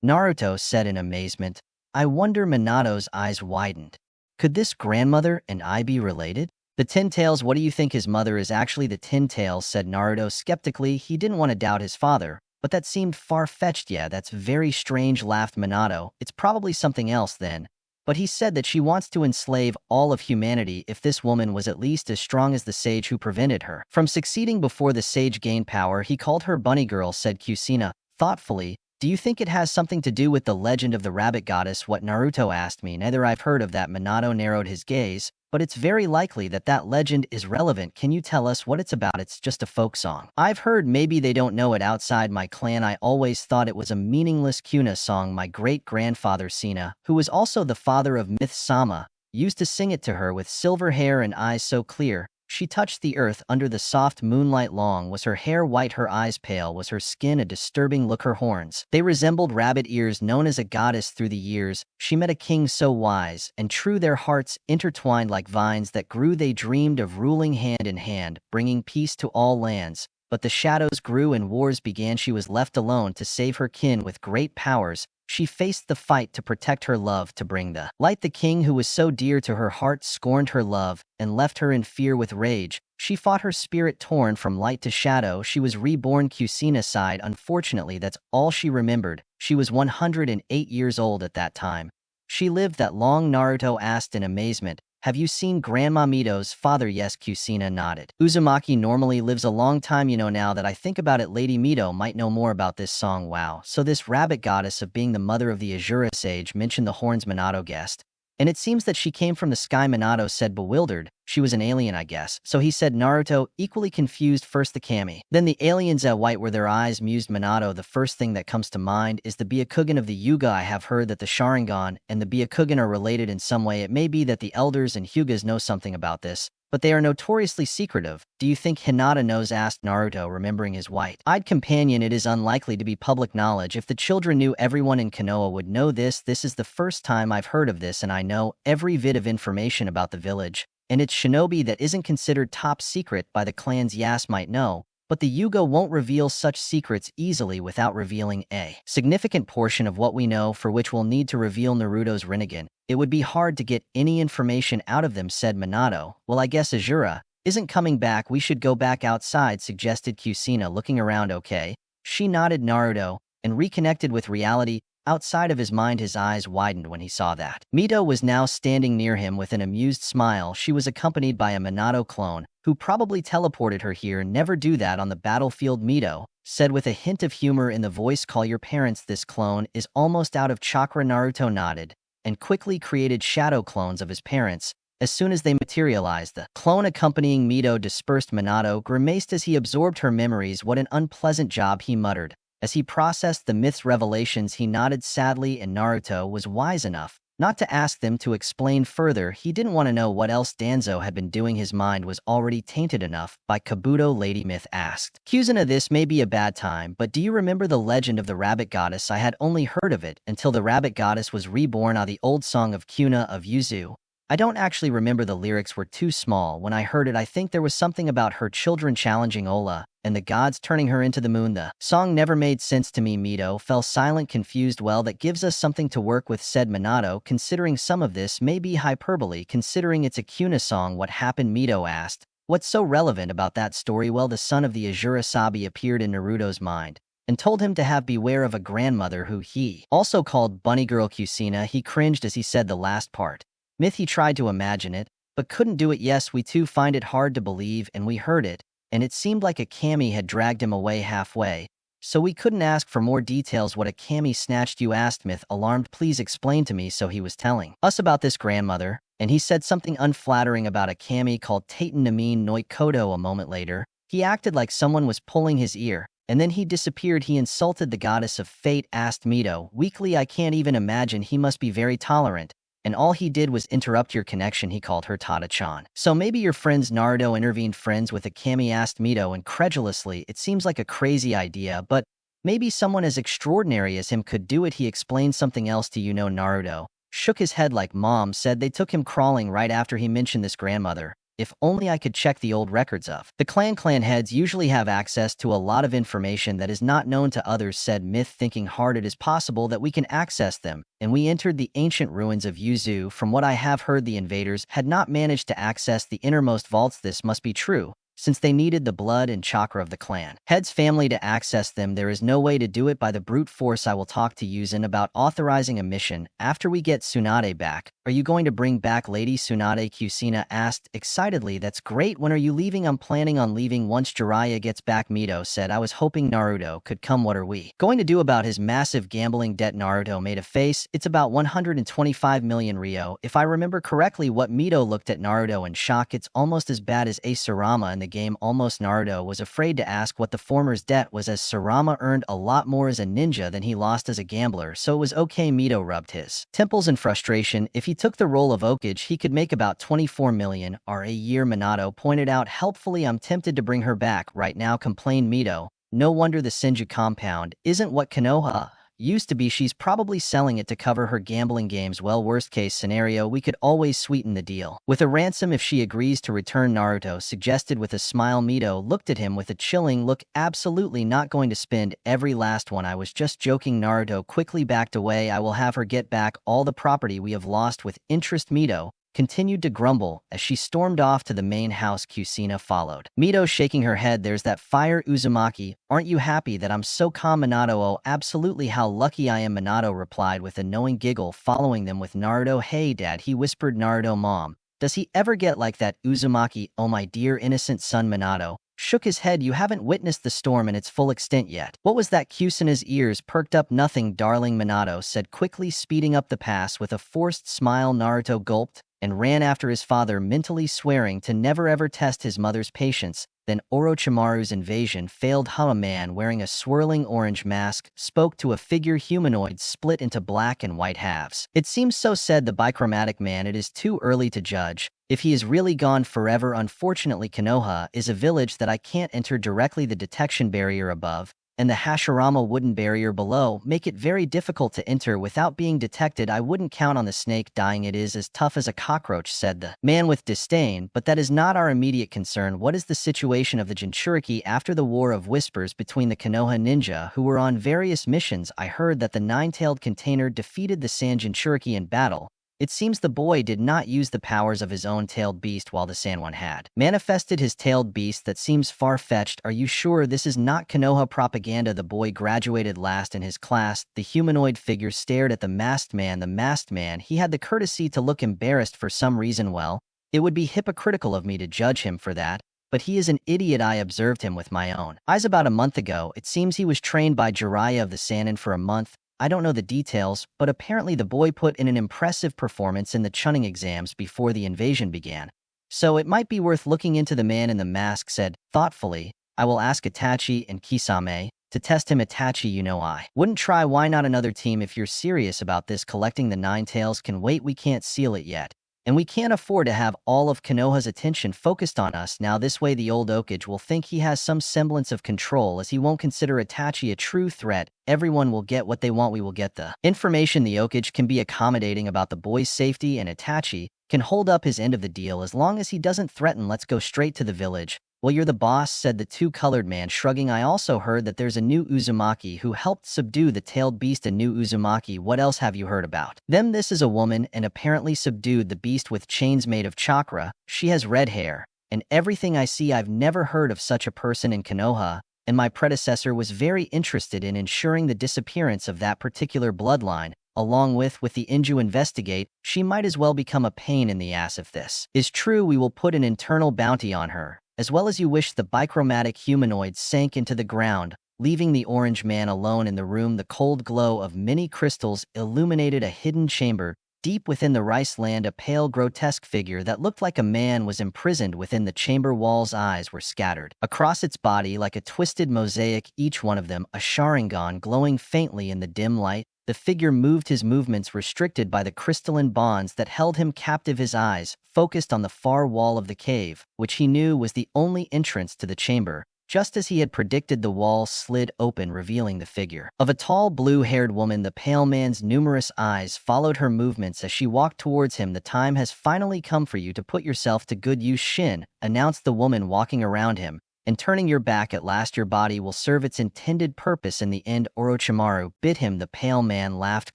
Naruto said in amazement. I wonder. Minato's eyes widened. Could this grandmother and I be related? The Ten Tails. What do you think? His mother is actually the Ten Tails, said Naruto skeptically. He didn't want to doubt his father, but that seemed far-fetched. Yeah, that's very strange, laughed Minato. It's probably something else then. But he said that she wants to enslave all of humanity. If this woman was at least as strong as the sage who prevented her from succeeding before the sage gained power. He called her Bunny Girl, said Kusina thoughtfully. Do you think it has something to do with the legend of the rabbit goddess? What Naruto asked me. Neither. I've heard of that. Minato narrowed his gaze. But it's very likely that that legend is relevant. Can you tell us what it's about? It's just a folk song. I've heard. Maybe they don't know it outside my clan. I always thought it was a meaningless Kuna song. My great-grandfather Sina, who was also the father of Myth Sama, used to sing it to her. With silver hair and eyes so clear she touched the earth under the soft moonlight. Long was her hair white, her eyes pale, was her skin a disturbing look. Her horns, they resembled rabbit ears. Known as a goddess through the years, she met a king so wise and true, their hearts intertwined like vines that grew. They dreamed of ruling hand in hand, bringing peace to all lands. But the shadows grew and wars began. She was left alone to save her kin with great powers. She faced the fight to protect her love, to bring the light. The king who was so dear to her heart scorned her love and left her in fear with rage. She fought, her spirit torn from light to shadow. She was reborn. Kusina sighed. Unfortunately, that's all she remembered. She was 108 years old at that time. She lived that long? Naruto asked in amazement. Have you seen Grandma Mito's father? Yes, Kusina nodded. Uzumaki normally lives a long time. Now that I think about it, Lady Mito might know more about this song. Wow. So this rabbit goddess of being the mother of the Azura sage mentioned the horns. Minato guessed. And it seems that she came from the sky. Minato said, bewildered. She was an alien, I guess. So he said. Naruto, equally confused. First the kami, then the aliens. White were their eyes, mused Minato. The first thing that comes to mind is the Byakugan of the Yuga. I have heard that the Sharingan and the Byakugan are related in some way. It may be that the elders and Hyugas know something about this, but they are notoriously secretive. Do you think Hinata knows? Asked Naruto, remembering his white-eyed companion. It is unlikely to be public knowledge. If the children knew, everyone in Konoha would know this. This is the first time I've heard of this, and I know every bit of information about the village. And it's shinobi that isn't considered top secret by the clans. Yas might know, but the Yuga won't reveal such secrets easily without revealing a significant portion of what we know, for which we'll need to reveal Naruto's Rinnegan. It would be hard to get any information out of them, said Minato. Well, I guess Azura isn't coming back. We should go back outside, suggested Kusina, looking around. Okay. She nodded. Naruto and reconnected with reality. Outside of his mind, his eyes widened when he saw that Mito was now standing near him with an amused smile. She was accompanied by a Minato clone, who probably teleported her here. Never do that on the battlefield, Mito said with a hint of humor in the voice. Call your parents. This clone is almost out of chakra. Naruto nodded and quickly created shadow clones of his parents. As soon as they materialized, the clone accompanying Mito dispersed. Minato grimaced as he absorbed her memories. What an unpleasant job, he muttered. As he processed the myth's revelations, he nodded sadly, and Naruto was wise enough not to ask them to explain further. He didn't want to know what else Danzo had been doing. His mind was already tainted enough by Kabuto. Lady Myth asked Kusina, this may be a bad time, but do you remember the legend of the rabbit goddess? I had only heard of it until the rabbit goddess was reborn. The old song of Kuna of Yuzu. I don't actually remember. The lyrics were too small when I heard it. I think there was something about her children challenging Ola and the gods turning her into the moon. The song never made sense to me. Mito fell silent, confused. Well, that gives us something to work with, said Minato, considering some of this may be hyperbole, considering it's a Kuna song. What happened? Mito asked. What's so relevant about that story? Well, the son of the Azura Sabi appeared in Naruto's mind and told him to have beware of a grandmother who he also called Bunny Girl. Kusina, he cringed as he said the last part. Myth, he tried to imagine it, but couldn't do it. Yes, we too find it hard to believe, and we heard it, and it seemed like a kami had dragged him away halfway, so we couldn't ask for more details. What a kami snatched you? Asked Myth, alarmed. Please explain to me. So he was telling us about this grandmother, and he said something unflattering about a kami called Taiten Namin Noikoto. A moment later, he acted like someone was pulling his ear, and then he disappeared. He insulted the goddess of fate? Asked Mito weakly. I can't even imagine. He must be very tolerant. And all he did was interrupt your connection. He called her Tada-chan. So maybe your friends? Naruto intervened. Friends with a kami? Asked Mito incredulously. It seems like a crazy idea, but maybe someone as extraordinary as him could do it. He explained something else to you. Know, Naruto shook his head like Mom said. They took him crawling right after he mentioned this grandmother. If only I could check the old records of the clan heads usually have access to a lot of information that is not known to others, said Myth, thinking hard. It is possible that we can access them, and we entered the ancient ruins of Yuzu. From what I have heard, the invaders had not managed to access the innermost vaults. This must be true, since they needed the blood and chakra of the clan head's family to access them. There is no way to do it by the brute force. I will talk to Yuzin about authorizing a mission after we get Tsunade back. Are you going to bring back Lady Tsunade? Kusina asked excitedly. That's great. When are you leaving? I'm planning on leaving once Jiraiya gets back. Mito said. I was hoping Naruto could come. What are we going to do about his massive gambling debt? Naruto made a face. It's about 125 million Ryo. If I remember correctly. What? Mito looked at Naruto in shock. It's almost as bad as Ace Sarama in the game. Almost. Naruto was afraid to ask what the former's debt was, as Sarama earned a lot more as a ninja than he lost as a gambler, so it was okay. Mito rubbed his temples in frustration. If he took the role of Okage, he could make about 24 million a year. Minato pointed out helpfully. I'm tempted to bring her back right now, complained Mito. No wonder the Senju compound isn't what Konoha Used to be she's probably selling it to cover her gambling games. Well, worst case scenario, we could always sweeten the deal. With a ransom if she agrees to return, Naruto suggested with a smile. Mito looked at him with a chilling look. Absolutely not going to spend every last one. I was just joking. Naruto quickly backed away. I will have her get back all the property we have lost with interest. Mito continued to grumble as she stormed off to the main house. Kusina followed. Mito shaking her head. There's that fire, Uzumaki. Aren't you happy that I'm so calm? Minato, oh, absolutely, how lucky I am. Minato replied with a knowing giggle, following them with Naruto. Hey dad, he whispered. Naruto, mom, does he ever get like that? Uzumaki, oh my dear innocent son. Minato shook his head. You haven't witnessed the storm in its full extent yet. What was that? Kusina's ears perked up. Nothing, darling, Minato said quickly, speeding up the pass with a forced smile. Naruto gulped and ran after his father, mentally swearing to never ever test his mother's patience. Then Orochimaru's invasion failed. A man wearing a swirling orange mask spoke to a figure humanoid split into black and white halves. It seems so, said the bichromatic man. It is too early to judge if he is really gone forever. Unfortunately, Konoha is a village that I can't enter directly. The detection barrier above and the Hashirama wooden barrier below make it very difficult to enter without being detected. I wouldn't count on the snake dying. It is as tough as a cockroach, said the man with disdain, but that is not our immediate concern. What is the situation of the Jinchuriki after the War of Whispers between the Konoha ninja who were on various missions? I heard that the nine-tailed container defeated the Sand Jinchuriki in battle. It seems the boy did not use the powers of his own tailed beast while the Sand one had manifested his tailed beast. That seems far-fetched. Are you sure this is not Konoha propaganda? The boy graduated last in his class. The humanoid figure stared at the masked man. The masked man, he had the courtesy to look embarrassed for some reason. Well, it would be hypocritical of me to judge him for that, but he is an idiot. I observed him with my own eyes about a month ago. It seems he was trained by Jiraiya of the Sannin for a month. I don't know the details, but apparently the boy put in an impressive performance in the Chunin exams before the invasion began. So it might be worth looking into. The man in the mask said thoughtfully. I will ask Itachi and Kisame to test him. Itachi, you know I wouldn't try. Why not another team? If you're serious about this, collecting the nine tails can wait. We can't seal it yet, and we can't afford to have all of Konoha's attention focused on us now. This way the old Okage will think he has some semblance of control, as he won't consider Itachi a true threat. Everyone will get what they want. We will get the information. The Okage can be accommodating about the boy's safety, and Itachi can hold up his end of the deal as long as he doesn't threaten. Let's go straight to the village. Well, you're the boss, said the two-colored man, shrugging. I also heard that there's a new Uzumaki who helped subdue the tailed beast. A new Uzumaki? What else have you heard about them? This is a woman and apparently subdued the beast with chains made of chakra. She has red hair and everything. I see. I've never heard of such a person in Konoha, and my predecessor was very interested in ensuring the disappearance of that particular bloodline. Along with the Inju investigate, she might as well become a pain in the ass. If this is true, we will put an internal bounty on her. As well as you wish. The bichromatic humanoid sank into the ground, leaving the orange man alone in the room. The cold glow of many crystals illuminated a hidden chamber. Deep within the rice land, a pale, grotesque figure that looked like a man was imprisoned within the chamber walls. Eyes were scattered across its body like a twisted mosaic, each one of them a Sharingan glowing faintly in the dim light. The figure moved, his movements restricted by the crystalline bonds that held him captive. His eyes focused on the far wall of the cave, which he knew was the only entrance to the chamber. Just as he had predicted, the wall slid open, revealing the figure of a tall, blue-haired woman. The pale man's numerous eyes followed her movements as she walked towards him. The time has finally come for you to put yourself to good use, Shin, announced the woman, walking around him and turning your back. At last your body will serve its intended purpose in the end. Orochimaru bit him. The pale man laughed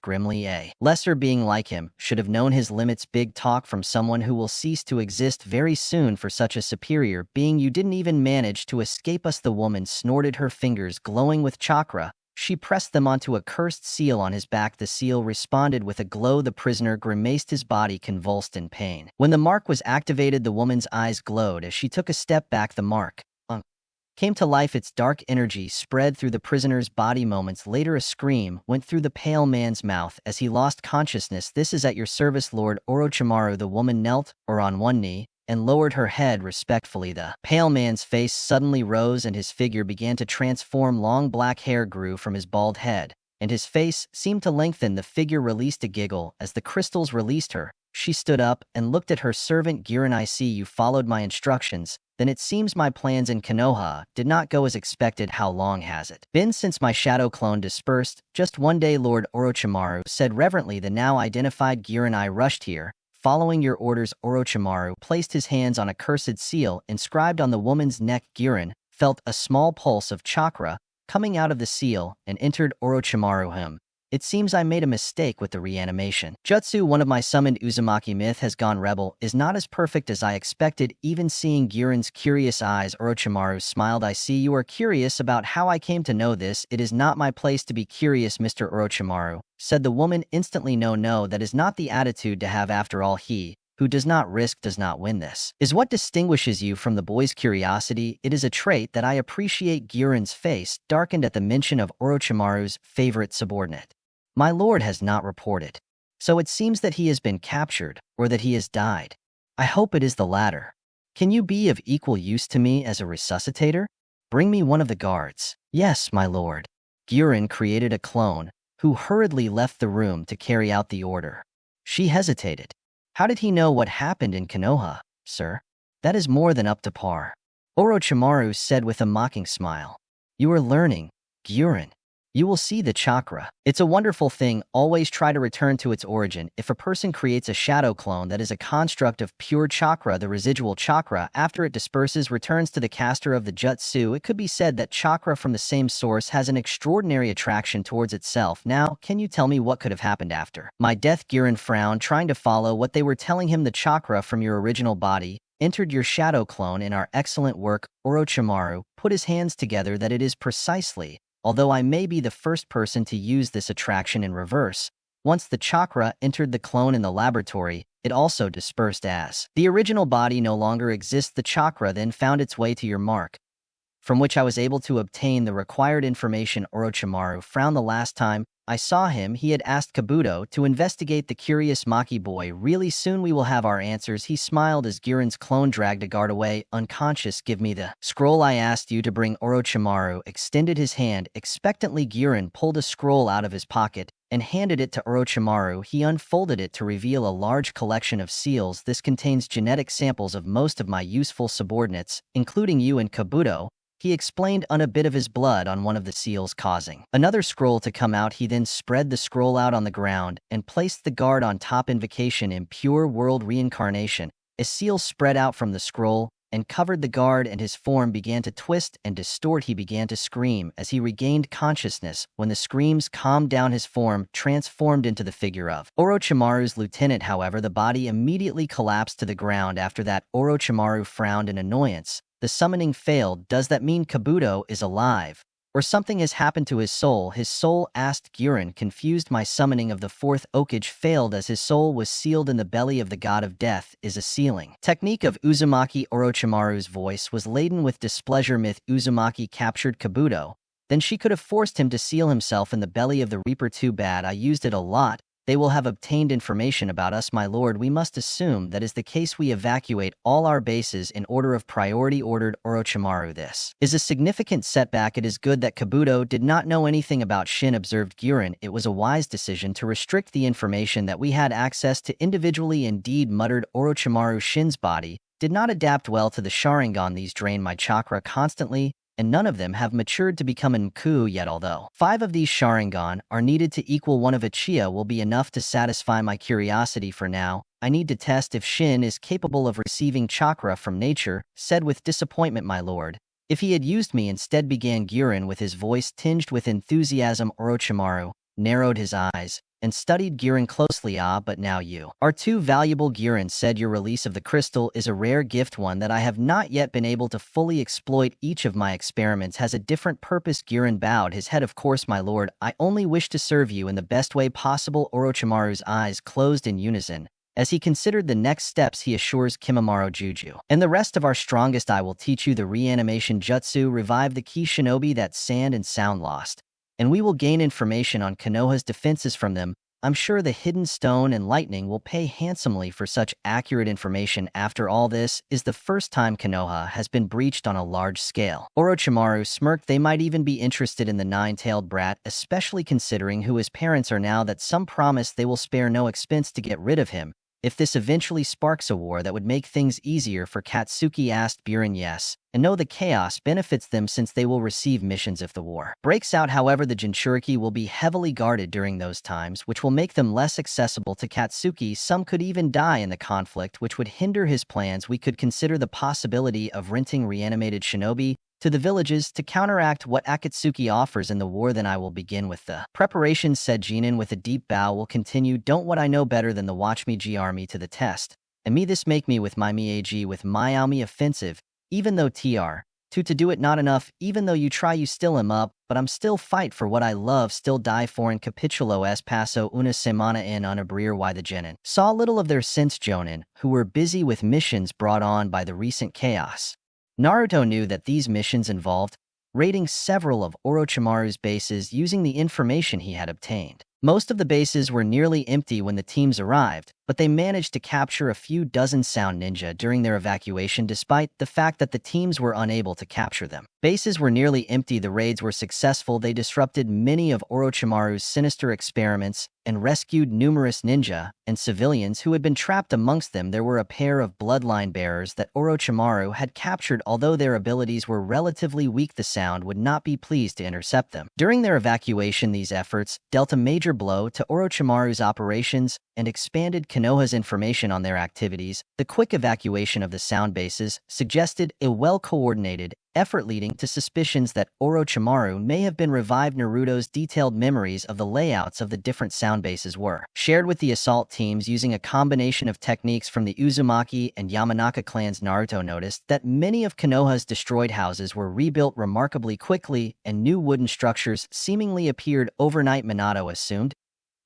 grimly. A lesser being like him should have known his limits. Big talk from someone who will cease to exist very soon. For such a superior being, you didn't even manage to escape us. The woman snorted, her fingers glowing with chakra. She pressed them onto a cursed seal on his back. The seal responded with a glow. The prisoner grimaced, his body convulsed in pain. When the mark was activated, the woman's eyes glowed as she took a step back. The mark came to life. Its dark energy spread through the prisoner's body. Moments later, a scream went through the pale man's mouth as he lost consciousness. This is at your service, Lord Orochimaru. The woman knelt, or on one knee, and lowered her head respectfully. The pale man's face suddenly rose and his figure began to transform. Long black hair grew from his bald head, and his face seemed to lengthen. The figure released a giggle as the crystals released her. She stood up and looked at her servant Girin. I see you followed my instructions. Then it seems my plans in Konoha did not go as expected. How long has it been since my shadow clone dispersed? Just one day, Lord Orochimaru said reverently. The now identified Girin. I rushed here. Following your orders, Orochimaru placed his hands on a cursed seal inscribed on the woman's neck. Girin felt a small pulse of chakra coming out of the seal and entered Orochimaru him. It seems I made a mistake with the reanimation. Jutsu, one of my summoned Uzumaki myth has gone rebel, is not as perfect as I expected. Even seeing Girin's curious eyes, Orochimaru smiled. I see you are curious about how I came to know this. It is not my place to be curious, Mr. Orochimaru, said the woman instantly. No, that is not the attitude to have. After all, he who does not risk does not win. This is what distinguishes you from the boy's curiosity. It is a trait that I appreciate. Girin's face darkened at the mention of Orochimaru's favorite subordinate. My lord has not reported. So it seems that he has been captured, or that he has died. I hope it is the latter. Can you be of equal use to me as a resuscitator? Bring me one of the guards. Yes, my lord. Girin created a clone, who hurriedly left the room to carry out the order. She hesitated. How did he know what happened in Konoha, sir? That is more than up to par. Orochimaru said with a mocking smile. You are learning, Girin. You will see the chakra. It's a wonderful thing. Always try to return to its origin. If a person creates a shadow clone that is a construct of pure chakra, the residual chakra, after it disperses, returns to the caster of the jutsu. It could be said that chakra from the same source has an extraordinary attraction towards itself. Now, can you tell me what could have happened after my death? Girin frowned, trying to follow what they were telling him. The chakra from your original body entered your shadow clone in our excellent work. Orochimaru put his hands together. That it is precisely. Although I may be the first person to use this attraction in reverse, once the chakra entered the clone in the laboratory, it also dispersed as the original body no longer exists. The chakra then found its way to your mark, from which I was able to obtain the required information. Orochimaru frowned. The last time I saw him, he had asked Kabuto to investigate the curious Maki boy. Really soon we will have our answers. He smiled as Girin's clone dragged a guard away, unconscious. Give me the scroll I asked you to bring. Orochimaru extended his hand expectantly. Girin pulled a scroll out of his pocket and handed it to Orochimaru. He unfolded it to reveal a large collection of seals. This contains genetic samples of most of my useful subordinates, including you and Kabuto. He explained. A bit of his blood on one of the seals causing another scroll to come out. He then spread the scroll out on the ground and placed the guard on top. Invocation in pure world reincarnation. A seal spread out from the scroll and covered the guard, and his form began to twist and distort. He began to scream as he regained consciousness. When the screams calmed down, his form transformed into the figure of Orochimaru's lieutenant. However, the body immediately collapsed to the ground. After that, Orochimaru frowned in annoyance. The summoning failed. Does that mean Kabuto is alive? Or something has happened to his soul? His soul, asked Girin, confused. My summoning of the fourth Okage failed as his soul was sealed in the belly of the god of death. Is a sealing technique of Uzumaki. Orochimaru's voice was laden with displeasure. Myth Uzumaki captured Kabuto. Then she could have forced him to seal himself in the belly of the Reaper. Too bad I used it a lot. They will have obtained information about us, my lord. We must assume that is the case. We evacuate all our bases in order of priority, ordered Orochimaru. This is a significant setback. It is good that Kabuto did not know anything about Shin, observed Girin. It was a wise decision to restrict the information that we had access to individually. Indeed, muttered Orochimaru. Shin's body did not adapt well to the Sharingan. These drain my chakra constantly, and none of them have matured to become an Nku yet. Although 5 of these Sharingan are needed to equal one of Uchiha will be enough to satisfy my curiosity. For now, I need to test if Shin is capable of receiving chakra from nature, said with disappointment. My lord, if he had used me instead, began Girin with his voice tinged with enthusiasm. Orochimaru narrowed his eyes and studied Girin closely. But now you are too valuable. Girin said, your release of the crystal is a rare gift, one that I have not yet been able to fully exploit. Each of my experiments has a different purpose. Girin bowed his head. Of course, my lord, I only wish to serve you in the best way possible. Orochimaru's eyes closed in unison. As he considered the next steps, he assures Kimimaro Juju and the rest of our strongest, I will teach you the reanimation jutsu, revive the key shinobi that sand and sound lost, and we will gain information on Konoha's defenses from them. I'm sure the hidden stone and lightning will pay handsomely for such accurate information. After all, this is the first time Konoha has been breached on a large scale. Orochimaru smirked. They might even be interested in the nine-tailed brat, especially considering who his parents are now. That some promise they will spare no expense to get rid of him. If this eventually sparks a war that would make things easier for Katsuki asked Buren yes, and no, the chaos benefits them since they will receive missions if the war breaks out. However, the Jinchuriki will be heavily guarded during those times, which will make them less accessible to Katsuki. Some could even die in the conflict, which would hinder his plans. We could consider the possibility of renting reanimated shinobi to the villages to counteract what Akatsuki offers in the war. Then I will begin with the preparations, said Jinin with a deep bow. Will continue. Don't what I know better than the watch me G army to the test. And me this make me with my me ag with my army offensive, even though to do it not enough, even though you try you still am up, but I'm still fight for what I love, still die for and capitulo es paso una semana en unabrir. Why the genin saw little of their sense jonin, who were busy with missions brought on by the recent chaos. Naruto knew that these missions involved raiding several of Orochimaru's bases using the information he had obtained. Most of the bases were nearly empty when the teams arrived, but they managed to capture a few dozen sound ninja during their evacuation despite the fact that the teams were unable to capture them. Bases were nearly empty. The raids were successful. They disrupted many of Orochimaru's sinister experiments and rescued numerous ninja and civilians who had been trapped amongst them. There were a pair of bloodline bearers that Orochimaru had captured. Although their abilities were relatively weak, the Sound would not be pleased to intercept them. During their evacuation, these efforts dealt a major blow to Orochimaru's operations and expanded Konoha's information on their activities. The quick evacuation of the sound bases suggested a well-coordinated effort, leading to suspicions that Orochimaru may have been revived. Naruto's detailed memories of the layouts of the different sound bases were shared with the assault teams using a combination of techniques from the Uzumaki and Yamanaka clans. Naruto noticed that many of Konoha's destroyed houses were rebuilt remarkably quickly, and new wooden structures seemingly appeared overnight. Minato assumed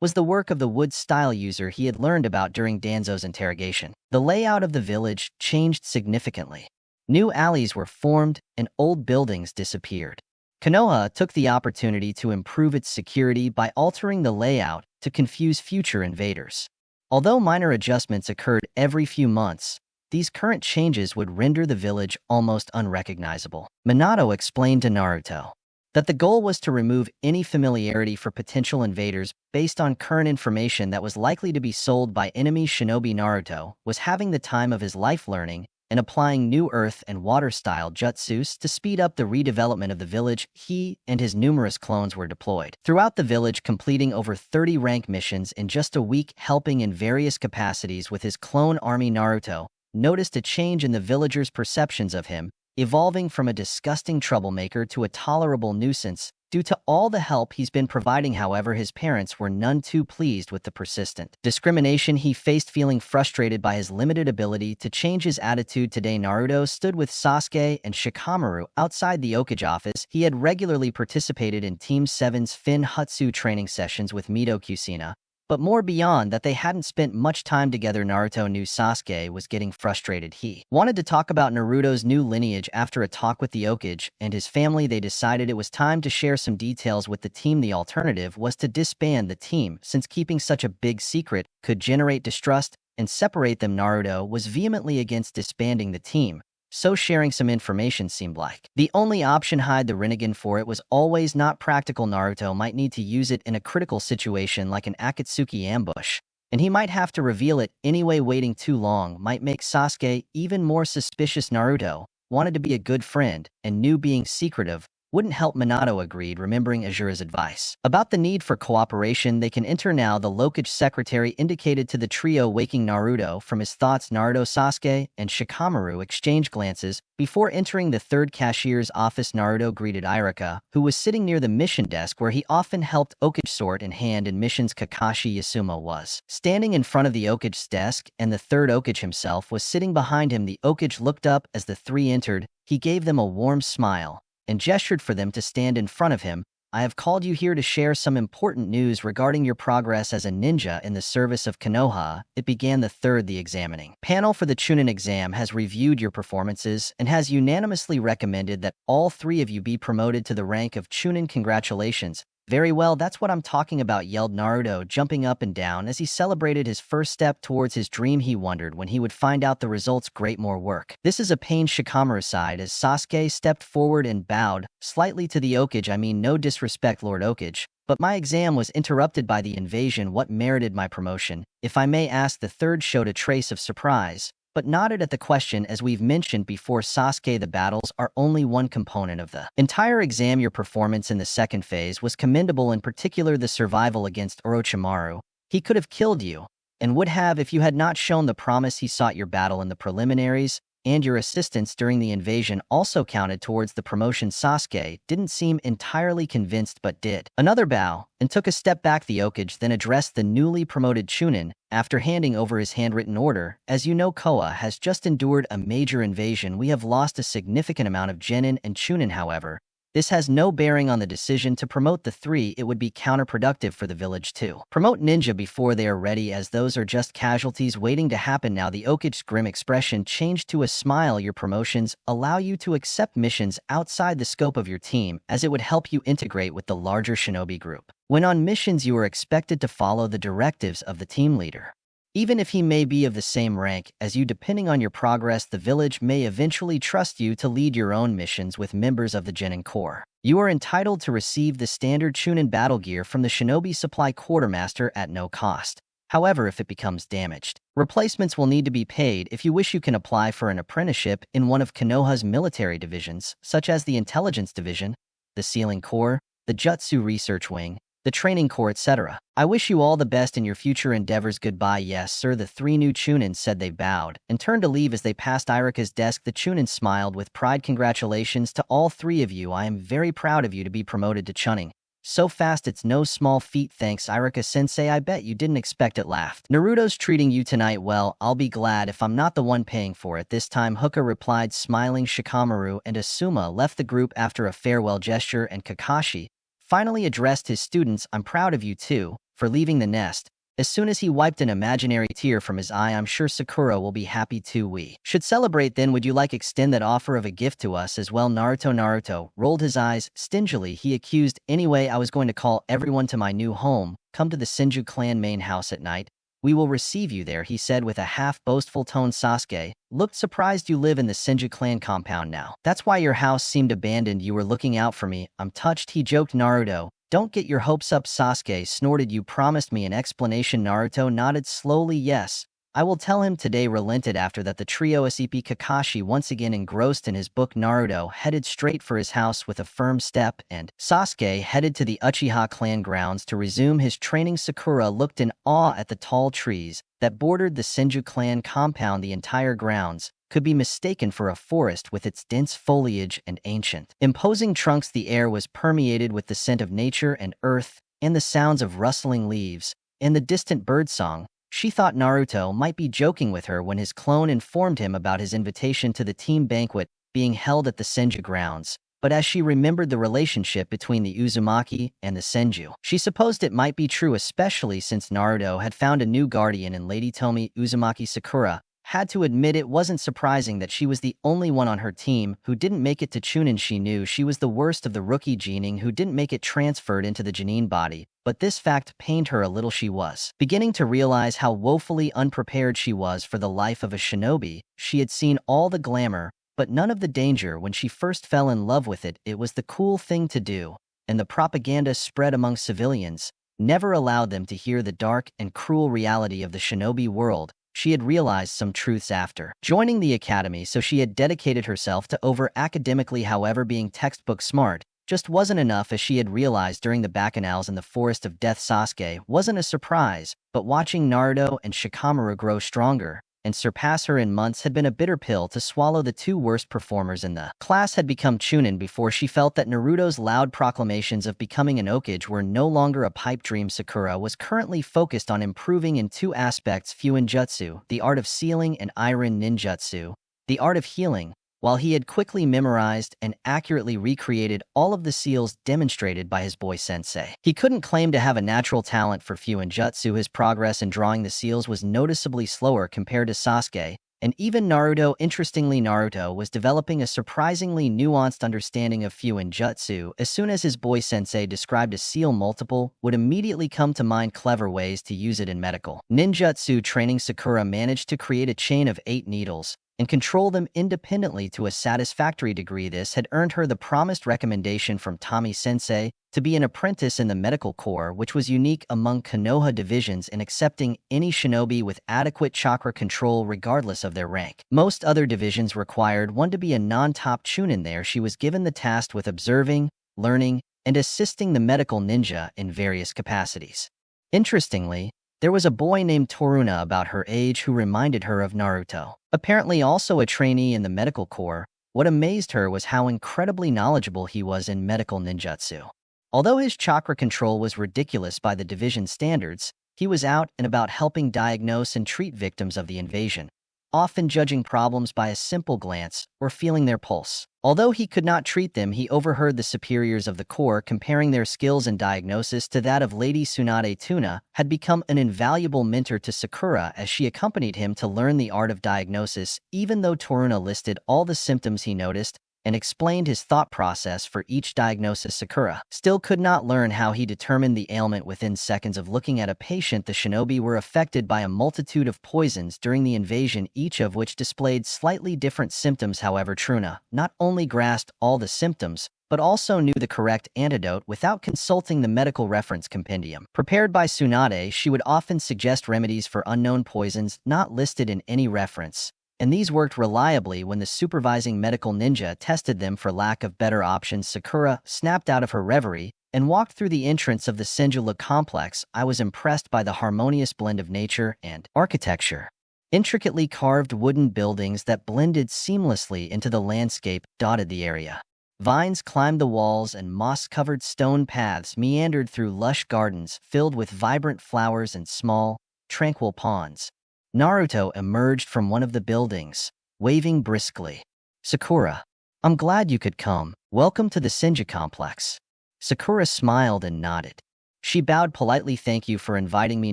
was the work of the wood-style user he had learned about during Danzo's interrogation. The layout of the village changed significantly. New alleys were formed, and old buildings disappeared. Konoha took the opportunity to improve its security by altering the layout to confuse future invaders. Although minor adjustments occurred every few months, these current changes would render the village almost unrecognizable. Minato explained to Naruto that the goal was to remove any familiarity for potential invaders based on current information that was likely to be sold by enemy shinobi. Naruto was having the time of his life learning and applying new earth and water-style jutsus to speed up the redevelopment of the village. He and his numerous clones were deployed throughout the village, completing over 30 rank missions in just a week, helping in various capacities with his clone army. Naruto noticed a change in the villagers' perceptions of him, evolving from a disgusting troublemaker to a tolerable nuisance due to all the help he's been providing. However, his parents were none too pleased with the persistent discrimination he faced. Feeling frustrated by his limited ability to change his attitude, today Naruto stood with Sasuke and Shikamaru outside the Okage office. He had regularly participated in Team 7's Fin Hutsu training sessions with Mito Kusina, but more beyond that, they hadn't spent much time together. Naruto knew Sasuke was getting frustrated. He wanted to talk about Naruto's new lineage. After a talk with the Okage and his family, they decided it was time to share some details with the team. The alternative was to disband the team, since keeping such a big secret could generate distrust and separate them. Naruto was vehemently against disbanding the team, so sharing some information seemed like the only option. Hide the Rinnegan for it was always not practical. Naruto might need to use it in a critical situation like an Akatsuki ambush, and he might have to reveal it anyway. Waiting too long might make Sasuke even more suspicious. Naruto wanted to be a good friend and knew being secretive wouldn't help. Minato agreed, remembering Azura's advice about the need for cooperation. They can enter now, the Lokage secretary indicated to the trio, waking Naruto from his thoughts. Naruto, Sasuke, and Shikamaru exchanged glances before entering the third cashier's office. Naruto greeted Irika, who was sitting near the mission desk where he often helped Okage, sword in hand in missions. Kakashi Yasumo was standing in front of the Okage's desk, and the third Okage himself was sitting behind him. The Okage looked up as the three entered. He gave them a warm smile and gestured for them to stand in front of him. I have called you here to share some important news regarding your progress as a ninja in the service of Konoha. It began. The examining panel for the Chunin exam has reviewed your performances and has unanimously recommended that all three of you be promoted to the rank of Chunin. Congratulations. Very well, that's what I'm talking about, yelled Naruto, jumping up and down as he celebrated his first step towards his dream. He wondered when he would find out the results. Great, more work. This is a pain. Shikamaru sighed as Sasuke stepped forward and bowed slightly to the Okage. I mean, no disrespect, Lord Okage, but my exam was interrupted by the invasion. What merited my promotion? If I may ask, the third showed a trace of surprise, but nodded at the question. As we've mentioned before, Sasuke, the battles are only one component of the entire exam. Your performance in the second phase was commendable, in particular the survival against Orochimaru. He could have killed you, and would have if you had not shown the promise he sought. Your battle in the preliminaries and your assistance during the invasion also counted towards the promotion. Sasuke didn't seem entirely convinced, but did another bow and took a step back. The Hokage then addressed the newly promoted Chunin after handing over his handwritten order. As you know, Koa has just endured a major invasion. We have lost a significant amount of genin and Chunin. However, this has no bearing on the decision to promote the three. It would be counterproductive for the village to promote ninja before they are ready, as those are just casualties waiting to happen now. The Hokage's grim expression changed to a smile. Your promotions allow you to accept missions outside the scope of your team, as it would help you integrate with the larger shinobi group. When on missions, you are expected to follow the directives of the team leader, even if he may be of the same rank as you. Depending on your progress, the village may eventually trust you to lead your own missions with members of the Genin Corps. You are entitled to receive the standard Chunin battle gear from the Shinobi Supply Quartermaster at no cost. However, if it becomes damaged, replacements will need to be paid. If you wish, you can apply for an apprenticeship in one of Konoha's military divisions, such as the Intelligence Division, the Sealing Corps, the Jutsu Research Wing, the Training Corps, etc. I wish you all the best in your future endeavors. Goodbye. Yes, sir. The three new Chunin said. They bowed and turned to leave. As they passed Irika's desk, the Chunin smiled with pride. Congratulations to all three of you. I am very proud of you to be promoted to Chunin so fast. It's no small feat. Thanks, Irika-sensei. I bet you didn't expect it. Laughed. Naruto's treating you tonight well. I'll be glad if I'm not the one paying for it this time, Hoka replied, smiling. Shikamaru and Asuma left the group after a farewell gesture, and Kakashi finally addressed his students. I'm proud of you too, for leaving the nest. As soon as he wiped an imaginary tear from his eye, I'm sure Sakura will be happy too. We should celebrate then. Would you like extend that offer of a gift to us as well? Naruto rolled his eyes stingily. He accused, anyway, I was going to call everyone to my new home. Come to the Senju clan main house at night. We will receive you there, he said with a half-boastful tone. Sasuke looked surprised. You live in the Senju clan compound now. That's why your house seemed abandoned. You were looking out for me. I'm touched, he joked. Naruto, don't get your hopes up, Sasuke snorted. You promised me an explanation. Naruto nodded slowly. Yes, I will tell him today. Relented after that, the trio SCP Kakashi once again engrossed in his book. Naruto headed straight for his house with a firm step, and Sasuke headed to the Uchiha clan grounds to resume his training. Sakura looked in awe at the tall trees that bordered the Senju clan compound. The entire grounds could be mistaken for a forest with its dense foliage and ancient, imposing trunks. The air was permeated with the scent of nature and earth, and the sounds of rustling leaves and the distant birdsong. She thought Naruto might be joking with her when his clone informed him about his invitation to the team banquet being held at the Senju grounds. But as she remembered the relationship between the Uzumaki and the Senju, she supposed it might be true, especially since Naruto had found a new guardian in Lady Tomi. Uzumaki Sakura had to admit it wasn't surprising that she was the only one on her team who didn't make it to Chunin. She knew she was the worst of the rookie genin who didn't make it transferred into the genin body, but this fact pained her a little. She was beginning to realize how woefully unprepared she was for the life of a shinobi. She had seen all the glamour, but none of the danger. When she first fell in love with it, it was the cool thing to do, and the propaganda spread among civilians never allowed them to hear the dark and cruel reality of the shinobi world. She had realized some truths after joining the academy, so she had dedicated herself to over-academically. However, being textbook smart just wasn't enough, as she had realized during the bacchanals in the Forest of Death. Sasuke wasn't a surprise, but watching Naruto and Shikamaru grow stronger and surpass her in months had been a bitter pill to swallow. The two worst performers in the class had become Chunin before she felt that Naruto's loud proclamations of becoming an Hokage were no longer a pipe dream. Sakura was currently focused on improving in two aspects: Fuinjutsu, the art of sealing, and Irin Ninjutsu, the art of healing. While he had quickly memorized and accurately recreated all of the seals demonstrated by his boy sensei, he couldn't claim to have a natural talent for Fuinjutsu. His progress in drawing the seals was noticeably slower compared to Sasuke, and even Naruto. Interestingly, Naruto was developing a surprisingly nuanced understanding of Fuinjutsu. As soon as his boy sensei described a seal, multiple would immediately come to mind clever ways to use it in medical ninjutsu training. Sakura managed to create a chain of 8 needles and control them independently to a satisfactory degree. This had earned her the promised recommendation from Tommy Sensei to be an apprentice in the medical corps, which was unique among Konoha divisions in accepting any shinobi with adequate chakra control regardless of their rank. Most other divisions required one to be a non-top chunin. There, she was given the task with observing, learning, and assisting the medical ninja in various capacities. Interestingly, there was a boy named Toruna about her age who reminded her of Naruto. Apparently also a trainee in the medical corps, what amazed her was how incredibly knowledgeable he was in medical ninjutsu. Although his chakra control was ridiculous by the division standards, he was out and about helping diagnose and treat victims of the invasion, often judging problems by a simple glance or feeling their pulse. Although he could not treat them, he overheard the superiors of the corps comparing their skills in diagnosis to that of Lady Tsunade Tuna, had become an invaluable mentor to Sakura as she accompanied him to learn the art of diagnosis. Even though Toruna listed all the symptoms he noticed and explained his thought process for each diagnosis, Sakura still could not learn how he determined the ailment. Within seconds of looking at a patient, the shinobi were affected by a multitude of poisons during the invasion, each of which displayed slightly different symptoms. However, Truna not only grasped all the symptoms, but also knew the correct antidote without consulting the medical reference compendium. Prepared by Tsunade, she would often suggest remedies for unknown poisons not listed in any reference, and these worked reliably when the supervising medical ninja tested them for lack of better options. Sakura snapped out of her reverie and walked through the entrance of the Senju complex. I was impressed by the harmonious blend of nature and architecture. Intricately carved wooden buildings that blended seamlessly into the landscape dotted the area. Vines climbed the walls and moss-covered stone paths meandered through lush gardens filled with vibrant flowers and small, tranquil ponds. Naruto emerged from one of the buildings, waving briskly. "Sakura, I'm glad you could come. Welcome to the Senju complex." Sakura smiled and nodded. She bowed politely. "Thank you for inviting me,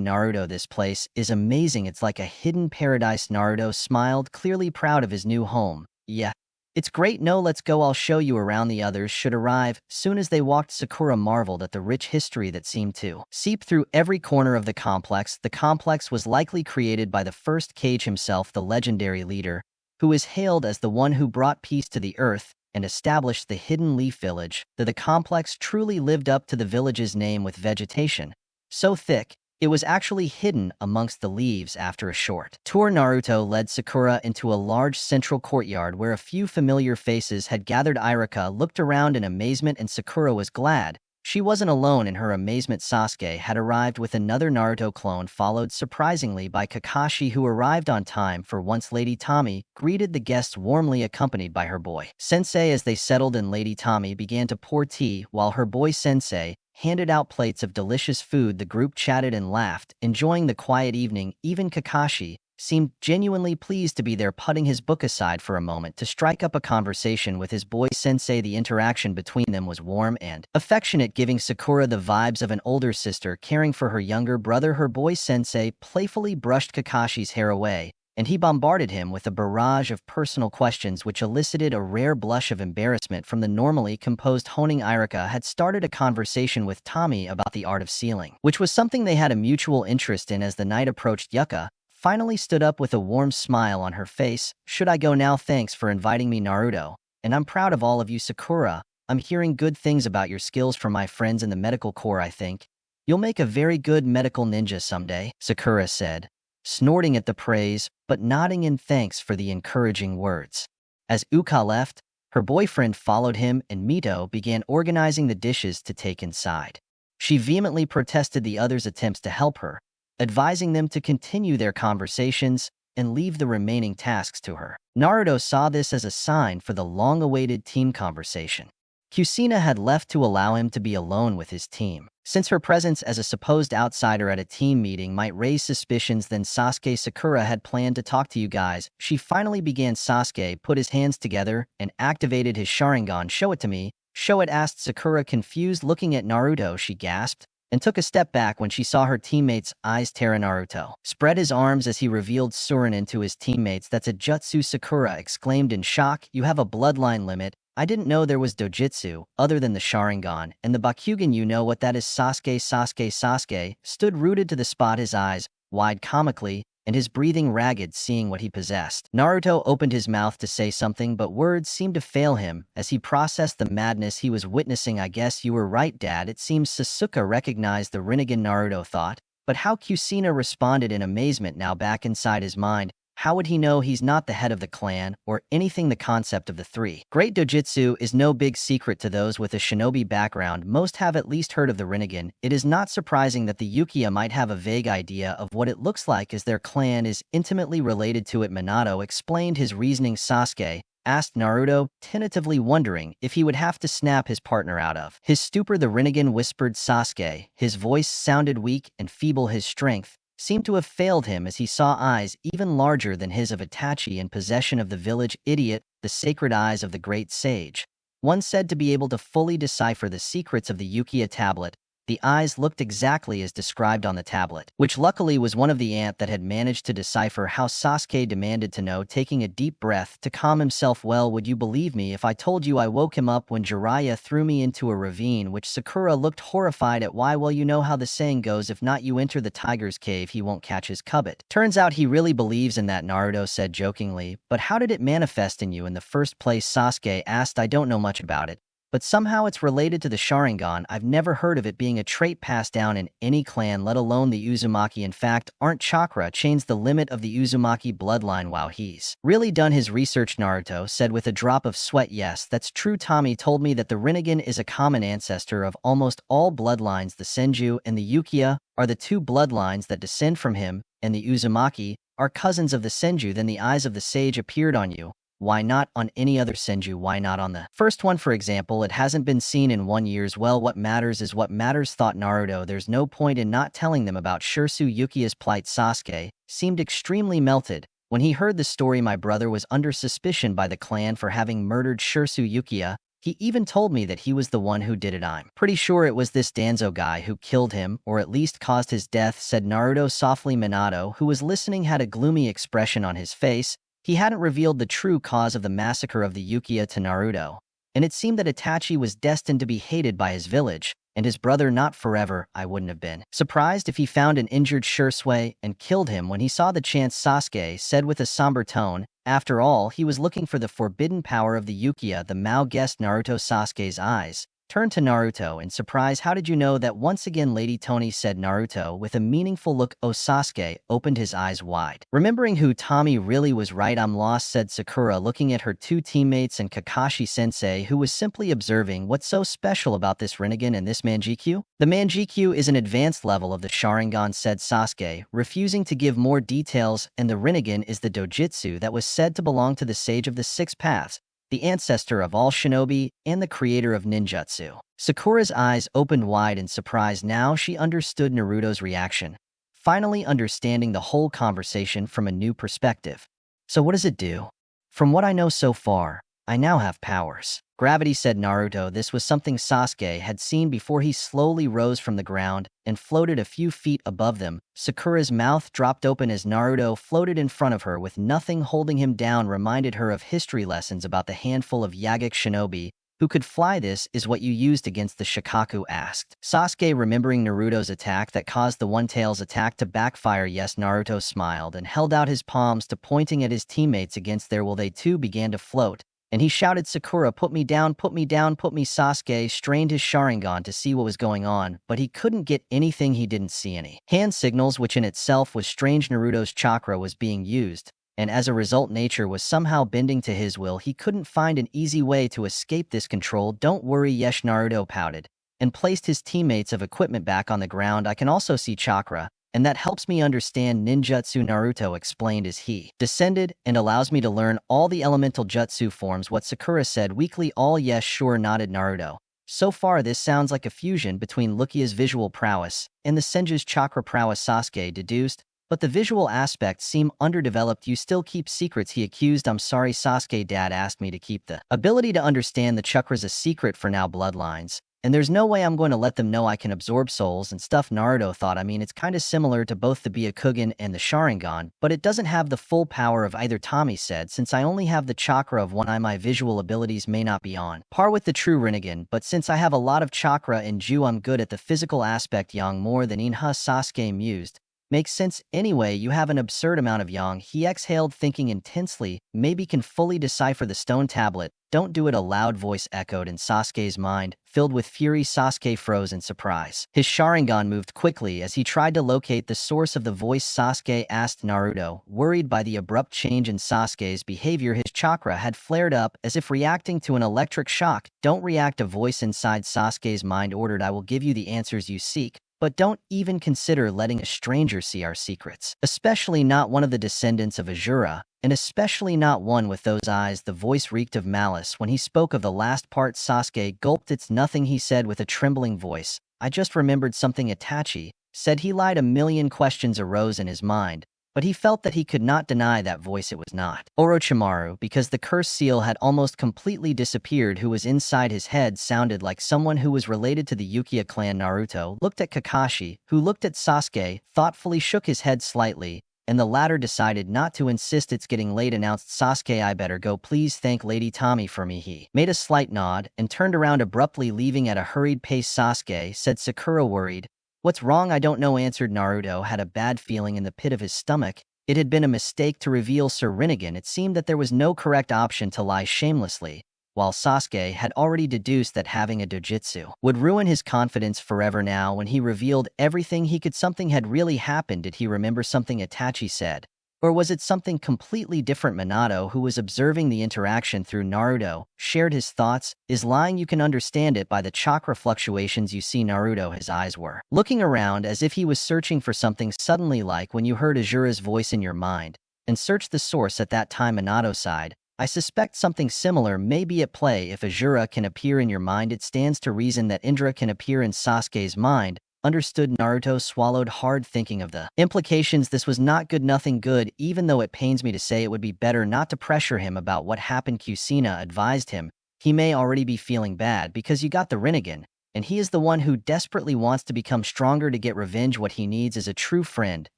Naruto. This place is amazing. It's like a hidden paradise." Naruto smiled, clearly proud of his new home. "Yeah, it's great. No, let's go. I'll show you around." The others should arrive. Soon as they walked, Sakura marveled at the rich history that seemed to seep through every corner of the complex. The complex was likely created by the first Kage himself, the legendary leader, who is hailed as the one who brought peace to the earth and established the Hidden Leaf Village. The complex truly lived up to the village's name, with vegetation so thick it was actually hidden amongst the leaves. After a short tour, Naruto led Sakura into a large central courtyard where a few familiar faces had gathered. Irika looked around in amazement, and Sakura was glad she wasn't alone in her amazement. Sasuke had arrived with another Naruto clone, followed surprisingly by Kakashi, who arrived on time for once. Lady Tommy greeted the guests warmly, accompanied by her boy Sensei. As they settled in, Lady Tommy began to pour tea while her boy Sensei handed out plates of delicious food. The group chatted and laughed, enjoying the quiet evening. Even Kakashi seemed genuinely pleased to be there, putting his book aside for a moment to strike up a conversation with his boy Sensei. The interaction between them was warm and affectionate, giving Sakura the vibes of an older sister caring for her younger brother. Her boy Sensei playfully brushed Kakashi's hair away, and he bombarded him with a barrage of personal questions which elicited a rare blush of embarrassment from the normally composed Honing. Irika had started a conversation with Tommy about the art of sealing, which was something they had a mutual interest in. As the night approached, Yuka finally stood up with a warm smile on her face. "Should I go now? Thanks for inviting me, Naruto, and I'm proud of all of you. Sakura, I'm hearing good things about your skills from my friends in the medical corps. I think you'll make a very good medical ninja someday," Sakura said, snorting at the praise, but nodding in thanks for the encouraging words. As Uka left, her boyfriend followed him, and Mito began organizing the dishes to take inside. She vehemently protested the others' attempts to help her, advising them to continue their conversations and leave the remaining tasks to her. Naruto saw this as a sign for the long-awaited team conversation. Kusina had left to allow him to be alone with his team, since her presence as a supposed outsider at a team meeting might raise suspicions. Then Sasuke, "Sakura had planned to talk to you guys." She finally began. Sasuke put his hands together and activated his Sharingan. "Show it to me." "Show it?" asked Sakura, confused. Looking at Naruto, she gasped and took a step back when she saw her teammates' eyes tear. Naruto spread his arms as he revealed Surin to his teammates. "That's a jutsu!" Sakura exclaimed in shock. "You have a bloodline limit. I didn't know there was dojutsu other than the Sharingan and the Bakugan. You know what that is?" Sasuke stood rooted to the spot, his eyes wide comically and his breathing ragged seeing what he possessed. Naruto opened his mouth to say something, but words seemed to fail him as he processed the madness he was witnessing. I guess you were right, Dad. It seems Sasuke recognized the Rinnegan, Naruto thought. But how Kusina responded in amazement now back inside his mind. How would he know he's not the head of the clan, or anything? The concept of the three great dojutsu is no big secret to those with a shinobi background. Most have at least heard of the Rinnegan. It is not surprising that the Uchiha might have a vague idea of what it looks like, as their clan is intimately related to it. Minato explained his reasoning. Sasuke asked Naruto, tentatively wondering if he would have to snap his partner out of his stupor. The Rinnegan, whispered Sasuke. His voice sounded weak and feeble. His strength seemed to have failed him as he saw eyes even larger than his of Itachi in possession of the village idiot, the sacred eyes of the great sage. One said to be able to fully decipher the secrets of the Uchiha tablet. The eyes looked exactly as described on the tablet, which luckily was one of the ant that had managed to decipher how Sasuke demanded to know, taking a deep breath to calm himself. Well, would you believe me if I told you I woke him up when Jiraiya threw me into a ravine? Which Sakura looked horrified at. Why? Well, you know how the saying goes, if not you enter the tiger's cave, he won't catch his cubit. Turns out he really believes in that, Naruto said jokingly. But how did it manifest in you in the first place? Sasuke asked. I don't know much about it, but somehow it's related to the Sharingan. I've never heard of it being a trait passed down in any clan, let alone the Uzumaki. In fact, aren't chakra chains the limit of the Uzumaki bloodline? Wow, he's really done his research, Naruto said with a drop of sweat. Yes, that's true. Tommy told me that the Rinnegan is a common ancestor of almost all bloodlines. The Senju and the Uchiha are the two bloodlines that descend from him, and the Uzumaki are cousins of the Senju. Then the eyes of the sage appeared on you. Why not on any other Senju? Why not on the first one, for example? It hasn't been seen in 1 year. Well, what matters is what matters, thought Naruto. There's no point in not telling them about Shirsu Uchiha's plight. Sasuke seemed extremely melted when he heard the story. My brother was under suspicion by the clan for having murdered Shirsu Uchiha. He even told me that he was the one who did it. I'm pretty sure it was this Danzo guy who killed him, or at least caused his death, said Naruto softly. Minato, who was listening, had a gloomy expression on his face. He hadn't revealed the true cause of the massacre of the Uchiha to Naruto, and it seemed that Itachi was destined to be hated by his village, and his brother not forever. I wouldn't have been surprised if he found an injured Shisui and killed him when he saw the chance, Sasuke said with a somber tone. After all, he was looking for the forbidden power of the Uchiha. The Mao guessed. Naruto. Sasuke's eyes turned to Naruto in surprise. How did you know that? Once again, Lady Tony said Naruto with a meaningful look. Oh, Sasuke opened his eyes wide, remembering who Tommy really was. Right, I'm lost, said Sakura, looking at her two teammates and Kakashi-sensei, who was simply observing. What's so special about this Rinnegan and this Manjikyu? The Manjikyu is an advanced level of the Sharingan, said Sasuke, refusing to give more details, and the Rinnegan is the dojutsu that was said to belong to the Sage of the Six Paths, the ancestor of all shinobi and the creator of ninjutsu. Sakura's eyes opened wide in surprise. Now she understood Naruto's reaction, finally understanding the whole conversation from a new perspective. So what does it do? From what I know so far, I now have powers. Gravity, said Naruto. This was something Sasuke had seen before. He slowly rose from the ground and floated a few feet above them. Sakura's mouth dropped open as Naruto floated in front of her with nothing holding him down. Reminded her of history lessons about the handful of Yagik shinobi who could fly. This is what you used against the Shikaku, asked Sasuke, remembering Naruto's attack that caused the One-Tail's attack to backfire. Yes, Naruto smiled and held out his palms to pointing at his teammates against their will. They too began to float, and he shouted, Sakura, put me down, put me down, put me. Sasuke strained his Sharingan to see what was going on, but he couldn't get anything. He didn't see any hand signals, which in itself was strange. Naruto's chakra was being used, and as a result nature was somehow bending to his will. He couldn't find an easy way to escape this control. Don't worry, Yesh, Naruto pouted and placed his teammates of equipment back on the ground. I can also see chakra, and that helps me understand ninjutsu, Naruto explained as he descended, and allows me to learn all the elemental jutsu forms. What? Sakura said weakly. All yes, sure, nodded Naruto. So far this sounds like a fusion between Lukia's visual prowess and the Senju's chakra prowess, Sasuke deduced, but the visual aspects seem underdeveloped. You still keep secrets, he accused. I'm sorry, Sasuke, Dad asked me to keep the ability to understand the chakras a secret for now. Bloodlines, and there's no way I'm going to let them know I can absorb souls and stuff. Naruto thought. I mean, it's kind of similar to both the Byakugan and the Sharingan, but it doesn't have the full power of either. Tommy said, since I only have the chakra of one eye, my visual abilities may not be on par with the true Rinnegan, but since I have a lot of chakra in Ju, I'm good at the physical aspect. Yang more than Inha, Sasuke mused, Makes sense anyway, you have an absurd amount of yang. He exhaled, thinking intensely, maybe can fully decipher the stone tablet. Don't do it, a loud voice echoed in Sasuke's mind. Filled with fury, Sasuke froze in surprise. His Sharingan moved quickly as he tried to locate the source of the voice. Sasuke asked Naruto. Worried by the abrupt change in Sasuke's behavior, his chakra had flared up as if reacting to an electric shock. Don't react, a voice inside Sasuke's mind ordered. I will give you the answers you seek, but don't even consider letting a stranger see our secrets, especially not one of the descendants of Azura, and especially not one with those eyes. The voice reeked of malice. When he spoke of the last part, Sasuke gulped. It's nothing, he said with a trembling voice. I just remembered something. Itachi said he lied. A million questions arose in his mind, but he felt that he could not deny that voice. It was not Orochimaru, because the curse seal had almost completely disappeared. Who was inside his head sounded like someone who was related to the Uchiha clan. Naruto looked at Kakashi, who looked at Sasuke, thoughtfully shook his head slightly, and the latter decided not to insist. It's getting late, announced Sasuke. I better go. Please thank Lady Tommy for me. He made a slight nod and turned around abruptly, leaving at a hurried pace. Sasuke, said Sakura, worried. What's wrong? I don't know, answered Naruto. Had a bad feeling in the pit of his stomach. It had been a mistake to reveal Sir Rinnegan. It seemed that there was no correct option to lie shamelessly, while Sasuke had already deduced that having a dojutsu would ruin his confidence forever. Now, when he revealed everything he could, something had really happened. Did he remember something Itachi said? Or was it something completely different? Minato, who was observing the interaction through Naruto, shared his thoughts. Is lying? You can understand it by the chakra fluctuations you see. Naruto, his eyes were looking around as if he was searching for something. Suddenly, like when you heard Azura's voice in your mind and searched the source at that time, Minato sighed. I suspect something similar may be at play. If Azura can appear in your mind, it stands to reason that Indra can appear in Sasuke's mind. Understood. Naruto swallowed hard, thinking of the implications. This was not good, nothing good, even though it pains me to say it would be better not to pressure him about what happened. Kushina advised him. He may already be feeling bad because you got the Rinnegan, and he is the one who desperately wants to become stronger to get revenge. What he needs is a true friend.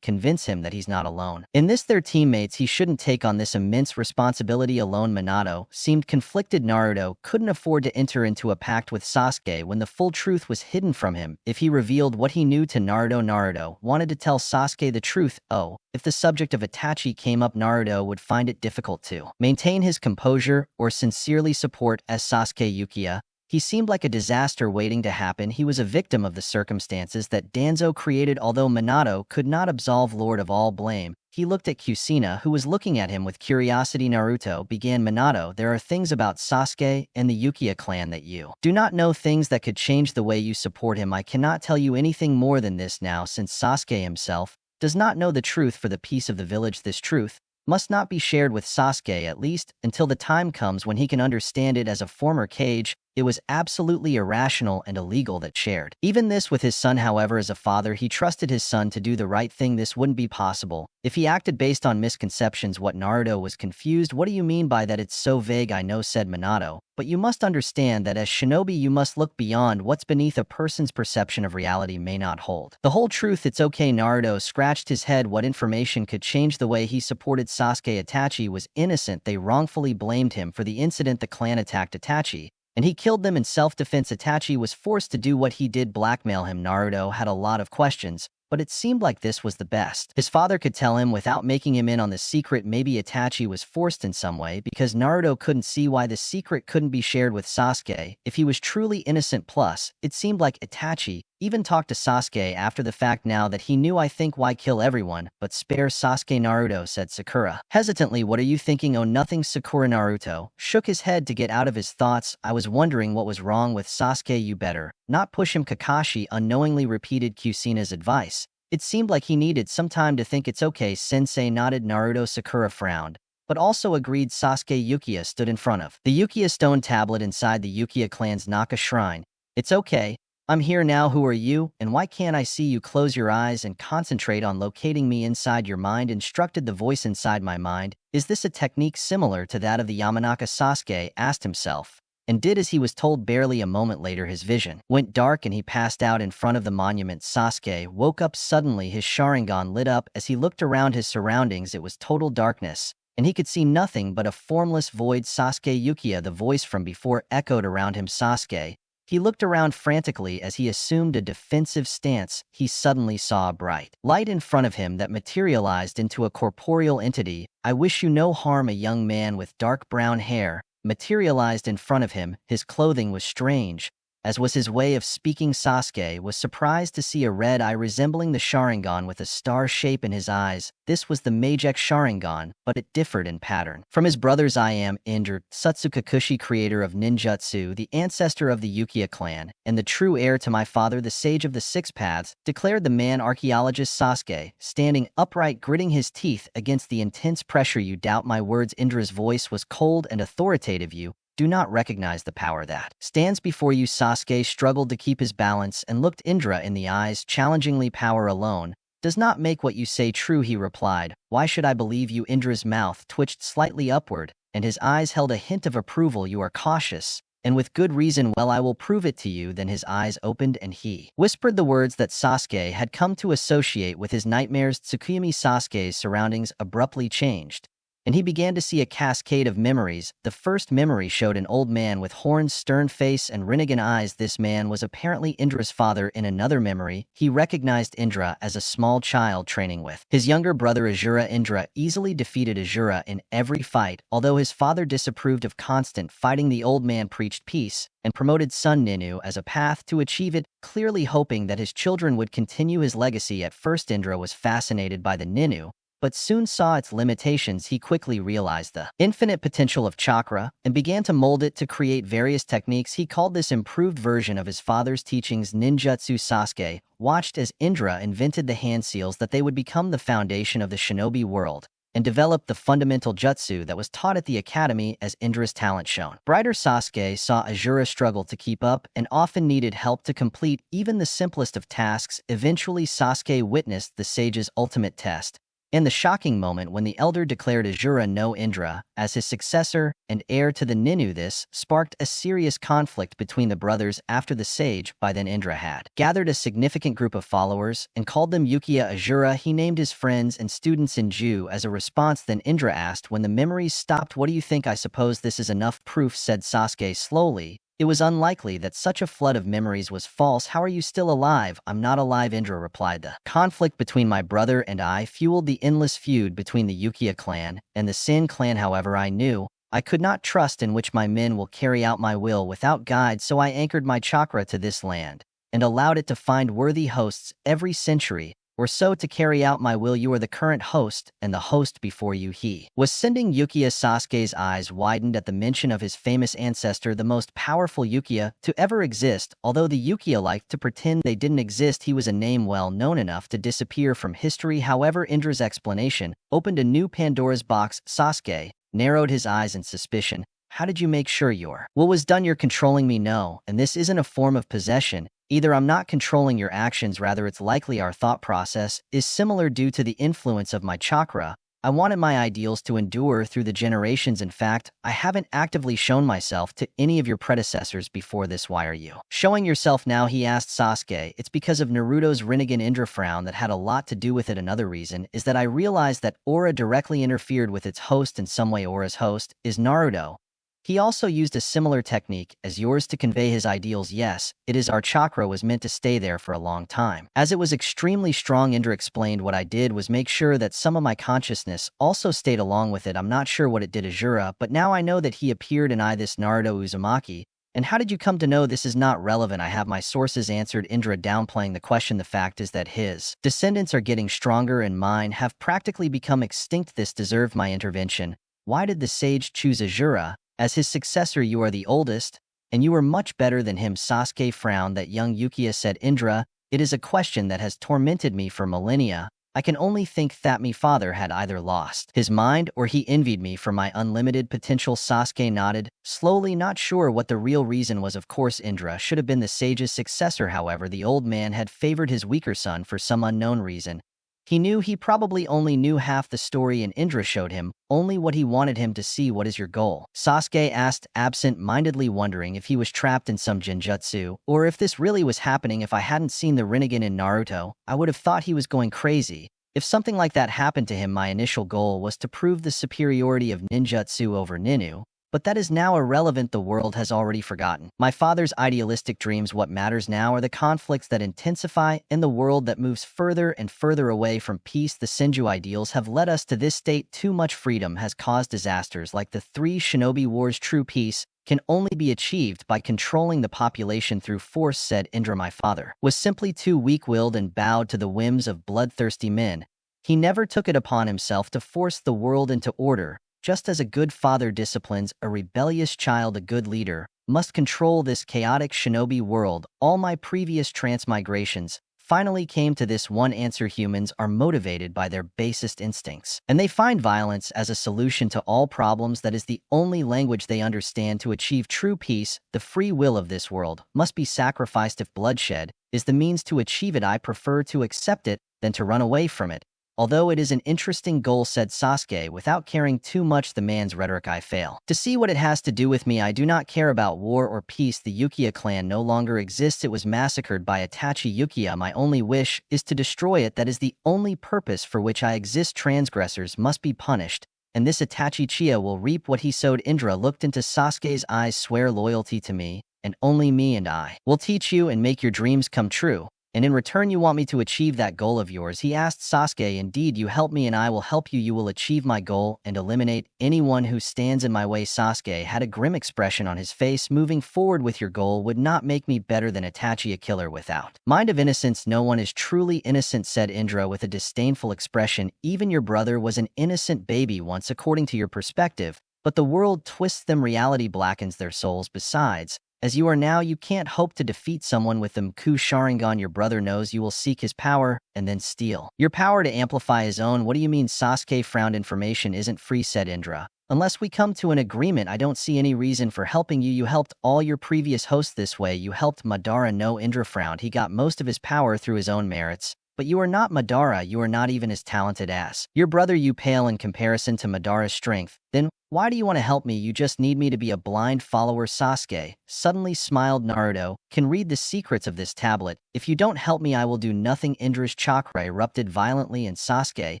Convince him that he's not alone in this. Their teammates. He shouldn't take on this immense responsibility alone. Minato seemed conflicted. Naruto couldn't afford to enter into a pact with Sasuke when the full truth was hidden from him. If he revealed what he knew to Naruto, Naruto wanted to tell Sasuke the truth. Oh, if the subject of Itachi came up, Naruto would find it difficult to maintain his composure or sincerely support as Sasuke Uchiha. He seemed like a disaster waiting to happen. He was a victim of the circumstances that Danzo created. Although Minato could not absolve Lord of all blame, he looked at Kushina, who was looking at him with curiosity. Naruto began. Minato, there are things about Sasuke and the Uchiha clan that you do not know, things that could change the way you support him. I cannot tell you anything more than this now, since Sasuke himself does not know the truth for the peace of the village. This truth must not be shared with Sasuke, at least until the time comes when he can understand it. As a former Kage, it was absolutely irrational and illegal that shared even this with his son. However, as a father, he trusted his son to do the right thing. This wouldn't be possible if he acted based on misconceptions. What? Naruto was confused. What do you mean by that? It's so vague. I know, said Minato, but you must understand that as shinobi you must look beyond what's beneath. A person's perception of reality may not hold the whole truth. It's okay. Naruto scratched his head. What information could change the way he supported Sasuke? Itachi was innocent. They wrongfully blamed him for the incident. The clan attacked Itachi, and he killed them in self-defense. Itachi was forced to do what he did, blackmail him. Naruto had a lot of questions, but it seemed like this was the best his father could tell him without making him in on the secret. Maybe Itachi was forced in some way because Naruto couldn't see why the secret couldn't be shared with Sasuke if he was truly innocent. Plus, it seemed like Itachi even talked to Sasuke after the fact. Now that he knew, I think, why kill everyone but spare Sasuke? Naruto, said Sakura hesitantly. What are you thinking? Oh, nothing. Sakura. Naruto shook his head to get out of his thoughts. I was wondering what was wrong with Sasuke. You better not push him. Kakashi unknowingly repeated Kushina's advice. It seemed like he needed some time to think. It's okay, sensei nodded. Naruto. Sakura frowned, but also agreed. Sasuke Uchiha stood in front of the Uchiha stone tablet inside the Uchiha clan's Naka shrine. It's okay. I'm here now. Who are you, and why can't I see you? Close your eyes and concentrate on locating me inside your mind, instructed the voice inside my mind. Is this a technique similar to that of the Yamanaka? Sasuke asked himself, and did as he was told. Barely a moment later, his vision went dark and he passed out in front of the monument. Sasuke woke up suddenly. His Sharingan lit up as he looked around his surroundings. It was total darkness, and he could see nothing but a formless void. Sasuke Uchiha, the voice from before, echoed around him. Sasuke, He looked around frantically as he assumed a defensive stance. He suddenly saw a bright light in front of him that materialized into a corporeal entity. "I wish you no harm." A young man with dark brown hair materialized in front of him. His clothing was strange, as was his way of speaking. Sasuke was surprised to see a red eye resembling the Sharingan with a star shape in his eyes. This was the Majek Sharingan, but it differed in pattern from his brother's. "I am Indra Tsutsukakushi, creator of ninjutsu, the ancestor of the Uchiha clan, and the true heir to my father, the sage of the six paths," declared the man archaeologist. Sasuke, standing upright, gritting his teeth against the intense pressure. "You doubt my words?" Indra's voice was cold and authoritative. "You do not recognize the power that stands before you." Sasuke struggled to keep his balance and looked Indra in the eyes challengingly. "Power alone does not make what you say true," he replied. "Why should I believe you?" Indra's mouth twitched slightly upward, and his eyes held a hint of approval. "You are cautious, and with good reason. Well, I will prove it to you." Then his eyes opened and he whispered the words that Sasuke had come to associate with his nightmares. Tsukuyami. Sasuke's surroundings abruptly changed, and he began to see a cascade of memories. The first memory showed an old man with horns, stern face, and Rinnegan eyes. This man was apparently Indra's father. In another memory, he recognized Indra as a small child training with his younger brother Azura. Indra easily defeated Azura in every fight. Although his father disapproved of constant fighting, the old man preached peace and promoted Sun Ninu as a path to achieve it, clearly hoping that his children would continue his legacy. At first, Indra was fascinated by the Ninu, but soon saw its limitations. He quickly realized the infinite potential of chakra and began to mold it to create various techniques. He called this improved version of his father's teachings ninjutsu. Sasuke watched as Indra invented the hand seals that they would become the foundation of the shinobi world, and developed the fundamental jutsu that was taught at the academy. As Indra's talent shone brighter, Sasuke saw Azura struggle to keep up and often needed help to complete even the simplest of tasks. Eventually, Sasuke witnessed the sage's ultimate test, in the shocking moment when the elder declared Azura no Indra as his successor and heir to the Ninu. This sparked a serious conflict between the brothers. After the sage, by then Indra had gathered a significant group of followers and called them Uchiha. Azura, he named his friends and students Senju as a response. Then Indra asked when the memories stopped, "What do you think?" "I suppose this is enough proof," said Sasuke slowly. "It was unlikely that such a flood of memories was false." "How are you still alive?" "I'm not alive," Indra replied. "The conflict between my brother and I fueled the endless feud between the Uchiha clan and the Sin clan. However, I knew I could not trust in which my men will carry out my will without guide, so I anchored my chakra to this land and allowed it to find worthy hosts every century or so to carry out my will. You are the current host, and the host before you he was sending Uchiha." Sasuke's eyes widened at the mention of his famous ancestor, the most powerful Uchiha to ever exist. Although the Uchiha liked to pretend they didn't exist, he was a name well known enough to disappear from history. However, Indra's explanation opened a new Pandora's box. Sasuke narrowed his eyes in suspicion. "How did you make sure your will was done?" "You're controlling me." "No, and this isn't a form of possession. Either I'm not controlling your actions, rather it's likely our thought process is similar due to the influence of my chakra. I wanted my ideals to endure through the generations. In fact, I haven't actively shown myself to any of your predecessors before this. Why are you showing yourself now?" he asked Sasuke. "It's because of Naruto's Rinnegan." Indra frowned. "That had a lot to do with it. Another reason is that I realized that aura directly interfered with its host in some way. Aura's host is Naruto. He also used a similar technique as yours to convey his ideals. Yes, it is. Our chakra was meant to stay there for a long time, as it was extremely strong." Indra explained. "What I did was make sure that some of my consciousness also stayed along with it. I'm not sure what it did." "Azura, but now I know that he appeared in this Naruto Uzumaki. And how did you come to know?" "This is not relevant. I have my sources," answered Indra, downplaying the question. "The fact is that his descendants are getting stronger and mine have practically become extinct. This deserved my intervention." "Why did the sage choose Azura as his successor?" "You are the oldest, and you are much better than him." Sasuke frowned. "That young Uchiha," said Indra, "it is a question that has tormented me for millennia. I can only think that my father had either lost his mind or he envied me for my unlimited potential." Sasuke nodded, slowly, not sure what the real reason was. Of course, Indra should have been the sage's successor. However, the old man had favored his weaker son for some unknown reason. He knew he probably only knew half the story, and Indra showed him only what he wanted him to see. "What is your goal?" Sasuke asked, absent-mindedly wondering if he was trapped in some genjutsu, or if this really was happening. "If I hadn't seen the Rinnegan in Naruto, I would have thought he was going crazy. If something like that happened to him, my initial goal was to prove the superiority of ninjutsu over Ninu, But that is now irrelevant, the world has already forgotten. My father's idealistic dreams, what matters now are the conflicts that intensify in the world that moves further and further away from peace. The Senju ideals have led us to this state. Too much freedom has caused disasters like the Three Shinobi Wars. True peace can only be achieved by controlling the population through force, said Indra. My father was simply too weak-willed and bowed to the whims of bloodthirsty men. He never took it upon himself to force the world into order. Just as a good father disciplines a rebellious child, a good leader must control this chaotic shinobi world. All my previous transmigrations finally came to this one answer: humans are motivated by their basest instincts, and they find violence as a solution to all problems. That is the only language they understand. To achieve true peace, the free will of this world must be sacrificed. If bloodshed is the means to achieve it, I prefer to accept it than to run away from it. Although it is an interesting goal, said Sasuke without caring too much the man's rhetoric. I fail to see what it has to do with me. I do not care about war or peace. The Uchiha clan no longer exists. It was massacred by Itachi Uchiha. My only wish is to destroy it. That is the only purpose for which I exist. Transgressors must be punished, and this Itachi Uchiha will reap what he sowed. Indra looked into Sasuke's eyes. Swear loyalty to me, and only me, and I will teach you and make your dreams come true. And in return, you want me to achieve that goal of yours? He asked Sasuke. Indeed, you help me and I will help you. You will achieve my goal and eliminate anyone who stands in my way. Sasuke had a grim expression on his face. Moving forward with your goal would not make me better than Itachi, a killer without mind of innocence. No one is truly innocent, said Indra with a disdainful expression. Even your brother was an innocent baby once, according to your perspective, but the world twists them. Reality blackens their souls. Besides, as you are now, you can't hope to defeat someone with the Mku Sharingan. Your brother knows you will seek his power and then steal your power to amplify his own. What do you mean? Sasuke frowned. Information isn't free, said Indra. Unless we come to an agreement, I don't see any reason for helping you. You helped all your previous hosts this way. You helped Madara. No, Indra frowned. He got most of his power through his own merits. But you are not Madara. You are not even as talented as your brother. You pale in comparison to Madara's strength. Then why do you want to help me? You just need me to be a blind follower. Sasuke suddenly smiled. Naruto can read the secrets of this tablet. If you don't help me, I will do nothing. Indra's chakra erupted violently in Sasuke.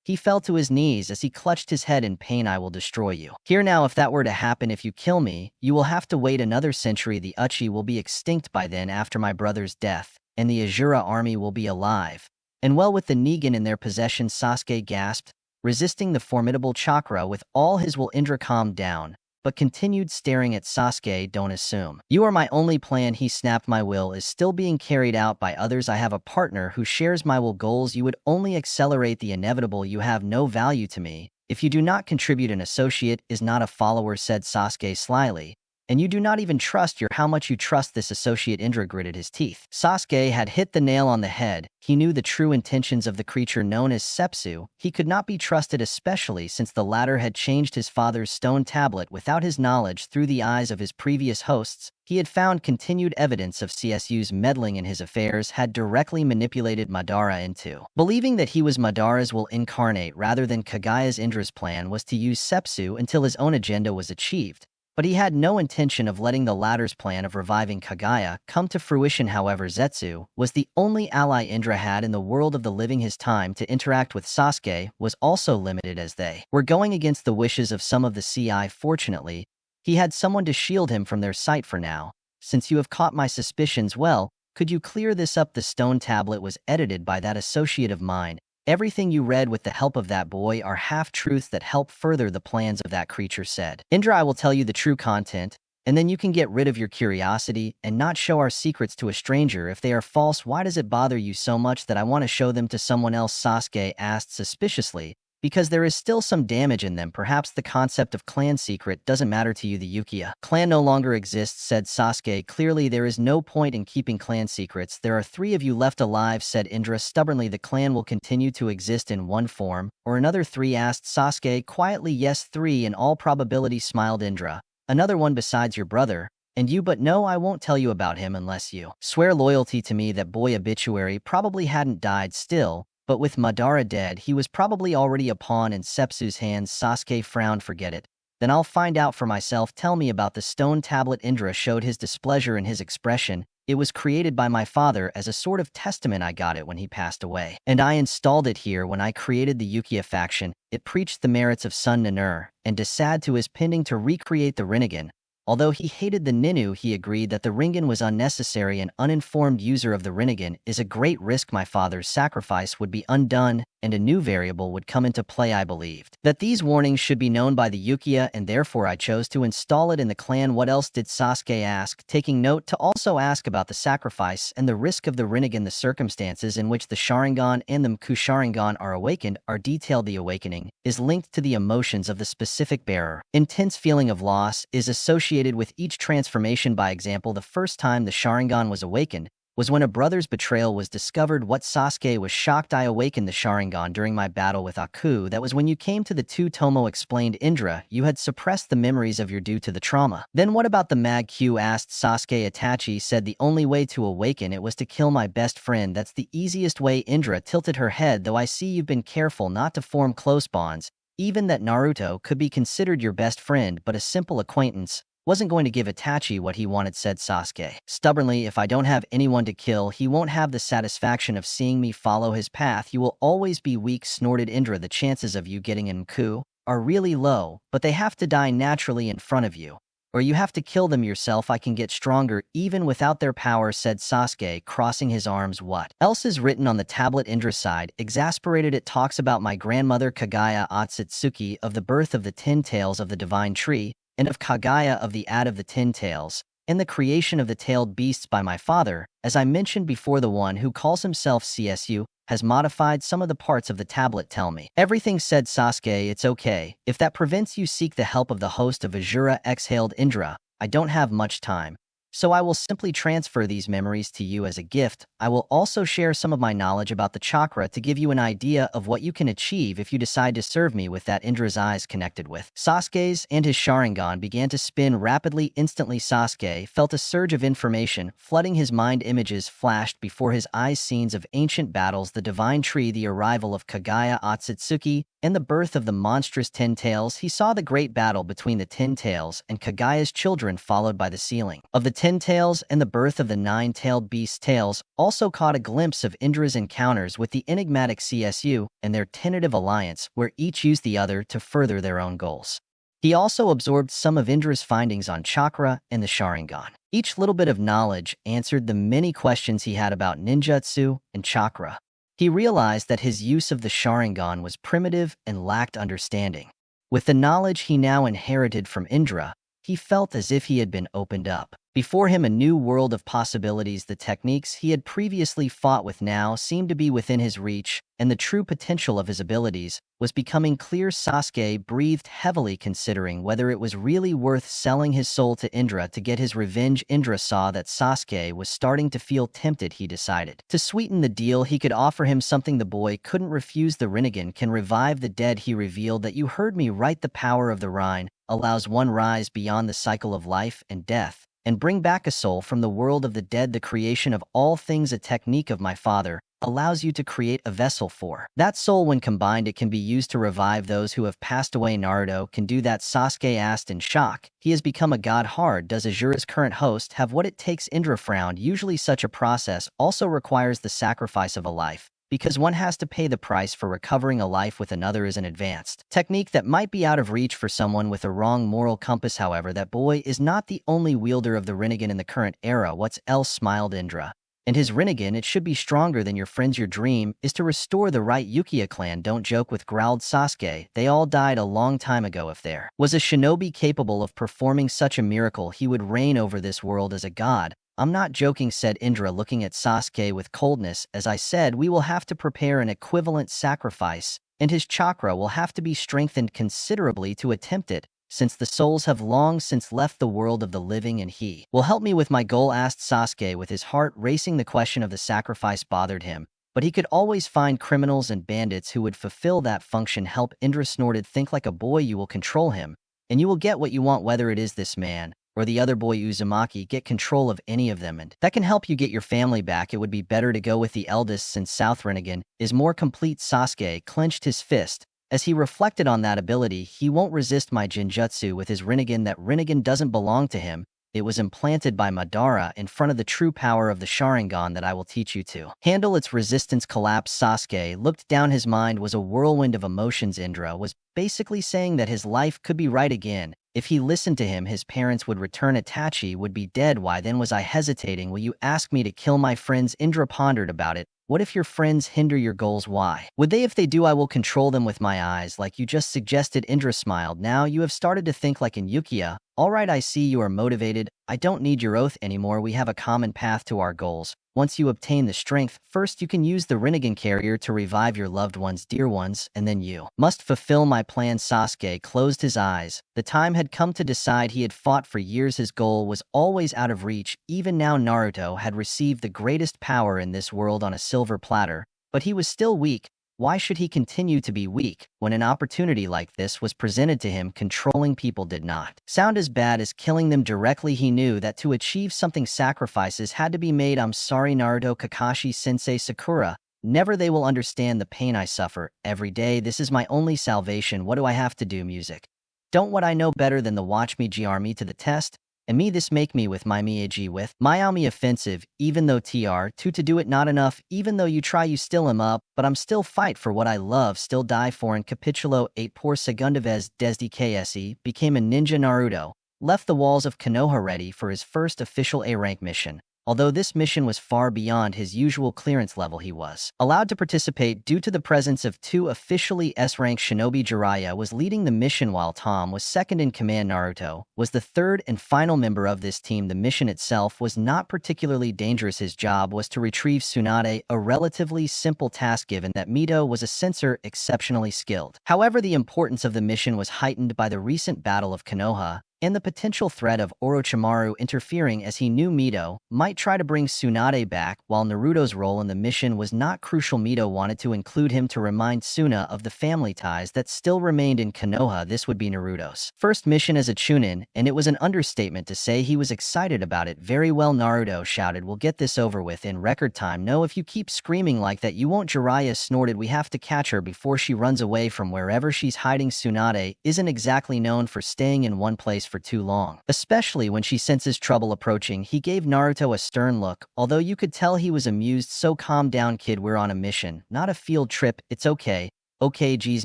He fell to his knees as he clutched his head in pain. I will destroy you. Here now, if that were to happen, if you kill me, you will have to wait another century. The Uchi will be extinct by then after my brother's death, and the Azura army will be alive and well with the Negan in their possession. Sasuke gasped, resisting the formidable chakra with all his will. Indra calmed down, but continued staring at Sasuke. Don't assume you are my only plan, he snapped. My will is still being carried out by others. I have a partner who shares my will goals. You would only accelerate the inevitable. You have no value to me. If you do not contribute, an associate is not a follower, said Sasuke slyly. And you do not even trust how much you trust this associate. Indra gritted his teeth. Sasuke had hit the nail on the head. He knew the true intentions of the creature known as Sepsu. He could not be trusted, especially since the latter had changed his father's stone tablet without his knowledge. Through the eyes of his previous hosts, he had found continued evidence of CSU's meddling in his affairs, had directly manipulated Madara into believing that he was Madara's will incarnate rather than Kagaya's. Indra's plan was to use Sepsu until his own agenda was achieved, but he had no intention of letting the latter's plan of reviving Kagaya come to fruition. However, Zetsu was the only ally Indra had in the world of the living. His time to interact with Sasuke was also limited, as they were going against the wishes of some of the CI. Fortunately, he had someone to shield him from their sight for now. Since you have caught my suspicions, well, could you clear this up? The stone tablet was edited by that associate of mine. Everything you read with the help of that boy are half-truths that help further the plans of that creature, said Indra. I will tell you the true content, and then you can get rid of your curiosity and not show our secrets to a stranger. If they are false, why does it bother you so much that I want to show them to someone else? Sasuke asked suspiciously. Because there is still some damage in them. Perhaps the concept of clan secret doesn't matter to you. The Uchiha clan no longer exists, said Sasuke. Clearly, there is no point in keeping clan secrets. There are 3 of you left alive, said Indra stubbornly. The clan will continue to exist in one form or another. 3 asked Sasuke quietly. Yes, 3 in all probability, smiled Indra. Another one besides your brother and you, but no, I won't tell you about him unless you swear loyalty to me. That boy obituary probably hadn't died still, but with Madara dead, he was probably already a pawn in Sepsu's hands. Sasuke frowned. Forget it. Then I'll find out for myself. Tell me about the stone tablet. Indra showed his displeasure in his expression. It was created by my father as a sort of testament. I got it when he passed away. And I installed it here when I created the Uchiha faction. It preached the merits of Sun Nanur, and Desad to his pending to recreate the Rinnegan. Although he hated the Ninu, he agreed that the Rinnegan was unnecessary. An uninformed user of the Rinnegan is a great risk. My father's sacrifice would be undone, and a new variable would come into play. I believed that these warnings should be known by the Uchiha, and therefore I chose to install it in the clan. What else did Sasuke ask, taking note to also ask about the sacrifice and the risk of the Rinnegan? The circumstances in which the Sharingan and the Mku Sharingan are awakened are detailed. The awakening is linked to the emotions of the specific bearer. Intense feeling of loss is associated with each transformation. By example, the first time the Sharingan was awakened was when a brother's betrayal was discovered. What Sasuke was shocked. I awakened the Sharingan during my battle with Aku. That was when you came to the two. Tomo explained. Indra, you had suppressed the memories of your due to the trauma. Then what about the Mag Q? Asked Sasuke. Itachi said the only way to awaken it was to kill my best friend. That's the easiest way. Indra tilted her head. Though I see you've been careful not to form close bonds. Even that Naruto could be considered your best friend, but a simple acquaintance wasn't going to give Itachi what he wanted, said Sasuke stubbornly. If I don't have anyone to kill, he won't have the satisfaction of seeing me follow his path. You will always be weak, snorted Indra. The chances of you getting an Mku are really low, but they have to die naturally in front of you, or you have to kill them yourself. I can get stronger even without their power, said Sasuke, crossing his arms. What else is written on the tablet? Indra sighed, exasperated. It talks about my grandmother Kagaya Otsutsuki, of the birth of the 10 tails of the divine tree, and of Kagaya of the Ad of the 10 tails, and the creation of the tailed beasts by my father. As I mentioned before, the one who calls himself CSU has modified some of the parts of the tablet. Tell me everything, said Sasuke. It's okay. If that prevents you, seek the help of the host of Azura, exhaled Indra. I don't have much time, so I will simply transfer these memories to you as a gift. I will also share some of my knowledge about the chakra to give you an idea of what you can achieve if you decide to serve me. With that, Indra's eyes connected with Sasuke's, and his Sharingan began to spin rapidly. Instantly, Sasuke felt a surge of information flooding his mind. Images flashed before his eyes, scenes of ancient battles, the divine tree, the arrival of Kagaya Otsutsuki, and the birth of the monstrous 10 tails. He saw the great battle between the 10 tails and Kagaya's children, followed by the sealing of the 10 tails and the birth of the 9-tailed beast's tails. Also caught a glimpse of Indra's encounters with the enigmatic CSU and their tentative alliance, where each used the other to further their own goals. He also absorbed some of Indra's findings on chakra and the Sharingan. Each little bit of knowledge answered the many questions he had about ninjutsu and chakra. He realized that his use of the Sharingan was primitive and lacked understanding. With the knowledge he now inherited from Indra, he felt as if he had been opened up before him, a new world of possibilities. The techniques he had previously fought with now seemed to be within his reach, and the true potential of his abilities was becoming clear. Sasuke breathed heavily, considering whether it was really worth selling his soul to Indra to get his revenge. Indra saw that Sasuke was starting to feel tempted. He decided to sweeten the deal. He could offer him something the boy couldn't refuse. The Rinnegan can revive the dead. He revealed that you heard me right. The power of the Rhine allows one rise beyond the cycle of life and death and bring back a soul from the world of the dead. The creation of all things, a technique of my father, allows you to create a vessel for that soul. When combined, it can be used to revive those who have passed away. Naruto can do that, Sasuke asked in shock. He has become a god. Hard. Does Azura's current host have what it takes? Indra frowned. Usually such a process also requires the sacrifice of a life, because one has to pay the price for recovering a life with another. Is an advanced technique that might be out of reach for someone with a wrong moral compass. However, that boy is not the only wielder of the Rinnegan in the current era. What else? Smiled Indra. And his Rinnegan, it should be stronger than your friends. Your dream is to restore the right Uchiha clan. Don't joke with, growled Sasuke. They all died a long time ago. If there was a shinobi capable of performing such a miracle, he would reign over this world as a god. I'm not joking, said Indra, looking at Sasuke with coldness. As I said, we will have to prepare an equivalent sacrifice, and his chakra will have to be strengthened considerably to attempt it, since the souls have long since left the world of the living. And he will help me with my goal, asked Sasuke, with his heart racing. The question of the sacrifice bothered him, but he could always find criminals and bandits who would fulfill that function. Help? Indra snorted. Think like a boy. You will control him, and you will get what you want, whether it is this man or the other boy Uzumaki. Get control of any of them, and that can help you get your family back. It would be better to go with the eldest, since South Rinnegan is more complete. Sasuke clenched his fist as he reflected on that ability. He won't resist my Jinjutsu with his Rinnegan. That Rinnegan doesn't belong to him. It was implanted by Madara in front of the true power of the Sharingan that I will teach you to handle its resistance. Collapse. Sasuke looked down. His mind was a whirlwind of emotions. Indra was basically saying that his life could be right again. If he listened to him, his parents would return. Itachi would be dead. Why then was I hesitating? Will you ask me to kill my friends? Indra pondered about it. What if your friends hinder your goals? Why would they? If they do, I will control them with my eyes, like you just suggested. Indra smiled. Now you have started to think like an Uchiha. All right, I see you are motivated. I don't need your oath anymore. We have a common path to our goals. Once you obtain the strength, first you can use the Rinnegan carrier to revive your loved ones, dear ones, and then you must fulfill my plan. Sasuke closed his eyes. The time had come to decide. He had fought for years. His goal was always out of reach. Even now Naruto had received the greatest power in this world on a silver platter, but he was still weak. Why should he continue to be weak when an opportunity like this was presented to him? Controlling people did not sound as bad as killing them directly. He knew that to achieve something, sacrifices had to be made. I'm sorry, Naruto. Kakashi Sensei. Sakura, never. They will understand the pain I suffer every day. This is my only salvation. What do I have to do? Music. Don't what I know better than the watch me gr me to the test. And me this make me with my Miyagi with Miami offensive, even though TR2 to do it not enough, even though you try you still am up, but I'm still fight for what I love, still die for. And capitulo 8 por segunda vez desde KSE became a ninja. Naruto left the walls of Konoha ready for his first official A-rank mission. Although this mission was far beyond his usual clearance level, he was allowed to participate due to the presence of two officially S-rank shinobi. Jiraiya was leading the mission while Tom was second in command. Naruto was the third and final member of this team. The mission itself was not particularly dangerous. His job was to retrieve Tsunade, a relatively simple task given that Mito was a censor exceptionally skilled. However, the importance of the mission was heightened by the recent Battle of Konoha and the potential threat of Orochimaru interfering, as he knew Mito might try to bring Tsunade back. While Naruto's role in the mission was not crucial, Mito wanted to include him to remind Suna of the family ties that still remained in Konoha. This would be Naruto's first mission as a Chunin, and it was an understatement to say he was excited about it. Very well, Naruto shouted. We'll get this over with in record time. No, if you keep screaming like that, you won't. Jiraiya snorted. We have to catch her before she runs away from wherever she's hiding. Tsunade isn't exactly known for staying in one place for too long, especially when she senses trouble approaching. He gave Naruto a stern look, although you could tell he was amused. So calm down, kid. We're on a mission, not a field trip. It's okay. Okay, geez,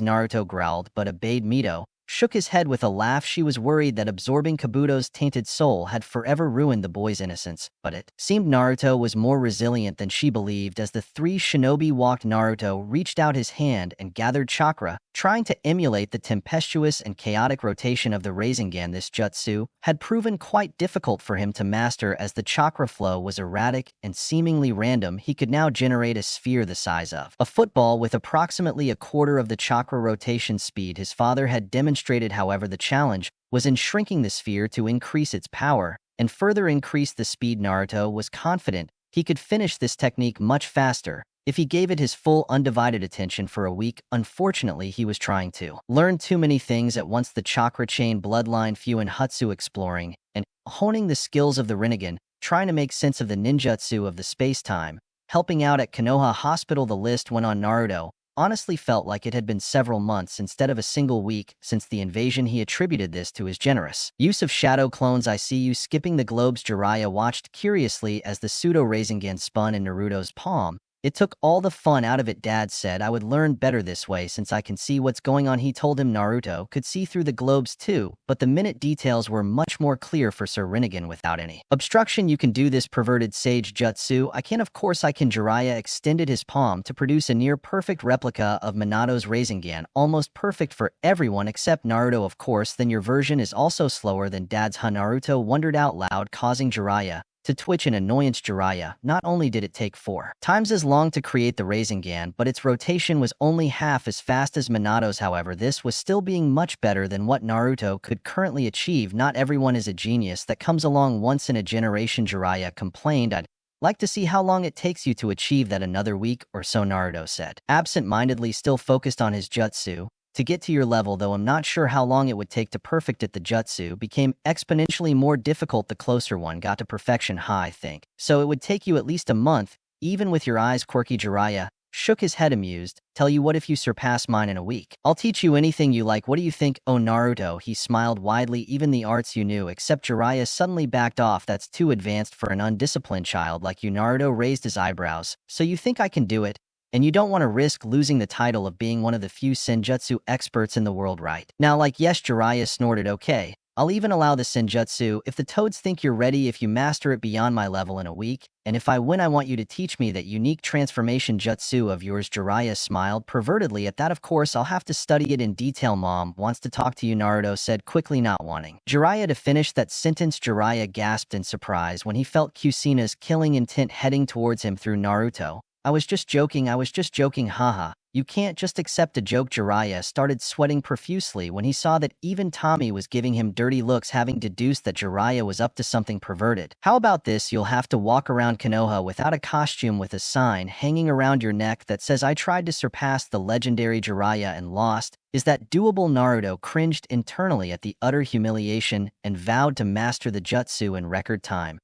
Naruto growled, but obeyed. Mito shook his head with a laugh. She was worried that absorbing Kabuto's tainted soul had forever ruined the boy's innocence, but it seemed Naruto was more resilient than she believed. As the three shinobi walked, Naruto reached out his hand and gathered chakra, trying to emulate the tempestuous and chaotic rotation of the Rasengan. This jutsu had proven quite difficult for him to master, as the chakra flow was erratic and seemingly random. He could now generate a sphere the size of a football with approximately a quarter of the chakra rotation speed. His father had demonstrated, however, the challenge was in shrinking the sphere to increase its power and further increase the speed. Naruto was confident he could finish this technique much faster if he gave it his full undivided attention for a week. Unfortunately, he was trying to learn too many things at once: the chakra chain, bloodline, Fu and Hutsu, exploring and honing the skills of the Rinnegan, trying to make sense of the ninjutsu of the space-time, helping out at Konoha Hospital. The list went on. Naruto honestly felt like it had been several months instead of a single week since the invasion. He attributed this to his generous use of shadow clones. I see you skipping the globes. Jiraiya watched curiously as the pseudo Rasengan spun in Naruto's palm. It took all the fun out of it. Dad said I would learn better this way since I can see what's going on. He told him Naruto could see through the globes too, but the minute details were much more clear for Sir Rinnegan. Without any obstruction, you can do this perverted sage jutsu. I can, of course I can. Jiraiya extended his palm to produce a near-perfect replica of Minato's Rasengan, almost perfect for everyone except Naruto, of course. Then your version is also slower than Dad's, huh? Naruto wondered out loud, causing Jiraiya to twitch in annoyance. Jiraiya, not only did it take 4 times as long to create the Rasengan, but its rotation was only half as fast as Minato's. However, this was still being much better than what Naruto could currently achieve. Not everyone is a genius that comes along once in a generation, Jiraiya complained. I'd like to see how long it takes you to achieve that. Another week or so, Naruto said, absent-mindedly, still focused on his jutsu. To get to your level, though I'm not sure how long it would take to perfect it. The jutsu became exponentially more difficult the closer one got to perfection. I think so it would take you at least a month, even with your eyes quirky. Jiraiya shook his head amused. Tell you what, if you surpass mine in a week, I'll teach you anything you like. What do you think? Oh, Naruto, he smiled widely. Even the arts you knew, except Jiraiya suddenly backed off. That's too advanced for an undisciplined child like you. Naruto raised his eyebrows. So you think I can do it? And you don't want to risk losing the title of being one of the few senjutsu experts in the world, right? Now, like, yes, Jiraiya snorted. Okay, I'll even allow the senjutsu if the toads think you're ready, if you master it beyond my level in a week, and if I win I want you to teach me that unique transformation jutsu of yours. Jiraiya smiled pervertedly at that. Of course, I'll have to study it in detail. Mom wants to talk to you, Naruto said quickly, not wanting Jiraiya to finish that sentence. Jiraiya gasped in surprise when he felt Kusuna's killing intent heading towards him through Naruto. I was just joking, haha. You can't just accept a joke. Jiraiya started sweating profusely when he saw that even Tommy was giving him dirty looks, having deduced that Jiraiya was up to something perverted. How about this? You'll have to walk around Konoha without a costume, with a sign hanging around your neck that says, I tried to surpass the legendary Jiraiya and lost. Is that doable? Naruto cringed internally at the utter humiliation and vowed to master the jutsu in record time.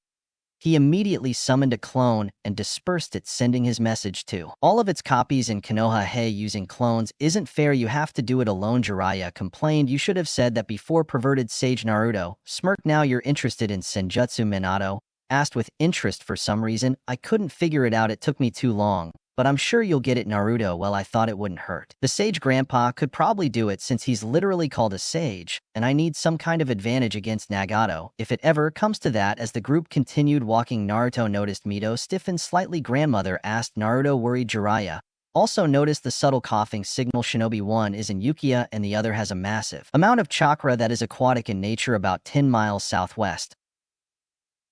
He immediately summoned a clone and dispersed it, sending his message to all of its copies in Konoha. Hey, using clones isn't fair. You have to do it alone, Jiraiya complained. You should have said that before, perverted sage. Naruto smirked. Now you're interested in senjutsu? Minato asked with interest. For some reason, I couldn't figure it out. It took me too long. But I'm sure you'll get it, Naruto. Well, I thought it wouldn't hurt. The sage grandpa could probably do it since he's literally called a sage, and I need some kind of advantage against Nagato, if it ever comes to that. As the group continued walking, Naruto noticed Mito stiffen slightly. Grandmother asked Naruto, worried. Jiraiya also noticed the subtle coughing signal. Shinobi 1 is in Uchiha and the other has a massive amount of chakra that is aquatic in nature, about 10 miles southwest.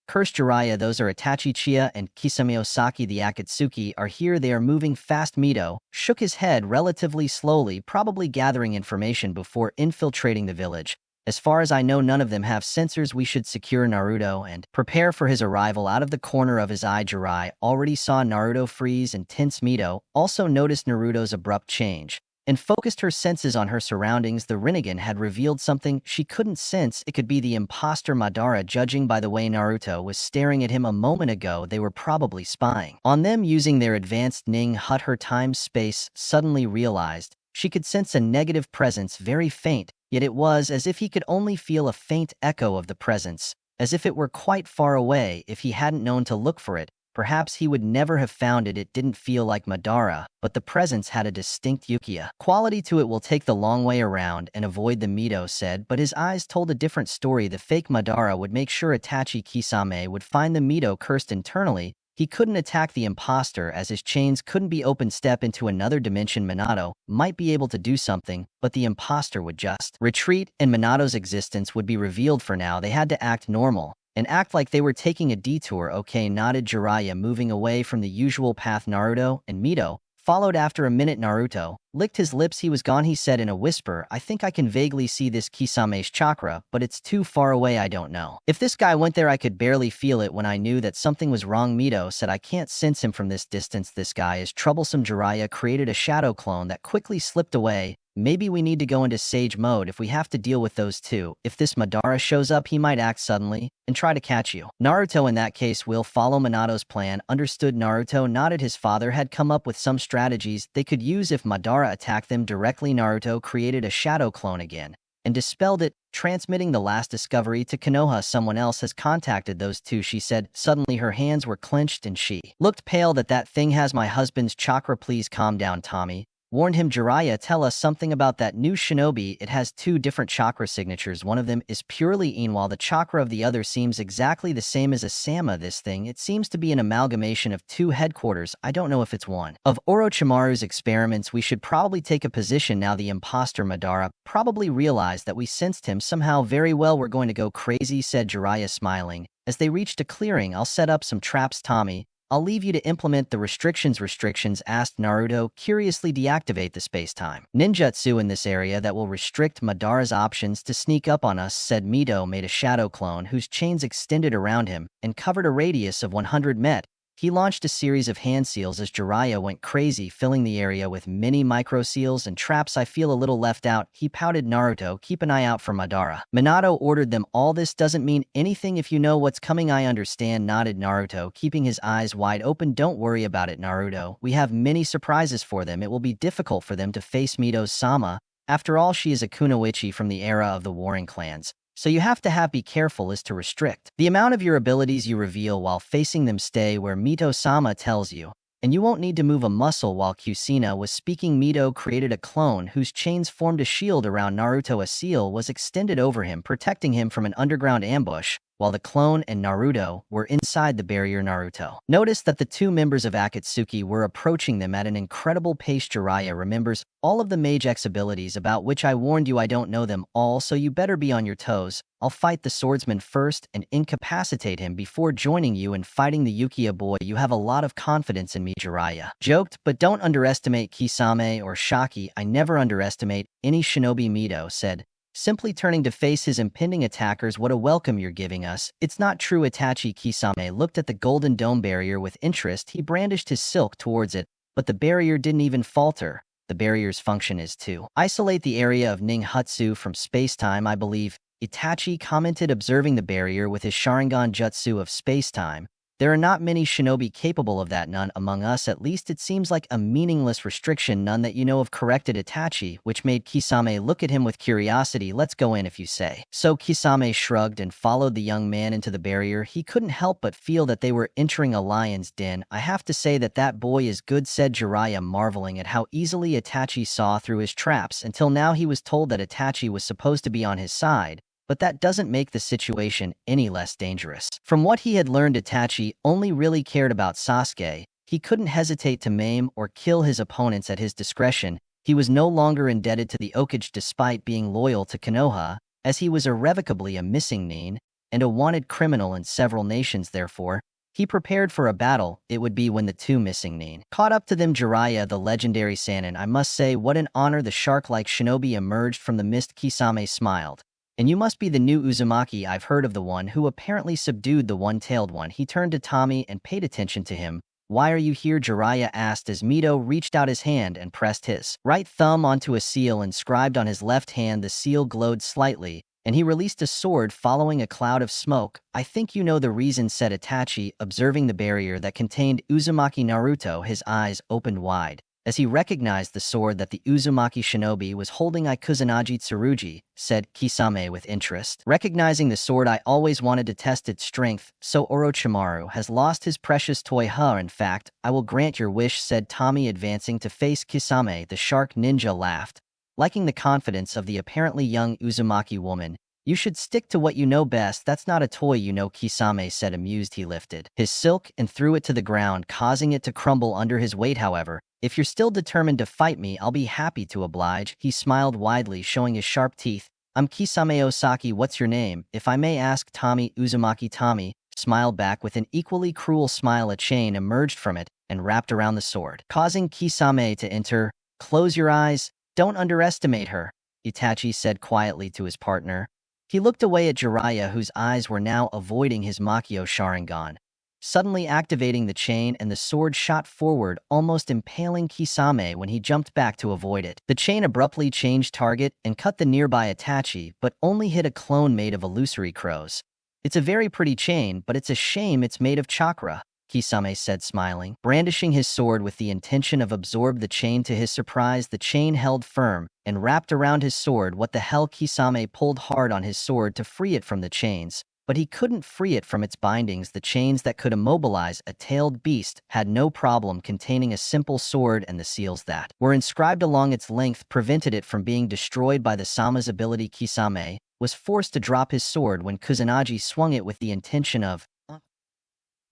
Cursed. Jiraiya, those are Itachi Uchiha and Kisame Osaki. The Akatsuki are here. They are moving fast. Mito shook his head relatively slowly, probably gathering information before infiltrating the village. As far as I know, none of them have sensors. We should secure Naruto and prepare for his arrival. Out of the corner of his eye, Jiraiya already saw Naruto freeze and tense. Mito also noticed Naruto's abrupt change and focused her senses on her surroundings. The Rinnegan had revealed something she couldn't sense. It could be the imposter Madara. Judging by the way Naruto was staring at him a moment ago, they were probably spying on them using their advanced Ning Hut. Her time-space suddenly realized she could sense a negative presence, very faint, yet it was as if he could only feel a faint echo of the presence, as if it were quite far away. If he hadn't known to look for it, perhaps he would never have found it. It didn't feel like Madara, but the presence had a distinct Uchiha quality to it. We'll take the long way around and avoid the Mito said, but his eyes told a different story. The fake Madara would make sure Itachi Kisame would find the Mito. Cursed internally, he couldn't attack the imposter as his chains couldn't be opened. Step into another dimension. Minato might be able to do something, but the imposter would just retreat and Minato's existence would be revealed. For now, they had to act normal and act like they were taking a detour. Okay, nodded Jiraiya, moving away from the usual path. Naruto and Mito followed after a minute. Naruto licked his lips. He was gone. He said in a whisper, I think I can vaguely see this Kisame's chakra, but it's too far away. I don't know if this guy went there. I could barely feel it when I knew that something was wrong. Mito said, I can't sense him from this distance. This guy is troublesome. Jiraiya created a shadow clone that quickly slipped away. Maybe we need to go into sage mode if we have to deal with those two. If this Madara shows up, he might act suddenly and try to catch you, Naruto. In that case, we'll follow Minato's plan. Understood. Naruto nodded. His father had come up with some strategies they could use if Madara attacked them directly. Naruto created a shadow clone again and dispelled it, transmitting the last discovery to Konoha. Someone else has contacted those two, she said. Suddenly her hands were clenched and she looked pale. That thing has my husband's chakra. Please calm down, Tommy warned him. Jiraiya, tell us something about that new shinobi. It has two different chakra signatures. One of them is purely Yin, while the chakra of the other seems exactly the same as a Sama. This thing, it seems to be an amalgamation of two headquarters. I don't know if it's one of Orochimaru's experiments. We should probably take a position now. The imposter Madara probably realized that we sensed him somehow. Very well, we're going to go crazy, said Jiraiya, smiling. As they reached a clearing, I'll set up some traps, Tommy. I'll leave you to implement the restrictions. Restrictions? Asked Naruto, curiously. Deactivate the space-time ninjutsu in this area that will restrict Madara's options to sneak up on us, said Mito. Made a shadow clone whose chains extended around him and covered a radius of 100 met. He launched a series of hand seals as Jiraiya went crazy, filling the area with mini micro seals and traps. I feel a little left out, he pouted. Naruto, keep an eye out for Madara. Minato ordered them. All this doesn't mean anything if you know what's coming. I understand, nodded Naruto, keeping his eyes wide open. Don't worry about it, Naruto. We have many surprises for them. It will be difficult for them to face Mito-sama. After all, she is a kunoichi from the era of the warring clans. So you have to be careful as to restrict the amount of your abilities you reveal while facing them. Stay where Mito-sama tells you, and you won't need to move a muscle. While Kusina was speaking, Mito created a clone whose chains formed a shield around Naruto. A seal was extended over him, protecting him from an underground ambush, while the clone and Naruto were inside the barrier. Naruto noticed that the two members of Akatsuki were approaching them at an incredible pace. Jiraiya remembers all of the Mage X abilities about which I warned you. I don't know them all, so you better be on your toes. I'll fight the swordsman first and incapacitate him before joining you in fighting the Uchiha boy. You have a lot of confidence in me, Jiraiya joked, but don't underestimate Kisame or Shaki. I never underestimate any shinobi, Mito said, simply turning to face his impending attackers. What a welcome you're giving us. It's not true. Itachi. Kisame looked at the golden dome barrier with interest. He brandished his silk towards it, but the barrier didn't even falter. The barrier's function is to isolate the area of ninjutsu from space-time, I believe, Itachi commented, observing the barrier with his Sharingan jutsu of space-time. There are not many shinobi capable of that, none among us. At least it seems like a meaningless restriction, none that you know of, corrected Itachi, which made Kisame look at him with curiosity. Let's go in if you say so. Kisame shrugged and followed the young man into the barrier. He couldn't help but feel that they were entering a lion's den. I have to say that boy is good, said Jiraiya, marveling at how easily Itachi saw through his traps. Until now he was told that Itachi was supposed to be on his side, but that doesn't make the situation any less dangerous. From what he had learned, Itachi only really cared about Sasuke. He couldn't hesitate to maim or kill his opponents at his discretion. He was no longer indebted to the Hokage despite being loyal to Konoha, as he was irrevocably a missing nin and a wanted criminal in several nations. Therefore, he prepared for a battle. It would be when the two missing nin caught up to them. Jiraiya, the legendary Sannin, I must say, what an honor. The shark-like shinobi emerged from the mist. Kisame smiled. And you must be the new Uzumaki. I've heard of the one who apparently subdued the one-tailed one. He turned to Tommy and paid attention to him. Why are you here? Jiraiya asked as Mito reached out his hand and pressed his right thumb onto a seal inscribed on his left hand. The seal glowed slightly, and he released a sword following a cloud of smoke. I think you know the reason, said Itachi, observing the barrier that contained Uzumaki. Naruto, his eyes opened wide as he recognized the sword that the Uzumaki shinobi was holding. Kusanagi Tsurugi, said Kisame with interest. Recognizing the sword, I always wanted to test its strength, so Orochimaru has lost his precious toy. In fact, I will grant your wish, said Tommy, advancing to face Kisame. The shark ninja laughed, liking the confidence of the apparently young Uzumaki woman. You should stick to what you know best. That's not a toy, you know, Kisame said, amused. He lifted his silk and threw it to the ground, causing it to crumble under his weight. However, if you're still determined to fight me, I'll be happy to oblige. He smiled widely, showing his sharp teeth. I'm Kisame Osaki. What's your name, if I may ask? Tommy. Uzumaki. Tommy smiled back with an equally cruel smile. A chain emerged from it and wrapped around the sword, causing Kisame to enter. Close your eyes. Don't underestimate her, Itachi said quietly to his partner. He looked away at Jiraiya, whose eyes were now avoiding his Makio Sharingan, suddenly activating the chain, and the sword shot forward, almost impaling Kisame when he jumped back to avoid it. The chain abruptly changed target and cut the nearby Itachi, but only hit a clone made of illusory crows. It's a very pretty chain, but it's a shame it's made of chakra, Kisame said, smiling, brandishing his sword with the intention of absorb the chain. To his surprise, the chain held firm and wrapped around his sword. What the hell? Kisame pulled hard on his sword to free it from the chains, but he couldn't free it from its bindings. The chains that could immobilize a tailed beast had no problem containing a simple sword, and the seals that were inscribed along its length prevented it from being destroyed by the Sama's ability. Kisame was forced to drop his sword when Kusanagi swung it with the intention of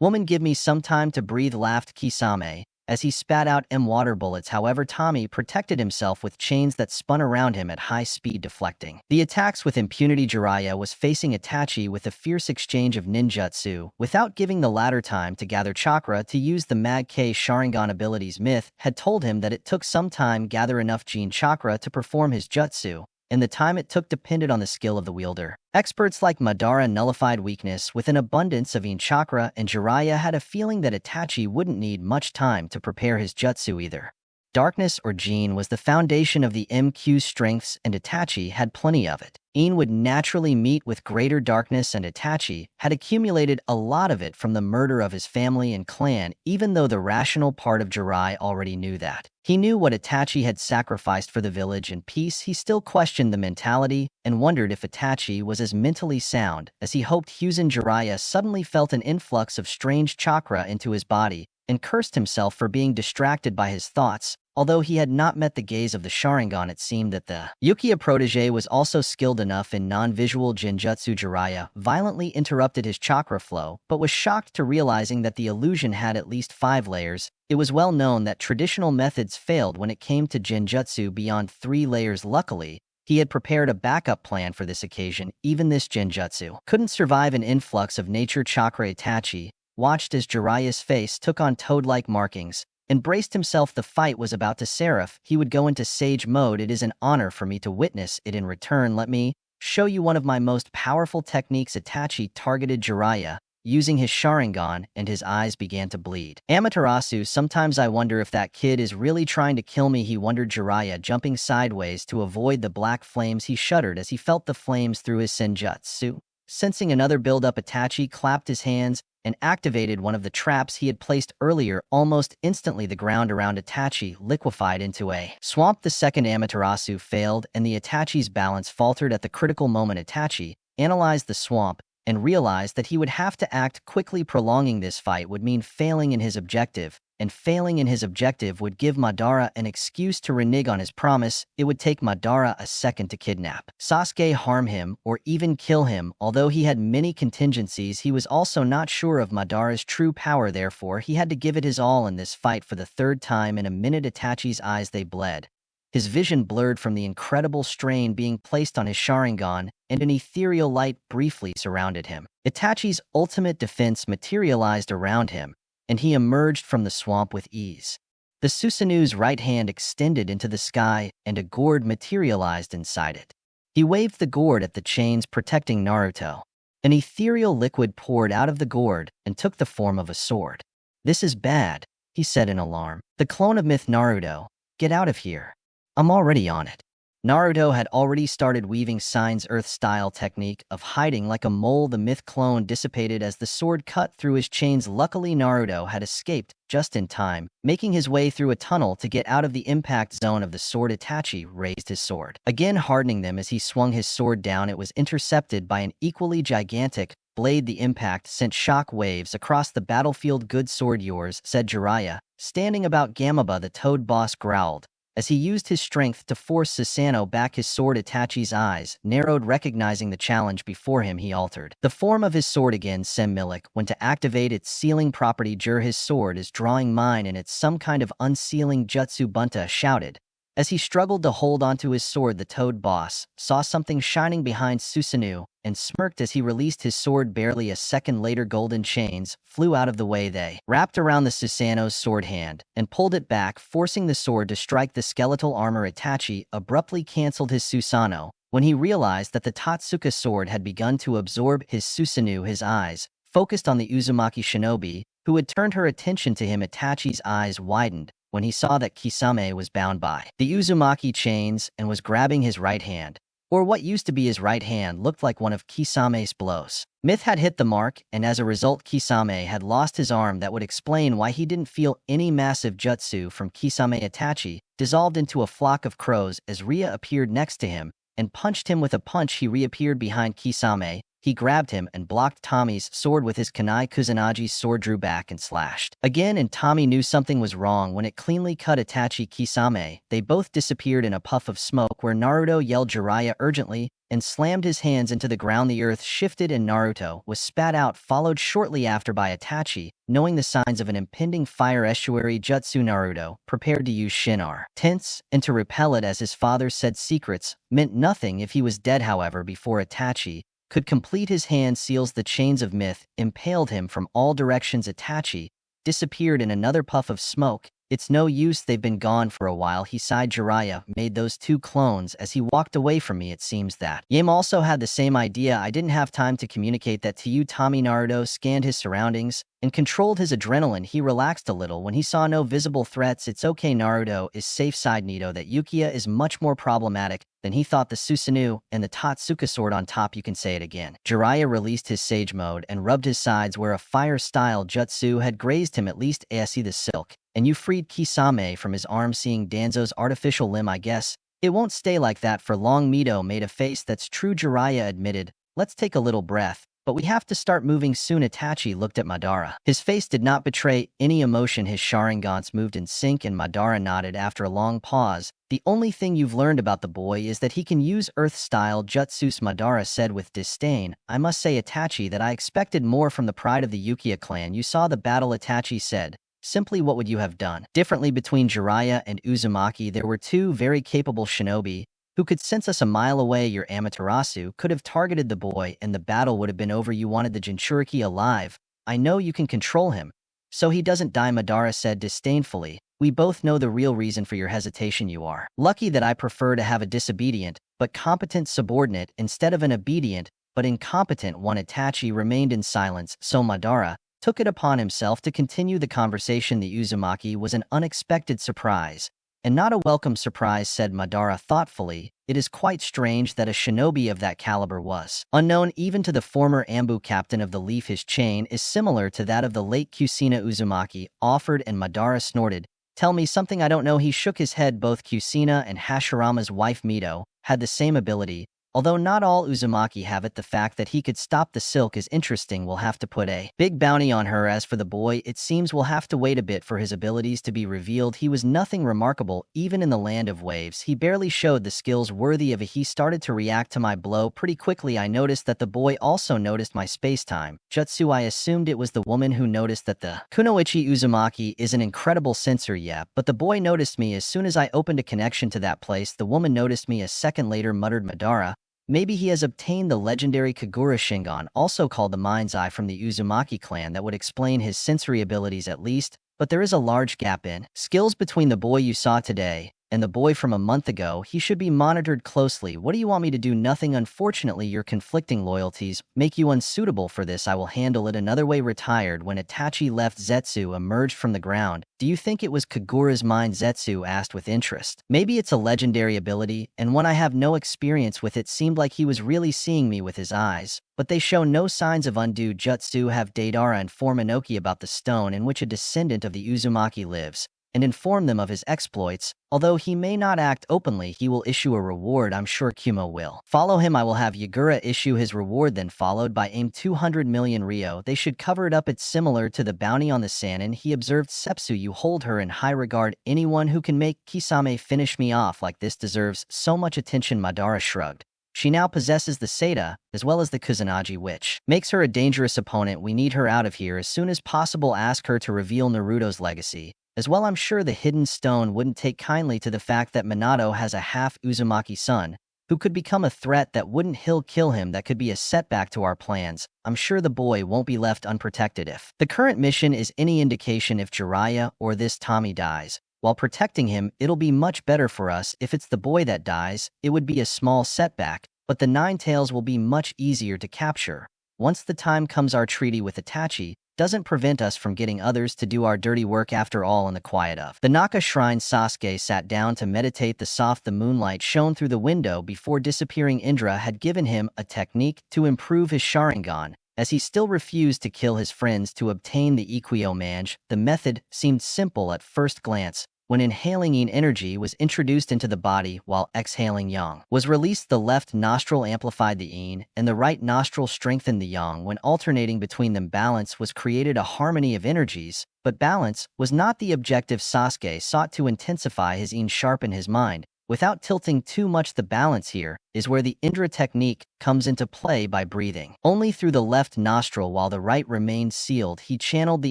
woman, give me some time to breathe, laughed Kisame as he spat out water bullets. However, Tommy protected himself with chains that spun around him at high speed, deflecting the attacks with impunity. Jiraiya was facing Itachi with a fierce exchange of ninjutsu, without giving the latter time to gather chakra to use the Mag K Sharingan abilities. Myth had told him that it took some time gather enough Gene chakra to perform his jutsu, and the time it took depended on the skill of the wielder. Experts like Madara nullified weakness with an abundance of chakra, and Jiraiya had a feeling that Itachi wouldn't need much time to prepare his jutsu either. Darkness or Jin was the foundation of the MQ's strengths, and Itachi had plenty of it. Ein would naturally meet with greater darkness, and Itachi had accumulated a lot of it from the murder of his family and clan, even though the rational part of Jiraiya already knew that. He knew what Itachi had sacrificed for the village and peace. He still questioned the mentality and wondered if Itachi was as mentally sound as he hoped. Hyuzen Jiraiya suddenly felt an influx of strange chakra into his body and cursed himself for being distracted by his thoughts. Although he had not met the gaze of the Sharingan, it seemed that the Uchiha protege was also skilled enough in non-visual genjutsu. Jiraiya violently interrupted his chakra flow, but was shocked to realizing that the illusion had at least 5 layers. It was well known that traditional methods failed when it came to genjutsu beyond 3 layers. Luckily, he had prepared a backup plan for this occasion. Even this genjutsu couldn't survive an influx of nature chakra. Itachi watched as Jiraiya's face took on toad-like markings and braced himself. The fight was about to seraph. He would go into sage mode. It is an honor for me to witness it. In return, let me show you one of my most powerful techniques. Itachi targeted Jiraiya using his Sharingan, and his eyes began to bleed. Amaterasu, sometimes I wonder if that kid is really trying to kill me, he wondered. Jiraiya jumping sideways to avoid the black flames. He shuddered as he felt the flames through his senjutsu. Sensing another build-up, Itachi clapped his hands and activated one of the traps he had placed earlier. Almost instantly, the ground around Itachi liquefied into a swamp. The second Amaterasu failed, and the Itachi's balance faltered at the critical moment. Itachi analyzed the swamp and realized that he would have to act quickly. Prolonging this fight would mean failing in his objective, and failing in his objective would give Madara an excuse to renege on his promise. It would take Madara a second to kidnap Sasuke, harm him, or even kill him. Although he had many contingencies, he was also not sure of Madara's true power. Therefore, he had to give it his all in this fight. For the 3rd time in a minute, Itachi's eyes, they bled. His vision blurred from the incredible strain being placed on his Sharingan, and an ethereal light briefly surrounded him. Itachi's ultimate defense materialized around him, and he emerged from the swamp with ease. The Susanu's right hand extended into the sky, and a gourd materialized inside it. He waved the gourd at the chains protecting Naruto. An ethereal liquid poured out of the gourd and took the form of a sword. "This is bad," he said in alarm. "The clone of myth Naruto, get out of here. I'm already on it." Naruto had already started weaving Signs Earth-style technique of hiding like a mole. The myth clone dissipated as the sword cut through his chains. Luckily, Naruto had escaped just in time, making his way through a tunnel to get out of the impact zone of the sword. Itachi raised his sword, again hardening them as he swung his sword down. It was intercepted by an equally gigantic blade. The impact sent shock waves across the battlefield. "Good sword yours," said Jiraiya. Standing about Gamaba, the toad boss growled as he used his strength to force Susanoo back. His sword, Itachi's eyes narrowed, recognizing the challenge before him. He altered the form of his sword again. Milik went to activate its sealing property. His sword is drawing mine, and it's some kind of unsealing jutsu, Bunta shouted. As he struggled to hold onto his sword, the toad boss saw something shining behind Susanoo and smirked as he released his sword. Barely a second later, golden chains flew out of the way. They wrapped around the Susanoo's sword hand and pulled it back, forcing the sword to strike the skeletal armor. Itachi abruptly canceled his Susanoo when he realized that the Totsuka sword had begun to absorb his Susanoo. His eyes focused on the Uzumaki shinobi, who had turned her attention to him. Itachi's eyes widened when he saw that Kisame was bound by the Uzumaki chains and was grabbing his right hand, or what used to be his right hand looked like one of Kisame's blows. Myth had hit the mark, and as a result, Kisame had lost his arm. That would explain why he didn't feel any massive jutsu from Kisame. Itachi dissolved into a flock of crows as Ria appeared next to him and punched him with a punch. He reappeared behind Kisame. He grabbed him and blocked Tommy's sword with his kunai. Kusunagi's sword drew back and slashed again, and Tommy knew something was wrong when it cleanly cut Itachi. Kisame. They both disappeared in a puff of smoke where Naruto yelled Jiraiya urgently and slammed his hands into the ground. The earth shifted and Naruto was spat out, followed shortly after by Itachi. Knowing the signs of an impending fire estuary jutsu, Naruto prepared to use Shinar tense and to repel it. As his father said, secrets meant nothing if he was dead. However, before Itachi could complete his hand seals, the chains of myth impaled him from all directions. Itachi disappeared in another puff of smoke. It's no use, they've been gone for a while. He sighed. Jiraiya made those two clones as he walked away from me. It seems that Yim also had the same idea. I didn't have time to communicate that to you. Tommy. Naruto scanned his surroundings and controlled his adrenaline. He relaxed a little when he saw no visible threats. It's okay, Naruto is safe. Side Nito that Uchiha is much more problematic than he thought. The Susanoo and the Totsuka sword on top. You can say it again. Jiraiya released his sage mode and rubbed his sides where a fire-style jutsu had grazed him. At least I see the silk. And you freed Kisame from his arm. Seeing Danzo's artificial limb, I guess it won't stay like that for long. Mito made a face. That's true, Jiraiya admitted. Let's take a little breath. But we have to start moving soon. Itachi looked at Madara. His face did not betray any emotion. His Sharingans moved in sync and Madara nodded after a long pause. The only thing you've learned about the boy is that he can use Earth-style jutsus, Madara said with disdain. I must say, Itachi, that I expected more from the pride of the Uchiha clan. You saw the battle, Itachi said. Simply, what would you have done differently? Between Jiraiya and Uzumaki, there were two very capable shinobi who could sense us a mile away. Your Amaterasu could have targeted the boy and the battle would have been over. You wanted the Jinchuriki alive. I know you can control him, so he doesn't die, Madara said disdainfully. We both know the real reason for your hesitation. You are lucky that I prefer to have a disobedient but competent subordinate instead of an obedient but incompetent one. Itachi remained in silence, so Madara took it upon himself to continue the conversation. The Uzumaki was an unexpected surprise, and not a welcome surprise, said Madara thoughtfully. It is quite strange that a shinobi of that caliber was unknown even to the former Ambu captain of the Leaf. His chain is similar to that of the late Kusina. Uzumaki offered, and Madara snorted. Tell me something I don't know. He shook his head. Both Kusina and Hashirama's wife Mito had the same ability, although not all Uzumaki have it. The fact that he could stop the silk is interesting. We'll have to put a big bounty on her. As for the boy, it seems we'll have to wait a bit for his abilities to be revealed. He was nothing remarkable, even in the land of waves. He barely showed the skills worthy of a. He started to react to my blow pretty quickly. I noticed that the boy also noticed my space-time jutsu. I assumed it was the woman who noticed that. The Kunoichi Uzumaki is an incredible sensor, yeah, but the boy noticed me as soon as I opened a connection to that place. The woman noticed me a second later, muttered Madara. Maybe he has obtained the legendary Kagura Shingon, also called the Mind's Eye, from the Uzumaki clan. That would explain his sensory abilities at least, but there is a large gap in skills between the boy you saw today and the boy from a month ago. He should be monitored closely. What do you want me to do? Nothing. Unfortunately, your conflicting loyalties make you unsuitable for this. I will handle it another way. Retired. When Itachi left, Zetsu emerged from the ground. Do you think it was Kagura's mind? Zetsu asked with interest. Maybe it's a legendary ability, and one I have no experience with. It seemed like he was really seeing me with his eyes, but they show no signs of undue jutsu. Have Deidara inform Inoki about the stone in which a descendant of the Uzumaki lives, and inform them of his exploits. Although he may not act openly, he will issue a reward. I'm sure Kumo will follow him. I will have Yagura issue his reward, then followed by aim 200 million Ryo. They should cover it up. It's similar to the bounty on the Sannin. He observed. Sepsu, you hold her in high regard. Anyone who can make Kisame finish me off like this deserves so much attention. Madara shrugged. She now possesses the Seda, as well as the Kusanagi, which makes her a dangerous opponent. We need her out of here as soon as possible. Ask her to reveal Naruto's legacy. As well, I'm sure the hidden stone wouldn't take kindly to the fact that Minato has a half Uzumaki son, who could become a threat that wouldn't kill him. That could be a setback to our plans. I'm sure the boy won't be left unprotected. If the current mission is any indication, if Jiraiya or this Tommy dies while protecting him, it'll be much better for us. If it's the boy that dies, it would be a small setback, but the Nine Tails will be much easier to capture. Once the time comes, our treaty with Itachi doesn't prevent us from getting others to do our dirty work. After all, in the quiet of the Naka Shrine, Sasuke sat down to meditate. The moonlight shone through the window before disappearing. Indra had given him a technique to improve his Sharingan, as he still refused to kill his friends to obtain the Ikkyo Mange. The method seemed simple at first glance. When inhaling yin energy was introduced into the body while exhaling yang was released, the left nostril amplified the yin and the right nostril strengthened the yang. When alternating between them, balance was created, a harmony of energies. But balance was not the objective. Sasuke sought to intensify his yin, sharpen his mind, without tilting too much. The balance here is where the Indra technique comes into play. By breathing only through the left nostril while the right remained sealed, he channeled the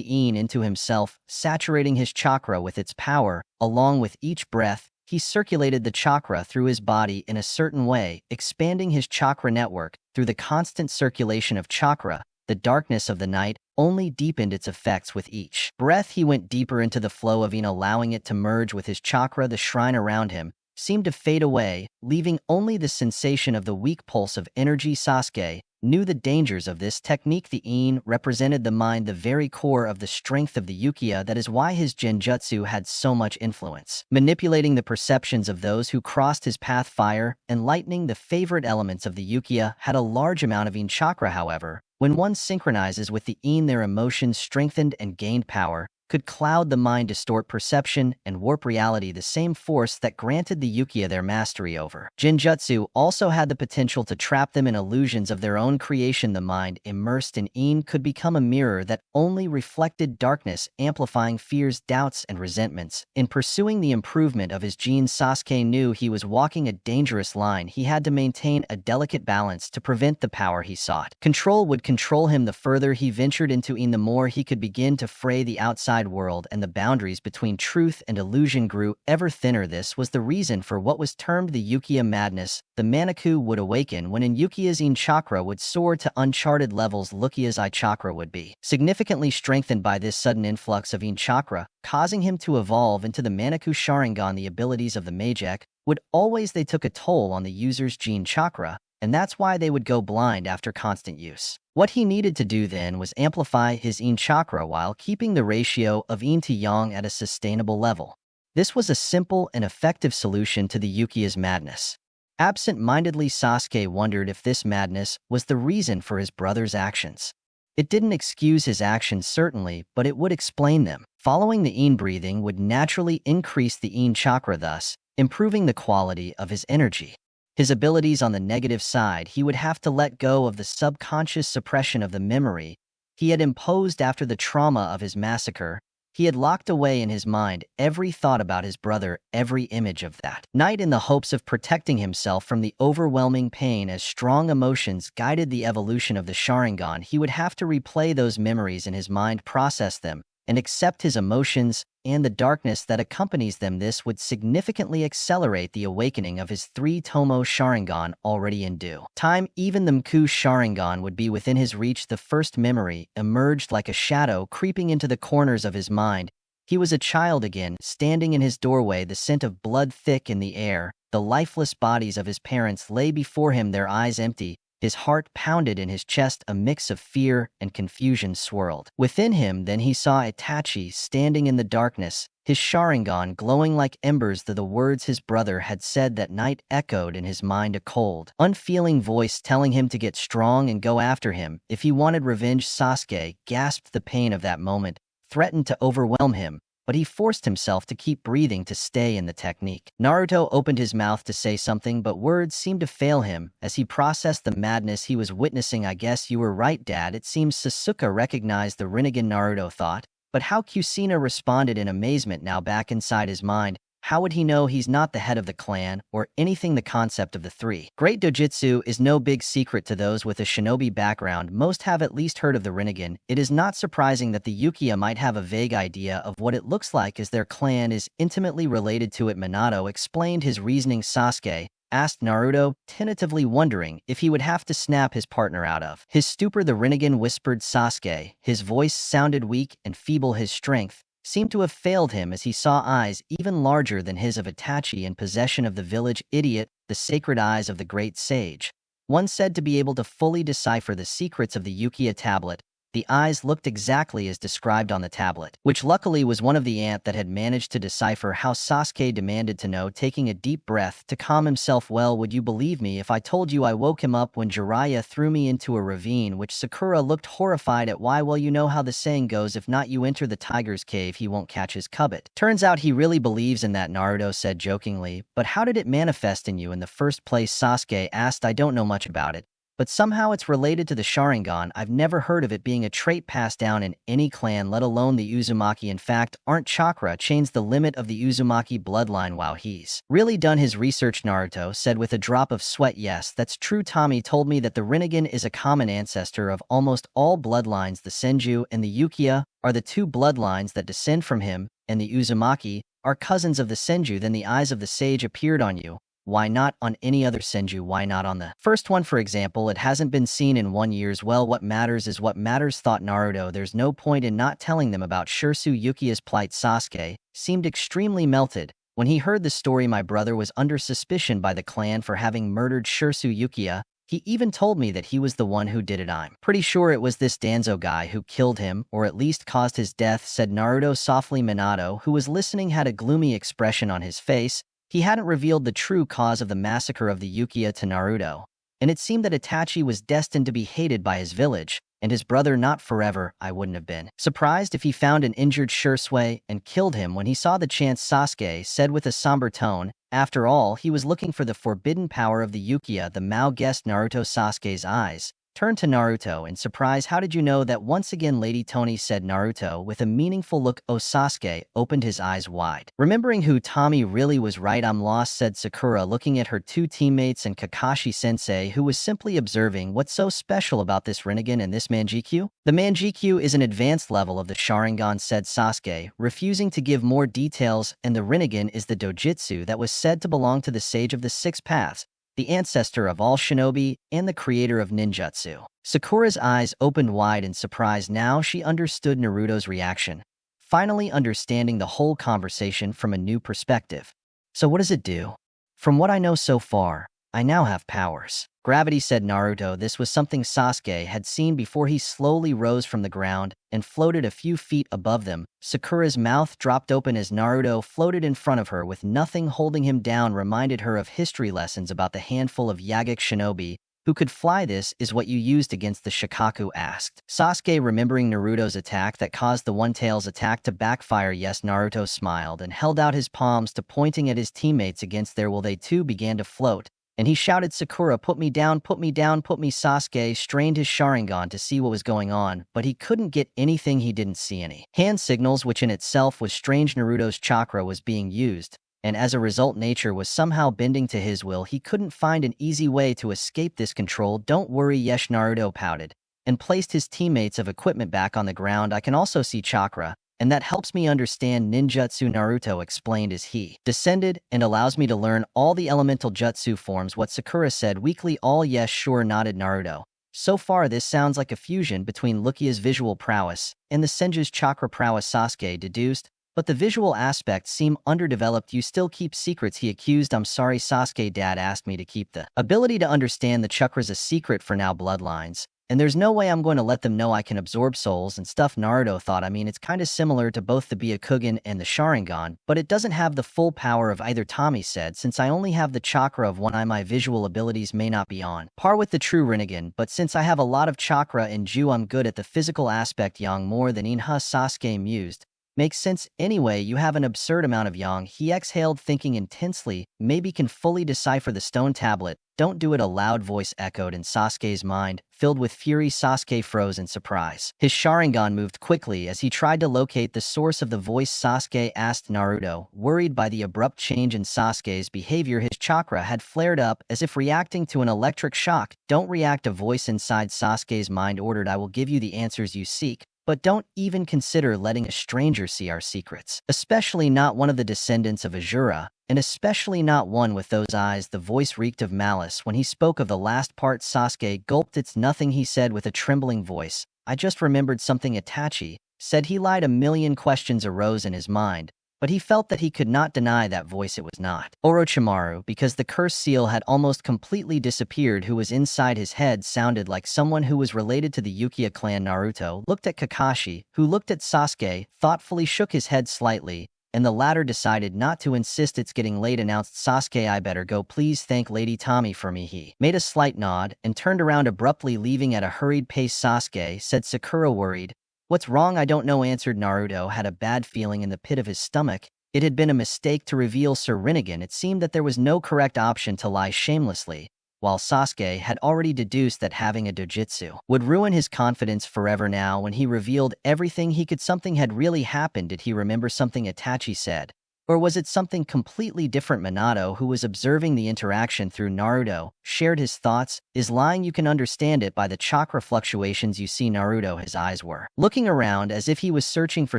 yin into himself, saturating his chakra with its power. Along with each breath, he circulated the chakra through his body in a certain way, expanding his chakra network. Through the constant circulation of chakra, the darkness of the night only deepened its effects with each breath. He went deeper into the flow of yin, allowing it to merge with his chakra. The shrine around him seemed to fade away, leaving only the sensation of the weak pulse of energy. Sasuke knew the dangers of this technique. The yin represented the mind, the very core of the strength of the Uchiha. That is why his genjutsu had so much influence, manipulating the perceptions of those who crossed his path. Fire and lightning, the favorite elements of the Uchiha, had a large amount of yin chakra. However, when one synchronizes with the yin, their emotions strengthened and gained power, could cloud the mind, distort perception, and warp reality. The same force that granted the Uchiha their mastery over genjutsu also had the potential to trap them in illusions of their own creation. The mind immersed in yin could become a mirror that only reflected darkness, amplifying fears, doubts, and resentments. In pursuing the improvement of his genes, Sasuke knew he was walking a dangerous line. He had to maintain a delicate balance to prevent the power he sought. Control would control him. The further he ventured into yin, the more he could begin to fray the outside world, and the boundaries between truth and illusion grew ever thinner. This was the reason for what was termed the Uchiha madness. The Manaku would awaken when an Uchiha's yin chakra would soar to uncharted levels. Uchiha's eye chakra would be significantly strengthened by this sudden influx of yin chakra, causing him to evolve into the Manaku Sharingan. The abilities of the Majek would always they took a toll on the user's yin chakra, and that's why they would go blind after constant use. What he needed to do then was amplify his yin chakra while keeping the ratio of yin to yang at a sustainable level. This was a simple and effective solution to the Uchiha's madness. Absent-mindedly, Sasuke wondered if this madness was the reason for his brother's actions. It didn't excuse his actions, certainly, but it would explain them. Following the yin breathing would naturally increase the yin chakra, thus improving the quality of his energy. His abilities on the negative side, he would have to let go of the subconscious suppression of the memory he had imposed after the trauma of his massacre. He had locked away in his mind every thought about his brother, every image of that night, in the hopes of protecting himself from the overwhelming pain. As strong emotions guided the evolution of the Sharingan, he would have to replay those memories in his mind, process them, and accept his emotions and the darkness that accompanies them. This would significantly accelerate the awakening of his three-tomo Sharingan already in due time. Even the Mku Sharingan would be within his reach. The first memory emerged like a shadow, creeping into the corners of his mind. He was a child again, standing in his doorway, the scent of blood thick in the air. The lifeless bodies of his parents lay before him, their eyes empty. His heart pounded in his chest. A mix of fear and confusion swirled within him. Then he saw Itachi standing in the darkness, his Sharingan glowing like embers. The words his brother had said that night echoed in his mind, a cold, unfeeling voice telling him to get strong and go after him if he wanted revenge. Sasuke gasped. The pain of that moment threatened to overwhelm him, but he forced himself to keep breathing, to stay in the technique. Naruto opened his mouth to say something, but words seemed to fail him as he processed the madness he was witnessing. I guess you were right, Dad. It seems Sasuke recognized the Rinnegan, Naruto thought. But how? Kusina responded in amazement. Now back inside his mind, how would he know he's not the head of the clan or anything? The concept of the three great dojutsu is no big secret to those with a shinobi background. Most have at least heard of the Rinnegan. It is not surprising that the Uchiha might have a vague idea of what it looks like, as their clan is intimately related to it. Minato explained his reasoning. Sasuke asked Naruto, tentatively wondering if he would have to snap his partner out of his stupor. The Rinnegan whispered. Sasuke, his voice sounded weak and feeble. His strength seemed to have failed him as he saw eyes even larger than his of Itachi in possession of the village idiot, the sacred eyes of the great sage. One said to be able to fully decipher the secrets of the Uchiha tablet. The eyes looked exactly as described on the tablet, which luckily was one of the ant that had managed to decipher how Sasuke demanded to know, taking a deep breath to calm himself. Well, would you believe me if I told you I woke him up when Jiraiya threw me into a ravine? Which Sakura looked horrified at. Why? Well, you know how the saying goes, if not you enter the tiger's cave, he won't catch his cubit. Turns out he really believes in that, Naruto said jokingly. But how did it manifest in you in the first place? Sasuke asked. I don't know much about it, but somehow it's related to the Sharingan. I've never heard of it being a trait passed down in any clan, let alone the Uzumaki. In fact, aren't chakra chains the limit of the Uzumaki bloodline? Wow, he's really done his research, Naruto said with a drop of sweat. Yes, that's true. Tommy told me that the Rinnegan is a common ancestor of almost all bloodlines. The Senju and the Uchiha are the two bloodlines that descend from him, and the Uzumaki are cousins of the Senju. Then the eyes of the sage appeared on you. Why not on any other Senju? Why not on the first one, for example? It hasn't been seen in 1 year. Well, what matters is what matters, thought Naruto. There's no point in not telling them about Shirsu Yukia's plight. Sasuke seemed extremely melted when he heard the story. My brother was under suspicion by the clan for having murdered Shirsu Yukiya. He even told me that he was the one who did it. I'm pretty sure it was this Danzo guy who killed him, or at least caused his death, said Naruto softly. Minato, who was listening, had a gloomy expression on his face. He hadn't revealed the true cause of the massacre of the Uchiha to Naruto, and it seemed that Itachi was destined to be hated by his village, and his brother not forever. I wouldn't have been surprised if he found an injured Shisui and killed him when he saw the chance, Sasuke said with a somber tone. After all, he was looking for the forbidden power of the Uchiha. The Mao guessed Naruto. Sasuke's eyes turned to Naruto in surprise. How did you know that? Once again, Lady Tony said Naruto with a meaningful look. Oh, Sasuke opened his eyes wide, remembering who Tommy really was. Right, I'm lost, said Sakura, looking at her two teammates and Kakashi-sensei, who was simply observing. What's so special about this Rinnegan and this Manjikyu? The Manjikyu is an advanced level of the Sharingan, said Sasuke, refusing to give more details, and the Rinnegan is the dojutsu that was said to belong to the Sage of the Six Paths, the ancestor of all shinobi and the creator of ninjutsu. Sakura's eyes opened wide in surprise. Now she understood Naruto's reaction, finally understanding the whole conversation from a new perspective. So what does it do? From what I know so far, I now have powers. Gravity, said Naruto. This was something Sasuke had seen before. He slowly rose from the ground and floated a few feet above them. Sakura's mouth dropped open as Naruto floated in front of her with nothing holding him down. Reminded her of history lessons about the handful of Yagik shinobi who could fly. This is what you used against the Shikaku, asked Sasuke, remembering Naruto's attack that caused the One-Tail's attack to backfire. Yes, Naruto smiled and held out his palms to pointing at his teammates against their will. They too began to float, and he shouted, Sakura, put me down, put me down, put me. Sasuke strained his Sharingan to see what was going on, but he couldn't get anything. He didn't see any hand signals, which in itself was strange. Naruto's chakra was being used, and as a result nature was somehow bending to his will. He couldn't find an easy way to escape this control. Don't worry, Yesh, Naruto pouted and placed his teammates of equipment back on the ground. I can also see chakra, and that helps me understand ninjutsu, Naruto explained as he descended, and allows me to learn all the elemental jutsu forms. What? Sakura said weakly. All yes, sure, nodded Naruto. So far this sounds like a fusion between Lukia's visual prowess and the Senju's chakra prowess, Sasuke deduced, but the visual aspects seem underdeveloped. You still keep secrets, he accused. I'm sorry, Sasuke, Dad asked me to keep the ability to understand the chakras a secret for now. Bloodlines, and there's no way I'm going to let them know I can absorb souls and stuff. Naruto thought, I mean, it's kind of similar to both the Byakugan and the Sharingan, but it doesn't have the full power of either. Tommy said, since I only have the chakra of one eye, my visual abilities may not be on par with the true Rinnegan, but since I have a lot of chakra in Ju, I'm good at the physical aspect. Yang more than Inha, Sasuke mused. Makes sense. Anyway, you have an absurd amount of yang. He exhaled, thinking intensely. Maybe can fully decipher the stone tablet. Don't do it. A loud voice echoed in Sasuke's mind, filled with fury. Sasuke froze in surprise. His Sharingan moved quickly as he tried to locate the source of the voice. Sasuke asked Naruto, worried by the abrupt change in Sasuke's behavior. His chakra had flared up as if reacting to an electric shock. Don't react, a voice inside Sasuke's mind ordered. I will give you the answers you seek, but don't even consider letting a stranger see our secrets, especially not one of the descendants of Azura, and especially not one with those eyes. The voice reeked of malice when he spoke of the last part. Sasuke gulped. It's nothing, he said with a trembling voice. I just remembered something. Itachi said he lied. A million questions arose in his mind, but he felt that he could not deny that voice. It was not Orochimaru, because the curse seal had almost completely disappeared. Who was inside his head sounded like someone who was related to the Uchiha clan. Naruto looked at Kakashi, who looked at Sasuke, thoughtfully shook his head slightly, and the latter decided not to insist. It's getting late, announced Sasuke. I better go. Please thank Lady Tommy for me. He made a slight nod and turned around abruptly, leaving at a hurried pace. Sasuke said, Sakura worried. What's wrong? I don't know, answered Naruto. Had a bad feeling in the pit of his stomach. It had been a mistake to reveal Sir Rinnegan. It seemed that there was no correct option to lie shamelessly, while Sasuke had already deduced that having a dojutsu would ruin his confidence forever. Now, when he revealed everything he could, something had really happened. Did he remember something Itachi said? Or was it something completely different? Minato, who was observing the interaction through Naruto, shared his thoughts. Is lying? You can understand it by the chakra fluctuations you see. Naruto, his eyes were looking around as if he was searching for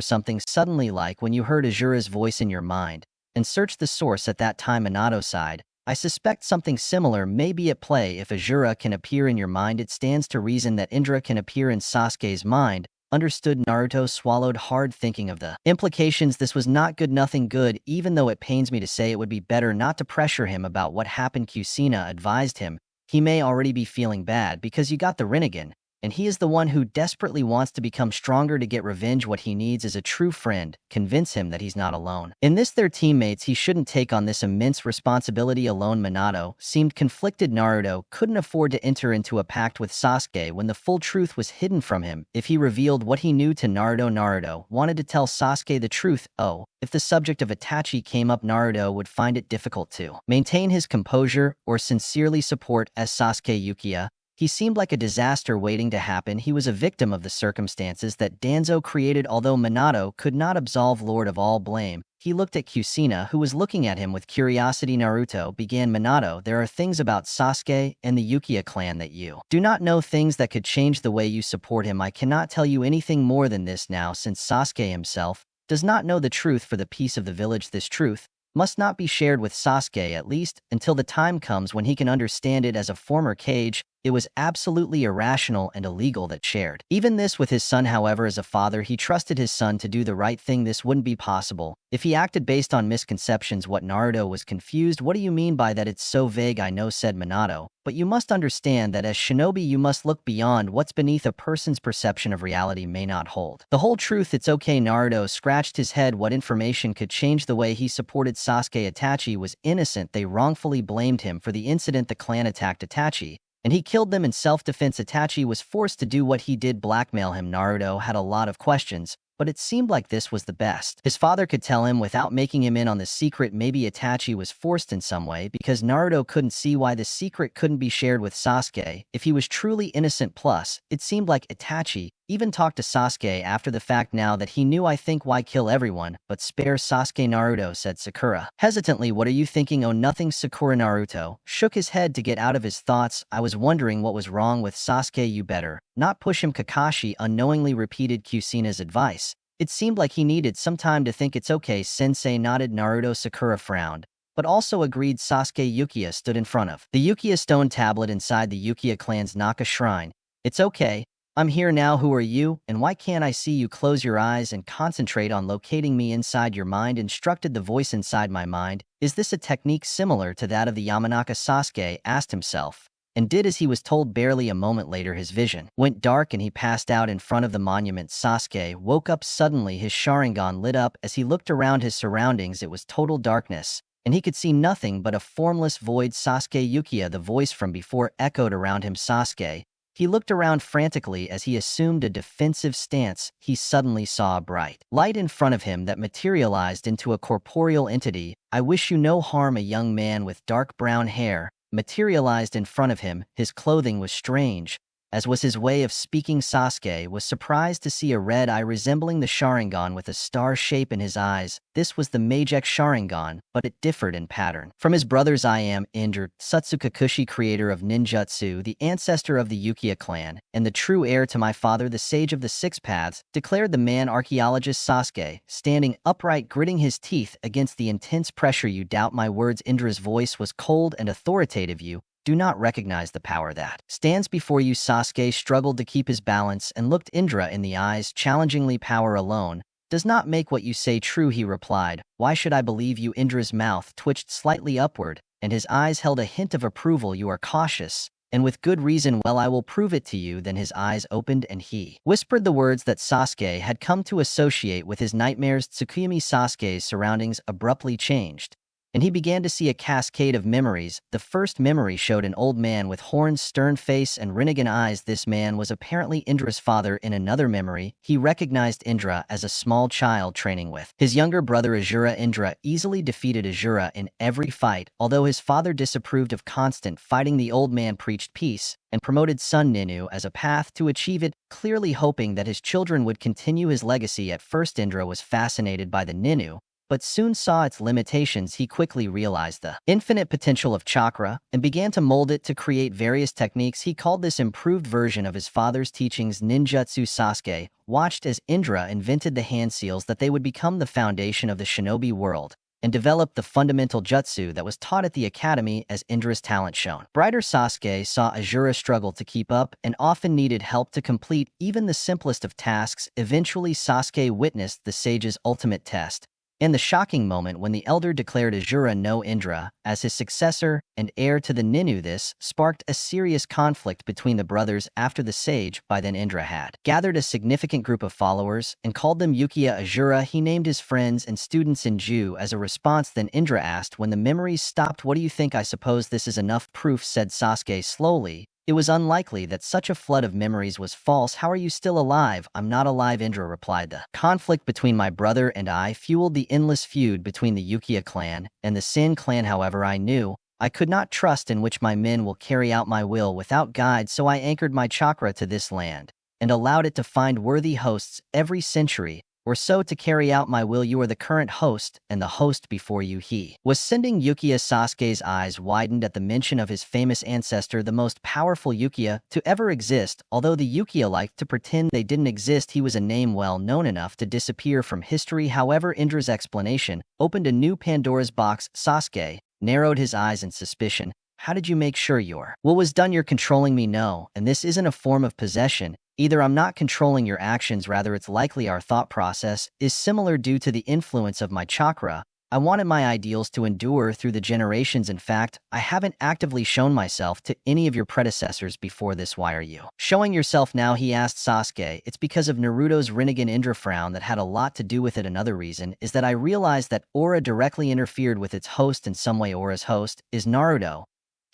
something. Suddenly, like when you heard Azura's voice in your mind and searched the source at that time. Minato sighed. I suspect something similar may be at play. If Azura can appear in your mind, it stands to reason that Indra can appear in Sasuke's mind. Understood. Naruto swallowed hard, thinking of the implications. This was not good, nothing good, even though it pains me to say it would be better not to pressure him about what happened. Kusina advised him. He may already be feeling bad because you got the Rinnegan, and he is the one who desperately wants to become stronger to get revenge. What he needs is a true friend. Convince him that he's not alone. In this, their teammates, he shouldn't take on this immense responsibility alone. Minato seemed conflicted. Naruto couldn't afford to enter into a pact with Sasuke when the full truth was hidden from him. If he revealed what he knew to Naruto, Naruto wanted to tell Sasuke the truth. Oh, if the subject of Itachi came up, Naruto would find it difficult to maintain his composure or sincerely support as Sasuke Uchiha. He seemed like a disaster waiting to happen. He was a victim of the circumstances that Danzo created. Although Minato could not absolve Lord of all blame, he looked at Kusina, who was looking at him with curiosity. Naruto began. Minato, there are things about Sasuke and the Uchiha clan that you do not know, things that could change the way you support him. I cannot tell you anything more than this now, since Sasuke himself does not know the truth for the peace of the village. This truth must not be shared with Sasuke, at least until the time comes when he can understand it. As a former Kage, it was absolutely irrational and illegal that shared even this with his son. However, as a father, he trusted his son to do the right thing. This wouldn't be possible if he acted based on misconceptions. What? Naruto was confused. What do you mean by that? It's so vague. I know, said Minato, but you must understand that as shinobi you must look beyond what's beneath. A person's perception of reality may not hold the whole truth. It's okay. Naruto scratched his head. What information could change the way he supported Sasuke? Itachi was innocent. They wrongfully blamed him for the incident. The clan attacked Itachi, and he killed them in self-defense. Itachi was forced to do what he did, blackmail him. Naruto had a lot of questions, but it seemed like this was the best his father could tell him without making him in on the secret. Maybe Itachi was forced in some way, because Naruto couldn't see why the secret couldn't be shared with Sasuke if he was truly innocent. Plus, it seemed like Itachi even talked to Sasuke after the fact. Now that he knew, I think, why kill everyone but spare Sasuke? Naruto, said Sakura hesitantly. What are you thinking? Oh, nothing. Sakura. Naruto shook his head to get out of his thoughts. I was wondering what was wrong with Sasuke. You better not push him. Kakashi unknowingly repeated Kusina's advice. It seemed like he needed some time to think. It's okay, sensei nodded. Naruto. Sakura frowned, but also agreed. Sasuke Uchiha stood in front of the Uchiha stone tablet inside the Uchiha clan's Naka shrine. It's okay. I'm here now. Who are you, and why can't I see you? Close your eyes and concentrate on locating me inside your mind, instructed the voice inside my mind. Is this a technique similar to that of the Yamanaka? Sasuke asked himself, and did as he was told. Barely a moment later, his vision went dark and he passed out in front of the monument. Sasuke woke up suddenly. His Sharingan lit up. As he looked around his surroundings, it was total darkness, and he could see nothing but a formless void. Sasuke Uchiha, the voice from before, echoed around him. Sasuke. He looked around frantically as he assumed a defensive stance. He suddenly saw a bright light in front of him that materialized into a corporeal entity. I wish you no harm. A young man with dark brown hair materialized in front of him. His clothing was strange, as was his way of speaking. Sasuke was surprised to see a red eye resembling the Sharingan with a star shape in his eyes. This was the Magex Sharingan, but it differed in pattern from his brother's. I am injured. Satsuka Kushi, creator of ninjutsu, the ancestor of the Uchiha clan, and the true heir to my father, the sage of the six paths, declared the man archaeologist. Sasuke, standing upright, gritting his teeth against the intense pressure. You doubt my words? Indra's voice was cold and authoritative. You do not recognize the power that stands before you. Sasuke struggled to keep his balance and looked Indra in the eyes challengingly. Power alone does not make what you say true, he replied. Why should I believe you? Indra's mouth twitched slightly upward, and his eyes held a hint of approval. You are cautious, and with good reason. Well, I will prove it to you. Then his eyes opened and he whispered the words that Sasuke had come to associate with his nightmares. Tsukuyami. Sasuke's surroundings abruptly changed, and he began to see a cascade of memories. The first memory showed an old man with horns, stern face, and Rinnegan eyes. This man was apparently Indra's father. In another memory, he recognized Indra as a small child training with his younger brother Azura. Indra easily defeated Azura in every fight. Although his father disapproved of constant fighting, the old man preached peace and promoted son Ninu as a path to achieve it, clearly hoping that his children would continue his legacy. At first, Indra was fascinated by the Ninu, but soon saw its limitations. He quickly realized the infinite potential of chakra and began to mold it to create various techniques. He called this improved version of his father's teachings ninjutsu. Sasuke watched as Indra invented the hand seals that they would become the foundation of the shinobi world, and developed the fundamental jutsu that was taught at the academy as Indra's talent shone. Brighter Sasuke saw Azura struggle to keep up and often needed help to complete even the simplest of tasks. Eventually, Sasuke witnessed the sage's ultimate test, in the shocking moment when the elder declared Azura no Indra as his successor and heir to the Ninu. This sparked a serious conflict between the brothers after the sage, by then Indra, had gathered a significant group of followers and called them Uchiha Azura. He named his friends and students Senju as a response. Then Indra asked when the memories stopped, "What do you think? I suppose this is enough proof," said Sasuke slowly. "It was unlikely that such a flood of memories was false. How are you still alive?" "I'm not alive," Indra replied. "The conflict between my brother and I fueled the endless feud between the Uchiha clan and the Sin clan. However, I knew I could not trust in which my men will carry out my will without guide, so I anchored my chakra to this land and allowed it to find worthy hosts every century or so to carry out my will. You are the current host, and the host before you he was sending Uchiha." Sasuke's eyes widened at the mention of his famous ancestor, the most powerful Uchiha to ever exist. Although the Uchiha liked to pretend they didn't exist, he was a name well known enough to disappear from history. However, Indra's explanation opened a new Pandora's box. Sasuke narrowed his eyes in suspicion. "How did you make sure your will was done? You're controlling me." "No, and this isn't a form of possession. Either I'm not controlling your actions, rather it's likely our thought process is similar due to the influence of my chakra. I wanted my ideals to endure through the generations. In fact, I haven't actively shown myself to any of your predecessors before this. Why are you showing yourself now?" he asked Sasuke. "It's because of Naruto's Rinnegan." Indra frowned. "That had a lot to do with it. Another reason is that I realized that aura directly interfered with its host in some way. Aura's host is Naruto.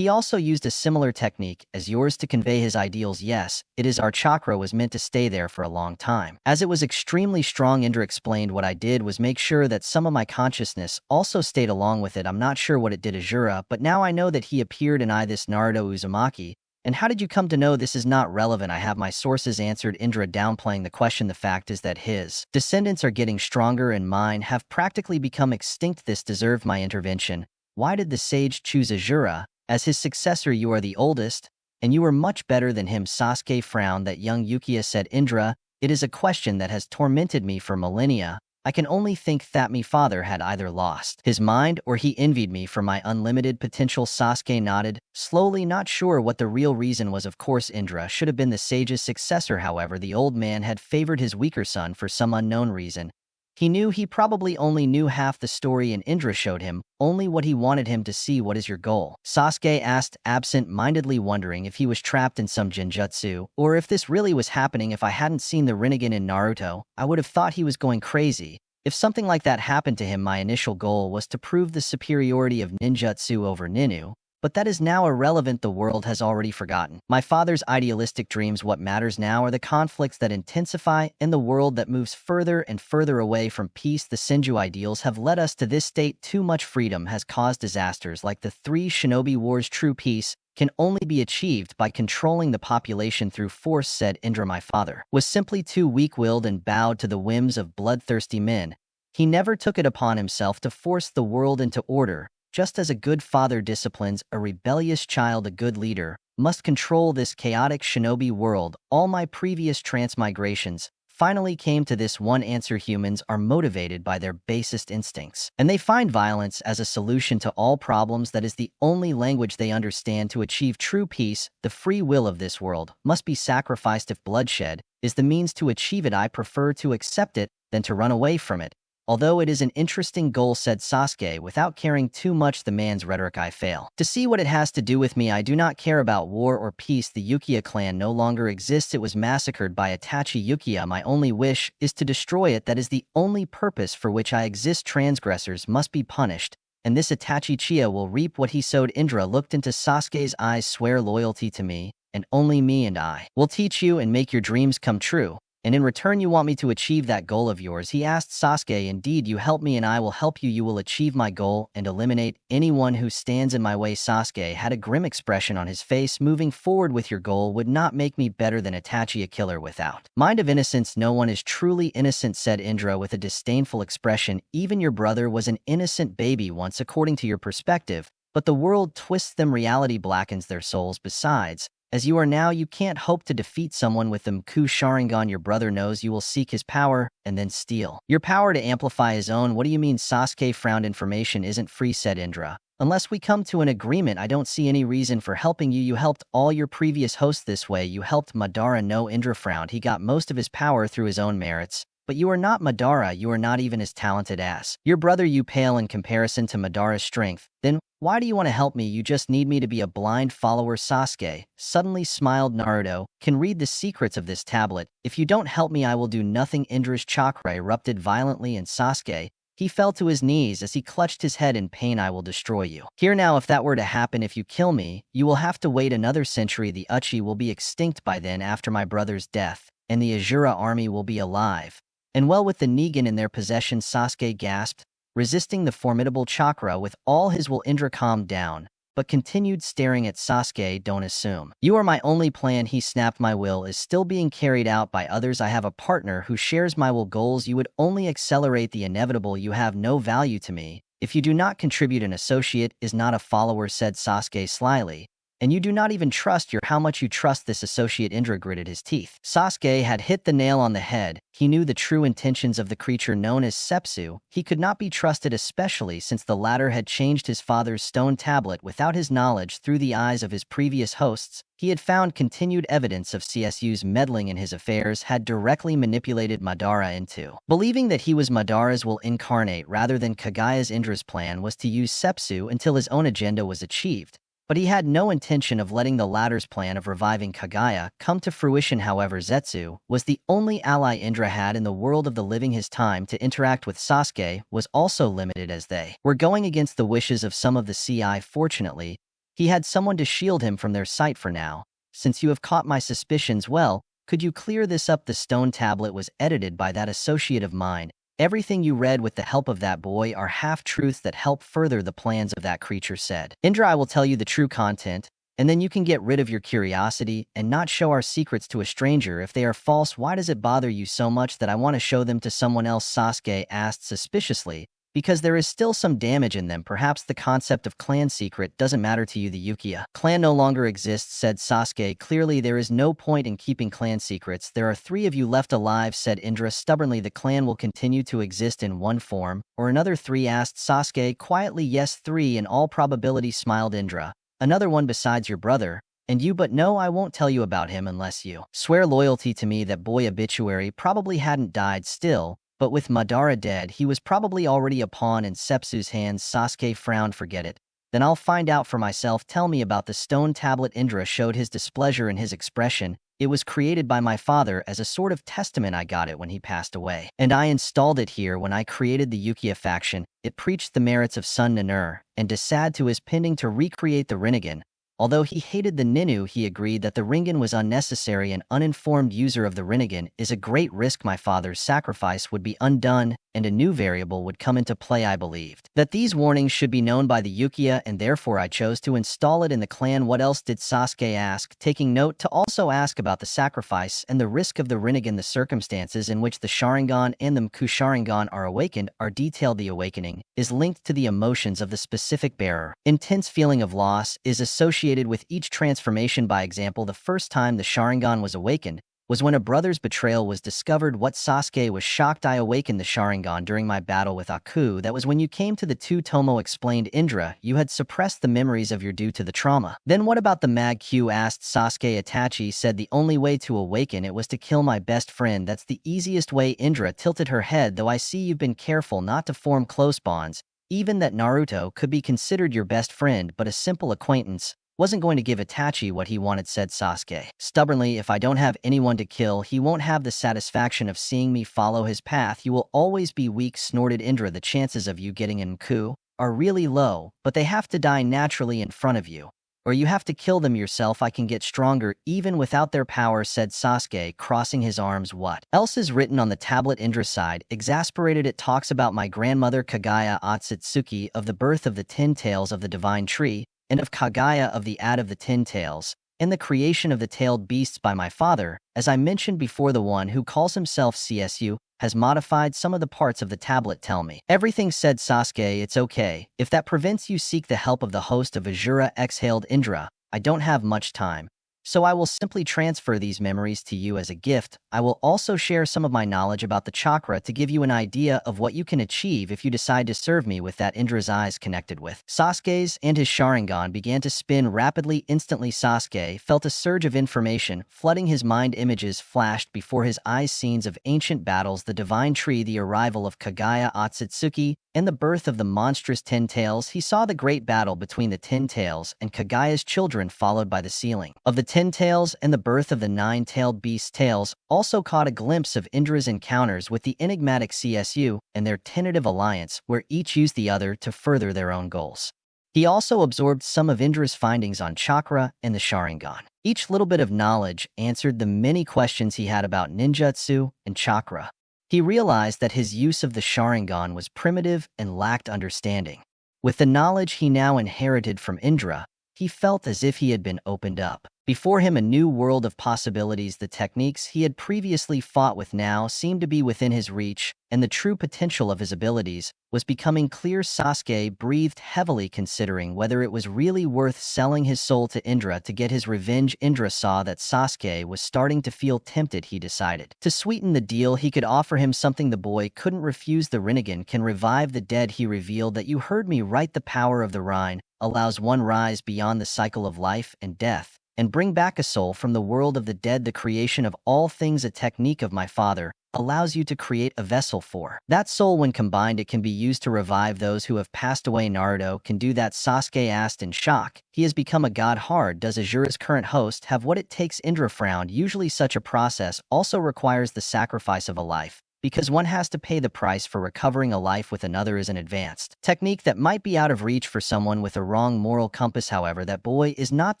He also used a similar technique as yours to convey his ideals. Yes, it is. Our chakra was meant to stay there for a long time, as it was extremely strong." Indra explained. "What I did was make sure that some of my consciousness also stayed along with it. I'm not sure what it did, Azura, but now I know that he appeared in this Naruto Uzumaki." "And how did you come to know?" "This is not relevant. I have my sources," answered Indra, downplaying the question. "The fact is that his descendants are getting stronger and mine have practically become extinct. This deserved my intervention." "Why did the sage choose Azura as his successor?" "You are the oldest, and you are much better than him." Sasuke frowned. "That young Uchiha," said Indra, "it is a question that has tormented me for millennia. I can only think that my father had either lost his mind or he envied me for my unlimited potential." Sasuke nodded, slowly, not sure what the real reason was. Of course, Indra should have been the sage's successor. However, the old man had favored his weaker son for some unknown reason. He knew he probably only knew half the story, and Indra showed him only what he wanted him to see. "What is your goal?" Sasuke asked, absent-mindedly wondering if he was trapped in some genjutsu, or if this really was happening. "If I hadn't seen the Rinnegan in Naruto, I would have thought he was going crazy. If something like that happened to him, my initial goal was to prove the superiority of ninjutsu over Ninu. But that is now irrelevant. The world has already forgotten my father's idealistic dreams. What matters now are the conflicts that intensify in the world that moves further and further away from peace. The Senju ideals have led us to this state. Too much freedom has caused disasters like the Three Shinobi Wars. True peace can only be achieved by controlling the population through force," said Indra. "My father was simply too weak-willed and bowed to the whims of bloodthirsty men. He never took it upon himself to force the world into order. Just as a good father disciplines a rebellious child, a good leader must control this chaotic shinobi world. All my previous transmigrations finally came to this one answer. Humans are motivated by their basest instincts, and they find violence as a solution to all problems. That is the only language they understand. To achieve true peace, the free will of this world must be sacrificed. If bloodshed is the means to achieve it, I prefer to accept it than to run away from it. Although it is an interesting goal," said Sasuke without caring too much the man's rhetoric. "I fail to see what it has to do with me. I do not care about war or peace. The Uchiha clan no longer exists. It was massacred by Itachi Uchiha. My only wish is to destroy it. That is the only purpose for which I exist. Transgressors must be punished, and this Itachi Uchiha will reap what he sowed." Indra looked into Sasuke's eyes. "Swear loyalty to me, and only me, and I will teach you and make your dreams come true. And in return, you want me to achieve that goal of yours?" he asked Sasuke. "Indeed, you help me and I will help you. You will achieve my goal and eliminate anyone who stands in my way." Sasuke had a grim expression on his face. "Moving forward with your goal would not make me better than Itachi, a killer without mind of innocence." "No one is truly innocent," said Indra with a disdainful expression. "Even your brother was an innocent baby once, according to your perspective. But the world twists them. Reality blackens their souls. Besides, As you are now, you can't hope to defeat someone with the Mku Sharingan. Your brother knows you will seek his power and then steal your power to amplify his own. What do you mean? Sasuke frowned. Information isn't free, said Indra. Unless we come to an agreement, I don't see any reason for helping you. You helped all your previous hosts this way. You helped Madara. No, Indra frowned. He got most of his power through his own merits. But you are not Madara. You are not even as talented as your brother. You pale in comparison to Madara's strength. Then why do you want to help me? You just need me to be a blind follower. Sasuke suddenly smiled. Naruto can read the secrets of this tablet. If you don't help me, I will do nothing. Indra's chakra erupted violently and Sasuke, he fell to his knees as he clutched his head in pain. I will destroy you. Here now, if that were to happen, if you kill me, you will have to wait another century. The Uchi will be extinct by then after my brother's death, and the Azura army will be alive. And well, with the Negan in their possession, Sasuke gasped, resisting the formidable chakra with all his will. Indra calmed down, but continued staring at Sasuke. Don't assume you are my only plan, he snapped. My will is still being carried out by others. I have a partner who shares my will goals. You would only accelerate the inevitable. You have no value to me. If you do not contribute, an associate is not a follower, said Sasuke slyly. And you do not even trust how much you trust this associate. Indra gritted his teeth. Sasuke had hit the nail on the head. He knew the true intentions of the creature known as Sepsu. He could not be trusted, especially since the latter had changed his father's stone tablet without his knowledge. Through the eyes of his previous hosts, he had found continued evidence of CSU's meddling in his affairs, had directly manipulated Madara into believing that he was Madara's will incarnate rather than Kagaya's. Indra's plan was to use Sepsu until his own agenda was achieved. But he had no intention of letting the latter's plan of reviving Kagaya come to fruition. However, Zetsu was the only ally Indra had in the world of the living. His time to interact with Sasuke was also limited, as they were going against the wishes of some of the CI. Fortunately, he had someone to shield him from their sight for now. Since you have caught my suspicions, well, could you clear this up? The stone tablet was edited by that associate of mine. Everything you read with the help of that boy are half-truths that help further the plans of that creature, said Indra. I will tell you the true content, and then you can get rid of your curiosity and not show our secrets to a stranger. If they are false, why does it bother you so much that I want to show them to someone else? Sasuke asked suspiciously. Because there is still some damage in them. Perhaps the concept of clan secret doesn't matter to you. The Uchiha clan no longer exists, said Sasuke. Clearly, there is no point in keeping clan secrets. There are 3 of you left alive, said Indra stubbornly. The clan will continue to exist in one form or another. 3 asked Sasuke quietly. Yes, 3 in all probability, smiled Indra. Another one besides your brother and you, but no, I won't tell you about him unless you swear loyalty to me. That boy obituary probably hadn't died still. But with Madara dead, he was probably already a pawn in Sepsu's hands. Sasuke frowned. Forget it. Then I'll find out for myself. Tell me about the stone tablet. Indra showed his displeasure in his expression. It was created by my father as a sort of testament. I got it when he passed away, and I installed it here when I created the Uchiha faction. It preached the merits of Sun Ninur and Desad to his pending to recreate the Rinnegan. Although he hated the Ninu, he agreed that the Rinnegan was unnecessary. An uninformed user of the Rinnegan is a great risk. My father's sacrifice would be undone, and a new variable would come into play. I believed that these warnings should be known by the Uchiha, and therefore I chose to install it in the clan. What else did Sasuke ask, taking note to also ask about the sacrifice and the risk of the Rinnegan? The circumstances in which the Sharingan and the Mku Sharingan are awakened are detailed. The awakening is linked to the emotions of the specific bearer. Intense feeling of loss is associated with each transformation. By example, the first time the Sharingan was awakened was when a brother's betrayal was discovered. What? Sasuke was shocked. I awakened the Sharingan during my battle with Aku. That was when you came to the two. Tomo explained. Indra, you had suppressed the memories of your due to the trauma. Then what about the Mag Q? Asked Sasuke. Itachi said the only way to awaken it was to kill my best friend. That's the easiest way. Indra tilted her head. Though I see you've been careful not to form close bonds. Even that Naruto could be considered your best friend, but a simple acquaintance wasn't going to give Itachi what he wanted, said Sasuke stubbornly. If I don't have anyone to kill, he won't have the satisfaction of seeing me follow his path. You will always be weak, snorted Indra. The chances of you getting an Mku are really low, but they have to die naturally in front of you, or you have to kill them yourself. I can get stronger even without their power, said Sasuke, crossing his arms. What else is written on the tablet? Indra sighed, exasperated. It talks about my grandmother Kagaya Otsutsuki, of the birth of the 10 tails of the divine tree, and of Kagaya of the Ad of the 10 tails, and the creation of the tailed beasts by my father. As I mentioned before, the one who calls himself CSU has modified some of the parts of the tablet. Tell me everything, said Sasuke. It's okay. If that prevents you, seek the help of the host of Azura, exhaled Indra. I don't have much time. So I will simply transfer these memories to you as a gift. I will also share some of my knowledge about the chakra to give you an idea of what you can achieve if you decide to serve me with that Indra's eyes connected with. Sasuke's and his Sharingan began to spin rapidly. Instantly, Sasuke felt a surge of information flooding his mind. Images flashed before his eyes, scenes of ancient battles, the divine tree, the arrival of Kagaya Otsutsuki, and the birth of the monstrous Ten Tails. He saw the great battle between the Ten Tails and Kagaya's children, followed by the sealing of the Ten Tails and the birth of the Nine-Tailed Beast's tails. Also caught a glimpse of Indra's encounters with the enigmatic CSU and their tentative alliance, where each used the other to further their own goals. He also absorbed some of Indra's findings on chakra and the Sharingan. Each little bit of knowledge answered the many questions he had about ninjutsu and chakra. He realized that his use of the Sharingan was primitive and lacked understanding. With the knowledge he now inherited from Indra, he felt as if he had been opened up. Before him, a new world of possibilities. The techniques he had previously fought with now seemed to be within his reach, and the true potential of his abilities was becoming clear. Sasuke breathed heavily, considering whether it was really worth selling his soul to Indra to get his revenge. Indra saw that Sasuke was starting to feel tempted. He decided to sweeten the deal. He could offer him something the boy couldn't refuse. The Rinnegan can revive the dead. He revealed that you heard me right. The power of the Rhine allows one rise beyond the cycle of life and death and bring back a soul from the world of the dead. The creation of all things, a technique of my father, allows you to create a vessel for that soul. When combined, it can be used to revive those who have passed away. Naruto can do that? Sasuke asked in shock. He has become a god. Hard. Does Azura's current host have what it takes? Indra frowned. Usually such a process also requires the sacrifice of a life, because one has to pay the price for recovering a life with another. Is an advanced technique that might be out of reach for someone with a wrong moral compass. However, that boy is not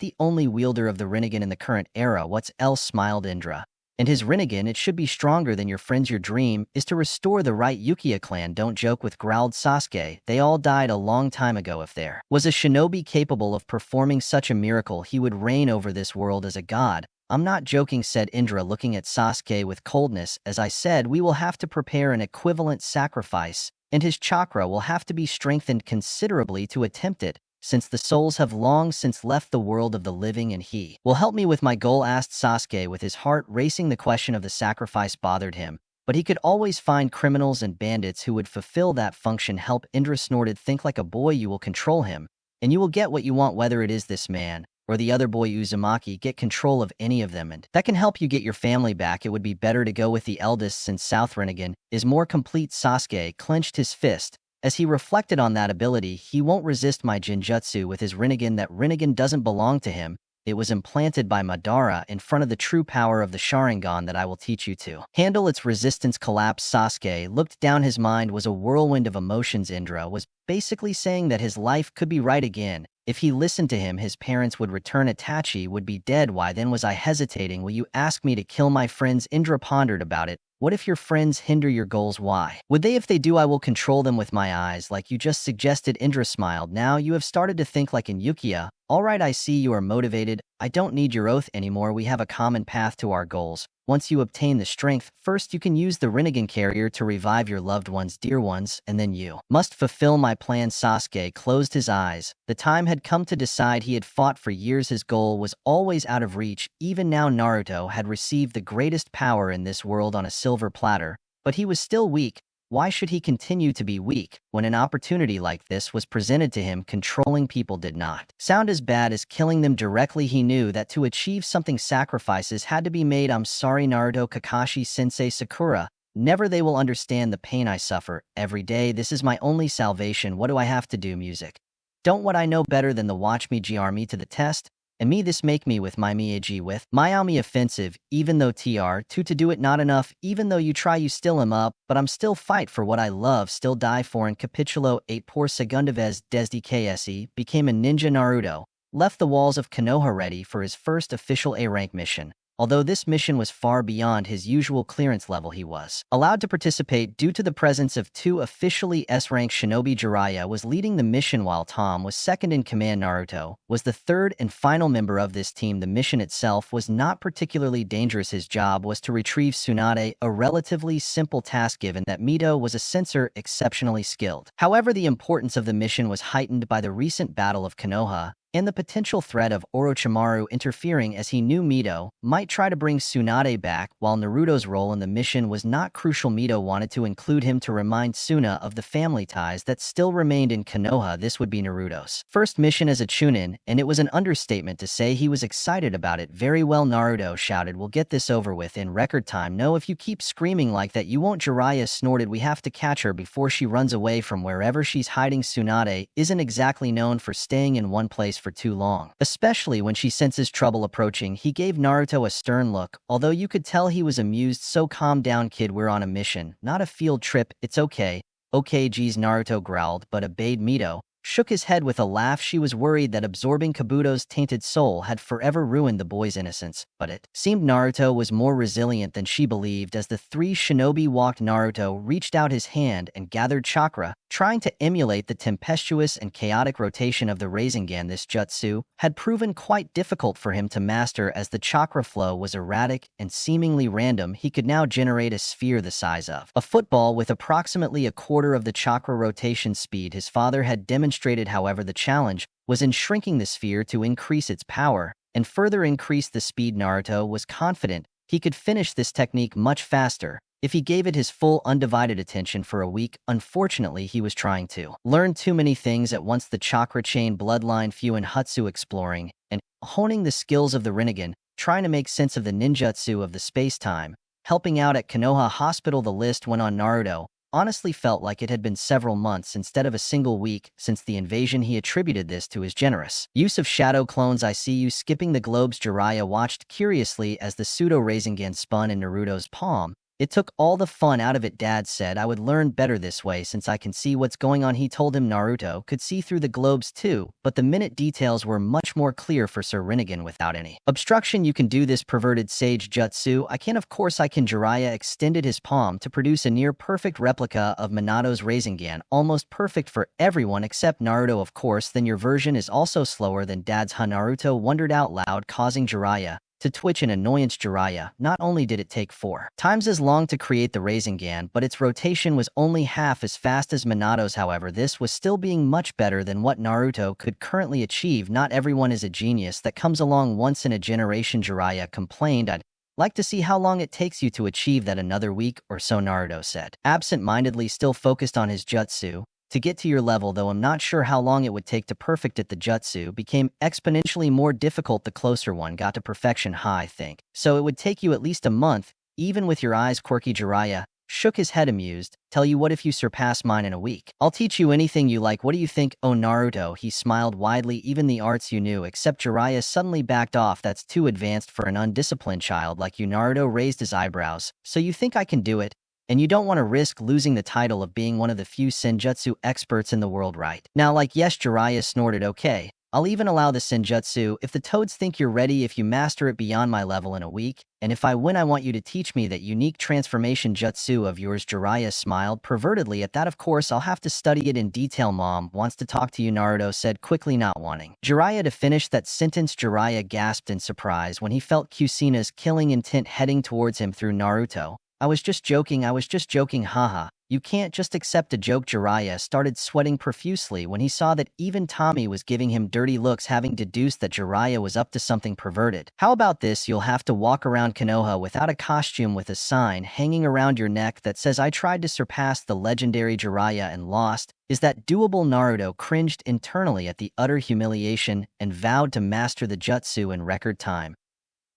the only wielder of the Rinnegan in the current era. What else? Smiled Indra. And his Rinnegan, it should be stronger than your friends. Your dream is to restore the right Uchiha clan. Don't joke with, growled Sasuke. They all died a long time ago. If there was a shinobi capable of performing such a miracle, he would reign over this world as a god. I'm not joking, said Indra, looking at Sasuke with coldness. As I said, we will have to prepare an equivalent sacrifice, and his chakra will have to be strengthened considerably to attempt it, since the souls have long since left the world of the living. And he will help me with my goal, asked Sasuke, with his heart racing. The question of the sacrifice bothered him, but he could always find criminals and bandits who would fulfill that function. Help? Indra snorted. Think like a boy. You will control him, and you will get what you want, whether it is this man or the other boy Uzumaki. Get control of any of them, and that can help you get your family back. It would be better to go with the eldest, since South Rinnegan is more complete. Sasuke clenched his fist as he reflected on that ability. He won't resist my Jinjutsu with his Rinnegan. That Rinnegan doesn't belong to him. It was implanted by Madara in front of the true power of the Sharingan that I will teach you to handle its resistance. Collapse. Sasuke looked down. His mind was a whirlwind of emotions. Indra was basically saying that his life could be right again. If he listened to him, his parents would return. Itachi would be dead. Why then was I hesitating? Will you ask me to kill my friends? Indra pondered about it. What if your friends hinder your goals? Why would they? If they do, I will control them with my eyes, like you just suggested. Indra smiled. Now you have started to think like an Uchiha. All right, I see you are motivated. I don't need your oath anymore. We have a common path to our goals. Once you obtain the strength, first you can use the Rinnegan carrier to revive your loved ones, dear ones, and then you must fulfill my plan. Sasuke closed his eyes. The time had come to decide. He had fought for years. His goal was always out of reach. Even now, Naruto had received the greatest power in this world on a silver platter, but he was still weak. Why should he continue to be weak when an opportunity like this was presented to him? Controlling people did not sound as bad as killing them directly. He knew that to achieve something, sacrifices had to be made. I'm sorry, Naruto, Kakashi Sensei, Sakura. Never. They will understand the pain I suffer every day. This is my only salvation. What do I have to do? Music. Don't what I know better than the watch me gr me to the test? And me this make me with my Miyagi with Miami offensive, even though TR2 to do it not enough, even though you try you still am up, but I'm still fight for what I love, still die for. And capitulo 8 por segunda vez desde KSE became a ninja. Naruto left the walls of Konoha ready for his first official A-rank mission. Although this mission was far beyond his usual clearance level, he was allowed to participate due to the presence of two officially S-rank shinobi. Jiraiya was leading the mission while Tom was second in command. Naruto was the third and final member of this team. The mission itself was not particularly dangerous. His job was to retrieve Tsunade, a relatively simple task given that Mito was a censor exceptionally skilled. However, the importance of the mission was heightened by the recent Battle of Konoha and the potential threat of Orochimaru interfering, as he knew Mito might try to bring Tsunade back. While Naruto's role in the mission was not crucial, Mito wanted to include him to remind Suna of the family ties that still remained in Konoha. This would be Naruto's first mission as a Chunin, and it was an understatement to say he was excited about it. Very well, Naruto shouted. We'll get this over with in record time. No, if you keep screaming like that, you won't. Jiraiya snorted. We have to catch her before she runs away from wherever she's hiding. Tsunade isn't exactly known for staying in one place for too long, especially when she senses trouble approaching. He gave Naruto a stern look, although you could tell he was amused. So calm down, kid, we're on a mission, not a field trip. It's okay. Okay, geez, Naruto growled, but obeyed. Mito shook his head with a laugh. She was worried that absorbing Kabuto's tainted soul had forever ruined the boy's innocence, but it seemed Naruto was more resilient than she believed. As the three shinobi walked, Naruto reached out his hand and gathered chakra, trying to emulate the tempestuous and chaotic rotation of the Rasengan. This jutsu had proven quite difficult for him to master, as the chakra flow was erratic and seemingly random. He could now generate a sphere the size of a football with approximately a quarter of the chakra rotation speed his father had demonstrated. However, the challenge was in shrinking the sphere to increase its power and further increase the speed. Naruto was confident he could finish this technique much faster if he gave it his full undivided attention for a week. Unfortunately, he was trying to learn too many things at once: the chakra chain, bloodline, Fu and Hutsu, exploring and honing the skills of the Rinnegan, trying to make sense of the ninjutsu of the space-time, helping out at Konoha Hospital. The list went on. Naruto honestly felt like it had been several months instead of a single week since the invasion. He attributed this to his generous use of shadow clones. I see you skipping the globes. Jiraiya watched curiously as the pseudo Rasengan spun in Naruto's palm. It took all the fun out of it. Dad said I would learn better this way since I can see what's going on. He told him Naruto could see through the globes too, but the minute details were much more clear for Sir Rinnegan. Without any obstruction, you can do this perverted sage jutsu. I can, of course I can. Jiraiya extended his palm to produce a near-perfect replica of Minato's Rasengan, almost perfect for everyone except Naruto, of course. Then your version is also slower than Dad's, huh? Naruto wondered out loud, causing Jiraiya to twitch in annoyance. Jiraiya, not only did it take 4 times as long to create the Rasengan, but its rotation was only half as fast as Minato's. However, this was still being much better than what Naruto could currently achieve. Not everyone is a genius that comes along once in a generation, Jiraiya complained. I'd like to see how long it takes you to achieve that. Another week or so, Naruto said, absent-mindedly, still focused on his jutsu. To get to your level, though, I'm not sure how long it would take to perfect it. The jutsu became exponentially more difficult the closer one got to perfection. I think so it would take you at least a month, even with your eyes quirky. Jiraiya shook his head, amused. Tell you what, if you surpass mine in a week, I'll teach you anything you like. What do you think? Oh, Naruto, he smiled widely. Even the arts you knew, except Jiraiya suddenly backed off. That's too advanced for an undisciplined child like you. Naruto raised his eyebrows. So you think I can do it? And you don't want to risk losing the title of being one of the few senjutsu experts in the world, right? Now, like, yes, Jiraiya snorted. Okay, I'll even allow the senjutsu if the toads think you're ready, if you master it beyond my level in a week. And if I win, I want you to teach me that unique transformation jutsu of yours. Jiraiya smiled pervertedly at that. Of course, I'll have to study it in detail. Mom wants to talk to you, Naruto said quickly, not wanting Jiraiya to finish that sentence. Jiraiya gasped in surprise when he felt Kusuna's killing intent heading towards him through Naruto. I was just joking, haha. You can't just accept a joke. Jiraiya started sweating profusely when he saw that even Tommy was giving him dirty looks, having deduced that Jiraiya was up to something perverted. How about this? You'll have to walk around Konoha without a costume, with a sign hanging around your neck that says I tried to surpass the legendary Jiraiya and lost. Is that doable? Naruto cringed internally at the utter humiliation and vowed to master the jutsu in record time.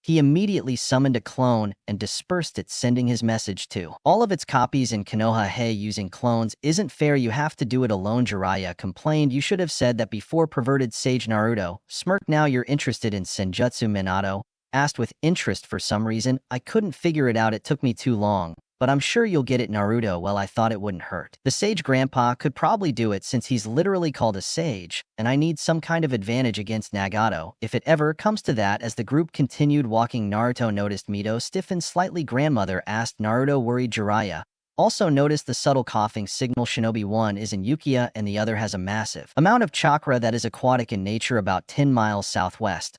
He immediately summoned a clone and dispersed it, sending his message to all of its copies in Konoha. Hey, using clones isn't fair. You have to do it alone, Jiraiya complained. You should have said that before, perverted sage. Naruto smirked. Now you're interested in senjutsu? Minato asked with interest. For some reason, I couldn't figure it out. It took me too long. But I'm sure you'll get it, Naruto. Well, I thought it wouldn't hurt. The sage grandpa could probably do it since he's literally called a sage, and I need some kind of advantage against Nagato, if it ever comes to that. As the group continued walking, Naruto noticed Mito stiffen slightly. Grandmother asked. Naruto worried. Jiraiya also noticed the subtle coughing signal. Shinobi 1 is in Uchiha and the other has a massive amount of chakra that is aquatic in nature, about 10 miles southwest.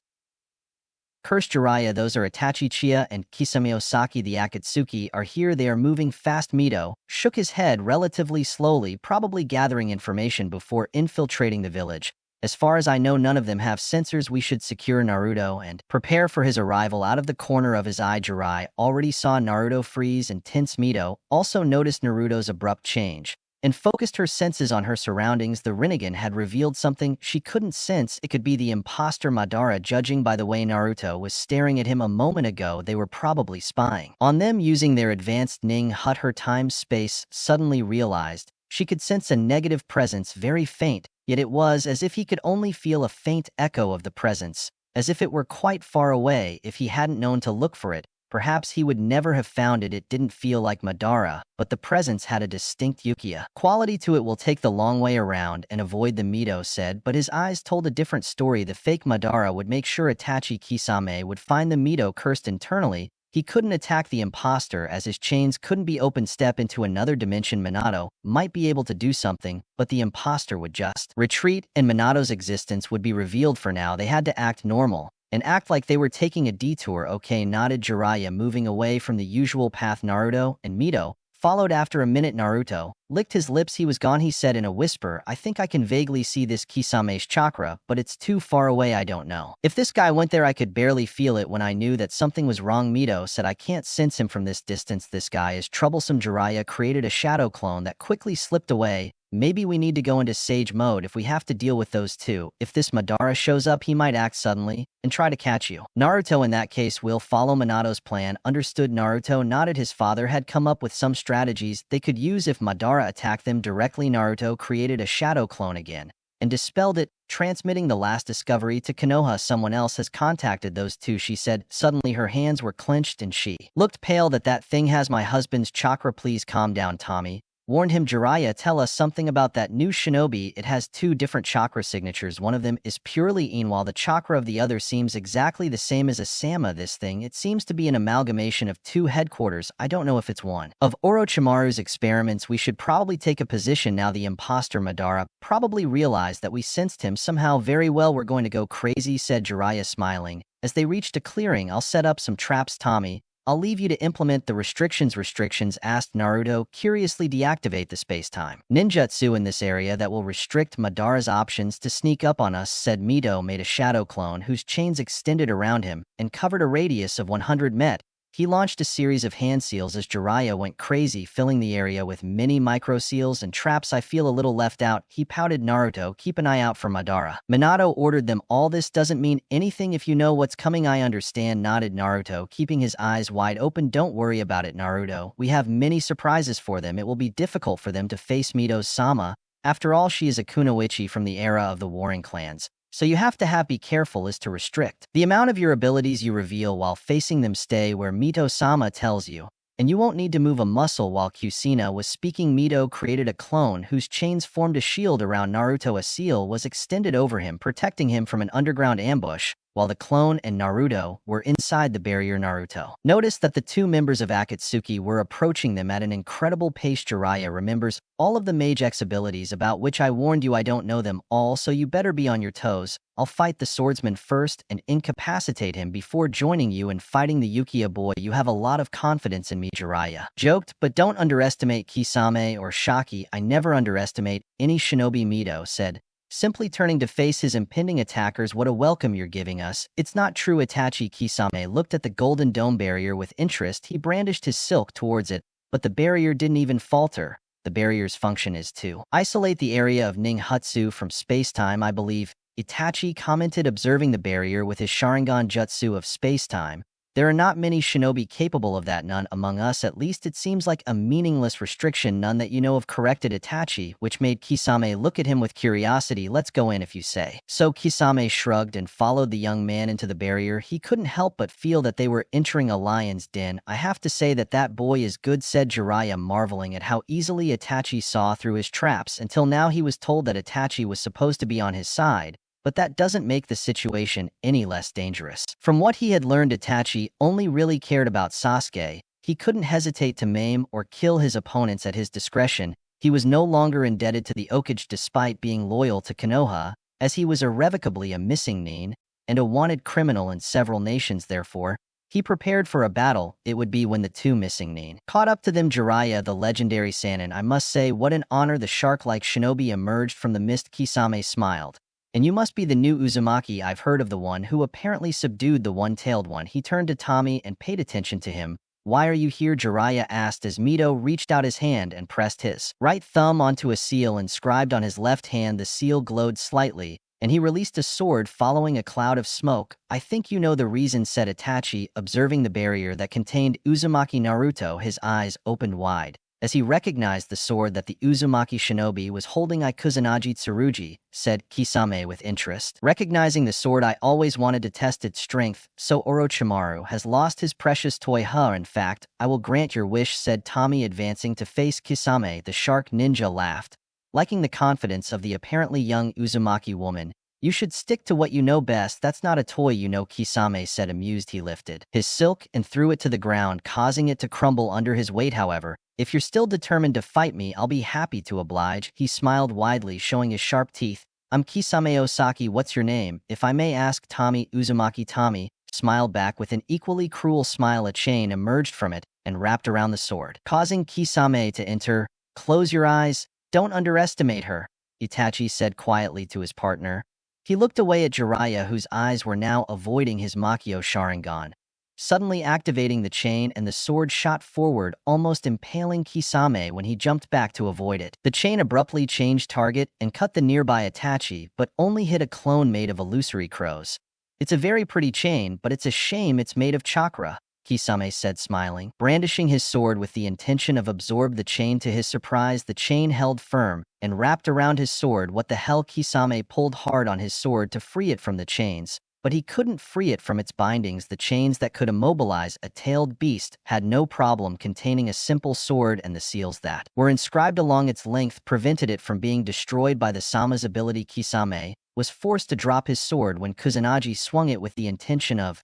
Cursed. Jiraiya, those are Itachi-Uchiha and Kisame Osaki. The Akatsuki are here. They are moving fast. Mito shook his head relatively slowly, probably gathering information before infiltrating the village. As far as I know, none of them have sensors. We should secure Naruto and prepare for his arrival. Out of the corner of his eye, Jiraiya already saw Naruto freeze and tense. Mito also noticed Naruto's abrupt change and focused her senses on her surroundings. The Rinnegan had revealed something she couldn't sense. It could be the imposter Madara. Judging by the way Naruto was staring at him a moment ago, they were probably spying on them using their advanced Ning Hut. Her time-space suddenly realized she could sense a negative presence, very faint, yet it was as if he could only feel a faint echo of the presence, as if it were quite far away. If he hadn't known to look for it, perhaps he would never have found it. It didn't feel like Madara, but the presence had a distinct Uchiha quality to it. Will take the long way around and avoid the Mito said, but his eyes told a different story. The fake Madara would make sure Itachi Kisame would find the Mito cursed internally. He couldn't attack the imposter as his chains couldn't be opened. Step into another dimension. Minato might be able to do something, but the imposter would just retreat and Minato's existence would be revealed. For now, they had to act normal and act like they were taking a detour. Okay, nodded Jiraiya, moving away from the usual path. Naruto and Mito followed after a minute. Naruto licked his lips. He was gone. He said in a whisper, I think I can vaguely see this Kisame's chakra, but it's too far away. I don't know if this guy went there. I could barely feel it when I knew that something was wrong. Mito said, I can't sense him from this distance. This guy is troublesome. Jiraiya created a shadow clone that quickly slipped away. Maybe we need to go into sage mode if we have to deal with those two. If this Madara shows up, he might act suddenly and try to catch you. Naruto, in that case, will follow Minato's plan. Understood. Naruto nodded. His father had come up with some strategies they could use if Madara attacked them directly. Naruto created a shadow clone again and dispelled it, transmitting the last discovery to Konoha. Someone else has contacted those two, she said. Suddenly her hands were clenched and she looked pale. That thing has my husband's chakra. Please calm down, Tommy warned him. Jiraiya, tell us something about that new shinobi. It has two different chakra signatures. One of them is purely Yin, while the chakra of the other seems exactly the same as a Sama. This thing, it seems to be an amalgamation of two headquarters. I don't know if it's one of Orochimaru's experiments. We should probably take a position now. The imposter Madara probably realized that we sensed him somehow. Very well, we're going to go crazy, said Jiraiya, smiling. As they reached a clearing, I'll set up some traps, Tommy. I'll leave you to implement the restrictions. Restrictions? Asked Naruto, curiously. Deactivate the space-time ninjutsu in this area that will restrict Madara's options to sneak up on us, said Mito. Made a shadow clone whose chains extended around him and covered a radius of 100 met. He launched a series of hand seals as Jiraiya went crazy, filling the area with mini micro seals and traps. I feel a little left out, he pouted. Naruto, keep an eye out for Madara. Minato ordered them. All this doesn't mean anything if you know what's coming. I understand, nodded Naruto, keeping his eyes wide open. Don't worry about it, Naruto. We have many surprises for them. It will be difficult for them to face Mito's Sama. After all, she is a kunoichi from the era of the warring clans. So you have to be careful as to restrict the amount of your abilities you reveal while facing them. Stay where Mito-sama tells you, and you won't need to move a muscle. While Kusina was speaking, Mito created a clone whose chains formed a shield around Naruto. A seal was extended over him, protecting him from an underground ambush, while the clone and Naruto were inside the barrier. Naruto noticed that the two members of Akatsuki were approaching them at an incredible pace. Jiraiya remembers all of the Mage X abilities about which I warned you. I don't know them all, so you better be on your toes. I'll fight the swordsman first and incapacitate him before joining you in fighting the Uchiha boy. You have a lot of confidence in me, Jiraiya joked, but don't underestimate Kisame or Shaki. I never underestimate any shinobi, Mito said, simply turning to face his impending attackers. What a welcome you're giving us. It's not true. Itachi Kisame looked at the golden dome barrier with interest. He brandished his silk towards it, but the barrier didn't even falter. The barrier's function is to isolate the area of ninjutsu from space-time, I believe, Itachi commented, observing the barrier with his Sharingan jutsu of space-time. There are not many shinobi capable of that, none among us. At least it seems like a meaningless restriction, none that you know of, corrected Itachi, which made Kisame look at him with curiosity. Let's go in if you say so. Kisame shrugged and followed the young man into the barrier. He couldn't help but feel that they were entering a lion's den. I have to say that boy is good, said Jiraiya, marveling at how easily Itachi saw through his traps. Until now he was told that Itachi was supposed to be on his side, but that doesn't make the situation any less dangerous. From what he had learned, Itachi only really cared about Sasuke. He couldn't hesitate to maim or kill his opponents at his discretion. He was no longer indebted to the Okage despite being loyal to Konoha, as he was irrevocably a missing nin and a wanted criminal in several nations. Therefore, he prepared for a battle. It would be when the two missing nin caught up to them. Jiraiya, the legendary Sannin, I must say, what an honor. The shark-like shinobi emerged from the mist. Kisame smiled. And you must be the new Uzumaki. I've heard of the one who apparently subdued the one-tailed one. He turned to Tommy and paid attention to him. Why are you here? Jiraiya asked as Mito reached out his hand and pressed his right thumb onto a seal inscribed on his left hand. The seal glowed slightly, and he released a sword following a cloud of smoke. I think you know the reason, said Itachi, observing the barrier that contained Uzumaki Naruto. His eyes opened wide as he recognized the sword that the Uzumaki shinobi was holding. I Kusanagi Tsurugi, said Kisame with interest. Recognizing the sword, I always wanted to test its strength, so Orochimaru has lost his precious toy. In fact, I will grant your wish, said Tommy, advancing to face Kisame. The shark ninja laughed, liking the confidence of the apparently young Uzumaki woman. You should stick to what you know best. That's not a toy, you know, Kisame said, amused. He lifted his silk and threw it to the ground, causing it to crumble under his weight. However, if you're still determined to fight me, I'll be happy to oblige. He smiled widely, showing his sharp teeth. I'm Kisame Osaki. What's your name, if I may ask? Tommy. Uzumaki. Tommy smiled back with an equally cruel smile. A chain emerged from it and wrapped around the sword, causing Kisame to enter. Close your eyes. Don't underestimate her, Itachi said quietly to his partner. He looked away at Jiraiya, whose eyes were now avoiding his Makio Sharingan, suddenly activating the chain, and the sword shot forward, almost impaling Kisame when he jumped back to avoid it. The chain abruptly changed target and cut the nearby Itachi, but only hit a clone made of illusory crows. It's a very pretty chain, but it's a shame it's made of chakra, Kisame said, smiling, brandishing his sword with the intention of absorb the chain. To his surprise, the chain held firm and wrapped around his sword. What the hell? Kisame pulled hard on his sword to free it from the chains, but he couldn't free it from its bindings. The chains that could immobilize a tailed beast had no problem containing a simple sword, and the seals that were inscribed along its length prevented it from being destroyed by the Sama's ability. Kisame was forced to drop his sword when Kusanagi swung it with the intention of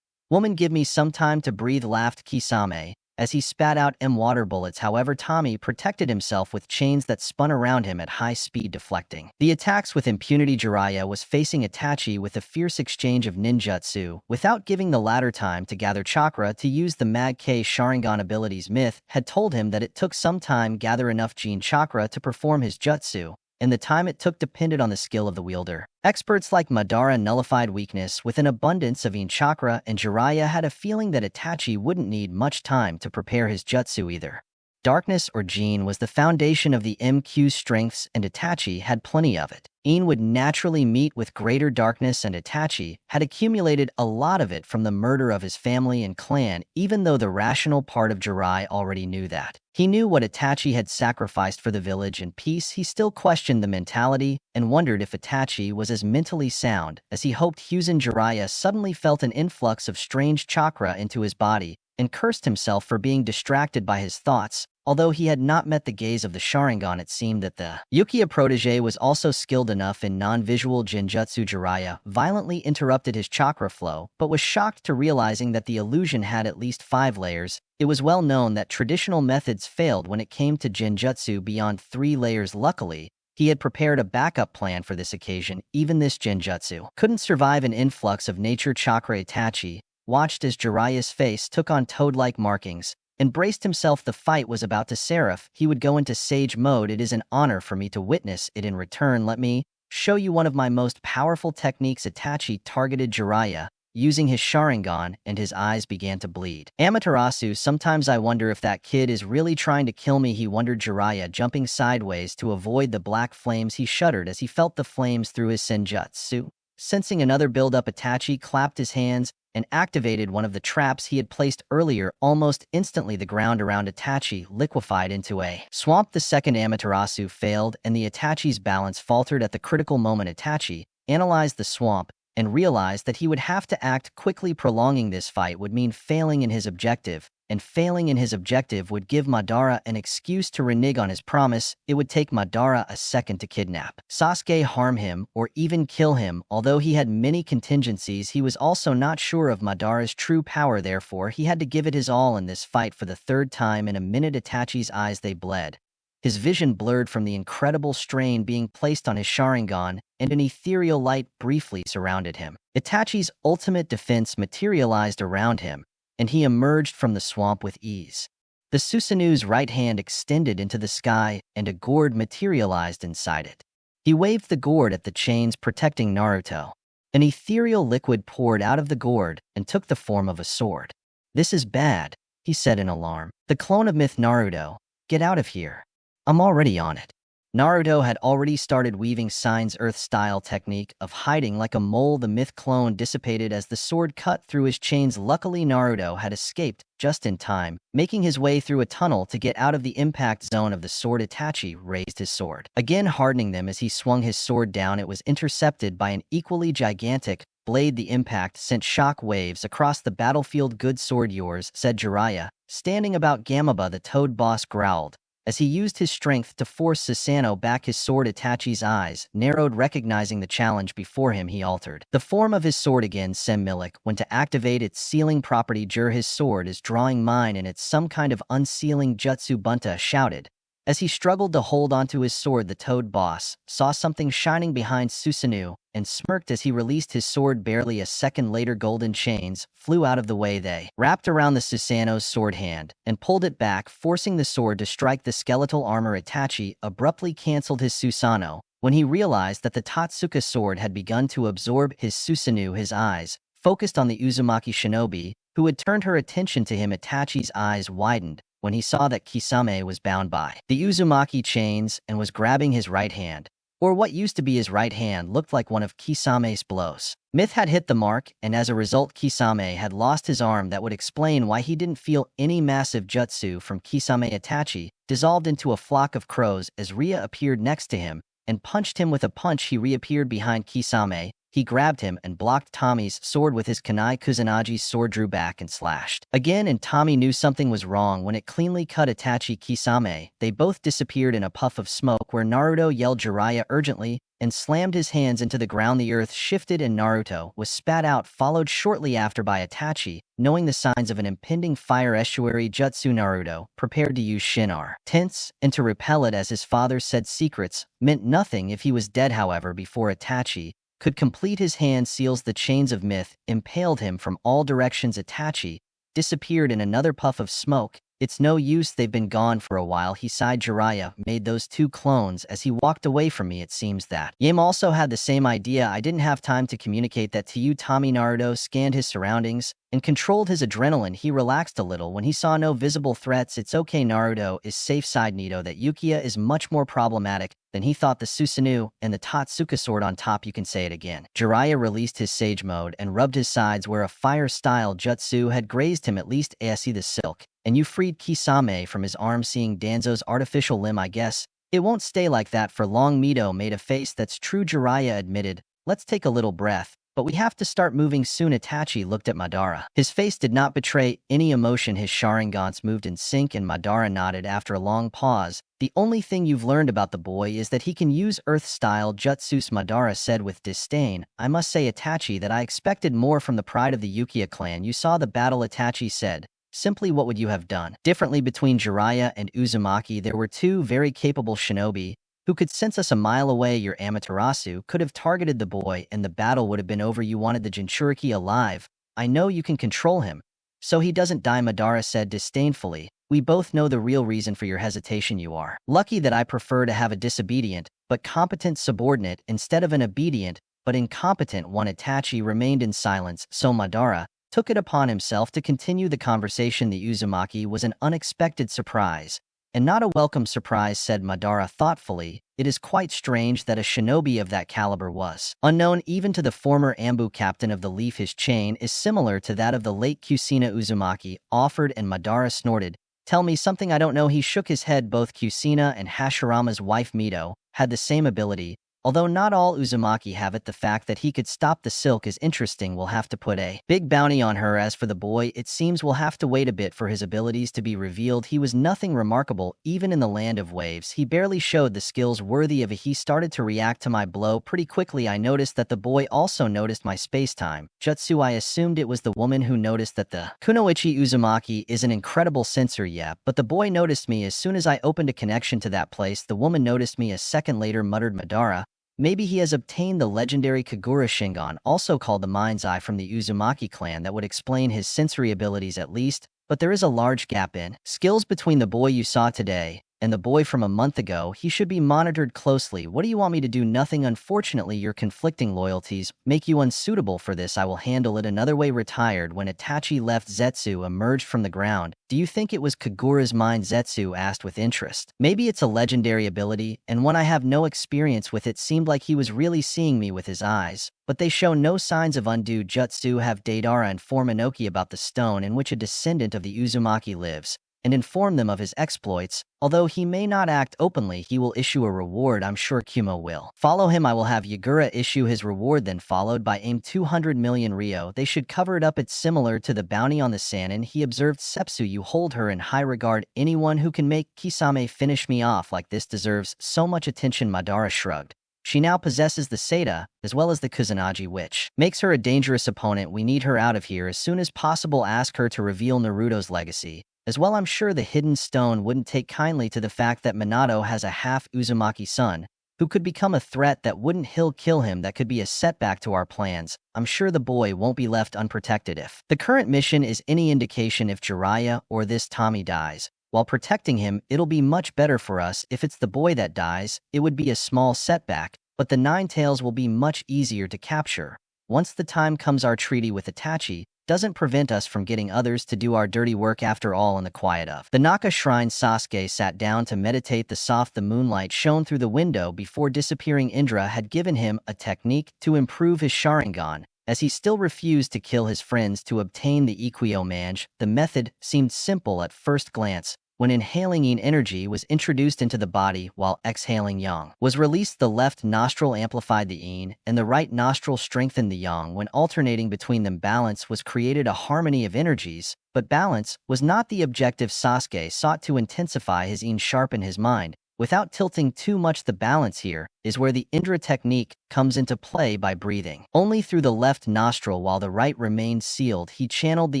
woman, give me some time to breathe, laughed Kisame as he spat out water bullets. However, Tommy protected himself with chains that spun around him at high speed, deflecting the attacks with impunity. Jiraiya was facing Itachi with a fierce exchange of ninjutsu, without giving the latter time to gather chakra to use the Mag K Sharingan abilities. Myth had told him that it took some time gather enough gene chakra to perform his jutsu, and the time it took depended on the skill of the wielder. Experts like Madara nullified weakness with an abundance of chakra, and Jiraiya had a feeling that Itachi wouldn't need much time to prepare his jutsu either. Darkness or Gene was the foundation of the MQ's strengths, and Itachi had plenty of it. Een would naturally meet with greater darkness, and Itachi had accumulated a lot of it from the murder of his family and clan, even though the rational part of Jiraiya already knew that. He knew what Itachi had sacrificed for the village and peace. He still questioned the mentality and wondered if Itachi was as mentally sound as he hoped. Hyuzen. Jiraiya suddenly felt an influx of strange chakra into his body and cursed himself for being distracted by his thoughts. Although he had not met the gaze of the Sharingan, it seemed that the Uchiha protege was also skilled enough in non-visual genjutsu. Jiraiya violently interrupted his chakra flow, but was shocked to realizing that the illusion had at least 5 layers. It was well known that traditional methods failed when it came to genjutsu beyond 3 layers. Luckily, he had prepared a backup plan for this occasion. Even this genjutsu couldn't survive an influx of nature chakra. Itachi watched as Jiraiya's face took on toad-like markings and braced himself. The fight was about to seraph. He would go into sage mode. It is an honor for me to witness it. In return, let me show you one of my most powerful techniques. Itachi targeted Jiraiya using his Sharingan, and his eyes began to bleed. Amaterasu, sometimes I wonder if that kid is really trying to kill me, he wondered. Jiraiya jumping sideways to avoid the black flames. He shuddered as he felt the flames through his senjutsu. Sensing another build-up, Itachi clapped his hands and activated one of the traps he had placed earlier. Almost instantly, the ground around Itachi liquefied into a swamp. The second Amaterasu failed, and the Itachi's balance faltered at the critical moment. Itachi analyzed the swamp and realized that he would have to act quickly. Prolonging this fight would mean failing in his objective, and failing in his objective would give Madara an excuse to renege on his promise. It would take Madara a second to kidnap Sasuke, harm him, or even kill him. Although he had many contingencies, he was also not sure of Madara's true power. Therefore, he had to give it his all in this fight. For the 3rd time in a minute, Itachi's eyes, they bled. His vision blurred from the incredible strain being placed on his Sharingan, and an ethereal light briefly surrounded him. Itachi's ultimate defense materialized around him, and he emerged from the swamp with ease. The Susanu's right hand extended into the sky, and a gourd materialized inside it. He waved the gourd at the chains protecting Naruto. An ethereal liquid poured out of the gourd and took the form of a sword. "This is bad," he said in alarm. "The clone of Myth Naruto, get out of here. I'm already on it." Naruto had already started weaving Sign's Earth-style technique of hiding like a mole. The myth clone dissipated as the sword cut through his chains. Luckily, Naruto had escaped just in time, making his way through a tunnel to get out of the impact zone of the sword. Itachi raised his sword, again hardening them as he swung his sword down. It was intercepted by an equally gigantic blade. The impact sent shock waves across the battlefield. "Good sword yours," said Jiraiya. Standing about Gamaba, the toad boss growled as he used his strength to force Susanoo back. His sword. Itachi's eyes narrowed, recognizing the challenge before him. He altered the form of his sword again. Milik went to activate its sealing property. His sword is drawing mine and it's some kind of unsealing jutsu, Bunta shouted. As he struggled to hold onto his sword, the toad boss saw something shining behind Susanoo and smirked as he released his sword. Barely a second later, golden chains flew out of the way. They wrapped around the Susanoo's sword hand and pulled it back, forcing the sword to strike the skeletal armor. Itachi abruptly canceled his Susanoo when he realized that the Totsuka sword had begun to absorb his Susanoo. His eyes focused on the Uzumaki shinobi, who had turned her attention to him. Itachi's eyes widened when he saw that Kisame was bound by the Uzumaki chains and was grabbing his right hand, or what used to be his right hand looked like one of Kisame's blows. Myth had hit the mark, and as a result, Kisame had lost his arm. That would explain why he didn't feel any massive jutsu from Kisame. Itachi dissolved into a flock of crows as Ria appeared next to him and punched him with a punch. He reappeared behind Kisame. He grabbed him and blocked Tommy's sword with his kunai. Kusunagi's sword drew back and slashed again, and Tommy knew something was wrong when it cleanly cut Itachi. Kisame. They both disappeared in a puff of smoke where Naruto yelled Jiraiya urgently and slammed his hands into the ground. The earth shifted and Naruto was spat out, followed shortly after by Itachi. Knowing the signs of an impending fire estuary jutsu, Naruto prepared to use Shinar tense and to repel it. As his father said, secrets meant nothing if he was dead. However, before Itachi could complete his hand seals, the chains of myth impaled him from all directions. Itachi disappeared in another puff of smoke. "It's no use, they've been gone for a while," he sighed. Jiraiya made those two clones as he walked away from me. "It seems that Yim also had the same idea. I didn't have time to communicate that to you." Tommy Naruto scanned his surroundings and controlled his adrenaline. He relaxed a little when he saw no visible threats. "It's okay, Naruto is safe." Side Nito that Uchiha is much more problematic than he thought. The Susanoo and the Totsuka sword on top. "You can say it again." Jiraiya released his sage mode and rubbed his sides where a fire-style jutsu had grazed him. "At least I see the silk. And you freed Kisame from his arm." Seeing Danzo's artificial limb, "I guess it won't stay like that for long." Mito made a face. "That's true," Jiraiya admitted. "Let's take a little breath, but we have to start moving soon." Itachi looked at Madara. His face did not betray any emotion. His Sharingans moved in sync and Madara nodded after a long pause. "The only thing you've learned about the boy is that he can use Earth-style jutsus," Madara said with disdain. "I must say, Itachi, that I expected more from the pride of the Uchiha clan." "You saw the battle," Itachi said. "Simply what would you have done differently?" Between Jiraiya and Uzumaki, there were two very capable shinobi who could sense us a mile away. Your Amaterasu could have targeted the boy and the battle would have been over. You wanted the Jinchuriki alive. I know you can control him, so he doesn't die," Madara said disdainfully. "We both know the real reason for your hesitation. You are lucky that I prefer to have a disobedient but competent subordinate instead of an obedient but incompetent one." Itachi remained in silence, so Madara took it upon himself to continue the conversation. "The Uzumaki was an unexpected surprise, and not a welcome surprise," said Madara thoughtfully. "It is quite strange that a shinobi of that caliber was unknown even to the former Ambu captain of the Leaf. His chain is similar to that of the late Kusina." Uzumaki offered, and Madara snorted. "Tell me something I don't know." He shook his head. Both Kusina and Hashirama's wife Mito had the same ability, although not all Uzumaki have it. The fact that he could stop the silk is interesting. We'll have to put a big bounty on her. As for the boy, it seems we'll have to wait a bit for his abilities to be revealed. He was nothing remarkable, even in the land of waves. He barely showed the skills worthy of a he. Started to react to my blow pretty quickly. I noticed that the boy also noticed my space-time jutsu. I assumed it was the woman who noticed that the Kunoichi. Uzumaki is an incredible sensor, yeah, but the boy noticed me as soon as I opened a connection to that place. The woman noticed me a second later, muttered Madara. "Maybe he has obtained the legendary Kagura Shingon, also called the Mind's Eye, from the Uzumaki clan. That would explain his sensory abilities at least, but there is a large gap in skills between the boy you saw today And the boy from a month ago, he should be monitored closely. What do you want me to do? Nothing. Unfortunately, your conflicting loyalties make you unsuitable for this. I will handle it another way. Retired. When Itachi left, Zetsu emerged from the ground. Do you think it was Kagura's mind? Zetsu asked with interest. Maybe it's a legendary ability, and one I have no experience with. It seemed like he was really seeing me with his eyes, but they show no signs of undue jutsu. Have Deidara inform Inoki about the stone in which a descendant of the Uzumaki lives, and inform them of his exploits. Although he may not act openly, he will issue a reward. I'm sure Kumo will. Follow him. I will have Yagura issue his reward, then followed by aim 200 million Ryo. They should cover it up. It's similar to the bounty on the Sannin. He observed. Sepsu, you hold her in high regard. Anyone who can make Kisame finish me off like this deserves so much attention. Madara shrugged. She now possesses the Seda, as well as the Kusanagi, which makes her a dangerous opponent. We need her out of here as soon as possible. Ask her to reveal Naruto's legacy. As well, I'm sure the hidden stone wouldn't take kindly to the fact that Minato has a half Uzumaki son, who could become a threat that wouldn't kill him. That could be a setback to our plans. I'm sure the boy won't be left unprotected if the current mission is any indication. If Jiraiya or this Tommy dies while protecting him, it'll be much better for us. If it's the boy that dies, it would be a small setback, but the Nine Tails will be much easier to capture. Once the time comes, our treaty with Itachi doesn't prevent us from getting others to do our dirty work. After all, in the quiet of the Naka shrine, Sasuke sat down to meditate. The moonlight shone through the window before disappearing. Indra had given him a technique to improve his Sharingan, as he still refused to kill his friends to obtain the Ikkyo Mange. The method seemed simple at first glance. When inhaling yin energy was introduced into the body while exhaling yang was released, the left nostril amplified the yin and the right nostril strengthened the yang. When alternating between them, balance was created, a harmony of energies. But balance was not the objective. Sasuke sought to intensify his yin, sharpen his mind, without tilting too much. The balance here is where the Indra technique comes into play. By breathing only through the left nostril while the right remained sealed, he channeled the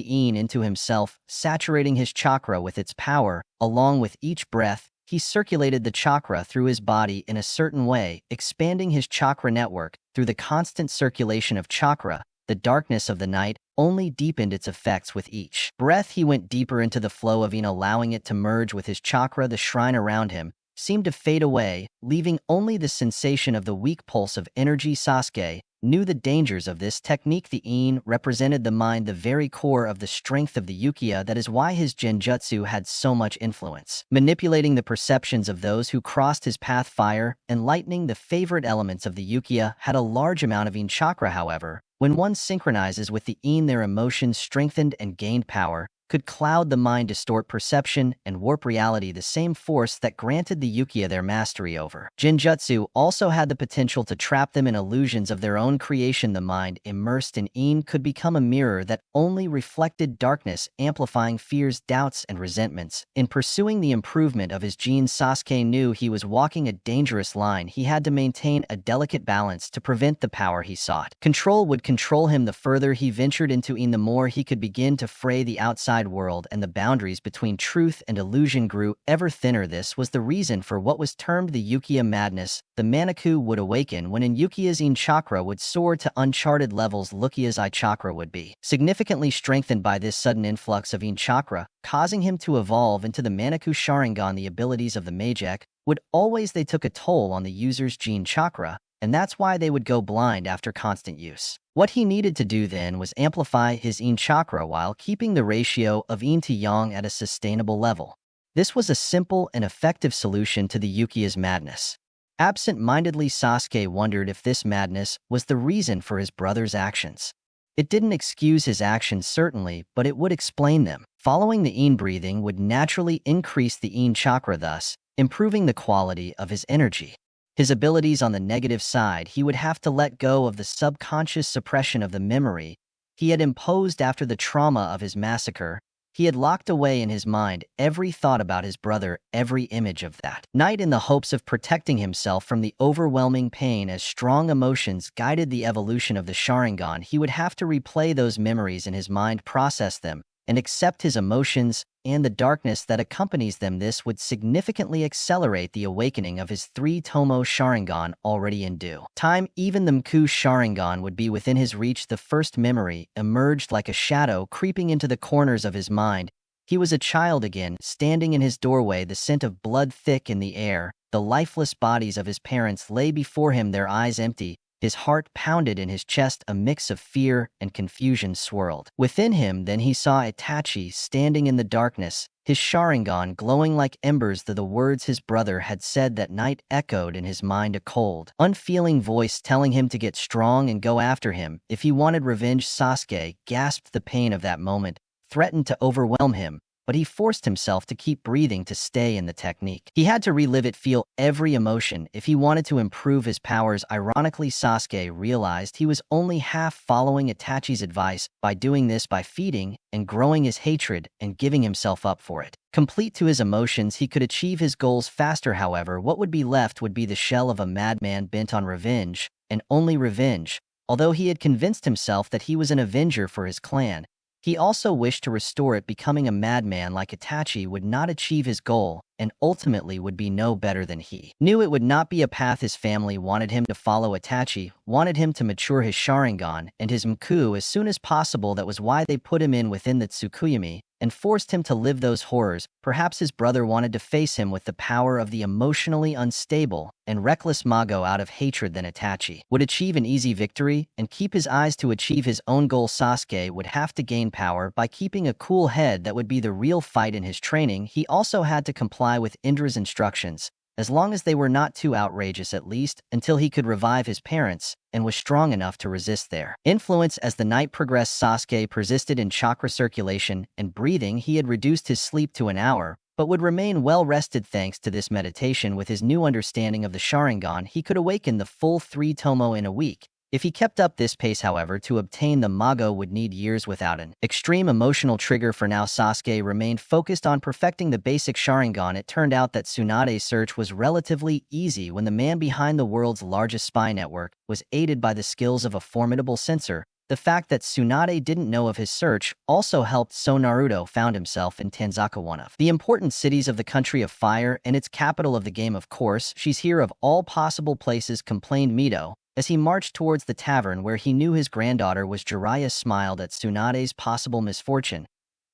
yin into himself, saturating his chakra with its power. Along with each breath, he circulated the chakra through his body in a certain way, expanding his chakra network. Through the constant circulation of chakra, the darkness of the night only deepened its effects. With each breath, he went deeper into the flow of yin, allowing it to merge with his chakra. The shrine around him seemed to fade away, leaving only the sensation of the weak pulse of energy. Sasuke knew the dangers of this technique. The yin represented the mind, the very core of the strength of the Uchiha. That is why his genjutsu had so much influence, manipulating the perceptions of those who crossed his path. Fire and lightning, the favorite elements of the Uchiha, had a large amount of yin chakra. However, when one synchronizes with the yin, their emotions strengthened and gained power, could cloud the mind, distort perception, and warp reality. The same force that granted the Uchiha their mastery over genjutsu also had the potential to trap them in illusions of their own creation. The mind immersed in yin could become a mirror that only reflected darkness, amplifying fears, doubts, and resentments. In pursuing the improvement of his genes, Sasuke knew he was walking a dangerous line. He had to maintain a delicate balance to prevent the power he sought. Control would control him. The further he ventured into yin, the more he could begin to fray the outside world, and the boundaries between truth and illusion grew ever thinner. This was the reason for what was termed the Uchiha madness. The Manaku would awaken when an Uchiha's yin chakra would soar to uncharted levels. Uchiha's eye chakra would be significantly strengthened by this sudden influx of yin chakra, causing him to evolve into the Manaku Sharingan. The abilities of the Majek would always they took a toll on the user's yin chakra, and that's why they would go blind after constant use. What he needed to do then was amplify his yin chakra while keeping the ratio of yin to yang at a sustainable level. This was a simple and effective solution to the Uchiha's madness. Absent-mindedly, Sasuke wondered if this madness was the reason for his brother's actions. It didn't excuse his actions, certainly, but it would explain them. Following the yin breathing would naturally increase the yin chakra, thus improving the quality of his energy. His abilities on the negative side, he would have to let go of the subconscious suppression of the memory he had imposed after the trauma of his massacre. He had locked away in his mind every thought about his brother, every image of that night, in the hopes of protecting himself from the overwhelming pain. As strong emotions guided the evolution of the Sharingan, he would have to replay those memories in his mind, process them, and accept his emotions and the darkness that accompanies them. This would significantly accelerate the awakening of his three-tomo Sharingan already in due time. Even the Mku Sharingan would be within his reach. The first memory emerged like a shadow, creeping into the corners of his mind. He was a child again, standing in his doorway, the scent of blood thick in the air. The lifeless bodies of his parents lay before him, their eyes empty. His heart pounded in his chest, a mix of fear and confusion swirled. Within him, then he saw Itachi standing in the darkness, his Sharingan glowing like embers. The words his brother had said that night echoed in his mind, a cold, unfeeling voice telling him to get strong and go after him. If he wanted revenge, Sasuke gasped. The pain of that moment threatened to overwhelm him, but he forced himself to keep breathing, to stay in the technique. He had to relive it, feel every emotion, if he wanted to improve his powers. Ironically, Sasuke realized he was only half following Itachi's advice by doing this, by feeding and growing his hatred and giving himself up for it. Complete to his emotions, he could achieve his goals faster. However, what would be left would be the shell of a madman bent on revenge, and only revenge. Although he had convinced himself that he was an avenger for his clan, he also wished to restore it. Becoming a madman like Itachi would not achieve his goal, and ultimately would be no better than he. Knew it would not be a path his family wanted him to follow. Itachi wanted him to mature his Sharingan and his Mku as soon as possible. That was why they put him in within the Tsukuyomi and forced him to live those horrors. Perhaps his brother wanted to face him with the power of the emotionally unstable and reckless Mago. Out of hatred, then Itachi would achieve an easy victory and keep his eyes to achieve his own goal. Sasuke would have to gain power by keeping a cool head. That would be the real fight in his training. He also had to comply with Indra's instructions, as long as they were not too outrageous, at least until he could revive his parents and was strong enough to resist their influence. As the night progressed, Sasuke persisted in chakra circulation and breathing. He had reduced his sleep to an hour, but would remain well rested thanks to this meditation. With his new understanding of the Sharingan, he could awaken the full 3 Tomo in a week. If he kept up this pace, however, to obtain the Mago would need years. Without an extreme emotional trigger for now, Sasuke remained focused on perfecting the basic Sharingan. It turned out that Tsunade's search was relatively easy when the man behind the world's largest spy network was aided by the skills of a formidable censor. The fact that Tsunade didn't know of his search also helped, so Naruto found himself in Tanzaka, one of the important cities of the Country of Fire and its capital of the game. Of course, she's here of all possible places, complained Mito, as he marched towards the tavern where he knew his granddaughter was. Jiraiya smiled at Tsunade's possible misfortune.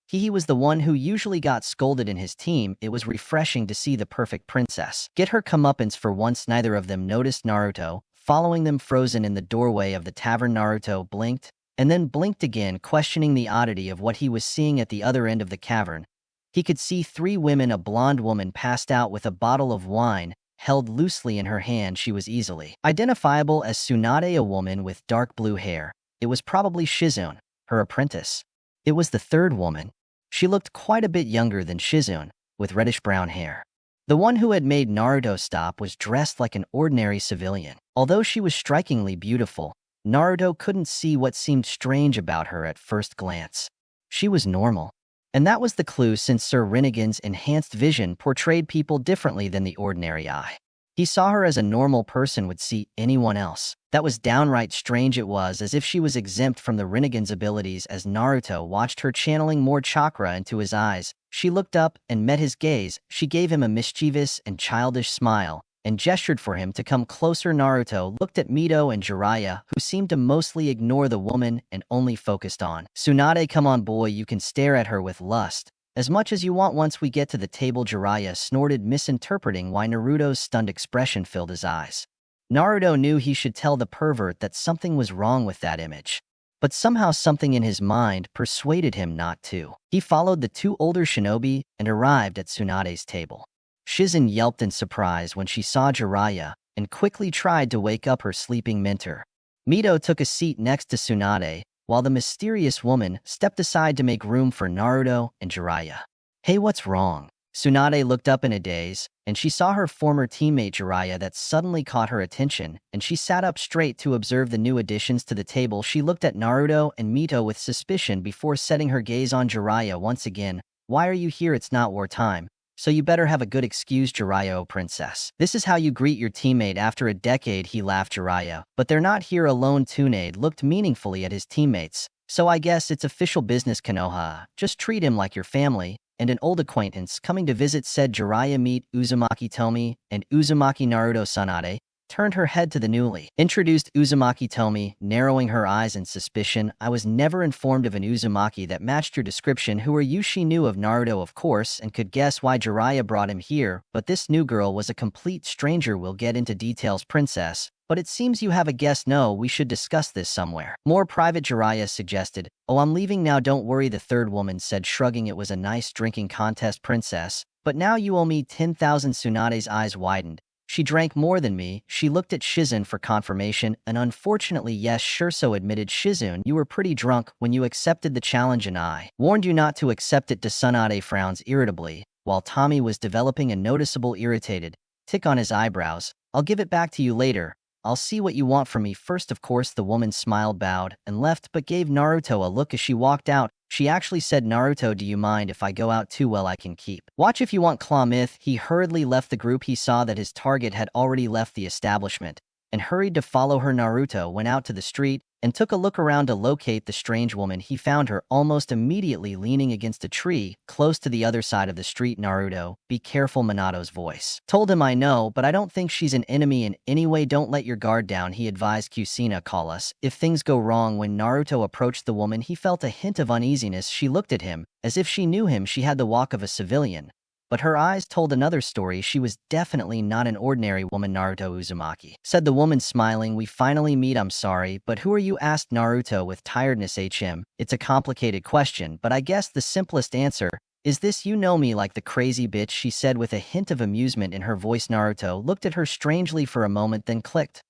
He was the one who usually got scolded in his team. It was refreshing to see the perfect princess get her comeuppance for once. Neither of them noticed Naruto, following them frozen in the doorway of the tavern. Naruto blinked, and then blinked again, questioning the oddity of what he was seeing at the other end of the cavern. He could see 3 women. A blonde woman passed out with a bottle of wine held loosely in her hand. She was easily identifiable as Tsunade, a woman with dark blue hair. It was probably Shizune, her apprentice. It was the 3rd woman. She looked quite a bit younger than Shizune, with reddish-brown hair. The one who had made Naruto stop was dressed like an ordinary civilian. Although she was strikingly beautiful, Naruto couldn't see what seemed strange about her at first glance. She was normal. And that was the clue, since Sir Rinnegan's enhanced vision portrayed people differently than the ordinary eye. He saw her as a normal person would see anyone else. That was downright strange. It was as if she was exempt from the Rinnegan's abilities. As Naruto watched her channeling more chakra into his eyes, she looked up and met his gaze. She gave him a mischievous and childish smile and gestured for him to come closer. Naruto looked at Mito and Jiraiya, who seemed to mostly ignore the woman and only focused on Tsunade. Come on, boy, you can stare at her with lust as much as you want once we get to the table, Jiraiya snorted, misinterpreting why Naruto's stunned expression filled his eyes. Naruto knew he should tell the pervert that something was wrong with that image, but somehow something in his mind persuaded him not to. He followed the 2 older shinobi and arrived at Tsunade's table. Shizune yelped in surprise when she saw Jiraiya and quickly tried to wake up her sleeping mentor. Mito took a seat next to Tsunade, while the mysterious woman stepped aside to make room for Naruto and Jiraiya. Hey, what's wrong? Tsunade looked up in a daze, and she saw her former teammate Jiraiya. That suddenly caught her attention, and she sat up straight to observe the new additions to the table. She looked at Naruto and Mito with suspicion before setting her gaze on Jiraiya once again. Why are you here? It's not wartime, so you better have a good excuse, Jiraiya, oh princess. This is how you greet your teammate after a decade, he laughed. Jiraiya, but they're not here alone. Tsunade looked meaningfully at his teammates. So I guess it's official business, Konoha. Just treat him like your family and an old acquaintance coming to visit, said Jiraiya. Meet Uzumaki Tomi and Uzumaki Naruto. Tsunade turned her head to the newly introduced Uzumaki Tomi, narrowing her eyes in suspicion. I was never informed of an Uzumaki that matched your description. Who are you? She knew of Naruto, of course, and could guess why Jiraiya brought him here, but this new girl was a complete stranger. We'll get into details, princess. But it seems you have a guess. No, we should discuss this somewhere more private, Jiraiya suggested. Oh, I'm leaving now, don't worry, the third woman said, shrugging. It was a nice drinking contest, princess, but now you owe me 10,000. Tsunade's eyes widened. She drank more than me. She looked at Shizune for confirmation, and unfortunately, yes, sure, so admitted Shizune. You were pretty drunk when you accepted the challenge, and I warned you not to accept it. Tsunade frowns irritably, while Tommy was developing a noticeable irritated tick on his eyebrows. I'll give it back to you later. I'll see what you want from me first. Of course, the woman smiled, bowed, and left, but gave Naruto a look as she walked out. She actually said, Naruto, do you mind if I go out too? Well, I can keep watch if you want. Claw myth. He hurriedly left the group. He saw that his target had already left the establishment and hurried to follow her. Naruto went out to the street and took a look around to locate the strange woman. He found her almost immediately leaning against a tree close to the other side of the street. Naruto, be careful, Minato's voice told him. I know, but I don't think she's an enemy in any way. Don't let your guard down, he advised. Kusina, call us if things go wrong. When Naruto approached the woman, he felt a hint of uneasiness. She looked at him as if she knew him. She had the walk of a civilian, but her eyes told another story. She was definitely not an ordinary woman. Naruto, Uzumaki, said the woman, smiling. We finally meet. I'm sorry, but who are you? Asked Naruto with tiredness. It's a complicated question, but I guess the simplest answer is this: you know me like the crazy bitch, she said with a hint of amusement in her voice. Naruto looked at her strangely for a moment, then clicked.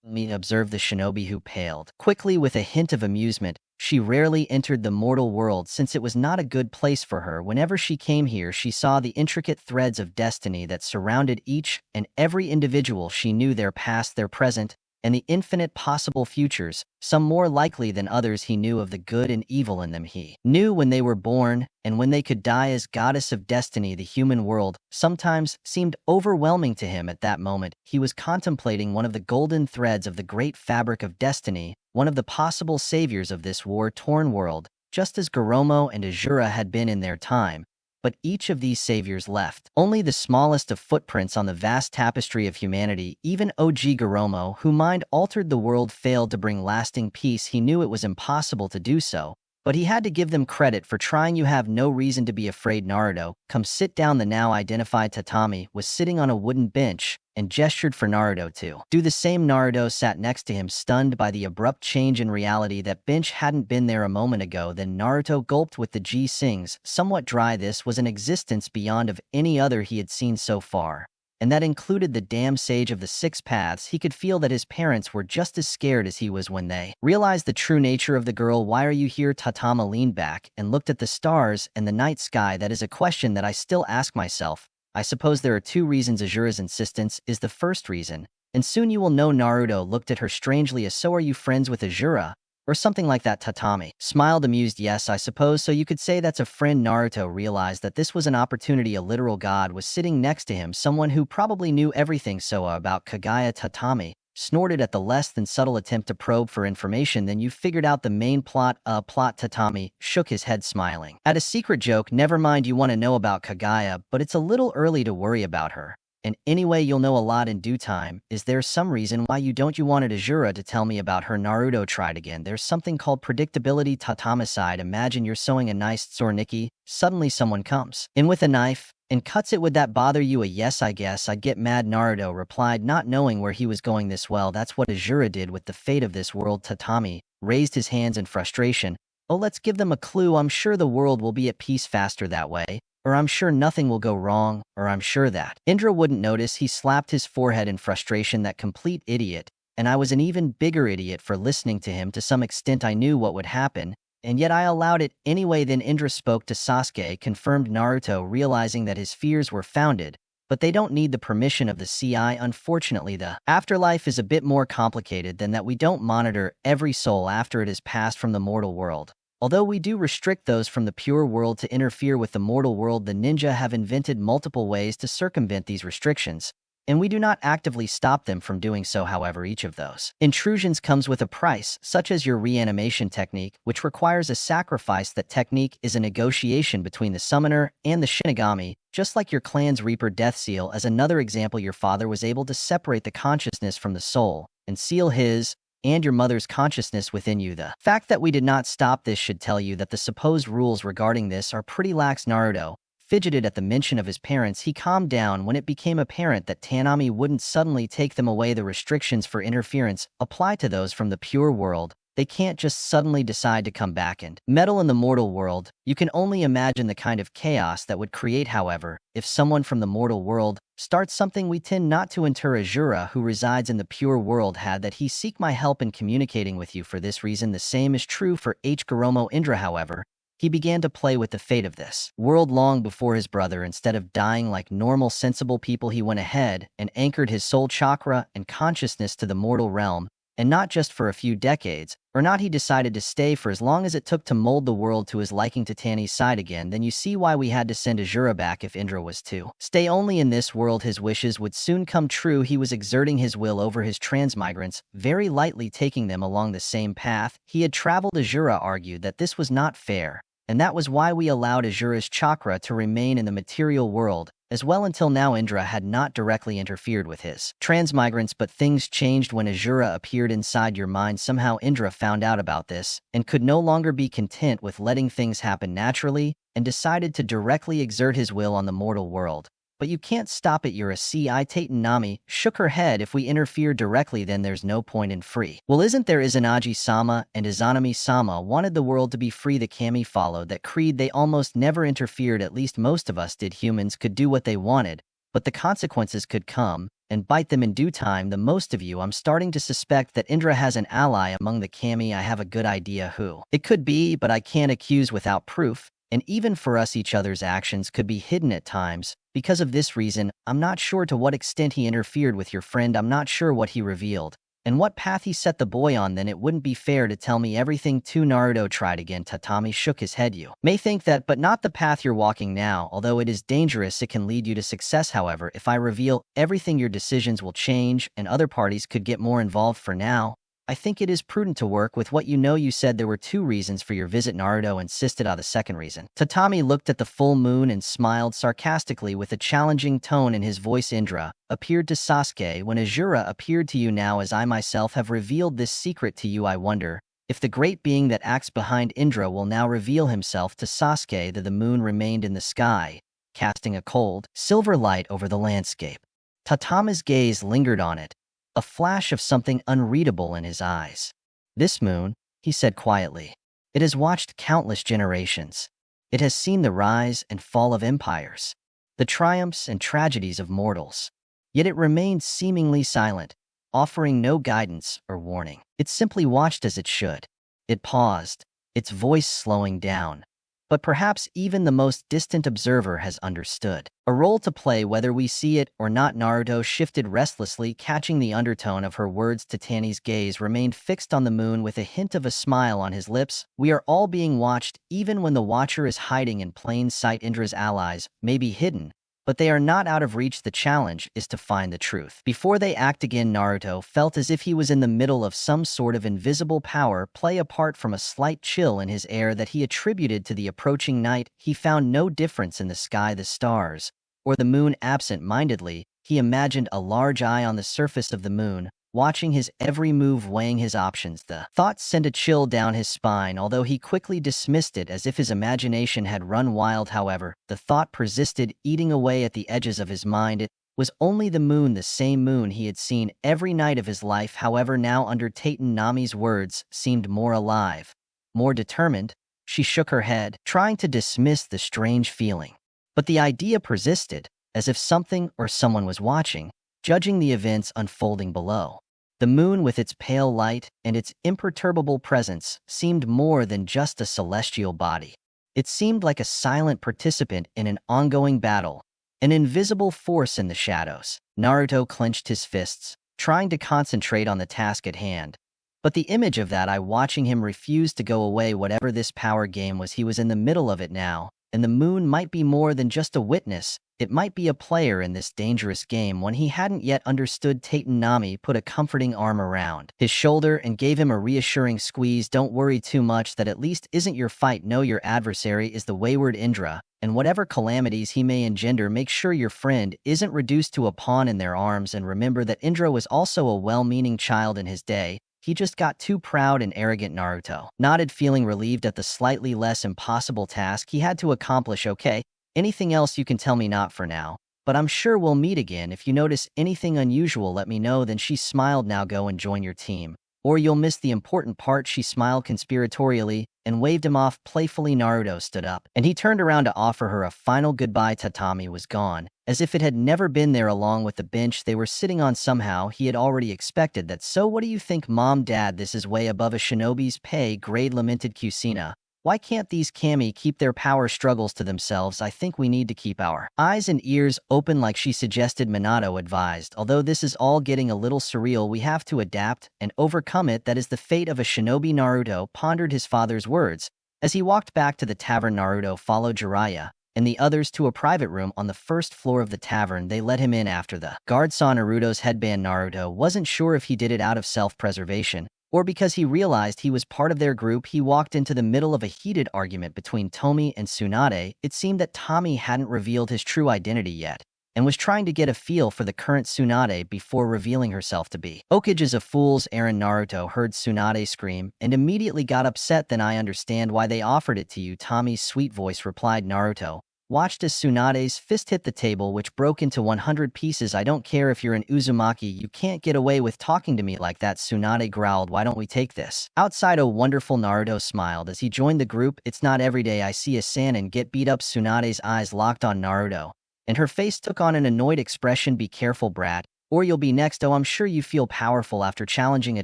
Me, observed the shinobi, who paled quickly with a hint of amusement. She rarely entered the mortal world since it was not a good place for her. Whenever she came here, she saw the intricate threads of destiny that surrounded each and every individual. She knew their past, their present, and the infinite possible futures, some more likely than others. He knew of the good and evil in them. He knew when they were born and when they could die. As goddess of destiny, the human world sometimes seemed overwhelming to him. At that moment, he was contemplating one of the golden threads of the great fabric of destiny, one of the possible saviors of this war-torn world, just as Goromo and Azura had been in their time. But each of these saviors left only the smallest of footprints on the vast tapestry of humanity. Even OG Goromo, whose mind altered the world, failed to bring lasting peace. He knew it was impossible to do so, but he had to give them credit for trying. You have no reason to be afraid, Naruto. Come sit down. The now identified Tatami was sitting on a wooden bench and gestured for Naruto to do the same. Naruto sat next to him, stunned by the abrupt change in reality. That bench hadn't been there a moment ago. Then Naruto gulped with the G sings, somewhat dry. This was an existence beyond of any other he had seen so far, and that included the damn sage of the six paths. He could feel that his parents were just as scared as he was when they realized the true nature of the girl. Why are you here? Tatama leaned back and looked at the stars and the night sky. That is a question that I still ask myself. I suppose there are two reasons. Azura's insistence is the first reason, and soon you will know. Naruto looked at her strangely. So are you friends with Azura? Or something like that? Tatami smiled, amused. Yes, I suppose so. You could say that's a friend. Naruto realized that this was an opportunity. A literal god was sitting next to him, someone who probably knew everything so about Kagaya. Tatami snorted at the less than subtle attempt to probe for information. Then you figured out the main plot? Tatami shook his head, smiling at a secret joke. Never mind, you want to know about Kagaya, but it's a little early to worry about her. And anyway, you'll know a lot in due time. Is there some reason why you wanted Azura to tell me about her? Naruto tried again. There's something called predictability. Tatami sighed. Imagine you're sewing a nice tsorniki. Suddenly someone comes in with a knife and cuts it. Would that bother you? Yes, I guess I'd get mad, Naruto replied, not knowing where he was going. This, well, that's what Azura did with the fate of this world. Tatami raised his hands in frustration. Oh, let's give them a clue. I'm sure the world will be at peace faster that way. Or I'm sure nothing will go wrong, or I'm sure that Indra wouldn't notice. He slapped his forehead in frustration. That complete idiot. And I was an even bigger idiot for listening to him. To some extent I knew what would happen, and yet I allowed it anyway. Then Indra spoke to Sasuke, confirmed Naruto, realizing that his fears were founded. But they don't need the permission of the CI. Unfortunately, the afterlife is a bit more complicated than that. We don't monitor every soul after it has passed from the mortal world. Although we do restrict those from the pure world to interfere with the mortal world, the ninja have invented multiple ways to circumvent these restrictions, and we do not actively stop them from doing so. However, each of those intrusions comes with a price, such as your reanimation technique, which requires a sacrifice. That technique is a negotiation between the summoner and the Shinigami, Just like your clan's Reaper death seal, as another example, your father was able to separate the consciousness from the soul and seal his and your mother's consciousness within you. The fact that we did not stop this should tell you that the supposed rules regarding this are pretty lax. Naruto fidgeted at the mention of his parents. He calmed down when it became apparent that Tanami wouldn't suddenly take them away. The restrictions for interference apply to those from the pure world. They can't just suddenly decide to come back and meddle in the mortal world. You can only imagine the kind of chaos that would create. However, if someone from the mortal world starts something, we tend not to enter. Ajura, who resides in the pure world, had that he seek my help in communicating with you for this reason. The same is true for Goromo Indra. However, he began to play with the fate of this world long before his brother. Instead of dying like normal sensible people, he went ahead and anchored his soul chakra and consciousness to the mortal realm. And not just for a few decades, or not, he decided to stay for as long as it took to mold the world to his liking. To Tani's side again, then you see why we had to send Ajura back. If Indra was to stay only in this world, his wishes would soon come true. He was exerting his will over his transmigrants, very lightly taking them along the same path he had traveled. Ajura argued that this was not fair, and that was why we allowed Ajura's chakra to remain in the material world as well. Until now, Indra had not directly interfered with his transmigrants, but things changed when Ajura appeared inside your mind. Somehow Indra found out about this and could no longer be content with letting things happen naturally and decided to directly exert his will on the mortal world. But you can't stop it. You're a CI. Tatanami shook her head. If we interfere directly, then there's no point in free. Well, isn't there? Izanagi-sama and Izanami-sama wanted the world to be free. The Kami followed that creed. They almost never interfered, at least most of us did. Humans could do what they wanted, but the consequences could come and bite them in due time. The most of you, I'm starting to suspect that Indra has an ally among the Kami. I have a good idea who it could be, but I can't accuse without proof. And even for us, each other's actions could be hidden at times. Because of this reason, I'm not sure to what extent he interfered with your friend. I'm not sure what he revealed and what path he set the boy on. Then it wouldn't be fair to tell me everything too. Naruto tried again. Tatami shook his head. You may think that, but not the path you're walking now. Although it is dangerous, it can lead you to success. However, if I reveal everything, your decisions will change and other parties could get more involved. For now, I think it is prudent to work with what you know. You said there were 2 reasons for your visit. Naruto insisted on the second reason. Tatami looked at the full moon and smiled sarcastically with a challenging tone in his voice. Indra appeared to Sasuke when Ajura appeared to you. Now, as I myself have revealed this secret to you, I wonder if the great being that acts behind Indra will now reveal himself to Sasuke. The moon remained in the sky, casting a cold, silver light over the landscape. Tatami's gaze lingered on it, a flash of something unreadable in his eyes. This moon, he said quietly, it has watched countless generations. It has seen the rise and fall of empires, the triumphs and tragedies of mortals. Yet it remained seemingly silent, offering no guidance or warning. It simply watched as it should. It paused, its voice slowing down. But perhaps even the most distant observer has understood a role to play, whether we see it or not. Naruto shifted restlessly, catching the undertone of her words. Tatani's gaze remained fixed on the moon with a hint of a smile on his lips. We are all being watched, even when the watcher is hiding in plain sight. Indra's allies may be hidden, but they are not out of reach. The challenge is to find the truth before they act again. Naruto felt as if he was in the middle of some sort of invisible power play. Apart from a slight chill in his air that he attributed to the approaching night, he found no difference in the sky, the stars, or the moon. Absent-mindedly, he imagined a large eye on the surface of the moon, watching his every move, weighing his options. The thought sent a chill down his spine, although he quickly dismissed it as if his imagination had run wild. However, the thought persisted, eating away at the edges of his mind. It was only the moon, the same moon he had seen every night of his life. However, now under Tatanami's words, seemed more alive, more determined. She shook her head, trying to dismiss the strange feeling. But the idea persisted, as if something or someone was watching, judging the events unfolding below. The moon, with its pale light and its imperturbable presence, seemed more than just a celestial body. It seemed like a silent participant in an ongoing battle, an invisible force in the shadows. Naruto clenched his fists, trying to concentrate on the task at hand. But the image of that eye watching him refused to go away. Whatever this power game was, he was in the middle of it now, and the moon might be more than just a witness. It might be a player in this dangerous game. When he hadn't yet understood, Tatanami put a comforting arm around his shoulder and gave him a reassuring squeeze. Don't worry too much, that at least isn't your fight. No, your adversary is the wayward Indra, and whatever calamities he may engender, make sure your friend isn't reduced to a pawn in their arms, and remember that Indra was also a well-meaning child in his day. He just got too proud and arrogant. Naruto nodded, feeling relieved at the slightly less impossible task he had to accomplish. Okay, anything else you can tell me? Not for now, but I'm sure we'll meet again. If you notice anything unusual, let me know. Then she smiled. Now go and join your team, or you'll miss the important part. She smiled conspiratorially and waved him off playfully. Naruto stood up, and he turned around to offer her a final goodbye. Tatami was gone, as if it had never been there, along with the bench they were sitting on. Somehow, he had already expected that. So what do you think, Mom? Dad, this is way above a shinobi's pay grade, lamented Kusina. Why can't these kami keep their power struggles to themselves? I think we need to keep our eyes and ears open, like she suggested. Minato advised. Although this is all getting a little surreal, we have to adapt and overcome it. That is the fate of a shinobi. Naruto pondered his father's words. As he walked back to the tavern, Naruto followed Jiraiya and the others to a private room on the first floor of the tavern. They let him in after the guard saw Naruto's headband. Naruto wasn't sure if he did it out of self-preservation or because he realized he was part of their group. He walked into the middle of a heated argument between Tomi and Tsunade. It seemed that Tomi hadn't revealed his true identity yet, and was trying to get a feel for the current Tsunade before revealing herself to be Okage is a fool's errand. Naruto heard Tsunade scream and immediately got upset. Then I understand why they offered it to you, Tomi's sweet voice replied. Naruto watched as Tsunade's fist hit the table, which broke into 100 pieces. I don't care if you're an Uzumaki, you can't get away with talking to me like that, Tsunade growled. Why don't we take this outside? Oh, wonderful. Naruto smiled as he joined the group. It's not every day I see a Sannin get beat up. Tsunade's eyes locked on Naruto, and her face took on an annoyed expression. Be careful, brat, or you'll be next. Oh, I'm sure you feel powerful after challenging a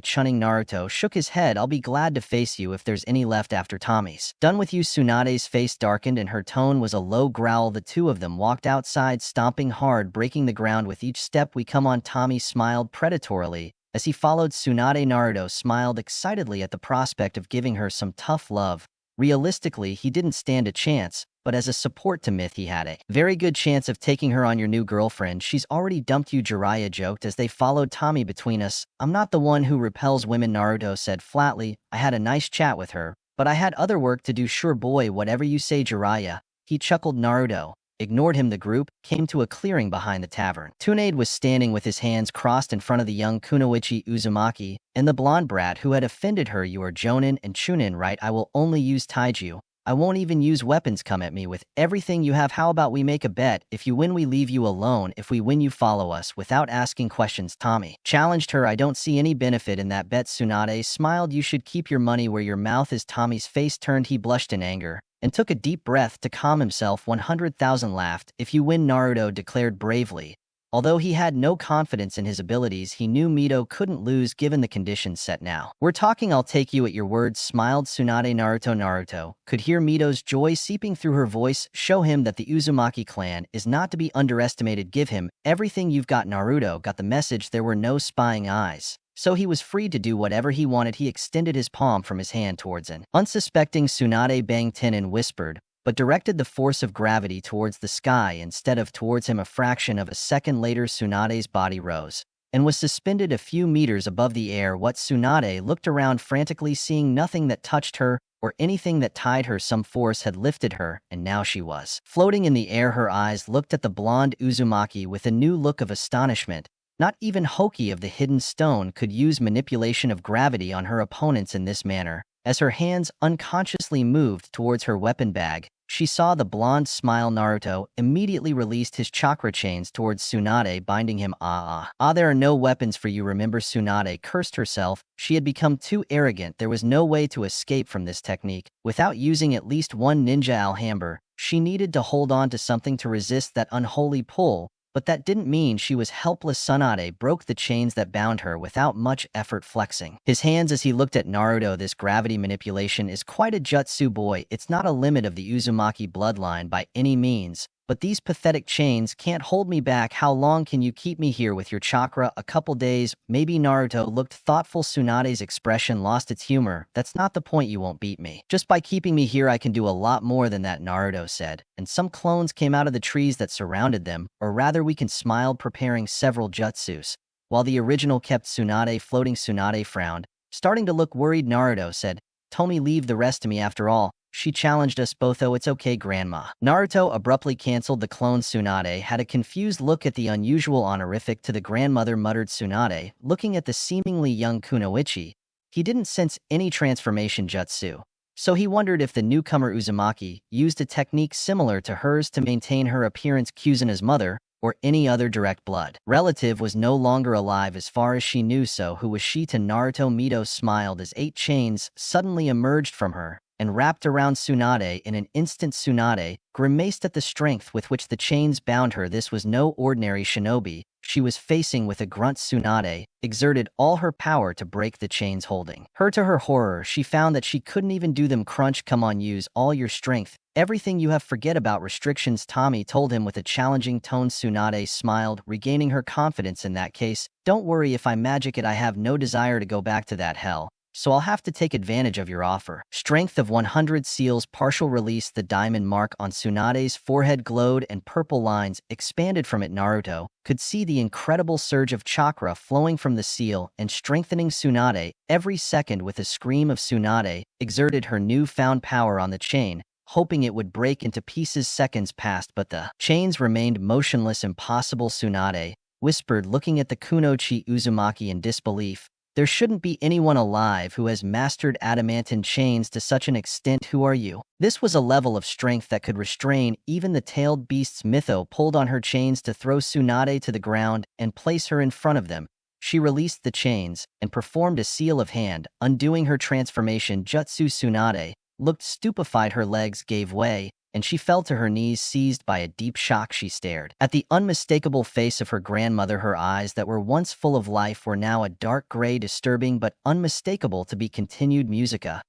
Chunin. Naruto shook his head. I'll be glad to face you if there's any left after Tommy's done with you. Tsunade's face darkened and her tone was a low growl. The two of them walked outside, stomping hard, breaking the ground with each step. We come on. Tommy smiled predatorily as he followed Tsunade. Naruto smiled excitedly at the prospect of giving her some tough love. Realistically, he didn't stand a chance, but as a support to Myth, he had a very good chance of taking her on. Your new girlfriend, she's already dumped you, Jiraiya joked as they followed Tommy. Between us, I'm not the one who repels women, Naruto said flatly. I had a nice chat with her, but I had other work to do. Sure boy, whatever you say, Jiraiya, he chuckled. Naruto ignored him. The group came to a clearing behind the tavern. Tsunade was standing with his hands crossed in front of the young Kunoichi Uzumaki and the blonde brat who had offended her. You are Jonin and Chunin, right? I will only use taiju. I won't even use weapons. Come at me with everything you have. How about we make a bet? If you win, we leave you alone. If we win, you follow us without asking questions. Tommy challenged her. I don't see any benefit in that bet. Tsunade smiled. You should keep your money where your mouth is. Tommy's face turned. He blushed in anger and took a deep breath to calm himself. 100,000 laughed. If you win, Naruto declared bravely. Although he had no confidence in his abilities, he knew Mito couldn't lose given the conditions set. Now we're talking. I'll take you at your words, smiled Tsunade. Naruto could hear Mito's joy seeping through her voice. Show him that the Uzumaki clan is not to be underestimated. Give him everything you've got. Naruto got the message. There were no spying eyes, so he was free to do whatever he wanted. He extended his palm from his hand towards an unsuspecting Tsunade. Bang Tin and whispered, but directed the force of gravity towards the sky instead of towards him. A fraction of a second later, Tsunade's body rose and was suspended a few meters above the air. What? Tsunade looked around frantically, seeing nothing that touched her or anything that tied her. Some force had lifted her, and now she was floating in the air. Her eyes looked at the blonde Uzumaki with a new look of astonishment. Not even Hoki of the Hidden Stone could use manipulation of gravity on her opponents in this manner. As her hands unconsciously moved towards her weapon bag, she saw the blonde smile. Naruto immediately released his chakra chains towards Tsunade, binding him. There are no weapons for you, remember? Tsunade cursed herself. She had become too arrogant. There was no way to escape from this technique without using at least one ninja alhambra. She needed to hold on to something to resist that unholy pull. But that didn't mean she was helpless. Tsunade broke the chains that bound her without much effort, flexing his hands as he looked at Naruto. This gravity manipulation is quite a jutsu, boy. It's not a limit of the Uzumaki bloodline by any means, but these pathetic chains can't hold me back. How long can you keep me here with your chakra? A couple days, maybe. Naruto looked thoughtful. Tsunade's expression lost its humor. That's not the point. You won't beat me. Just by keeping me here, I can do a lot more than that, Naruto said, and some clones came out of the trees that surrounded them, or rather we can smiled, preparing several jutsus, while the original kept Tsunade floating. Tsunade frowned, starting to look worried. Naruto said, Tomi, leave the rest to me. After all, She challenged us both. Oh, it's okay, Grandma. Naruto abruptly canceled the clone. Tsunade had a confused look at the unusual honorific to the grandmother, muttered Tsunade, looking at the seemingly young Kunoichi. He didn't sense any transformation jutsu, so he wondered if the newcomer Uzumaki used a technique similar to hers to maintain her appearance. Kuzuna's mother, or any other direct blood relative, was no longer alive as far as she knew. So who was she to Naruto? Mito smiled as 8 chains suddenly emerged from her and wrapped around Tsunade in an instant. Tsunade grimaced at the strength with which the chains bound her. This was no ordinary shinobi she was facing. With a grunt, Tsunade exerted all her power to break the chains holding her. To her horror, she found that she couldn't even do them. Crunch. Come on, use all your strength. Everything you have. Forget about restrictions, Tommy told him with a challenging tone. Tsunade smiled, regaining her confidence. In that case, don't worry, if I magic it, I have no desire to go back to that hell, so I'll have to take advantage of your offer. Strength of 100 seals. Partial release. The diamond mark on Tsunade's forehead glowed and purple lines expanded from it. Naruto could see the incredible surge of chakra flowing from the seal and strengthening Tsunade every second. With a scream of, Tsunade exerted her newfound power on the chain, hoping it would break into pieces. Seconds passed, but the chains remained motionless. Impossible, Tsunade whispered, looking at the Kunoichi Uzumaki in disbelief. There shouldn't be anyone alive who has mastered adamantine chains to such an extent. Who are you? This was a level of strength that could restrain even the tailed beasts. Mitho pulled on her chains to throw Tsunade to the ground and place her in front of them. She released the chains and performed a seal of hand, undoing her transformation jutsu. Tsunade looked stupefied. Her legs gave way, and she fell to her knees, seized by a deep shock. She stared at the unmistakable face of her grandmother. Her eyes that were once full of life were now a dark gray, disturbing but unmistakable. To be continued. Musica.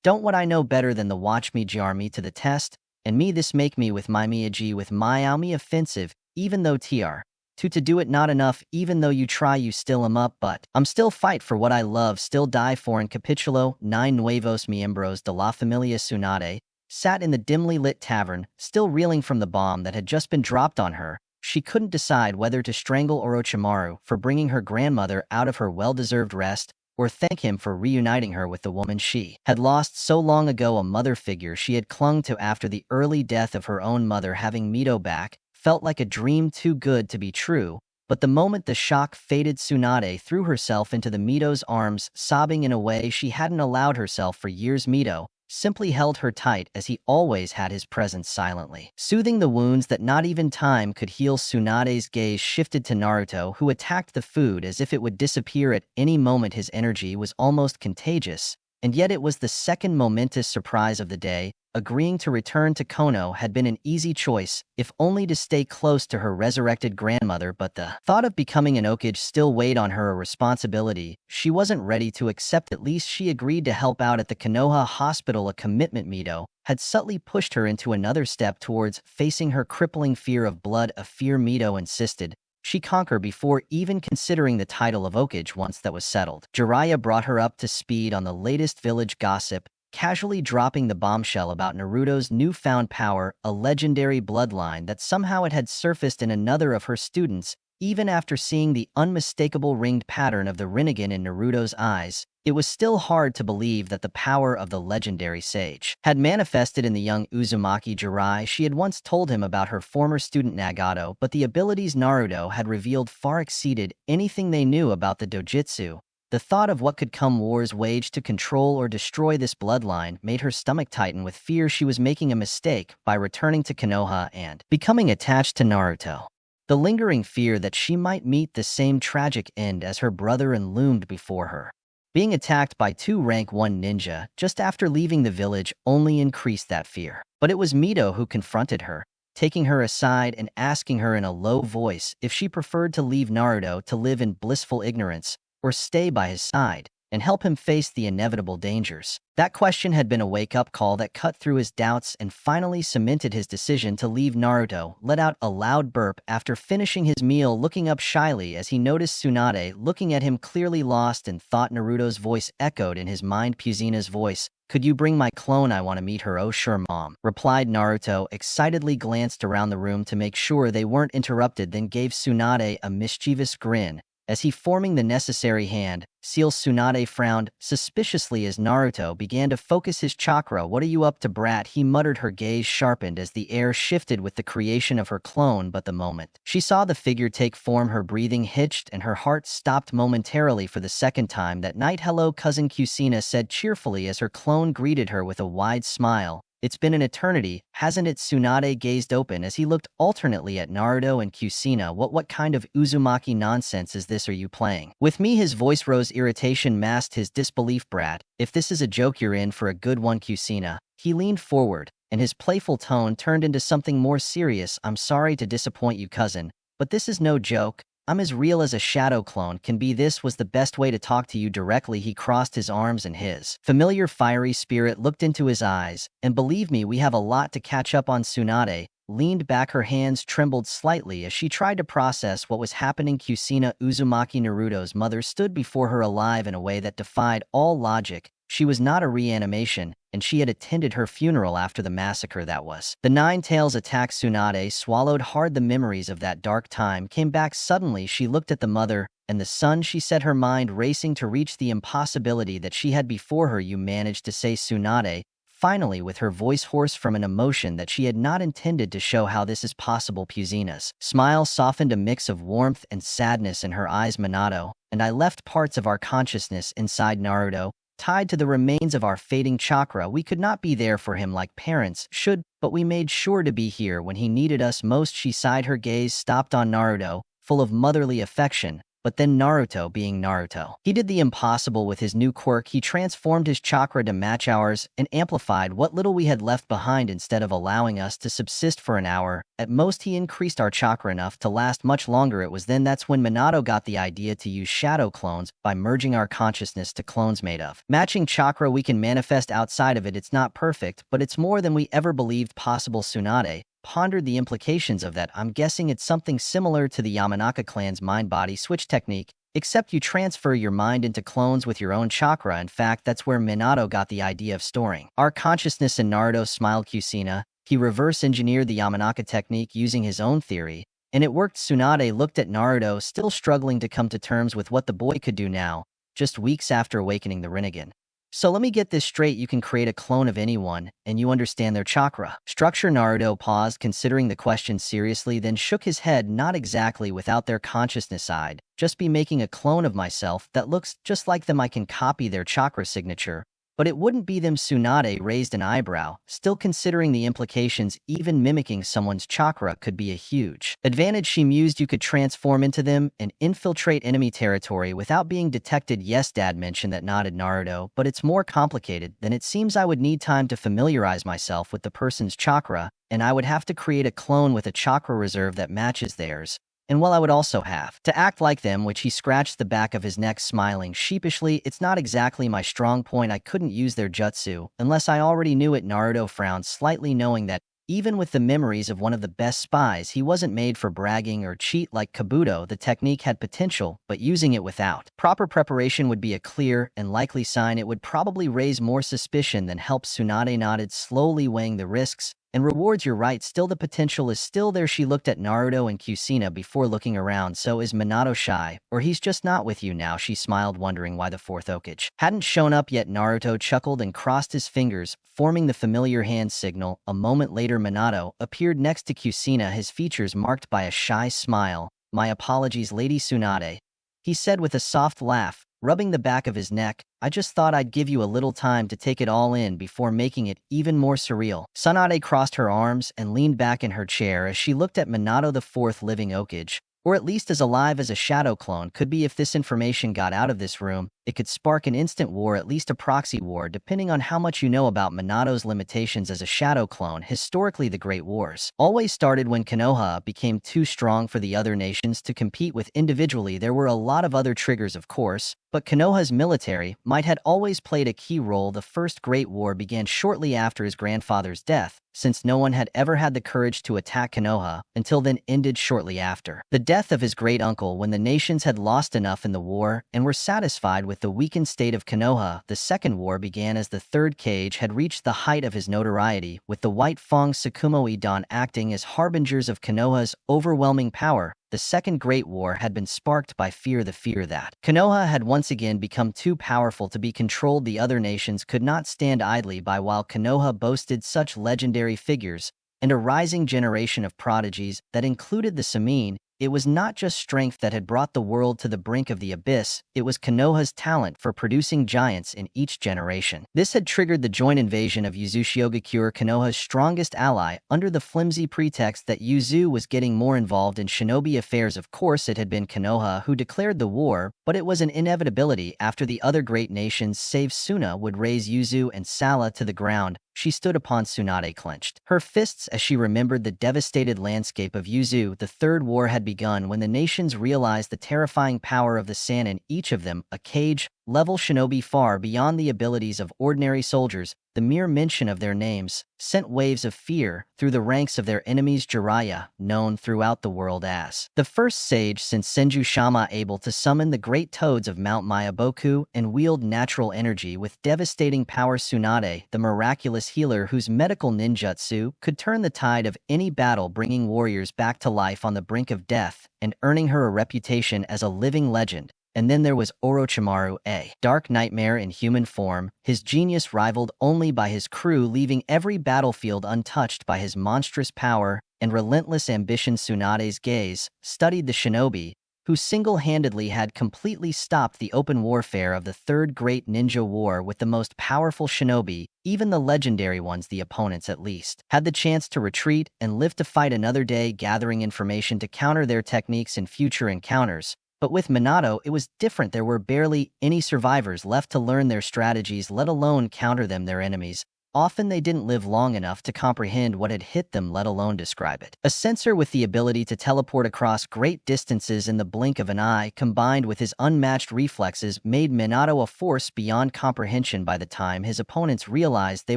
Don't what I know better than the watch me jar me to the test, and me this make me with my Miyagi with my Aomi offensive, even though tr. To do it not enough, even though you try you still am up, but I'm still fight for what I love, still die for. In capitulo, 9 nuevos miembros de la familia. Tsunade sat in the dimly lit tavern, still reeling from the bomb that had just been dropped on her. She couldn't decide whether to strangle Orochimaru for bringing her grandmother out of her well-deserved rest, or thank him for reuniting her with the woman she had lost so long ago. A mother figure she had clung to after the early death of her own mother. Having Mito back felt like a dream too good to be true, but the moment the shock faded, Tsunade threw herself into the Mito's arms, sobbing in a way she hadn't allowed herself for years. Mito simply held her tight, as he always had, his presence silently soothing the wounds that not even time could heal. Tsunade's gaze shifted to Naruto, who attacked the food as if it would disappear at any moment. His energy was almost contagious, and yet it was the second momentous surprise of the day. Agreeing to return to Kono had been an easy choice, if only to stay close to her resurrected grandmother, but the thought of becoming an Hokage still weighed on her. A responsibility she wasn't ready to accept. At least she agreed to help out at the Konoha hospital, a commitment Mito had subtly pushed her into another step towards facing her crippling fear of blood, a fear Mito insisted she conquer before even considering the title of Hokage. Once that was settled, Jiraiya brought her up to speed on the latest village gossip, casually dropping the bombshell about Naruto's newfound power, a legendary bloodline that somehow it had surfaced in another of her students. Even after seeing the unmistakable ringed pattern of the Rinnegan in Naruto's eyes, it was still hard to believe that the power of the legendary sage had manifested in the young Uzumaki. Jiraiya, she had once told him about her former student Nagato, but the abilities Naruto had revealed far exceeded anything they knew about the dojutsu. The thought of what could come, wars waged to control or destroy this bloodline, made her stomach tighten with fear. She was making a mistake by returning to Konoha and becoming attached to Naruto. The lingering fear that she might meet the same tragic end as her brother and loomed before her. Being attacked by 2 rank 1 ninja just after leaving the village only increased that fear. But it was Mito who confronted her, taking her aside and asking her in a low voice if she preferred to leave Naruto to live in blissful ignorance, or stay by his side and help him face the inevitable dangers. That question had been a wake-up call that cut through his doubts and finally cemented his decision to leave. Naruto let out a loud burp after finishing his meal, looking up shyly as he noticed Tsunade looking at him, clearly lost in thought. Naruto's voice echoed in his mind. Puzena's voice. Could you bring my clone? I want to meet her. Oh sure, Mom, replied Naruto, excitedly glanced around the room to make sure they weren't interrupted, then gave Tsunade a mischievous grin As he forming the necessary hand, Seal Tsunade frowned suspiciously as Naruto began to focus his chakra. "What are you up to, brat?" he muttered. Her gaze sharpened as the air shifted with the creation of her clone, but the moment she saw the figure take form, her breathing hitched and her heart stopped momentarily for the second time that night. "Hello, cousin," Kusina said cheerfully as her clone greeted her with a wide smile. "It's been an eternity, hasn't it?" Tsunade gazed open as he looked alternately at Naruto and Kusina. What kind of Uzumaki nonsense is this? Are you playing with me?" His voice rose. Irritation masked his disbelief. "Brat, if this is a joke, you're in for a good one, Kusina." He leaned forward, and his playful tone turned into something more serious. "I'm sorry to disappoint you, cousin, but this is no joke. I'm as real as a shadow clone can be. This was the best way to talk to you directly." He crossed his arms and his familiar fiery spirit looked into his eyes. "And believe me, we have a lot to catch up on." Tsunade leaned back, her hands trembled slightly as she tried to process what was happening. Kusina Uzumaki, Naruto's mother, stood before her alive in a way that defied all logic. She was not a reanimation, and she had attended her funeral after the massacre that was. The Nine Tails attack. Tsunade swallowed hard. The memories of that dark time came back suddenly. She looked at the mother and the son, she said, her mind racing to reach the impossibility that she had before her. "You managed to say," Tsunade, finally, with her voice hoarse from an emotion that she had not intended to show. "How this is possible?" Kusina's smile softened, a mix of warmth and sadness in her eyes. "Minato and I left parts of our consciousness inside Naruto, tied to the remains of our fading chakra. We could not be there for him like parents should, but we made sure to be here when he needed us most." She sighed, her gaze stopped on Naruto, full of motherly affection. But then Naruto, being Naruto, he did the impossible with his new quirk. He transformed his chakra to match ours and amplified what little we had left behind. Instead of allowing us to subsist for an hour, at most he increased our chakra enough to last much longer. It was then that's when Minato got the idea to use shadow clones. By merging our consciousness to clones made of matching chakra, we can manifest outside of it. It's not perfect, but it's more than we ever believed possible." Tsunade pondered the implications of that. "I'm guessing it's something similar to the Yamanaka clan's mind-body switch technique, except you transfer your mind into clones with your own chakra. In fact, that's where Minato got the idea of storing our consciousness in." Naruto smiled. "Kusina, he reverse-engineered the Yamanaka technique using his own theory, and it worked." Tsunade looked at Naruto, still struggling to come to terms with what the boy could do now, just weeks after awakening the Rinnegan. "So let me get this straight, you can create a clone of anyone, and you understand their chakra structure?" Naruto paused, considering the question seriously, then shook his head. "Not exactly without their consciousness side. Just be making a clone of myself that looks just like them. I can copy their chakra signature, but it wouldn't be them." Tsunade raised an eyebrow, still considering the implications. Even mimicking someone's chakra could be a huge advantage. She mused. "You could transform into them and infiltrate enemy territory without being detected." "Yes, Dad mentioned that," nodded Naruto, "but it's more complicated than it seems. I would need time to familiarize myself with the person's chakra, and I would have to create a clone with a chakra reserve that matches theirs. And well, I would also have to act like them," which he scratched the back of his neck, smiling sheepishly. "It's not exactly my strong point. I couldn't use their jutsu unless I already knew it." Naruto frowned slightly, knowing that even with the memories of one of the best spies, he wasn't made for bragging or cheat like Kabuto. The technique had potential, but using it without proper preparation would be a clear and likely sign. It would probably raise more suspicion than help. Tsunade nodded, slowly weighing the risks and rewards. "You're right, still the potential is still there." She looked at Naruto and Kusina before looking around. "So is Minato shy, or he's just not with you now?" She smiled, wondering why the fourth Hokage hadn't shown up yet. Naruto chuckled and crossed his fingers, forming the familiar hand signal. A moment later, Minato appeared next to Kusina, his features marked by a shy smile. "My apologies, Lady Tsunade," he said with a soft laugh, rubbing the back of his neck. "I just thought I'd give you a little time to take it all in before making it even more surreal." Tsunade crossed her arms and leaned back in her chair as she looked at Minato. "The fourth living Hokage, or at least as alive as a shadow clone, could be. If this information got out of this room, it could spark an instant war, at least a proxy war, depending on how much you know about Minato's limitations as a shadow clone. Historically, the Great Wars always started when Konoha became too strong for the other nations to compete with individually. There were a lot of other triggers, of course, but Konoha's military might had always played a key role. The First Great War began shortly after his grandfather's death, since no one had ever had the courage to attack Konoha until then, ended shortly after the death of his great-uncle, when the nations had lost enough in the war and were satisfied with the weakened state of Konoha. The Second War began as the Third Kage had reached the height of his notoriety, with the White Fang Tsukumo Idan acting as harbingers of Konoha's overwhelming power. the Second Great War had been sparked by the fear that Konoha had once again become too powerful to be controlled. The other nations could not stand idly by while Konoha boasted such legendary figures and a rising generation of prodigies that included the Samine. It was not just strength that had brought the world to the brink of the abyss, it was Konoha's talent for producing giants in each generation. This had triggered the joint invasion of Uzushigakure, Konoha's strongest ally, under the flimsy pretext that Yuzu was getting more involved in shinobi affairs. Of course, it had been Konoha who declared the war, but it was an inevitability after the other great nations save Suna would raze Yuzu and Sala to the ground. She stood upon Tsunade clenched her fists as she remembered the devastated landscape of Yuzu. The Third War had begun when the nations realized the terrifying power of the sand in each of them, a cage-level shinobi far beyond the abilities of ordinary soldiers. The mere mention of their names sent waves of fear through the ranks of their enemies. Jiraiya, known throughout the world as the first sage since Senju Shama, able to summon the great toads of Mount Mayaboku and wield natural energy with devastating power. Tsunade, the miraculous healer whose medical ninjutsu could turn the tide of any battle, bringing warriors back to life on the brink of death and earning her a reputation as a living legend. And then there was Orochimaru, a dark nightmare in human form, his genius rivaled only by his crew, leaving every battlefield untouched by his monstrous power and relentless ambition. Tsunade's gaze studied the shinobi, who single-handedly had completely stopped the open warfare of the Third Great Ninja War. With the most powerful shinobi, even the legendary ones, the opponents at least, had the chance to retreat and live to fight another day, gathering information to counter their techniques in future encounters. But with Minato, it was different. There were barely any survivors left to learn their strategies, let alone counter them. Their enemies, often they didn't live long enough to comprehend what had hit them, let alone describe it. A sensor with the ability to teleport across great distances in the blink of an eye, combined with his unmatched reflexes, made Minato a force beyond comprehension. By the time his opponents realized they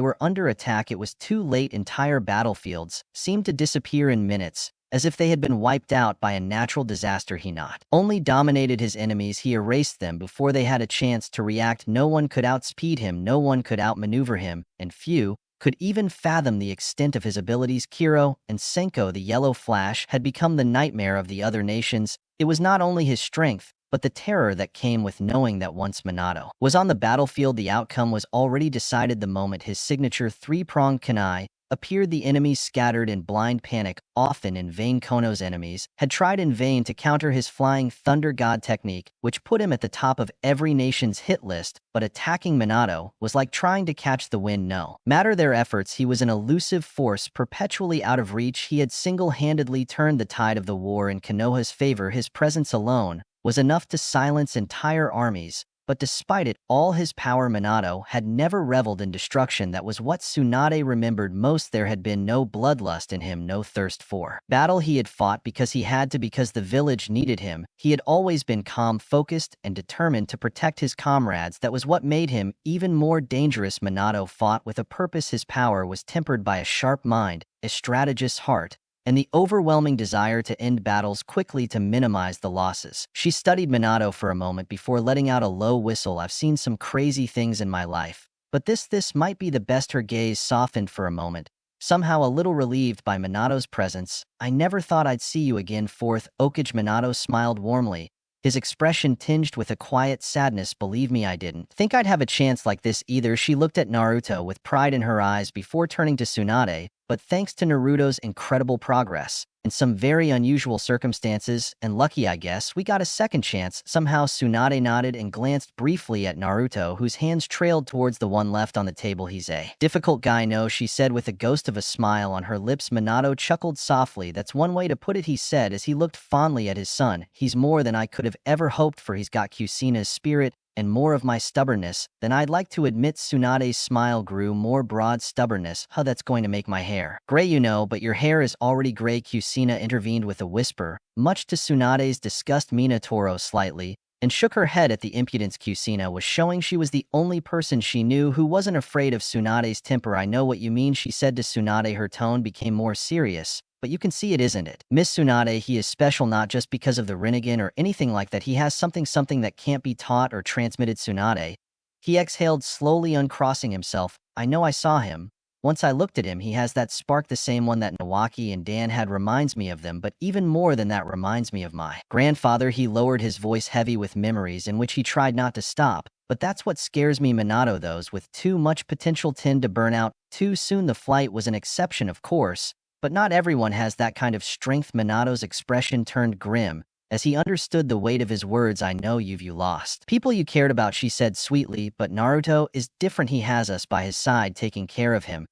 were under attack, it was too late. Entire battlefields seemed to disappear in minutes, as if they had been wiped out by a natural disaster. He not only dominated his enemies, he erased them before they had a chance to react. No one could outspeed him, no one could outmaneuver him, and few could even fathom the extent of his abilities. Kiro and Senko, the Yellow Flash, had become the nightmare of the other nations. It was not only his strength, but the terror that came with knowing that once Minato was on the battlefield, the outcome was already decided. The moment his signature three-pronged kunai appeared, the enemies scattered in blind panic, often in vain. Kono's enemies had tried in vain to counter his flying thunder god technique, which put him at the top of every nation's hit list, but attacking Minato was like trying to catch the wind. No matter their efforts, he was an elusive force perpetually out of reach. He had single-handedly turned the tide of the war in Konoha's favor. His presence alone was enough to silence entire armies. But despite it, all his power, Minato had never reveled in destruction. That was what Tsunade remembered most. There had been no bloodlust in him, no thirst for battle. He had fought because he had to, because the village needed him. He had always been calm, focused, and determined to protect his comrades. That was what made him even more dangerous. Minato fought with a purpose. His power was tempered by a sharp mind, a strategist's heart, and the overwhelming desire to end battles quickly to minimize the losses. She studied Minato for a moment before letting out a low whistle. I've seen some crazy things in my life, but this might be the best. Her gaze softened for a moment, somehow a little relieved by Minato's presence. I never thought I'd see you again, fourth Okage. Minato smiled warmly, his expression tinged with a quiet sadness. Believe me, I didn't think I'd have a chance like this either. She looked at Naruto with pride in her eyes before turning to Tsunade. But thanks to Naruto's incredible progress, in some very unusual circumstances, and lucky I guess, we got a second chance. Somehow Tsunade nodded and glanced briefly at Naruto, whose hands trailed towards the one left on the table. He's a difficult guy, no, she said with a ghost of a smile on her lips. Minato chuckled softly. That's one way to put it, he said as he looked fondly at his son. He's more than I could have ever hoped for. He's got Kusuna's spirit and more of my stubbornness than I'd like to admit. Tsunade's smile grew more broad. Stubbornness? Huh, that's going to make my hair gray, you know, but your hair is already gray. Kusuna intervened with a whisper, much to Tsunade's disgust. Minato slightly and shook her head at the impudence. Kusuna was showing she was the only person she knew who wasn't afraid of Tsunade's temper. I know what you mean, she said to Tsunade. Her tone became more serious. But you can see it, isn't it? Miss Tsunade, he is special not just because of the Rinnegan or anything like that. He has something that can't be taught or transmitted. Tsunade. He exhaled slowly, uncrossing himself. I know, I saw him. Once I looked at him, he has that spark, the same one that Nawaki and Dan had, reminds me of them, but even more than that, reminds me of my grandfather. He lowered his voice, heavy with memories in which he tried not to stop. But that's what scares me, Minato. Those with too much potential tend to burn out too soon. The flight was an exception, of course, but not everyone has that kind of strength. Minato's expression turned grim as he understood the weight of his words. I know you lost people you cared about, she said sweetly, but Naruto is different. He has us by his side, taking care of him.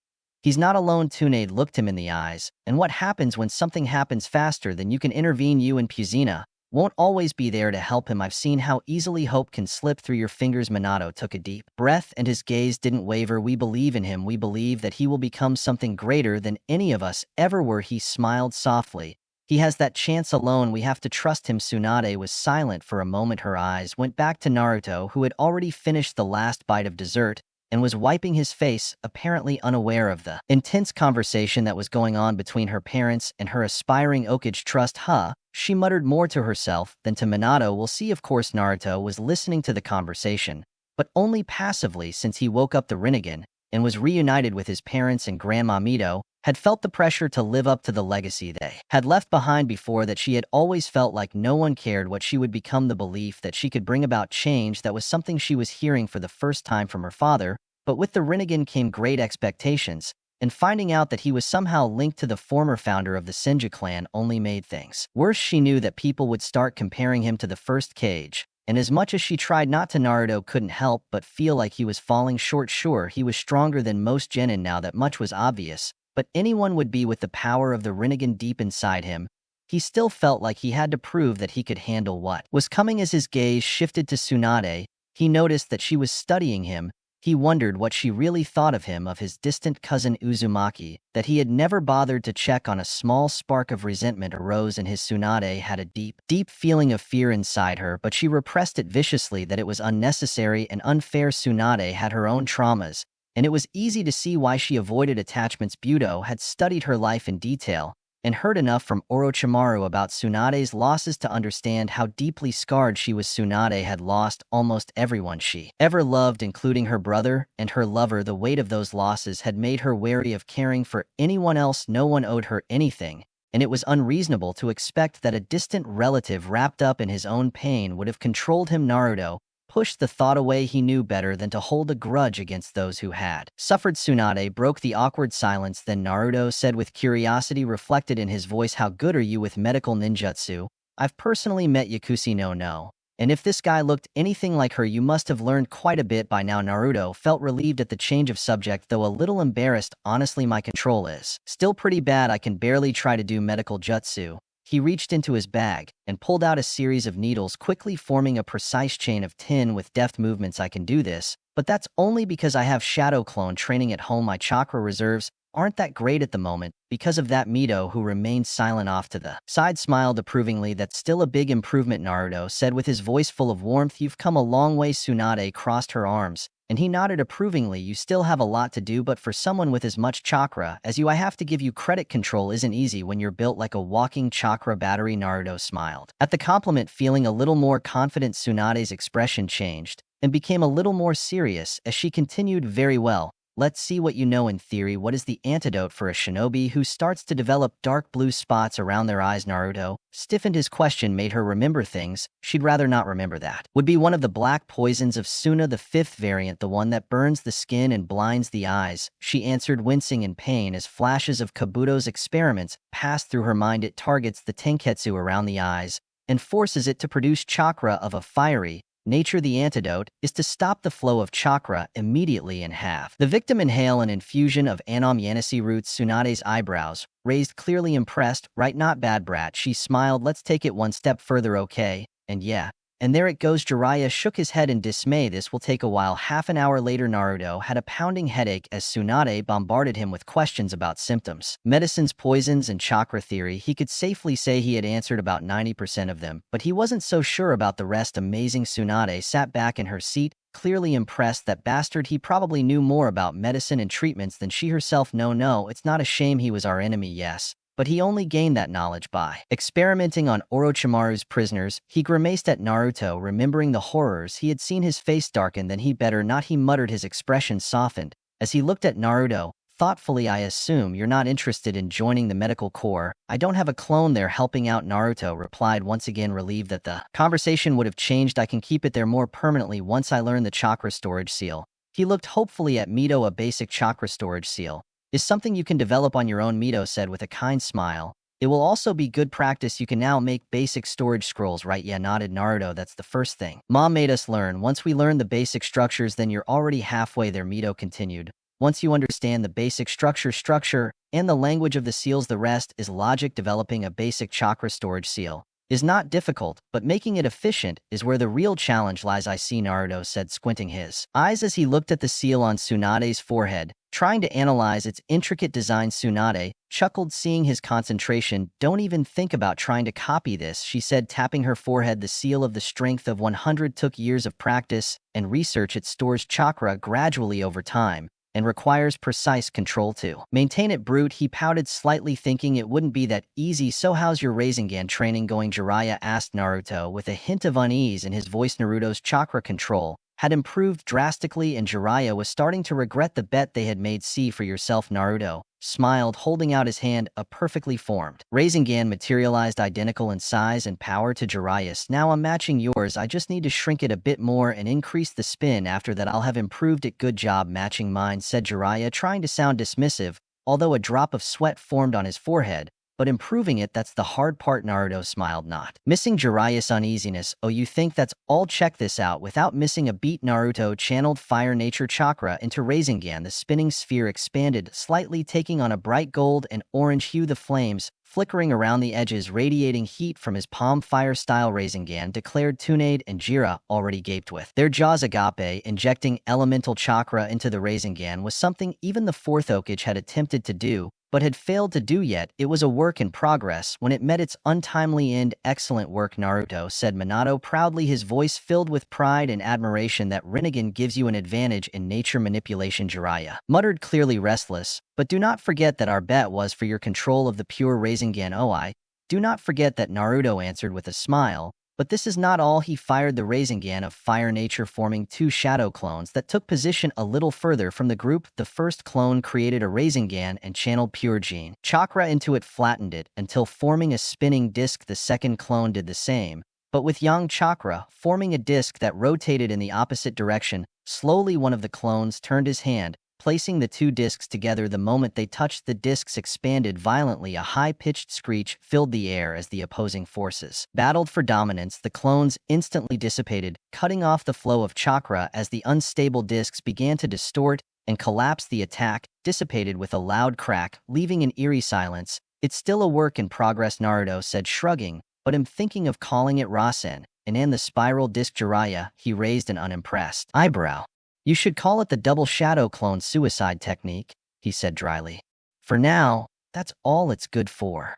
He's not alone. Tsunade looked him in the eyes. And what happens when something happens faster than you can intervene? You and Puzina won't always be there to help him. I've seen how easily hope can slip through your fingers. Minato took a deep breath and his gaze didn't waver. We believe in him. We believe that he will become something greater than any of us ever were. He smiled softly. He has that chance alone. We have to trust him. Tsunade was silent for a moment. Her eyes went back to Naruto, who had already finished the last bite of dessert and was wiping his face, apparently unaware of the intense conversation that was going on between her parents and her aspiring Okage. Trust, huh? She muttered, more to herself than to Minato. We'll see. Of course, Naruto was listening to the conversation, but only passively, since he woke up the Rinnegan and was reunited with his parents, and Grandma Mito had felt the pressure to live up to the legacy they had left behind before. That she had always felt like no one cared what she would become. The belief that she could bring about change, that was something she was hearing for the first time from her father. But with the Rinnegan came great expectations, and finding out that he was somehow linked to the former founder of the Senju clan only made things worse. She knew that people would start comparing him to the first Kage, and as much as she tried not to, Naruto couldn't help but feel like he was falling short. Sure, he was stronger than most genin now, that much was obvious, but anyone would be with the power of the Rinnegan deep inside him. He still felt like he had to prove that he could handle what was coming. As his gaze shifted to Tsunade, he noticed that she was studying him. He wondered what she really thought of him, of his distant cousin Uzumaki, that he had never bothered to check on. A small spark of resentment arose in his. Tsunade had a deep feeling of fear inside her, but she repressed it viciously, that it was unnecessary and unfair. Tsunade had her own traumas, and it was easy to see why she avoided attachments. Budo had studied her life in detail and heard enough from Orochimaru about Tsunade's losses to understand how deeply scarred she was. Tsunade had lost almost everyone she ever loved, including her brother and her lover. The weight of those losses had made her wary of caring for anyone else. No one owed her anything, and it was unreasonable to expect that a distant relative wrapped up in his own pain would have controlled him. Naruto pushed the thought away. He knew better than to hold a grudge against those who had suffered. Tsunade broke the awkward silence. Then Naruto said with curiosity reflected in his voice, how good are you with medical ninjutsu? I've personally met Yakushi no, and if this guy looked anything like her, you must have learned quite a bit by now. Naruto felt relieved at the change of subject, though a little embarrassed. Honestly, my control is still pretty bad. I can barely try to do medical jutsu. He reached into his bag and pulled out a series of needles, quickly forming a precise chain of 10 with deft movements. I can do this, but that's only because I have shadow clone training at home. My chakra reserves aren't that great at the moment. Because of that, Mito, who remained silent off to the side, smiled approvingly. That's still a big improvement, Naruto said with his voice full of warmth. You've come a long way. Tsunade crossed her arms, and he nodded approvingly. You still have a lot to do, but for someone with as much chakra as you, I have to give you credit. Control isn't easy when you're built like a walking chakra battery. Naruto smiled at the compliment, feeling a little more confident. Tsunade's expression changed and became a little more serious as she continued, very well. Let's see what you know. In theory, what is the antidote for a shinobi who starts to develop dark blue spots around their eyes? Naruto stiffened. His question made her remember things she'd rather not remember. That would be one of the black poisons of Suna, the fifth variant, the one that burns the skin and blinds the eyes, she answered, wincing in pain as flashes of Kabuto's experiments passed through her mind. It targets the tenketsu around the eyes and forces it to produce chakra of a fiery nature. The antidote is to stop the flow of chakra immediately and have the victim inhale an infusion of Anam Yanasi roots. Tsunade's eyebrows raised, clearly impressed. Right, not bad, brat. She smiled. Let's take it one step further, okay? And yeah. And there it goes. Jiraiya shook his head in dismay. This will take a while. Half an hour later, Naruto had a pounding headache as Tsunade bombarded him with questions about symptoms, medicines, poisons, and chakra theory. He could safely say he had answered about 90% of them, but he wasn't so sure about the rest. Amazing. Tsunade sat back in her seat, clearly impressed. That bastard, he probably knew more about medicine and treatments than she herself. No, it's not a shame he was our enemy, yes, but he only gained that knowledge by experimenting on Orochimaru's prisoners. He grimaced at Naruto, remembering the horrors he had seen. His face darkened. Then he better not, he muttered. His expression softened as he looked at Naruto, thoughtfully, I assume you're not interested in joining the medical corps. I don't have a clone there helping out, Naruto replied, once again relieved that the conversation would have changed. I can keep it there more permanently once I learn the chakra storage seal. He looked hopefully at Mito. A basic chakra storage seal is something you can develop on your own, Mito said with a kind smile. It will also be good practice. You can now make basic storage scrolls, right? Yeah, nodded Naruto. That's the first thing Mom made us learn. Once we learn the basic structures, then you're already halfway there, Mito continued. Once you understand the basic structure and the language of the seals, the rest is logic. Developing a basic chakra storage seal is not difficult, but making it efficient is where the real challenge lies. I see, Naruto said, squinting his eyes as he looked at the seal on Tsunade's forehead, trying to analyze its intricate design. Tsunade chuckled, seeing his concentration. Don't even think about trying to copy this, she said, tapping her forehead. The seal of the strength of 100 took years of practice and research. It stores chakra gradually over time and requires precise control to maintain it. Brute, he pouted slightly, thinking it wouldn't be that easy. So how's your Rasengan training going, Jiraiya asked Naruto with a hint of unease in his voice. Naruto's chakra control had improved drastically, and Jiraiya was starting to regret the bet they had made. See for yourself, Naruto smiled, holding out his hand. A perfectly formed Rasengan materialized, identical in size and power to Jiraiya's. Now I'm matching yours. I just need to shrink it a bit more and increase the spin. After that, I'll have improved it. Good job matching mine, said Jiraiya, trying to sound dismissive, although a drop of sweat formed on his forehead. But improving it, that's the hard part, Naruto smiled, not missing Jiraiya's uneasiness. Oh, you think that's all? Check this out. Without missing a beat, Naruto channeled fire nature chakra into Rasengan. The spinning sphere expanded slightly, taking on a bright gold and orange hue. The flames flickering around the edges, radiating heat from his palm. Fire-style Rasengan, declared Tsunade and Jiraiya, already gaped with their jaws agape. Injecting elemental chakra into the Rasengan was something even the fourth Hokage had attempted to do, but had failed to do yet. It was a work in progress when it met its untimely end. Excellent work, Naruto, said Minato proudly, his voice filled with pride and admiration. That Rinnegan gives you an advantage in nature manipulation, Jiraiya muttered, clearly restless. But do not forget that our bet was for your control of the pure Rasengan. Oh, I do not forget that, Naruto answered with a smile. But this is not all. He fired the Rasengan of fire nature, forming two shadow clones that took position a little further from the group. The first clone created a Rasengan and channeled pure Gene chakra into it, flattened it until forming a spinning disc. The second clone did the same, but with Yang chakra, forming a disc that rotated in the opposite direction. Slowly, one of the clones turned his hand, placing the two discs together. The moment they touched, the discs expanded violently. A high-pitched screech filled the air as the opposing forces battled for dominance. The clones instantly dissipated, cutting off the flow of chakra as the unstable discs began to distort and collapse. The attack dissipated with a loud crack, leaving an eerie silence. It's still a work in progress, Naruto said, shrugging, but I'm thinking of calling it Rasen. And the spiral disc, Jiraiya, he raised an unimpressed eyebrow. You should call it the double shadow clone suicide technique, he said dryly. For now, that's all it's good for.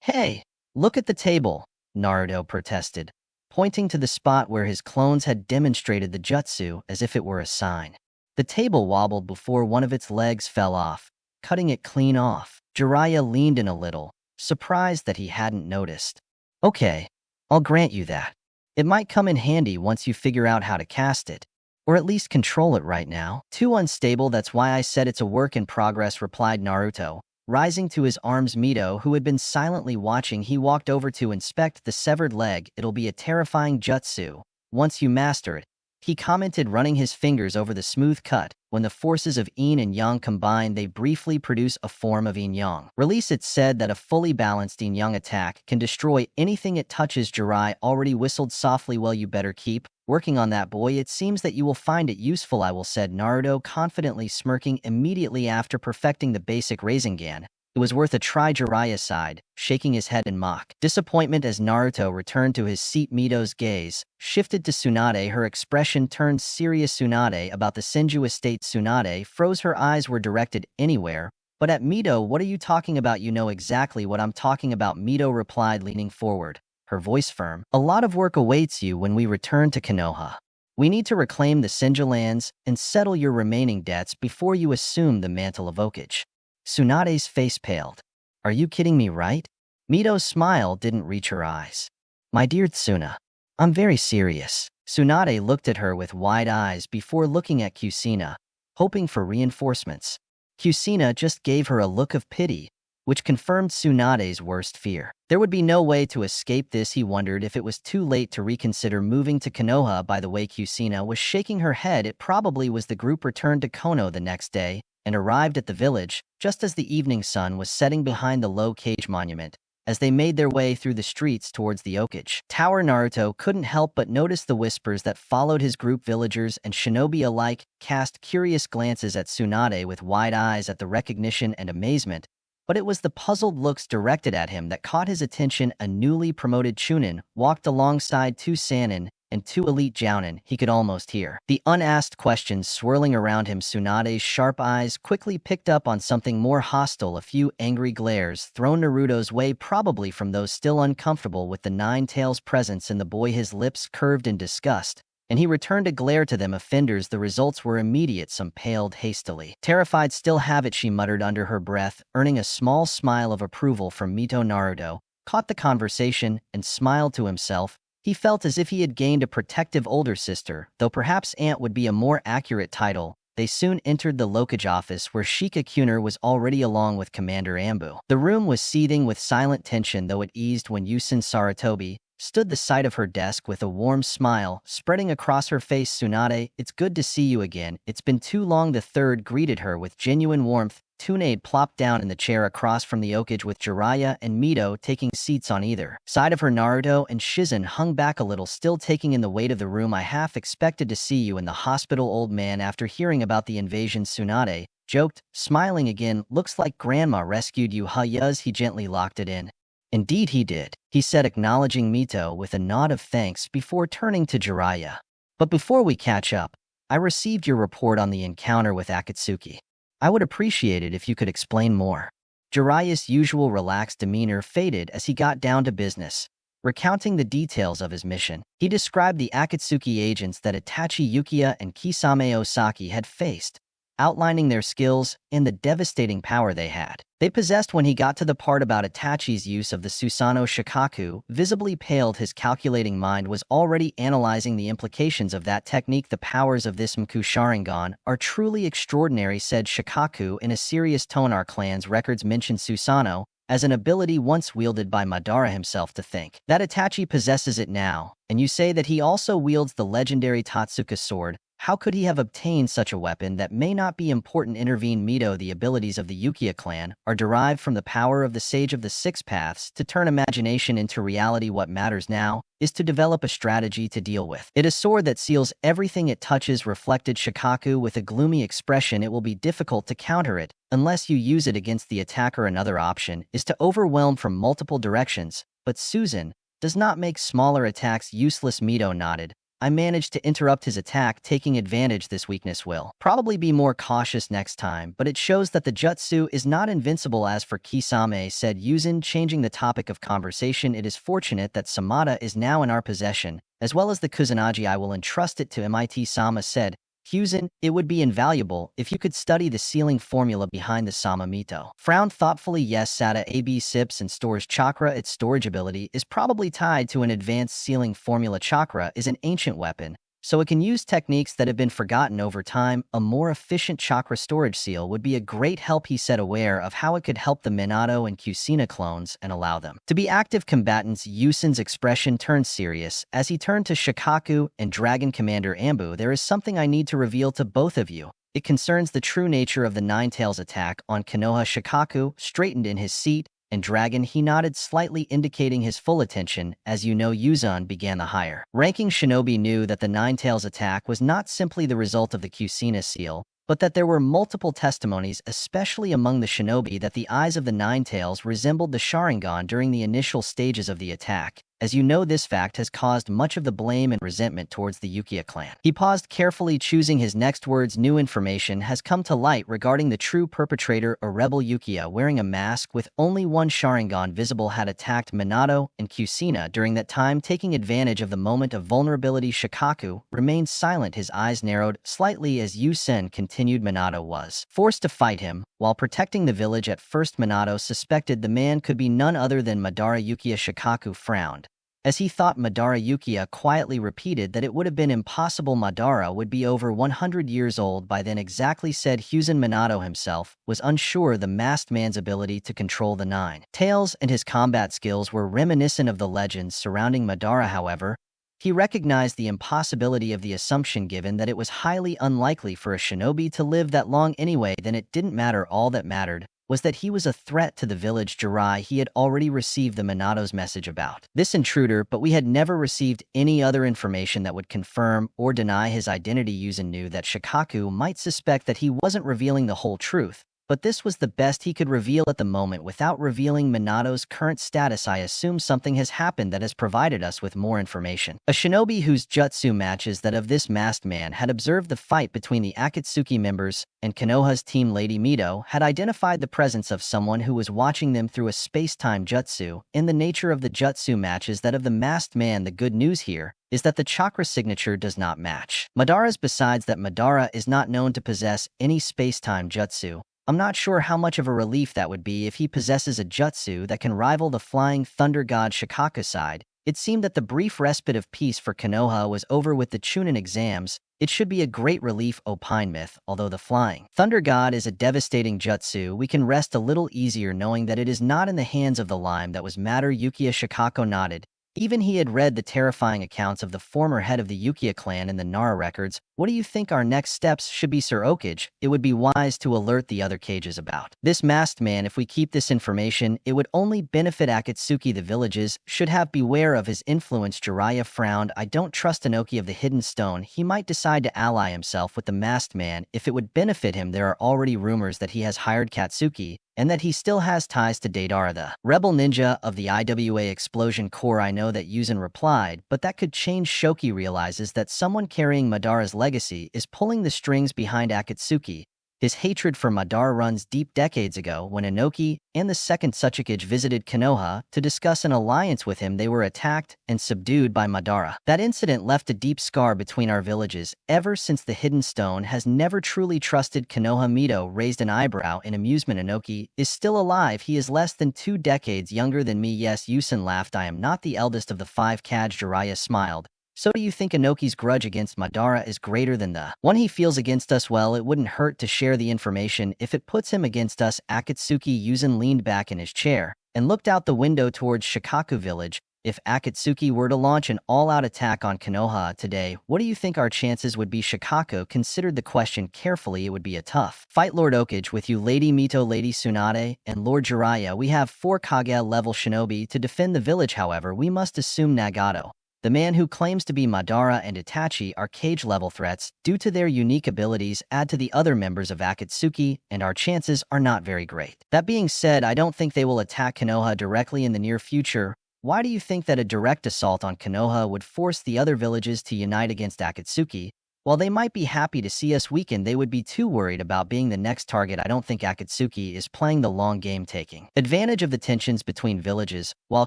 Hey, look at the table, Naruto protested, pointing to the spot where his clones had demonstrated the jutsu as if it were a sign. The table wobbled before one of its legs fell off, cutting it clean off. Jiraiya leaned in a little, surprised that he hadn't noticed. Okay, I'll grant you that. It might come in handy once you figure out how to cast it. Or at least control it. Right now, too unstable. That's why I said it's a work in progress, replied Naruto, rising to his arms. Mito, who had been silently watching, he walked over to inspect the severed leg. It'll be a terrifying jutsu once you master it, he commented, running his fingers over the smooth cut. When the forces of yin and yang combine, they briefly produce a form of yin-yang release. It's said that a fully balanced yin-yang attack can destroy anything it touches. Jiraiya already whistled softly. Well, you better keep working on that, boy. It seems that you will find it useful, I will, said Naruto, confidently smirking. Immediately after perfecting the basic Rasengan, it was worth a try, Jiraiya sighed, shaking his head in mock disappointment as Naruto returned to his seat. Mito's gaze shifted to Tsunade. Her expression turned serious. Tsunade, about the Senju estate. Tsunade froze. Her eyes were directed anywhere but at Mito. What are you talking about? You know exactly what I'm talking about, Mito replied, leaning forward, her voice firm. A lot of work awaits you when we return to Konoha. We need to reclaim the Senju lands and settle your remaining debts before you assume the mantle of Hokage. Tsunade's face paled. Are you kidding me, right? Mito's smile didn't reach her eyes. My dear Tsuna, I'm very serious. Tsunade looked at her with wide eyes before looking at Kusina, hoping for reinforcements. Kusina just gave her a look of pity, which confirmed Tsunade's worst fear. There would be no way to escape this. He wondered if it was too late to reconsider moving to Konoha. By the way, Kusina was shaking her head. It probably was. The group returned to Kono the next day and arrived at the village just as the evening sun was setting behind the low cage monument. As they made their way through the streets towards the Okage Tower, Naruto couldn't help but notice the whispers that followed his group. Villagers and shinobi alike cast curious glances at Tsunade with wide eyes at the recognition and amazement, but it was the puzzled looks directed at him that caught his attention. A newly promoted Chunin walked alongside two Sannin and two elite Jounin. He could almost hear the unasked questions swirling around him. Tsunade's sharp eyes quickly picked up on something more hostile. A few angry glares thrown Naruto's way, probably from those still uncomfortable with the Nine Tails' presence in the boy. His lips curved in disgust, and he returned a glare to them. Offenders. The results were immediate. Some paled hastily. Terrified. Still have it, she muttered under her breath, earning a small smile of approval from Mito. Naruto caught the conversation and smiled to himself. He felt as if he had gained a protective older sister, though perhaps aunt would be a more accurate title. They soon entered the Lokage office, where Shikakune was already along with Commander Ambu. The room was seething with silent tension, though it eased when Yusin Saratobi stood the side of her desk with a warm smile spreading across her face. Tsunade, it's good to see you again. It's been too long. The third greeted her with genuine warmth. Tsunade plopped down in the chair across from the Okage, with Jiraiya and Mito taking seats on either side of her. Naruto and Shizen hung back a little, still taking in the weight of the room. I half expected to see you in the hospital, old man, after hearing about the invasion. Tsunade joked, smiling again. Looks like Grandma rescued you, huh? Yes, he gently locked it in. Indeed he did, he said, acknowledging Mito with a nod of thanks before turning to Jiraiya. But before we catch up, I received your report on the encounter with Akatsuki. I would appreciate it if you could explain more. Jiraiya's usual relaxed demeanor faded as he got down to business, recounting the details of his mission. He described the Akatsuki agents that Itachi Uchiha and Kisame Osaki had faced, outlining their skills and the devastating power they had. They possessed. When he got to the part about Itachi's use of the Susanoo Shikaku, visibly paled. His calculating mind was already analyzing the implications of that technique. The powers of this Mku Sharingan are truly extraordinary, said Shikaku in a serious tone. Our clan's records mention Susanoo as an ability once wielded by Madara himself. To think that Itachi possesses it now, and you say that he also wields the legendary Tatsuka sword. How could he have obtained such a weapon? That may not be important, intervened Mito. The abilities of the Uchiha clan are derived from the power of the Sage of the Six Paths to turn imagination into reality. What matters now is to develop a strategy to deal with it. A sword that seals everything it touches, reflected Shikaku with a gloomy expression. It will be difficult to counter it unless you use it against the attacker. Another option is to overwhelm from multiple directions, but Susan does not make smaller attacks useless. Mito nodded. I managed to interrupt his attack, taking advantage. This weakness will probably be more cautious next time, but it shows that the jutsu is not invincible. As for Kisame, said Yuzin, changing the topic of conversation, it is fortunate that Samada is now in our possession, as well as the Kusanagi. I will entrust it to MIT. Sama said, Yuzin, it would be invaluable if you could study the sealing formula behind the Sama. Mito frowned thoughtfully. Yes, Sata AB sips and stores chakra. Its storage ability is probably tied to an advanced sealing formula. Chakra is an ancient weapon, so it can use techniques that have been forgotten over time. A more efficient chakra storage seal would be a great help, he said, aware of how it could help the Minato and Kusina clones and allow them to be active combatants. Yusin's expression turned serious as he turned to Shikaku and Dragon Commander Ambu. There is something I need to reveal to both of you. It concerns the true nature of the Nine Tails attack on Konoha. Shikaku straightened in his seat, and Dragon, he nodded slightly, indicating his full attention. As you know, Yuzan, began the higher-ranking shinobi, knew that the Nine Tails attack was not simply the result of the Kusina seal, but that there were multiple testimonies, especially among the shinobi, that the eyes of the Nine Tails resembled the Sharingan during the initial stages of the attack. As you know, this fact has caused much of the blame and resentment towards the Uchiha clan. He paused, carefully choosing his next words. New information has come to light regarding the true perpetrator. A rebel Uchiha wearing a mask with only one Sharingan visible had attacked Minato and Kusina during that time, taking advantage of the moment of vulnerability. Shikaku remained silent, his eyes narrowed slightly as Yusen continued. Minato was forced to fight him while protecting the village. At first, Minato suspected the man could be none other than Madara Uchiha. Shikaku frowned, As he thought, Madara Uchiha quietly repeated that it would have been impossible. Madara would be over 100 years old by then. Exactly, said Hizen. Minato himself was unsure the masked man's ability to control the nine tails, and his combat skills were reminiscent of the legends surrounding Madara. However, he recognized the impossibility of the assumption given that it was highly unlikely for a shinobi to live that long anyway. Then it didn't matter. All that mattered was that he was a threat to the village. Jirai, he had already received the Minato's message about this intruder, but we had never received any other information that would confirm or deny his identity. Yuzen knew that Shikaku might suspect that he wasn't revealing the whole truth, but this was the best he could reveal at the moment without revealing Minato's current status. I assume something has happened that has provided us with more information. A shinobi whose jutsu matches that of this masked man had observed the fight between the Akatsuki members and Konoha's team. Lady Mito had identified the presence of someone who was watching them through a space-time jutsu. In the nature of the jutsu matches that of the masked man, the good news here is that the chakra signature does not match Madara's. Besides that, Madara is not known to possess any space-time jutsu. I'm not sure how much of a relief that would be if he possesses a jutsu that can rival the flying thunder god Shikaku side. It seemed that the brief respite of peace for Konoha was over with the Chunin exams. It should be a great relief, Opine Myth. Although the flying thunder god is a devastating jutsu, we can rest a little easier knowing that it is not in the hands of the lime that was matter. Uchiha Shikaku nodded. Even he had read the terrifying accounts of the former head of the Uchiha clan in the Nara records. What do you think our next steps should be, Sir Okage? It would be wise to alert the other cages about this masked man. If we keep this information, it would only benefit Akatsuki. The villages should have beware of his influence. Jiraiya frowned. I don't trust Inoki of the Hidden Stone. He might decide to ally himself with the masked man if it would benefit him. There are already rumors that he has hired Katsuki, and that he still has ties to Deidara, the rebel ninja of the IWA Explosion Corps. I know that, Yuzen replied, but that could change. Shoki realizes that someone carrying Madara's legacy is pulling the strings behind Akatsuki. His hatred for Madara runs deep. Decades ago, when Inoki and the second Tsuchikage visited Konoha to discuss an alliance with him, they were attacked and subdued by Madara. That incident left a deep scar between our villages. Ever since, the Hidden Stone has never truly trusted Konoha. Mito raised an eyebrow in amusement. Inoki is still alive. He is less than 2 decades younger than me. Yes, Yusen laughed. I am not the eldest of the 5 Kage. Jiraiya smiled. So do you think Inoki's grudge against Madara is greater than the one he feels against us? Well, it wouldn't hurt to share the information if it puts him against us. Akatsuki. Yuzen leaned back in his chair and looked out the window towards Shikaku village. If Akatsuki were to launch an all-out attack on Konoha today, what do you think our chances would be? Shikaku considered the question carefully. It would be a tough fight. Lord Okage, with you, Lady Mito, Lady Tsunade, and Lord Jiraiya, we have 4 Kage-level shinobi to defend the village. However, we must assume Nagato, the man who claims to be Madara, and Itachi are cage-level threats due to their unique abilities. Add to the other members of Akatsuki, and our chances are not very great. That being said, I don't think they will attack Konoha directly in the near future. Why do you think that a direct assault on Konoha would force the other villages to unite against Akatsuki? While they might be happy to see us weaken, they would be too worried about being the next target. I don't think Akatsuki is playing the long game, taking advantage of the tensions between villages while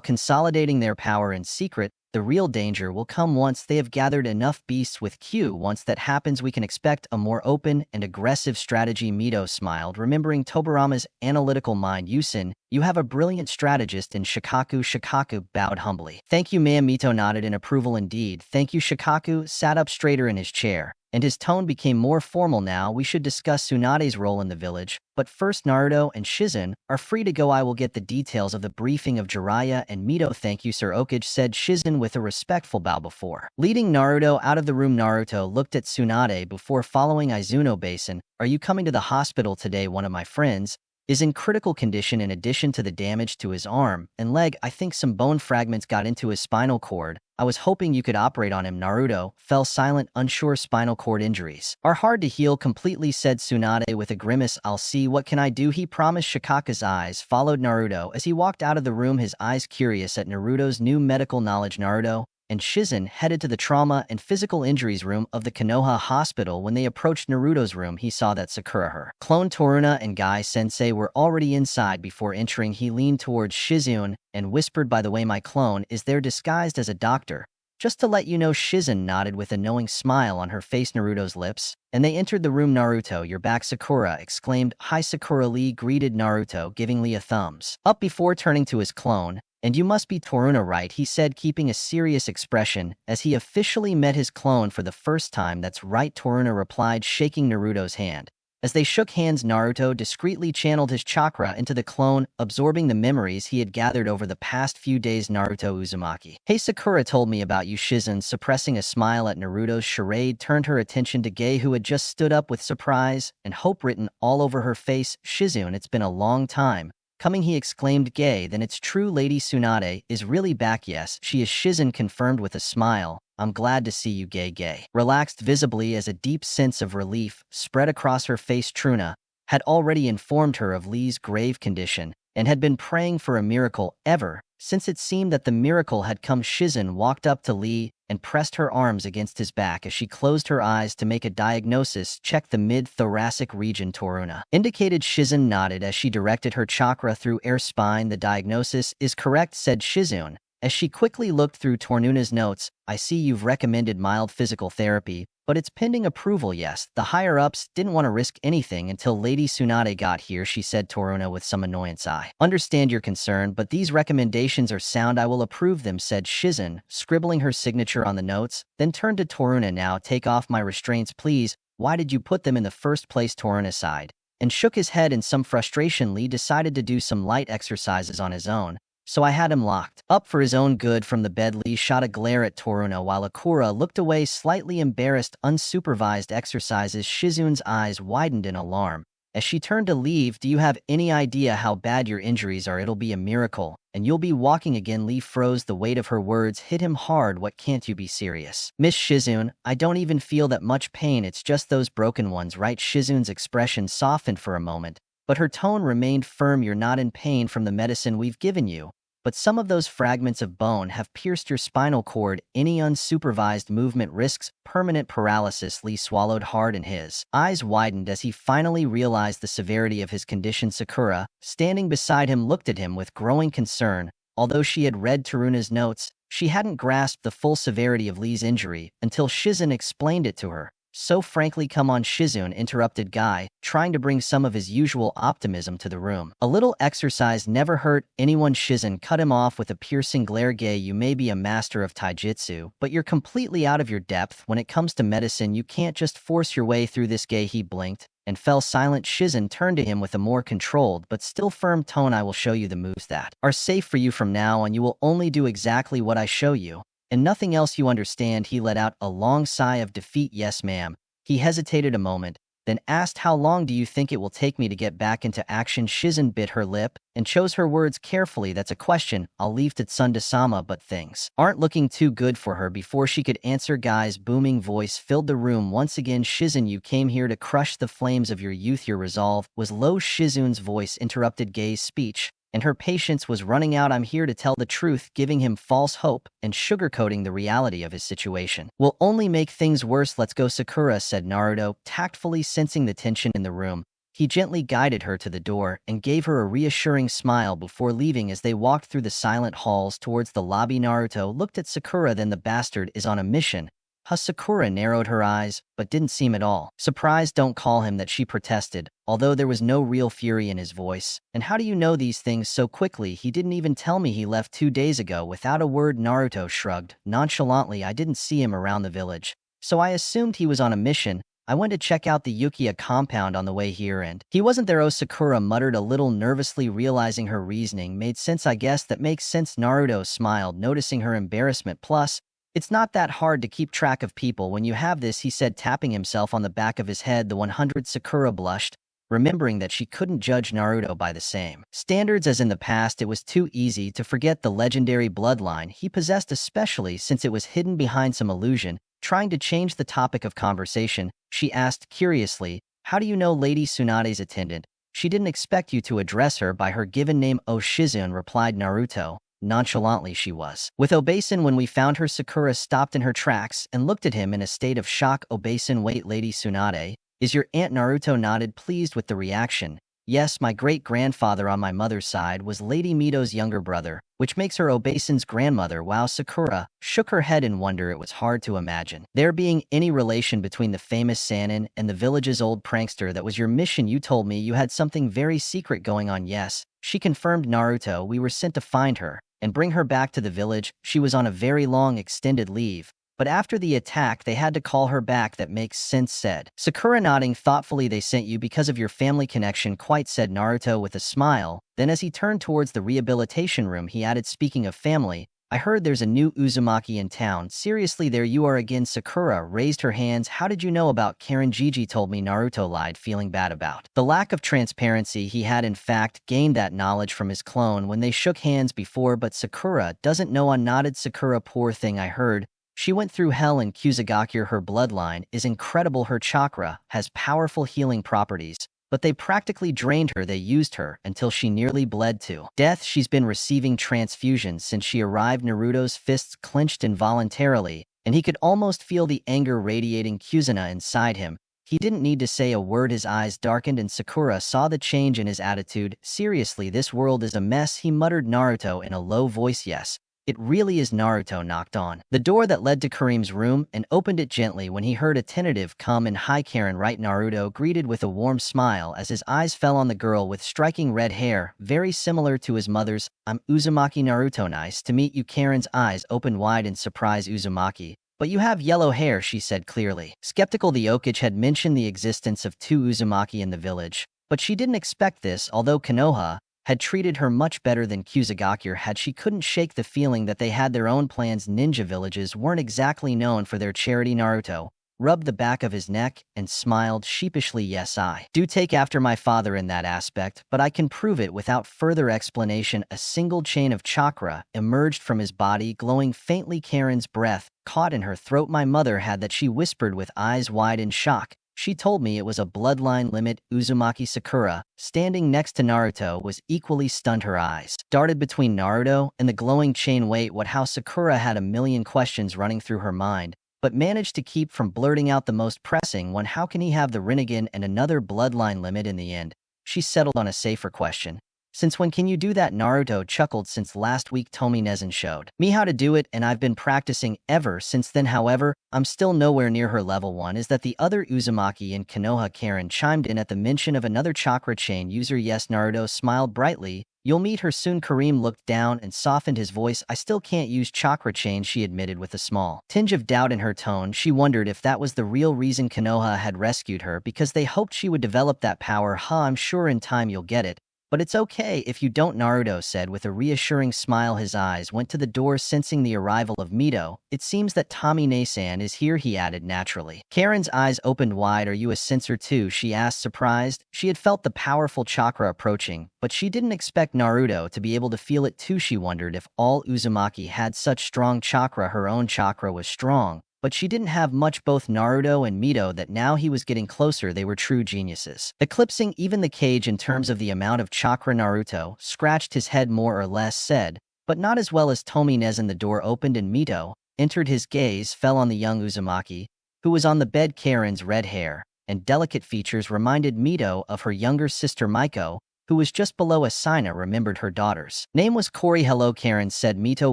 consolidating their power in secret. The real danger will come once they have gathered enough beasts with Q. Once that happens, we can expect a more open and aggressive strategy. Mito smiled, remembering Tobirama's analytical mind. Yusen, you have a brilliant strategist in Shikaku. Shikaku bowed humbly. Thank you, ma'am. Mito nodded in approval. Indeed. Thank you. Shikaku sat up straighter in his chair, and his tone became more formal. Now we should discuss Tsunade's role in the village, but first Naruto and Shizen are free to go. I will get the details of the briefing of Jiraiya and Mito. Thank you, Sir Okage, said Shizen with a respectful bow before leading Naruto out of the room. Naruto looked at Tsunade before following Izuno. Basin, are you coming to the hospital today? One of my friends is in critical condition. In addition to the damage to his arm and leg, I think some bone fragments got into his spinal cord. I was hoping you could operate on him. Naruto fell silent, unsure. Spinal cord injuries are hard to heal completely, said Tsunade with a grimace. I'll see what can I do, he promised. Shikaku's eyes followed Naruto as he walked out of the room, his eyes curious at Naruto's new medical knowledge. Naruto and Shizen headed to the trauma and physical injuries room of the Konoha hospital. When they approached Naruto's room, he saw that Sakura, her clone Toruna, and Guy Sensei were already inside. Before entering, he leaned towards Shizen and whispered, by the way, my clone is there disguised as a doctor. Just to let you know. Shizen nodded with a knowing smile on her face. Naruto's lips, and they entered the room. Naruto, you're back, Sakura exclaimed. Hi, Sakura. Lee greeted Naruto, giving Lee a thumbs up before turning to his clone And you must be Toruna, right? He said, keeping a serious expression as he officially met his clone for the first time. That's right, Toruna replied, shaking Naruto's hand. As they shook hands, Naruto discreetly channeled his chakra into the clone, absorbing the memories he had gathered over the past few days. Naruto Uzumaki. Hey, Sakura told me about you. Shizune, suppressing a smile at Naruto's charade, turned her attention to Gay, who had just stood up with surprise and hope written all over her face. Shizune, it's been a long time coming, he exclaimed. Gay, then it's true, Lady Tsunade is really back. Yes, she is, Shizune confirmed with a smile. I'm glad to see you, Gay. Gay relaxed visibly as a deep sense of relief spread across her face. Truna had already informed her of Lee's grave condition and had been praying for a miracle ever since it seemed that the miracle had come. Shizune walked up to Lee and pressed her arms against his back as she closed her eyes to make a diagnosis. Check the mid-thoracic region, Toruna indicated. Shizune nodded as she directed her chakra through air spine. The diagnosis is correct, said Shizune as she quickly looked through Toruna's notes. I see you've recommended mild physical therapy, but it's pending approval. Yes, the higher-ups didn't want to risk anything until Lady Tsunade got here, she said. Toruna with some annoyance. I understand your concern, but these recommendations are sound. I will approve them, said Shizune, scribbling her signature on the notes, then turned to Toruna. Now take off my restraints, please. Why did you put them in the first place? Toruna sighed and shook his head in some frustration. Lee decided to do some light exercises on his own, so I had him locked up for his own good. From the bed, Lee shot a glare at Toruna while Akura looked away, slightly embarrassed. Unsupervised exercises. Shizune's eyes widened in alarm as she turned to leave. Do you have any idea how bad your injuries are? It'll be a miracle, and you'll be walking again. Lee froze. The weight of her words hit him hard. What, can't you be serious? Miss Shizune, I don't even feel that much pain. It's just those broken ones, right? Shizune's expression softened for a moment, but her tone remained firm. You're not in pain from the medicine we've given you, but some of those fragments of bone have pierced your spinal cord. Any unsupervised movement risks permanent paralysis. Lee swallowed hard and his eyes widened as he finally realized the severity of his condition. Sakura, standing beside him, looked at him with growing concern. Although she had read Toruna's notes, she hadn't grasped the full severity of Lee's injury until Shizune explained it to her. So frankly, come on, Shizune, interrupted Guy, trying to bring some of his usual optimism to the room. A little exercise never hurt anyone. Shizune cut him off with a piercing glare. Gay, you may be a master of taijutsu, but you're completely out of your depth when it comes to medicine. You can't just force your way through this. Gay, he blinked and fell silent. Shizune turned to him with a more controlled but still firm tone. I will show you the moves that are safe for you from now on. You will only do exactly what I show you, and nothing else, you understand? He let out a long sigh of defeat. Yes, ma'am. He hesitated a moment, then asked, how long do you think it will take me to get back into action? Shizune bit her lip and chose her words carefully. That's a question I'll leave to Tsundasama, but things aren't looking too good for her. Before she could answer, Guy's booming voice filled the room once again. Shizune, you came here to crush the flames of your youth. Your resolve was low. Shizune's voice interrupted Gay's speech, and her patience was running out. I'm here to tell the truth. Giving him false hope and sugarcoating the reality of his situation will only make things worse. Let's go, Sakura, said Naruto, tactfully sensing the tension in the room. He gently guided her to the door and gave her a reassuring smile before leaving. As they walked through the silent halls towards the lobby, Naruto looked at Sakura. Then the bastard is on a mission. Sakura narrowed her eyes, but didn't seem at all surprised. Don't call him that, she protested, although there was no real fury in his voice. And how do you know these things so quickly? He didn't even tell me he left 2 days ago without a word. Naruto shrugged nonchalantly. I didn't see him around the village, so I assumed he was on a mission. I went to check out the Uchiha compound on the way here and he wasn't there. Oh, Sakura muttered a little nervously, realizing her reasoning made sense. I guess that makes sense. Naruto smiled, noticing her embarrassment. Plus, it's not that hard to keep track of people when you have this, he said, tapping himself on the back of his head. The 100. Sakura blushed, remembering that she couldn't judge Naruto by the same standards as in the past. It was too easy to forget the legendary bloodline he possessed, especially since it was hidden behind some illusion. Trying to change the topic of conversation, she asked curiously, how do you know Lady Tsunade's attendant? She didn't expect you to address her by her given name. Oh, Shizune, replied Naruto nonchalantly. She was with Obasan when we found her. Sakura stopped in her tracks and looked at him in a state of shock. Obasan, wait, Lady Tsunade is your aunt? Naruto nodded, pleased with the reaction. Yes, my great-grandfather on my mother's side was Lady Mito's younger brother, which makes her Obasan's grandmother. Wow. Sakura shook her head in wonder. It was hard to imagine there being any relation between the famous Sannin and the village's old prankster. That was your mission. You told me you had something very secret going on. Yes, she confirmed. Naruto, we were sent to find her, and bring her back to the village. She was on a very long extended leave. But after the attack, they had to call her back. That makes sense, said Sakura, nodding thoughtfully. They sent you because of your family connection, quite, said Naruto with a smile. Then as he turned towards the rehabilitation room, he added, speaking of family, I heard there's a new Uzumaki in town. Seriously, there you are again? Sakura raised her hands. How did you know about Karen? Gigi told me, Naruto lied, feeling bad about the lack of transparency. He had in fact gained that knowledge from his clone when they shook hands before, but Sakura doesn't know. I nodded. Sakura, poor thing, I heard. She went through hell in Kusagakure. Her bloodline is incredible. Her chakra has powerful healing properties, but they practically drained her. They used her until she nearly bled to death. She's been receiving transfusions since she arrived. Naruto's fists clenched involuntarily, and he could almost feel the anger radiating Kusina inside him. He didn't need to say a word. His eyes darkened, and Sakura saw the change in his attitude. Seriously, this world is a mess, he muttered. Naruto in a low voice. Yes, it really is. Naruto knocked on the door that led to Kareem's room and opened it gently when he heard a tentative come in. Hi Karen, right? Naruto greeted with a warm smile as his eyes fell on the girl with striking red hair, very similar to his mother's. I'm Uzumaki. Naruto, nice to meet you. Karen's eyes opened wide in surprise. Uzumaki, but you have yellow hair, she said clearly skeptical. The Okage had mentioned the existence of two Uzumaki in the village, but she didn't expect this. Although Konoha had treated her much better than Kusagakure had, she couldn't shake the feeling that they had their own plans. Ninja villages weren't exactly known for their charity. Naruto rubbed the back of his neck and smiled sheepishly. Yes, I do take after my father in that aspect, but I can prove it without further explanation. A single chain of chakra emerged from his body, glowing faintly. Karen's breath caught in her throat. My mother had that, she whispered with eyes wide in shock. She told me it was a bloodline limit. Uzumaki. Sakura, standing next to Naruto, was equally stunned. Her eyes darted between Naruto and the glowing chain. Wait, what? How? Sakura had a million questions running through her mind, but managed to keep from blurting out the most pressing one. How can he have the Rinnegan and another bloodline limit? In the end, she settled on a safer question. Since when can you do that? Naruto chuckled. Since last week Tomi Nezen showed me how to do it, and I've been practicing ever since then. However, I'm still nowhere near her level. One is that the other Uzumaki in Konoha. Karen chimed in at the mention of another chakra chain user. Yes, Naruto smiled brightly. You'll meet her soon. Kareem looked down and softened his voice. I still can't use chakra chain, she admitted with a small tinge of doubt in her tone. She wondered if that was the real reason Konoha had rescued her, because they hoped she would develop that power. I'm sure in time you'll get it, but it's okay if you don't, Naruto said with a reassuring smile. His eyes went to the door, sensing the arrival of Mito. It seems that Tommy Nesan is here, he added naturally. Karen's eyes opened wide. Are you a censor too? She asked, surprised. She had felt the powerful chakra approaching, but she didn't expect Naruto to be able to feel it too. She wondered if all Uzumaki had such strong chakra. Her own chakra was strong, but she didn't have much. Both Naruto and Mito, that now he was getting closer, they were true geniuses, eclipsing even the cage in terms of the amount of chakra. Naruto scratched his head more or less, said, but not as well as Tomi Nezen. The door opened and Mito entered. His gaze fell on the young Uzumaki, who was on the bed. Karen's red hair and delicate features reminded Mito of her younger sister Maiko, who was just below. Asina remembered her daughter's name was Kori. Hello, Karen, said Mito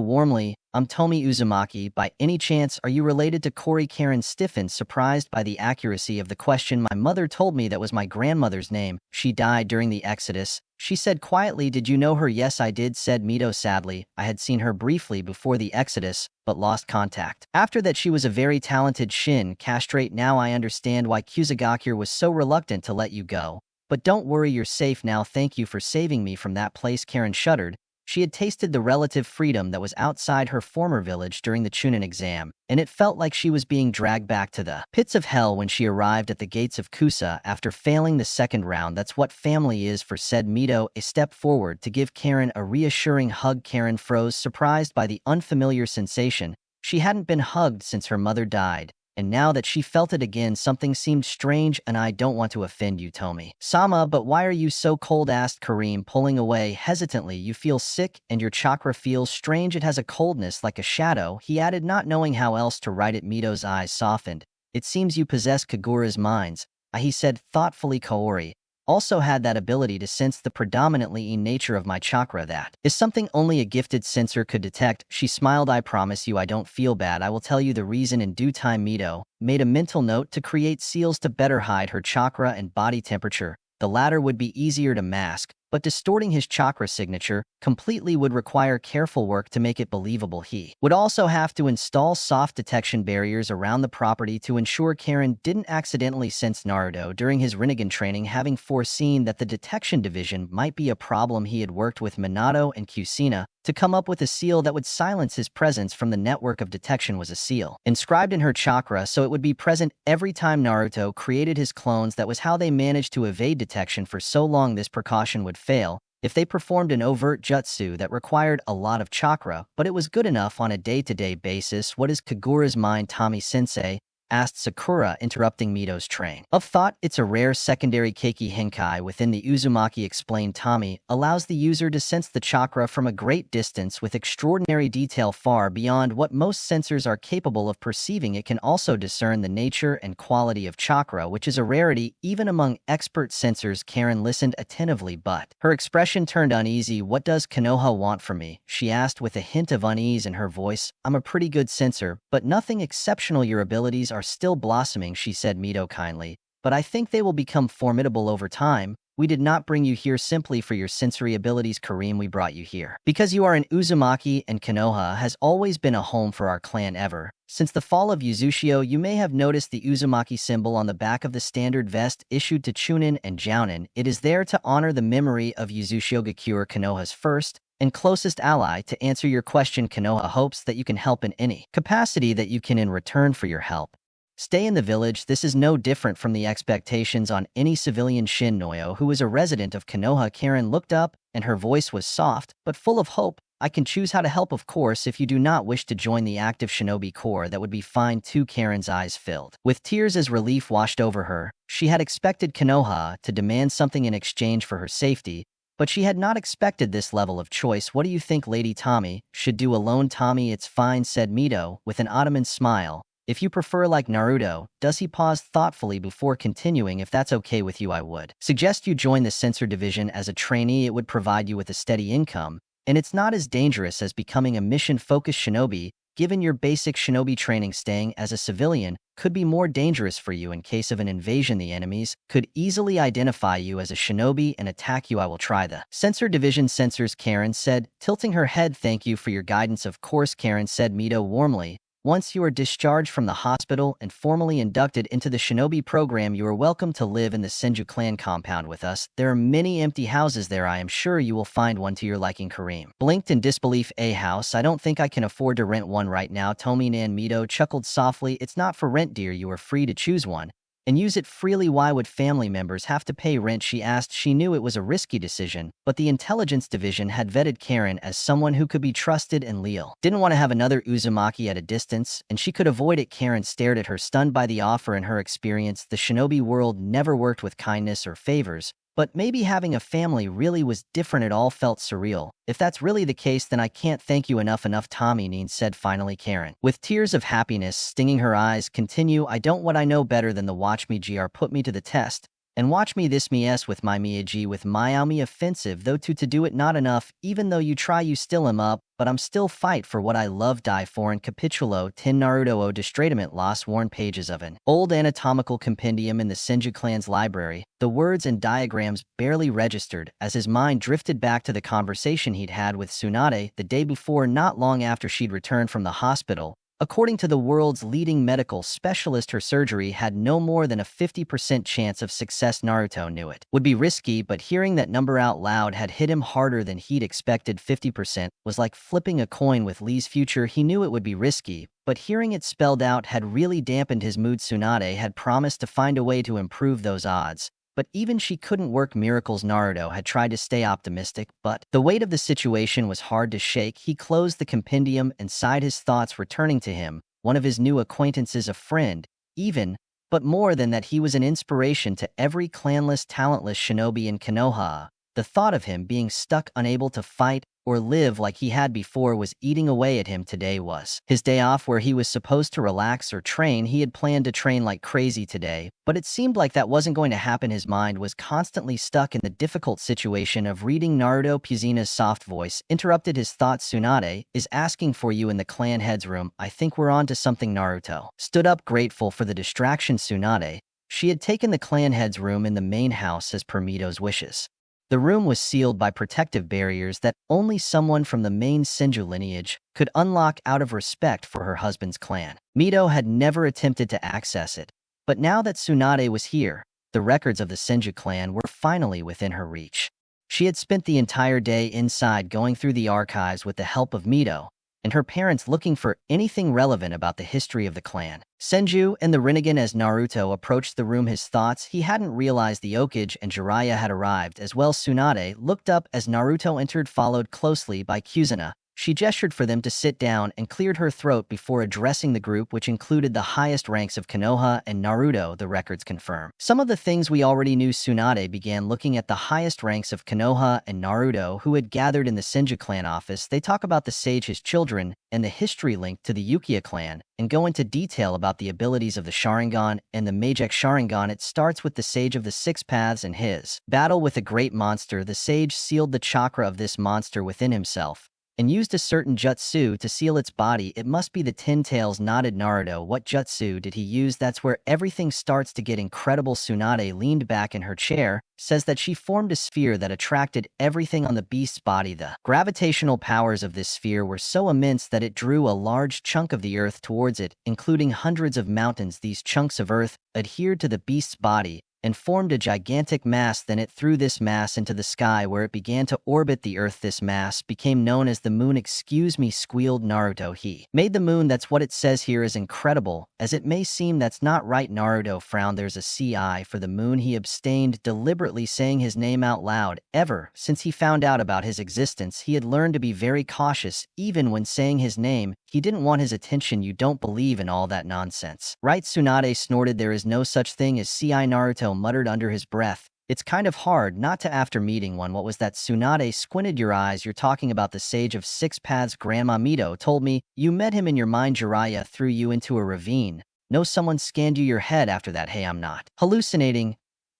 warmly. I'm Tomi Uzumaki. By any chance, are you related to Kori? Karen stiffened, surprised by the accuracy of the question. My mother told me that was my grandmother's name. She died during the Exodus, she said quietly. Did you know her? Yes, I did, said Mito sadly. I had seen her briefly before the Exodus, but lost contact. After that, she was a very talented Shin castrate. Now I understand why Kusagakure was so reluctant to let you go. But don't worry, you're safe now. Thank you for saving me from that place. Karen shuddered. She had tasted the relative freedom that was outside her former village during the Chunin exam, and it felt like she was being dragged back to the pits of hell when she arrived at the gates of Kusa after failing the second round. That's what family is for, said Mito, a step forward to give Karen a reassuring hug. Karen froze, surprised by the unfamiliar sensation. She hadn't been hugged since her mother died, and now that she felt it again, something seemed strange. And I don't want to offend you, Tomi-sama, but why are you so cold? Asked Kareem, pulling away hesitantly. You feel sick, and your chakra feels strange. It has a coldness like a shadow, he added, not knowing how else to write it. Mito's eyes softened. It seems you possess Kagura's minds, he said thoughtfully. Kaori also had that ability to sense the predominantly in nature of my chakra. That is something only a gifted sensor could detect. She smiled. I promise you I don't feel bad. I will tell you the reason in due time. Mito made a mental note to create seals to better hide her chakra and body temperature. The latter would be easier to mask, but distorting his chakra signature completely would require careful work to make it believable. He would also have to install soft detection barriers around the property to ensure Karen didn't accidentally sense Naruto during his Rinnegan training. Having foreseen that the detection division might be a problem, he had worked with Minato and Kusina to come up with a seal that would silence his presence from the network of detection. Was a seal inscribed in her chakra, so it would be present every time Naruto created his clones. That was how they managed to evade detection for so long. This precaution would fail if they performed an overt jutsu that required a lot of chakra, but it was good enough on a day-to-day basis. What is Kagura's mind, Tommy-sensei? Asked Sakura, interrupting Mito's train of thought. It's a rare secondary keiki henkai within the Uzumaki, explained Tommy, allows the user to sense the chakra from a great distance with extraordinary detail far beyond what most sensors are capable of perceiving. It can also discern the nature and quality of chakra, which is a rarity even among expert sensors. Karen listened attentively, but her expression turned uneasy. What does Konoha want from me? She asked with a hint of unease in her voice. I'm a pretty good sensor, but nothing exceptional. Your abilities are still blossoming, she said, Mito kindly, but I think they will become formidable over time. We did not bring you here simply for your sensory abilities, Kareem. We brought you here because you are an Uzumaki, and Konoha has always been a home for our clan ever since the fall of Uzushio. You may have noticed the Uzumaki symbol on the back of the standard vest issued to Chunin and Jounin. It is there to honor the memory of Uzushio Gakure, Konoha's first and closest ally. To answer your question, Konoha hopes that you can help in any capacity that you can in return for your help. Stay in the village. This is no different from the expectations on any civilian Shin-Noyo who is a resident of Konoha. Karen looked up, and her voice was soft, but full of hope. I can choose how to help, of course. If you do not wish to join the active shinobi corps, that would be fine too. Karen's eyes filled with tears as relief washed over her. She had expected Konoha to demand something in exchange for her safety, but she had not expected this level of choice. What do you think Lady Tommy should do alone? Tommy, it's fine, said Mito with an Ottoman smile. If you prefer like Naruto. Does he pause thoughtfully before continuing? If that's okay with you, I would suggest you join the Censor Division as a trainee. It would provide you with a steady income, and it's not as dangerous as becoming a mission-focused shinobi. Given your basic shinobi training, staying as a civilian could be more dangerous for you in case of an invasion. The enemies could easily identify you as a shinobi and attack you. I will try the Censor Division censors, Karen said, tilting her head. Thank you for your guidance. Of course, Karen said Mito warmly. Once you are discharged from the hospital and formally inducted into the shinobi program, you are welcome to live in the Senju clan compound with us. There are many empty houses there. I am sure you will find one to your liking. Kareem blinked in disbelief. A house? I don't think I can afford to rent one right now. Tomie-nan. Mito chuckled softly. It's not for rent, dear. You are free to choose one and use it freely. Why would family members have to pay rent? She asked. She knew it was a risky decision, but the intelligence division had vetted Karen as someone who could be trusted and loyal. Didn't want to have another Uzumaki at a distance, and she could avoid it. Karen stared at her, stunned by the offer. In her experience, the shinobi world never worked with kindness or favors, but maybe having a family really was different. It all felt surreal. If that's really the case, then I can't thank you enough. Tommy-nan said finally. Karen, with tears of happiness stinging her eyes, continue. I don't what I know better than the watch me gr put me to the test. And watch me this me s with my Miyagi with my Aomi offensive, though to do it not enough. Even though you try, you still am up, but I'm still fight for what I love, die for. And capitulo 10 Naruto o distradament lost worn pages of an old anatomical compendium in the Senju clan's library. The words and diagrams barely registered as his mind drifted back to the conversation he'd had with Tsunade the day before, not long after she'd returned from the hospital. According to the world's leading medical specialist, her surgery had no more than a 50% chance of success. Naruto knew it would be risky, but hearing that number out loud had hit him harder than he'd expected. 50% was like flipping a coin with Lee's future. He knew it would be risky, but hearing it spelled out had really dampened his mood. Tsunade had promised to find a way to improve those odds, but even she couldn't work miracles. Naruto had tried to stay optimistic, but the weight of the situation was hard to shake. He closed the compendium and sighed, his thoughts returning to him. One of his new acquaintances, a friend, even, but more than that, he was an inspiration to every clanless, talentless shinobi in Konoha. The thought of him being stuck, unable to fight or live like he had before, was eating away at him. Today was his day off where he was supposed to relax or train. He had planned to train like crazy today, but it seemed like that wasn't going to happen. His mind was constantly stuck in the difficult situation of reading. Naruto. Puzina's soft voice interrupted his thoughts. Tsunade is asking for you in the clan head's room. I think we're on to something. Naruto stood up, grateful for the distraction. Tsunade, she had taken the clan head's room in the main house as per Mito's wishes. The room was sealed by protective barriers that only someone from the main Senju lineage could unlock out of respect for her husband's clan. Mito had never attempted to access it, but now that Tsunade was here, the records of the Senju clan were finally within her reach. She had spent the entire day inside going through the archives with the help of Mito and her parents looking for anything relevant about the history of the clan. Senju and the Rinnegan as Naruto approached the room his thoughts, he hadn't realized the Okage and Jiraiya had arrived as well. Tsunade looked up as Naruto entered, followed closely by Kuzuna. She gestured for them to sit down and cleared her throat before addressing the group, which included the highest ranks of Konoha and Naruto, the records confirm. Some of the things we already knew. Tsunade began looking at the highest ranks of Konoha and Naruto who had gathered in the Senju clan office. They talk about the sage, his children, and the history linked to the Uchiha clan, and go into detail about the abilities of the Sharingan and the Magic Sharingan. It starts with the Sage of the Six Paths and his battle with a great monster. The sage sealed the chakra of this monster within himself and used a certain jutsu to seal its body. It must be the Ten Tails, nodded Naruto. What jutsu did he use? That's where everything starts to get incredible. Tsunade leaned back in her chair, says that she formed a sphere that attracted everything on the beast's body. The gravitational powers of this sphere were so immense that it drew a large chunk of the earth towards it, including hundreds of mountains. These chunks of earth adhered to the beast's body and formed a gigantic mass. Then it threw this mass into the sky where it began to orbit the earth. This mass became known as the moon. Excuse me, squealed Naruto. He made the moon. That's what it says here. Is incredible as it may seem, that's not right. Naruto frowned. There's a CI for the moon. He abstained, deliberately saying his name out loud. Ever since he found out about his existence, he had learned to be very cautious. Even when saying his name, he didn't want his attention. You don't believe in all that nonsense, right? Tsunade snorted. There is no such thing as CI. Naruto muttered under his breath. It's kind of hard not to after meeting one. What was that? Tsunade squinted. Your eyes. You're talking about the Sage of Six Paths. Grandma Mito told me you met him in your mind. Jiraiya threw you into a ravine. No, someone scanned you your head after that. Hey, I'm not hallucinating,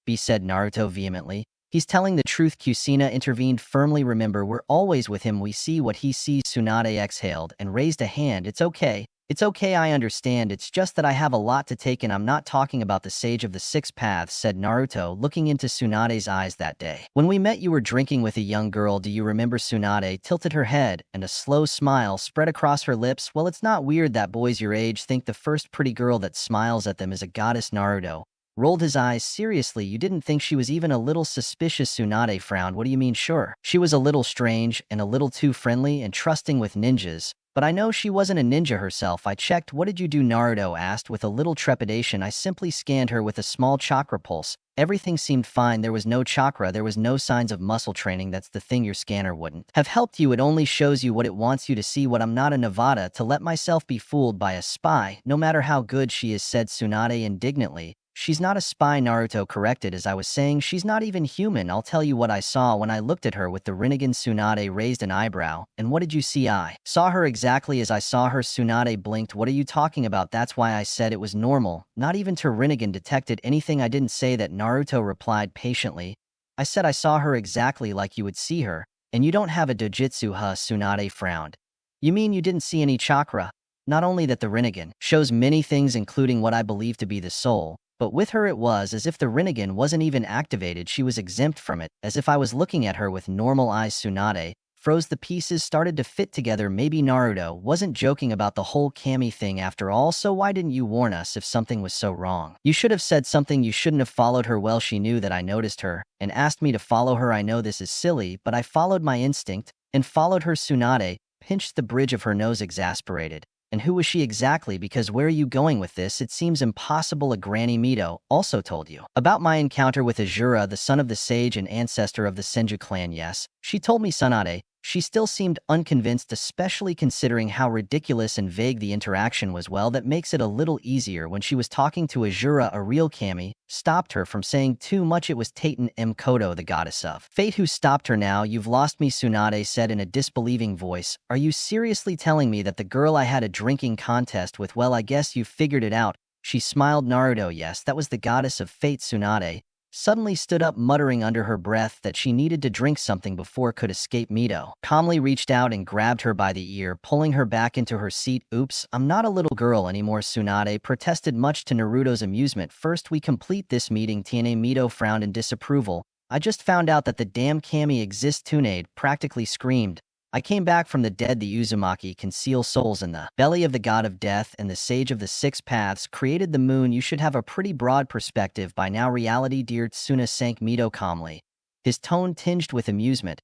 B said Naruto vehemently. He's telling the truth. Kusina intervened firmly. Remember, we're always with him. We see what he sees. Tsunade exhaled and raised a hand. It's okay. It's okay, I understand. It's just that I have a lot to take in. I'm not talking about the Sage of the Six Paths, said Naruto, looking into Tsunade's eyes. That day when we met, you were drinking with a young girl. Do you remember? Tsunade tilted her head, and a slow smile spread across her lips. Well, it's not weird that boys your age think the first pretty girl that smiles at them is a goddess. Naruto rolled his eyes. Seriously, you didn't think she was even a little suspicious? Tsunade frowned. What do you mean? Sure, she was a little strange and a little too friendly and trusting with ninjas, but I know she wasn't a ninja herself. I checked. What did you do? Naruto asked with a little trepidation. I simply scanned her with a small chakra pulse. Everything seemed fine. There was no chakra. There was no signs of muscle training. That's the thing. Your scanner wouldn't have helped you. It only shows you what it wants you to see. What? I'm not a Nevada to let myself be fooled by a spy, no matter how good she is, said Tsunade indignantly. She's not a spy, Naruto corrected. As I was saying, she's not even human. I'll tell you what I saw when I looked at her with the Rinnegan. Tsunade raised an eyebrow. And what did you see? I saw her exactly as I saw her. Tsunade blinked. What are you talking about? That's why I said it was normal. Not even Rinnegan detected anything. I didn't say that, Naruto replied patiently. I said I saw her exactly like you would see her. And you don't have a dojutsu, huh? Tsunade frowned. You mean you didn't see any chakra? Not only that, the Rinnegan shows many things, including what I believe to be the soul, but with her it was as if the Rinnegan wasn't even activated. She was exempt from it, as if I was looking at her with normal eyes. Tsunade froze. The pieces started to fit together. Maybe Naruto wasn't joking about the whole Kami thing after all, so why didn't you warn us if something was so wrong? You should have said something. You shouldn't have followed her. Well, she knew that I noticed her and asked me to follow her. I know this is silly, but I followed my instinct and followed her. Tsunade pinched the bridge of her nose, exasperated. And who was she exactly? Because where are you going with this? It seems impossible. A Granny Mito also told you about my encounter with Azura, the son of the sage and ancestor of the Senju clan. Yes, she told me. Tsunade. She still seemed unconvinced, especially considering how ridiculous and vague the interaction was. Well, that makes it a little easier. When she was talking to Azura, a real Kami stopped her from saying too much. It was Taiten M. Kodo, the goddess of fate, who stopped her. Now you've lost me, Tsunade said in a disbelieving voice. Are you seriously telling me that the girl I had a drinking contest with, well, I guess you figured it out. She smiled. Naruto, yes, that was the goddess of fate. Tsunade suddenly stood up, muttering under her breath that she needed to drink something before it could escape. Mito calmly reached out and grabbed her by the ear, pulling her back into her seat. Oops, I'm not a little girl anymore, Tsunade protested, much to Naruto's amusement. First we complete this meeting. Tna. Mito frowned in disapproval. I just found out that the damn kami exists. Tsunade practically screamed. I came back from the dead. The Uzumaki can seal souls in the belly of the god of death, and the sage of the six paths created the moon. You should have a pretty broad perspective by now. Reality, dear Tsuna, sank Mito calmly, his tone tinged with amusement.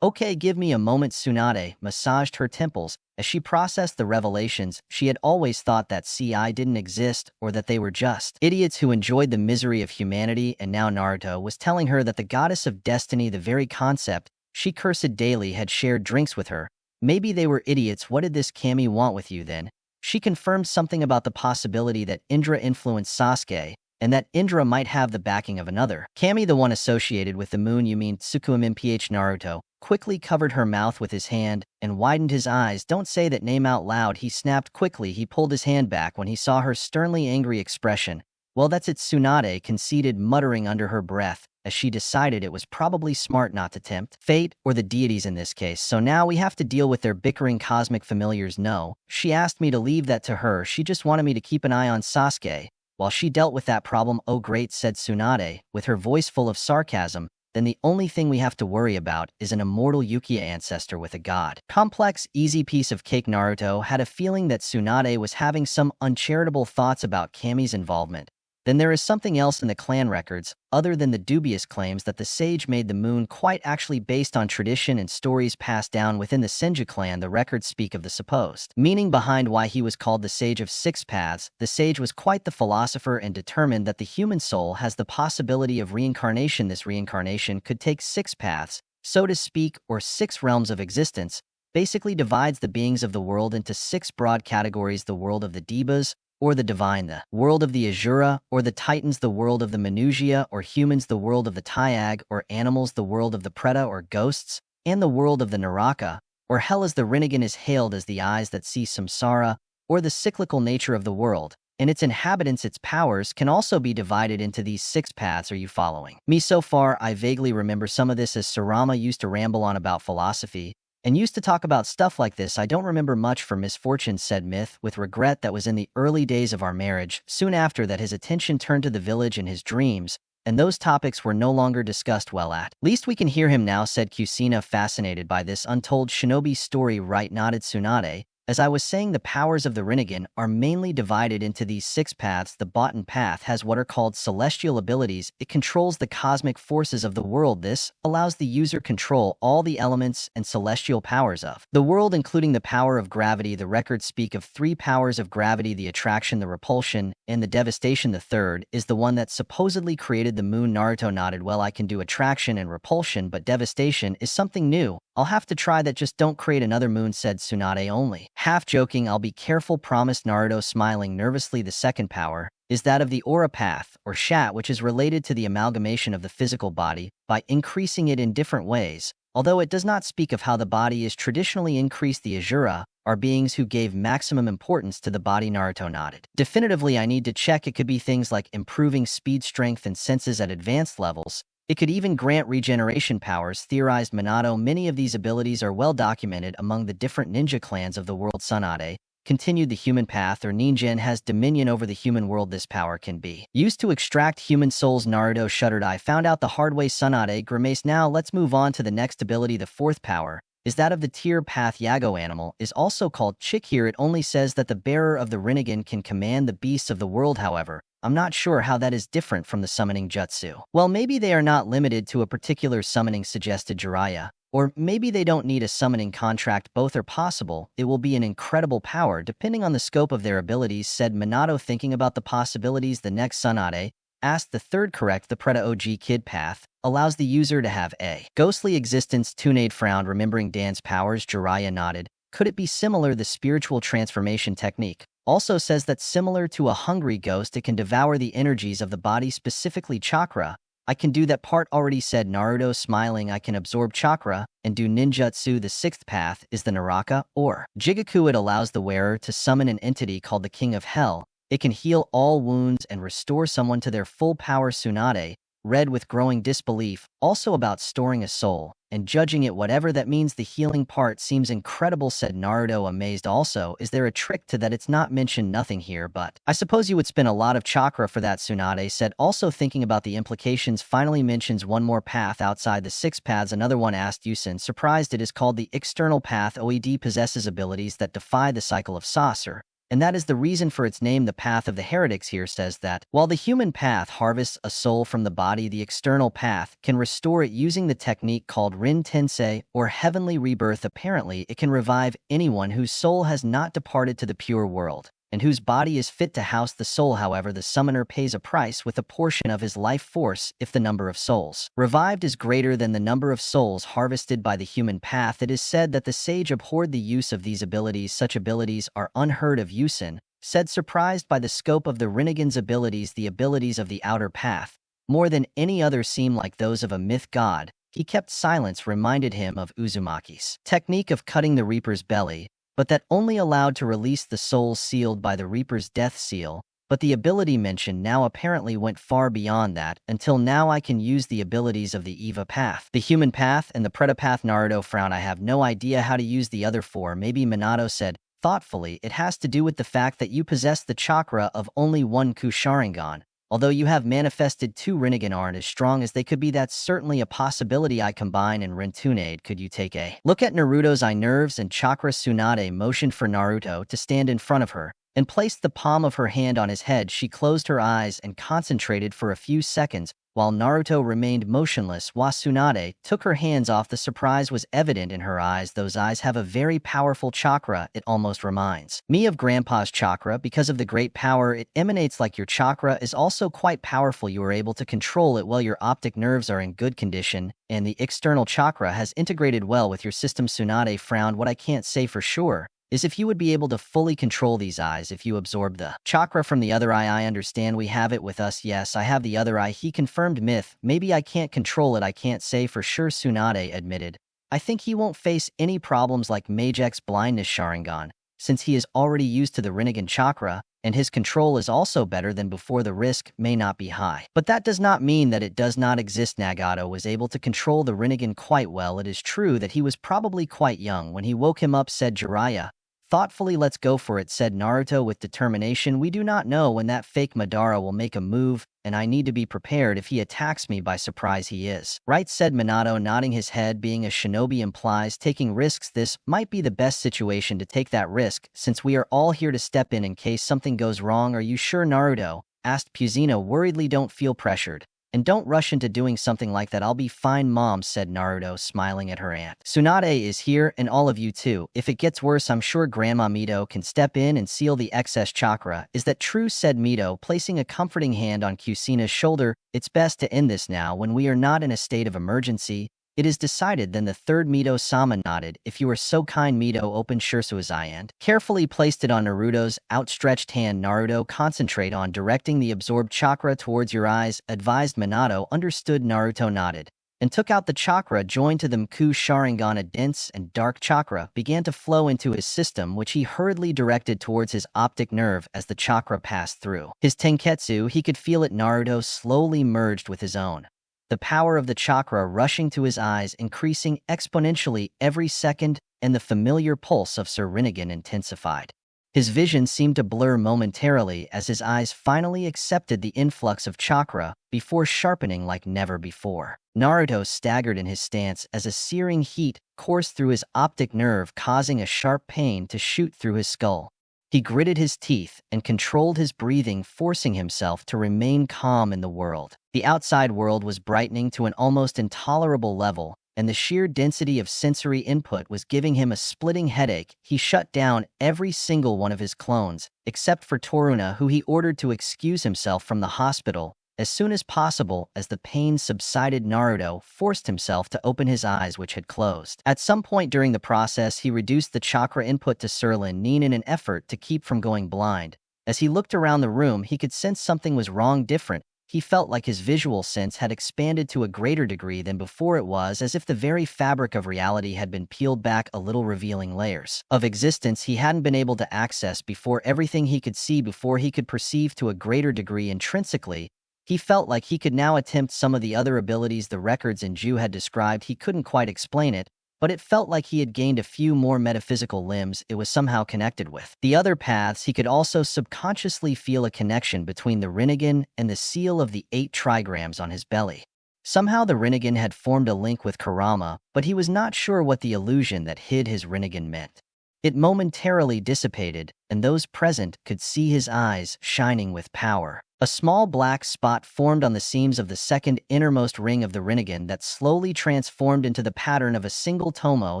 Okay, give me a moment. Tsunade massaged her temples as she processed the revelations. She had always thought that CI didn't exist, or that they were just idiots who enjoyed the misery of humanity, and now Naruto was telling her that the goddess of destiny, the very concept she cursed daily, had shared drinks with her. Maybe they were idiots. What did this kami want with you then? She confirmed something about the possibility that Indra influenced Sasuke, and that Indra might have the backing of another kami, the one associated with the moon. You mean Tsukumomph? Naruto quickly covered her mouth with his hand and widened his eyes. Don't say that name out loud, he snapped quickly. He pulled his hand back when he saw her sternly angry expression. Well, that's it, Tsunade conceded, muttering under her breath, as she decided it was probably smart not to tempt fate, or the deities in this case. So now we have to deal with their bickering cosmic familiars. No, she asked me to leave that to her. She just wanted me to keep an eye on Sasuke while she dealt with that problem. Oh great, said Tsunade, with her voice full of sarcasm. Then the only thing we have to worry about is an immortal Uchiha ancestor with a god complex. Easy piece of cake. Naruto had a feeling that Tsunade was having some uncharitable thoughts about Kami's involvement. Then there is something else in the clan records, other than the dubious claims that the sage made the moon, quite actually based on tradition and stories passed down within the Senju clan. The records speak of the supposed meaning behind why he was called the Sage of Six Paths. The sage was quite the philosopher and determined that the human soul has the possibility of reincarnation. This reincarnation could take six paths, so to speak, or six realms of existence, basically divides the beings of the world into six broad categories: the world of the Devas, or the divine; the world of the Asura, or the Titans; the world of the Manusia, or humans; the world of the Tyag, or animals; the world of the Preta, or ghosts; and the world of the Naraka, or hell, as the Rinnegan is hailed as the eyes that see samsara, or the cyclical nature of the world, and its inhabitants. Its powers can also be divided into these six paths. Are you following me so far? I vaguely remember some of this, as Sarama used to ramble on about philosophy and used to talk about stuff like this. I don't remember much, for misfortune, said Myth with regret. That was in the early days of our marriage. Soon after that, his attention turned to the village and his dreams, and those topics were no longer discussed. Well, at least we can hear him now, said Kusina, fascinated by this untold shinobi story. Right, nodded Tsunade. As I was saying, the powers of the Rinnegan are mainly divided into these six paths. The bottom path has what are called celestial abilities. It controls the cosmic forces of the world. This allows the user control all the elements and celestial powers of the world, including the power of gravity. The records speak of three powers of gravity: the attraction, the repulsion, and the devastation. The third is the one that supposedly created the moon. Naruto nodded. Well, I can do attraction and repulsion, but devastation is something new. I'll have to try that. Just don't create another moon, said Tsunade, only half joking. I'll be careful, promised Naruto, smiling nervously. The second power is that of the aura path, or shat, which is related to the amalgamation of the physical body by increasing it in different ways. Although it does not speak of how the body is traditionally increased. The Asura are beings who gave maximum importance to the body. Naruto nodded. Definitively, I need to check. It could be things like improving speed, strength, and senses at advanced levels. It could even grant regeneration powers, theorized Minato. Many of these abilities are well documented among the different ninja clans of the world. Tsunade continued. The human path, or Ningen, has dominion over the human world. This power can be used to extract human souls. Naruto shuddered. I found out the hard way. Tsunade grimaced. Now let's move on to the next ability. The fourth power is that of the tier path. Yago animal is also called Chick. Here it only says that the bearer of the Rinnegan can command the beasts of the world. However, I'm not sure how that is different from the summoning jutsu. Well, maybe they are not limited to a particular summoning, suggested Jiraiya. Or maybe they don't need a summoning contract. Both are possible. It will be an incredible power depending on the scope of their abilities, said Minato, thinking about the possibilities. The next, Tsunade asked. The third, correct. The Preta OG Kid path allows the user to have a ghostly existence. Tsunade frowned, remembering Dan's powers. Jiraiya nodded. Could it be similar? The spiritual transformation technique also says that similar to a hungry ghost, it can devour the energies of the body, specifically chakra. I can do that part already, said Naruto, smiling. I can absorb chakra and do ninjutsu. The sixth path is the Naraka, or Jigaku. It allows the wearer to summon an entity called the King of Hell. It can heal all wounds and restore someone to their full power. Tsunade read with growing disbelief, also about storing a soul, and judging it whatever that means. The healing part seems incredible, said Naruto, amazed. Also, is there a trick to that? It's not mentioned nothing here, but I suppose you would spend a lot of chakra for that, Tsunade said, also thinking about the implications. Finally mentions one more path outside the 6 paths. Another one, asked Yusin, surprised. It is called the external path. OED possesses abilities that defy the cycle of saucer, and that is the reason for its name. The path of the heretics here says that while the human path harvests a soul from the body, the external path can restore it using the technique called Rin Tensei, or heavenly rebirth. Apparently, it can revive anyone whose soul has not departed to the pure world, and whose body is fit to house the soul. However, the summoner pays a price with a portion of his life force if the number of souls revived is greater than the number of souls harvested by the human path. It is said that the sage abhorred the use of these abilities. Such abilities are unheard of, Yusin said, surprised by the scope of the Rinnegan's abilities. The abilities of the outer path, more than any other, seem like those of a myth god. He kept silence, reminded him of Uzumaki's technique of cutting the Reaper's belly, but that only allowed to release the souls sealed by the Reaper's death seal. But the ability mentioned now apparently went far beyond that. Until now, I can use the abilities of the Eva path, the human path, and the Preta path. Naruto frowned. I have no idea how to use the other 4. Maybe, Minato said thoughtfully, it has to do with the fact that you possess the chakra of only one Ku Sharingan. Although you have manifested 2 Rinnegan aren't as strong as they could be. That's certainly a possibility. I combine and Rintunade. Could you take a look at Naruto's eye nerves and chakra? Tsunade motioned for Naruto to stand in front of her and placed the palm of her hand on his head. She closed her eyes and concentrated for a few seconds, while Naruto remained motionless. Tsunade took her hands off. The surprise was evident in her eyes. Those eyes have a very powerful chakra. It almost reminds me of Grandpa's chakra because of the great power it emanates. Like your chakra is also quite powerful. You are able to control it well. Your optic nerves are in good condition, and the external chakra has integrated well with your system. Tsunade frowned. What I can't say for sure is if you would be able to fully control these eyes if you absorb the chakra from the other eye. I understand we have it with us. Yes, I have the other eye, he confirmed. Myth, maybe I can't control it. I can't say for sure, Tsunade admitted. I think he won't face any problems like Majek's blindness Sharingan, since he is already used to the Rinnegan chakra, and his control is also better than before. The risk may not be high, but that does not mean that it does not exist. Nagato was able to control the Rinnegan quite well. It is true that he was probably quite young when he woke him up, said Jiraiya thoughtfully. Let's go for it, said Naruto with determination. We do not know when that fake Madara will make a move, and I need to be prepared if he attacks me by surprise. He is right, said Minato, nodding his head. Being a shinobi implies taking risks. This might be the best situation to take that risk, since we are all here to step in case something goes wrong. Are you sure, Naruto asked Puzino worriedly. Don't feel pressured, and don't rush into doing something like that. I'll be fine, Mom, said Naruto, smiling at her aunt. Tsunade is here, and all of you too. If it gets worse, I'm sure Grandma Mito can step in and seal the excess chakra. Is that true, said Mito, placing a comforting hand on Kusina's shoulder. It's best to end this now when we are not in a state of emergency. It is decided. Then the third Mito-sama nodded. If you are so kind. Mito opened Shirsua's eye and carefully placed it on Naruto's outstretched hand. Naruto, concentrate on directing the absorbed chakra towards your eyes, advised Minato. Understood. Naruto nodded and took out the chakra joined to the Ku Sharingan. A dense and dark chakra began to flow into his system, which he hurriedly directed towards his optic nerve. As the chakra passed through his tenketsu, he could feel it. Naruto slowly merged with his own, the power of the chakra rushing to his eyes, increasing exponentially every second, and the familiar pulse of Sir Rinnegan intensified. His vision seemed to blur momentarily as his eyes finally accepted the influx of chakra before sharpening like never before. Naruto staggered in his stance as a searing heat coursed through his optic nerve, causing a sharp pain to shoot through his skull. He gritted his teeth and controlled his breathing, forcing himself to remain calm in the world. The outside world was brightening to an almost intolerable level, and the sheer density of sensory input was giving him a splitting headache. He shut down every single one of his clones, except for Toruna, who he ordered to excuse himself from the hospital as soon as possible. As the pain subsided, Naruto forced himself to open his eyes, which had closed. At some point during the process, he reduced the chakra input to Sirlin in an effort to keep from going blind. As he looked around the room, he could sense something was wrong, different. He felt like his visual sense had expanded to a greater degree than before. It was as if the very fabric of reality had been peeled back a little, revealing layers of existence he hadn't been able to access before. Everything he could see before he could perceive to a greater degree intrinsically. He felt like he could now attempt some of the other abilities the records in Ju had described. He couldn't quite explain it, but it felt like he had gained a few more metaphysical limbs it was somehow connected with. The other paths, he could also subconsciously feel a connection between the Rinnegan and the seal of the 8 trigrams on his belly. Somehow the Rinnegan had formed a link with Kurama, but he was not sure what the illusion that hid his Rinnegan meant. It momentarily dissipated, and those present could see his eyes shining with power. A small black spot formed on the seams of the second innermost ring of the Rinnegan that slowly transformed into the pattern of a single tomo.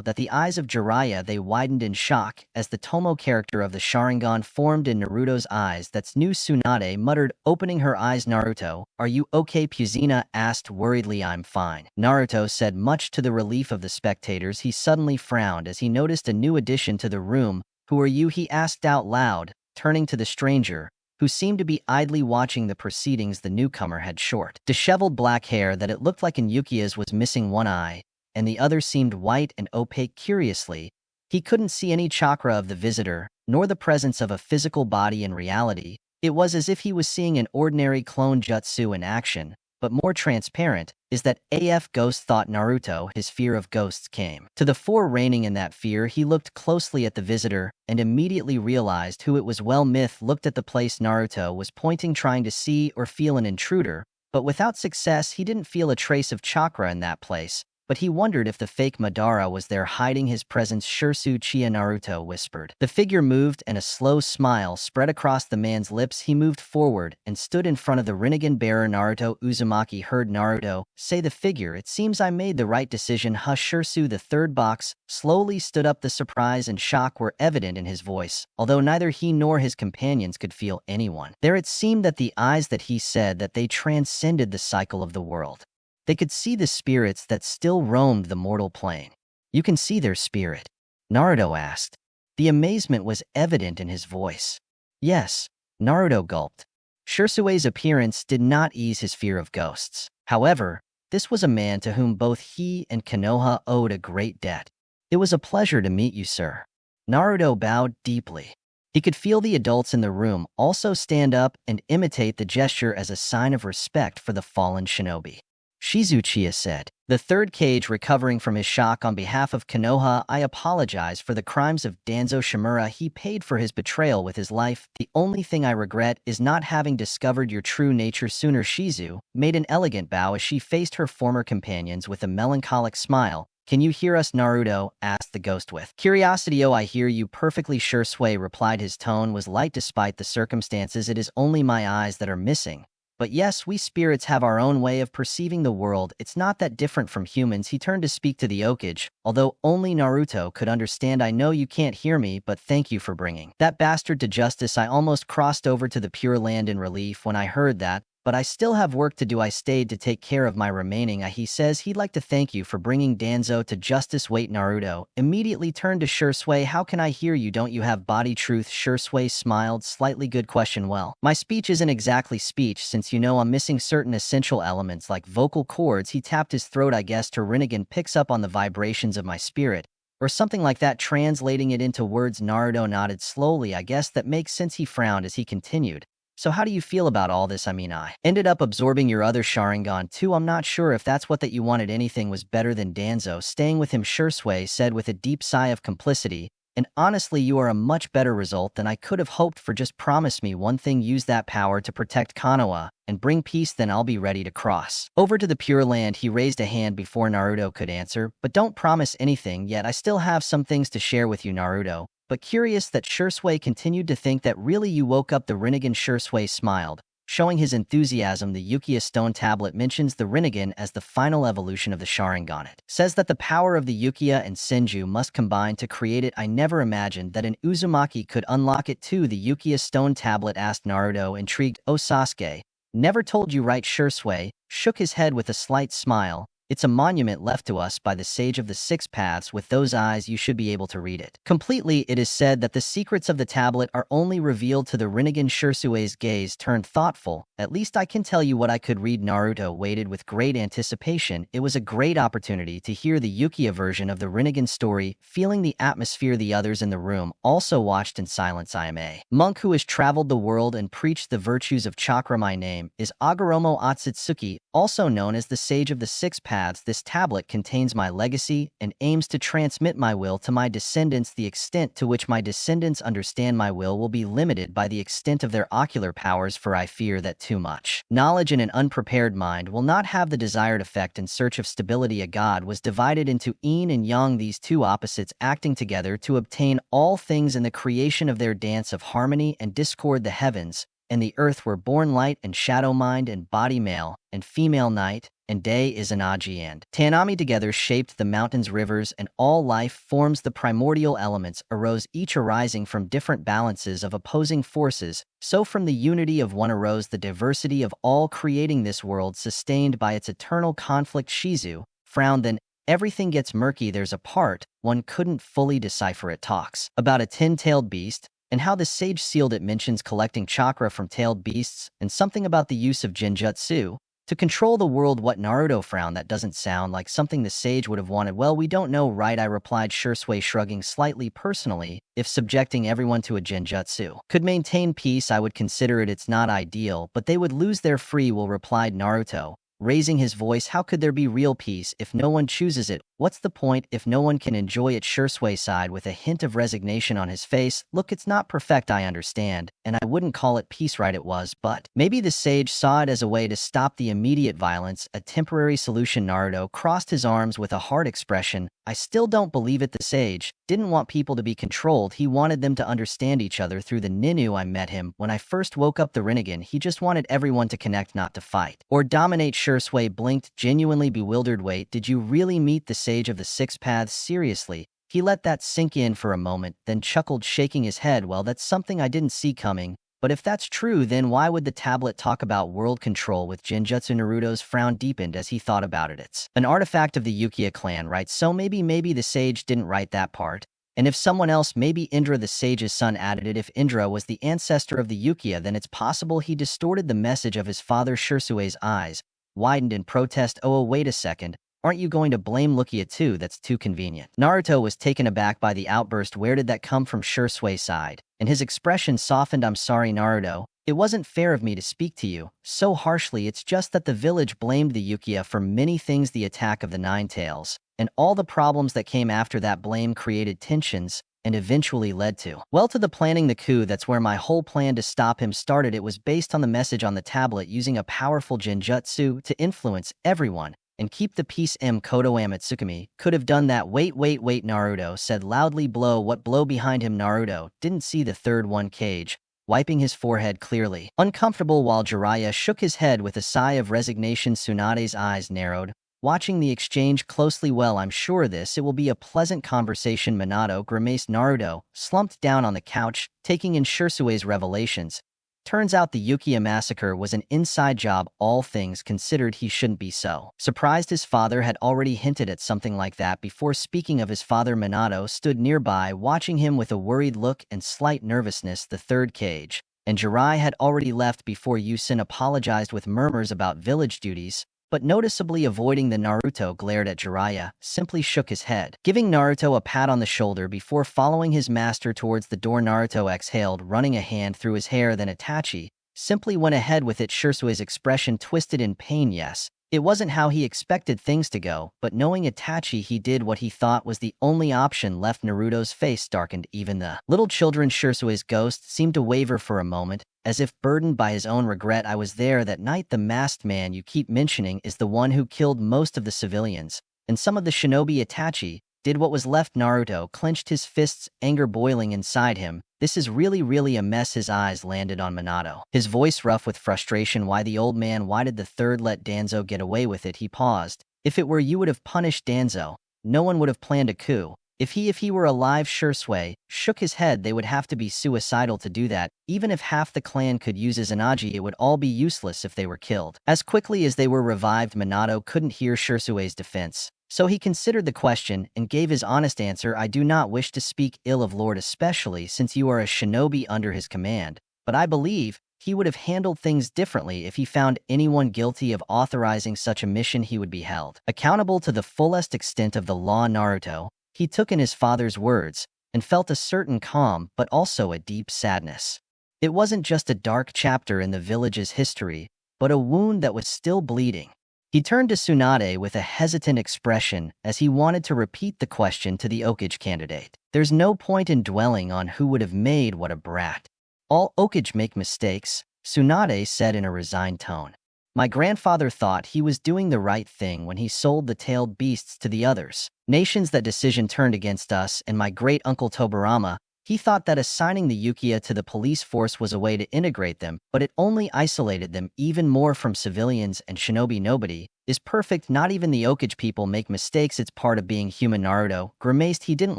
That the eyes of Jiraiya they widened in shock as the tomo character of the Sharingan formed in Naruto's eyes. That's new. Tsunade muttered, opening her eyes. Naruto, are you okay? Puzina asked worriedly. I'm fine, Naruto said, much to the relief of the spectators. He suddenly frowned as he noticed a new addition to the room. Who are you? He asked out loud, turning to the stranger, who seemed to be idly watching the proceedings. The newcomer had short, disheveled black hair that it looked like in Uchiha's was missing one eye, and the other seemed white and opaque. Curiously, he couldn't see any chakra of the visitor, nor the presence of a physical body in reality. It was as if he was seeing an ordinary clone jutsu in action, but more transparent. Is that AF ghost? Thought Naruto. His fear of ghosts came to the fore. Reigning in that fear, he looked closely at the visitor and immediately realized who it was. Well, Myth looked at the place Naruto was pointing, trying to see or feel an intruder, but without success. He didn't feel a trace of chakra in that place, but he wondered if the fake Madara was there hiding his presence. Shirsu Uchiha, Naruto whispered. The figure moved and a slow smile spread across the man's lips. He moved forward and stood in front of the Rinnegan bearer. Naruto. Uzumaki heard Naruto say the figure. It seems I made the right decision. Hush. Shirsu, the third box, slowly stood up. The surprise and shock were evident in his voice, although neither he nor his companions could feel anyone there. It seemed that the eyes that he said that they transcended the cycle of the world. They could see the spirits that still roamed the mortal plane. You can see their spirit? Naruto asked. The amazement was evident in his voice. Yes, Naruto gulped. Shirsue's appearance did not ease his fear of ghosts. However, this was a man to whom both he and Konoha owed a great debt. It was a pleasure to meet you, sir. Naruto bowed deeply. He could feel the adults in the room also stand up and imitate the gesture as a sign of respect for the fallen shinobi. Shizuchiya said, the third cage recovering from his shock. On behalf of Konoha, I apologize for the crimes of Danzo Shimura. He paid for his betrayal with his life. The only thing I regret is not having discovered your true nature sooner. Shizu made an elegant bow as she faced her former companions with a melancholic smile. Can you hear us? Naruto asked the ghost with curiosity. Oh, I hear you perfectly, Shursui replied. His tone was light despite the circumstances. It is only my eyes that are missing. But yes, we spirits have our own way of perceiving the world. It's not that different from humans. He turned to speak to the Okage, although only Naruto could understand. I know you can't hear me, but thank you for bringing that bastard to justice. I almost crossed over to the Pure Land in relief when I heard that, but I still have work to do. I stayed to take care of my remaining. He says he'd like to thank you for bringing Danzo to justice. Wait, Naruto immediately turned to Shursui. How can I hear you? Don't you have body truth? Shursui smiled slightly. Good question. Well, my speech isn't exactly speech since you know I'm missing certain essential elements like vocal cords. He tapped his throat. I guess her Rinnegan picks up on the vibrations of my spirit, or something like that, translating it into words. Naruto nodded slowly. I guess that makes sense. He frowned as he continued. So how do you feel about all this? I mean, I ended up absorbing your other Sharingan too. I'm not sure if that's what that you wanted. Anything was better than Danzo staying with him, Shursui said with a deep sigh of complicity. And honestly, you are a much better result than I could have hoped for. Just promise me one thing. Use that power to protect Konoha and bring peace, then I'll be ready to cross over to the Pure Land. He raised a hand before Naruto could answer. But don't promise anything yet. I still have some things to share with you, Naruto. But curious that Shursui continued to think that really you woke up the Rinnegan. Shursui smiled, showing his enthusiasm. The Uchiha stone tablet mentions the Rinnegan as the final evolution of the Sharingan. It says that the power of the Uchiha and Senju must combine to create it. I never imagined that an Uzumaki could unlock it too. The Uchiha stone tablet asked Naruto, intrigued. Oh, Sasuke never told you, right? Shursui shook his head with a slight smile. It's a monument left to us by the Sage of the Six Paths. With those eyes, you should be able to read it completely. It is said that the secrets of the tablet are only revealed to the Rinnegan. Shinsue's gaze turned thoughtful. At least I can tell you what I could read. Naruto waited with great anticipation. It was a great opportunity to hear the Uchiha version of the Rinnegan story, feeling the atmosphere. The others in the room also watched in silence. I am a monk who has traveled the world and preached the virtues of chakra. My name is Agoromo Otsutsuki, also known as the Sage of the Six Paths. This tablet contains my legacy and aims to transmit my will to my descendants. The extent to which my descendants understand my will be limited by the extent of their ocular powers, for I fear that too much knowledge in an unprepared mind will not have the desired effect. In search of stability, a god was divided into yin and yang, these two opposites acting together to obtain all things. In the creation of their dance of harmony and discord, the heavens and the earth were born. Light and shadow, mind and body, male and female, night and day, Izanagi and Tanami together shaped the mountains, rivers, and all life forms. The primordial elements arose, each arising from different balances of opposing forces. So from the unity of one arose the diversity of all, creating this world sustained by its eternal conflict. Shizu frowned. Then everything gets murky. There's a part one couldn't fully decipher. It talks about a tin-tailed beast and how the sage sealed it, mentions collecting chakra from tailed beasts, and something about the use of genjutsu to control the world. What? Naruto frowned. That doesn't sound like something the sage would have wanted. Well, we don't know, right? I replied, Shinsu shrugging slightly. Personally, if subjecting everyone to a genjutsu could maintain peace, I would consider it. It's not ideal, but they would lose their free will, replied Naruto, raising his voice. How could there be real peace if no one chooses it? What's the point if no one can enjoy it? Shinsu sighed with a hint of resignation on his face. Look, it's not perfect, I understand, and I wouldn't call it peace, right? It was, but maybe the sage saw it as a way to stop the immediate violence, a temporary solution. Naruto crossed his arms with a hard expression. I still don't believe it. The sage didn't want people to be controlled. He wanted them to understand each other through the Ninu. I met him when I first woke up the Rinnegan. He just wanted everyone to connect, not to fight or dominate. Shinsu blinked, genuinely bewildered. Wait, did you really meet the Sage of the Six Paths? Seriously? He let that sink in for a moment, then chuckled, shaking his head. Well, that's something I didn't see coming. But if that's true, then why would the tablet talk about world control with genjutsu? Naruto's frown deepened as he thought about it. It's an artifact of the Uchiha clan, right? So maybe the sage didn't write that part. And if someone else, maybe Indra the sage's son, added it. If Indra was the ancestor of the Uchiha, then it's possible he distorted the message of his father. Shinsue's eyes widened in protest. Oh, wait a second. Aren't you going to blame Uchiha too? That's too convenient. Naruto was taken aback by the outburst. Where did that come from? Shinsu sighed, and his expression softened. I'm sorry, Naruto. It wasn't fair of me to speak to you so harshly. It's just that the village blamed the Uchiha for many things. The attack of the Nine Tails and all the problems that came after that blame created tensions and eventually led to, well, to the planning the coup. That's where my whole plan to stop him started. It was based on the message on the tablet, using a powerful genjutsu to influence everyone and keep the peace. Koto Amatsukami could have done that. Wait, Naruto said loudly. Blow? What blow? Behind him, Naruto didn't see the third one. Cage, wiping his forehead, clearly uncomfortable, while Jiraiya shook his head with a sigh of resignation. Tsunade's eyes narrowed, watching the exchange closely. Well, I'm sure it will be a pleasant conversation. Minato grimaced. Naruto slumped down on the couch, taking in Shinsue's revelations. Turns out the Uchiha massacre was an inside job. All things considered, he shouldn't be so surprised. His father had already hinted at something like that before. Speaking of his father, Minato stood nearby, watching him with a worried look and slight nervousness. The third cage and Jiraiya had already left before Yusin apologized with murmurs about village duties, but noticeably avoiding the. Naruto glared at Jiraiya, simply shook his head, giving Naruto a pat on the shoulder before following his master towards the door. Naruto exhaled, running a hand through his hair, then Itachi simply went ahead with it. Shinsue's expression twisted in pain. Yes, it wasn't how he expected things to go, but knowing Itachi, he did what he thought was the only option left. Naruto's face darkened. Even the little children. Shinsue's ghost seemed to waver for a moment, as if burdened by his own regret. I was there that night. The masked man you keep mentioning is the one who killed most of the civilians, and some of the shinobi. Itachi did what was left. Naruto clenched his fists, anger boiling inside him. This is really a mess. His eyes landed on Minato, his voice rough with frustration. Why the old man? Why did the third let Danzo get away with it? He paused. If it were you would have punished Danzo. No one would have planned a coup. If he were alive, Shursui shook his head. They would have to be suicidal to do that. Even if half the clan could use Izanagi, it would all be useless if they were killed. As quickly as they were revived, Minato couldn't hear Shursui's defense. So he considered the question and gave his honest answer. I do not wish to speak ill of Lord, especially since you are a shinobi under his command, but I believe he would have handled things differently. If he found anyone guilty of authorizing such a mission, he would be held accountable to the fullest extent of the law. Naruto, he took in his father's words and felt a certain calm but also a deep sadness. It wasn't just a dark chapter in the village's history, but a wound that was still bleeding. He turned to Tsunade with a hesitant expression as he wanted to repeat the question to the Okage candidate. There's no point in dwelling on who would have made what a brat. All Okage make mistakes, Tsunade said in a resigned tone. My grandfather thought he was doing the right thing when he sold the tailed beasts to the others. Nations, that decision turned against us and my great-uncle Tobirama. He thought that assigning the Uchiha to the police force was a way to integrate them, but it only isolated them even more from civilians and shinobi. Nobody is perfect, not even the Okage people make mistakes. It's part of being human. Naruto grimaced. He didn't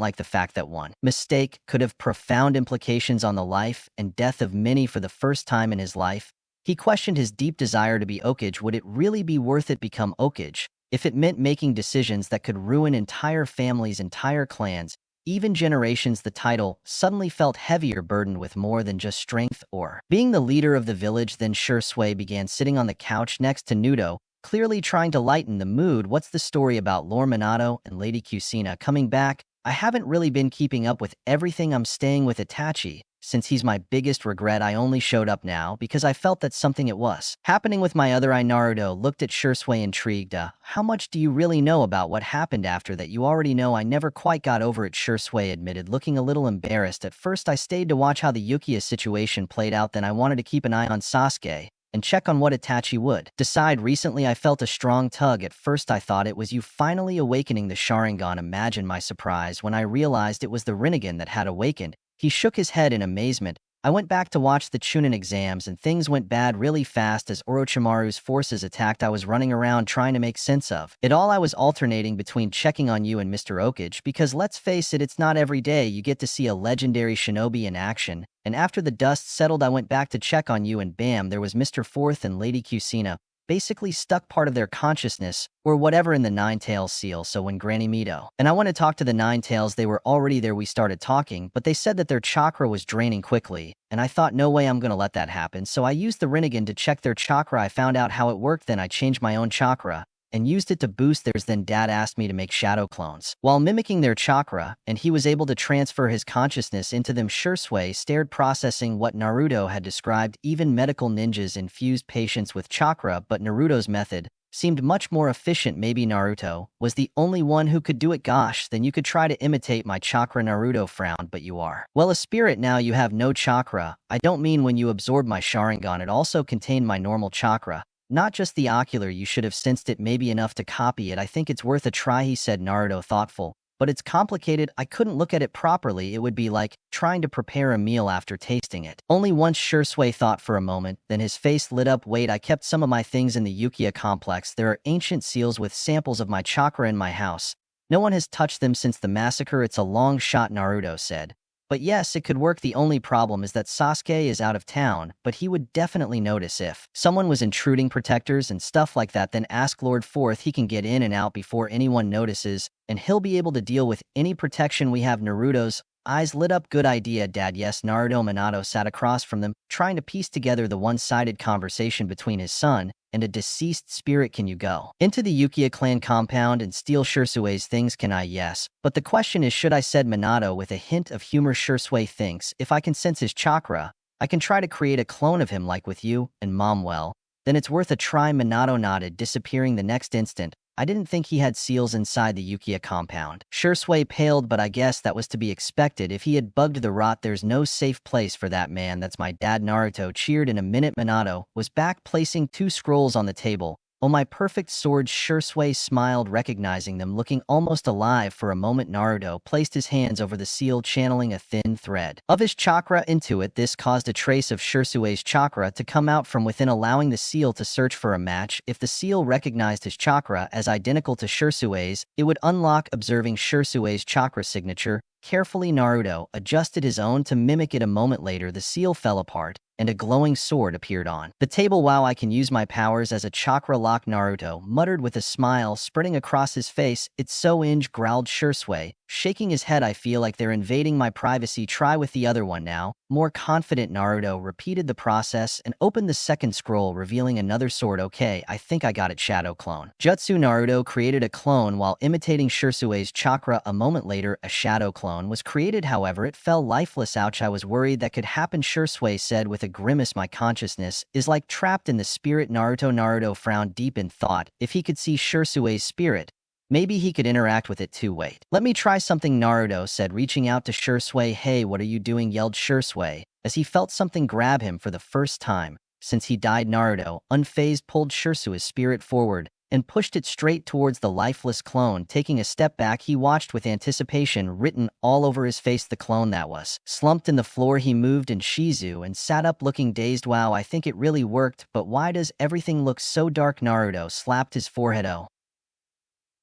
like the fact that one mistake could have profound implications on the life and death of many. For the first time in his life, he questioned his deep desire to be Okage. Would it really be worth it become Okage if it meant making decisions that could ruin entire families, entire clans, even generations? The title suddenly felt heavier, burdened with more than just strength or being the leader of the village. Then Shursui began sitting on the couch next to Naruto, clearly trying to lighten the mood. What's the story about Lord Minato and Lady Kusina coming back? I haven't really been keeping up with everything. I'm staying with Itachi, since he's my biggest regret. I only showed up now because I felt that something it was happening with my other eye. Naruto looked at Shursui intrigued. How much do you really know about what happened after that? You already know. I never quite got over it, Shursui admitted, looking a little embarrassed. At first I stayed to watch how the Uchiha situation played out, then I wanted to keep an eye on Sasuke and check on what Itachi would decide. Recently I felt a strong tug. At first I thought it was you finally awakening the Sharingan. Imagine my surprise when I realized it was the Rinnegan that had awakened. He shook his head in amazement. I went back to watch the Chunin exams and things went bad really fast as Orochimaru's forces attacked. I was running around trying to make sense of it all. I was alternating between checking on you and Mr. Okage because let's face it, it's not every day you get to see a legendary shinobi in action. And after the dust settled, I went back to check on you and bam, there was Mr. Fourth and Lady Kusina, basically stuck part of their consciousness, or whatever, in the Nine-Tails seal. So when Granny Mito and I went to talk to the Nine-Tails, they were already there. We started talking, but they said that their chakra was draining quickly, and I thought, no way I'm gonna let that happen, so I used the Rinnegan to check their chakra. I found out how it worked, then I changed my own chakra and used it to boost theirs. Then Dad asked me to make shadow clones while mimicking their chakra, and he was able to transfer his consciousness into them. Shursui stared, processing what Naruto had described. Even medical ninjas infused patients with chakra, but Naruto's method seemed much more efficient. Maybe Naruto was the only one who could do it. Gosh, then you could try to imitate my chakra. Naruto frowned. But you are, well, a spirit now. You have no chakra. I don't mean when you absorbed my Sharingan, it also contained my normal chakra, not just the ocular. You should have sensed it, maybe enough to copy it. I think it's worth a try, he said. Naruto, thoughtful. But it's complicated. I couldn't look at it properly. It would be like trying to prepare a meal after tasting it only once. Shursui thought for a moment, then his face lit up. Wait, I kept some of my things in the Uchiha complex. There are ancient seals with samples of my chakra in my house. No one has touched them since the massacre. It's a long shot, Naruto said. But yes, it could work. The only problem is that Sasuke is out of town, but he would definitely notice if someone was intruding, protectors and stuff like that. Then ask Lord Fourth. He can get in and out before anyone notices, and he'll be able to deal with any protection we have. Naruto's eyes lit up. Good idea, Dad. Yes, Naruto. Minato sat across from them, trying to piece together the one-sided conversation between his son and a deceased spirit. Can you go into the Uchiha clan compound and steal Shursui's things? Can I? Yes. But the question is, should I? Said Minato with a hint of humor. Shursui thinks if I can sense his chakra, I can try to create a clone of him like with you and Mom. Well, then it's worth a try. Minato nodded, disappearing the next instant. I didn't think he had seals inside the Uchiha compound. Shursui paled, but I guess that was to be expected. If he had bugged the rot, there's no safe place for that man. That's my dad. Naruto cheered. In a minute, Minato was back, placing 2 scrolls on the table. Oh, my perfect sword, Shursui smiled, recognizing them, looking almost alive for a moment. Naruto placed his hands over the seal, channeling a thin thread of his chakra into it. This caused a trace of Shursui's chakra to come out from within, allowing the seal to search for a match. If the seal recognized his chakra as identical to Shursui's, it would unlock. Observing Shursui's chakra signature carefully, Naruto adjusted his own to mimic it. A moment later, the seal fell apart, and a glowing sword appeared on the table. Wow, I can use my powers as a chakra lock, Naruto muttered with a smile spreading across his face. It's so inge, growled Shursui, shaking his head. I feel like they're invading my privacy. Try with the other one now. More confident, Naruto repeated the process and opened the second scroll, revealing another sword. Okay, I think I got it. Shadow clone jutsu. Naruto created a clone while imitating Shursui's chakra. A moment later, a shadow clone was created. However, it fell lifeless. Ouch, I was worried that could happen, Shursui said with a grimace. My consciousness is like trapped in the spirit. Naruto frowned deep in thought. If he could see Shursui's spirit, maybe he could interact with it too. Wait, let me try something, Naruto said, reaching out to Shursui. Hey, what are you doing? Yelled Shursui as he felt something grab him for the first time since he died. Naruto, unfazed, pulled Shursui's spirit forward and pushed it straight towards the lifeless clone. Taking a step back, he watched with anticipation written all over his face. The clone that was slumped in the floor, he moved in Shizu and sat up looking dazed. Wow, I think it really worked, but why does everything look so dark? Naruto slapped his forehead. Oh,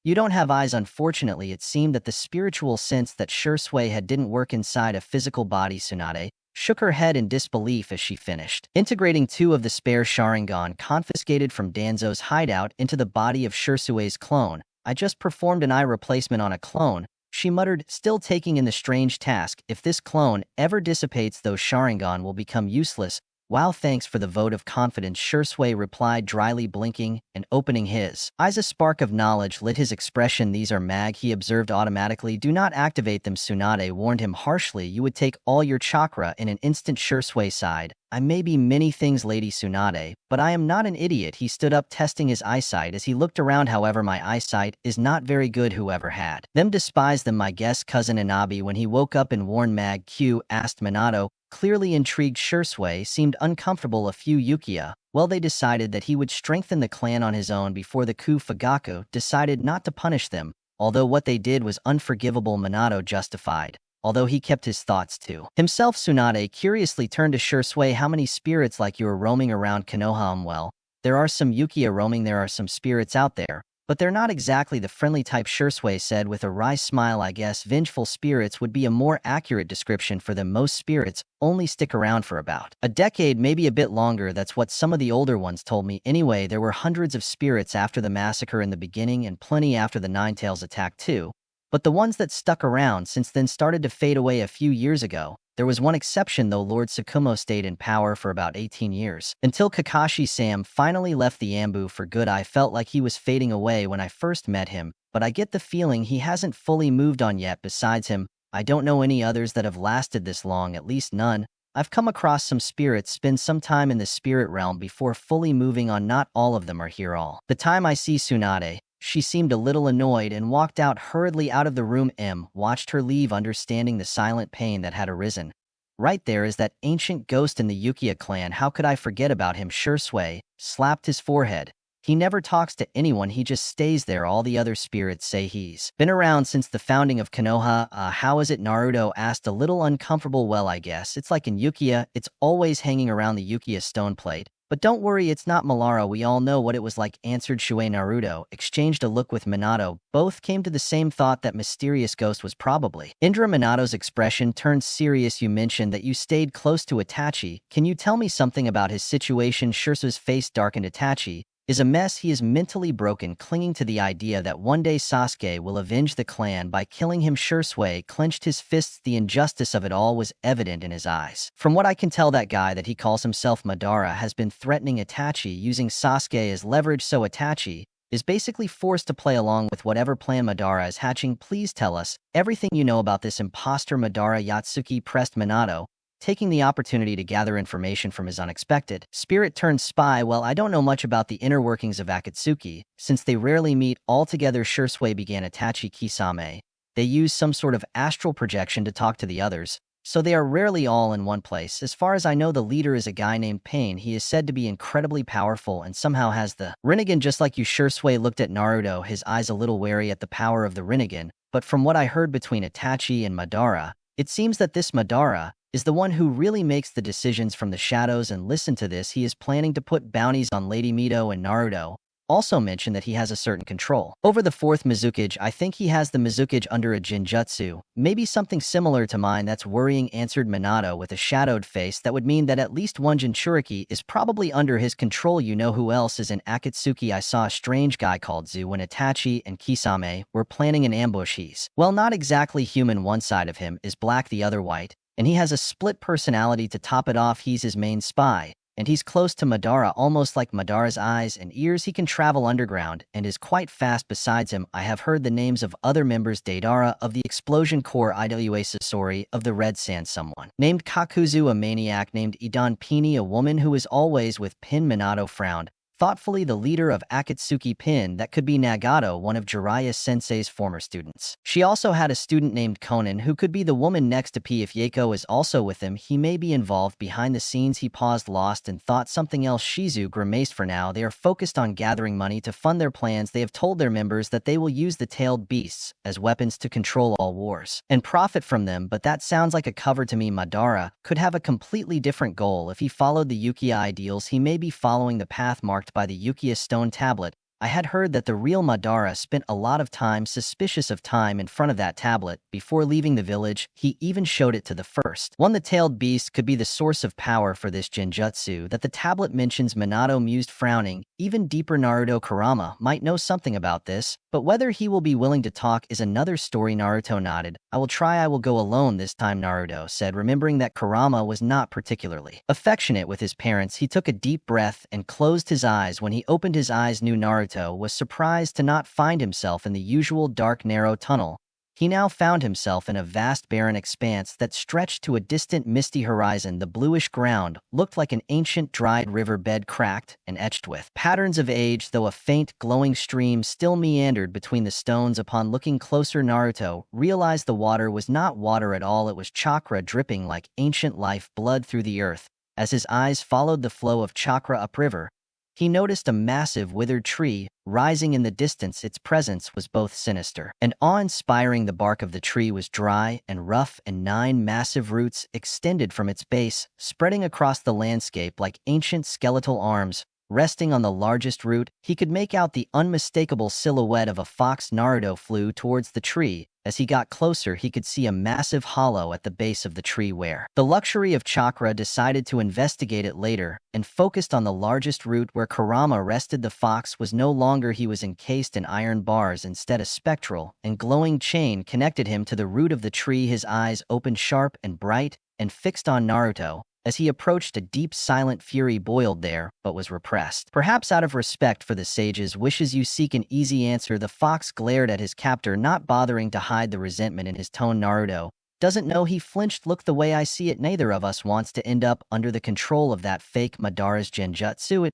you don't have eyes. Unfortunately, it seemed that the spiritual sense that Shursui had didn't work inside a physical body. Tsunade shook her head in disbelief as she finished integrating two of the spare Sharingan confiscated from Danzo's hideout into the body of Shursui's clone. I just performed an eye replacement on a clone, she muttered, still taking in the strange task. If this clone ever dissipates, those Sharingan will become useless. Wow, thanks for the vote of confidence, Shursui replied dryly, blinking and opening his eyes. A spark of knowledge lit his expression. These are mag, he observed automatically. Do not activate them, Tsunade warned him harshly. You would take all your chakra in an instant. Shursui sighed. I may be many things, Lady Tsunade, but I am not an idiot. He stood up, testing his eyesight as he looked around. However, my eyesight is not very good. Whoever had them despised them. My guess, cousin Inabi. When he woke up and warned Mag Q, asked Minato. Clearly intrigued, Shursui seemed uncomfortable. A few Uchiha, well, they decided that he would strengthen the clan on his own before the coup. Fugaku decided not to punish them, although what they did was unforgivable. Minato justified, although he kept his thoughts to himself. Tsunade curiously turned to Shursui. How many spirits like you are roaming around Konoha? Well, there are some Uchiha roaming. There are some spirits out there, but they're not exactly the friendly type, Shursui said with a wry smile. I guess vengeful spirits would be a more accurate description for them. Most spirits only stick around for about a decade, maybe a bit longer. That's what some of the older ones told me. Anyway, there were hundreds of spirits after the massacre in the beginning and plenty after the Ninetales attack too. But the ones that stuck around since then started to fade away a few years ago. There was one exception though. Lord Tsukumo stayed in power for about 18 years, until Kakashi Sam finally left the Ambu for good. I felt like he was fading away when I first met him, but I get the feeling he hasn't fully moved on yet. Besides him, I don't know any others that have lasted this long, at least none. I've come across some spirits spend some time in the spirit realm before fully moving on. Not all of them are here all the time. I see. Tsunade, she seemed a little annoyed and walked out hurriedly out of the room. Watched her leave, understanding the silent pain that had arisen. Right there is that ancient ghost in the Uchiha clan. How could I forget about him? Shursui slapped his forehead. He never talks to anyone, he just stays there. All the other spirits say he's been around since the founding of Konoha. How is it? Naruto asked, a little uncomfortable. Well, I guess it's like in Uchiha, it's always hanging around the Uchiha stone plate. But don't worry, it's not Malara. We all know what it was like, answered Shuei. Naruto exchanged a look with Minato. Both came to the same thought, that mysterious ghost was probably Indra. Minato's expression turned serious. You mentioned that you stayed close to Itachi. Can you tell me something about his situation? Shursu's face darkened. Itachi is a mess. He is mentally broken, clinging to the idea that one day Sasuke will avenge the clan by killing him. Shursui clenched his fists. The injustice of it all was evident in his eyes. From what I can tell, that guy that he calls himself Madara has been threatening Itachi, using Sasuke as leverage, so Itachi is basically forced to play along with whatever plan Madara is hatching. Please tell us everything you know about this imposter. Madara, Yatsuki pressed Minato, taking the opportunity to gather information from his unexpected spirit-turned spy. Well, I don't know much about the inner workings of Akatsuki, since they rarely meet all together. Shursui began. Itachi Kisame, they use some sort of astral projection to talk to the others. so they are rarely all in one place. As far as I know, the leader is a guy named Pain. He is said to be incredibly powerful and somehow has the Rinnegan. Just like you. Shursui looked at Naruto, his eyes a little wary at the power of the Rinnegan, but from what I heard between Itachi and Madara, it seems that this Madara is the one who really makes the decisions from the shadows. And listen to this, he is planning to put bounties on Lady Mito, and Naruto also mentioned that he has a certain control over the fourth Mizukage. I think he has the Mizukage under a Jinjutsu, maybe something similar to mine. That's worrying, answered Minato with a shadowed face. That would mean that at least one Jinchuriki is probably under his control. You know who else is in Akatsuki? I saw a strange guy called Zu when Itachi and Kisame were planning an ambush. He's, well, not exactly human. One side of him is black, the other white, and he has a split personality to top it off. He's his main spy, and he's close to Madara, almost like Madara's eyes and ears. He can travel underground and is quite fast. Besides him, I have heard the names of other members: Deidara of the Explosion Corps, Iwa Sasori of the Red Sand, someone named Kakuzu, a maniac named Idan Pini, a woman who is always with Pin. Minato frowned thoughtfully. The leader of Akatsuki Pin, that could be Nagato, one of Jiraiya Sensei's former students. She also had a student named Konan, who could be the woman next to P. If Yako is also with him, he may be involved behind the scenes. He paused, lost in thought. Something else. Shizu grimaced. For now, they are focused on gathering money to fund their plans. They have told their members that they will use the tailed beasts as weapons to control all wars and profit from them, but that sounds like a cover to me. Madara could have a completely different goal. If he followed the Uchiha ideals, he may be following the path marked by the Uchiha stone tablet. I had heard that the real Madara spent a lot of time, suspicious of time, in front of that tablet before leaving the village. He even showed it to the first one. The tailed beast could be the source of power for this Jinjutsu that the tablet mentions. Minato mused, frowning even deeper. Naruto Kurama might know something about this, but whether he will be willing to talk is another story. Naruto nodded. I will try. I will go alone this time, Naruto said, remembering that Kurama was not particularly affectionate with his parents. He took a deep breath and closed his eyes. When he opened his eyes, Naruto was surprised to not find himself in the usual dark, narrow tunnel. He now found himself in a vast, barren expanse that stretched to a distant, misty horizon. The bluish ground looked like an ancient, dried river bed, cracked and etched with patterns of age, though a faint, glowing stream still meandered between the stones. Upon looking closer, Naruto realized the water was not water at all. It was chakra, dripping like ancient life blood through the earth. As his eyes followed the flow of chakra upriver, he noticed a massive, withered tree rising in the distance. Its presence was both sinister and awe-inspiring. The bark of the tree was dry and rough, and 9 massive roots extended from its base, spreading across the landscape like ancient skeletal arms. Resting on the largest root, he could make out the unmistakable silhouette of a fox. Naruto flew towards the tree. As he got closer, he could see a massive hollow at the base of the tree where the luxury of chakra decided to investigate it later and focused on the largest root where Kurama rested. The fox was no longer. He was encased in iron bars. Instead, a spectral and glowing chain connected him to the root of the tree. His eyes opened sharp and bright and fixed on Naruto. As he approached, a deep, silent fury boiled there, but was repressed. Perhaps out of respect for the sage's wishes, you seek an easy answer. The fox glared at his captor, not bothering to hide the resentment in his tone. Naruto doesn't know. He flinched. Look, the way I see it, neither of us wants to end up under the control of that fake Madara's Genjutsu. It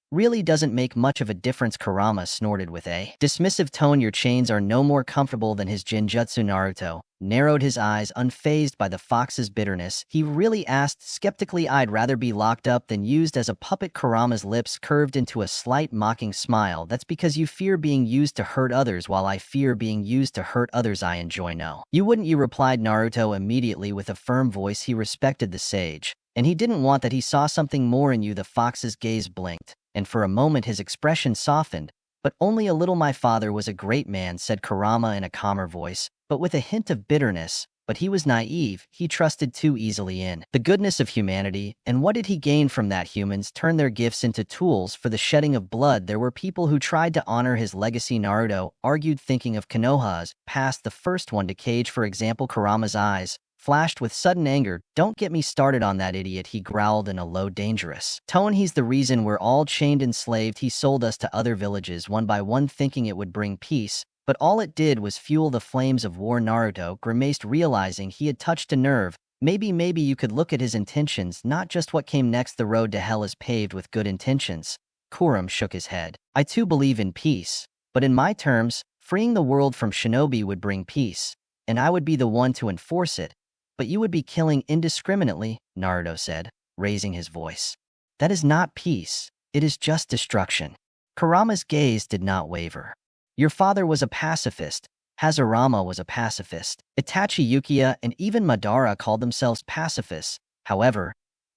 really doesn't make much of a difference, Kurama snorted with a dismissive tone. Your chains are no more comfortable than his Genjutsu. Naruto narrowed his eyes, unfazed by the fox's bitterness. He really asked skeptically, I'd rather be locked up than used as a puppet. Kurama's lips curved into a slight mocking smile. That's because you fear being used to hurt others, while I fear being used to hurt others. I enjoy no. You wouldn't, you replied Naruto immediately with a firm voice. He respected the sage, and he didn't want that. He saw something more in you. The fox's gaze blinked, and for a moment his expression softened, but only a little. My father was a great man, said Kurama in a calmer voice, but with a hint of bitterness. But he was naive. He trusted too easily in the goodness of humanity. And what did he gain from that? Humans turned their gifts into tools for the shedding of blood. There were people who tried to honor his legacy, Naruto argued, thinking of Konoha's past, the first one to cage, for example. Kurama's eyes flashed with sudden anger. Don't get me started on that idiot, he growled in a low, dangerous tone. He's the reason we're all chained, enslaved. He sold us to other villages one by one, thinking it would bring peace, but all it did was fuel the flames of war. Naruto grimaced, realizing he had touched a nerve. Maybe you could look at his intentions, not just what came next. The road to hell is paved with good intentions. Kuram shook his head. I too believe in peace, but in my terms, freeing the world from shinobi would bring peace, and I would be the one to enforce it. But you would be killing indiscriminately, Naruto said, raising his voice. That is not peace. It is just destruction. Kurama's gaze did not waver. Your father was a pacifist. Hazarama was a pacifist. Itachi Uchiha and even Madara called themselves pacifists. However,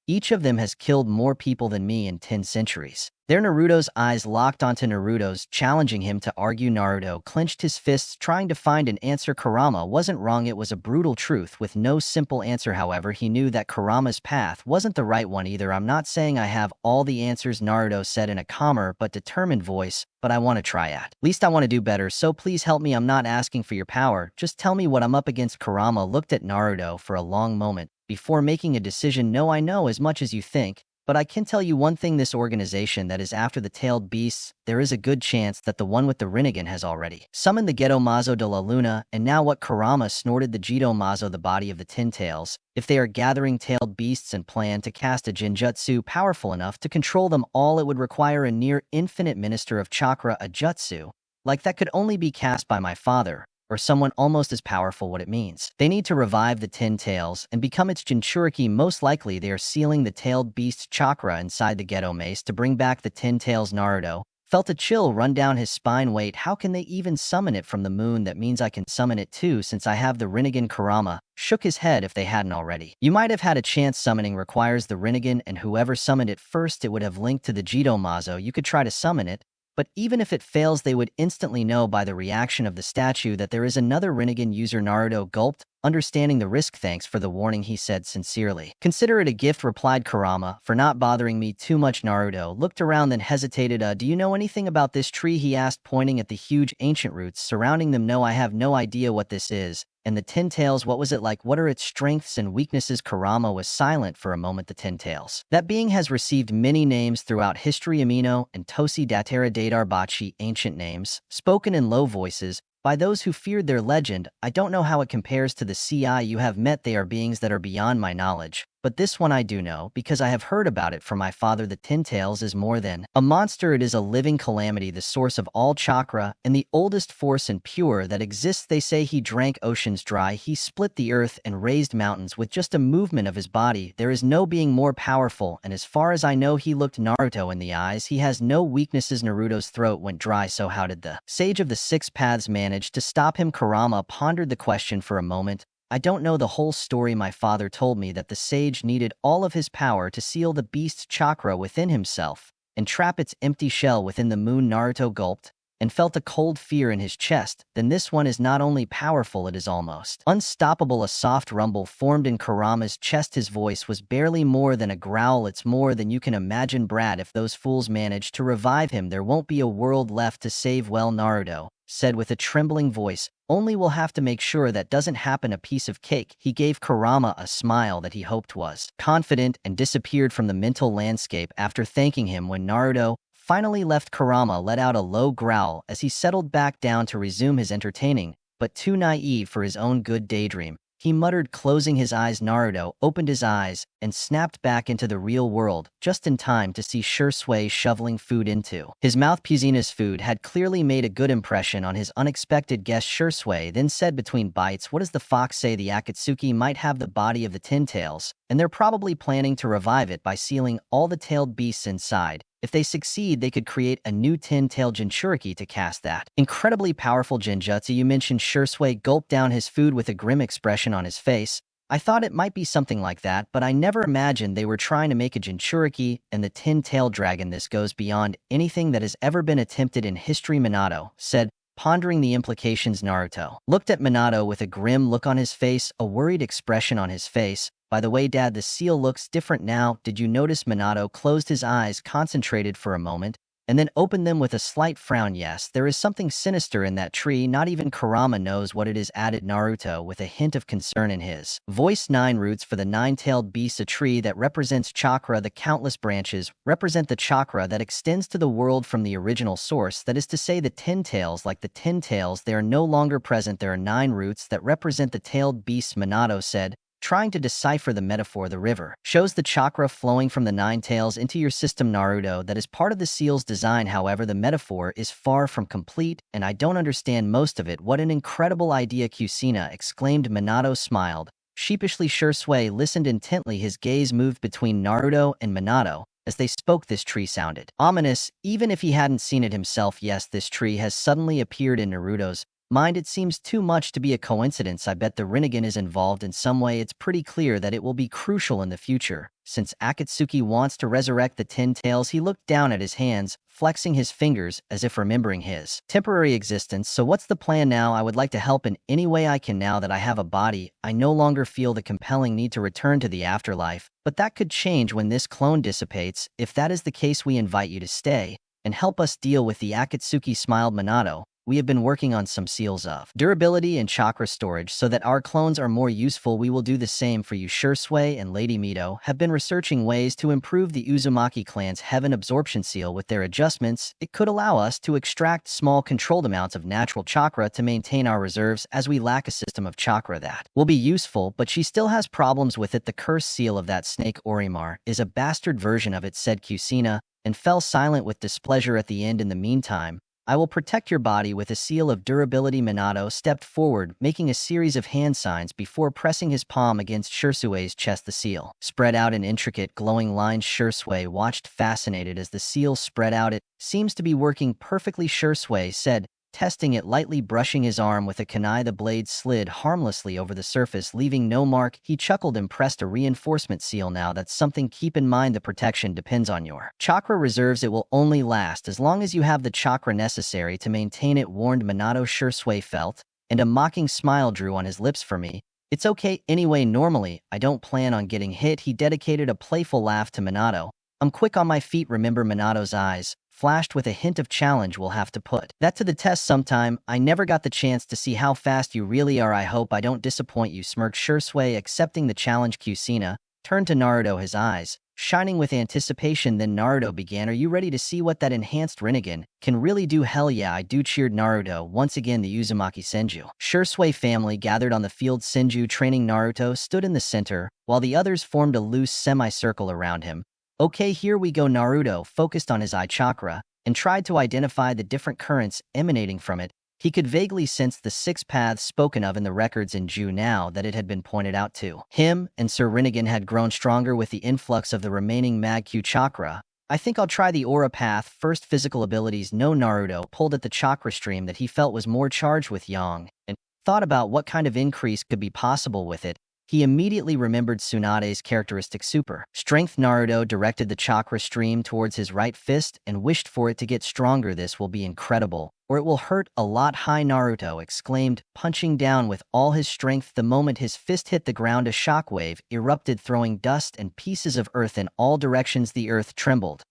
each of them has killed more people than me in 10 centuries. There Naruto's eyes locked onto Naruto's, challenging him to argue. Naruto clenched his fists, trying to find an answer. Kurama wasn't wrong, it was a brutal truth with no simple answer. However, he knew that Kurama's path wasn't the right one either. I'm not saying I have all the answers, Naruto said in a calmer but determined voice, but I want to try at least I want to do better, so please help me. I'm not asking for your power, just tell me what I'm up against. Kurama looked at Naruto for a long moment before making a decision. No, I know as much as you think, but I can tell you one thing, this organization that is after the tailed beasts, there is a good chance that the one with the Rinnegan has already summoned the Gedo Mazo de la Luna, and now what? Kurama snorted. The Gedo Mazo, the body of the Ten Tails. If they are gathering tailed beasts and plan to cast a Genjutsu powerful enough to control them all, it would require a near infinite minister of chakra, a jutsu, like that could only be cast by my father, or someone almost as powerful. What it means, they need to revive the Ten Tails and become its Jinchuriki. Most likely they are sealing the tailed beast's chakra inside the Gedo Mace to bring back the Ten Tails. Naruto felt a chill run down his spine. Wait, how can they even summon it from the moon? That means I can summon it too since I have the Rinnegan. Kurama shook his head. If they hadn't already, you might have had a chance. Summoning requires the Rinnegan, and whoever summoned it first, it would have linked to the Gedo Mazo. You could try to summon it, but even if it fails, they would instantly know by the reaction of the statue that there is another Rinnegan user. Naruto gulped, understanding the risk. Thanks for the warning, he said sincerely. Consider it a gift, replied Kurama, for not bothering me too much. Naruto looked around then hesitated. Do you know anything about this tree? He asked, pointing at the huge ancient roots surrounding them. No, I have no idea what this is. And the Ten Tails, what was it like? What are its strengths and weaknesses? Kurama was silent for a moment. The Ten Tails, that being has received many names throughout history. Amino and Tosi Datara Dadarbachi, ancient names, spoken in low voices by those who feared their legend. I don't know how it compares to the CI you have met. They are beings that are beyond my knowledge. But this one I do know, because I have heard about it from my father. The Ten Tails is more than a monster. It is a living calamity, the source of all chakra, and the oldest force and pure that exists. They say he drank oceans dry, he split the earth and raised mountains with just a movement of his body. There is no being more powerful, and as far as I know, he looked Naruto in the eyes. He has no weaknesses. Naruto's throat went dry. So how did the Sage of the Six Paths manage to stop him? Kurama pondered the question for a moment. I don't know the whole story. My father told me that the sage needed all of his power to seal the beast's chakra within himself and trap its empty shell within the moon. Naruto gulped and felt a cold fear in his chest. Then this one is not only powerful, it is almost unstoppable. A soft rumble formed in Kurama's chest. His voice was barely more than a growl. It's more than you can imagine, Brad. If those fools manage to revive him, there won't be a world left to save. Well, Naruto said with a trembling voice, only we'll have to make sure that doesn't happen. A piece of cake. He gave Kurama a smile that he hoped was confident and disappeared from the mental landscape after thanking him. When Naruto finally left, Kurama let out a low growl as he settled back down to resume his entertaining, but too naive for his own good daydream. He muttered, closing his eyes. Naruto opened his eyes and snapped back into the real world, just in time to see Shursui shoveling food into his mouth. Puzina's food had clearly made a good impression on his unexpected guest. Shursui then said between bites, what does the fox say? The Akatsuki might have the body of the Ten Tails, and they're probably planning to revive it by sealing all the tailed beasts inside. If they succeed, they could create a new Ten-tailed Jinchuriki to cast that incredibly powerful Genjutsu you mentioned. Shursui gulped down his food with a grim expression on his face. I thought it might be something like that, but I never imagined they were trying to make a Jinchuriki and the Ten-tailed dragon. This goes beyond anything that has ever been attempted in history, Minato said, pondering the implications. Naruto looked at Minato with a grim look on his face, a worried expression on his face. By the way, Dad, the seal looks different now. Did you notice? Minato closed his eyes, concentrated for a moment, and then opened them with a slight frown. Yes, there is something sinister in that tree. Not even Kurama knows what it is, added Naruto with a hint of concern in his voice. 9 roots for the 9-tailed beast, a tree that represents chakra. The countless branches represent the chakra that extends to the world from the original source. That is to say, the 10 tails, like the 10 tails, they are no longer present. There are 9 roots that represent the tailed beasts, Minato said, trying to decipher the metaphor. The river shows the chakra flowing from the 9 tails into your system, Naruto. That is part of the seal's design. However, the metaphor is far from complete, and I don't understand most of it. What an incredible idea, Kusina exclaimed. Minato smiled, Sheepishly, Shursui listened intently. His gaze moved between Naruto and Minato. As they spoke, this tree sounded ominous, even if he hadn't seen it himself. Yes, this tree has suddenly appeared in Naruto's mind. It seems too much to be a coincidence. I bet the Rinnegan is involved in some way. It's pretty clear that it will be crucial in the future. Since Akatsuki wants to resurrect the Ten Tails, he looked down at his hands, flexing his fingers as if remembering his temporary existence. So what's the plan now? I would like to help in any way I can. Now that I have a body, I no longer feel the compelling need to return to the afterlife. But that could change when this clone dissipates. If that is the case, we invite you to stay and help us deal with the Akatsuki, smiled Minato. We have been working on some seals of durability and chakra storage so that our clones are more useful. We will do the same for you. Shursui and Lady Mito have been researching ways to improve the Uzumaki clan's heaven absorption seal. With their adjustments, it could allow us to extract small controlled amounts of natural chakra to maintain our reserves, as we lack a system of chakra that will be useful. But she still has problems with it. The cursed seal of that snake Orimar is a bastard version of it, said Kusina, and fell silent with displeasure at the end. In the meantime, I will protect your body with a seal of durability. Minato stepped forward, making a series of hand signs before pressing his palm against Shursui's chest. The seal spread out in intricate, glowing lines. Shursui watched fascinated as the seal spread out. It seems to be working perfectly, Shursui said, testing it lightly. Brushing his arm with a kunai, the blade slid harmlessly over the surface, leaving no mark. He chuckled and pressed a reinforcement seal. Now that's something. Keep in mind the protection depends on your chakra reserves. It will only last as long as you have the chakra necessary to maintain it, warned Minato. Shursui felt, and a mocking smile drew on his lips. For me, it's okay anyway. Normally, I don't plan on getting hit. He dedicated a playful laugh to Minato. I'm quick on my feet. Remember, Minato's eyes flashed with a hint of challenge. We'll have to put that to the test sometime. I never got the chance to see how fast you really are. I hope I don't disappoint you, smirked Shursui, accepting the challenge. Kusina turned to Naruto, his eyes shining with anticipation. Then Naruto began, are you ready to see what that enhanced Rinnegan can really do? Hell yeah, I do, cheered Naruto. Once again, the Uzumaki Senju Shursui family gathered on the field. Senju training Naruto stood in the center, while the others formed a loose semicircle around him. Okay, here we go. Naruto focused on his eye chakra and tried to identify the different currents emanating from it. He could vaguely sense the 6 paths spoken of in the records in Ju. Now that it had been pointed out to him, and Sir Rinnegan had grown stronger with the influx of the remaining Mag-Q chakra. I think I'll try the aura path first. Physical abilities. No, Naruto pulled at the chakra stream that he felt was more charged with yang, and thought about what kind of increase could be possible with it. He immediately remembered Tsunade's characteristic super strength. Naruto directed the chakra stream towards his right fist and wished for it to get stronger. This will be incredible, or it will hurt a lot. Hi, Naruto exclaimed, punching down with all his strength. The moment his fist hit the ground, a shockwave erupted, throwing dust and pieces of earth in all directions. The earth trembled.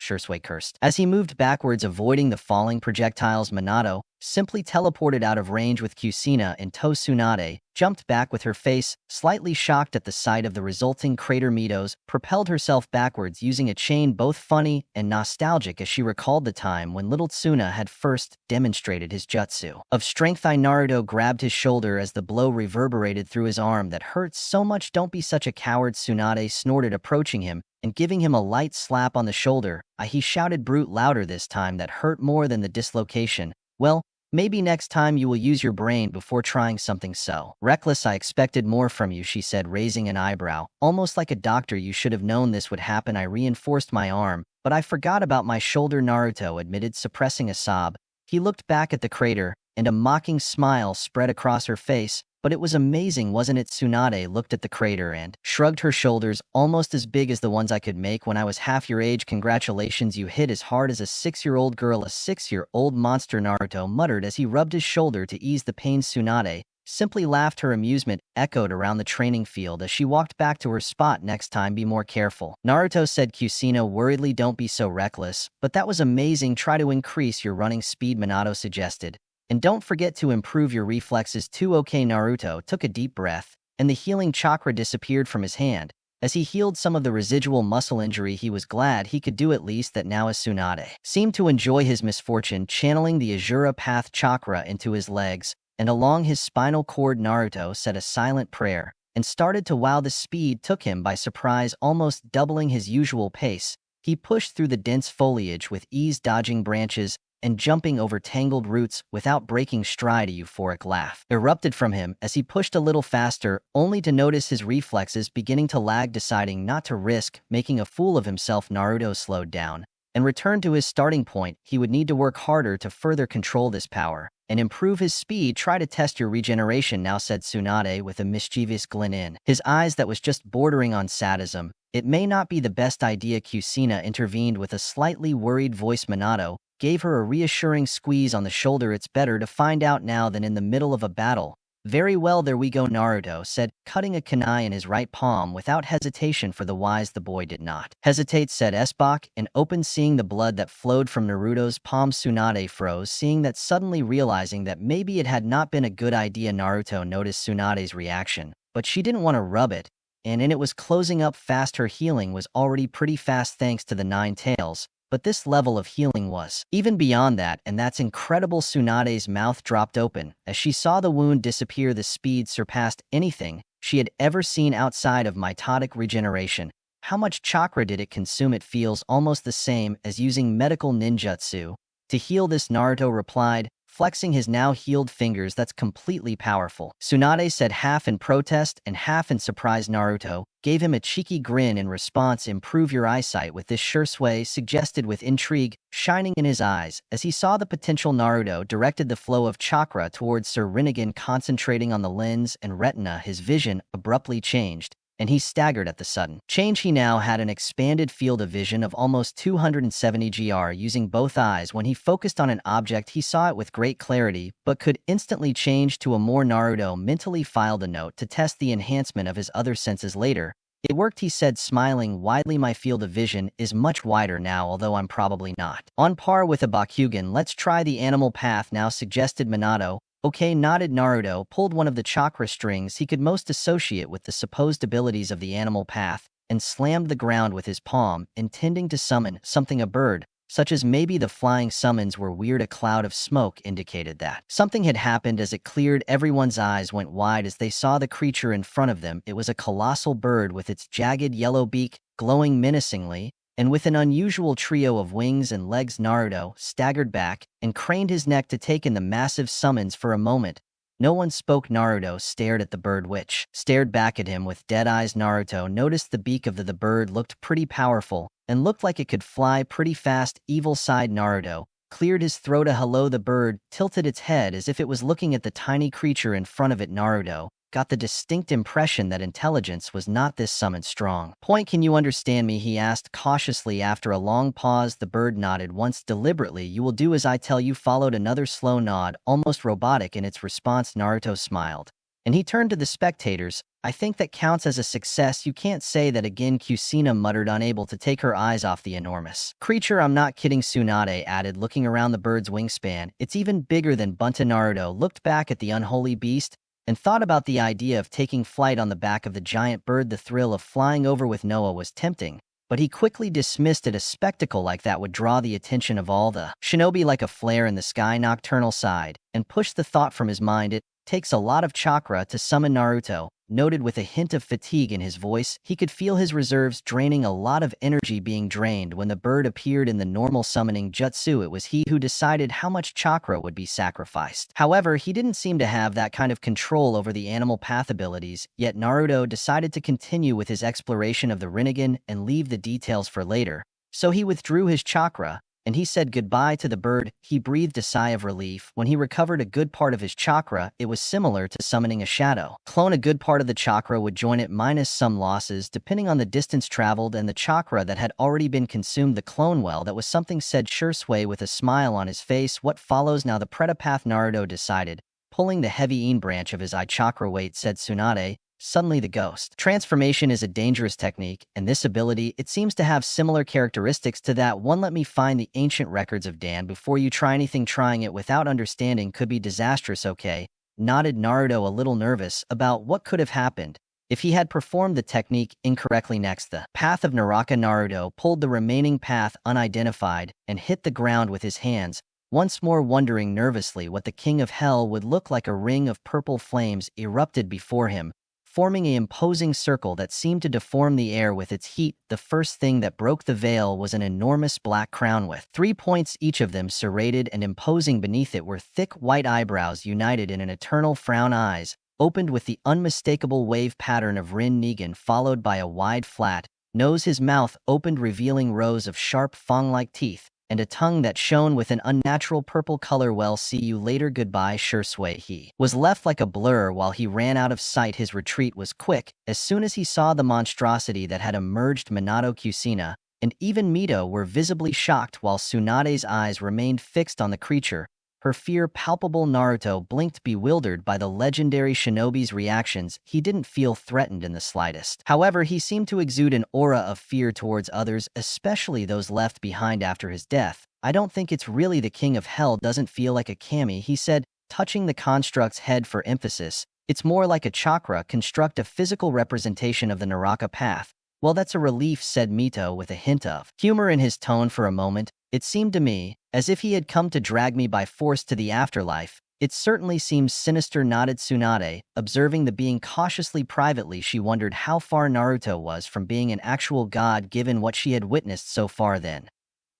Shursui cursed as he moved backwards, avoiding the falling projectiles. Minato simply teleported out of range with Kusina in tow. Tsunade jumped back with her face slightly shocked at the sight of the resulting crater. Mito's propelled herself backwards using a chain, both funny and nostalgic as she recalled the time when little Tsuna had first demonstrated his jutsu of strength. Naruto grabbed his shoulder as the blow reverberated through his arm. That hurts so much. Don't be such a coward, Tsunade snorted, approaching him and giving him a light slap on the shoulder. He shouted, brute, louder this time. That hurt more than the dislocation. Well, maybe next time you will use your brain before trying something so reckless. I expected more from you, she said, raising an eyebrow. Almost like a doctor. You should have known this would happen. I reinforced my arm, but I forgot about my shoulder, Naruto admitted, suppressing a sob. He looked back at the crater, and a mocking smile spread across her face. But it was amazing, wasn't it? Tsunade looked at the crater and shrugged her shoulders. Almost as big as the ones I could make when I was half your age. Congratulations, you hit as hard as a 6-year-old girl. A 6-year-old monster, Naruto muttered as he rubbed his shoulder to ease the pain. Tsunade simply laughed. Her amusement echoed around the training field as she walked back to her spot. Next time, be more careful, Naruto said. Kusina worriedly, don't be so reckless. But that was amazing. Try to increase your running speed, Minato suggested. And don't forget to improve your reflexes too. Okay. Naruto took a deep breath, and the healing chakra disappeared from his hand. As he healed some of the residual muscle injury, he was glad he could do at least that now. As Tsunade seemed to enjoy his misfortune, channeling the Azura Path chakra into his legs and along his spinal cord, Naruto said a silent prayer and started to wow. The speed took him by surprise, almost doubling his usual pace. He pushed through the dense foliage with ease, dodging branches and jumping over tangled roots without breaking stride. A euphoric laugh erupted from him as he pushed a little faster, only to notice his reflexes beginning to lag, deciding not to risk making a fool of himself. Naruto slowed down and returned to his starting point. He would need to work harder to further control this power and improve his speed. Try to test your regeneration now, said Tsunade with a mischievous glint in his eyes that was just bordering on sadism. It may not be the best idea, Kusina intervened with a slightly worried voice. Minato gave her a reassuring squeeze on the shoulder. It's better to find out now than in the middle of a battle. Very well, there we go, Naruto said, cutting a kunai in his right palm without hesitation. For the wise, the boy did not hesitate, said Esbok, and opened, seeing the blood that flowed from Naruto's palm. Tsunade froze, seeing that, suddenly realizing that maybe it had not been a good idea. Naruto noticed Tsunade's reaction, but she didn't want to rub it, and it was closing up fast. Her healing was already pretty fast thanks to the 9 tails, but this level of healing was even beyond that, and that's incredible. Tsunade's mouth dropped open as she saw the wound disappear. The speed surpassed anything she had ever seen outside of mitotic regeneration. How much chakra did it consume? It feels almost the same as using medical ninjutsu to heal this, Naruto replied, flexing his now healed fingers. That's completely powerful, Tsunade said, half in protest and half in surprise. Naruto gave him a cheeky grin in response. Improve your eyesight with this, Shursui suggested with intrigue shining in his eyes as he saw the potential. Naruto directed the flow of chakra towards Sir Rinnegan, concentrating on the lens and retina. His vision abruptly changed, and he staggered at the sudden change. He now had an expanded field of vision of almost 270 gr. Using both eyes, when he focused on an object, he saw it with great clarity, but could instantly change to a more. Naruto mentally filed a note to test the enhancement of his other senses later. It worked, he said, smiling widely. My field of vision is much wider now, although I'm probably not on par with a Bakugan. Let's try the animal path now, suggested Minato. Okay, nodded Naruto, pulled one of the chakra strings he could most associate with the supposed abilities of the animal path, and slammed the ground with his palm, intending to summon something. A bird, such as maybe the flying summons were weird. A cloud of smoke indicated that something had happened. As it cleared, everyone's eyes went wide as they saw the creature in front of them. It was a colossal bird with its jagged yellow beak glowing menacingly, and with an unusual trio of wings and legs. Naruto staggered back and craned his neck to take in the massive summons. For a moment, no one spoke. Naruto stared at the bird, which stared back at him with dead eyes. Naruto noticed the beak of the bird looked pretty powerful and looked like it could fly pretty fast. Evil sighed. Naruto cleared his throat. A hello. The bird tilted its head as if it was looking at the tiny creature in front of it. Naruto got the distinct impression that intelligence was not this summon strong point. Can you understand me? He asked cautiously. After a long pause, the bird nodded once deliberately. You will do as I tell you, followed another slow nod, almost robotic in its response. Naruto smiled, and he turned to the spectators. I think that counts as a success. You can't say that again, Kusina muttered, unable to take her eyes off the enormous creature. I'm not kidding, Tsunade added, looking around the bird's wingspan. It's even bigger than Bunta. Naruto looked back at the unholy beast and thought about the idea of taking flight on the back of the giant bird. The thrill of flying over with Noah was tempting, but he quickly dismissed it. A spectacle like that would draw the attention of all the shinobi. Like a flare in the sky, Nocturnal sighed and pushed the thought from his mind. It takes a lot of chakra to summon. Naruto noted with a hint of fatigue in his voice. He could feel his reserves draining, a lot of energy being drained. When the bird appeared in the normal summoning jutsu, it was he who decided how much chakra would be sacrificed. However, he didn't seem to have that kind of control over the animal path abilities, yet Naruto decided to continue with his exploration of the Rinnegan and leave the details for later. So he withdrew his chakra, and he said goodbye to the bird. He breathed a sigh of relief. When he recovered a good part of his chakra, it was similar to summoning a shadow clone. A good part of the chakra would join it, minus some losses depending on the distance traveled and the chakra that had already been consumed. The clone, well, that was something, said Shursui with a smile on his face. What follows now? The Pretapath, Naruto decided, pulling the heavy Yin branch of his eye. Chakra, wait, said Tsunade. Suddenly the ghost transformation is a dangerous technique, and this ability, it seems to have similar characteristics to that one. Let me find the ancient records of Dan before you try anything. Trying it without understanding could be disastrous. Okay, nodded Naruto, a little nervous about what could have happened if he had performed the technique incorrectly. Next, the path of Naraka. Naruto pulled the remaining path unidentified and hit the ground with his hands, once more wondering nervously what the king of hell would look like. A ring of purple flames erupted before him, forming an imposing circle that seemed to deform the air with its heat. The first thing that broke the veil was an enormous black crown with 3 points, each of them serrated and imposing. Beneath it were thick white eyebrows united in an eternal frown. Eyes opened with the unmistakable wave pattern of Rin Negan, followed by a wide flat nose. His mouth opened, revealing rows of sharp fang-like teeth, and a tongue that shone with an unnatural purple color. Well, see you later, goodbye, Sure Sway. He was left like a blur while he ran out of sight. His retreat was quick. As soon as he saw the monstrosity that had emerged, Minato, Kushina, and even Mito were visibly shocked, while Tsunade's eyes remained fixed on the creature, her fear palpable. Naruto blinked, bewildered by the legendary shinobi's reactions. He didn't feel threatened in the slightest. However, he seemed to exude an aura of fear towards others, especially those left behind after his death. I don't think it's really the King of Hell. Doesn't feel like a kami, he said, touching the construct's head for emphasis. It's more like a chakra, construct, a physical representation of the Naraka path. Well, that's a relief, said Mito with a hint of humor in his tone. For a moment, it seemed to me as if he had come to drag me by force to the afterlife. It certainly seems sinister, nodded Tsunade, observing the being cautiously. Privately, she wondered how far Naruto was from being an actual god given what she had witnessed so far. Then,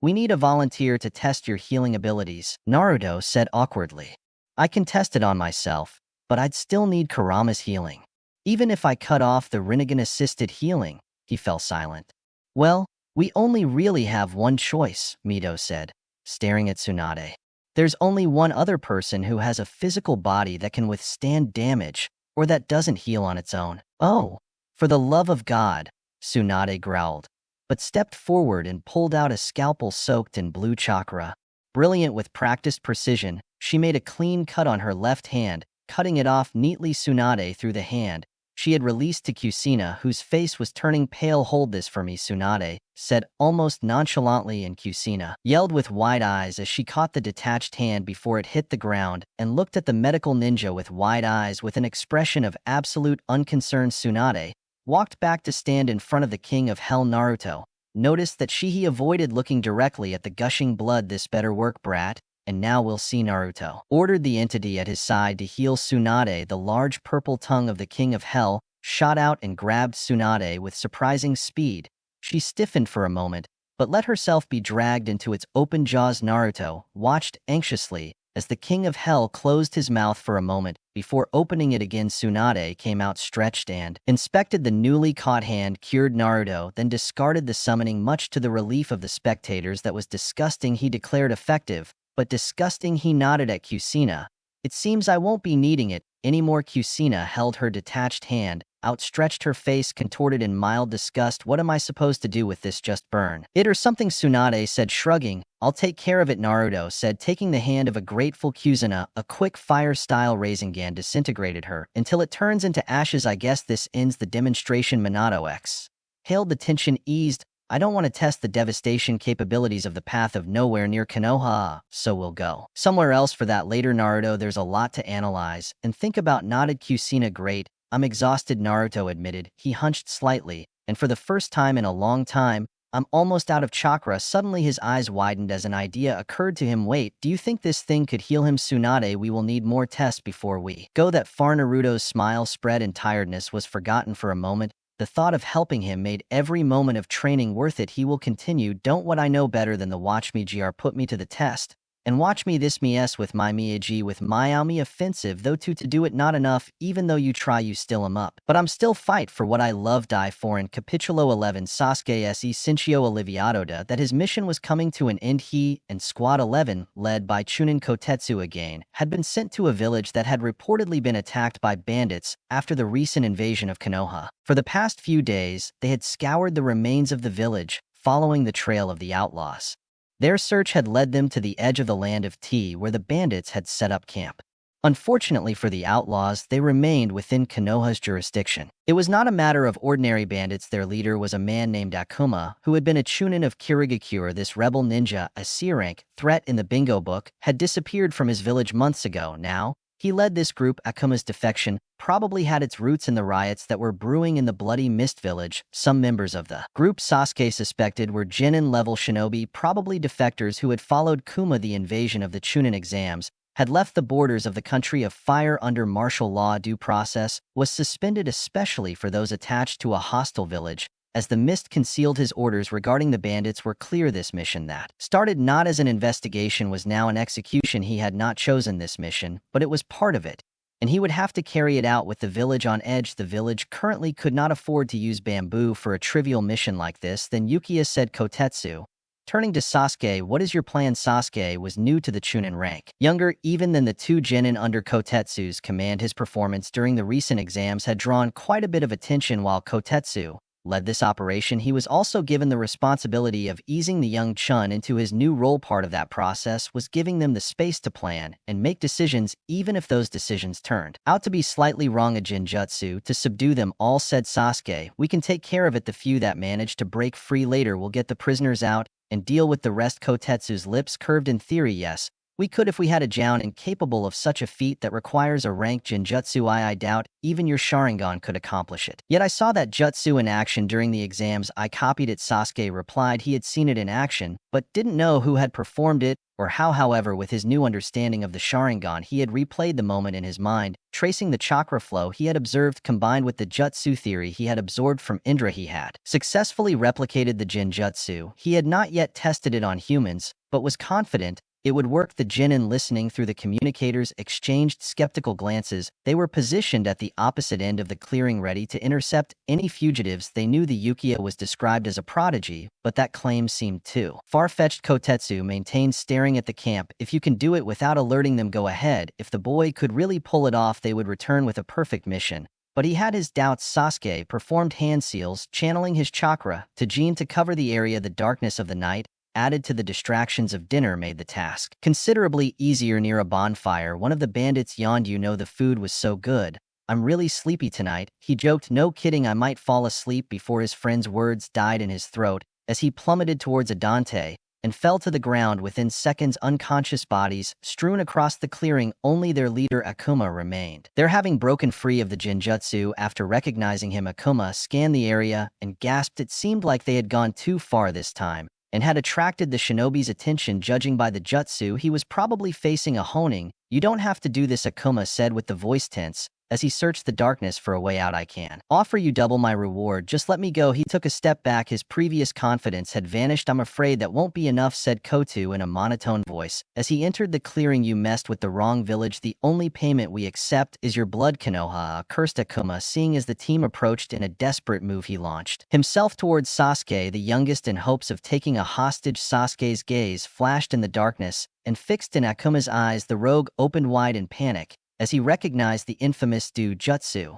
we need a volunteer to test your healing abilities, Naruto said awkwardly. I can test it on myself, but I'd still need Kurama's healing. Even if I cut off the Rinnegan-assisted healing. He fell silent. Well, we only really have one choice, Mito said, staring at Tsunade. There's only one other person who has a physical body that can withstand damage, or that doesn't heal on its own. Oh, for the love of God, Tsunade growled, but stepped forward and pulled out a scalpel soaked in blue chakra. Brilliant with practiced precision, she made a clean cut on her left hand, cutting it off neatly. Tsunade threw the hand she had released to Kushina, whose face was turning pale. Hold this for me, Tsunade said almost nonchalantly, and Kushina yelled with wide eyes as she caught the detached hand before it hit the ground and looked at the medical ninja with wide eyes with an expression of absolute unconcern. Tsunade walked back to stand in front of the King of Hell. Naruto noticed that he avoided looking directly at the gushing blood. This better work, brat. And now we'll see. Naruto ordered the entity at his side to heal Tsunade. The large purple tongue of the King of Hell shot out and grabbed Tsunade with surprising speed. She stiffened for a moment, but let herself be dragged into its open jaws. Naruto watched anxiously as the King of Hell closed his mouth for a moment before opening it again. Tsunade came out stretched and inspected the newly caught hand. Cured, Naruto then discarded the summoning, much to the relief of the spectators. That was disgusting, he declared. Effective, but disgusting, he nodded at Kushina. It seems I won't be needing it anymore. Kushina held her detached hand, outstretched, her face contorted in mild disgust. What am I supposed to do with this? Just burn it or something, Tsunade said, shrugging. I'll take care of it, Naruto said, taking the hand of a grateful Kushina. A quick fire-style Rasengan disintegrated her until it turns into ashes. I guess this ends the demonstration. Minato exhaled, the tension eased. I don't want to test the devastation capabilities of the Path of Nowhere near Konoha, so we'll go somewhere else for that later. Naruto, there's a lot to analyze and think about, nodded Kushina. Great, I'm exhausted, Naruto admitted. He hunched slightly, and for the first time in a long time, I'm almost out of chakra. Suddenly his eyes widened as an idea occurred to him. Wait, do you think this thing could heal him? Tsunade, we will need more tests before we go that far. Naruto's smile spread and tiredness was forgotten for a moment. The thought of helping him made every moment of training worth it. He will continue. Don't what I know better than the watch me gr put me to the test. And watch me this mies with my Miyagi with my Aomi offensive, though to do it not enough, even though you try you still am up. But I'm still fight for what I love, die for. In Capitulo 11, Sasuke se Sencio Aliviadoda that his mission was coming to an end. He and Squad 11, led by Chunin Kotetsu again, had been sent to a village that had reportedly been attacked by bandits after the recent invasion of Konoha. For the past few days, they had scoured the remains of the village, following the trail of the outlaws. Their search had led them to the edge of the land of Tea, where the bandits had set up camp. Unfortunately for the outlaws, they remained within Konoha's jurisdiction. It was not a matter of ordinary bandits. Their leader was a man named Akuma, who had been a Chunin of Kirigakure. This rebel ninja, a C-rank threat in the bingo book, had disappeared from his village months ago. Now, he led this group. Akuma's defection probably had its roots in the riots that were brewing in the Bloody Mist village. Some members of the group Sasuke suspected were Genin-level shinobi, probably defectors who had followed Kuma the invasion of the Chunin exams. had left the borders of the country of fire under martial law. Due process was suspended, especially for those attached to a hostile village, as the mist concealed his orders regarding the bandits were clear. This mission that started not as an investigation was now an execution. He had not chosen this mission, but it was part of it, and he would have to carry it out with the village on edge. The village currently could not afford to use bamboo for a trivial mission like this. Then Uchiha said Kotetsu, turning to Sasuke, "What is your plan?" Sasuke was new to the Chunin rank, younger even than the two genin under Kotetsu's command. His performance during the recent exams had drawn quite a bit of attention. While Kotetsu led this operation, he was also given the responsibility of easing the young Chun into his new role. Part of that process was giving them the space to plan and make decisions, even if those decisions turned out to be slightly wrong. A Jinjutsu to subdue them all, said Sasuke. "We can take care of it. The few that manage to break free later will get the prisoners out and deal with the rest." Kotetsu's lips curved. "In theory, yes, we could if we had a Jounin capable of such a feat that requires a rank Jinjutsu. I doubt even your Sharingan could accomplish it. Yet I saw that jutsu in action during the exams. I copied it." Sasuke replied. He had seen it in action, but didn't know who had performed it or how. However, with his new understanding of the Sharingan, he had replayed the moment in his mind, tracing the chakra flow he had observed combined with the jutsu theory he had absorbed from Indra. He had successfully replicated the Jinjutsu. He had not yet tested it on humans, but was confident it would work. The genin listening through the communicators exchanged skeptical glances. They were positioned at the opposite end of the clearing, ready to intercept any fugitives. They knew the Uchiha was described as a prodigy, but that claim seemed too far-fetched. Kotetsu maintained, staring at the camp. "If you can do it without alerting them, go ahead. If the boy could really pull it off, they would return with a perfect mission." But he had his doubts. Sasuke performed hand seals, channeling his chakra to Jin to cover the area. The darkness of the night, added to the distractions of dinner, made the task considerably easier. Near a bonfire, one of the bandits yawned. "You know, the food was so good. I'm really sleepy tonight," he joked. "No kidding, I might fall asleep." Before his friend's words died in his throat, as he plummeted towards Adante and fell to the ground within seconds. Unconscious bodies strewn across the clearing, only their leader Akuma remained there, having broken free of the Jinjutsu. After recognizing him, Akuma scanned the area and gasped. It seemed like they had gone too far this time and had attracted the shinobi's attention. Judging by the jutsu, he was probably facing a honing. "You don't have to do this," Akuma said with the voice tense, as he searched the darkness for a way out. "I can offer you double my reward. Just let me go." He took a step back. His previous confidence had vanished. "I'm afraid that won't be enough," said Kotu in a monotone voice as he entered the clearing. "You messed with the wrong village. The only payment we accept is your blood." Konoha cursed Akuma, seeing as the team approached. In a desperate move, he launched himself towards Sasuke, the youngest, in hopes of taking a hostage. Sasuke's gaze flashed in the darkness and fixed in Akuma's eyes. The rogue opened wide in panic as he recognized the infamous jutsu.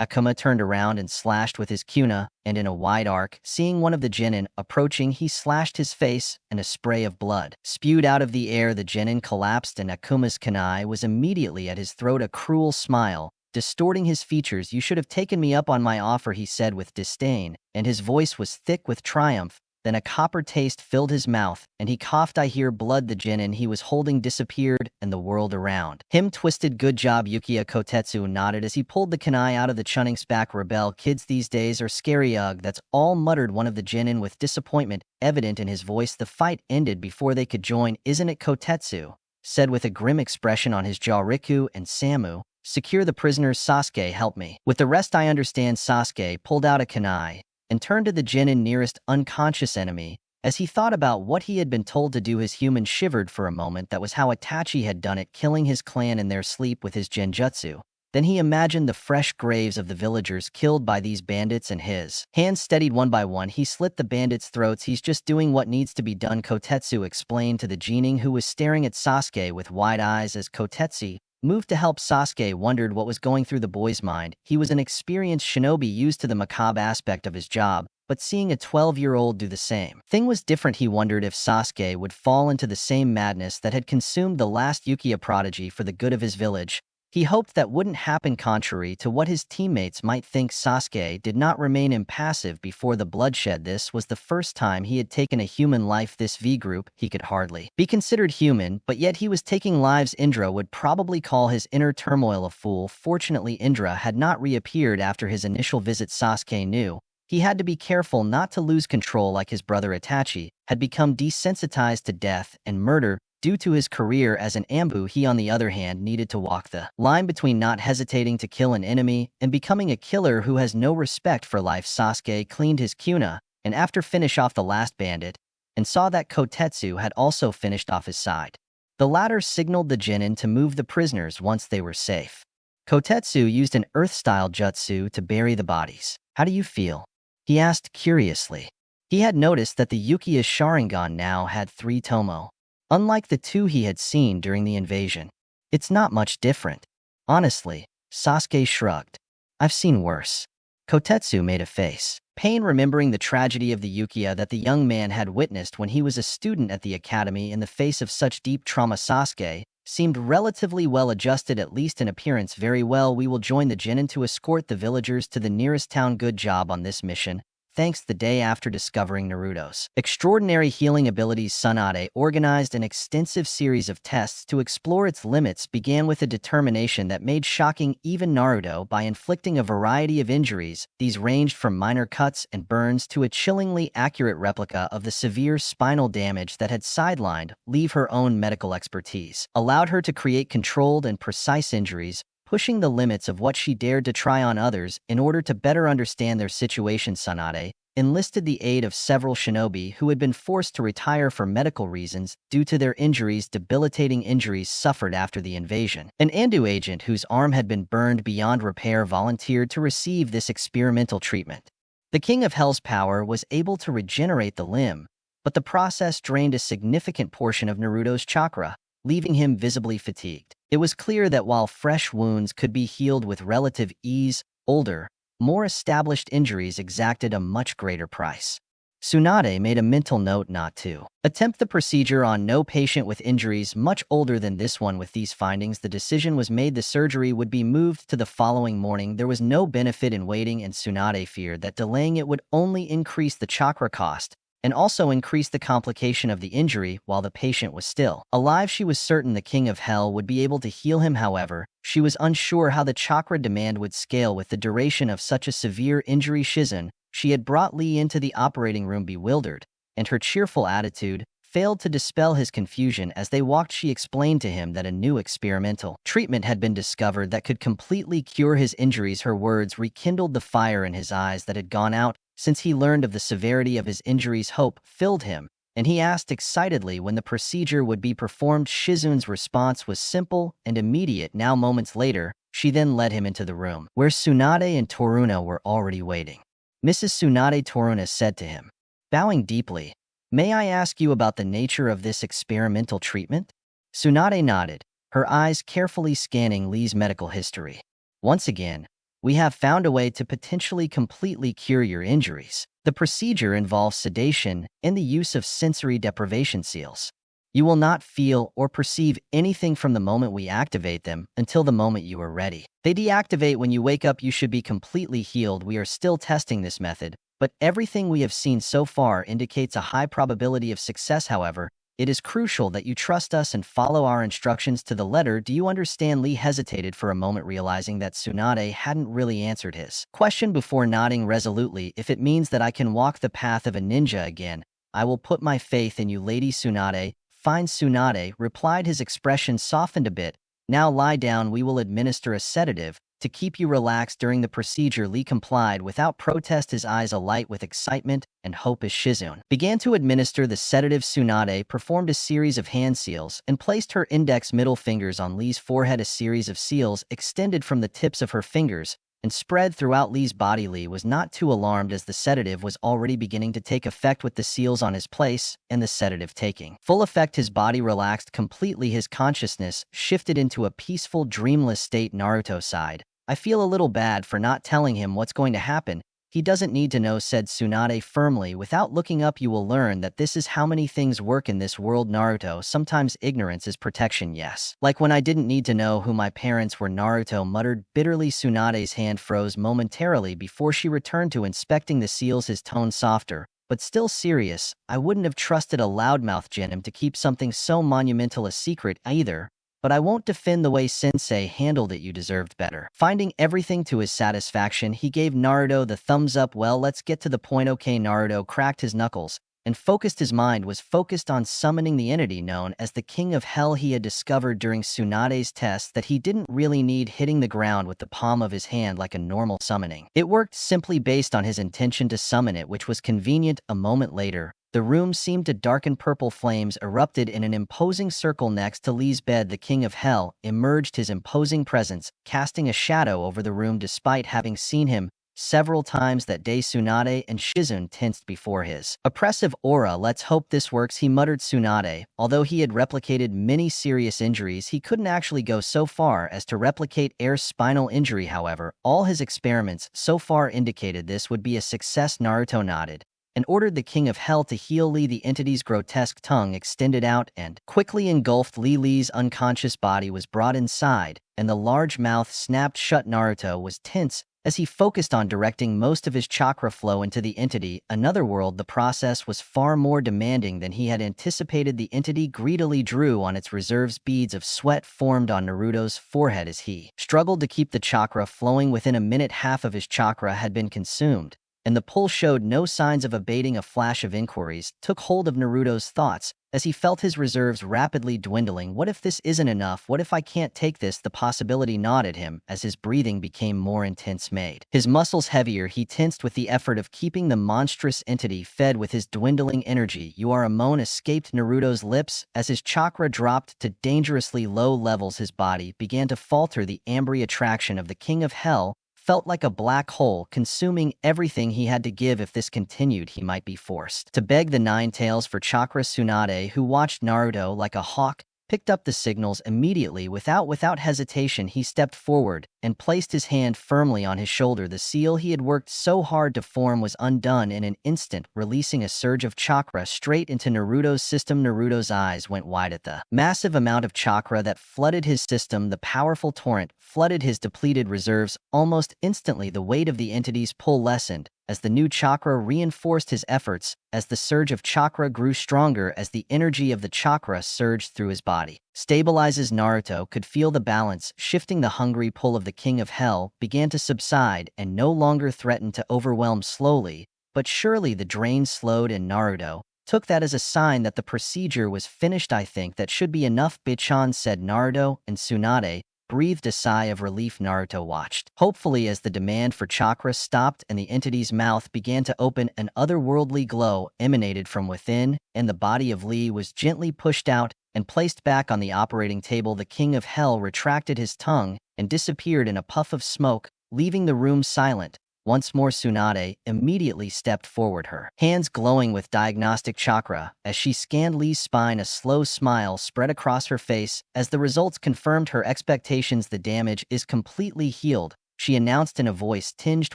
Akuma turned around and slashed with his kuna, and in a wide arc, seeing one of the genin approaching, he slashed his face, and a spray of blood spewed out of the air. The genin collapsed, and Akuma's kunai was immediately at his throat. A cruel smile distorting his features. "You should have taken me up on my offer," he said with disdain, and his voice was thick with triumph. Then a copper taste filled his mouth, and he coughed. "I hear blood." The genin he was holding disappeared, and the world around him twisted. "Good job, Uchiha." Kotetsu nodded as he pulled the kunai out of the Chunning's back. "Rebel kids these days are scary." "Ugh, that's all," muttered one of the genin with disappointment evident in his voice. The fight ended before they could join, "Isn't it?" Kotetsu said with a grim expression on his jaw. "Riku and Samu, secure the prisoners. Sasuke, help me with the rest." "I understand." Sasuke pulled out a kunai and turned to the genin nearest unconscious enemy. As he thought about what he had been told to do, his human shivered for a moment. That was how Itachi had done it, killing his clan in their sleep with his genjutsu. Then he imagined the fresh graves of the villagers killed by these bandits, and his hands steadied. One by one, he slit the bandits' throats. "He's just doing what needs to be done," Kotetsu explained to the genin, who was staring at Sasuke with wide eyes. As Kotetsu moved to help, Sasuke wondered what was going through the boy's mind. He was an experienced shinobi used to the macabre aspect of his job, but seeing a 12-year-old do the same thing was different. He wondered if Sasuke would fall into the same madness that had consumed the last Uchiha prodigy for the good of his village. He hoped that wouldn't happen. Contrary to what his teammates might think, Sasuke did not remain impassive before the bloodshed. This was the first time he had taken a human life. This V group, he could hardly be considered human, but yet he was taking lives. Indra would probably call his inner turmoil a fool. Fortunately, Indra had not reappeared after his initial visit. Sasuke knew he had to be careful not to lose control like his brother Itachi had become desensitized to death and murder. Due to his career as an ambu, he on the other hand needed to walk the line between not hesitating to kill an enemy and becoming a killer who has no respect for life. Sasuke cleaned his kuna, and after finish off the last bandit, and saw that Kotetsu had also finished off his side. The latter signaled the genin to move the prisoners once they were safe. Kotetsu used an earth-style jutsu to bury the bodies. "How do you feel?" he asked curiously. He had noticed that the Uchiha Sharingan now had 3 tomo, unlike the 2 he had seen during the invasion. "It's not much different. Honestly," Sasuke shrugged. "I've seen worse." Kotetsu made a face. Pain remembering the tragedy of the Uchiha that the young man had witnessed when he was a student at the academy in the face of such deep trauma. Sasuke seemed relatively well adjusted, at least in appearance. "Very well, we will join the genin to escort the villagers to the nearest town. Good job on this mission." Thanks. The day after discovering Naruto's extraordinary healing abilities, Tsunade organized an extensive series of tests to explore its limits. Began with a determination that made shocking even Naruto by inflicting a variety of injuries. These ranged from minor cuts and burns to a chillingly accurate replica of the severe spinal damage that had sidelined. Leave her own medical expertise allowed her to create controlled and precise injuries, pushing the limits of what she dared to try on others in order to better understand their situation. Tsunade enlisted the aid of several shinobi who had been forced to retire for medical reasons due to their injuries, debilitating injuries suffered after the invasion. An Andu agent whose arm had been burned beyond repair volunteered to receive this experimental treatment. The King of Hell's power was able to regenerate the limb, but the process drained a significant portion of Naruto's chakra, leaving him visibly fatigued. It was clear that while fresh wounds could be healed with relative ease, older, more established injuries exacted a much greater price. Tsunade made a mental note not to attempt the procedure on no patient with injuries much older than this one. With these findings, the decision was made the surgery would be moved to the following morning. There was no benefit in waiting, and Tsunade feared that delaying it would only increase the chakra cost and also increase the complication of the injury while the patient was still alive. She was certain the King of Hell would be able to heal him. However, she was unsure how the chakra demand would scale with the duration of such a severe injury. Shizun, she had brought Lee into the operating room bewildered, and her cheerful attitude failed to dispel his confusion. As they walked, she explained to him that a new experimental treatment had been discovered that could completely cure his injuries. Her words rekindled the fire in his eyes that had gone out since he learned of the severity of his injuries. Hope filled him, and he asked excitedly when the procedure would be performed. Shizun's response was simple and immediate. Now, moments later, she then led him into the room, where Tsunade and Toruna were already waiting. "Mrs. Tsunade," Toruna said to him, bowing deeply, "may I ask you about the nature of this experimental treatment?" Tsunade nodded, her eyes carefully scanning Lee's medical history. "Once again, we have found a way to potentially completely cure your injuries. The procedure involves sedation and the use of sensory deprivation seals. You will not feel or perceive anything from the moment we activate them until the moment you are ready. They deactivate when you wake up. You should be completely healed. We are still testing this method, but everything we have seen so far indicates a high probability of success. However, it is crucial that you trust us and follow our instructions to the letter. Do you understand?" Lee hesitated for a moment, realizing that Tsunade hadn't really answered his question before nodding resolutely. "If it means that I can walk the path of a ninja again, I will put my faith in you, Lady Tsunade." "Fine." Tsunade replied, his expression softened a bit. "Now lie down. We will administer a sedative to keep you relaxed during the procedure." Lee complied without protest, his eyes alight with excitement and hope as Shizun began to administer the sedative. Tsunade performed a series of hand seals and placed her index middle fingers on Lee's forehead. A series of seals extended from the tips of her fingers and spread throughout Lee's body. Lee was not too alarmed, as the sedative was already beginning to take effect. With the seals on his place and the sedative taking full effect, his body relaxed completely. His consciousness shifted into a peaceful, dreamless state. Naruto sighed. "I feel a little bad for not telling him what's going to happen. He doesn't need to know," said Tsunade firmly. Without looking up, "You will learn that this is how many things work in this world, Naruto. Sometimes ignorance is protection, yes. Like when I didn't need to know who my parents were," Naruto muttered bitterly. Tsunade's hand froze momentarily before she returned to inspecting the seals, his tone softer, but still serious. "I wouldn't have trusted a loudmouth genin to keep something so monumental a secret either. But I won't defend the way Sensei handled it. You deserved better." Finding everything to his satisfaction, he gave Naruto the thumbs up. "Well, let's get to the point." "Okay." Naruto cracked his knuckles and focused his mind was focused on summoning the entity known as the King of Hell. He had discovered during Tsunade's test that he didn't really need hitting the ground with the palm of his hand like a normal summoning. It worked simply based on his intention to summon it, which was convenient. A moment later, the room seemed to darken. Purple flames erupted in an imposing circle next to Lee's bed. The King of Hell emerged, his imposing presence casting a shadow over the room. Despite having seen him several times that day, Tsunade and Shizune tensed before his oppressive aura. Let's hope this works, he muttered. Tsunade, although he had replicated many serious injuries, he couldn't actually go so far as to replicate Air's spinal injury. However, all his experiments so far indicated this would be a success. Naruto nodded and ordered the King of Hell to heal Lee. The entity's grotesque tongue extended out and quickly engulfed Lee. Lee's unconscious body was brought inside, and the large mouth snapped shut. Naruto was tense as he focused on directing most of his chakra flow into the entity. Another world. The process was far more demanding than he had anticipated. The entity greedily drew on its reserves. Beads of sweat formed on Naruto's forehead as he struggled to keep the chakra flowing. Within a minute, half of his chakra had been consumed, and the pull showed no signs of abating. A flash of inquiries took hold of Naruto's thoughts as he felt his reserves rapidly dwindling. What if this isn't enough? What if I can't take this? The possibility gnawed him as his breathing became more intense. Made his muscles heavier, he tensed with the effort of keeping the monstrous entity fed with his dwindling energy. You are a moan escaped Naruto's lips as his chakra dropped to dangerously low levels. His body began to falter. The ambery attraction of the King of Hell felt like a black hole, consuming everything he had to give. If this continued, he might be forced to beg the Nine Tails for chakra. Tsunade, who watched Naruto like a hawk, picked up the signals immediately. Without hesitation, he stepped forward and placed his hand firmly on his shoulder. The seal he had worked so hard to form was undone in an instant, releasing a surge of chakra straight into Naruto's system. Naruto's eyes went wide at the massive amount of chakra that flooded his system. The powerful torrent flooded his depleted reserves. Almost instantly, the weight of the entity's pull lessened as the new chakra reinforced his efforts. As the surge of chakra grew stronger, as the energy of the chakra surged through his body, stabilizes. Naruto could feel the balance shifting. The hungry pull of the King of Hell began to subside and no longer threatened to overwhelm. Slowly but surely the drain slowed, and Naruto took that as a sign that the procedure was finished. I think that should be enough, Bichan said. Naruto and Tsunade breathed a sigh of relief. Naruto watched hopefully as the demand for chakra stopped and the entity's mouth began to open. An otherworldly glow emanated from within, and the body of Lee was gently pushed out and placed back on the operating table. The King of Hell retracted his tongue and disappeared in a puff of smoke, leaving the room silent. Once more, Tsunade immediately stepped forward, her hands glowing with diagnostic chakra. As she scanned Lee's spine, a slow smile spread across her face as the results confirmed her expectations. The damage is completely healed, she announced in a voice tinged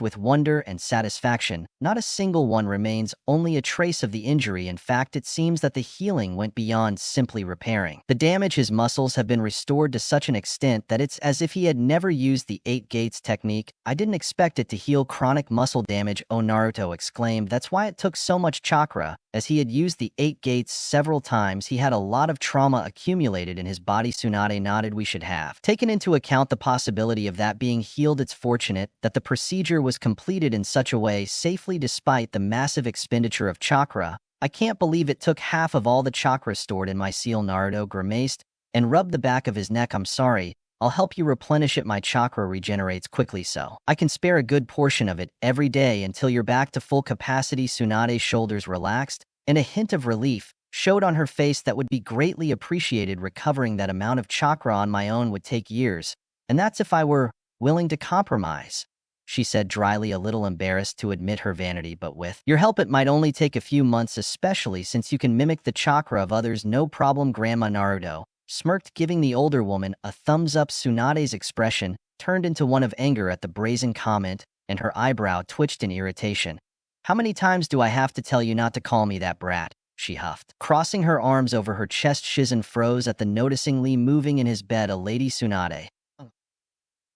with wonder and satisfaction. Not a single one remains, only a trace of the injury. In fact, it seems that the healing went beyond simply repairing the damage. His muscles have been restored to such an extent that it's as if he had never used the 8 gates technique. I didn't expect it to heal chronic muscle damage, oh, Naruto exclaimed. That's why it took so much chakra. As he had used the 8 gates several times, he had a lot of trauma accumulated in his body. Tsunade nodded. We should have taken into account the possibility of that being healed. It's fortunate that the procedure was completed in such a way safely despite the massive expenditure of chakra. I can't believe it took half of all the chakra stored in my seal. Naruto grimaced and rubbed the back of his neck. I'm sorry. I'll help you replenish it. My chakra regenerates quickly, so I can spare a good portion of it every day until you're back to full capacity. Tsunade's shoulders relaxed, and a hint of relief showed on her face. That would be greatly appreciated. Recovering that amount of chakra on my own would take years, and that's if I were willing to compromise, she said dryly, a little embarrassed to admit her vanity. But with your help, it might only take a few months, especially since you can mimic the chakra of others. No problem, Grandma. Naruto smirked, giving the older woman a thumbs up. Tsunade's expression turned into one of anger at the brazen comment, and her eyebrow twitched in irritation. How many times do I have to tell you not to call me that brat? She huffed, crossing her arms over her chest. Shizune froze at the noticing Lee moving in his bed. A lady, Tsunade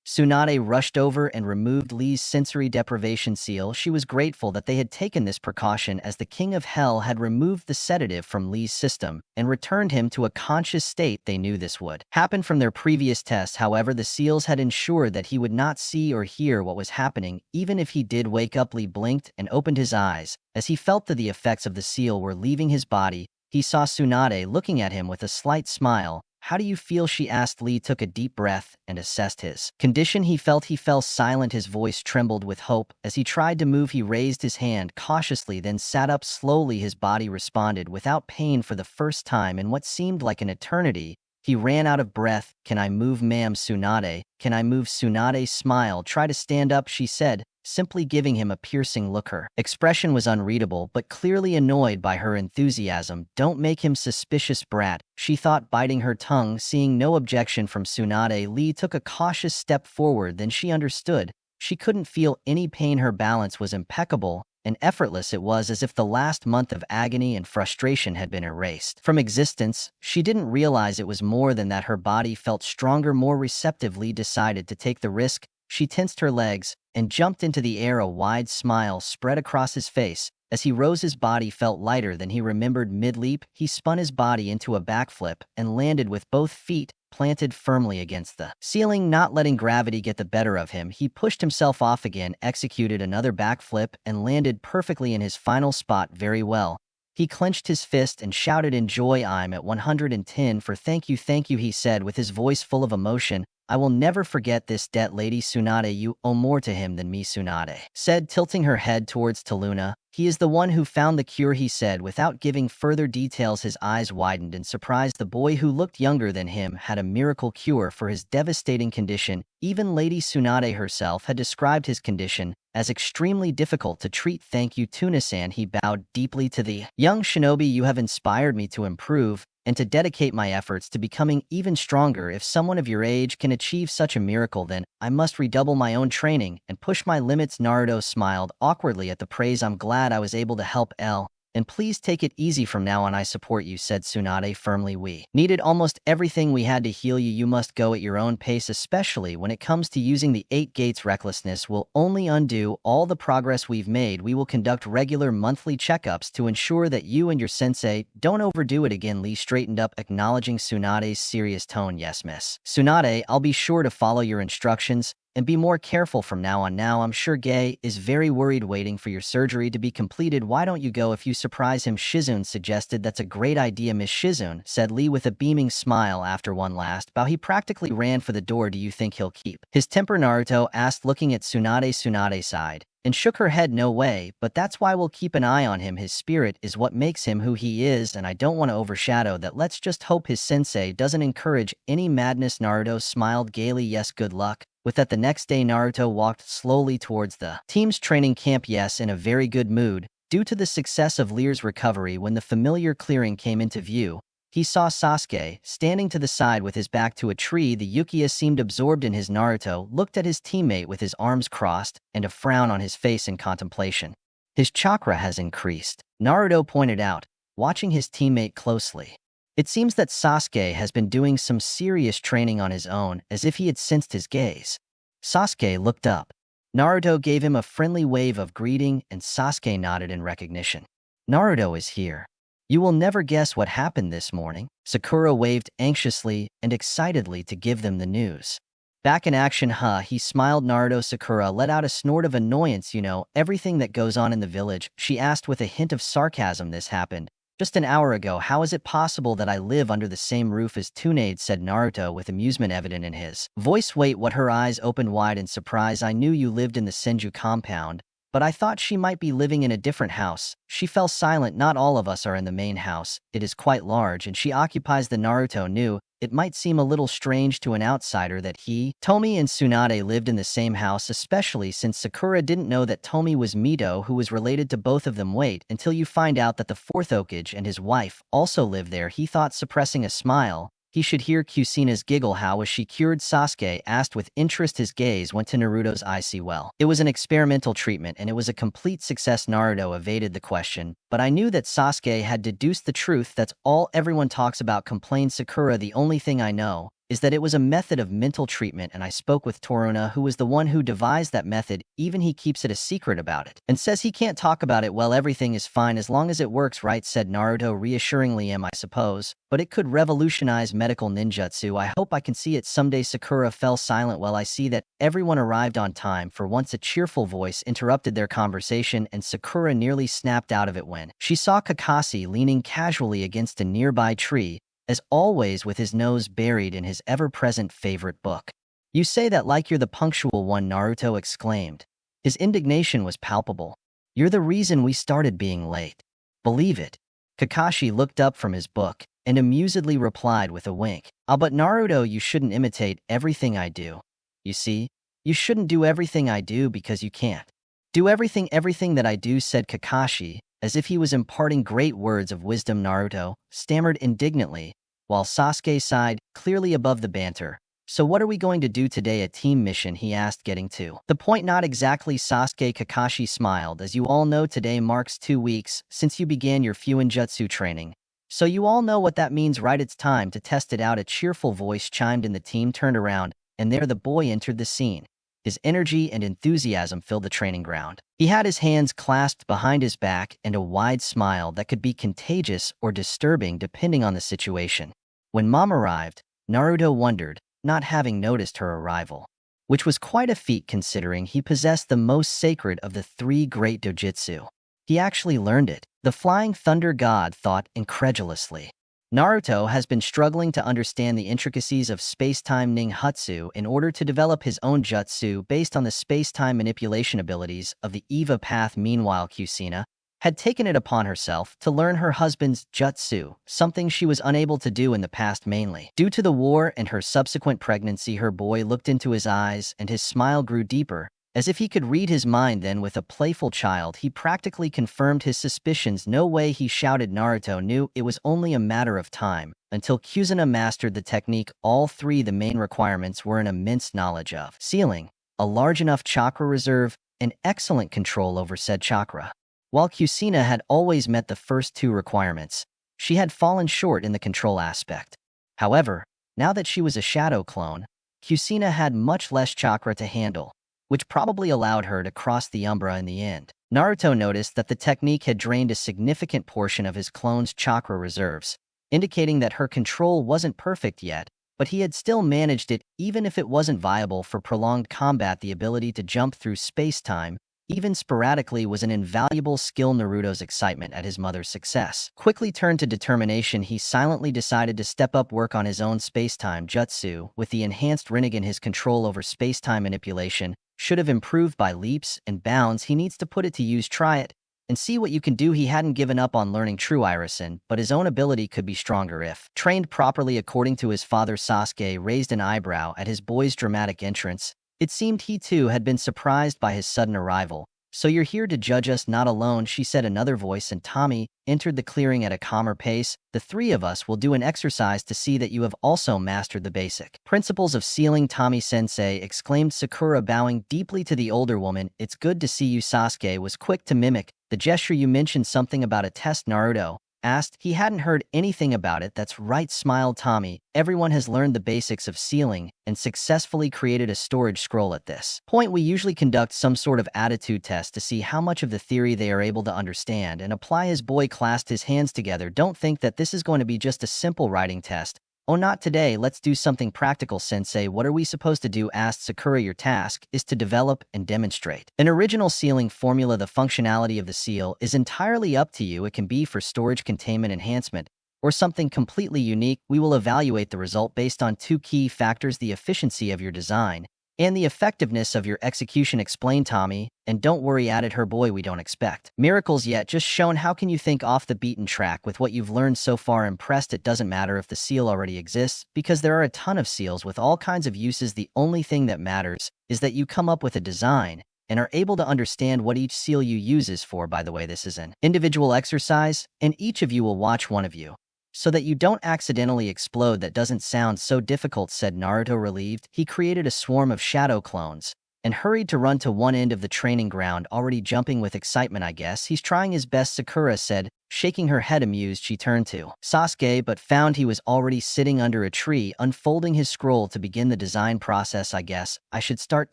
Tsunade rushed over and removed Lee's sensory deprivation seal. She was grateful that they had taken this precaution, as the King of Hell had removed the sedative from Lee's system and returned him to a conscious state. They knew this would happen from their previous tests. However, the seals had ensured that he would not see or hear what was happening. Even if he did wake up, Lee blinked and opened his eyes. As he felt that the effects of the seal were leaving his body, he saw Tsunade looking at him with a slight smile. "How do you feel?" she asked. Lee took a deep breath and assessed his condition. He fell silent. His voice trembled with hope. As he tried to move, he raised his hand cautiously, then sat up slowly. His body responded without pain for the first time in what seemed like an eternity. He ran out of breath. "Can I move, ma'am?" "Tsunade, can I move?" Tsunade smiled. "Try to stand up," she said, simply giving him a piercing look. Her expression was unreadable, but clearly annoyed by her enthusiasm. "Don't make him suspicious, brat," she thought, biting her tongue. Seeing no objection from Tsunade, Lee took a cautious step forward. Then she understood. She couldn't feel any pain. Her balance was impeccable and effortless. It was as if the last month of agony and frustration had been erased from existence. She didn't realize it was more than that. Her body felt stronger, more receptive. Lee decided to take the risk. She tensed her legs and jumped into the air. A wide smile spread across his face. As he rose, his body felt lighter than he remembered. Mid-leap, he spun his body into a backflip and landed with both feet planted firmly against the ceiling. Not letting gravity get the better of him, he pushed himself off again, executed another backflip, and landed perfectly in his final spot. "Very well." He clenched his fist and shouted in joy. "I'm at 110 for thank you, he said with his voice full of emotion. "I will never forget this debt, Lady Tsunade. You owe more to him than me," Tsunade said, tilting her head towards Taluna. "He is the one who found the cure," he said, without giving further details. His eyes widened in surprise. The boy, who looked younger than him, had a miracle cure for his devastating condition. Even Lady Tsunade herself had described his condition as extremely difficult to treat. "Thank you, Tuna-san." He bowed deeply to the young shinobi. "You have inspired me to improve and to dedicate my efforts to becoming even stronger. If someone of your age can achieve such a miracle, then I must redouble my own training and push my limits." Naruto smiled awkwardly at the praise. "I'm glad I was able to help, L. And please take it easy from now on. I support you," said Tsunade firmly. "We needed almost everything we had to heal you. You must go at your own pace, especially when it comes to using the 8 gates. Recklessness will only undo all the progress we've made. We will conduct regular monthly checkups to ensure that you and your sensei don't overdo it again." Lee straightened up, acknowledging Tsunade's serious tone. "Yes, miss Tsunade, I'll be sure to follow your instructions and be more careful from now on. Now, I'm sure Gay is very worried waiting for your surgery to be completed. Why don't you go if you surprise him?" Shizune suggested. "That's a great idea, Miss Shizune," said Lee with a beaming smile. After one last bow, he practically ran for the door. "Do you think he'll keep his temper?" Naruto asked, looking at Tsunade. Tsunade sighed and shook her head. "No way, but that's why we'll keep an eye on him. His spirit is what makes him who he is, and I don't want to overshadow that. Let's just hope his sensei doesn't encourage any madness." Naruto smiled gaily. "Yes, good luck." With that, the next day, Naruto walked slowly towards the team's training camp. Yes, in a very good mood, due to the success of Lear's recovery. When the familiar clearing came into view, he saw Sasuke standing to the side with his back to a tree. The Uchiha seemed absorbed in his. Naruto looked at his teammate with his arms crossed and a frown on his face in contemplation. "His chakra has increased," Naruto pointed out, watching his teammate closely. "It seems that Sasuke has been doing some serious training on his own," as if he had sensed his gaze. Sasuke looked up. Naruto gave him a friendly wave of greeting, and Sasuke nodded in recognition. "Naruto is here. You will never guess what happened this morning." Sakura waved anxiously and excitedly to give them the news. "Back in action, huh?" He smiled. Naruto. Sakura let out a snort of annoyance. "You know everything that goes on in the village?" she asked with a hint of sarcasm. "This happened just an hour ago. How is it possible that I live under the same roof as Tsunade?" said Naruto with amusement evident in his voice. "Wait, what?" Her eyes opened wide in surprise. "I knew you lived in the Senju compound, but I thought she might be living in a different house." She fell silent. "Not all of us are in the main house. It is quite large, and she occupies the." Naruto knew it might seem a little strange to an outsider that he, Tomi, and Tsunade lived in the same house, especially since Sakura didn't know that Tomi was Mito, who was related to both of them. "Wait until you find out that the fourth Hokage and his wife also live there," he thought, suppressing a smile. He should hear Kusuna's giggle. "How was she cured?" Sasuke asked with interest. His gaze went to Naruto's eye. "See, well, it was an experimental treatment, and it was a complete success." Naruto evaded the question. "But I knew that Sasuke had deduced the truth. That's all everyone talks about," complained Sakura. "The only thing I know is that it was a method of mental treatment, and I spoke with Toruna, who was the one who devised that method. Even he keeps it a secret about it and says he can't talk about it. Well, everything is fine as long as it works, right? Said Naruto reassuringly. I suppose, but it could revolutionize medical ninjutsu. I hope I can see it someday. Sakura fell silent. Well, I see that everyone arrived on time. For once, a cheerful voice interrupted their conversation, and Sakura nearly snapped out of it when she saw Kakashi leaning casually against a nearby tree, as always with his nose buried in his ever-present favorite book. You say that like you're the punctual one, Naruto exclaimed. His indignation was palpable. You're the reason we started being late. Believe it. Kakashi looked up from his book and amusedly replied with a wink. But Naruto, you shouldn't imitate everything I do. You see, you shouldn't do everything I do because you can't do everything that I do, said Kakashi, as if he was imparting great words of wisdom. Naruto stammered indignantly, while Sasuke sighed, clearly above the banter. So what are we going to do today? A team mission, he asked, getting to the point. Not exactly, Sasuke. Kakashi smiled. As you all know, today marks 2 weeks since you began your Fuinjutsu training. So you all know what that means, right? It's time to test it out. A cheerful voice chimed in. The team turned around, and there the boy entered the scene. His energy and enthusiasm filled the training ground. He had his hands clasped behind his back and a wide smile that could be contagious or disturbing depending on the situation. When Mom arrived, Naruto wondered, not having noticed her arrival, which was quite a feat considering he possessed the most sacred of the 3 great dojutsu. He actually learned it, the Flying Thunder God thought incredulously. Naruto has been struggling to understand the intricacies of space-time ninjutsu in order to develop his own jutsu based on the space-time manipulation abilities of the Eva path. Meanwhile, Kushina had taken it upon herself to learn her husband's jutsu, something she was unable to do in the past, mainly due to the war and her subsequent pregnancy. Her boy looked into his eyes and his smile grew deeper, as if he could read his mind. Then, with a playful child, he practically confirmed his suspicions. No way, he shouted. Naruto knew it was only a matter of time until Kushina mastered the technique. All 3 the main requirements were an immense knowledge of sealing, a large enough chakra reserve, and excellent control over said chakra. While Kushina had always met the first 2 requirements, she had fallen short in the control aspect. However, now that she was a shadow clone, Kushina had much less chakra to handle, which probably allowed her to cross the Umbra in the end. Naruto noticed that the technique had drained a significant portion of his clone's chakra reserves, indicating that her control wasn't perfect yet, but he had still managed it. Even if it wasn't viable for prolonged combat, the ability to jump through space-time, even sporadically, was an invaluable skill. Naruto's excitement at his mother's success quickly turned to determination. He silently decided to step up work on his own space-time jutsu. With the enhanced Rinnegan, his control over space-time manipulation should have improved by leaps and bounds. He needs to put it to use. Try it and see what you can do. He hadn't given up on learning true Irisin, but his own ability could be stronger if trained properly. According to his father, Sasuke raised an eyebrow at his boy's dramatic entrance. It seemed he too had been surprised by his sudden arrival. So you're here to judge us? Not alone, she said. Another voice and Tommy entered the clearing at a calmer pace. The 3 of us will do an exercise to see that you have also mastered the basic principles of sealing. Tommy-sensei, exclaimed Sakura, bowing deeply to the older woman. It's good to see you. Sasuke was quick to mimic the gesture. You mentioned something about a test, Naruto asked. He hadn't heard anything about it. That's right, smiled Tommy. Everyone has learned the basics of sealing and successfully created a storage scroll. At this point, we usually conduct some sort of attitude test to see how much of the theory they are able to understand and apply. His boy clasped his hands together. Don't think that this is going to be just a simple writing test. Oh, not today. Let's do something practical, Sensei. What are we supposed to do? Asked Sakura. Your task is to develop and demonstrate an original sealing formula. The functionality of the seal is entirely up to you. It can be for storage, containment, enhancement, or something completely unique. We will evaluate the result based on 2 key factors: the efficiency of your design and the effectiveness of your execution, explained Tommy. And don't worry, added her boy, we don't expect miracles yet, just shown. How can you think off the beaten track with what you've learned so far? Impressed. It doesn't matter if the seal already exists, because there are a ton of seals with all kinds of uses. The only thing that matters is that you come up with a design and are able to understand what each seal you use is for. By the way, this is an individual exercise, and each of you will watch one of you, so that you don't accidentally explode. That doesn't sound so difficult, said Naruto, relieved. He created a swarm of shadow clones and hurried to run to one end of the training ground, already jumping with excitement. I guess he's trying his best, Sakura said, shaking her head amused. She turned to Sasuke but found he was already sitting under a tree, unfolding his scroll to begin the design process. I guess I should start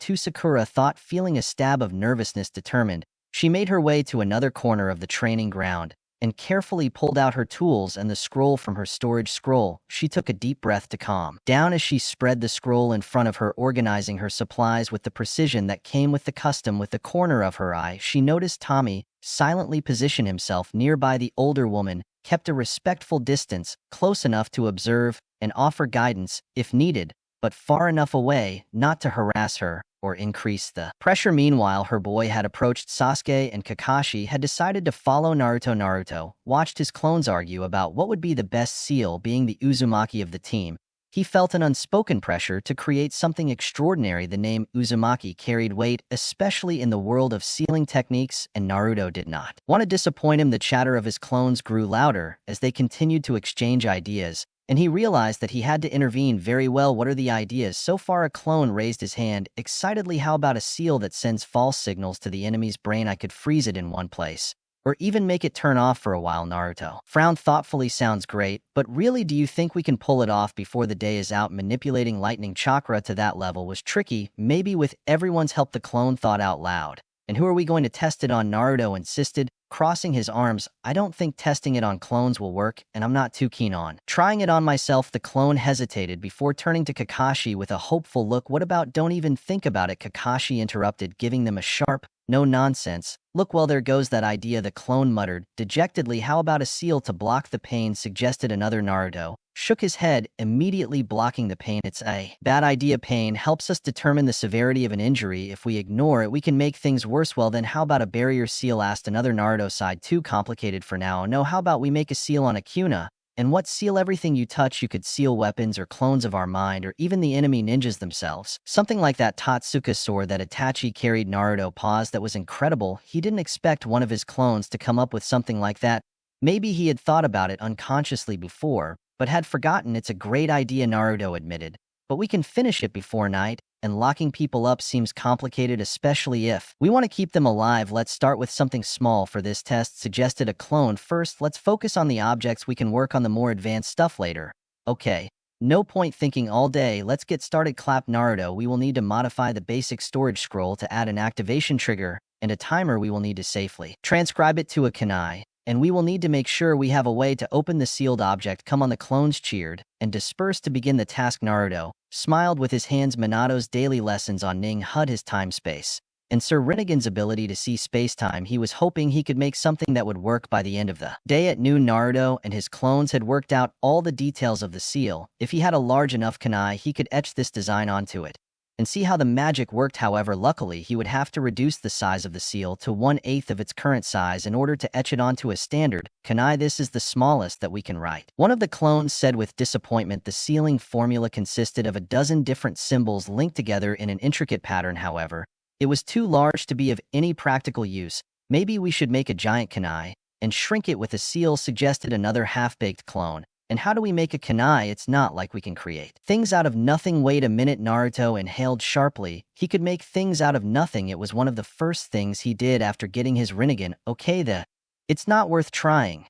too, Sakura thought, feeling a stab of nervousness. Determined, she made her way to another corner of the training ground and carefully pulled out her tools and the scroll from her storage scroll. She took a deep breath to calm down as she spread the scroll in front of her, organizing her supplies with the precision that came with the custom. With the corner of her eye, she noticed Tommy silently position himself nearby. The older woman kept a respectful distance, close enough to observe and offer guidance if needed, but far enough away not to harass her or increase the pressure. Meanwhile, her boy had approached Sasuke, and Kakashi had decided to follow Naruto. Naruto watched his clones argue about what would be the best seal, being the Uzumaki of the team. He felt an unspoken pressure to create something extraordinary. The name Uzumaki carried weight, especially in the world of sealing techniques, and Naruto did not want to disappoint him. The chatter of his clones grew louder as they continued to exchange ideas, and he realized that he had to intervene. Very well, what are the ideas so far? A clone raised his hand excitedly. How about a seal that sends false signals to the enemy's brain? I could freeze it in one place, or even make it turn off for a while. Naruto frowned thoughtfully. Sounds great, but really, do you think we can pull it off before the day is out? Manipulating lightning chakra to that level was tricky. Maybe with everyone's help, the clone thought out loud. And who are we going to test it on? Naruto insisted, crossing his arms. I don't think testing it on clones will work, and I'm not too keen on trying it on myself. The clone hesitated before turning to Kakashi with a hopeful look. What about don't even think about it? Kakashi interrupted, giving them a sharp, no nonsense look. Well, there goes that idea, the clone muttered dejectedly. How about a seal to block the pain, suggested another. Naruto shook his head, immediately blocking the pain. It's a bad idea. Pain helps us determine the severity of an injury. If we ignore it, we can make things worse. Well, then how about a barrier seal, asked another. Naruto sighed, too complicated for now. No, how about we make a seal on Akuna? And what seal? Everything you touch. You could seal weapons or clones of our mind, or even the enemy ninjas themselves. Something like that Totsuka sword that Itachi carried. Naruto paused. That was incredible. He didn't expect one of his clones to come up with something like that. Maybe he had thought about it unconsciously before, but had forgotten. It's a great idea, Naruto admitted, but we can finish it before night, and locking people up seems complicated, especially if we want to keep them alive. Let's start with something small for this test, suggested a clone. First, let's focus on the objects. We can work on the more advanced stuff later. Okay, no point thinking all day. Let's get started, clapped Naruto. We will need to modify the basic storage scroll to add an activation trigger and a timer. We will need to safely transcribe it to a kunai, and we will need to make sure we have a way to open the sealed object. Come on, the clones cheered and dispersed to begin the task. Naruto smiled with his hands. Minato's daily lessons on Ning Hud, his time-space, and Sir Rinnegan's ability to see space-time. He was hoping he could make something that would work by the end of the day. At noon, Naruto and his clones had worked out all the details of the seal. If he had a large enough kunai, he could etch this design onto it and see how the magic worked. However, luckily, he would have to reduce the size of the seal to 1/8 of its current size in order to etch it onto a standard kunai. This is the smallest that we can write, one of the clones said with disappointment. The sealing formula consisted of a dozen different symbols linked together in an intricate pattern. However, it was too large to be of any practical use. Maybe we should make a giant kunai and shrink it with a seal, suggested another half-baked clone. And how do we make a kunai? It's not like we can create things out of nothing. Wait a minute, Naruto inhaled sharply. He could make things out of nothing. It was one of the first things he did after getting his Rinnegan. Okay, it's not worth trying,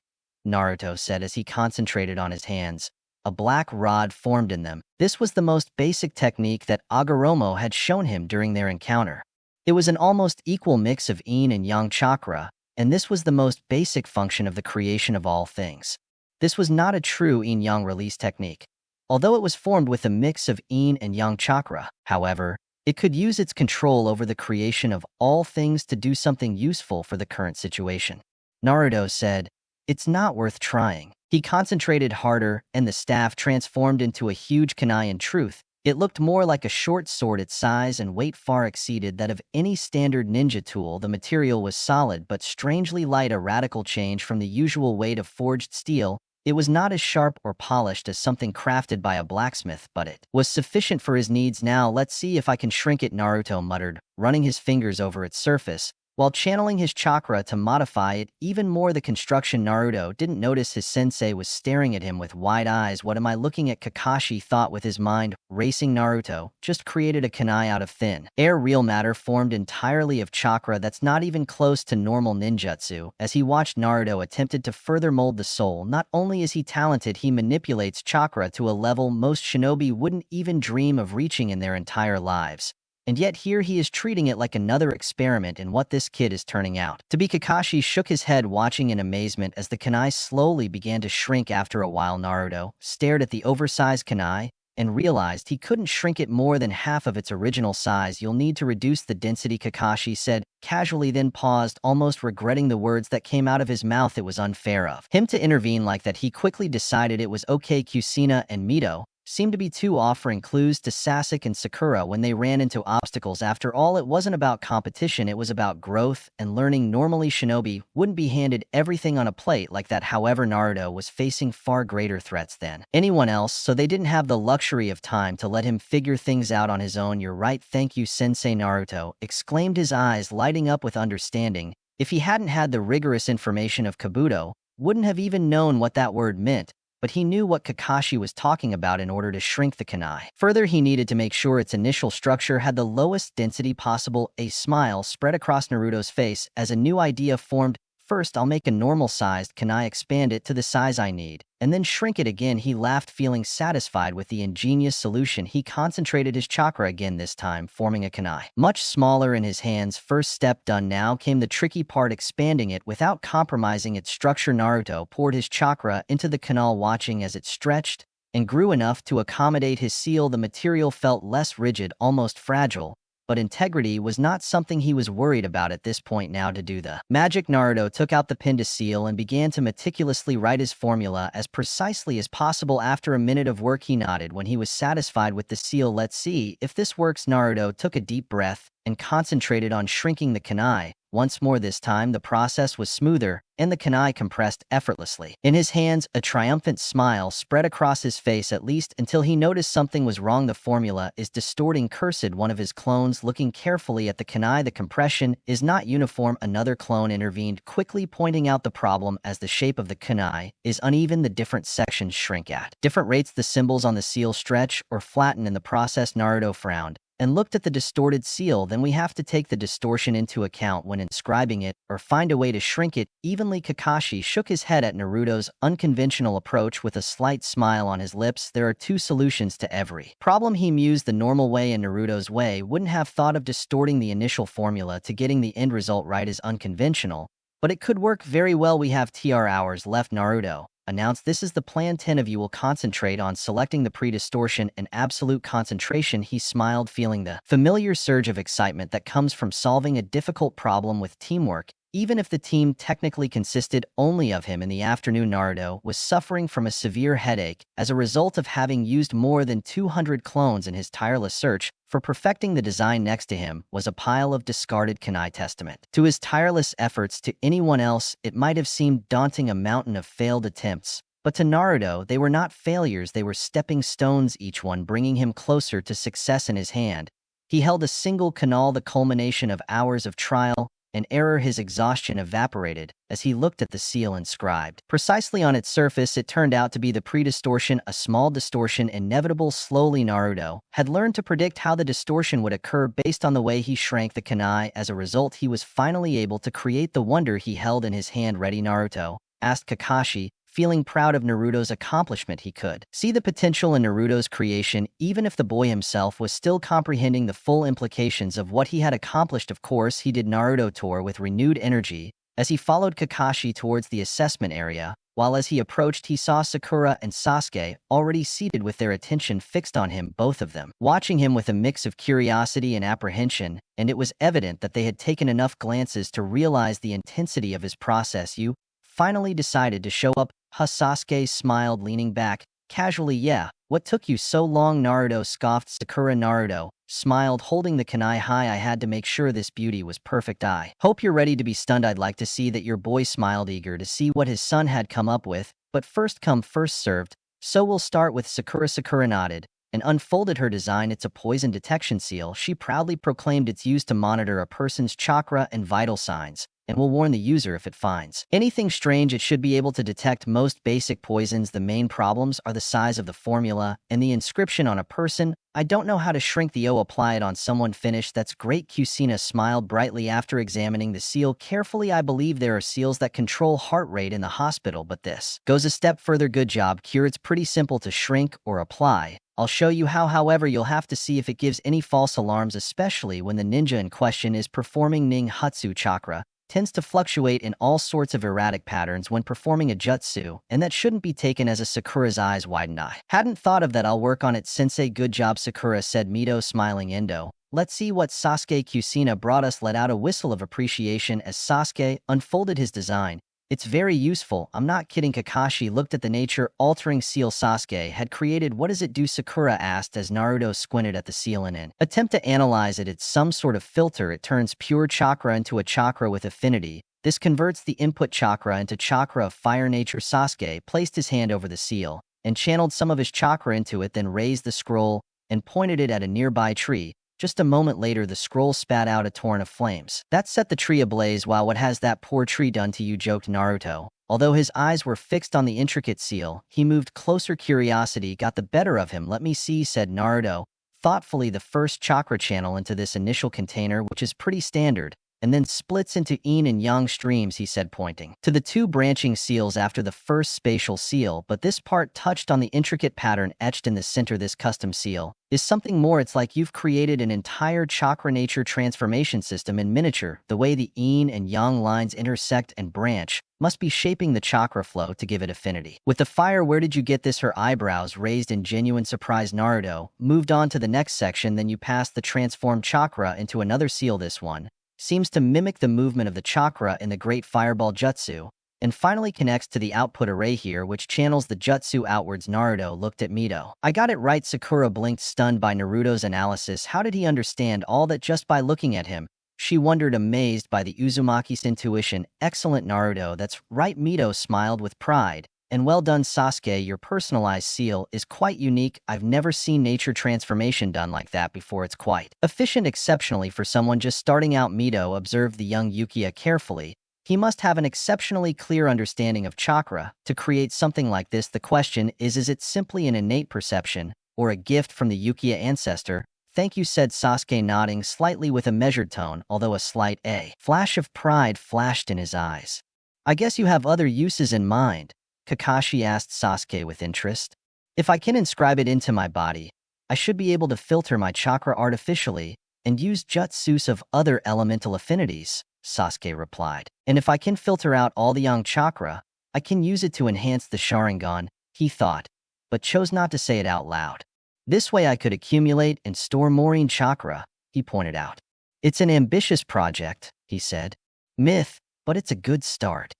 Naruto said as he concentrated on his hands. A black rod formed in them. This was the most basic technique that Agoromo had shown him during their encounter. It was an almost equal mix of yin and yang chakra, and this was the most basic function of the creation of all things. This was not a true yin-yang release technique, although it was formed with a mix of yin and yang chakra. However, it could use its control over the creation of all things to do something useful for the current situation. Naruto said, it's not worth trying. He concentrated harder, and the staff transformed into a huge kunai. In truth, it looked more like a short sword. Its size and weight far exceeded that of any standard ninja tool. The material was solid but strangely light, a radical change from the usual weight of forged steel. It was not as sharp or polished as something crafted by a blacksmith, but it was sufficient for his needs. Now let's see if I can shrink it, Naruto muttered, running his fingers over its surface. While channeling his chakra to modify it even more, the construction, Naruto didn't notice his sensei was staring at him with wide eyes. What am I looking at? Kakashi thought with his mind racing. Naruto just created a kunai out of thin air. Real matter formed entirely of chakra that's not even close to normal ninjutsu. As he watched, Naruto attempted to further mold the soul. Not only is he talented, he manipulates chakra to a level most shinobi wouldn't even dream of reaching in their entire lives. And yet here he is treating it like another experiment in what this kid is turning out to be. Kakashi shook his head, watching in amazement as the kunai slowly began to shrink. After a while, Naruto stared at the oversized kunai and realized he couldn't shrink it more than half of its original size. You'll need to reduce the density, Kakashi said casually, then paused, almost regretting the words that came out of his mouth. It was unfair of him to intervene like that. He quickly decided it was okay. Kusina and Mito seemed to be too, offering clues to Sasuke and Sakura when they ran into obstacles. After all, it wasn't about competition, it was about growth and learning. Normally, shinobi wouldn't be handed everything on a plate like that. However, Naruto was facing far greater threats than anyone else, so they didn't have the luxury of time to let him figure things out on his own. You're right, thank you, Sensei, Naruto exclaimed, his eyes lighting up with understanding. If he hadn't had the rigorous information of Kabuto, wouldn't have even known what that word meant. But he knew what Kakashi was talking about. In order to shrink the kunai further, he needed to make sure its initial structure had the lowest density possible. A smile spread across Naruto's face as a new idea formed. First, I'll make a normal-sized kunai, expand it to the size I need, and then shrink it again. He laughed, feeling satisfied with the ingenious solution. He concentrated his chakra again, this time forming a kunai much smaller in his hands. First step done, now came the tricky part, expanding it without compromising its structure. Naruto poured his chakra into the kunai, watching as it stretched and grew enough to accommodate his seal. The material felt less rigid, almost fragile, but integrity was not something he was worried about at this point. Now to do the magic, Naruto took out the pen to seal and began to meticulously write his formula as precisely as possible. After a minute of work, he nodded when he was satisfied with the seal. Let's see if this works. Naruto took a deep breath and concentrated on shrinking the kunai once more. This time, the process was smoother, and the kunai compressed effortlessly in his hands. A triumphant smile spread across his face, at least until he noticed something was wrong. The formula is distorting, cursed one of his clones, looking carefully at the kunai. The compression is not uniform. Another clone intervened, quickly pointing out the problem. As the shape of the kunai is uneven, the different sections shrink at different rates. The symbols on the seal stretch or flatten in the process. Naruto frowned and looked at the distorted seal. Then we have to take the distortion into account when inscribing it, or find a way to shrink it evenly. Kakashi shook his head at Naruto's unconventional approach with a slight smile on his lips. There are two solutions to every problem, he mused, the normal way and Naruto's way. Wouldn't have thought of distorting the initial formula to getting the end result right is unconventional, but it could work very well. We have TR hours left, Naruto announced. This is the plan. 10 of you will concentrate on selecting the pre-distortion and absolute concentration. He smiled, feeling the familiar surge of excitement that comes from solving a difficult problem with teamwork, even if the team technically consisted only of him. In the afternoon, Naruto was suffering from a severe headache as a result of having used more than 200 clones. In his tireless search for perfecting the design, next to him was a pile of discarded kunai. Testament to his tireless efforts. To anyone else, it might have seemed daunting, a mountain of failed attempts, but to Naruto, they were not failures, they were stepping stones, each one bringing him closer to success. In his hand, he held a single kunai, the culmination of hours of trial and error. His exhaustion evaporated as he looked at the seal inscribed precisely on its surface. It turned out to be the pre-distortion, a small distortion, inevitable. Slowly, Naruto had learned to predict how the distortion would occur based on the way he shrank the kunai. As a result, he was finally able to create the wonder he held in his hand. Ready, Naruto asked Kakashi, feeling proud of Naruto's accomplishment. He could see the potential in Naruto's creation, even if the boy himself was still comprehending the full implications of what he had accomplished. Of course he did. Naruto tore with renewed energy as he followed Kakashi towards the assessment area, while as he approached he saw Sakura and Sasuke already seated with their attention fixed on him, both of them watching him with a mix of curiosity and apprehension, and it was evident that they had taken enough glances to realize the intensity of his process. You finally decided to show up, huh? Sasuke smiled, leaning back casually. Yeah, what took you so long? Naruto scoffed. Sakura Naruto smiled, holding the kunai high. I had to make sure this beauty was perfect. I hope you're ready to be stunned. I'd like to see that. Your boy smiled, eager to see what his son had come up with, but first come first served, so we'll start with Sakura. Sakura nodded and unfolded her design. It's a poison detection seal. She proudly proclaimed it's used to monitor a person's chakra and vital signs, and will warn the user if it finds anything strange. It should be able to detect most basic poisons. The main problems are the size of the formula and the inscription on a person. I don't know how to shrink the O. Apply it on someone. Finish. That's great. Kusina smiled brightly after examining the seal carefully. I believe there are seals that control heart rate in the hospital, but this goes a step further. Good job, Cure. It's pretty simple to shrink or apply. I'll show you how. However, you'll have to see if it gives any false alarms, especially when the ninja in question is performing Uchiha Chakra. Tends to fluctuate in all sorts of erratic patterns when performing a jutsu, and that shouldn't be taken as a Sakura's eyes widened. I hadn't thought of that. I'll work on it, sensei. Good job, Sakura, said Mito, smiling. Endo, let's see what Sasuke. Kusina brought us. Let out a whistle of appreciation as Sasuke unfolded his design. It's very useful. I'm not kidding. Kakashi looked at the nature-altering seal Sasuke had created. What does it do? Sakura asked as Naruto squinted at the seal in an attempt to analyze it. It's some sort of filter. It turns pure chakra into a chakra with affinity. This converts the input chakra into chakra of fire nature. Sasuke placed his hand over the seal and channeled some of his chakra into it, then raised the scroll and pointed it at a nearby tree. Just a moment later, the scroll spat out a torrent of flames. That set the tree ablaze. Wow, what has that poor tree done to you? Joked Naruto. Although his eyes were fixed on the intricate seal, he moved closer. Curiosity got the better of him. Let me see, said Naruto thoughtfully. The first chakra channel into this initial container, which is pretty standard, and then splits into yin and yang streams, he said, pointing to the two branching seals after the first spatial seal. But this part touched on the intricate pattern etched in the center. This custom seal is something more. It's like you've created an entire chakra nature transformation system in miniature. The way the yin and yang lines intersect and branch must be shaping the chakra flow to give it affinity. With the fire, where did you get this? Her eyebrows raised in genuine surprise. Naruto moved on to the next section. Then you passed the transformed chakra into another seal. This one seems to mimic the movement of the chakra in the Great Fireball Jutsu, and finally connects to the output array here, which channels the jutsu outwards. Naruto looked at Mito. I got it right. Sakura blinked, stunned by Naruto's analysis. How did he understand all that just by looking at him? She wondered, amazed by the Uzumaki's intuition. Excellent, Naruto. That's right. Mito smiled with pride. And well done, Sasuke. Your personalized seal is quite unique. I've never seen nature transformation done like that before. It's quite efficient, exceptionally for someone just starting out. Mito observed the young Uchiha carefully. He must have an exceptionally clear understanding of chakra to create something like this. The question is it simply an innate perception or a gift from the Uchiha ancestor? Thank you, said Sasuke, nodding slightly with a measured tone, although a slight flash of pride flashed in his eyes. I guess you have other uses in mind, Kakashi asked Sasuke with interest. If I can inscribe it into my body, I should be able to filter my chakra artificially and use jutsus of other elemental affinities, Sasuke replied. And if I can filter out all the yang chakra, I can use it to enhance the Sharingan, he thought, but chose not to say it out loud. This way I could accumulate and store more yin chakra, he pointed out. It's an ambitious project, he said. Myth, but it's a good start.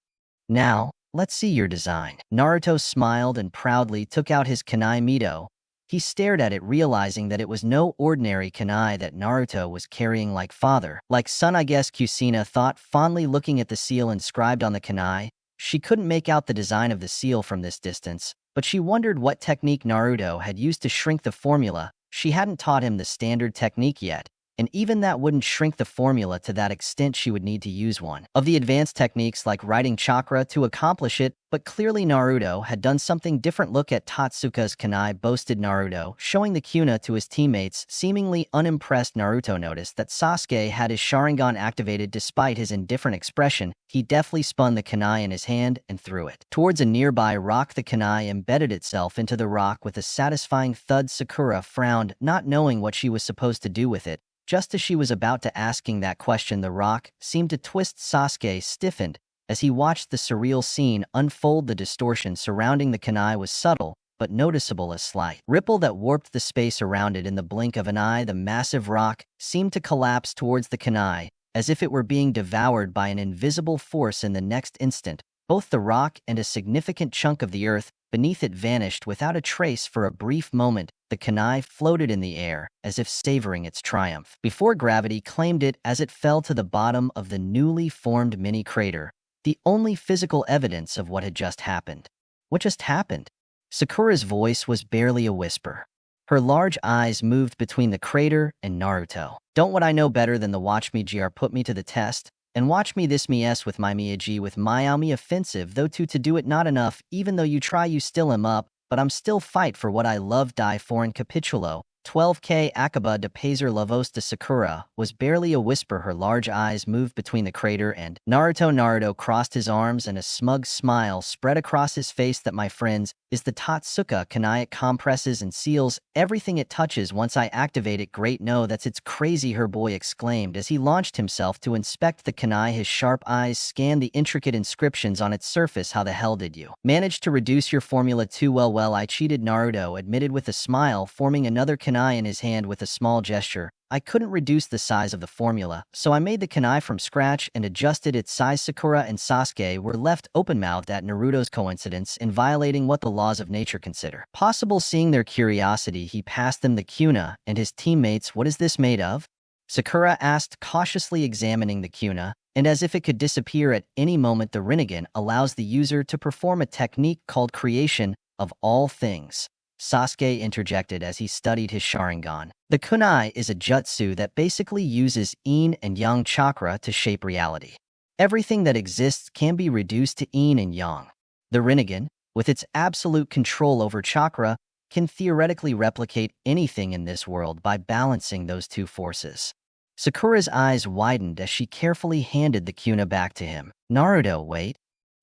Now, let's see your design. Naruto smiled and proudly took out his kunai. Mito. He stared at it, realizing that it was no ordinary kunai that Naruto was carrying. Like father, like son, I guess, Kusina thought fondly, looking at the seal inscribed on the kunai. She couldn't make out the design of the seal from this distance, but she wondered what technique Naruto had used to shrink the formula. She hadn't taught him the standard technique yet, and even that wouldn't shrink the formula to that extent. She would need to use one of the advanced techniques like writing chakra to accomplish it, but clearly Naruto had done something different. Look at Totsuka's kunai, boasted Naruto, showing the kuna to his teammates. Seemingly unimpressed, Naruto noticed that Sasuke had his Sharingan activated. Despite his indifferent expression, he deftly spun the kunai in his hand and threw it towards a nearby rock. The kunai embedded itself into the rock with a satisfying thud. Sakura frowned, not knowing what she was supposed to do with it. Just as she was about to asking that question, the rock seemed to twist. Sasuke stiffened as he watched the surreal scene unfold. The distortion surrounding the kunai was subtle, but noticeable. A slight ripple that warped the space around it. In the blink of an eye, the massive rock seemed to collapse towards the kunai, as if it were being devoured by an invisible force. In the next instant, both the rock and a significant chunk of the earth beneath it vanished without a trace. For a brief moment, the kunai floated in the air, as if savoring its triumph, before gravity claimed it as it fell to the bottom of the newly formed mini crater, the only physical evidence of what had just happened. What just happened? Sakura's voice was barely a whisper. Her large eyes moved between the crater and Naruto. Don't what I know better than the watch me gr put me to the test, and watch me this me s with my Miyagi with my me offensive, though to do it not enough, even though you try you still am up, but I'm still fight for what I love die foreign capitulo. 12K Akaba de Pazer Lavos de Sakura was barely a whisper. Her large eyes moved between the crater and Naruto crossed his arms and a smug smile spread across his face. That, my friends, is the Tatsuka Kanai. It compresses and seals everything it touches. Once I activate it, great, no, it's crazy, her boy exclaimed as he launched himself to inspect the Kanai. His sharp eyes scanned the intricate inscriptions on its surface. How the hell did you manage to reduce your formula too well, I cheated, Naruto admitted with a smile, forming another Kanai in his hand with a small gesture. I couldn't reduce the size of the formula, so I made the Kanai from scratch and adjusted its size. Sakura and Sasuke were left open-mouthed at Naruto's coincidence in violating what the laws of nature consider possible. Seeing their curiosity, he passed them the Kuna and his teammates. What is this made of? Sakura asked, cautiously examining the Kuna, and as if it could disappear at any moment. The Rinnegan allows the user to perform a technique called creation of all things, Sasuke interjected as he studied his Sharingan. The kunai is a jutsu that basically uses yin and yang chakra to shape reality. Everything that exists can be reduced to yin and yang. The Rinnegan, with its absolute control over chakra, can theoretically replicate anything in this world by balancing those two forces. Sakura's eyes widened as she carefully handed the kuna back to him. Naruto, wait.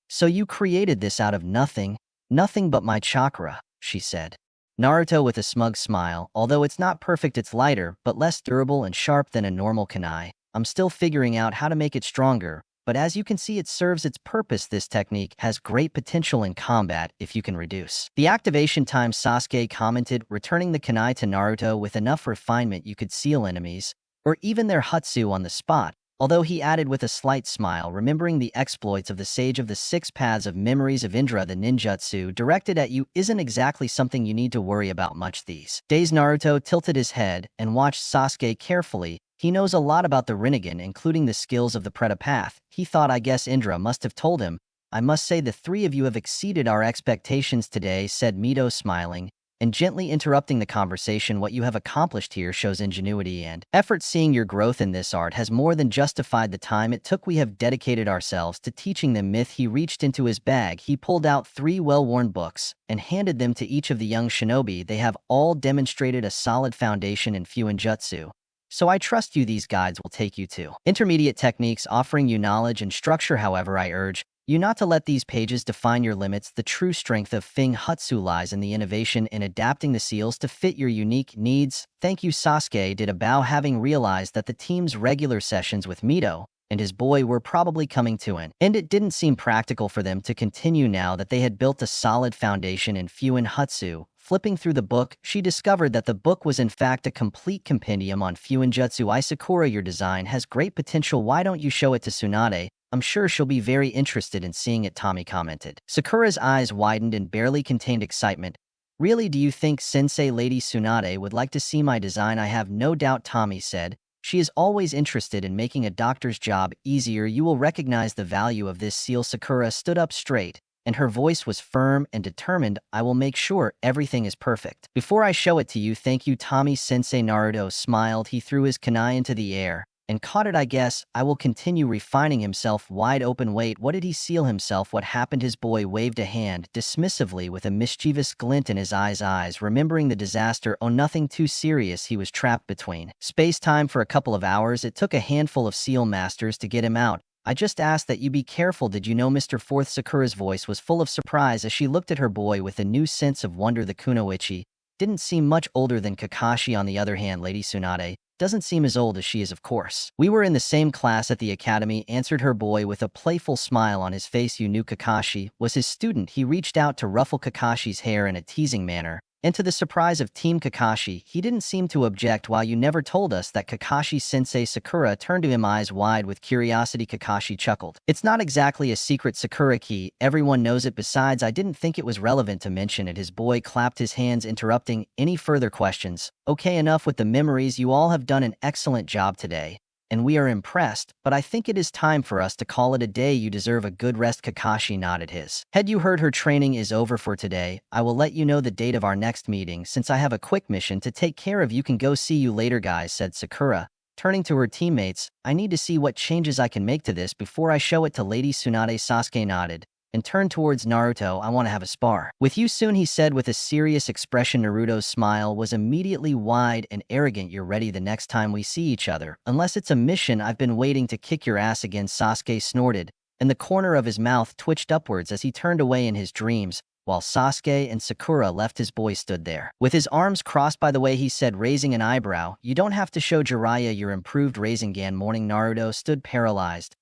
So you created this out of nothing? Nothing but my chakra, she said. Naruto with a smug smile, although it's not perfect, it's lighter, but less durable and sharp than a normal kunai. I'm still figuring out how to make it stronger, but as you can see, it serves its purpose. This technique has great potential in combat if you can reduce the activation time, Sasuke commented, returning the kunai to Naruto. With enough refinement you could seal enemies, or even their Hutsu on the spot, although he added with a slight smile, remembering the exploits of the Sage of the Six Paths of Memories of Indra. The ninjutsu directed at you isn't exactly something you need to worry about much these days. Naruto tilted his head and watched Sasuke carefully. He knows a lot about the Rinnegan, including the skills of the Preta Path. He thought, I guess Indra must have told him. I must say the three of you have exceeded our expectations today, said Mito, smiling and gently interrupting the conversation. What you have accomplished here shows ingenuity and effort. Seeing your growth in this art has more than justified the time it took. We have dedicated ourselves to teaching them myth. He reached into his bag. He pulled out 3 well-worn books and handed them to each of the young shinobi. They have all demonstrated a solid foundation in Fuin Jutsu, so I trust you. These guides will take you to intermediate techniques, offering you knowledge and structure. However, I urge you not to let these pages define your limits. The true strength of Fing Hutsu lies in the innovation in adapting the seals to fit your unique needs. Thank you, Sasuke did a bow, having realized that the team's regular sessions with Mito and his boy were probably coming to an end. It didn't seem practical for them to continue now that they had built a solid foundation in Fuin Hutsu. Flipping through the book, she discovered that the book was in fact a complete compendium on Fuinjutsu. Sakura, your design has great potential. Why don't you show it to Tsunade? I'm sure she'll be very interested in seeing it, Tommy commented. Sakura's eyes widened and barely contained excitement. Really, do you think Sensei Lady Tsunade would like to see my design? I have no doubt, Tommy said. She is always interested in making a doctor's job easier. You will recognize the value of this seal. Sakura stood up straight, and her voice was firm and determined. I will make sure everything is perfect before I show it to you. Thank you, Tommy Sensei. Naruto smiled. He threw his kunai into the air and caught it. I guess I will continue refining himself. Wide open. Wait, what did he seal himself? What happened? His boy waved a hand dismissively with a mischievous glint in his eyes, remembering the disaster. Oh, nothing too serious. He was trapped between space-time for a couple of hours. It took a handful of seal masters to get him out. I just asked that you be careful. Did you know, Mr. Fourth? Sakura's voice was full of surprise as she looked at her boy with a new sense of wonder. The Kunoichi didn't seem much older than Kakashi. On the other hand, Lady Tsunade doesn't seem as old as she is, of course. We were in the same class at the academy, answered her boy with a playful smile on his face. You knew Kakashi was his student. He reached out to ruffle Kakashi's hair in a teasing manner, and to the surprise of Team Kakashi, he didn't seem to object. While you never told us that Kakashi-sensei. Sakura turned to him, eyes wide with curiosity. Kakashi chuckled. It's not exactly a secret, Sakura-ki. Everyone knows it. Besides, I didn't think it was relevant to mention it. His boy clapped his hands, interrupting any further questions. Okay, enough with the memories. You all have done an excellent job today, and we are impressed, but I think it is time for us to call it a day. You deserve a good rest. Kakashi nodded his head. You heard her training is over for today. I will let you know the date of our next meeting since I have a quick mission to take care of. You can go. See you later, guys, said Sakura. Turning to her teammates, I need to see what changes I can make to this before I show it to Lady Tsunade. Sasuke nodded and turned towards Naruto. I want to have a spar with you soon, he said with a serious expression. Naruto's smile was immediately wide and arrogant. You're ready the next time we see each other. Unless it's a mission, I've been waiting to kick your ass again, Sasuke snorted, and the corner of his mouth twitched upwards as he turned away in his dreams, while Sasuke and Sakura left. His boy stood there with his arms crossed. By the way, he said, raising an eyebrow, you don't have to show Jiraiya your improved Rasengan. Morning. Naruto stood paralyzed.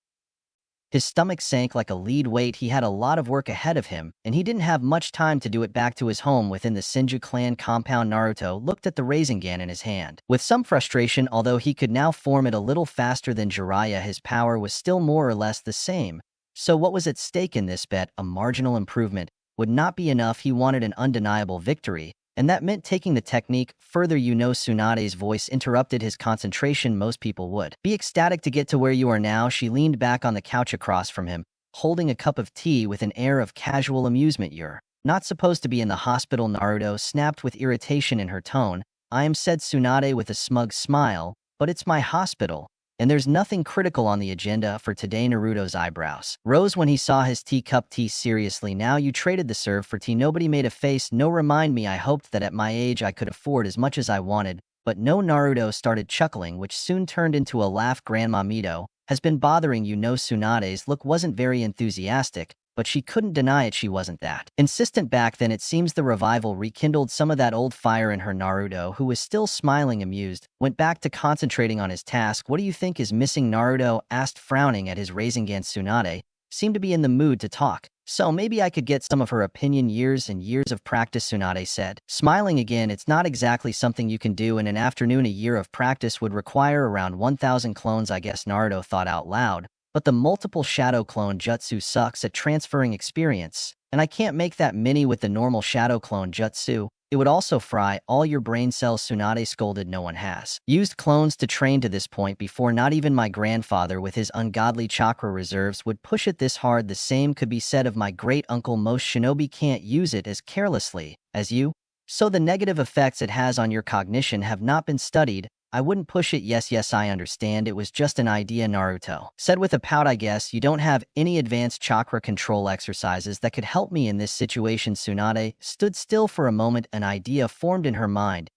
His stomach sank like a lead weight. He had a lot of work ahead of him, and he didn't have much time to do it. Back to his home within the Senju clan compound, Naruto looked at the Rasengan in his hand with some frustration. Although he could now form it a little faster than Jiraiya, his power was still more or less the same. So what was at stake in this bet? A marginal improvement would not be enough. He wanted an undeniable victory, and that meant taking the technique further. Tsunade's voice interrupted his concentration. Most people would be ecstatic to get to where you are now. She leaned back on the couch across from him, holding a cup of tea with an air of casual amusement. You're not supposed to be in the hospital, Naruto snapped with irritation in her tone. I am, said Tsunade with a smug smile, but it's my hospital, and there's nothing critical on the agenda for today. Naruto's eyebrows rose when he saw his teacup. Tea? Seriously, now you traded the serve for tea? Nobody made a face. No, remind me, I hoped that at my age I could afford as much as I wanted, but no. Naruto started chuckling, which soon turned into a laugh. Grandma Mito has been bothering you? No. Tsunade's look wasn't very enthusiastic, but she couldn't deny it. She wasn't that insistent back then. It seems the revival rekindled some of that old fire in her. Naruto, who was still smiling amused, went back to concentrating on his task. What do you think is missing? Naruto asked, frowning at his Rasengan. Tsunade seemed to be in the mood to talk, so maybe I could get some of her opinion. Years and years of practice, Tsunade said, smiling again. It's not exactly something you can do in an afternoon. A year of practice would require around 1,000 clones, I guess. Naruto thought out loud. But the multiple shadow clone jutsu sucks at transferring experience, and I can't make that many with the normal shadow clone jutsu. It would also fry all your brain cells. Tsunade scolded. No one has used clones to train to this point before. Not even my grandfather with his ungodly chakra reserves would push it this hard. The same could be said of my great uncle. Most shinobi can't use it as carelessly as you. So the negative effects it has on your cognition have not been studied. I wouldn't push it. Yes, I understand. It was just an idea, Naruto said with a pout. I guess you don't have any advanced chakra control exercises that could help me in this situation. Tsunade stood still for a moment. An idea formed in her mind.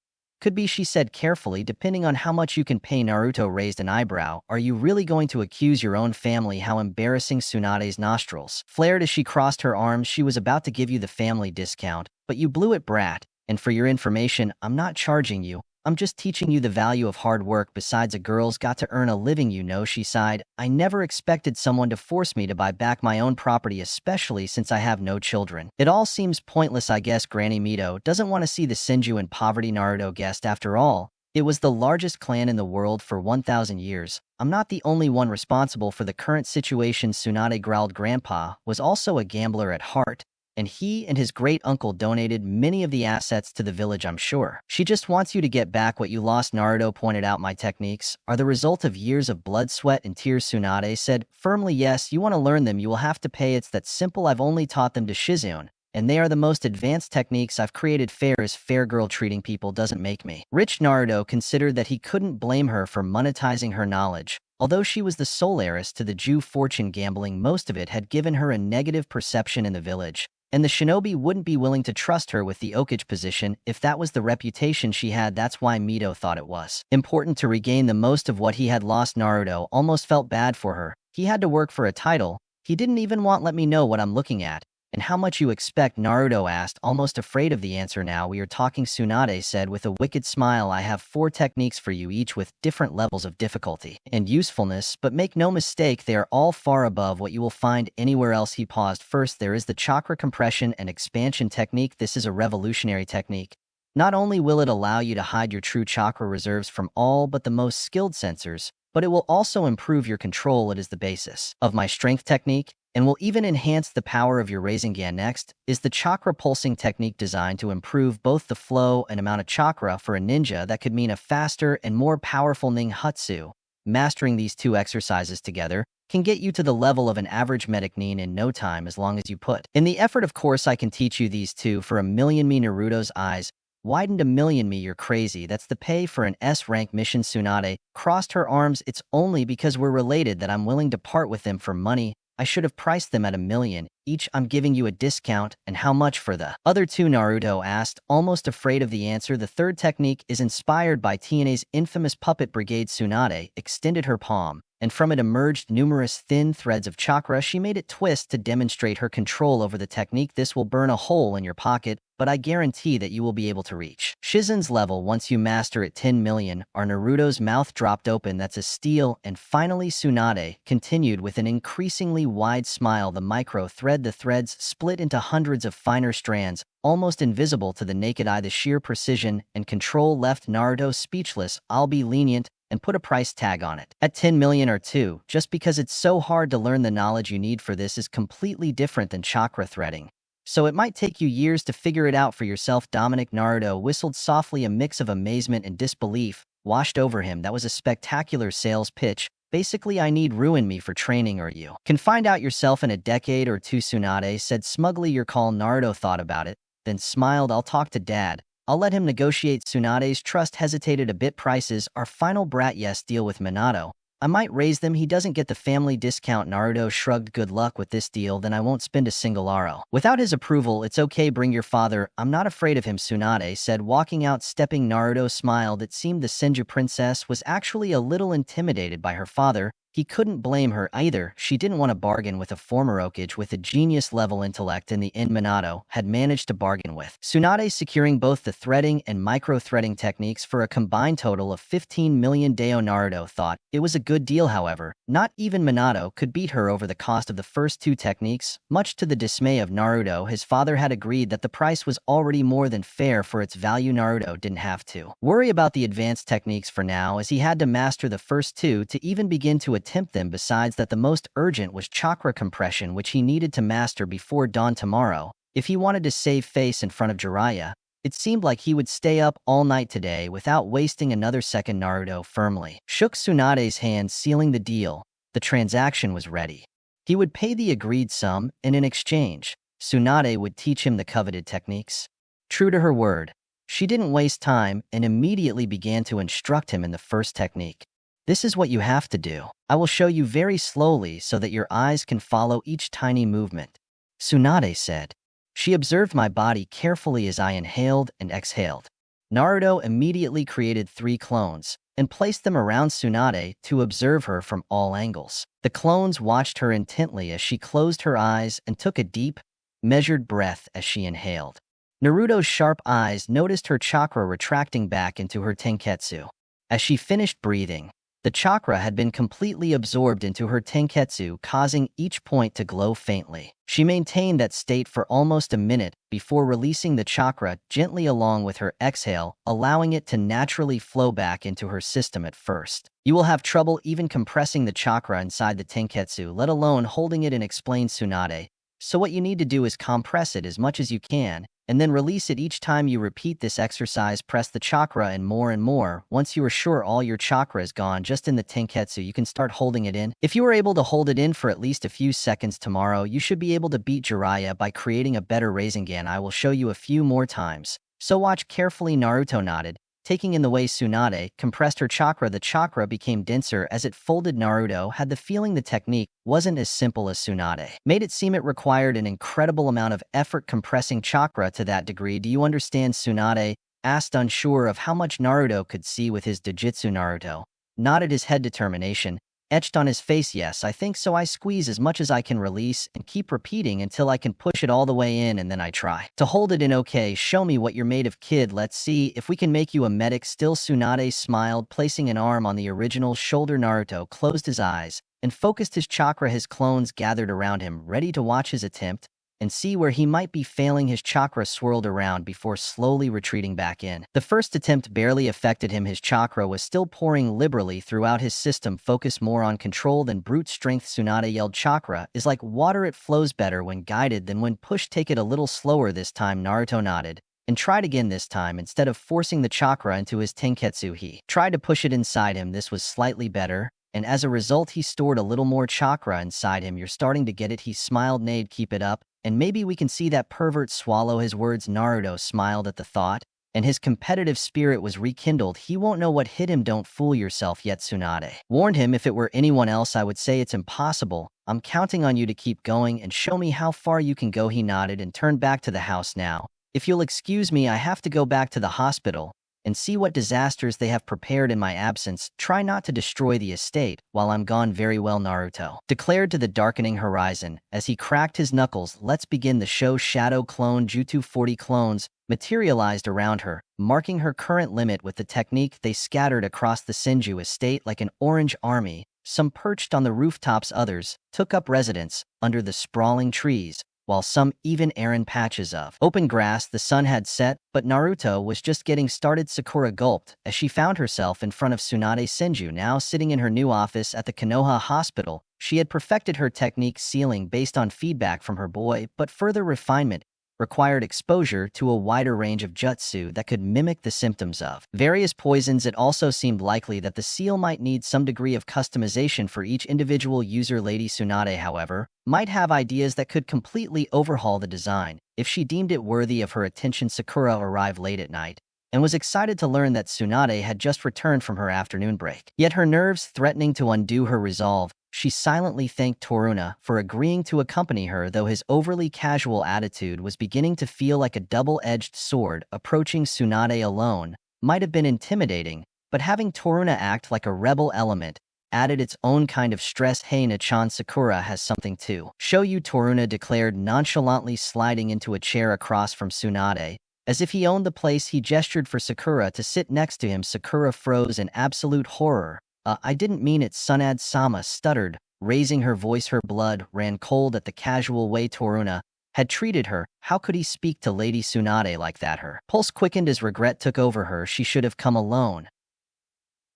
Could be, she said carefully, depending on how much you can pay. Naruto raised an eyebrow. Are you really going to accuse your own family? How embarrassing. Tsunade's nostrils flared as she crossed her arms. She was about to give you the family discount, but you blew it, brat. And for your information, I'm not charging you. I'm just teaching you the value of hard work. Besides, a girl's got to earn a living, you know, she sighed. I never expected someone to force me to buy back my own property, especially since I have no children. It all seems pointless, I guess. Granny Mito doesn't want to see the Senju in poverty, Naruto guessed. After all, it was the largest clan in the world for 1,000 years. I'm not the only one responsible for the current situation, Tsunade growled. Grandpa was also a gambler at heart, and he and his great-uncle donated many of the assets to the village, I'm sure. She just wants you to get back what you lost, Naruto pointed out. My techniques are the result of years of blood, sweat, and tears, Tsunade said firmly. Yes, you want to learn them, you will have to pay. It's that simple. I've only taught them to Shizune, and they are the most advanced techniques I've created. Fair is fair. Girl treating people doesn't make me rich. Naruto considered that he couldn't blame her for monetizing her knowledge. Although she was the sole heiress to the Jew fortune, gambling most of it had given her a negative perception in the village, and the shinobi wouldn't be willing to trust her with the Okage position if that was the reputation she had. That's why Mito thought it was important to regain the most of what he had lost. Naruto almost felt bad for her. He had to work for a title. He didn't even want let me know what I'm looking at. And how much you expect? Naruto asked, almost afraid of the answer. Now we are talking, Tsunade said with a wicked smile. I have 4 techniques for you, each with different levels of difficulty and usefulness, but make no mistake, they are all far above what you will find anywhere else. He paused. First, there is the chakra compression and expansion technique. This is a revolutionary technique. Not only will it allow you to hide your true chakra reserves from all but the most skilled sensors, but it will also improve your control. It is the basis of my strength technique, and will even enhance the power of your Rasengan. Next is the chakra pulsing technique, designed to improve both the flow and amount of chakra. For a ninja, that could mean a faster and more powerful ninjutsu. Mastering these two exercises together can get you to the level of an average medic nin in no time as long as you put in the effort. Of course, I can teach you these two for a million me. Naruto's eyes widened. A million me, you're crazy. That's the pay for an S-rank mission. Tsunade crossed her arms. It's only because we're related that I'm willing to part with them for money. I should have priced them at 1,000,000 each. I'm giving you a discount. And how much for the other two? Naruto asked, almost afraid of the answer. The third technique is inspired by TNA's infamous puppet brigade. Tsunade extended her palm, and from it emerged numerous thin threads of chakra. She made it twist to demonstrate her control over the technique. This will burn a hole in your pocket, but I guarantee that you will be able to reach Shizen's level once you master it. 10,000,000. Our Naruto's mouth dropped open. That's a steal. And finally, Tsunade continued with an increasingly wide smile. The micro thread. The threads split into hundreds of finer strands, almost invisible to the naked eye. The sheer precision and control left Naruto speechless. I'll be lenient and put a price tag on it at 10,000,000 or 2, just because it's so hard to learn. The knowledge you need for this is completely different than chakra threading, so it might take you years to figure it out for yourself. Dominic. Naruto whistled softly. A mix of amazement and disbelief washed over him. That was a spectacular sales pitch. Basically, I need ruin me for training, or you can find out yourself in a decade or two. Tsunade said smugly. Your call. Naruto thought about it, then smiled. I'll talk to Dad. I'll let him negotiate. Tsunade's trust hesitated a bit. Prices, our final brat. Yes, deal with Minato. I might raise them. He doesn't get the family discount. Naruto shrugged. Good luck with this deal. Then I won't spend a single aro without his approval. It's okay, bring your father. I'm not afraid of him, Tsunade said, walking out. Stepping. Naruto smiled. It seemed the Senju princess was actually a little intimidated by her father. He couldn't blame her either. She didn't want to bargain with a former Okage with a genius-level intellect. In the end, Minato had managed to bargain with Tsunade, securing both the threading and micro-threading techniques for a combined total of 15,000,000 Deo. Naruto thought it was a good deal. However, not even Minato could beat her over the cost of the first two techniques. Much to the dismay of Naruto, his father had agreed that the price was already more than fair for its value. Naruto didn't have to worry about the advanced techniques for now, as he had to master the first two to even begin to attempt them. Besides that, the most urgent was chakra compression, which he needed to master before dawn tomorrow if he wanted to save face in front of Jiraiya. It seemed like he would stay up all night today without wasting another second. Naruto firmly shook Tsunade's hand, sealing the deal. The transaction was ready. He would pay the agreed sum, and in exchange, Tsunade would teach him the coveted techniques. True to her word, she didn't waste time and immediately began to instruct him in the first technique. This is what you have to do. I will show you very slowly so that your eyes can follow each tiny movement, Tsunade said. She observed my body carefully as I inhaled and exhaled. Naruto immediately created 3 clones and placed them around Tsunade to observe her from all angles. The clones watched her intently as she closed her eyes and took a deep, measured breath as she inhaled. Naruto's sharp eyes noticed her chakra retracting back into her tenketsu. As she finished breathing, the chakra had been completely absorbed into her tenketsu, causing each point to glow faintly. She maintained that state for almost a minute before releasing the chakra gently along with her exhale, allowing it to naturally flow back into her system. At first, you will have trouble even compressing the chakra inside the tenketsu, let alone holding it in, explained Tsunade. So what you need to do is compress it as much as you can, and then release it each time you repeat this exercise. Press the chakra in more and more. Once you are sure all your chakra is gone just in the tenketsu, you can start holding it in. If you are able to hold it in for at least a few seconds tomorrow, you should be able to beat Jiraiya by creating a better Rasengan. I will show you a few more times, so watch carefully. Naruto nodded, taking in the way Tsunade compressed her chakra. The chakra became denser as it folded. Naruto had the feeling the technique wasn't as simple as Tsunade made it seem. It required an incredible amount of effort compressing chakra to that degree. Do you understand? Tsunade asked, unsure of how much Naruto could see with his Dojutsu. Naruto nodded, his head determination etched on his face. Yes, I think so. I squeeze as much as I can, release, and keep repeating until I can push it all the way in, and then I try to hold it in. Okay, show me what you're made of, kid. Let's see if we can make you a medic. Still, Tsunade smiled, placing an arm on the original shoulder. Naruto closed his eyes and focused his chakra. His clones gathered around him, ready to watch his attempt and see where he might be failing. His chakra swirled around before slowly retreating back in. The first attempt barely affected him. His chakra was still pouring liberally throughout his system. Focus more on control than brute strength, Tsunade yelled. Chakra is like water, it flows better when guided than when pushed. Take it a little slower this time. Naruto nodded, and tried again this time. Instead of forcing the chakra into his tenketsu, he tried to push it inside him. This was slightly better, and as a result he stored a little more chakra inside him. You're starting to get it, he smiled. Nade, keep it up, and maybe we can see that pervert swallow his words. Naruto smiled at the thought, and his competitive spirit was rekindled. He won't know what hit him. Don't fool yourself yet, Tsunade warned him. If it were anyone else, I would say it's impossible. I'm counting on you to keep going and show me how far you can go. He nodded and turned back to the house. Now, if you'll excuse me, I have to go back to the hospital and see what disasters they have prepared in my absence. Try not to destroy the estate while I'm gone. Very well, Naruto declared to the darkening horizon as he cracked his knuckles. Let's begin the show. Shadow clone Jutsu. 40 clones materialized around her, marking her current limit with the technique. They scattered across the Senju estate like an orange army. Some perched on the rooftops, others took up residence under the sprawling trees, while some even errant patches of open grass. The sun had set, but Naruto was just getting started. Sakura gulped as she found herself in front of Tsunade Senju, now sitting in her new office at the Konoha Hospital. She had perfected her technique sealing based on feedback from her boy, but further refinement required exposure to a wider range of jutsu that could mimic the symptoms of various poisons. It also seemed likely that the seal might need some degree of customization for each individual user. Lady Tsunade, however, might have ideas that could completely overhaul the design if she deemed it worthy of her attention. Sakura arrived late at night and was excited to learn that Tsunade had just returned from her afternoon break. Yet her nerves threatening to undo her resolve, she silently thanked Toruna for agreeing to accompany her, though his overly casual attitude was beginning to feel like a double-edged sword. Approaching Tsunade alone might have been intimidating, but having Toruna act like a rebel element added its own kind of stress. Hey Nachan, Sakura has something to show you, Toruna declared, nonchalantly sliding into a chair across from Tsunade. As if he owned the place, he gestured for Sakura to sit next to him. Sakura froze in absolute horror. I didn't mean it, Tsunade-sama stuttered, raising her voice. Her blood ran cold at the casual way Toruna had treated her. How could he speak to Lady Tsunade like that? Her pulse quickened as regret took over her. She should have come alone.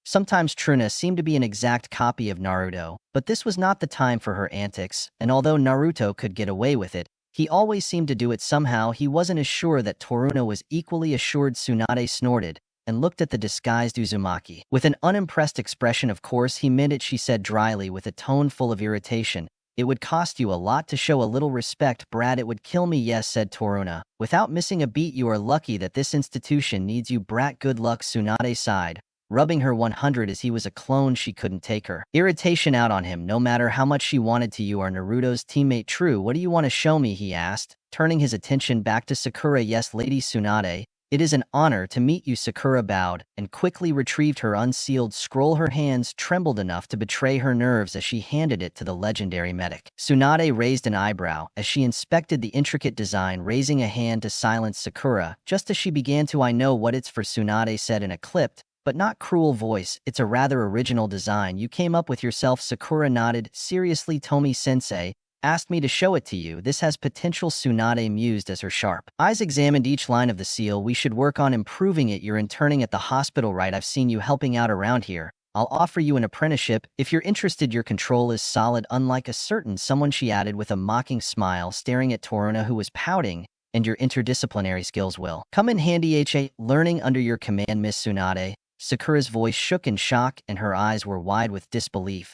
Sometimes Truna seemed to be an exact copy of Naruto, but this was not the time for her antics, and although Naruto could get away with it, he always seemed to do it somehow. He wasn't as sure that Toruna was equally assured. Tsunade snorted and looked at the disguised Uzumaki with an unimpressed expression. Of course he meant it, she said dryly with a tone full of irritation. It would cost you a lot to show a little respect, Brad. It would kill me. Yes, said Toruna, without missing a beat. You are lucky that this institution needs you, brat. Good luck. Tsunade sighed, rubbing her 100 as he was a clone. She couldn't take her irritation out on him, no matter how much she wanted to. You are Naruto's teammate. True. What do you want to show me? He asked, turning his attention back to Sakura. Yes, Lady Tsunade. It is an honor to meet you. Sakura bowed and quickly retrieved her unsealed scroll. Her hands trembled enough to betray her nerves as she handed it to the legendary medic. Tsunade raised an eyebrow as she inspected the intricate design, raising a hand to silence Sakura just as she began to. I know what it's for, Tsunade said in a clipped but not cruel voice. It's a rather original design you came up with yourself. Sakura nodded. Seriously, Tomi-sensei asked me to show it to you. This has potential. Tsunade mused as her sharp eyes examined each line of the seal. We should work on improving it. You're interning at the hospital, right? I've seen you helping out around here. I'll offer you an apprenticeship if you're interested. Your control is solid, unlike a certain someone, she added with a mocking smile, staring at Toruna, who was pouting, and your interdisciplinary skills will come in handy. Learning under your command, Miss Tsunade. Sakura's voice shook in shock and her eyes were wide with disbelief.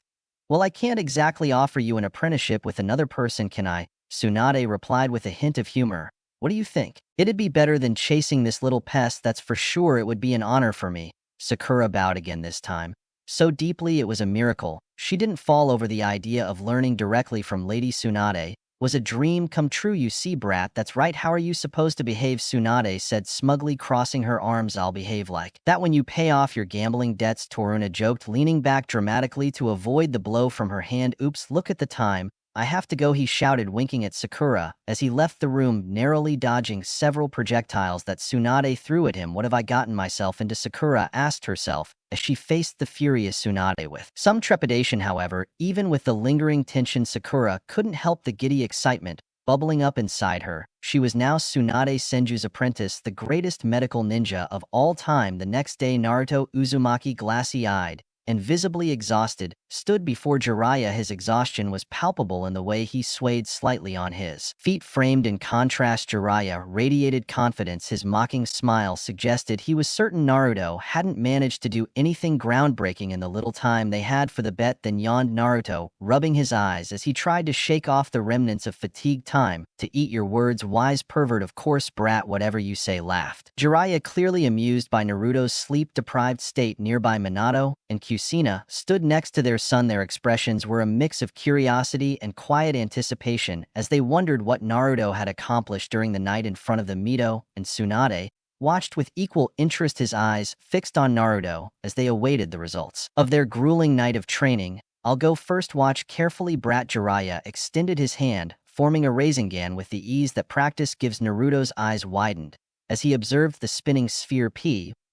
Well, I can't exactly offer you an apprenticeship with another person, can I? Tsunade replied with a hint of humor. What do you think? It'd be better than chasing this little pest, that's for sure. It would be an honor for me. Sakura bowed again, this time so deeply it was a miracle. She didn't fall over the idea of learning directly from Lady Tsunade. Was a dream come true. You see, brat, that's right. How are you supposed to behave? Tsunade said smugly, crossing her arms. I'll behave like that when you pay off your gambling debts, Toruna joked, leaning back dramatically to avoid the blow from her hand. Oops, look at the time. I have to go, he shouted, winking at Sakura as he left the room, narrowly dodging several projectiles that Tsunade threw at him. What have I gotten myself into? Sakura asked herself as she faced the furious Tsunade with some trepidation. However, even with the lingering tension, Sakura couldn't help the giddy excitement bubbling up inside her. She was now Tsunade Senju's apprentice, the greatest medical ninja of all time. The next day, Naruto Uzumaki, glassy-eyed, and visibly exhausted, stood before Jiraiya. His exhaustion was palpable in the way he swayed slightly on his feet. Framed in contrast, Jiraiya radiated confidence. His mocking smile suggested he was certain Naruto hadn't managed to do anything groundbreaking in the little time they had for the bet. Then yawned Naruto, rubbing his eyes as he tried to shake off the remnants of fatigue. Time to eat your words, wise pervert. Of course, brat, whatever you say, laughed Jiraiya, clearly amused by Naruto's sleep-deprived state. Nearby, Minato and Kushina stood next to their son. Their expressions were a mix of curiosity and quiet anticipation as they wondered what Naruto had accomplished during the night in front of them. Mito and Tsunade watched with equal interest, his eyes fixed on Naruto as they awaited the results of their grueling night of training. I'll go first, watch carefully, brat. Jiraiya extended his hand, forming a Rasengan with the ease that practice gives. Naruto's eyes widened as he observed the spinning sphere.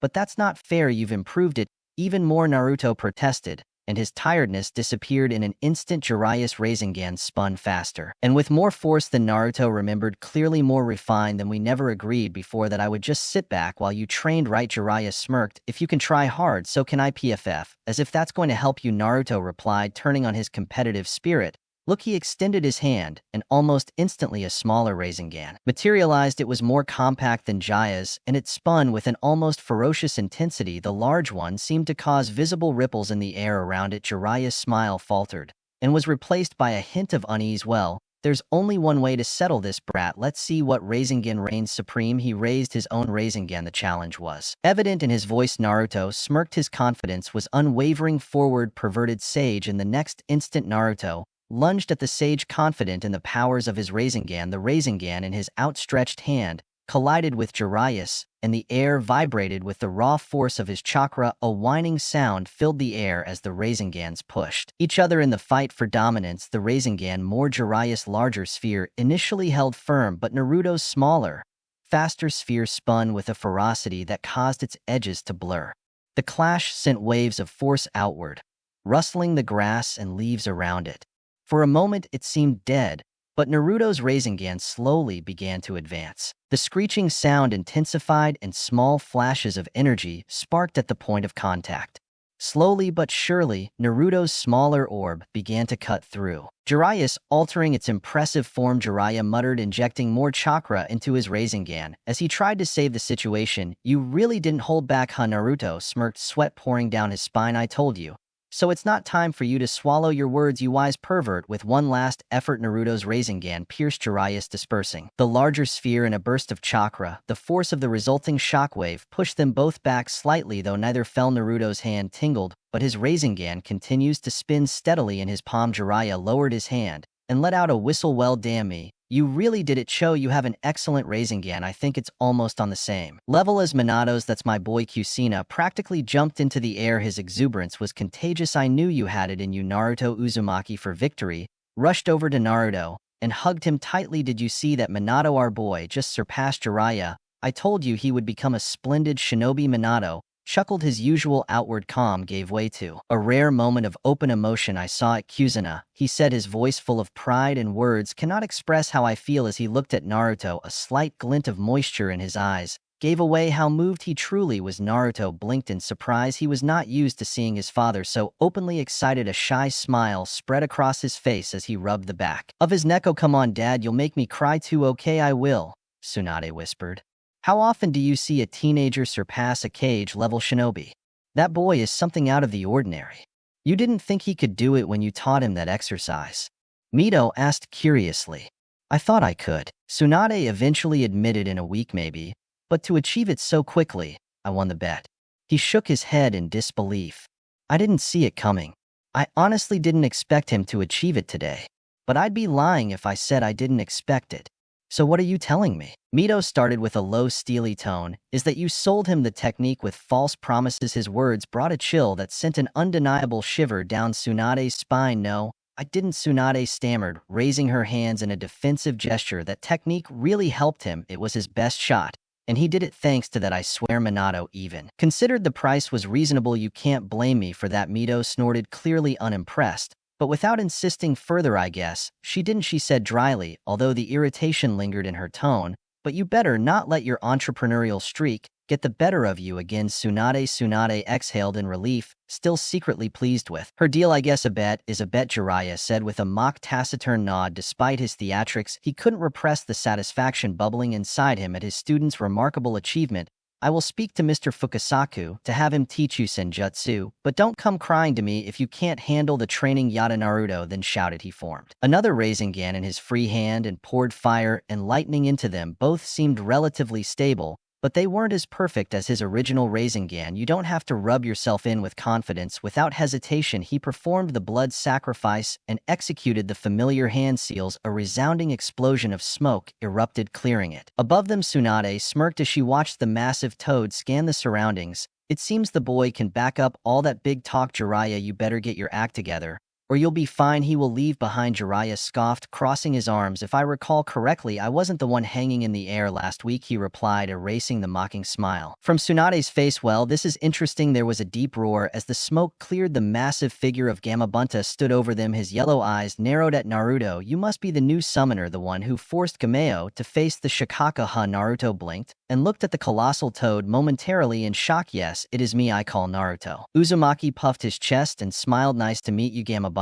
But that's not fair, you've improved it even more, Naruto protested, and his tiredness disappeared in an instant. Jiraiya's Rasengan spun faster and with more force than Naruto remembered, clearly more refined than we never agreed before that I would just sit back while you trained, right? Jiraiya smirked. If you can try hard, so can I. PFF, as if that's going to help you, Naruto replied, turning on his competitive spirit. Look, he extended his hand, and almost instantly a smaller Rasengan materialized. It was more compact than Jiraiya's, and it spun with an almost ferocious intensity. The large one seemed to cause visible ripples in the air around it. Jiraiya's smile faltered, and was replaced by a hint of unease. Well, there's only one way to settle this, brat. Let's see what Rasengan reigns supreme. He raised his own Rasengan. The challenge was evident in his voice. Naruto smirked. His confidence was unwavering. Forward, perverted sage. In the next instant, Naruto lunged at the sage, confident in the powers of his Rasengan. The Rasengan in his outstretched hand collided with Jiraiya's, and the air vibrated with the raw force of his chakra. A whining sound filled the air as the Rasengans pushed each other in the fight for dominance. The Rasengan, more Jiraiya's larger sphere, initially held firm, but Naruto's smaller, faster sphere spun with a ferocity that caused its edges to blur. The clash sent waves of force outward, rustling the grass and leaves around it. For a moment it seemed dead, but Naruto's Rasengan slowly began to advance. The screeching sound intensified and small flashes of energy sparked at the point of contact. Slowly but surely, Naruto's smaller orb began to cut through Jiraiya's, altering its impressive form. Jiraiya muttered, injecting more chakra into his Rasengan as he tried to save the situation. You really didn't hold back, huh? Naruto smirked, sweat pouring down his spine. I told you. So it's not time for you to swallow your words, you wise pervert. With one last effort, Naruto's Rasengan pierced Jiraiya's, dispersing the larger sphere in a burst of chakra. The force of the resulting shockwave pushed them both back slightly, though neither fell. Naruto's hand tingled, but his Rasengan continues to spin steadily in his palm. Jiraiya lowered his hand and let out a whistle. Well, damn me. You really did it, show you have an excellent Rasengan. I think it's almost on the same level as Minato's. That's my boy. Kushina practically jumped into the air. His exuberance was contagious. I knew you had it in you. Naruto, Uzumaki for victory, rushed over to Naruto and hugged him tightly. Did you see that? Minato, our boy, just surpassed Jiraiya. I told you he would become a splendid shinobi. Minato chuckled. His usual outward calm gave way to a rare moment of open emotion. I saw it, Kushina, he said, his voice full of pride, and words cannot express how I feel. As he looked at Naruto, a slight glint of moisture in his eyes gave away how moved he truly was. Naruto blinked in surprise. He was not used to seeing his father so openly excited. A shy smile spread across his face as he rubbed the back of his neck. Oh, come on, Dad, you'll make me cry too. Okay, I will, Tsunade whispered. How often do you see a teenager surpass a cage-level shinobi? That boy is something out of the ordinary. You didn't think he could do it when you taught him that exercise? Mito asked curiously. I thought I could, Tsunade eventually admitted, in a week maybe, but to achieve it so quickly, I won the bet. He shook his head in disbelief. I didn't see it coming. I honestly didn't expect him to achieve it today, but I'd be lying if I said I didn't expect it. So what are you telling me? Mito started with a low, steely tone. Is that you sold him the technique with false promises? His words brought a chill that sent an undeniable shiver down Tsunade's spine. No, I didn't, Tsunade stammered, raising her hands in a defensive gesture. That technique really helped him. It was his best shot, and he did it thanks to that. I swear Minato even considered the price was reasonable. You can't blame me for that, Mito snorted, clearly unimpressed. But without insisting further, I guess, she didn't, she said dryly, although the irritation lingered in her tone. But you better not let your entrepreneurial streak get the better of you again. Tsunade exhaled in relief, still secretly pleased with. Her deal, I guess a bet is a bet, Jiraiya said with a mock taciturn nod. Despite his theatrics, he couldn't repress the satisfaction bubbling inside him at his student's remarkable achievement. I will speak to Mr. Fukasaku to have him teach you senjutsu, but don't come crying to me if you can't handle the training. Yada. Naruto then shouted. He formed another Rasengan in his free hand and poured fire and lightning into them. Both seemed relatively stable, but they weren't as perfect as his original Rasengan. You don't have to rub yourself in with confidence. Without hesitation, he performed the blood sacrifice and executed the familiar hand seals. A resounding explosion of smoke erupted, clearing it. Above them, Tsunade smirked as she watched the massive toad scan the surroundings. It seems the boy can back up all that big talk. Jiraiya, you better get your act together, or you'll be fine. He will leave behind. Jiraiya scoffed, crossing his arms. If I recall correctly, I wasn't the one hanging in the air last week, he replied, erasing the mocking smile from Tsunade's face. Well, this is interesting. There was a deep roar as the smoke cleared. The massive figure of Gamabunta stood over them, his yellow eyes narrowed at Naruto. You must be the new summoner, the one who forced Gameo to face the Shikaka. Naruto blinked and looked at the colossal toad momentarily in shock. Yes, it is me. I call Naruto. Uzumaki puffed his chest and smiled. Nice to meet you, Gamabunta.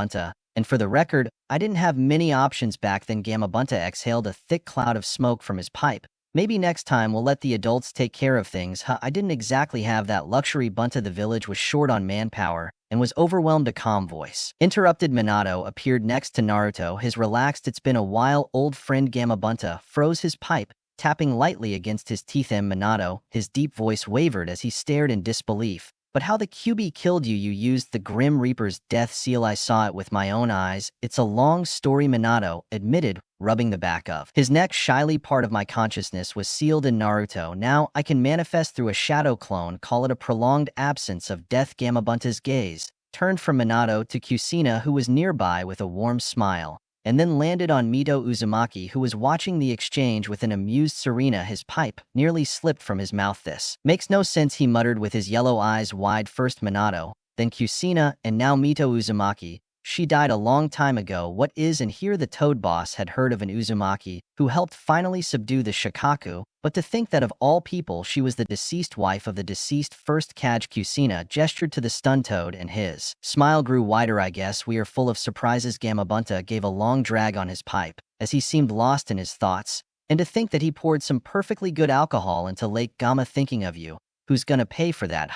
And for the record, I didn't have many options back then. Gamabunta exhaled a thick cloud of smoke from his pipe. Maybe next time we'll let the adults take care of things. I didn't exactly have that luxury. Bunta, the village was short on manpower and was overwhelmed. A calm voice interrupted. Minato appeared next to Naruto, his relaxed, it's been a while, old friend. Gamabunta froze his pipe, tapping lightly against his teeth. Minato, his deep voice wavered as he stared in disbelief. But how the QB killed you? You used the Grim Reaper's death seal. I saw it with my own eyes. It's a long story, Minato admitted, rubbing the back of his neck shyly. Part of my consciousness was sealed in Naruto. Now I can manifest through a shadow clone. Call it a prolonged absence of death. Gamabunta's gaze turned from Minato to Kushina, who was nearby, with a warm smile, and then landed on Mito Uzumaki, who was watching the exchange with an amused Serena. His pipe nearly slipped from his mouth. This makes no sense, he muttered with his yellow eyes wide. First Minato, then Kushina, and now Mito Uzumaki. She died a long time ago. What is? And here the Toad Boss had heard of an Uzumaki who helped finally subdue the Shikaku, but to think that of all people she was the deceased wife of the deceased first Kage. Kushina gestured to the stunned Toad and his smile grew wider. I guess we are full of surprises. Gamabunta gave a long drag on his pipe as he seemed lost in his thoughts. And to think that he poured some perfectly good alcohol into Lake Gama. Thinking of you. Who's gonna pay for that?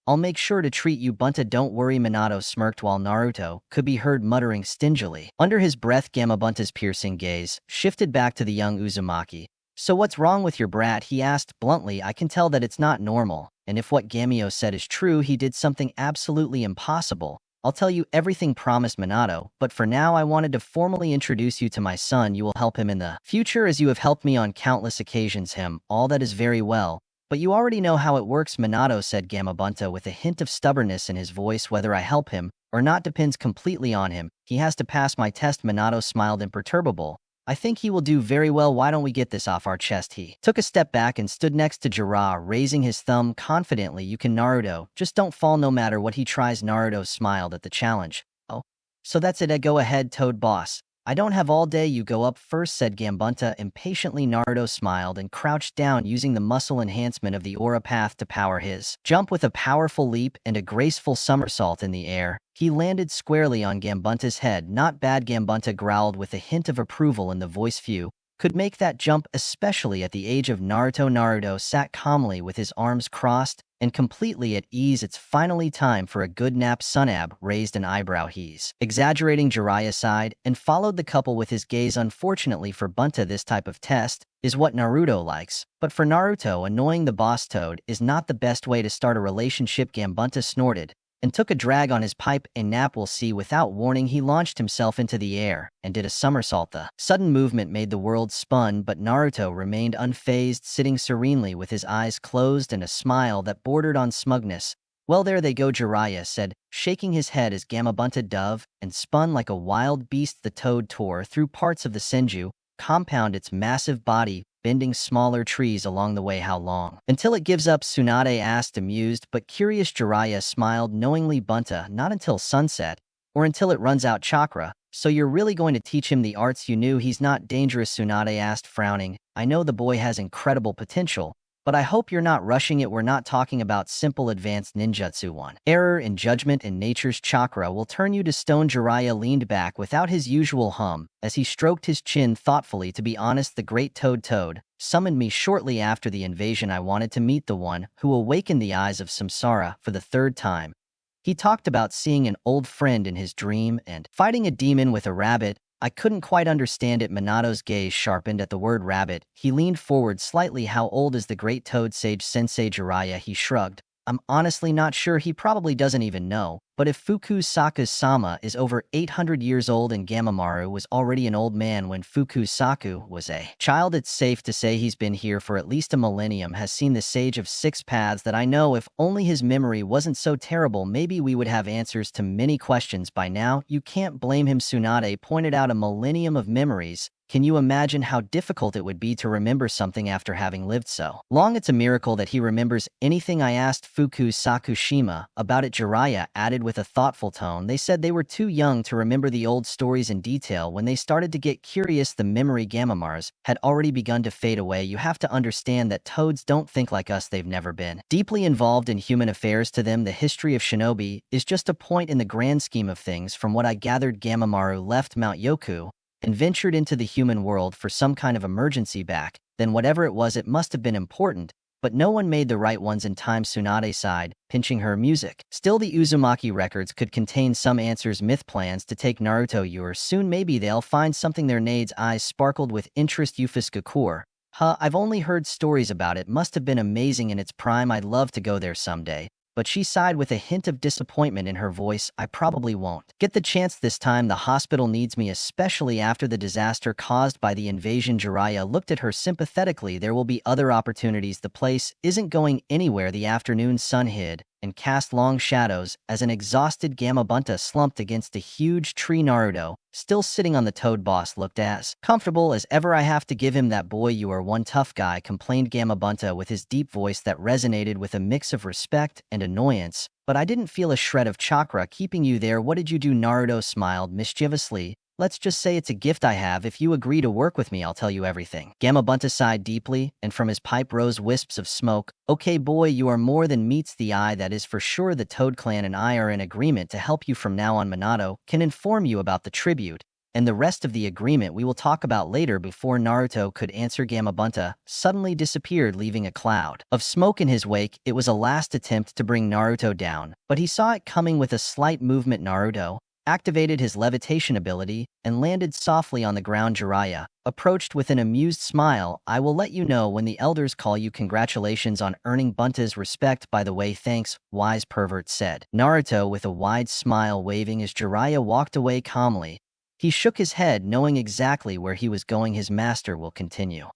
I'll make sure to treat you, Bunta. Don't worry. Minato smirked while Naruto could be heard muttering stingily under his breath. Gamabunta's piercing gaze shifted back to the young Uzumaki. So what's wrong with your brat? He asked bluntly. I can tell that it's not normal, and if what Gameo said is true, he did something absolutely impossible. I'll tell you everything, promised Minato, but for now I wanted to formally introduce you to my son. You will help him in the future as you have helped me on countless occasions. All that is very well, but you already know how it works, Minato said. Gamabunta with a hint of stubbornness in his voice. Whether I help him or not depends completely on him. He has to pass my test. Minato smiled imperturbable. I think he will do very well. Why don't we get this off our chest? He took a step back and stood next to Jiraiya, raising his thumb confidently. You can, Naruto. Just don't fall no matter what he tries. Naruto smiled at the challenge. Oh, so that's it. Go ahead, Toad Boss. I don't have all day. You go up first, said Gambunta impatiently. Naruto smiled and crouched down, using the muscle enhancement of the aura path to power his jump. With a powerful leap and a graceful somersault in the air, he landed squarely on Gambunta's head. Not bad, Gambunta growled with a hint of approval in the voice. Few could make that jump, especially at the age of Naruto. Naruto sat calmly with his arms crossed and completely at ease. It's finally time for a good nap. Sunab raised an eyebrow. He's exaggerating, Jiraiya sighed, and followed the couple with his gaze. Unfortunately for Bunta, this type of test is what Naruto likes, but for Naruto, annoying the boss toad is not the best way to start a relationship. Gambunta snorted and took a drag on his pipe. A nap, we'll see. Without warning, he launched himself into the air and did a somersault. The sudden movement made the world spun, but Naruto remained unfazed, sitting serenely with his eyes closed and a smile that bordered on smugness. Well, there they go, Jiraiya said, shaking his head as Gamabunta dove and spun like a wild beast. The toad tore through parts of the Senju compound, its massive body bending smaller trees along the way. How long until it gives up? Tsunade asked, amused but curious. Jiraiya smiled knowingly. Bunta, not until sunset, or until it runs out chakra. So you're really going to teach him the arts? You knew he's not dangerous? Tsunade asked, frowning. I know the boy has incredible potential, But I hope you're not rushing it. We're not talking about simple advanced ninjutsu one. Error in judgment and nature's chakra will turn you to stone. Jiraiya leaned back without his usual hum, as he stroked his chin thoughtfully. To be honest, the great Toad summoned me shortly after the invasion. I wanted to meet the one who awakened the eyes of Samsara for the third time. He talked about seeing an old friend in his dream and fighting a demon with a rabbit. I couldn't quite understand it. Minato's gaze sharpened at the word rabbit. He leaned forward slightly. How old is the great Toad Sage Sensei? Jiraiya, he shrugged. I'm honestly not sure. He probably doesn't even know. But if Fukusaku's Sama is over 800 years old and Gamamaru was already an old man when Fukusaku was a child, it's safe to say he's been here for at least a millennium, has seen the Sage of Six Paths that I know. If only his memory wasn't so terrible, maybe we would have answers to many questions by now. You can't blame him. Tsunade pointed out. A millennium of memories. Can you imagine how difficult it would be to remember something after having lived so long? It's a miracle that he remembers anything. I asked Fukusakushima about it. Jiraiya added with a thoughtful tone. They said they were too young to remember the old stories in detail. When they started to get curious, the memory Gamamars had already begun to fade away. You have to understand that toads don't think like us. They've never been deeply involved in human affairs. To them, the history of shinobi is just a point in the grand scheme of things. From what I gathered, Gamamaru left Mount Yoku and ventured into the human world for some kind of emergency. Back then, whatever it was, it must have been important, but no one made the right ones in time. Tsunade sighed, pinching her music. Still, the Uzumaki records could contain some answers. Myth plans to take Naruto Ur soon. Maybe they'll find something there. Nade's eyes sparkled with interest. Yufuskakur. I've only heard stories about it. Must have been amazing in its prime. I'd love to go there someday. But she sighed with a hint of disappointment in her voice. I probably won't get the chance this time. The hospital needs me, especially after the disaster caused by the invasion. Jiraiya looked at her sympathetically. There will be other opportunities. The place isn't going anywhere. The afternoon sun hid and cast long shadows as an exhausted Gamabunta slumped against a huge tree. Naruto, still sitting on the toad boss, looked as comfortable as ever. I have to give him that. Boy, you are one tough guy, complained Gamabunta with his deep voice that resonated with a mix of respect and annoyance. But I didn't feel a shred of chakra keeping you there. What did you do? Naruto smiled mischievously. Let's just say it's a gift I have. If you agree to work with me, I'll tell you everything. Gamabunta sighed deeply, and from his pipe rose wisps of smoke. Okay, boy, you are more than meets the eye, that is for sure. The Toad Clan and I are in agreement to help you from now on. Minato can inform you about the tribute, and the rest of the agreement we will talk about later. Before Naruto could answer, Gamabunta suddenly disappeared, leaving a cloud of smoke in his wake. It was a last attempt to bring Naruto down, but he saw it coming. With a slight movement, Naruto activated his levitation ability and landed softly on the ground. Jiraiya approached with an amused smile. I will let you know when the elders call you. Congratulations on earning Bunta's respect. By the way, thanks, wise pervert, said Naruto with a wide smile, waving as Jiraiya walked away calmly. He shook his head, knowing exactly where he was going. His master will continue